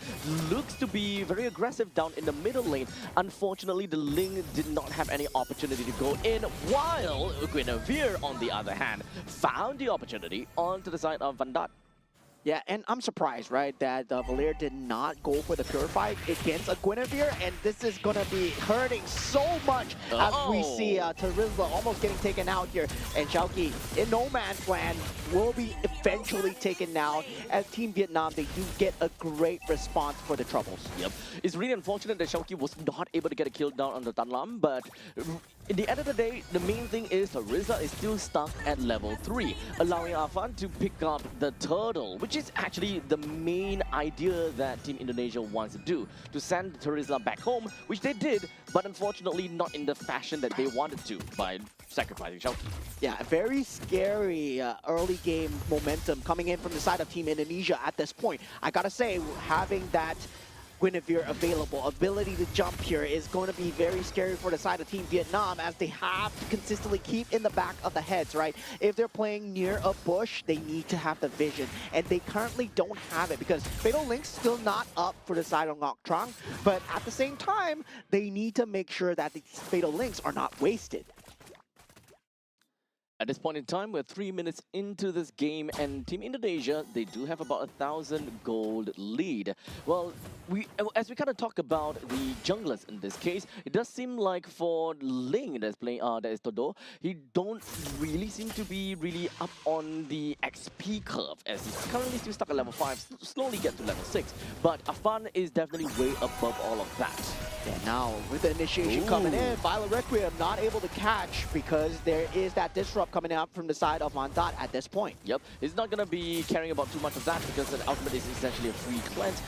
Looks to be very aggressive down in the middle lane. Unfortunately, the Ling did not have any opportunity to go in, while Guinevere, on the other hand, found the opportunity onto the side of Van Dat. Yeah, and I'm surprised, right, that Valir did not go for the Purify against a Guinevere, and this is going to be hurting so much as we see Tarizla almost getting taken out here. And Xiaoqi, in no man's land, will be eventually taken out. As Team Vietnam, they do get a great response for the troubles. Yep. It's really unfortunate that Xiaoqi was not able to get a kill down on the Tan Lam, but in the end of the day, the main thing is Tarizla is still stuck at level 3, allowing Afan to pick up the turtle, which is actually the main idea that Team Indonesia wants to do, to send Tarizla back home, which they did, but unfortunately not in the fashion that they wanted to by sacrificing Xiaoqi. Yeah, very scary early game momentum coming in from the side of Team Indonesia at this point. I gotta say, having that Guinevere available, ability to jump here is going to be very scary for the side of Team Vietnam, as they have to consistently keep in the back of the heads, right? If they're playing near a bush, they need to have the vision, and they currently don't have it because Fatal Link's still not up for the side of Ngoc Trang, but at the same time, they need to make sure that these Fatal Links are not wasted. At this point in time, we're 3 minutes into this game, and Team Indonesia, they do have about 1,000 gold lead. Well, as we kind of talk about the junglers in this case, it does seem like for Ling that's playing, that is Todo, he don't really seem to be really up on the XP curve, as he's currently still stuck at level 5, slowly get to level 6. But Afan is definitely way above all of that. Yeah, now with the initiation coming in, Violet Requiem not able to catch because there is that disrupt coming out from the side of Van Dat at this point. Yep, he's not gonna be caring about too much of that because the ultimate is essentially a free cleanse.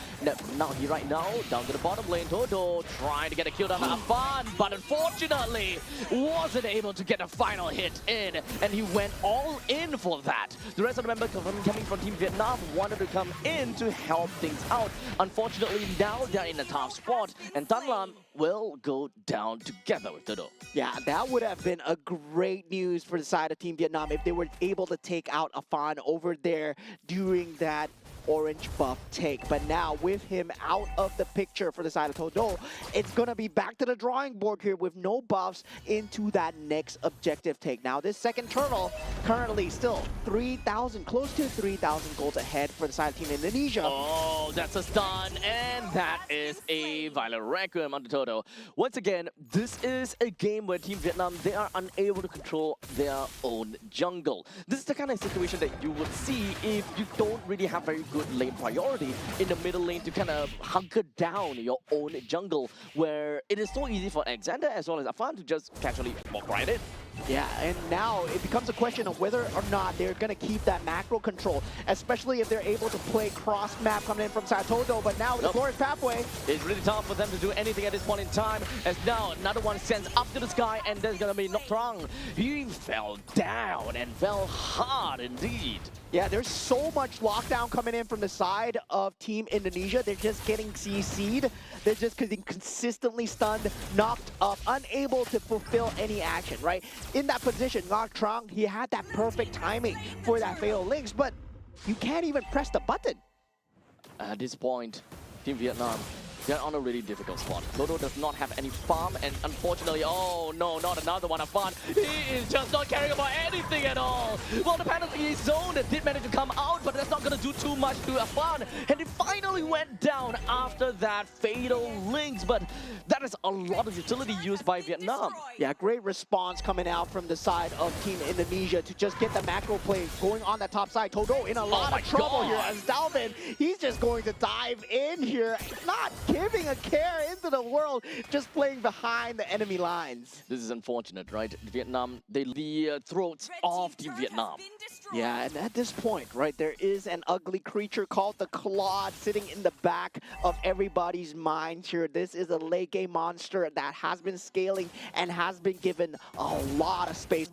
Now he right now down to the bottom lane, Todo trying to get a kill down on Afan, but unfortunately wasn't able to get a final hit in, and he went all in for that. The rest of the members coming from Team Vietnam wanted to come in to help things out. Unfortunately, now they're in a tough spot, and Tan Lam will go down together with Todo. Yeah, that would have been a great news for the side of Team Vietnam if they were able to take out Afan over there during that orange buff take. But now with him out of the picture for the side of Todo, it's going to be back to the drawing board here with no buffs into that next objective take. Now this second turtle currently still 3,000, close to 3,000 golds ahead for the side of Team Indonesia. Oh, that's a stun, and that is a Violet Requiem on the Todo. Once again, this is a game where Team Vietnam, they are unable to control their own jungle. This is the kind of situation that you would see if you don't really have very good lane priority in the middle lane to kind of hunker down your own jungle, where it is so easy for Alexander as well as Afan to just casually walk right in. Yeah, and now it becomes a question of whether or not they're going to keep that macro control, especially if they're able to play cross-map coming in from Satodo. But now with the Glorious Pathway, it's really tough for them to do anything at this point in time, as now another one sends up to the sky, and there's going to be Ngoc Trang. He fell down and fell hard indeed. Yeah, there's so much lockdown coming in from the side of Team Indonesia. They're just getting CC'd. They're just getting consistently stunned, knocked up, unable to fulfill any action, right? In that position, Ngoc Trang, he had that perfect timing for that Fatal Links, but you can't even press the button. At this point, Team Vietnam, they're on a really difficult spot. Todo does not have any farm, and unfortunately, oh no, not another one of fun. He is just not caring about anything at all. Well, the penalty zone did manage to come out, but that's not going to do too much to Afan. And it finally went down after that Fatal Links, but that is a lot of utility used by Vietnam. Yeah, great response coming out from the side of Team Indonesia to just get the macro play going on the top side. Todo in a lot of trouble here as Dalvin, he's just going to dive in here. Not giving a care into the world, just playing behind the enemy lines. This is unfortunate, right? Vietnam, they the throats of Team Vietnam. Yeah, and at this point, right, there is an ugly creature called the Claude sitting in the back of everybody's mind here. This is a late game monster that has been scaling and has been given a lot of space,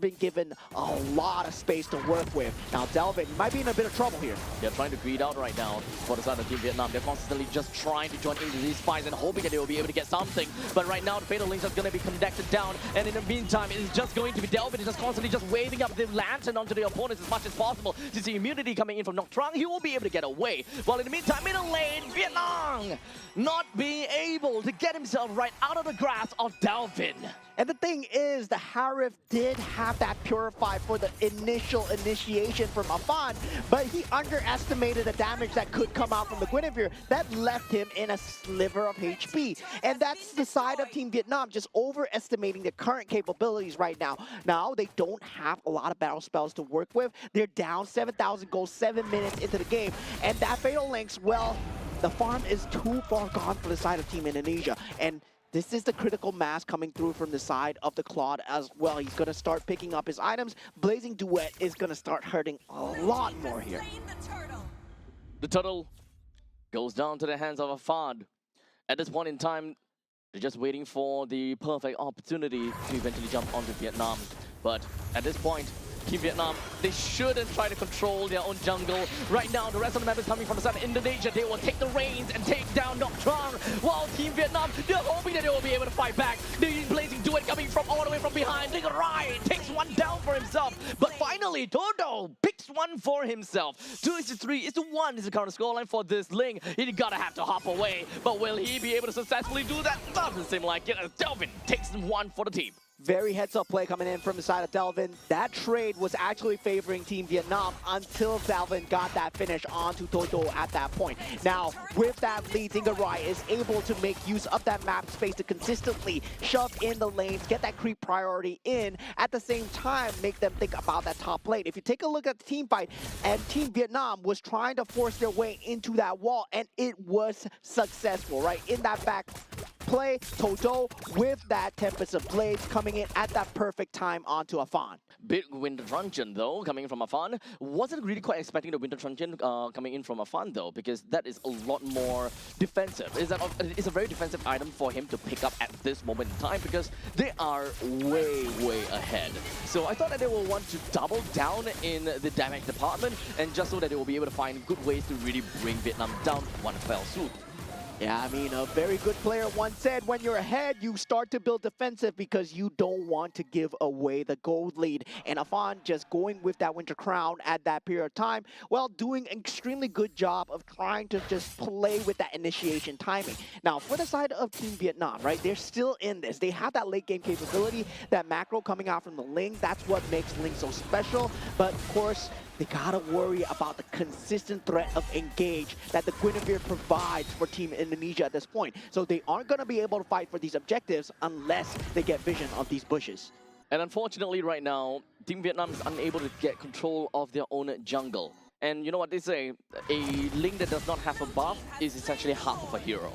to work with. Now, Delvin might be in a bit of trouble here. They're trying to greed out right now for the side of Team Vietnam. They're constantly just trying to join into these fights and hoping that they will be able to get something. But right now, the Fatal Links are going to be conducted down. And in the meantime, it's just going to be Delvin just constantly just waving up the lantern onto the opponents as much as possible. To see immunity coming in from Noctrong, he will be able to get away. While in the meantime, middle lane, Vietnam not being able to get himself right out of the grasp of Delvin. And the thing is, the Harif did have that Purify for the initial initiation from Afan, but he underestimated the damage that could come out from the Guinevere. That left him in a sliver of HP. And that's the side of Team Vietnam, just overestimating their current capabilities right now. Now, they don't have a lot of battle spells to work with. They're down 7,000 gold 7 minutes into the game. And that Fatal Links, well, the farm is too far gone for the side of Team Indonesia. And this is the critical mass coming through from the side of the Claude as well. He's going to start picking up his items. Blazing Duet is going to start hurting a lot more here. The turtle goes down to the hands of Afad. At this point in time, they're just waiting for the perfect opportunity to eventually jump onto Vietnam. But at this point, Team Vietnam, they shouldn't try to control their own jungle. Right now, the rest of the members coming from the side of Indonesia, they will take the reins and take down Noctrong. While Team Vietnam, they're hoping that they will be able to fight back. The Blazing Duet coming from all the way from behind. Nigga Rai takes one down for himself. But finally, Toto picks one for himself. 2-3 is to 1 is the current scoreline for this Ling. He gotta have to hop away. But will he be able to successfully do that? Doesn't seem like it. Delvin takes one for the team. Very heads-up play coming in from the side of Delvin. That trade was actually favoring Team Vietnam until Delvin got that finish onto Toto at that point. Now, with that lead, Dingarai is able to make use of that map space to consistently shove in the lanes, get that creep priority in, at the same time, make them think about that top lane. If you take a look at the team fight, and Team Vietnam was trying to force their way into that wall, and it was successful, right? In that back play, Toto with that Tempest of Blades coming in at that perfect time onto Afan. Big Winter Truncheon though, coming from Afan. Wasn't really quite expecting the Winter Truncheon coming in from Afan though, because that is a lot more defensive. It's a very defensive item for him to pick up at this moment in time because they are way, way ahead. So I thought that they will want to double down in the damage department and just so that they will be able to find good ways to really bring Vietnam down one fell swoop. Yeah, I mean, a very good player once said, when you're ahead, you start to build defensive because you don't want to give away the gold lead. And Afan just going with that Winter Crown at that period of time, well, doing an extremely good job of trying to just play with that initiation timing. Now, for the side of Team Vietnam, right, they're still in this. They have that late game capability, that macro coming out from the Ling. That's what makes Ling so special. But, of course, they gotta worry about the consistent threat of engage that the Guinevere provides for Team Indonesia at this point. So they aren't gonna be able to fight for these objectives unless they get vision of these bushes. And unfortunately right now, Team Vietnam is unable to get control of their own jungle. And you know what they say, a Ling that does not have a buff is essentially half of a hero.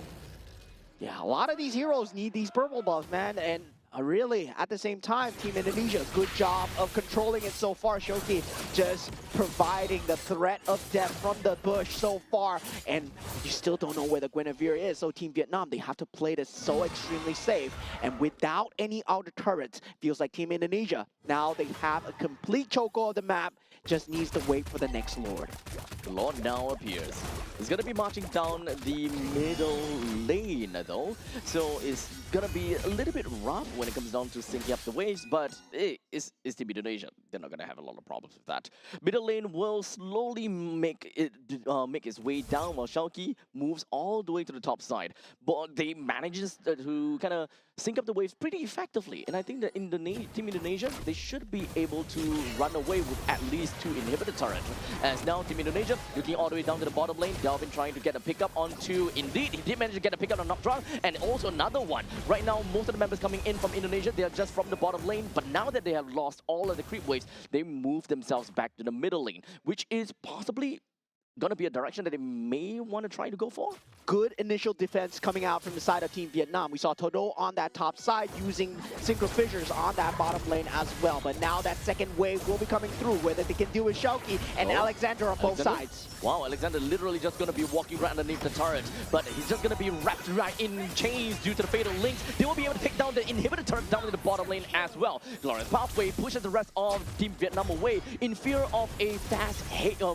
Yeah, a lot of these heroes need these purple buffs, man, and really, at the same time, Team Indonesia, good job of controlling it so far. Shoki just providing the threat of death from the bush so far, and you still don't know where the Guinevere is. So Team Vietnam, they have to play this so extremely safe, and without any outer turrets, feels like Team Indonesia, now they have a complete choco of the map, just needs to wait for the next Lord. The Lord now appears. He's gonna be marching down the middle lane though, so it's gonna be a little bit rough when it comes down to syncing up the waves, but it's Team Indonesia. They're not gonna have a lot of problems with that. Middle lane will slowly make its way down while Shauki moves all the way to the top side. But they manages to kind of sync up the waves pretty effectively, and I think that Team Indonesia, they should be able to run away with at least 2 inhibitor turrets. As now Team Indonesia looking all the way down to the bottom lane, Delvin trying to get a pickup onto, indeed, he did manage to get a pickup on Noctrong, and also another one. Right now, most of the members coming in from Indonesia, they are just from the bottom lane, but now that they have lost all of the creep waves, they move themselves back to the middle lane, which is possibly going to be a direction that they may want to try to go for? Good initial defense coming out from the side of Team Vietnam. We saw Todo on that top side using Synchro Fissures on that bottom lane as well. But now that second wave will be coming through, whether they can deal with Shouki and Alexander on both sides. Wow, Alexander literally just going to be walking right underneath the turret, but he's just going to be wrapped right in chains due to the fatal links. They will be able to take down the inhibitor turret down in the bottom lane as well. Glorious Pathway pushes the rest of Team Vietnam away in fear of a fast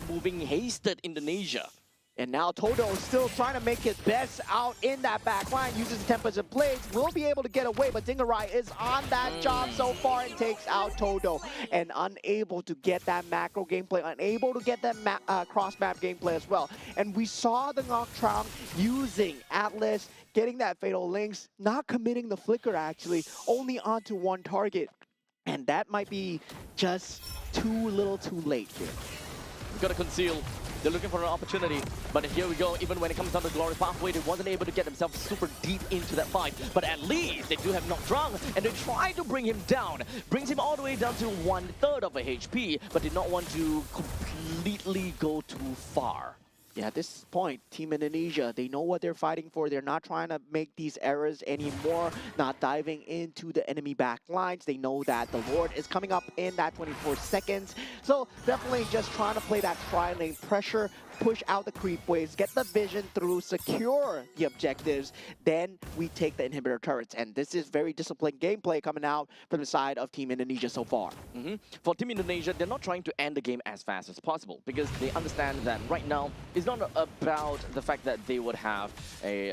moving hasted Indonesia. And now Todo is still trying to make his best out in that back line, uses the Tempest and Blades, will be able to get away, but Dingarai is on that job so far and takes out Todo. And unable to get that macro gameplay, unable to get that cross-map gameplay as well. And we saw the Noctron using Atlas, getting that fatal links, not committing the flicker actually, only onto one target. And that might be just too little too late here. We've got to conceal. They're looking for an opportunity, but here we go. Even when it comes down to Glorious Pathway, they wasn't able to get themselves super deep into that fight. But at least they do have Nocturne, and they try to bring him down. Brings him all the way down to 1/3 of a HP, but did not want to completely go too far. Yeah, at this point, Team Indonesia, they know what they're fighting for. They're not trying to make these errors anymore, not diving into the enemy back lines. They know that the Lord is coming up in that 24 seconds. So definitely just trying to play that tri-lane pressure, push out the creep waves, get the vision through, secure the objectives. Then we take the inhibitor turrets. And this is very disciplined gameplay coming out from the side of Team Indonesia so far. For Team Indonesia, they're not trying to end the game as fast as possible because they understand that right now it's not about the fact that they would have a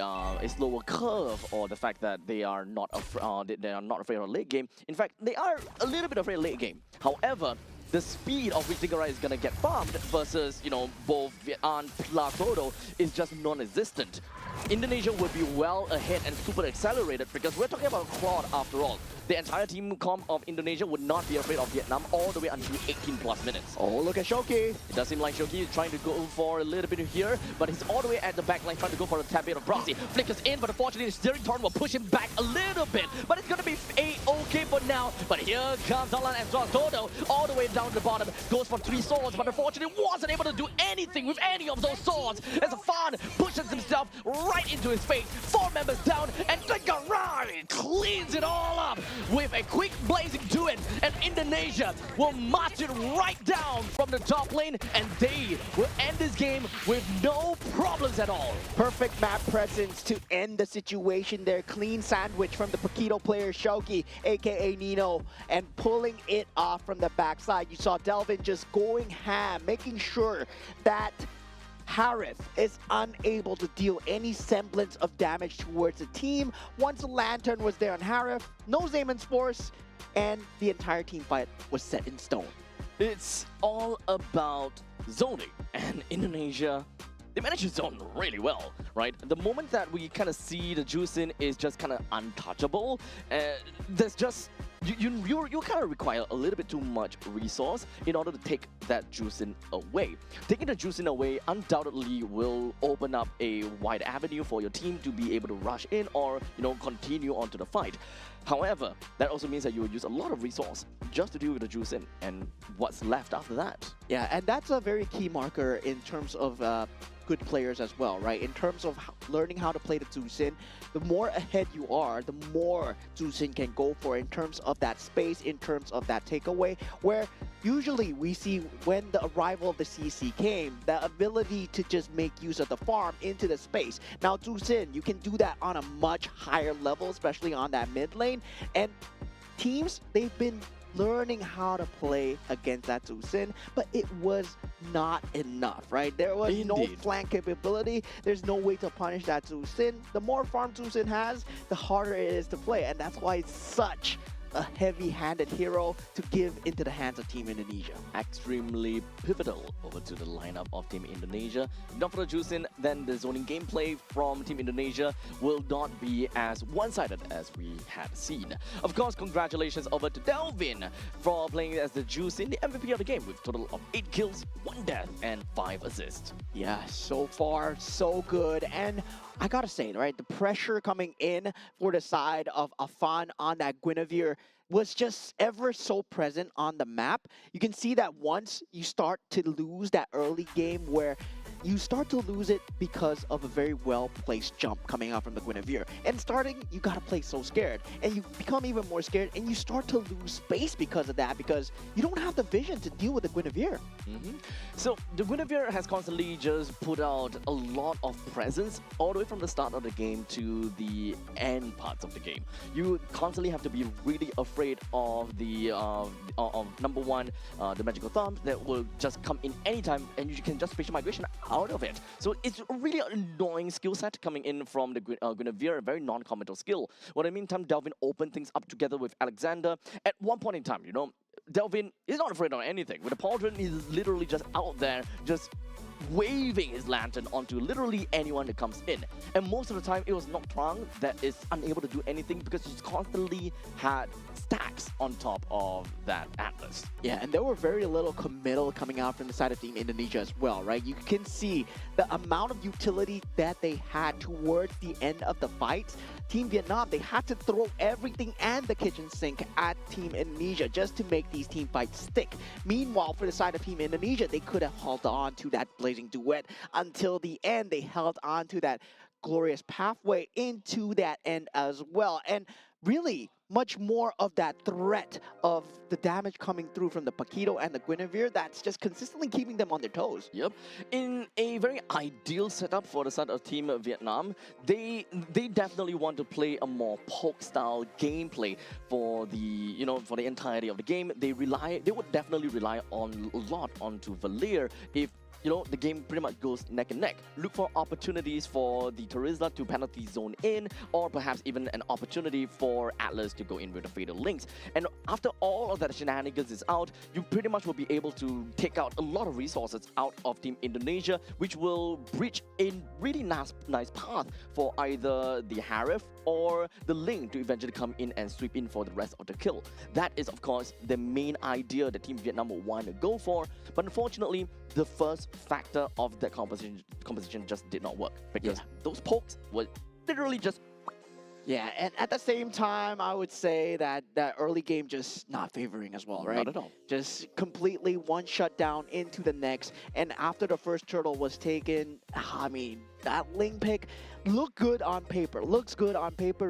slower curve or the fact that they are not afraid of late game. In fact, they are a little bit afraid of late game. However, the speed of which Dingarai is going to get bumped versus, both Vietnam plus Todo is just non-existent. Indonesia would be well ahead and super accelerated because we're talking about Claude after all. The entire team comp of Indonesia would not be afraid of Vietnam all the way until 18 plus minutes. Oh, look at Shouki. It does seem like Shouki is trying to go for a little bit here, but he's all the way at the back line trying to go for a tap bait of Proxy. Flickers in, but unfortunately the steering torn will push him back a little bit, but it's going to be a-okay for now. But here comes Alan and Todo all the way down to the bottom, goes for 3 swords, but unfortunately wasn't able to do anything with any of those swords as Fan pushes himself right into his fate. 4 members down, and Dingarai cleans it all up with a quick blazing to it, and Indonesia will march it right down from the top lane, and they will end this game with no problems at all. Perfect map presence to end the situation there. Clean sandwich from the Paquito player Shouki, aka Nino, and pulling it off from the backside. You saw Delvin just going ham, making sure that Harith is unable to deal any semblance of damage towards the team. Once the Lantern was there on Harith, no Zayman's Force, and the entire team fight was set in stone. It's all about zoning, and Indonesia, they managed to zone really well, right? The moment that we kind of see the Juicin is just kind of untouchable, there's just you kind of require a little bit too much resource in order to take that Juicin away. Taking the Juicin away undoubtedly will open up a wide avenue for your team to be able to rush in or continue on to the fight. However, that also means that you will use a lot of resource just to deal with the Juicin and what's left after that. Yeah, and that's a very key marker in terms of good players as well, right? In terms of learning how to play the Juicin, the more ahead you are, the more Juicin can go for in terms of that space, in terms of that takeaway, where usually we see when the arrival of the CC came, the ability to just make use of the farm into the space. Now Juicin, you can do that on a much higher level, especially on that mid lane, and teams, they've been learning how to play against that Juicin, but it was not enough, right? There was no flank capability. There's no way to punish that Juicin. The more farm Juicin has, the harder it is to play, and that's why it's such a heavy-handed hero to give into the hands of Team Indonesia. Extremely pivotal over to the lineup of Team Indonesia. If not for the Juicin, then the zoning gameplay from Team Indonesia will not be as one-sided as we had seen. Of course, congratulations over to Delvin for playing as the Juicin, the MVP of the game, with a total of 8 kills, 1 death, and 5 assists. Yeah, so far, so good. And I gotta say, right, the pressure coming in for the side of Afan on that Guinevere was just ever so present on the map. You can see that once you start to lose that early game where you start to lose it because of a very well-placed jump coming out from the Guinevere. And starting, you gotta play so scared. And you become even more scared, and you start to lose space because of that, because you don't have the vision to deal with the Guinevere. So the Guinevere has constantly just put out a lot of presence all the way from the start of the game to the end parts of the game. You constantly have to be really afraid of the of number one, the magical thumbs that will just come in anytime, and you can just spatial migration out of it. So it's a really annoying skill set coming in from the Guinevere, a very non-committal skill. What I mean, time Delvin opened things up together with Alexander. At one point in time, Delvin is not afraid of anything. With the Pauldron, he's literally just out there, just waving his lantern onto literally anyone that comes in. And most of the time, it was Nocturne that is unable to do anything because he's constantly had stacks on top of that Atlas. Yeah, and there were very little committal coming out from the side of Team Indonesia as well, right? You can see the amount of utility that they had towards the end of the fight. Team Vietnam, they had to throw everything and the kitchen sink at Team Indonesia just to make these team fights stick. Meanwhile, for the side of Team Indonesia, they could have held on to that blazing duet until the end. They held on to that glorious pathway into that end as well. And really, much more of that threat of the damage coming through from the Paquito and the Guinevere that's just consistently keeping them on their toes. Yep. In a very ideal setup for the side of Team Vietnam, they definitely want to play a more poke style gameplay for the for the entirety of the game. They would definitely rely on a lot onto Valier if the game pretty much goes neck and neck. Look for opportunities for the Terizla to penalty zone in, or perhaps even an opportunity for Atlas to go in with the Fatal Links. And after all of that shenanigans is out, you pretty much will be able to take out a lot of resources out of Team Indonesia, which will bridge a really nice path for either the Harif or the Link to eventually come in and sweep in for the rest of the kill. That is, of course, the main idea that Team Vietnam will want to go for, but unfortunately, the first factor of that composition just did not work, because those pokes were literally just... Yeah, and at the same time, I would say that that early game just not favoring as well, right? Not at all. Just completely one shutdown into the next, and after the first turtle was taken, I mean, that Ling pick looks good on paper,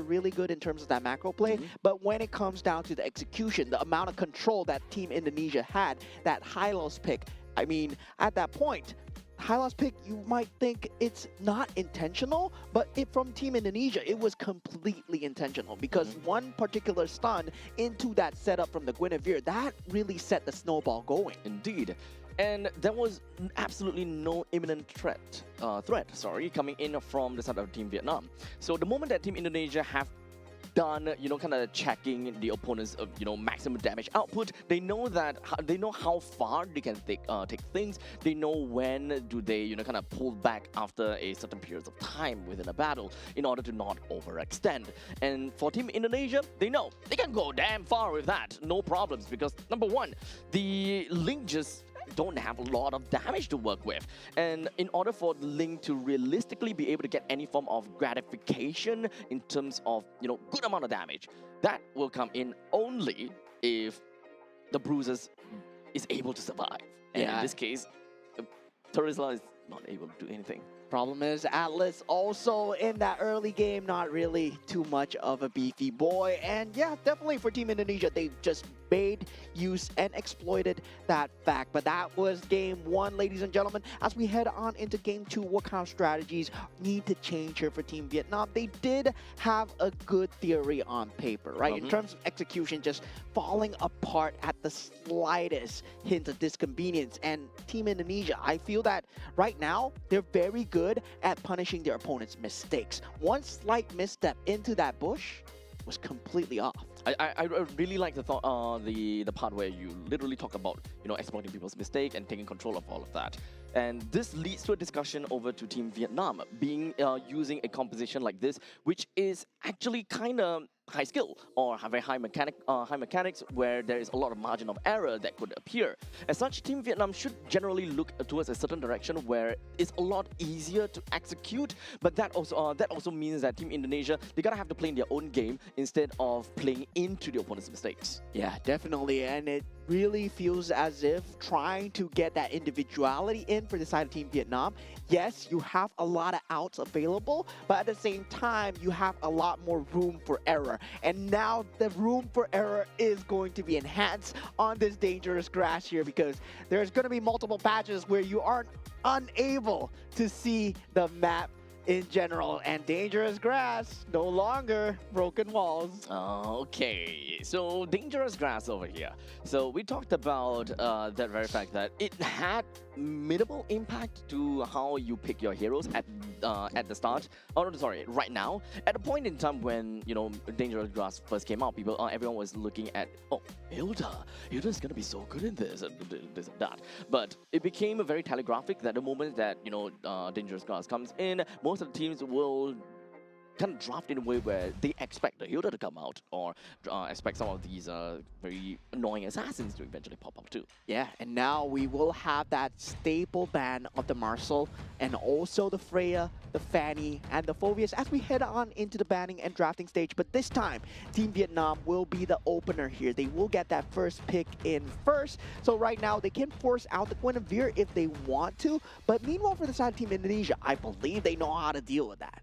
really good in terms of that macro play, but when it comes down to the execution, the amount of control that Team Indonesia had, that Hylos pick, I mean, at that point, Hylos pick, you might think it's not intentional, but from Team Indonesia, it was completely intentional, because one particular stun into that setup from the Guinevere, that really set the snowball going. Indeed. And there was absolutely no imminent threat coming in from the side of Team Vietnam. So the moment that Team Indonesia have done, kind of checking the opponent's, maximum damage output, they know how far they can take things. They know when do they, kind of pull back after a certain period of time within a battle in order to not overextend. And for Team Indonesia, they know they can go damn far with that, no problems, because number one, the Link just don't have a lot of damage to work with, and in order for the Link to realistically be able to get any form of gratification in terms of good amount of damage, that will come in only if the Bruises is able to survive. And in this case, Terizla is not able to do anything. Problem is, Atlas also in that early game, not really too much of a beefy boy. And yeah, definitely for Team Indonesia, they just made use and exploited that fact. But that was game one, ladies and gentlemen. As we head on into game two, what kind of strategies need to change here for Team Vietnam? They did have a good theory on paper, right? In terms of execution, just falling apart at the slightest hint of disconvenience. And Team Indonesia, I feel that right now, they're very good at punishing their opponent's mistakes. One slight misstep into that bush was completely off. I really like the thought, the part where you literally talk about exploiting people's mistake and taking control of all of that. And this leads to a discussion over to Team Vietnam being using a composition like this, which is actually kind of high skill or have a high mechanics where there is a lot of margin of error that could appear. As such, Team Vietnam should generally look towards a certain direction where it's a lot easier to execute, but that also means that Team Indonesia, they gotta have to play in their own game instead of playing into the opponent's mistakes. Yeah, definitely, and it really feels as if trying to get that individuality in for the side of Team Vietnam. Yes, you have a lot of outs available, but at the same time, you have a lot more room for error. And now the room for error is going to be enhanced on this dangerous grass here, because there's going to be multiple patches where you aren't unable to see the map in general, and dangerous grass, no longer broken walls. Okay, so dangerous grass over here. So we talked about that very fact that it had minimal impact to how you pick your heroes at the start. Oh no, sorry, right now. At a point in time when dangerous grass first came out, everyone was looking at, oh, Hilda's gonna be so good in this and this and that. But it became very telegraphic that the moment that dangerous grass comes in, most of the teams will kind of draft in a way where they expect the Hilda to come out, or expect some of these very annoying assassins to eventually pop up too. Yeah, and now we will have that staple ban of the Marcel, and also the Freya, the Fanny, and the Phobius as we head on into the banning and drafting stage. But this time, Team Vietnam will be the opener here. They will get that first pick in first. So right now, they can force out the Guinevere if they want to. But meanwhile, for the side of Team Indonesia, I believe they know how to deal with that.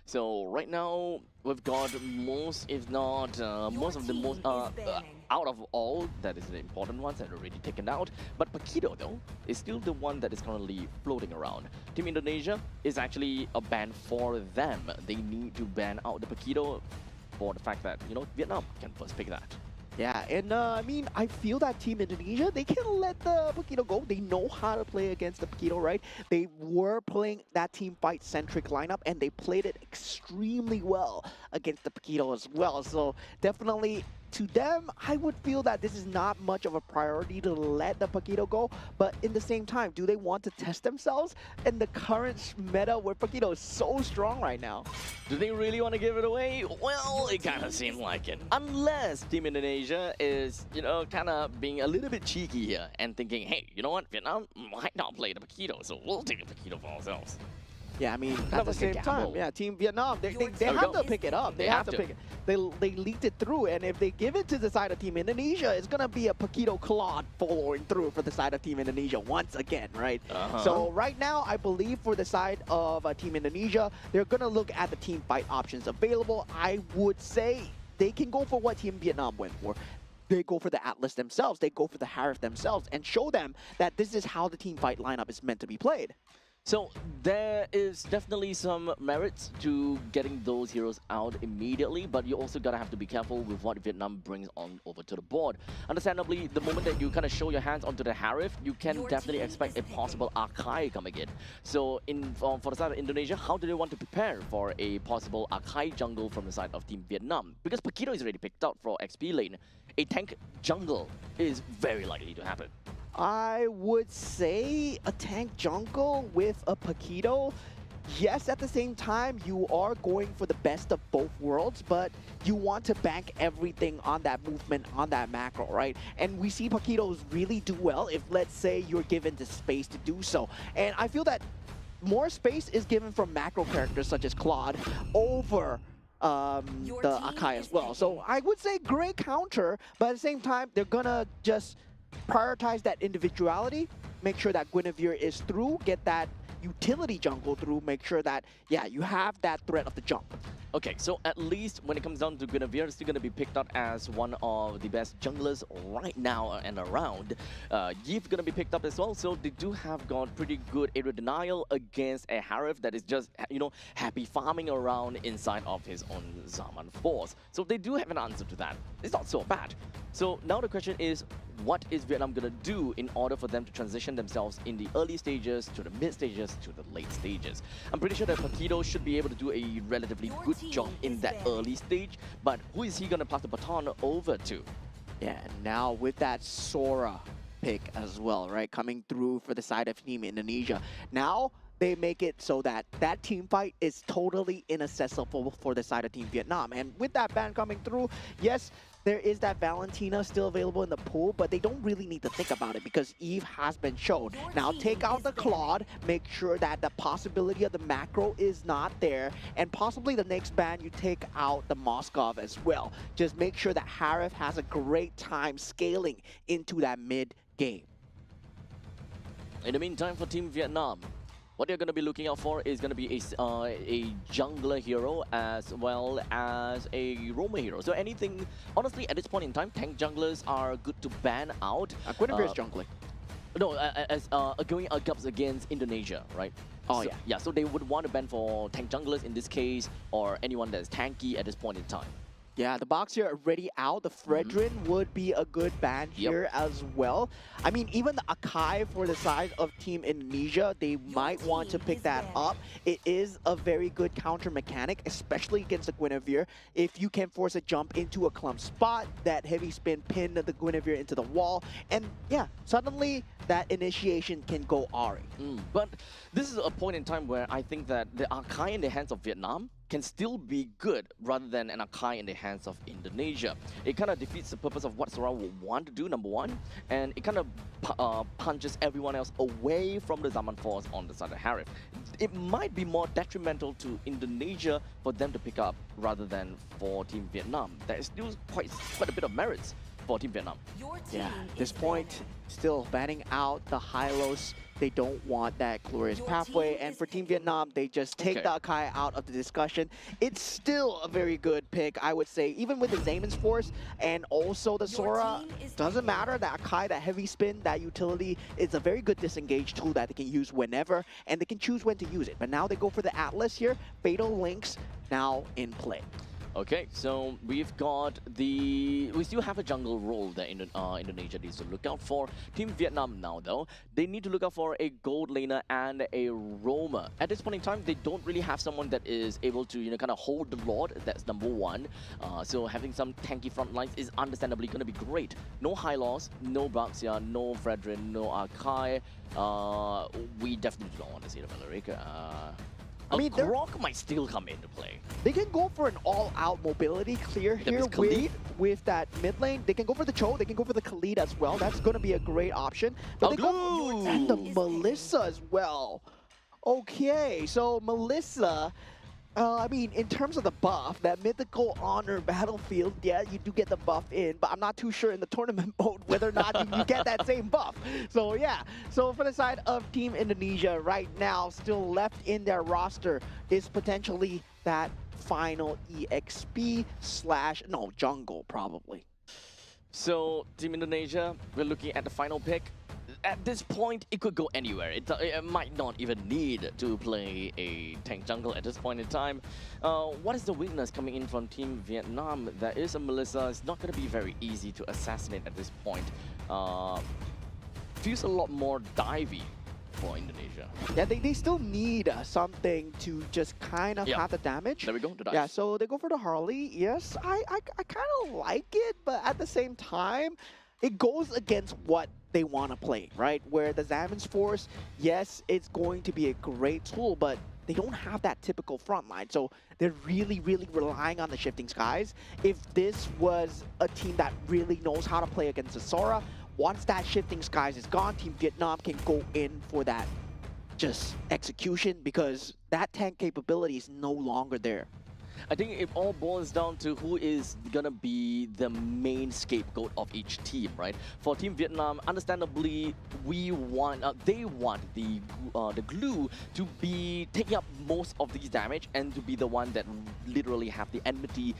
So right now we've got most, if not most of the most out of all that is the important ones that are already taken out. But Paquito though is still the one that is currently floating around. Team Indonesia is actually a ban for them. They need to ban out the Paquito for the fact that Vietnam can first pick that. Yeah, and I mean, I feel that Team Indonesia, they can let the Paquito go. They know how to play against the Paquito, right? They were playing that team fight-centric lineup, and they played it extremely well against the Paquito as well. So definitely, to them, I would feel that this is not much of a priority to let the Paquito go. But in the same time, do they want to test themselves in the current meta where Paquito is so strong right now? Do they really want to give it away? Well, it kind of seemed like it. Unless Team Indonesia is, kind of being a little bit cheeky here and thinking, hey, you know what, Vietnam might not play the Paquito, so we'll take the Paquito for ourselves. Yeah, I mean, Kind at of the like a same time, gamble. yeah, Team Vietnam, they have to pick it up. They have to pick it. They leaked it through, and if they give it to the side of Team Indonesia, it's going to be a Paquito Claude following through for the side of Team Indonesia once again, right? So right now, I believe for the side of Team Indonesia, they're going to look at the team fight options available. I would say they can go for what Team Vietnam went for. They go for the Atlas themselves. They go for the Harif themselves and show them that this is how the team fight lineup is meant to be played. So there is definitely some merits to getting those heroes out immediately, but you also gotta have to be careful with what Vietnam brings on over to the board. Understandably, the moment that you kind of show your hands onto the Harif, you can definitely expect a possible Akai coming in. So for the side of Indonesia, how do they want to prepare for a possible Akai jungle from the side of Team Vietnam? Because Paquito is already picked out for XP lane, a tank jungle is very likely to happen. I would say a tank jungle with a Paquito. Yes, at the same time, you are going for the best of both worlds, but you want to bank everything on that movement, on that macro, right? And we see Paquitos really do well if, let's say, you're given the space to do so. And I feel that more space is given from macro characters such as Claude over the Akai as well. So I would say great counter, but at the same time, they're gonna just prioritize that individuality, make sure that Guinevere is through, get that utility jungle through, make sure that, yeah, you have that threat of the jump. Okay, so at least when it comes down to Guinevere, it's still going to be picked up as one of the best junglers right now and around. Yves going to be picked up as well, so they do have got pretty good area denial against a Harif that is just, happy farming around inside of his own Zaman force. So they do have an answer to that. It's not so bad. So now the question is, what is Vietnam going to do in order for them to transition themselves in the early stages, to the mid stages, to the late stages? I'm pretty sure that Paquito should be able to do a relatively good job in that early stage, but who is he going to pass the baton over to? Yeah, and now with that Sora pick as well, right, coming through for the side of Team Indonesia. Now they make it so that that team fight is totally inaccessible for the side of Team Vietnam. And with that ban coming through, yes, there is that Valentina still available in the pool, but they don't really need to think about it because Eve has been shown. Now take out the Claude, make sure that the possibility of the macro is not there, and possibly the next ban you take out the Moskov as well. Just make sure that Harif has a great time scaling into that mid game. In the meantime, for Team Vietnam, what they're going to be looking out for is going to be a jungler hero as well as a roamer hero. So anything, honestly, at this point in time, tank junglers are good to ban out. Guinevere's jungling. No, as going up against Indonesia, right? Oh, so, yeah. Yeah, so they would want to ban for tank junglers in this case, or anyone that's tanky at this point in time. Yeah, the box here already out. The Fredrin would be a good ban here as well. I mean, even the Akai for the side of Team Indonesia, they might want to pick that up. It is a very good counter mechanic, especially against the Guinevere. If you can force a jump into a clump spot, that heavy spin pin the Guinevere into the wall, and yeah, suddenly that initiation can go Ari. But this is a point in time where I think that the Akai in the hands of Vietnam can still be good rather than an Akai in the hands of Indonesia. It kind of defeats the purpose of what Sora would want to do, number one, and it kind of punches everyone else away from the Zaman Force on the side of Harif. It might be more detrimental to Indonesia for them to pick up rather than for Team Vietnam. There is still quite a bit of merits for Team Vietnam. Yeah, at this point, still banning out the Hylos. They don't want that glorious pathway, and for Team Vietnam, they just take the Akai out of the discussion. It's still a very good pick, I would say, even with the Zamon's Force and also the Sora. Doesn't matter, that Akai, that heavy spin, that utility, is a very good disengage tool that they can use whenever, and they can choose when to use it. But now they go for the Atlas here. Fatal Links now in play. Okay, so we still have a jungle role that Indonesia needs to look out for. Team Vietnam now, though, they need to look out for a gold laner and a roamer. At this point in time, they don't really have someone that is able to, kind of hold the Lord. That's number one. So having some tanky front lines is understandably going to be great. No Hylos, no Baxia, no Fredrin, no Akai. We definitely don't want to see the Valerica. I mean, Grok might still come into play. They can go for an all-out mobility clear here with that mid lane. They can go for the Cho, they can go for the Khalid as well. That's going to be a great option. But they go and the Melissa as well. Okay, so Melissa, I mean, in terms of the buff, that mythical honor battlefield, yeah, you do get the buff in, but I'm not too sure in the tournament mode whether or not you get that same buff. So yeah, so for the side of Team Indonesia right now, still left in their roster is potentially that final EXP / no, jungle probably. So Team Indonesia, we're looking at the final pick. At this point, it could go anywhere. It might not even need to play a tank jungle at this point in time. What is the weakness coming in from Team Vietnam? There is a Melissa. It's not going to be very easy to assassinate at this point. Feels a lot more divey for Indonesia. Yeah, they still need something to just kind of have the damage. There we go, the dive. Yeah, so they go for the Harley. Yes, I kind of like it, but at the same time, it goes against what they want to play, right? Where the Zamon's Force, yes, it's going to be a great tool, but they don't have that typical front line. So they're really, really relying on the Shifting Skies. If this was a team that really knows how to play against the Sora, once that Shifting Skies is gone, Team Vietnam can go in for that just execution because that tank capability is no longer there. I think it all boils down to who is gonna be the main scapegoat of each team, right? For Team Vietnam, understandably, they want the glue to be taking up most of these damage and to be the one that literally have the enmity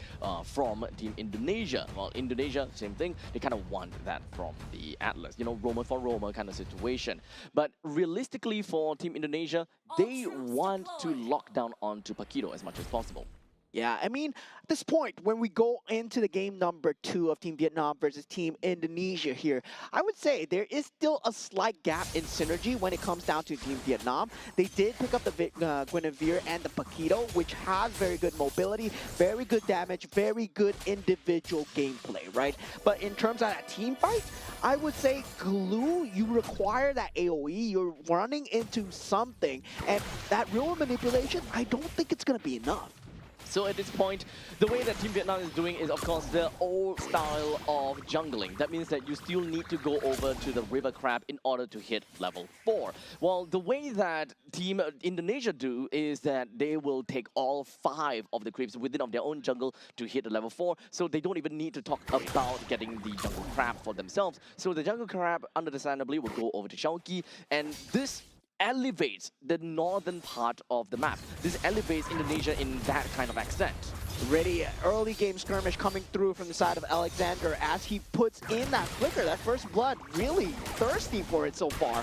from Team Indonesia. Well, Indonesia, same thing. They kind of want that from the Atlas, roamer for roamer kind of situation. But realistically, for Team Indonesia, they want to lock down onto Paquito as much as possible. Yeah, I mean, at this point, when we go into the game number 2 of Team Vietnam versus Team Indonesia here, I would say there is still a slight gap in synergy when it comes down to Team Vietnam. They did pick up the Guinevere and the Paquito, which has very good mobility, very good damage, very good individual gameplay, right? But in terms of that team fight, I would say glue, you require that AoE, you're running into something, and that real manipulation, I don't think it's going to be enough. So at this point, the way that Team Vietnam is doing is, of course, the old style of jungling. That means that you still need to go over to the River Crab in order to hit level 4. Well, the way that Team Indonesia do is that they will take all 5 of the creeps within of their own jungle to hit the level 4, so they don't even need to talk about getting the jungle crab for themselves. So the jungle crab, understandably, will go over to Shaoqi, and this elevates the northern part of the map. This elevates Indonesia in that kind of extent. Ready, early game skirmish coming through from the side of Alexander as he puts in that flicker, that first blood, really thirsty for it so far.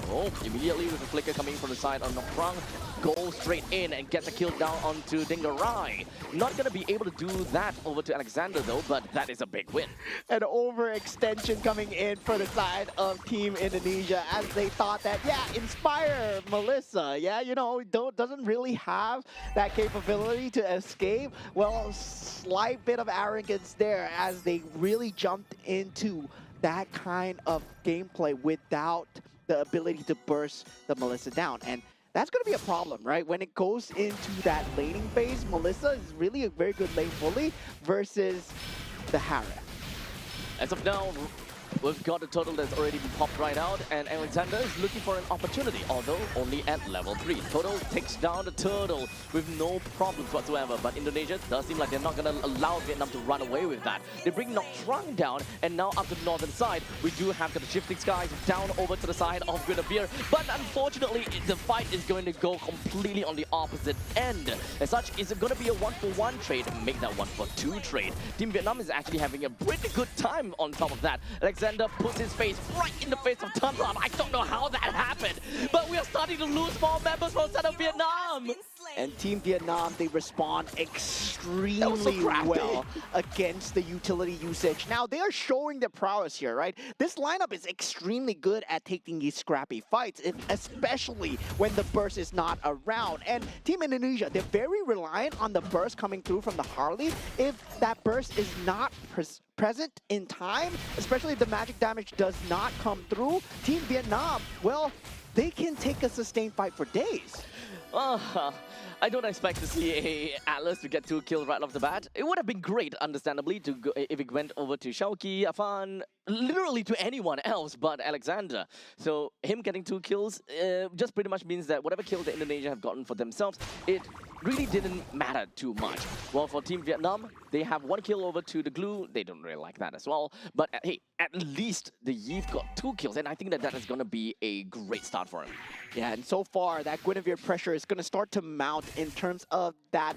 Oh, immediately with a flicker coming from the side of Nokrang, goes straight in and gets a kill down onto Dingarai. Not going to be able to do that over to Alexander though, but that is a big win. An overextension coming in for the side of Team Indonesia as they thought that, yeah, Inspire Melissa, yeah, you know, doesn't really have that capability to escape. Well, slight bit of arrogance there as they really jumped into that kind of gameplay without the ability to burst the Melissa down. And that's going to be a problem, right? When it goes into that laning phase, Melissa is really a very good lane bully versus the Hara. As of now, we've got a turtle that's already been popped right out, and Alexander is looking for an opportunity, although only at level 3. Total takes down the turtle with no problems whatsoever, but Indonesia does seem like they're not going to allow Vietnam to run away with that. They bring Noctrang down, and now up to the northern side, we do have the shifting skies down over to the side of Guinevere, but unfortunately, the fight is going to go completely on the opposite end. As such, it's going to be a 1-for-1 trade, make that 1-for-2 trade. Team Vietnam is actually having a pretty good time on top of that. Alexander puts his face right in the face of Tunram. I don't know how that happened, but we are starting to lose more members from the side of Vietnam. And Team Vietnam, they respond extremely so well against the utility usage. Now, they are showing their prowess here, right? This lineup is extremely good at taking these scrappy fights, especially when the burst is not around. And Team Indonesia, they're very reliant on the burst coming through from the Harley. If that burst is not present in time, especially if the magic damage does not come through, Team Vietnam, well, they can take a sustained fight for days. I don't expect to see a Atlas to get 2 kills right off the bat. It would have been great, understandably, to go, if it went over to Shaoqi, Afan, literally to anyone else but Alexander. So him getting 2 kills just pretty much means that whatever kill the Indonesia have gotten for themselves, it really didn't matter too much. Well, for Team Vietnam, they have 1 kill over to the Glue. They don't really like that as well. But hey, at least the Yeeve got 2 kills, and I think that that is going to be a great start for him. Yeah, and so far, that Guinevere pressure is going to start to mount in terms of that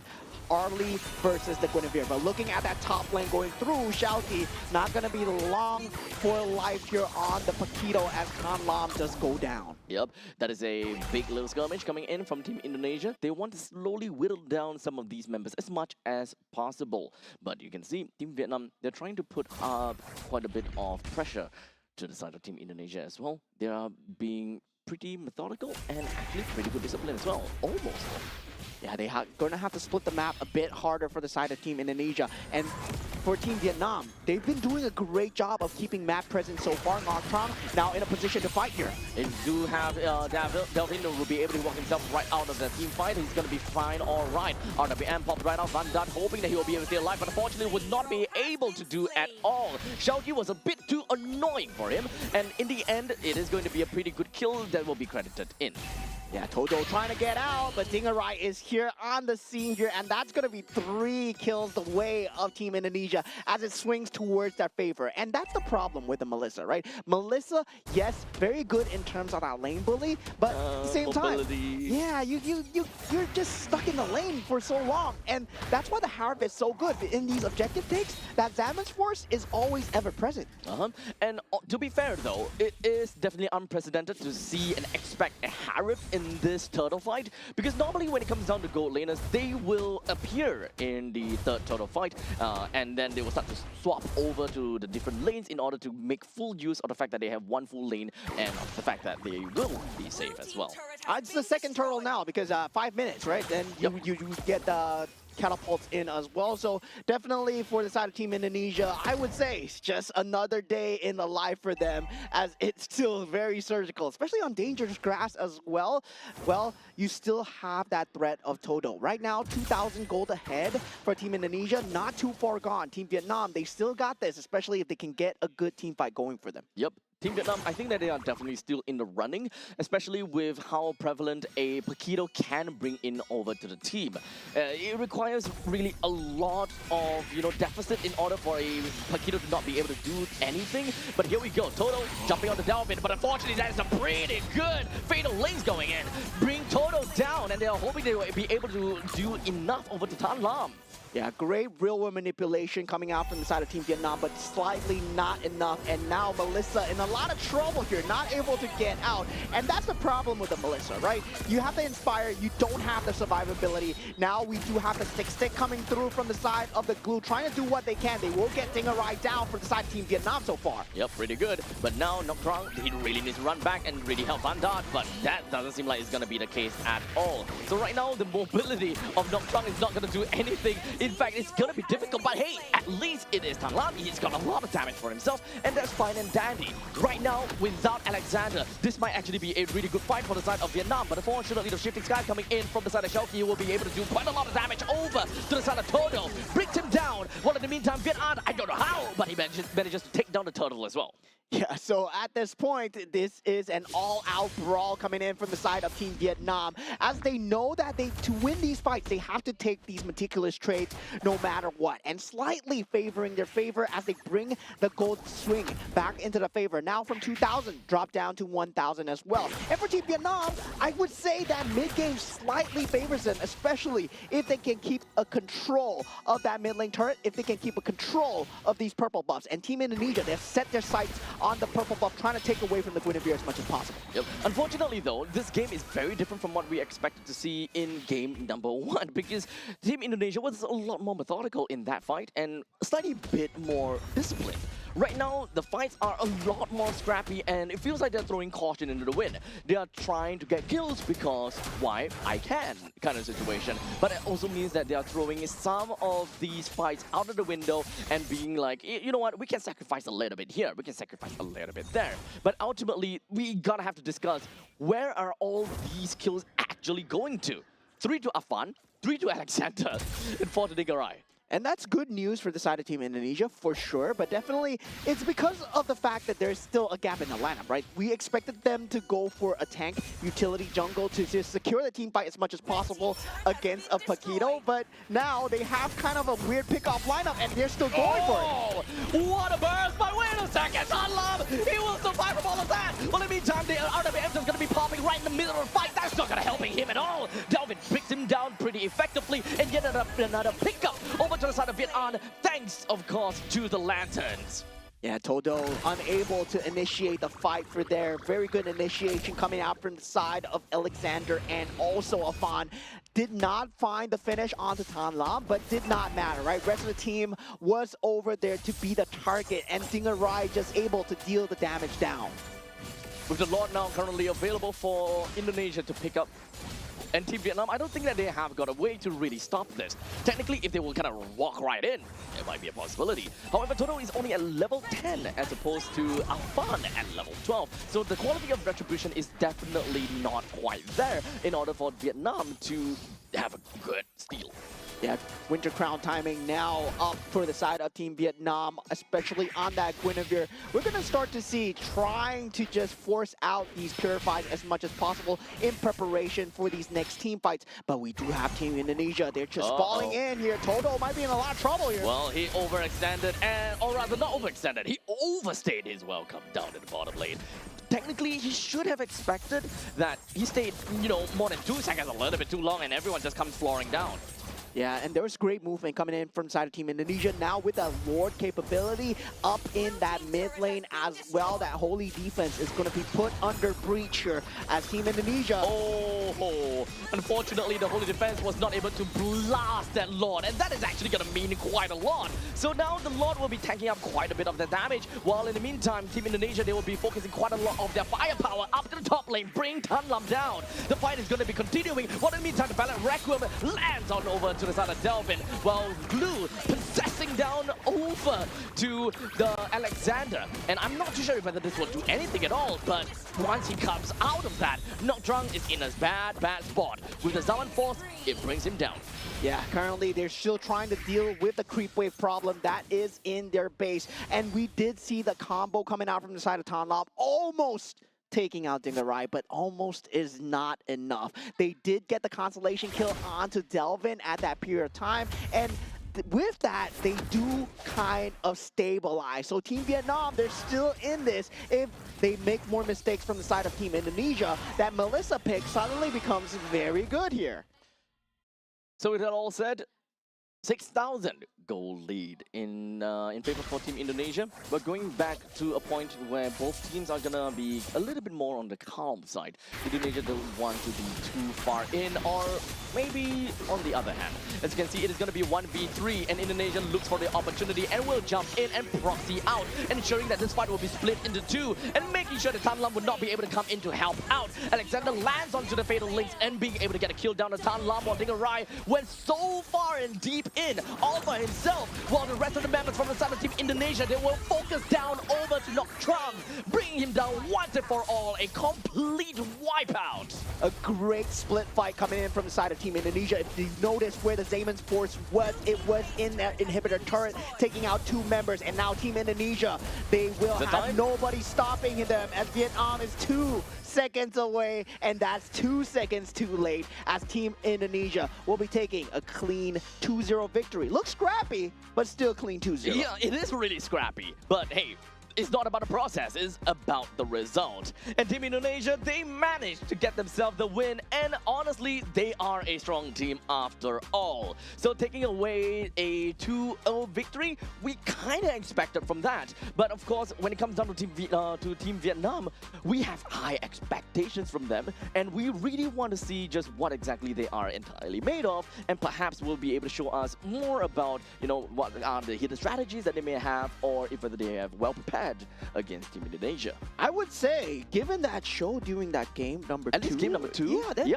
Arlie versus the Guinevere. But looking at that top lane going through, Shaoqi not going to be long for life here on the Paquito as Khan Lam just go down. Yep, that is a big little skirmish coming in from Team Indonesia. They want to slowly whittle down some of these members as much as possible. But you can see Team Vietnam, they're trying to put up quite a bit of pressure to the side of Team Indonesia as well. They are being pretty methodical and actually pretty good discipline as well, almost. Yeah, they are going to have to split the map a bit harder for the side of Team Indonesia. And for Team Vietnam, they've been doing a great job of keeping map presence so far. Noctrang now in a position to fight here. They do have Delvin will be able to walk himself right out of the team fight. He's going to be fine, all right. RWM popped right out. Van Dut hoping that he will be able to stay alive, but unfortunately would not be able to do at all. Shaoqi was a bit too annoying for him, and in the end, it is going to be a pretty good kill that will be credited in. Yeah, Toto trying to get out, but Dingarai is here on the scene here, and that's going to be 3 kills the way of Team Indonesia as it swings towards their favor. And that's the problem with the Melissa, right? Melissa, yes, very good in terms of that lane bully, but at the same time, yeah, you're just stuck in the lane for so long. And that's why the Harp is so good. In these objective takes, that Zaman's Force is always ever present. And to be fair though, it is definitely unprecedented to see and expect a Harp in this turtle fight, because normally when it comes down to gold laners, they will appear in the third turtle fight, and then they will start to swap over to the different lanes in order to make full use of the fact that they have 1 full lane and of the fact that they will be safe as well. It's the second turtle now because 5 minutes, right? Then you get catapults in as well. So definitely for the side of Team Indonesia, I would say it's just another day in the life for them, as it's still very surgical, especially on dangerous grass as well. Well, you still have that threat of Toto. Right now, 2,000 gold ahead for Team Indonesia, not too far gone. Team Vietnam, they still got this, especially if they can get a good team fight going for them. Yep. Team Vietnam, I think that they are definitely still in the running, especially with how prevalent a Paquito can bring in over to the team. It requires really a lot of, deficit in order for a Paquito to not be able to do anything. But here we go, Toto jumping on the Delvin, but unfortunately that is a pretty good fatal links going in. Bring Toto down, and they are hoping they will be able to do enough over to Tan Lam. Yeah, great real-world manipulation coming out from the side of Team Vietnam, but slightly not enough. And now Melissa in a lot of trouble here, not able to get out. And that's the problem with the Melissa, right? You have the Inspire, you don't have the survivability. Now we do have the stick coming through from the side of the Glue, trying to do what they can. They will get Dingerai down for the side of Team Vietnam so far. Yep, pretty good. But now Nocturne, he really needs to run back and really help Van Dart, but that doesn't seem like it's going to be the case at all. So right now, the mobility of Nocturne is not going to do anything. In fact, it's going to be difficult, but hey, at least it is Tan Lam. He's got a lot of damage for himself, and that's fine and dandy. Right now, without Alexander, this might actually be a really good fight for the side of Vietnam, but unfortunately, the Shifting Sky coming in from the side of Shulky will be able to do quite a lot of damage over to the side of Toto. Brings him down, while in the meantime, Vietnam, I don't know how, but he manages to take down the Turtle as well. Yeah, so at this point, this is an all-out brawl coming in from the side of Team Vietnam, as they know that to win these fights, they have to take these meticulous trades no matter what, and slightly favoring their favor as they bring the gold swing back into the favor. Now from 2,000, drop down to 1,000 as well. And for Team Vietnam, I would say that mid-game slightly favors them, especially if they can keep a control of that mid-lane turret, if they can keep a control of these purple buffs. And Team Indonesia, they've set their sights on the purple buff, trying to take away from the Guinevere as much as possible. Yep. Unfortunately though, this game is very different from what we expected to see in game number 1, because Team Indonesia was a lot more methodical in that fight and a slightly bit more disciplined. Right now, the fights are a lot more scrappy, and it feels like they're throwing caution into the wind. They are trying to get kills because, why? I can, kind of situation. But it also means that they are throwing some of these fights out of the window and being like, you know what, we can sacrifice a little bit here, we can sacrifice a little bit there. But ultimately, we gotta have to discuss, where are all these kills actually going to? 3 to Afan, 3 to Alexander, and 4 to Dingerai. And that's good news for the side of Team Indonesia, for sure, but definitely it's because of the fact that there's still a gap in the lineup, right? We expected them to go for a tank utility jungle to just secure the team fight as much as possible against a Paquito, but now they have kind of a weird pick-off lineup and they're still going for it. What a burst, but wait a second, Tan Lam, he will survive from all of that. Well, in the meantime, the RWF is going to be popping right in the middle of the fight. That's not going to helping him at all. Delvin picks him down pretty effectively, and yet another pickup over to the side of Vietnam, thanks, of course, to the Lanterns. Yeah, Todo unable to initiate the fight for their very good initiation coming out from the side of Alexander, and also Afan did not find the finish onto Tan Lam, but did not matter, right? Rest of the team was over there to be the target, and Dingerai just able to deal the damage down. With the Lord now currently available for Indonesia to pick up, and Team Vietnam, I don't think that they have got a way to really stop this. Technically, if they will kind of walk right in, it might be a possibility. However, Toto is only at level 10 as opposed to Afan at level 12. So the quality of retribution is definitely not quite there in order for Vietnam to have a good steal. Yeah, Winter Crown timing now up for the side of Team Vietnam, especially on that Guinevere. We're going to start to see trying to just force out these Purifies as much as possible in preparation for these next team fights. But we do have Team Indonesia. They're just falling in here. Toto might be in a lot of trouble here. Well, he overextended, or rather not overextended, he overstayed his welcome down in the bottom lane. Technically, he should have expected that he stayed, more than 2 seconds, a little bit too long, and everyone just comes flooring down. Yeah, and there was great movement coming in from the side of Team Indonesia. Now with that Lord capability up in that mid lane as well, that Holy defense is going to be put under breach here as Team Indonesia. Oh, unfortunately, the Holy defense was not able to blast that Lord, and that is actually going to mean quite a lot. So now the Lord will be tanking up quite a bit of the damage, while in the meantime, Team Indonesia, they will be focusing quite a lot of their firepower up to the top lane, bring Tan Lam down. The fight is going to be continuing, while in the meantime, the Valiant Requiem lands on over to to the side of Delvin, while Glue possessing down over to the Alexander. And I'm not too sure whether this will do anything at all, but once he comes out of that, Noctrung is in a bad spot. With the Zaman Force, it brings him down. Yeah, currently they're still trying to deal with the creep wave problem that is in their base. And we did see the combo coming out from the side of Tanlam, almost taking out Dingarai, but almost is not enough. They did get the consolation kill onto Delvin at that period of time, and with that, they do kind of stabilize. So Team Vietnam, they're still in this. If they make more mistakes from the side of Team Indonesia, that Melissa pick suddenly becomes very good here. So with that all said, 6,000 goal lead in favor for Team Indonesia. But going back to a point where both teams are gonna be a little bit more on the calm side. Indonesia don't want to be too far in, or maybe on the other hand. As you can see, it is gonna be 1v3, and Indonesia looks for the opportunity and will jump in and proxy out, ensuring that this fight will be split into two, and making sure that Tan Lam would not be able to come in to help out. Alexander lands onto the Fatal Links and being able to get a kill down to Tan Lam, while Dingarai went so far and deep in, all by himself, while the rest of the members from the side of Team Indonesia, they will focus down over to Noctrung, bringing him down once and for all, a complete wipeout. A great split fight coming in from the side of Team Indonesia. If you notice where the Zaman's force was, it was in their inhibitor turret, taking out two members, and now Team Indonesia, they will have nobody stopping them, as Vietnam is 2 seconds away, and that's 2 seconds too late, as Team Indonesia will be taking a clean 2-0 victory. Looks scrappy, but still clean 2-0. Yeah, it is really scrappy, but hey, it's not about the process, it's about the result. And Team Indonesia, they managed to get themselves the win, and honestly, they are a strong team after all. So taking away a 2-0 victory, we kind of expected from that. But of course, when it comes down to Team Vietnam, we have high expectations from them, and we really want to see just what exactly they are entirely made of, and perhaps will be able to show us more about, you know, what are the hidden strategies that they may have, or if whether they have well prepared against Team Indonesia. I would say, given that show during that game number 2, At least game number 2? Yeah,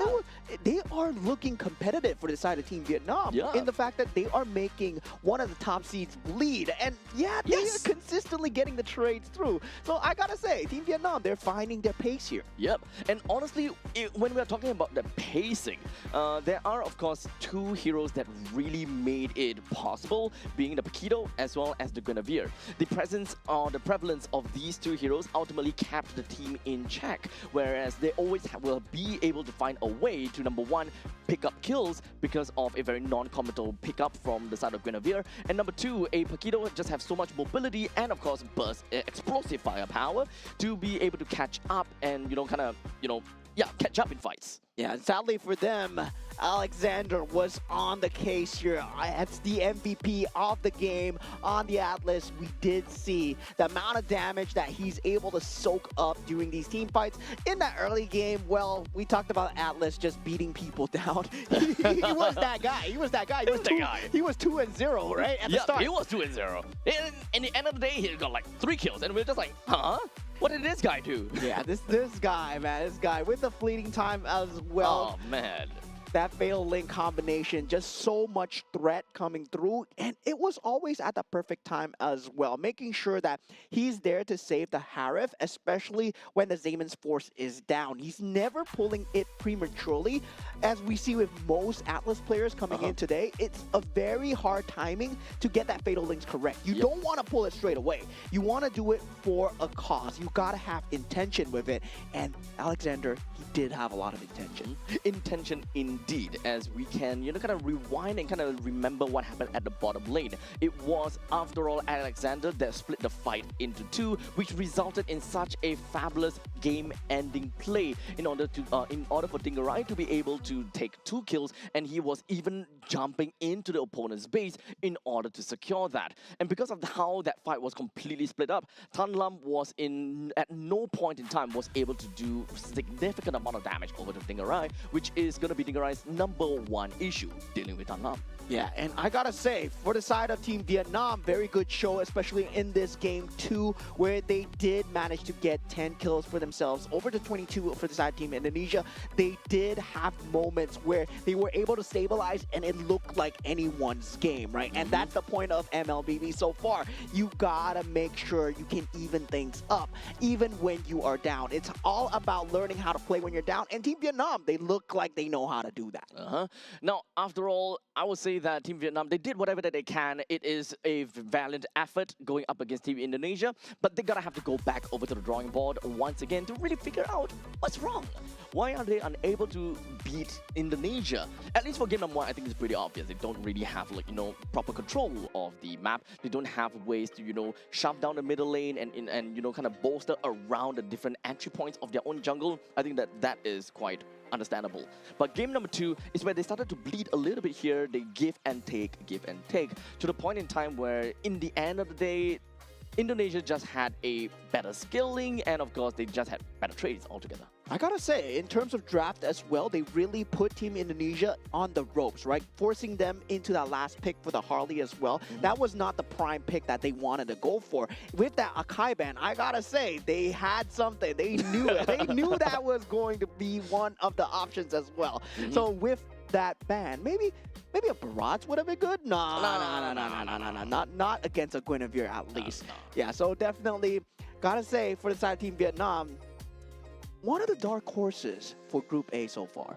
they are looking competitive for the side of Team Vietnam, in the fact that they are making one of the top seeds bleed, and they are consistently getting the trades through. So I gotta say, Team Vietnam, they're finding their pace here. Yep, and honestly, when we're talking about the pacing, there are of course 2 heroes that really made it possible, being the Paquito as well as the Guinevere. The presence or the prevalence of these 2 heroes ultimately kept the team in check, whereas they always will be able to find a way to, number 1, pick up kills because of a very non-committal pickup from the side of Guinevere, and number 2, a Paquito just have so much mobility and of course burst explosive firepower to be able to catch up and catch up in fights. Yeah, and sadly for them, Alexander was on the case here. That's the MVP of the game on the Atlas. We did see the amount of damage that he's able to soak up during these team fights. In that early game, well, we talked about Atlas just beating people down. He was that guy. He was 2-0, right? At the start. He was 2-0. In the end of the day, he got like 3 kills, and we're just like, huh? What did this guy do? Yeah, this guy, man, this guy with the fleeting time as well. Oh, man. That Fatal Link combination, just so much threat coming through, and it was always at the perfect time as well, making sure that he's there to save the Harif, especially when the Zaman's force is down. He's never pulling it prematurely, as we see with most Atlas players coming in today. It's a very hard timing to get that Fatal Links correct. You don't want to pull it straight away. You want to do it for a cause. You got to have intention with it, and Alexander, he did have a lot of intention. Intention indeed, as we can, kind of rewind and kind of remember what happened at the bottom lane. It was, after all, Alexander that split the fight into 2, which resulted in such a fabulous game-ending play in order for Dingarai to be able to take 2 kills, and he was even jumping into the opponent's base in order to secure that. And because of how that fight was completely split up, Tan Lam was at no point in time was able to do significant amount of damage over to Dingarai, which is going to be Dingarai's number 1 issue dealing with Tan Lam. Yeah, and I gotta say, for the side of Team Vietnam, very good show, especially in this game too, where they did manage to get 10 kills for themselves over the 22 for the side of Team Indonesia. They did have moments where they were able to stabilize and it looked like anyone's game, right? And that's the point of MLBB so far. You gotta make sure you can even things up, even when you are down. It's all about learning how to play when you're down, and Team Vietnam, they look like they know how to do that. Now, after all, I would say that Team Vietnam, they did whatever that they can. It is a valiant effort going up against Team Indonesia, but they're gonna have to go back over to the drawing board once again to really figure out what's wrong. Why are they unable to beat Indonesia? At least for game number 1, I think it's pretty obvious. They don't really have, like, proper control of the map. They don't have ways to, shove down the middle lane and kind of bolster around the different entry points of their own jungle. I think that is quite understandable. But game number 2 is where they started to bleed a little bit here. They give and take, to the point in time where, in the end of the day, Indonesia just had a better skilling, and of course, they just had better trades altogether. I gotta say, in terms of draft as well, they really put Team Indonesia on the ropes, right? Forcing them into that last pick for the Harley as well. That was not the prime pick that they wanted to go for. With that Akai ban, I gotta say, they had something. They knew it. They knew that was going to be one of the options as well. So with that ban, maybe a Barrage would have been good. No, not against a Guinevere at least. Yeah, so definitely gotta say, for the side of Team Vietnam, one of the dark horses for Group A so far.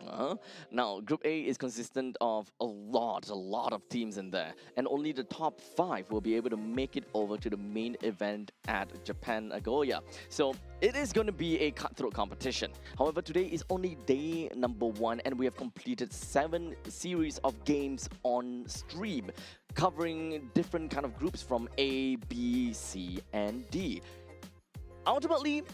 Now, Group A is consistent of a lot of teams in there, and only the top 5 will be able to make it over to the main event at Japan Nagoya. So it is going to be a cutthroat competition. However, today is only day number 1, and we have completed 7 series of games on stream, covering different kind of groups from A, B, C, and D. Ultimately,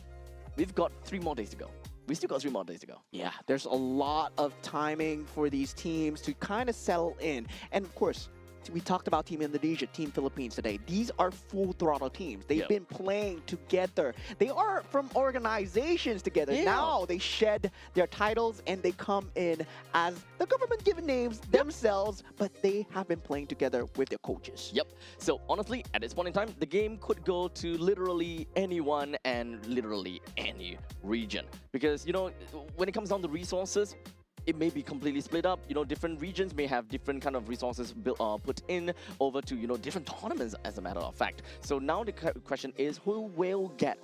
we've got 3 more days to go. We still got 3 more days to go. Yeah, there's a lot of timing for these teams to kind of settle in. And of course, we talked about Team Indonesia, Team Philippines today. These are full throttle teams. They've been playing together. They are from organizations together. Now they shed their titles and they come in as the government-given names themselves, but they have been playing together with their coaches. Yep. So honestly, at this point in time, the game could go to literally anyone and literally any region. Because, when it comes down to resources, it may be completely split up. Different regions may have different kind of resources put in over to, different tournaments, as a matter of fact. So now the question is, who will get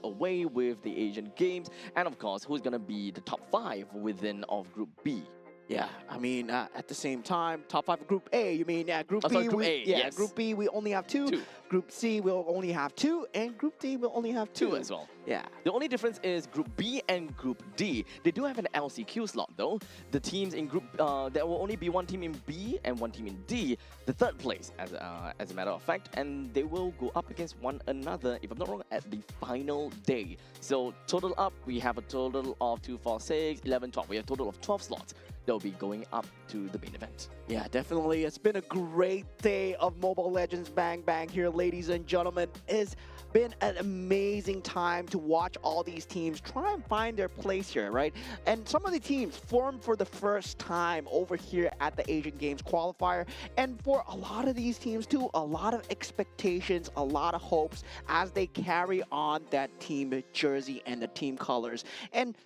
away with the Asian Games? And of course, who's going to be the top 5 within of Group B? Yeah, I mean, at the same time, top 5 of Group A, you mean, Group B, Group A, yes. Group B, we only have 2. Group C, we'll only have 2. And Group D, we'll only have 2. 2 as well. Yeah. The only difference is Group B and Group D. They do have an LCQ slot, though. The teams in Group, there will only be 1 team in B and 1 team in D, the 3rd place, as a matter of fact, and they will go up against one another, if I'm not wrong, at the final day. So total up, we have a total of 2, 4, 6, 11, 12. We have a total of 12 slots. They'll be going up to the main event. Yeah, definitely. It's been a great day of Mobile Legends Bang Bang here, ladies and gentlemen. It's been an amazing time to watch all these teams try and find their place here, right? And some of the teams formed for the first time over here at the Asian Games qualifier. And for a lot of these teams too, a lot of expectations, a lot of hopes as they carry on that team jersey and the team colors. And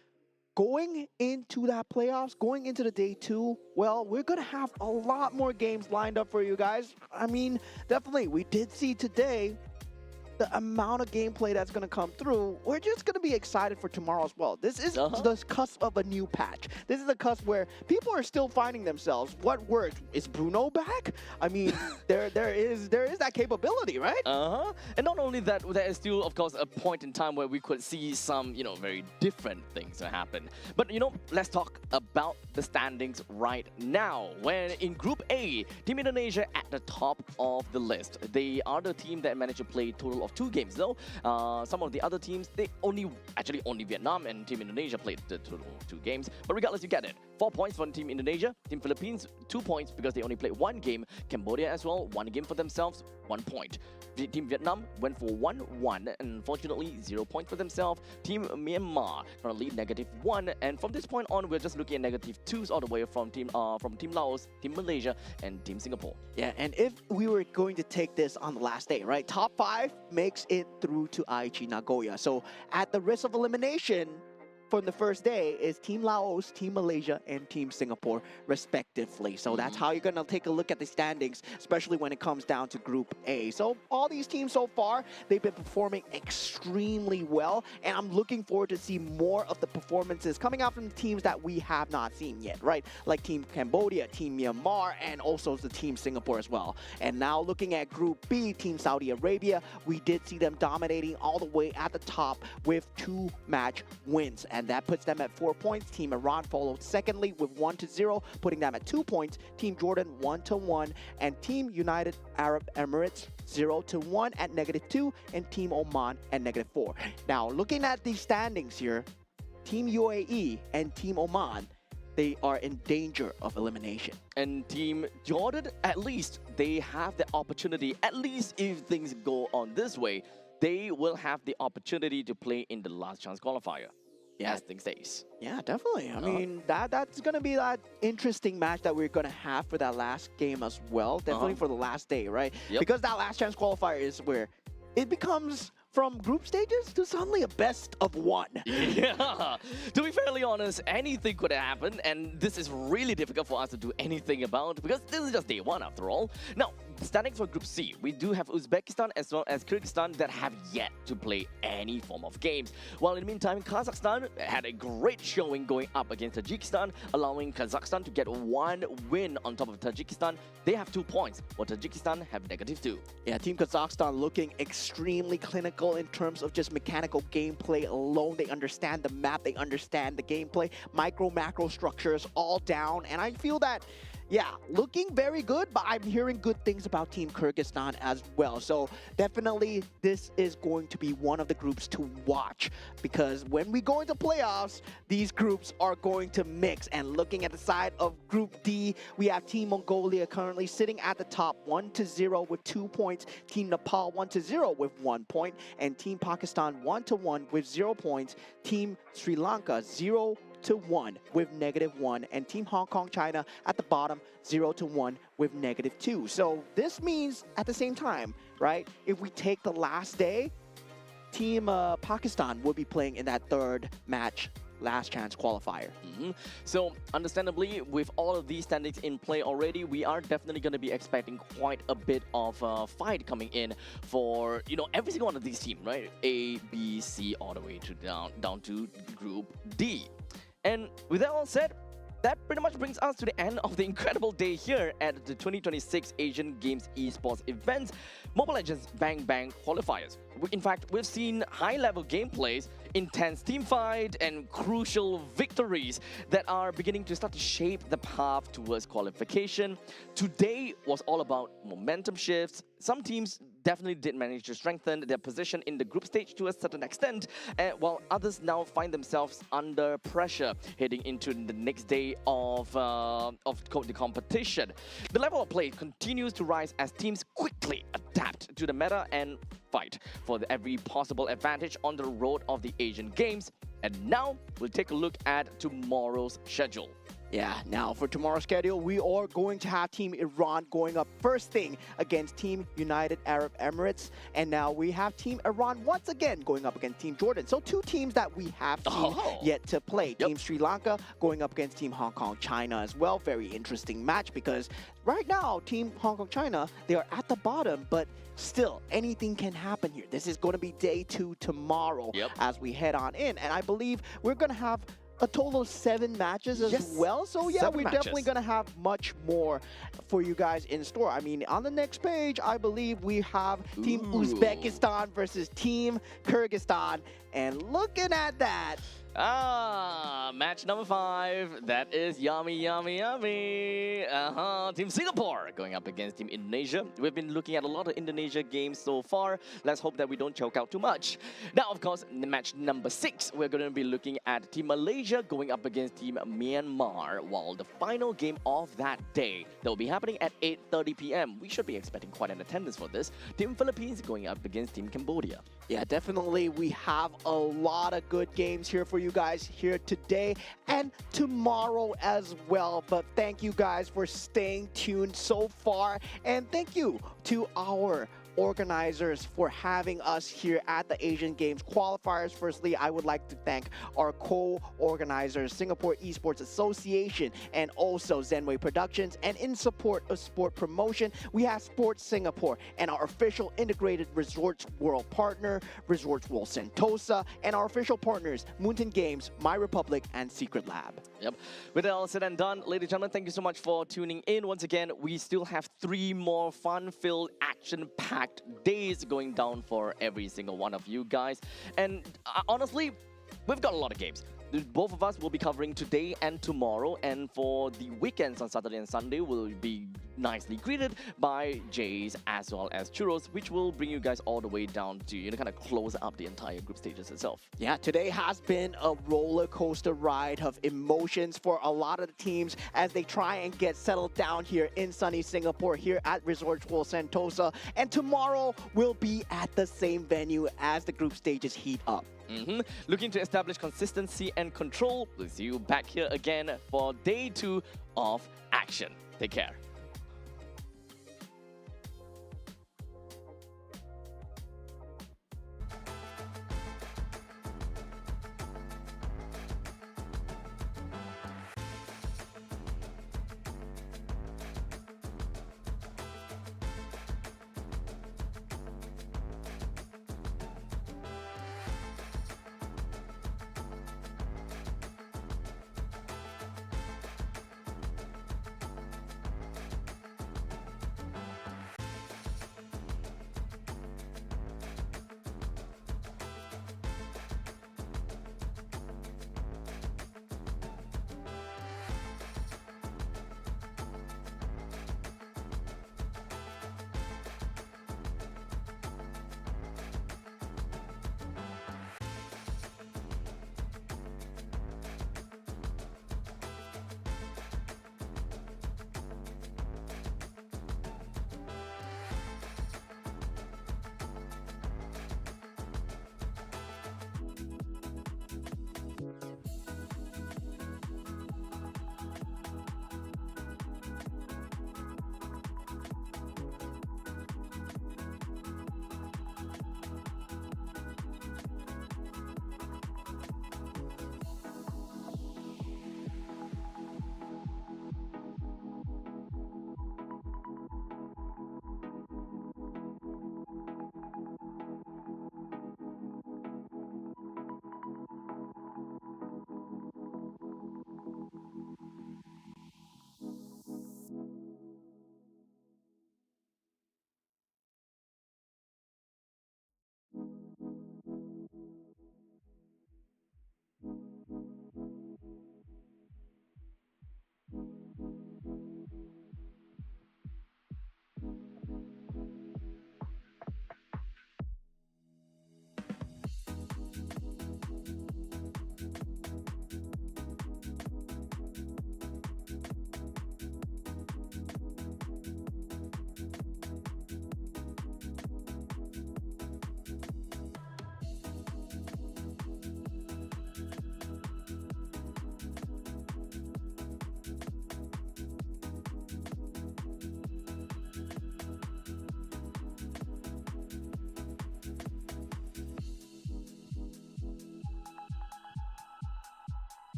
going into that playoffs, going into the day 2, well, we're going to have a lot more games lined up for you guys. I mean, definitely, we did see today the amount of gameplay that's going to come through. We're just going to be excited for tomorrow as well. This is the cusp of a new patch. This is the cusp where people are still finding themselves. What works? Is Bruno back? I mean, there is that capability, right? And not only that, there is still, of course, a point in time where we could see some, very different things to happen. But, let's talk about the standings right now. When in Group A, Team Indonesia at the top of the list. They are the team that managed to play a total of 2 games though. Some of the other teams, they only Vietnam and Team Indonesia played the total 2 games. But regardless, you get it. 4 points for Team Indonesia. Team Philippines, 2 points because they only played 1 game. Cambodia as well, 1 game for themselves, 1 point. Team Vietnam went for 1-1 and unfortunately 0 points for themselves. Team Myanmar currently -1, and from this point on, we're just looking at -2s all the way from Team Laos, Team Malaysia, and Team Singapore. Yeah, and if we were going to take this on the last day, right? Top 5 makes it through to Aichi Nagoya. So at the risk of elimination from the first day is Team Laos, Team Malaysia, and Team Singapore, respectively. So that's how you're going to take a look at the standings, especially when it comes down to Group A. So all these teams so far, they've been performing extremely well, and I'm looking forward to see more of the performances coming out from the teams that we have not seen yet, right? Like Team Cambodia, Team Myanmar, and also the Team Singapore as well. And now looking at Group B, Team Saudi Arabia, we did see them dominating all the way at the top with 2 match wins. And that puts them at 4 points. Team Iran followed secondly with 1-0, putting them at 2 points. Team Jordan 1-1, and Team United Arab Emirates 0-1 at -2, and Team Oman at -4. Now, looking at the standings here, Team UAE and Team Oman, they are in danger of elimination. And Team Jordan, at least they have the opportunity, at least if things go on this way, they will have the opportunity to play in the last chance qualifier. As things stays. Yeah, definitely. I mean, that's going to be that interesting match that we're going to have for that last game as well. Definitely for the last day, right? Yep. Because that last chance qualifier is where it becomes from group stages to suddenly a best of 1. Yeah, to be fairly honest, anything could happen, and this is really difficult for us to do anything about because this is just day 1 after all. Now, standings for Group C, we do have Uzbekistan as well as Kyrgyzstan that have yet to play any form of games. While in the meantime, Kazakhstan had a great showing going up against Tajikistan, allowing Kazakhstan to get 1 win on top of Tajikistan. They have 2 points, while Tajikistan have -2. Yeah, Team Kazakhstan looking extremely clinical in terms of just mechanical gameplay alone. They understand the map, they understand the gameplay, macro structures all down, and I feel that, yeah, looking very good, but I'm hearing good things about Team Kyrgyzstan as well. So definitely this is going to be one of the groups to watch, because when we go into playoffs, these groups are going to mix. And looking at the side of Group D, we have Team Mongolia currently sitting at the top 1-0 with 2 points, Team Nepal 1-0 with 1 point, and Team Pakistan 1-1 with 0 points, Team Sri Lanka 0-1 with -1, and Team Hong Kong China at the bottom 0-1 with -2. So this means at the same time, right, if we take the last day, Team Pakistan will be playing in that 3rd match last chance qualifier. So understandably, with all of these standings in play already, we are definitely going to be expecting quite a bit of fight coming in for, you know, every single one of these teams, right? A, B, C, all the way to down to Group D. And with that all said, that pretty much brings us to the end of the incredible day here at the 2026 Asian Games Esports events, Mobile Legends Bang Bang Qualifiers. In fact, we've seen high-level gameplays, intense teamfight, and crucial victories that are beginning to start to shape the path towards qualification. Today was all about momentum shifts. Some teams definitely did manage to strengthen their position in the group stage to a certain extent, while others now find themselves under pressure heading into the next day of the competition. The level of play continues to rise as teams quickly adapt to the meta and fight for every possible advantage on the road of the Asian Games. And now we'll take a look at tomorrow's schedule. Yeah, now for tomorrow's schedule, we are going to have Team Iran going up first thing against Team United Arab Emirates. And now we have Team Iran once again going up against Team Jordan. So 2 teams that we have seen yet to play. Yep. Team Sri Lanka going up against Team Hong Kong China as well. Very interesting match because right now, Team Hong Kong China, they are at the bottom, but still, anything can happen here. This is going to be day 2 tomorrow as we head on in. And I believe we're going to have a total of 7 matches as well. So yeah, we're definitely going to have much more for you guys in store. I mean, on the next page, I believe we have Team Uzbekistan versus Team Kyrgyzstan. And looking at that, Match number 5. That is yummy, yummy, yummy. Team Singapore going up against Team Indonesia. We've been looking at a lot of Indonesia games so far. Let's hope that we don't choke out too much. Now, of course, in match number 6, we're going to be looking at Team Malaysia going up against Team Myanmar. While the final game of that day, that will be happening at 8:30 p.m. We should be expecting quite an attendance for this. Team Philippines going up against Team Cambodia. yeah, definitely we have a lot of good games here for you guys here today and tomorrow as well. But thank you guys for staying tuned so far, and thank you to our organizers for having us here at the Asian Games Qualifiers. Firstly, I would like to thank our co-organizers, Singapore Esports Association and also Zenway Productions. And in support of sport promotion, we have Sports Singapore and our official integrated Resorts World partner, Resorts World Sentosa, and our official partners, Mountain Games, My Republic, and Secret Lab. Yep. With it all said and done, ladies and gentlemen, thank you so much for tuning in. Once again, we still have 3 more fun-filled, action-packed days going down for every single one of you guys. And honestly, we've got a lot of games. Both of us will be covering today and tomorrow, and for the weekends on Saturday and Sunday, we'll be nicely greeted by Jays as well as Churros, which will bring you guys all the way down to, kind of close up the entire group stages itself. Yeah, today has been a roller coaster ride of emotions for a lot of the teams as they try and get settled down here in sunny Singapore here at Resorts World Sentosa. And tomorrow will be at the same venue as the group stages heat up. Looking to establish consistency and control. We'll see you back here again for day 2 of action. Take care.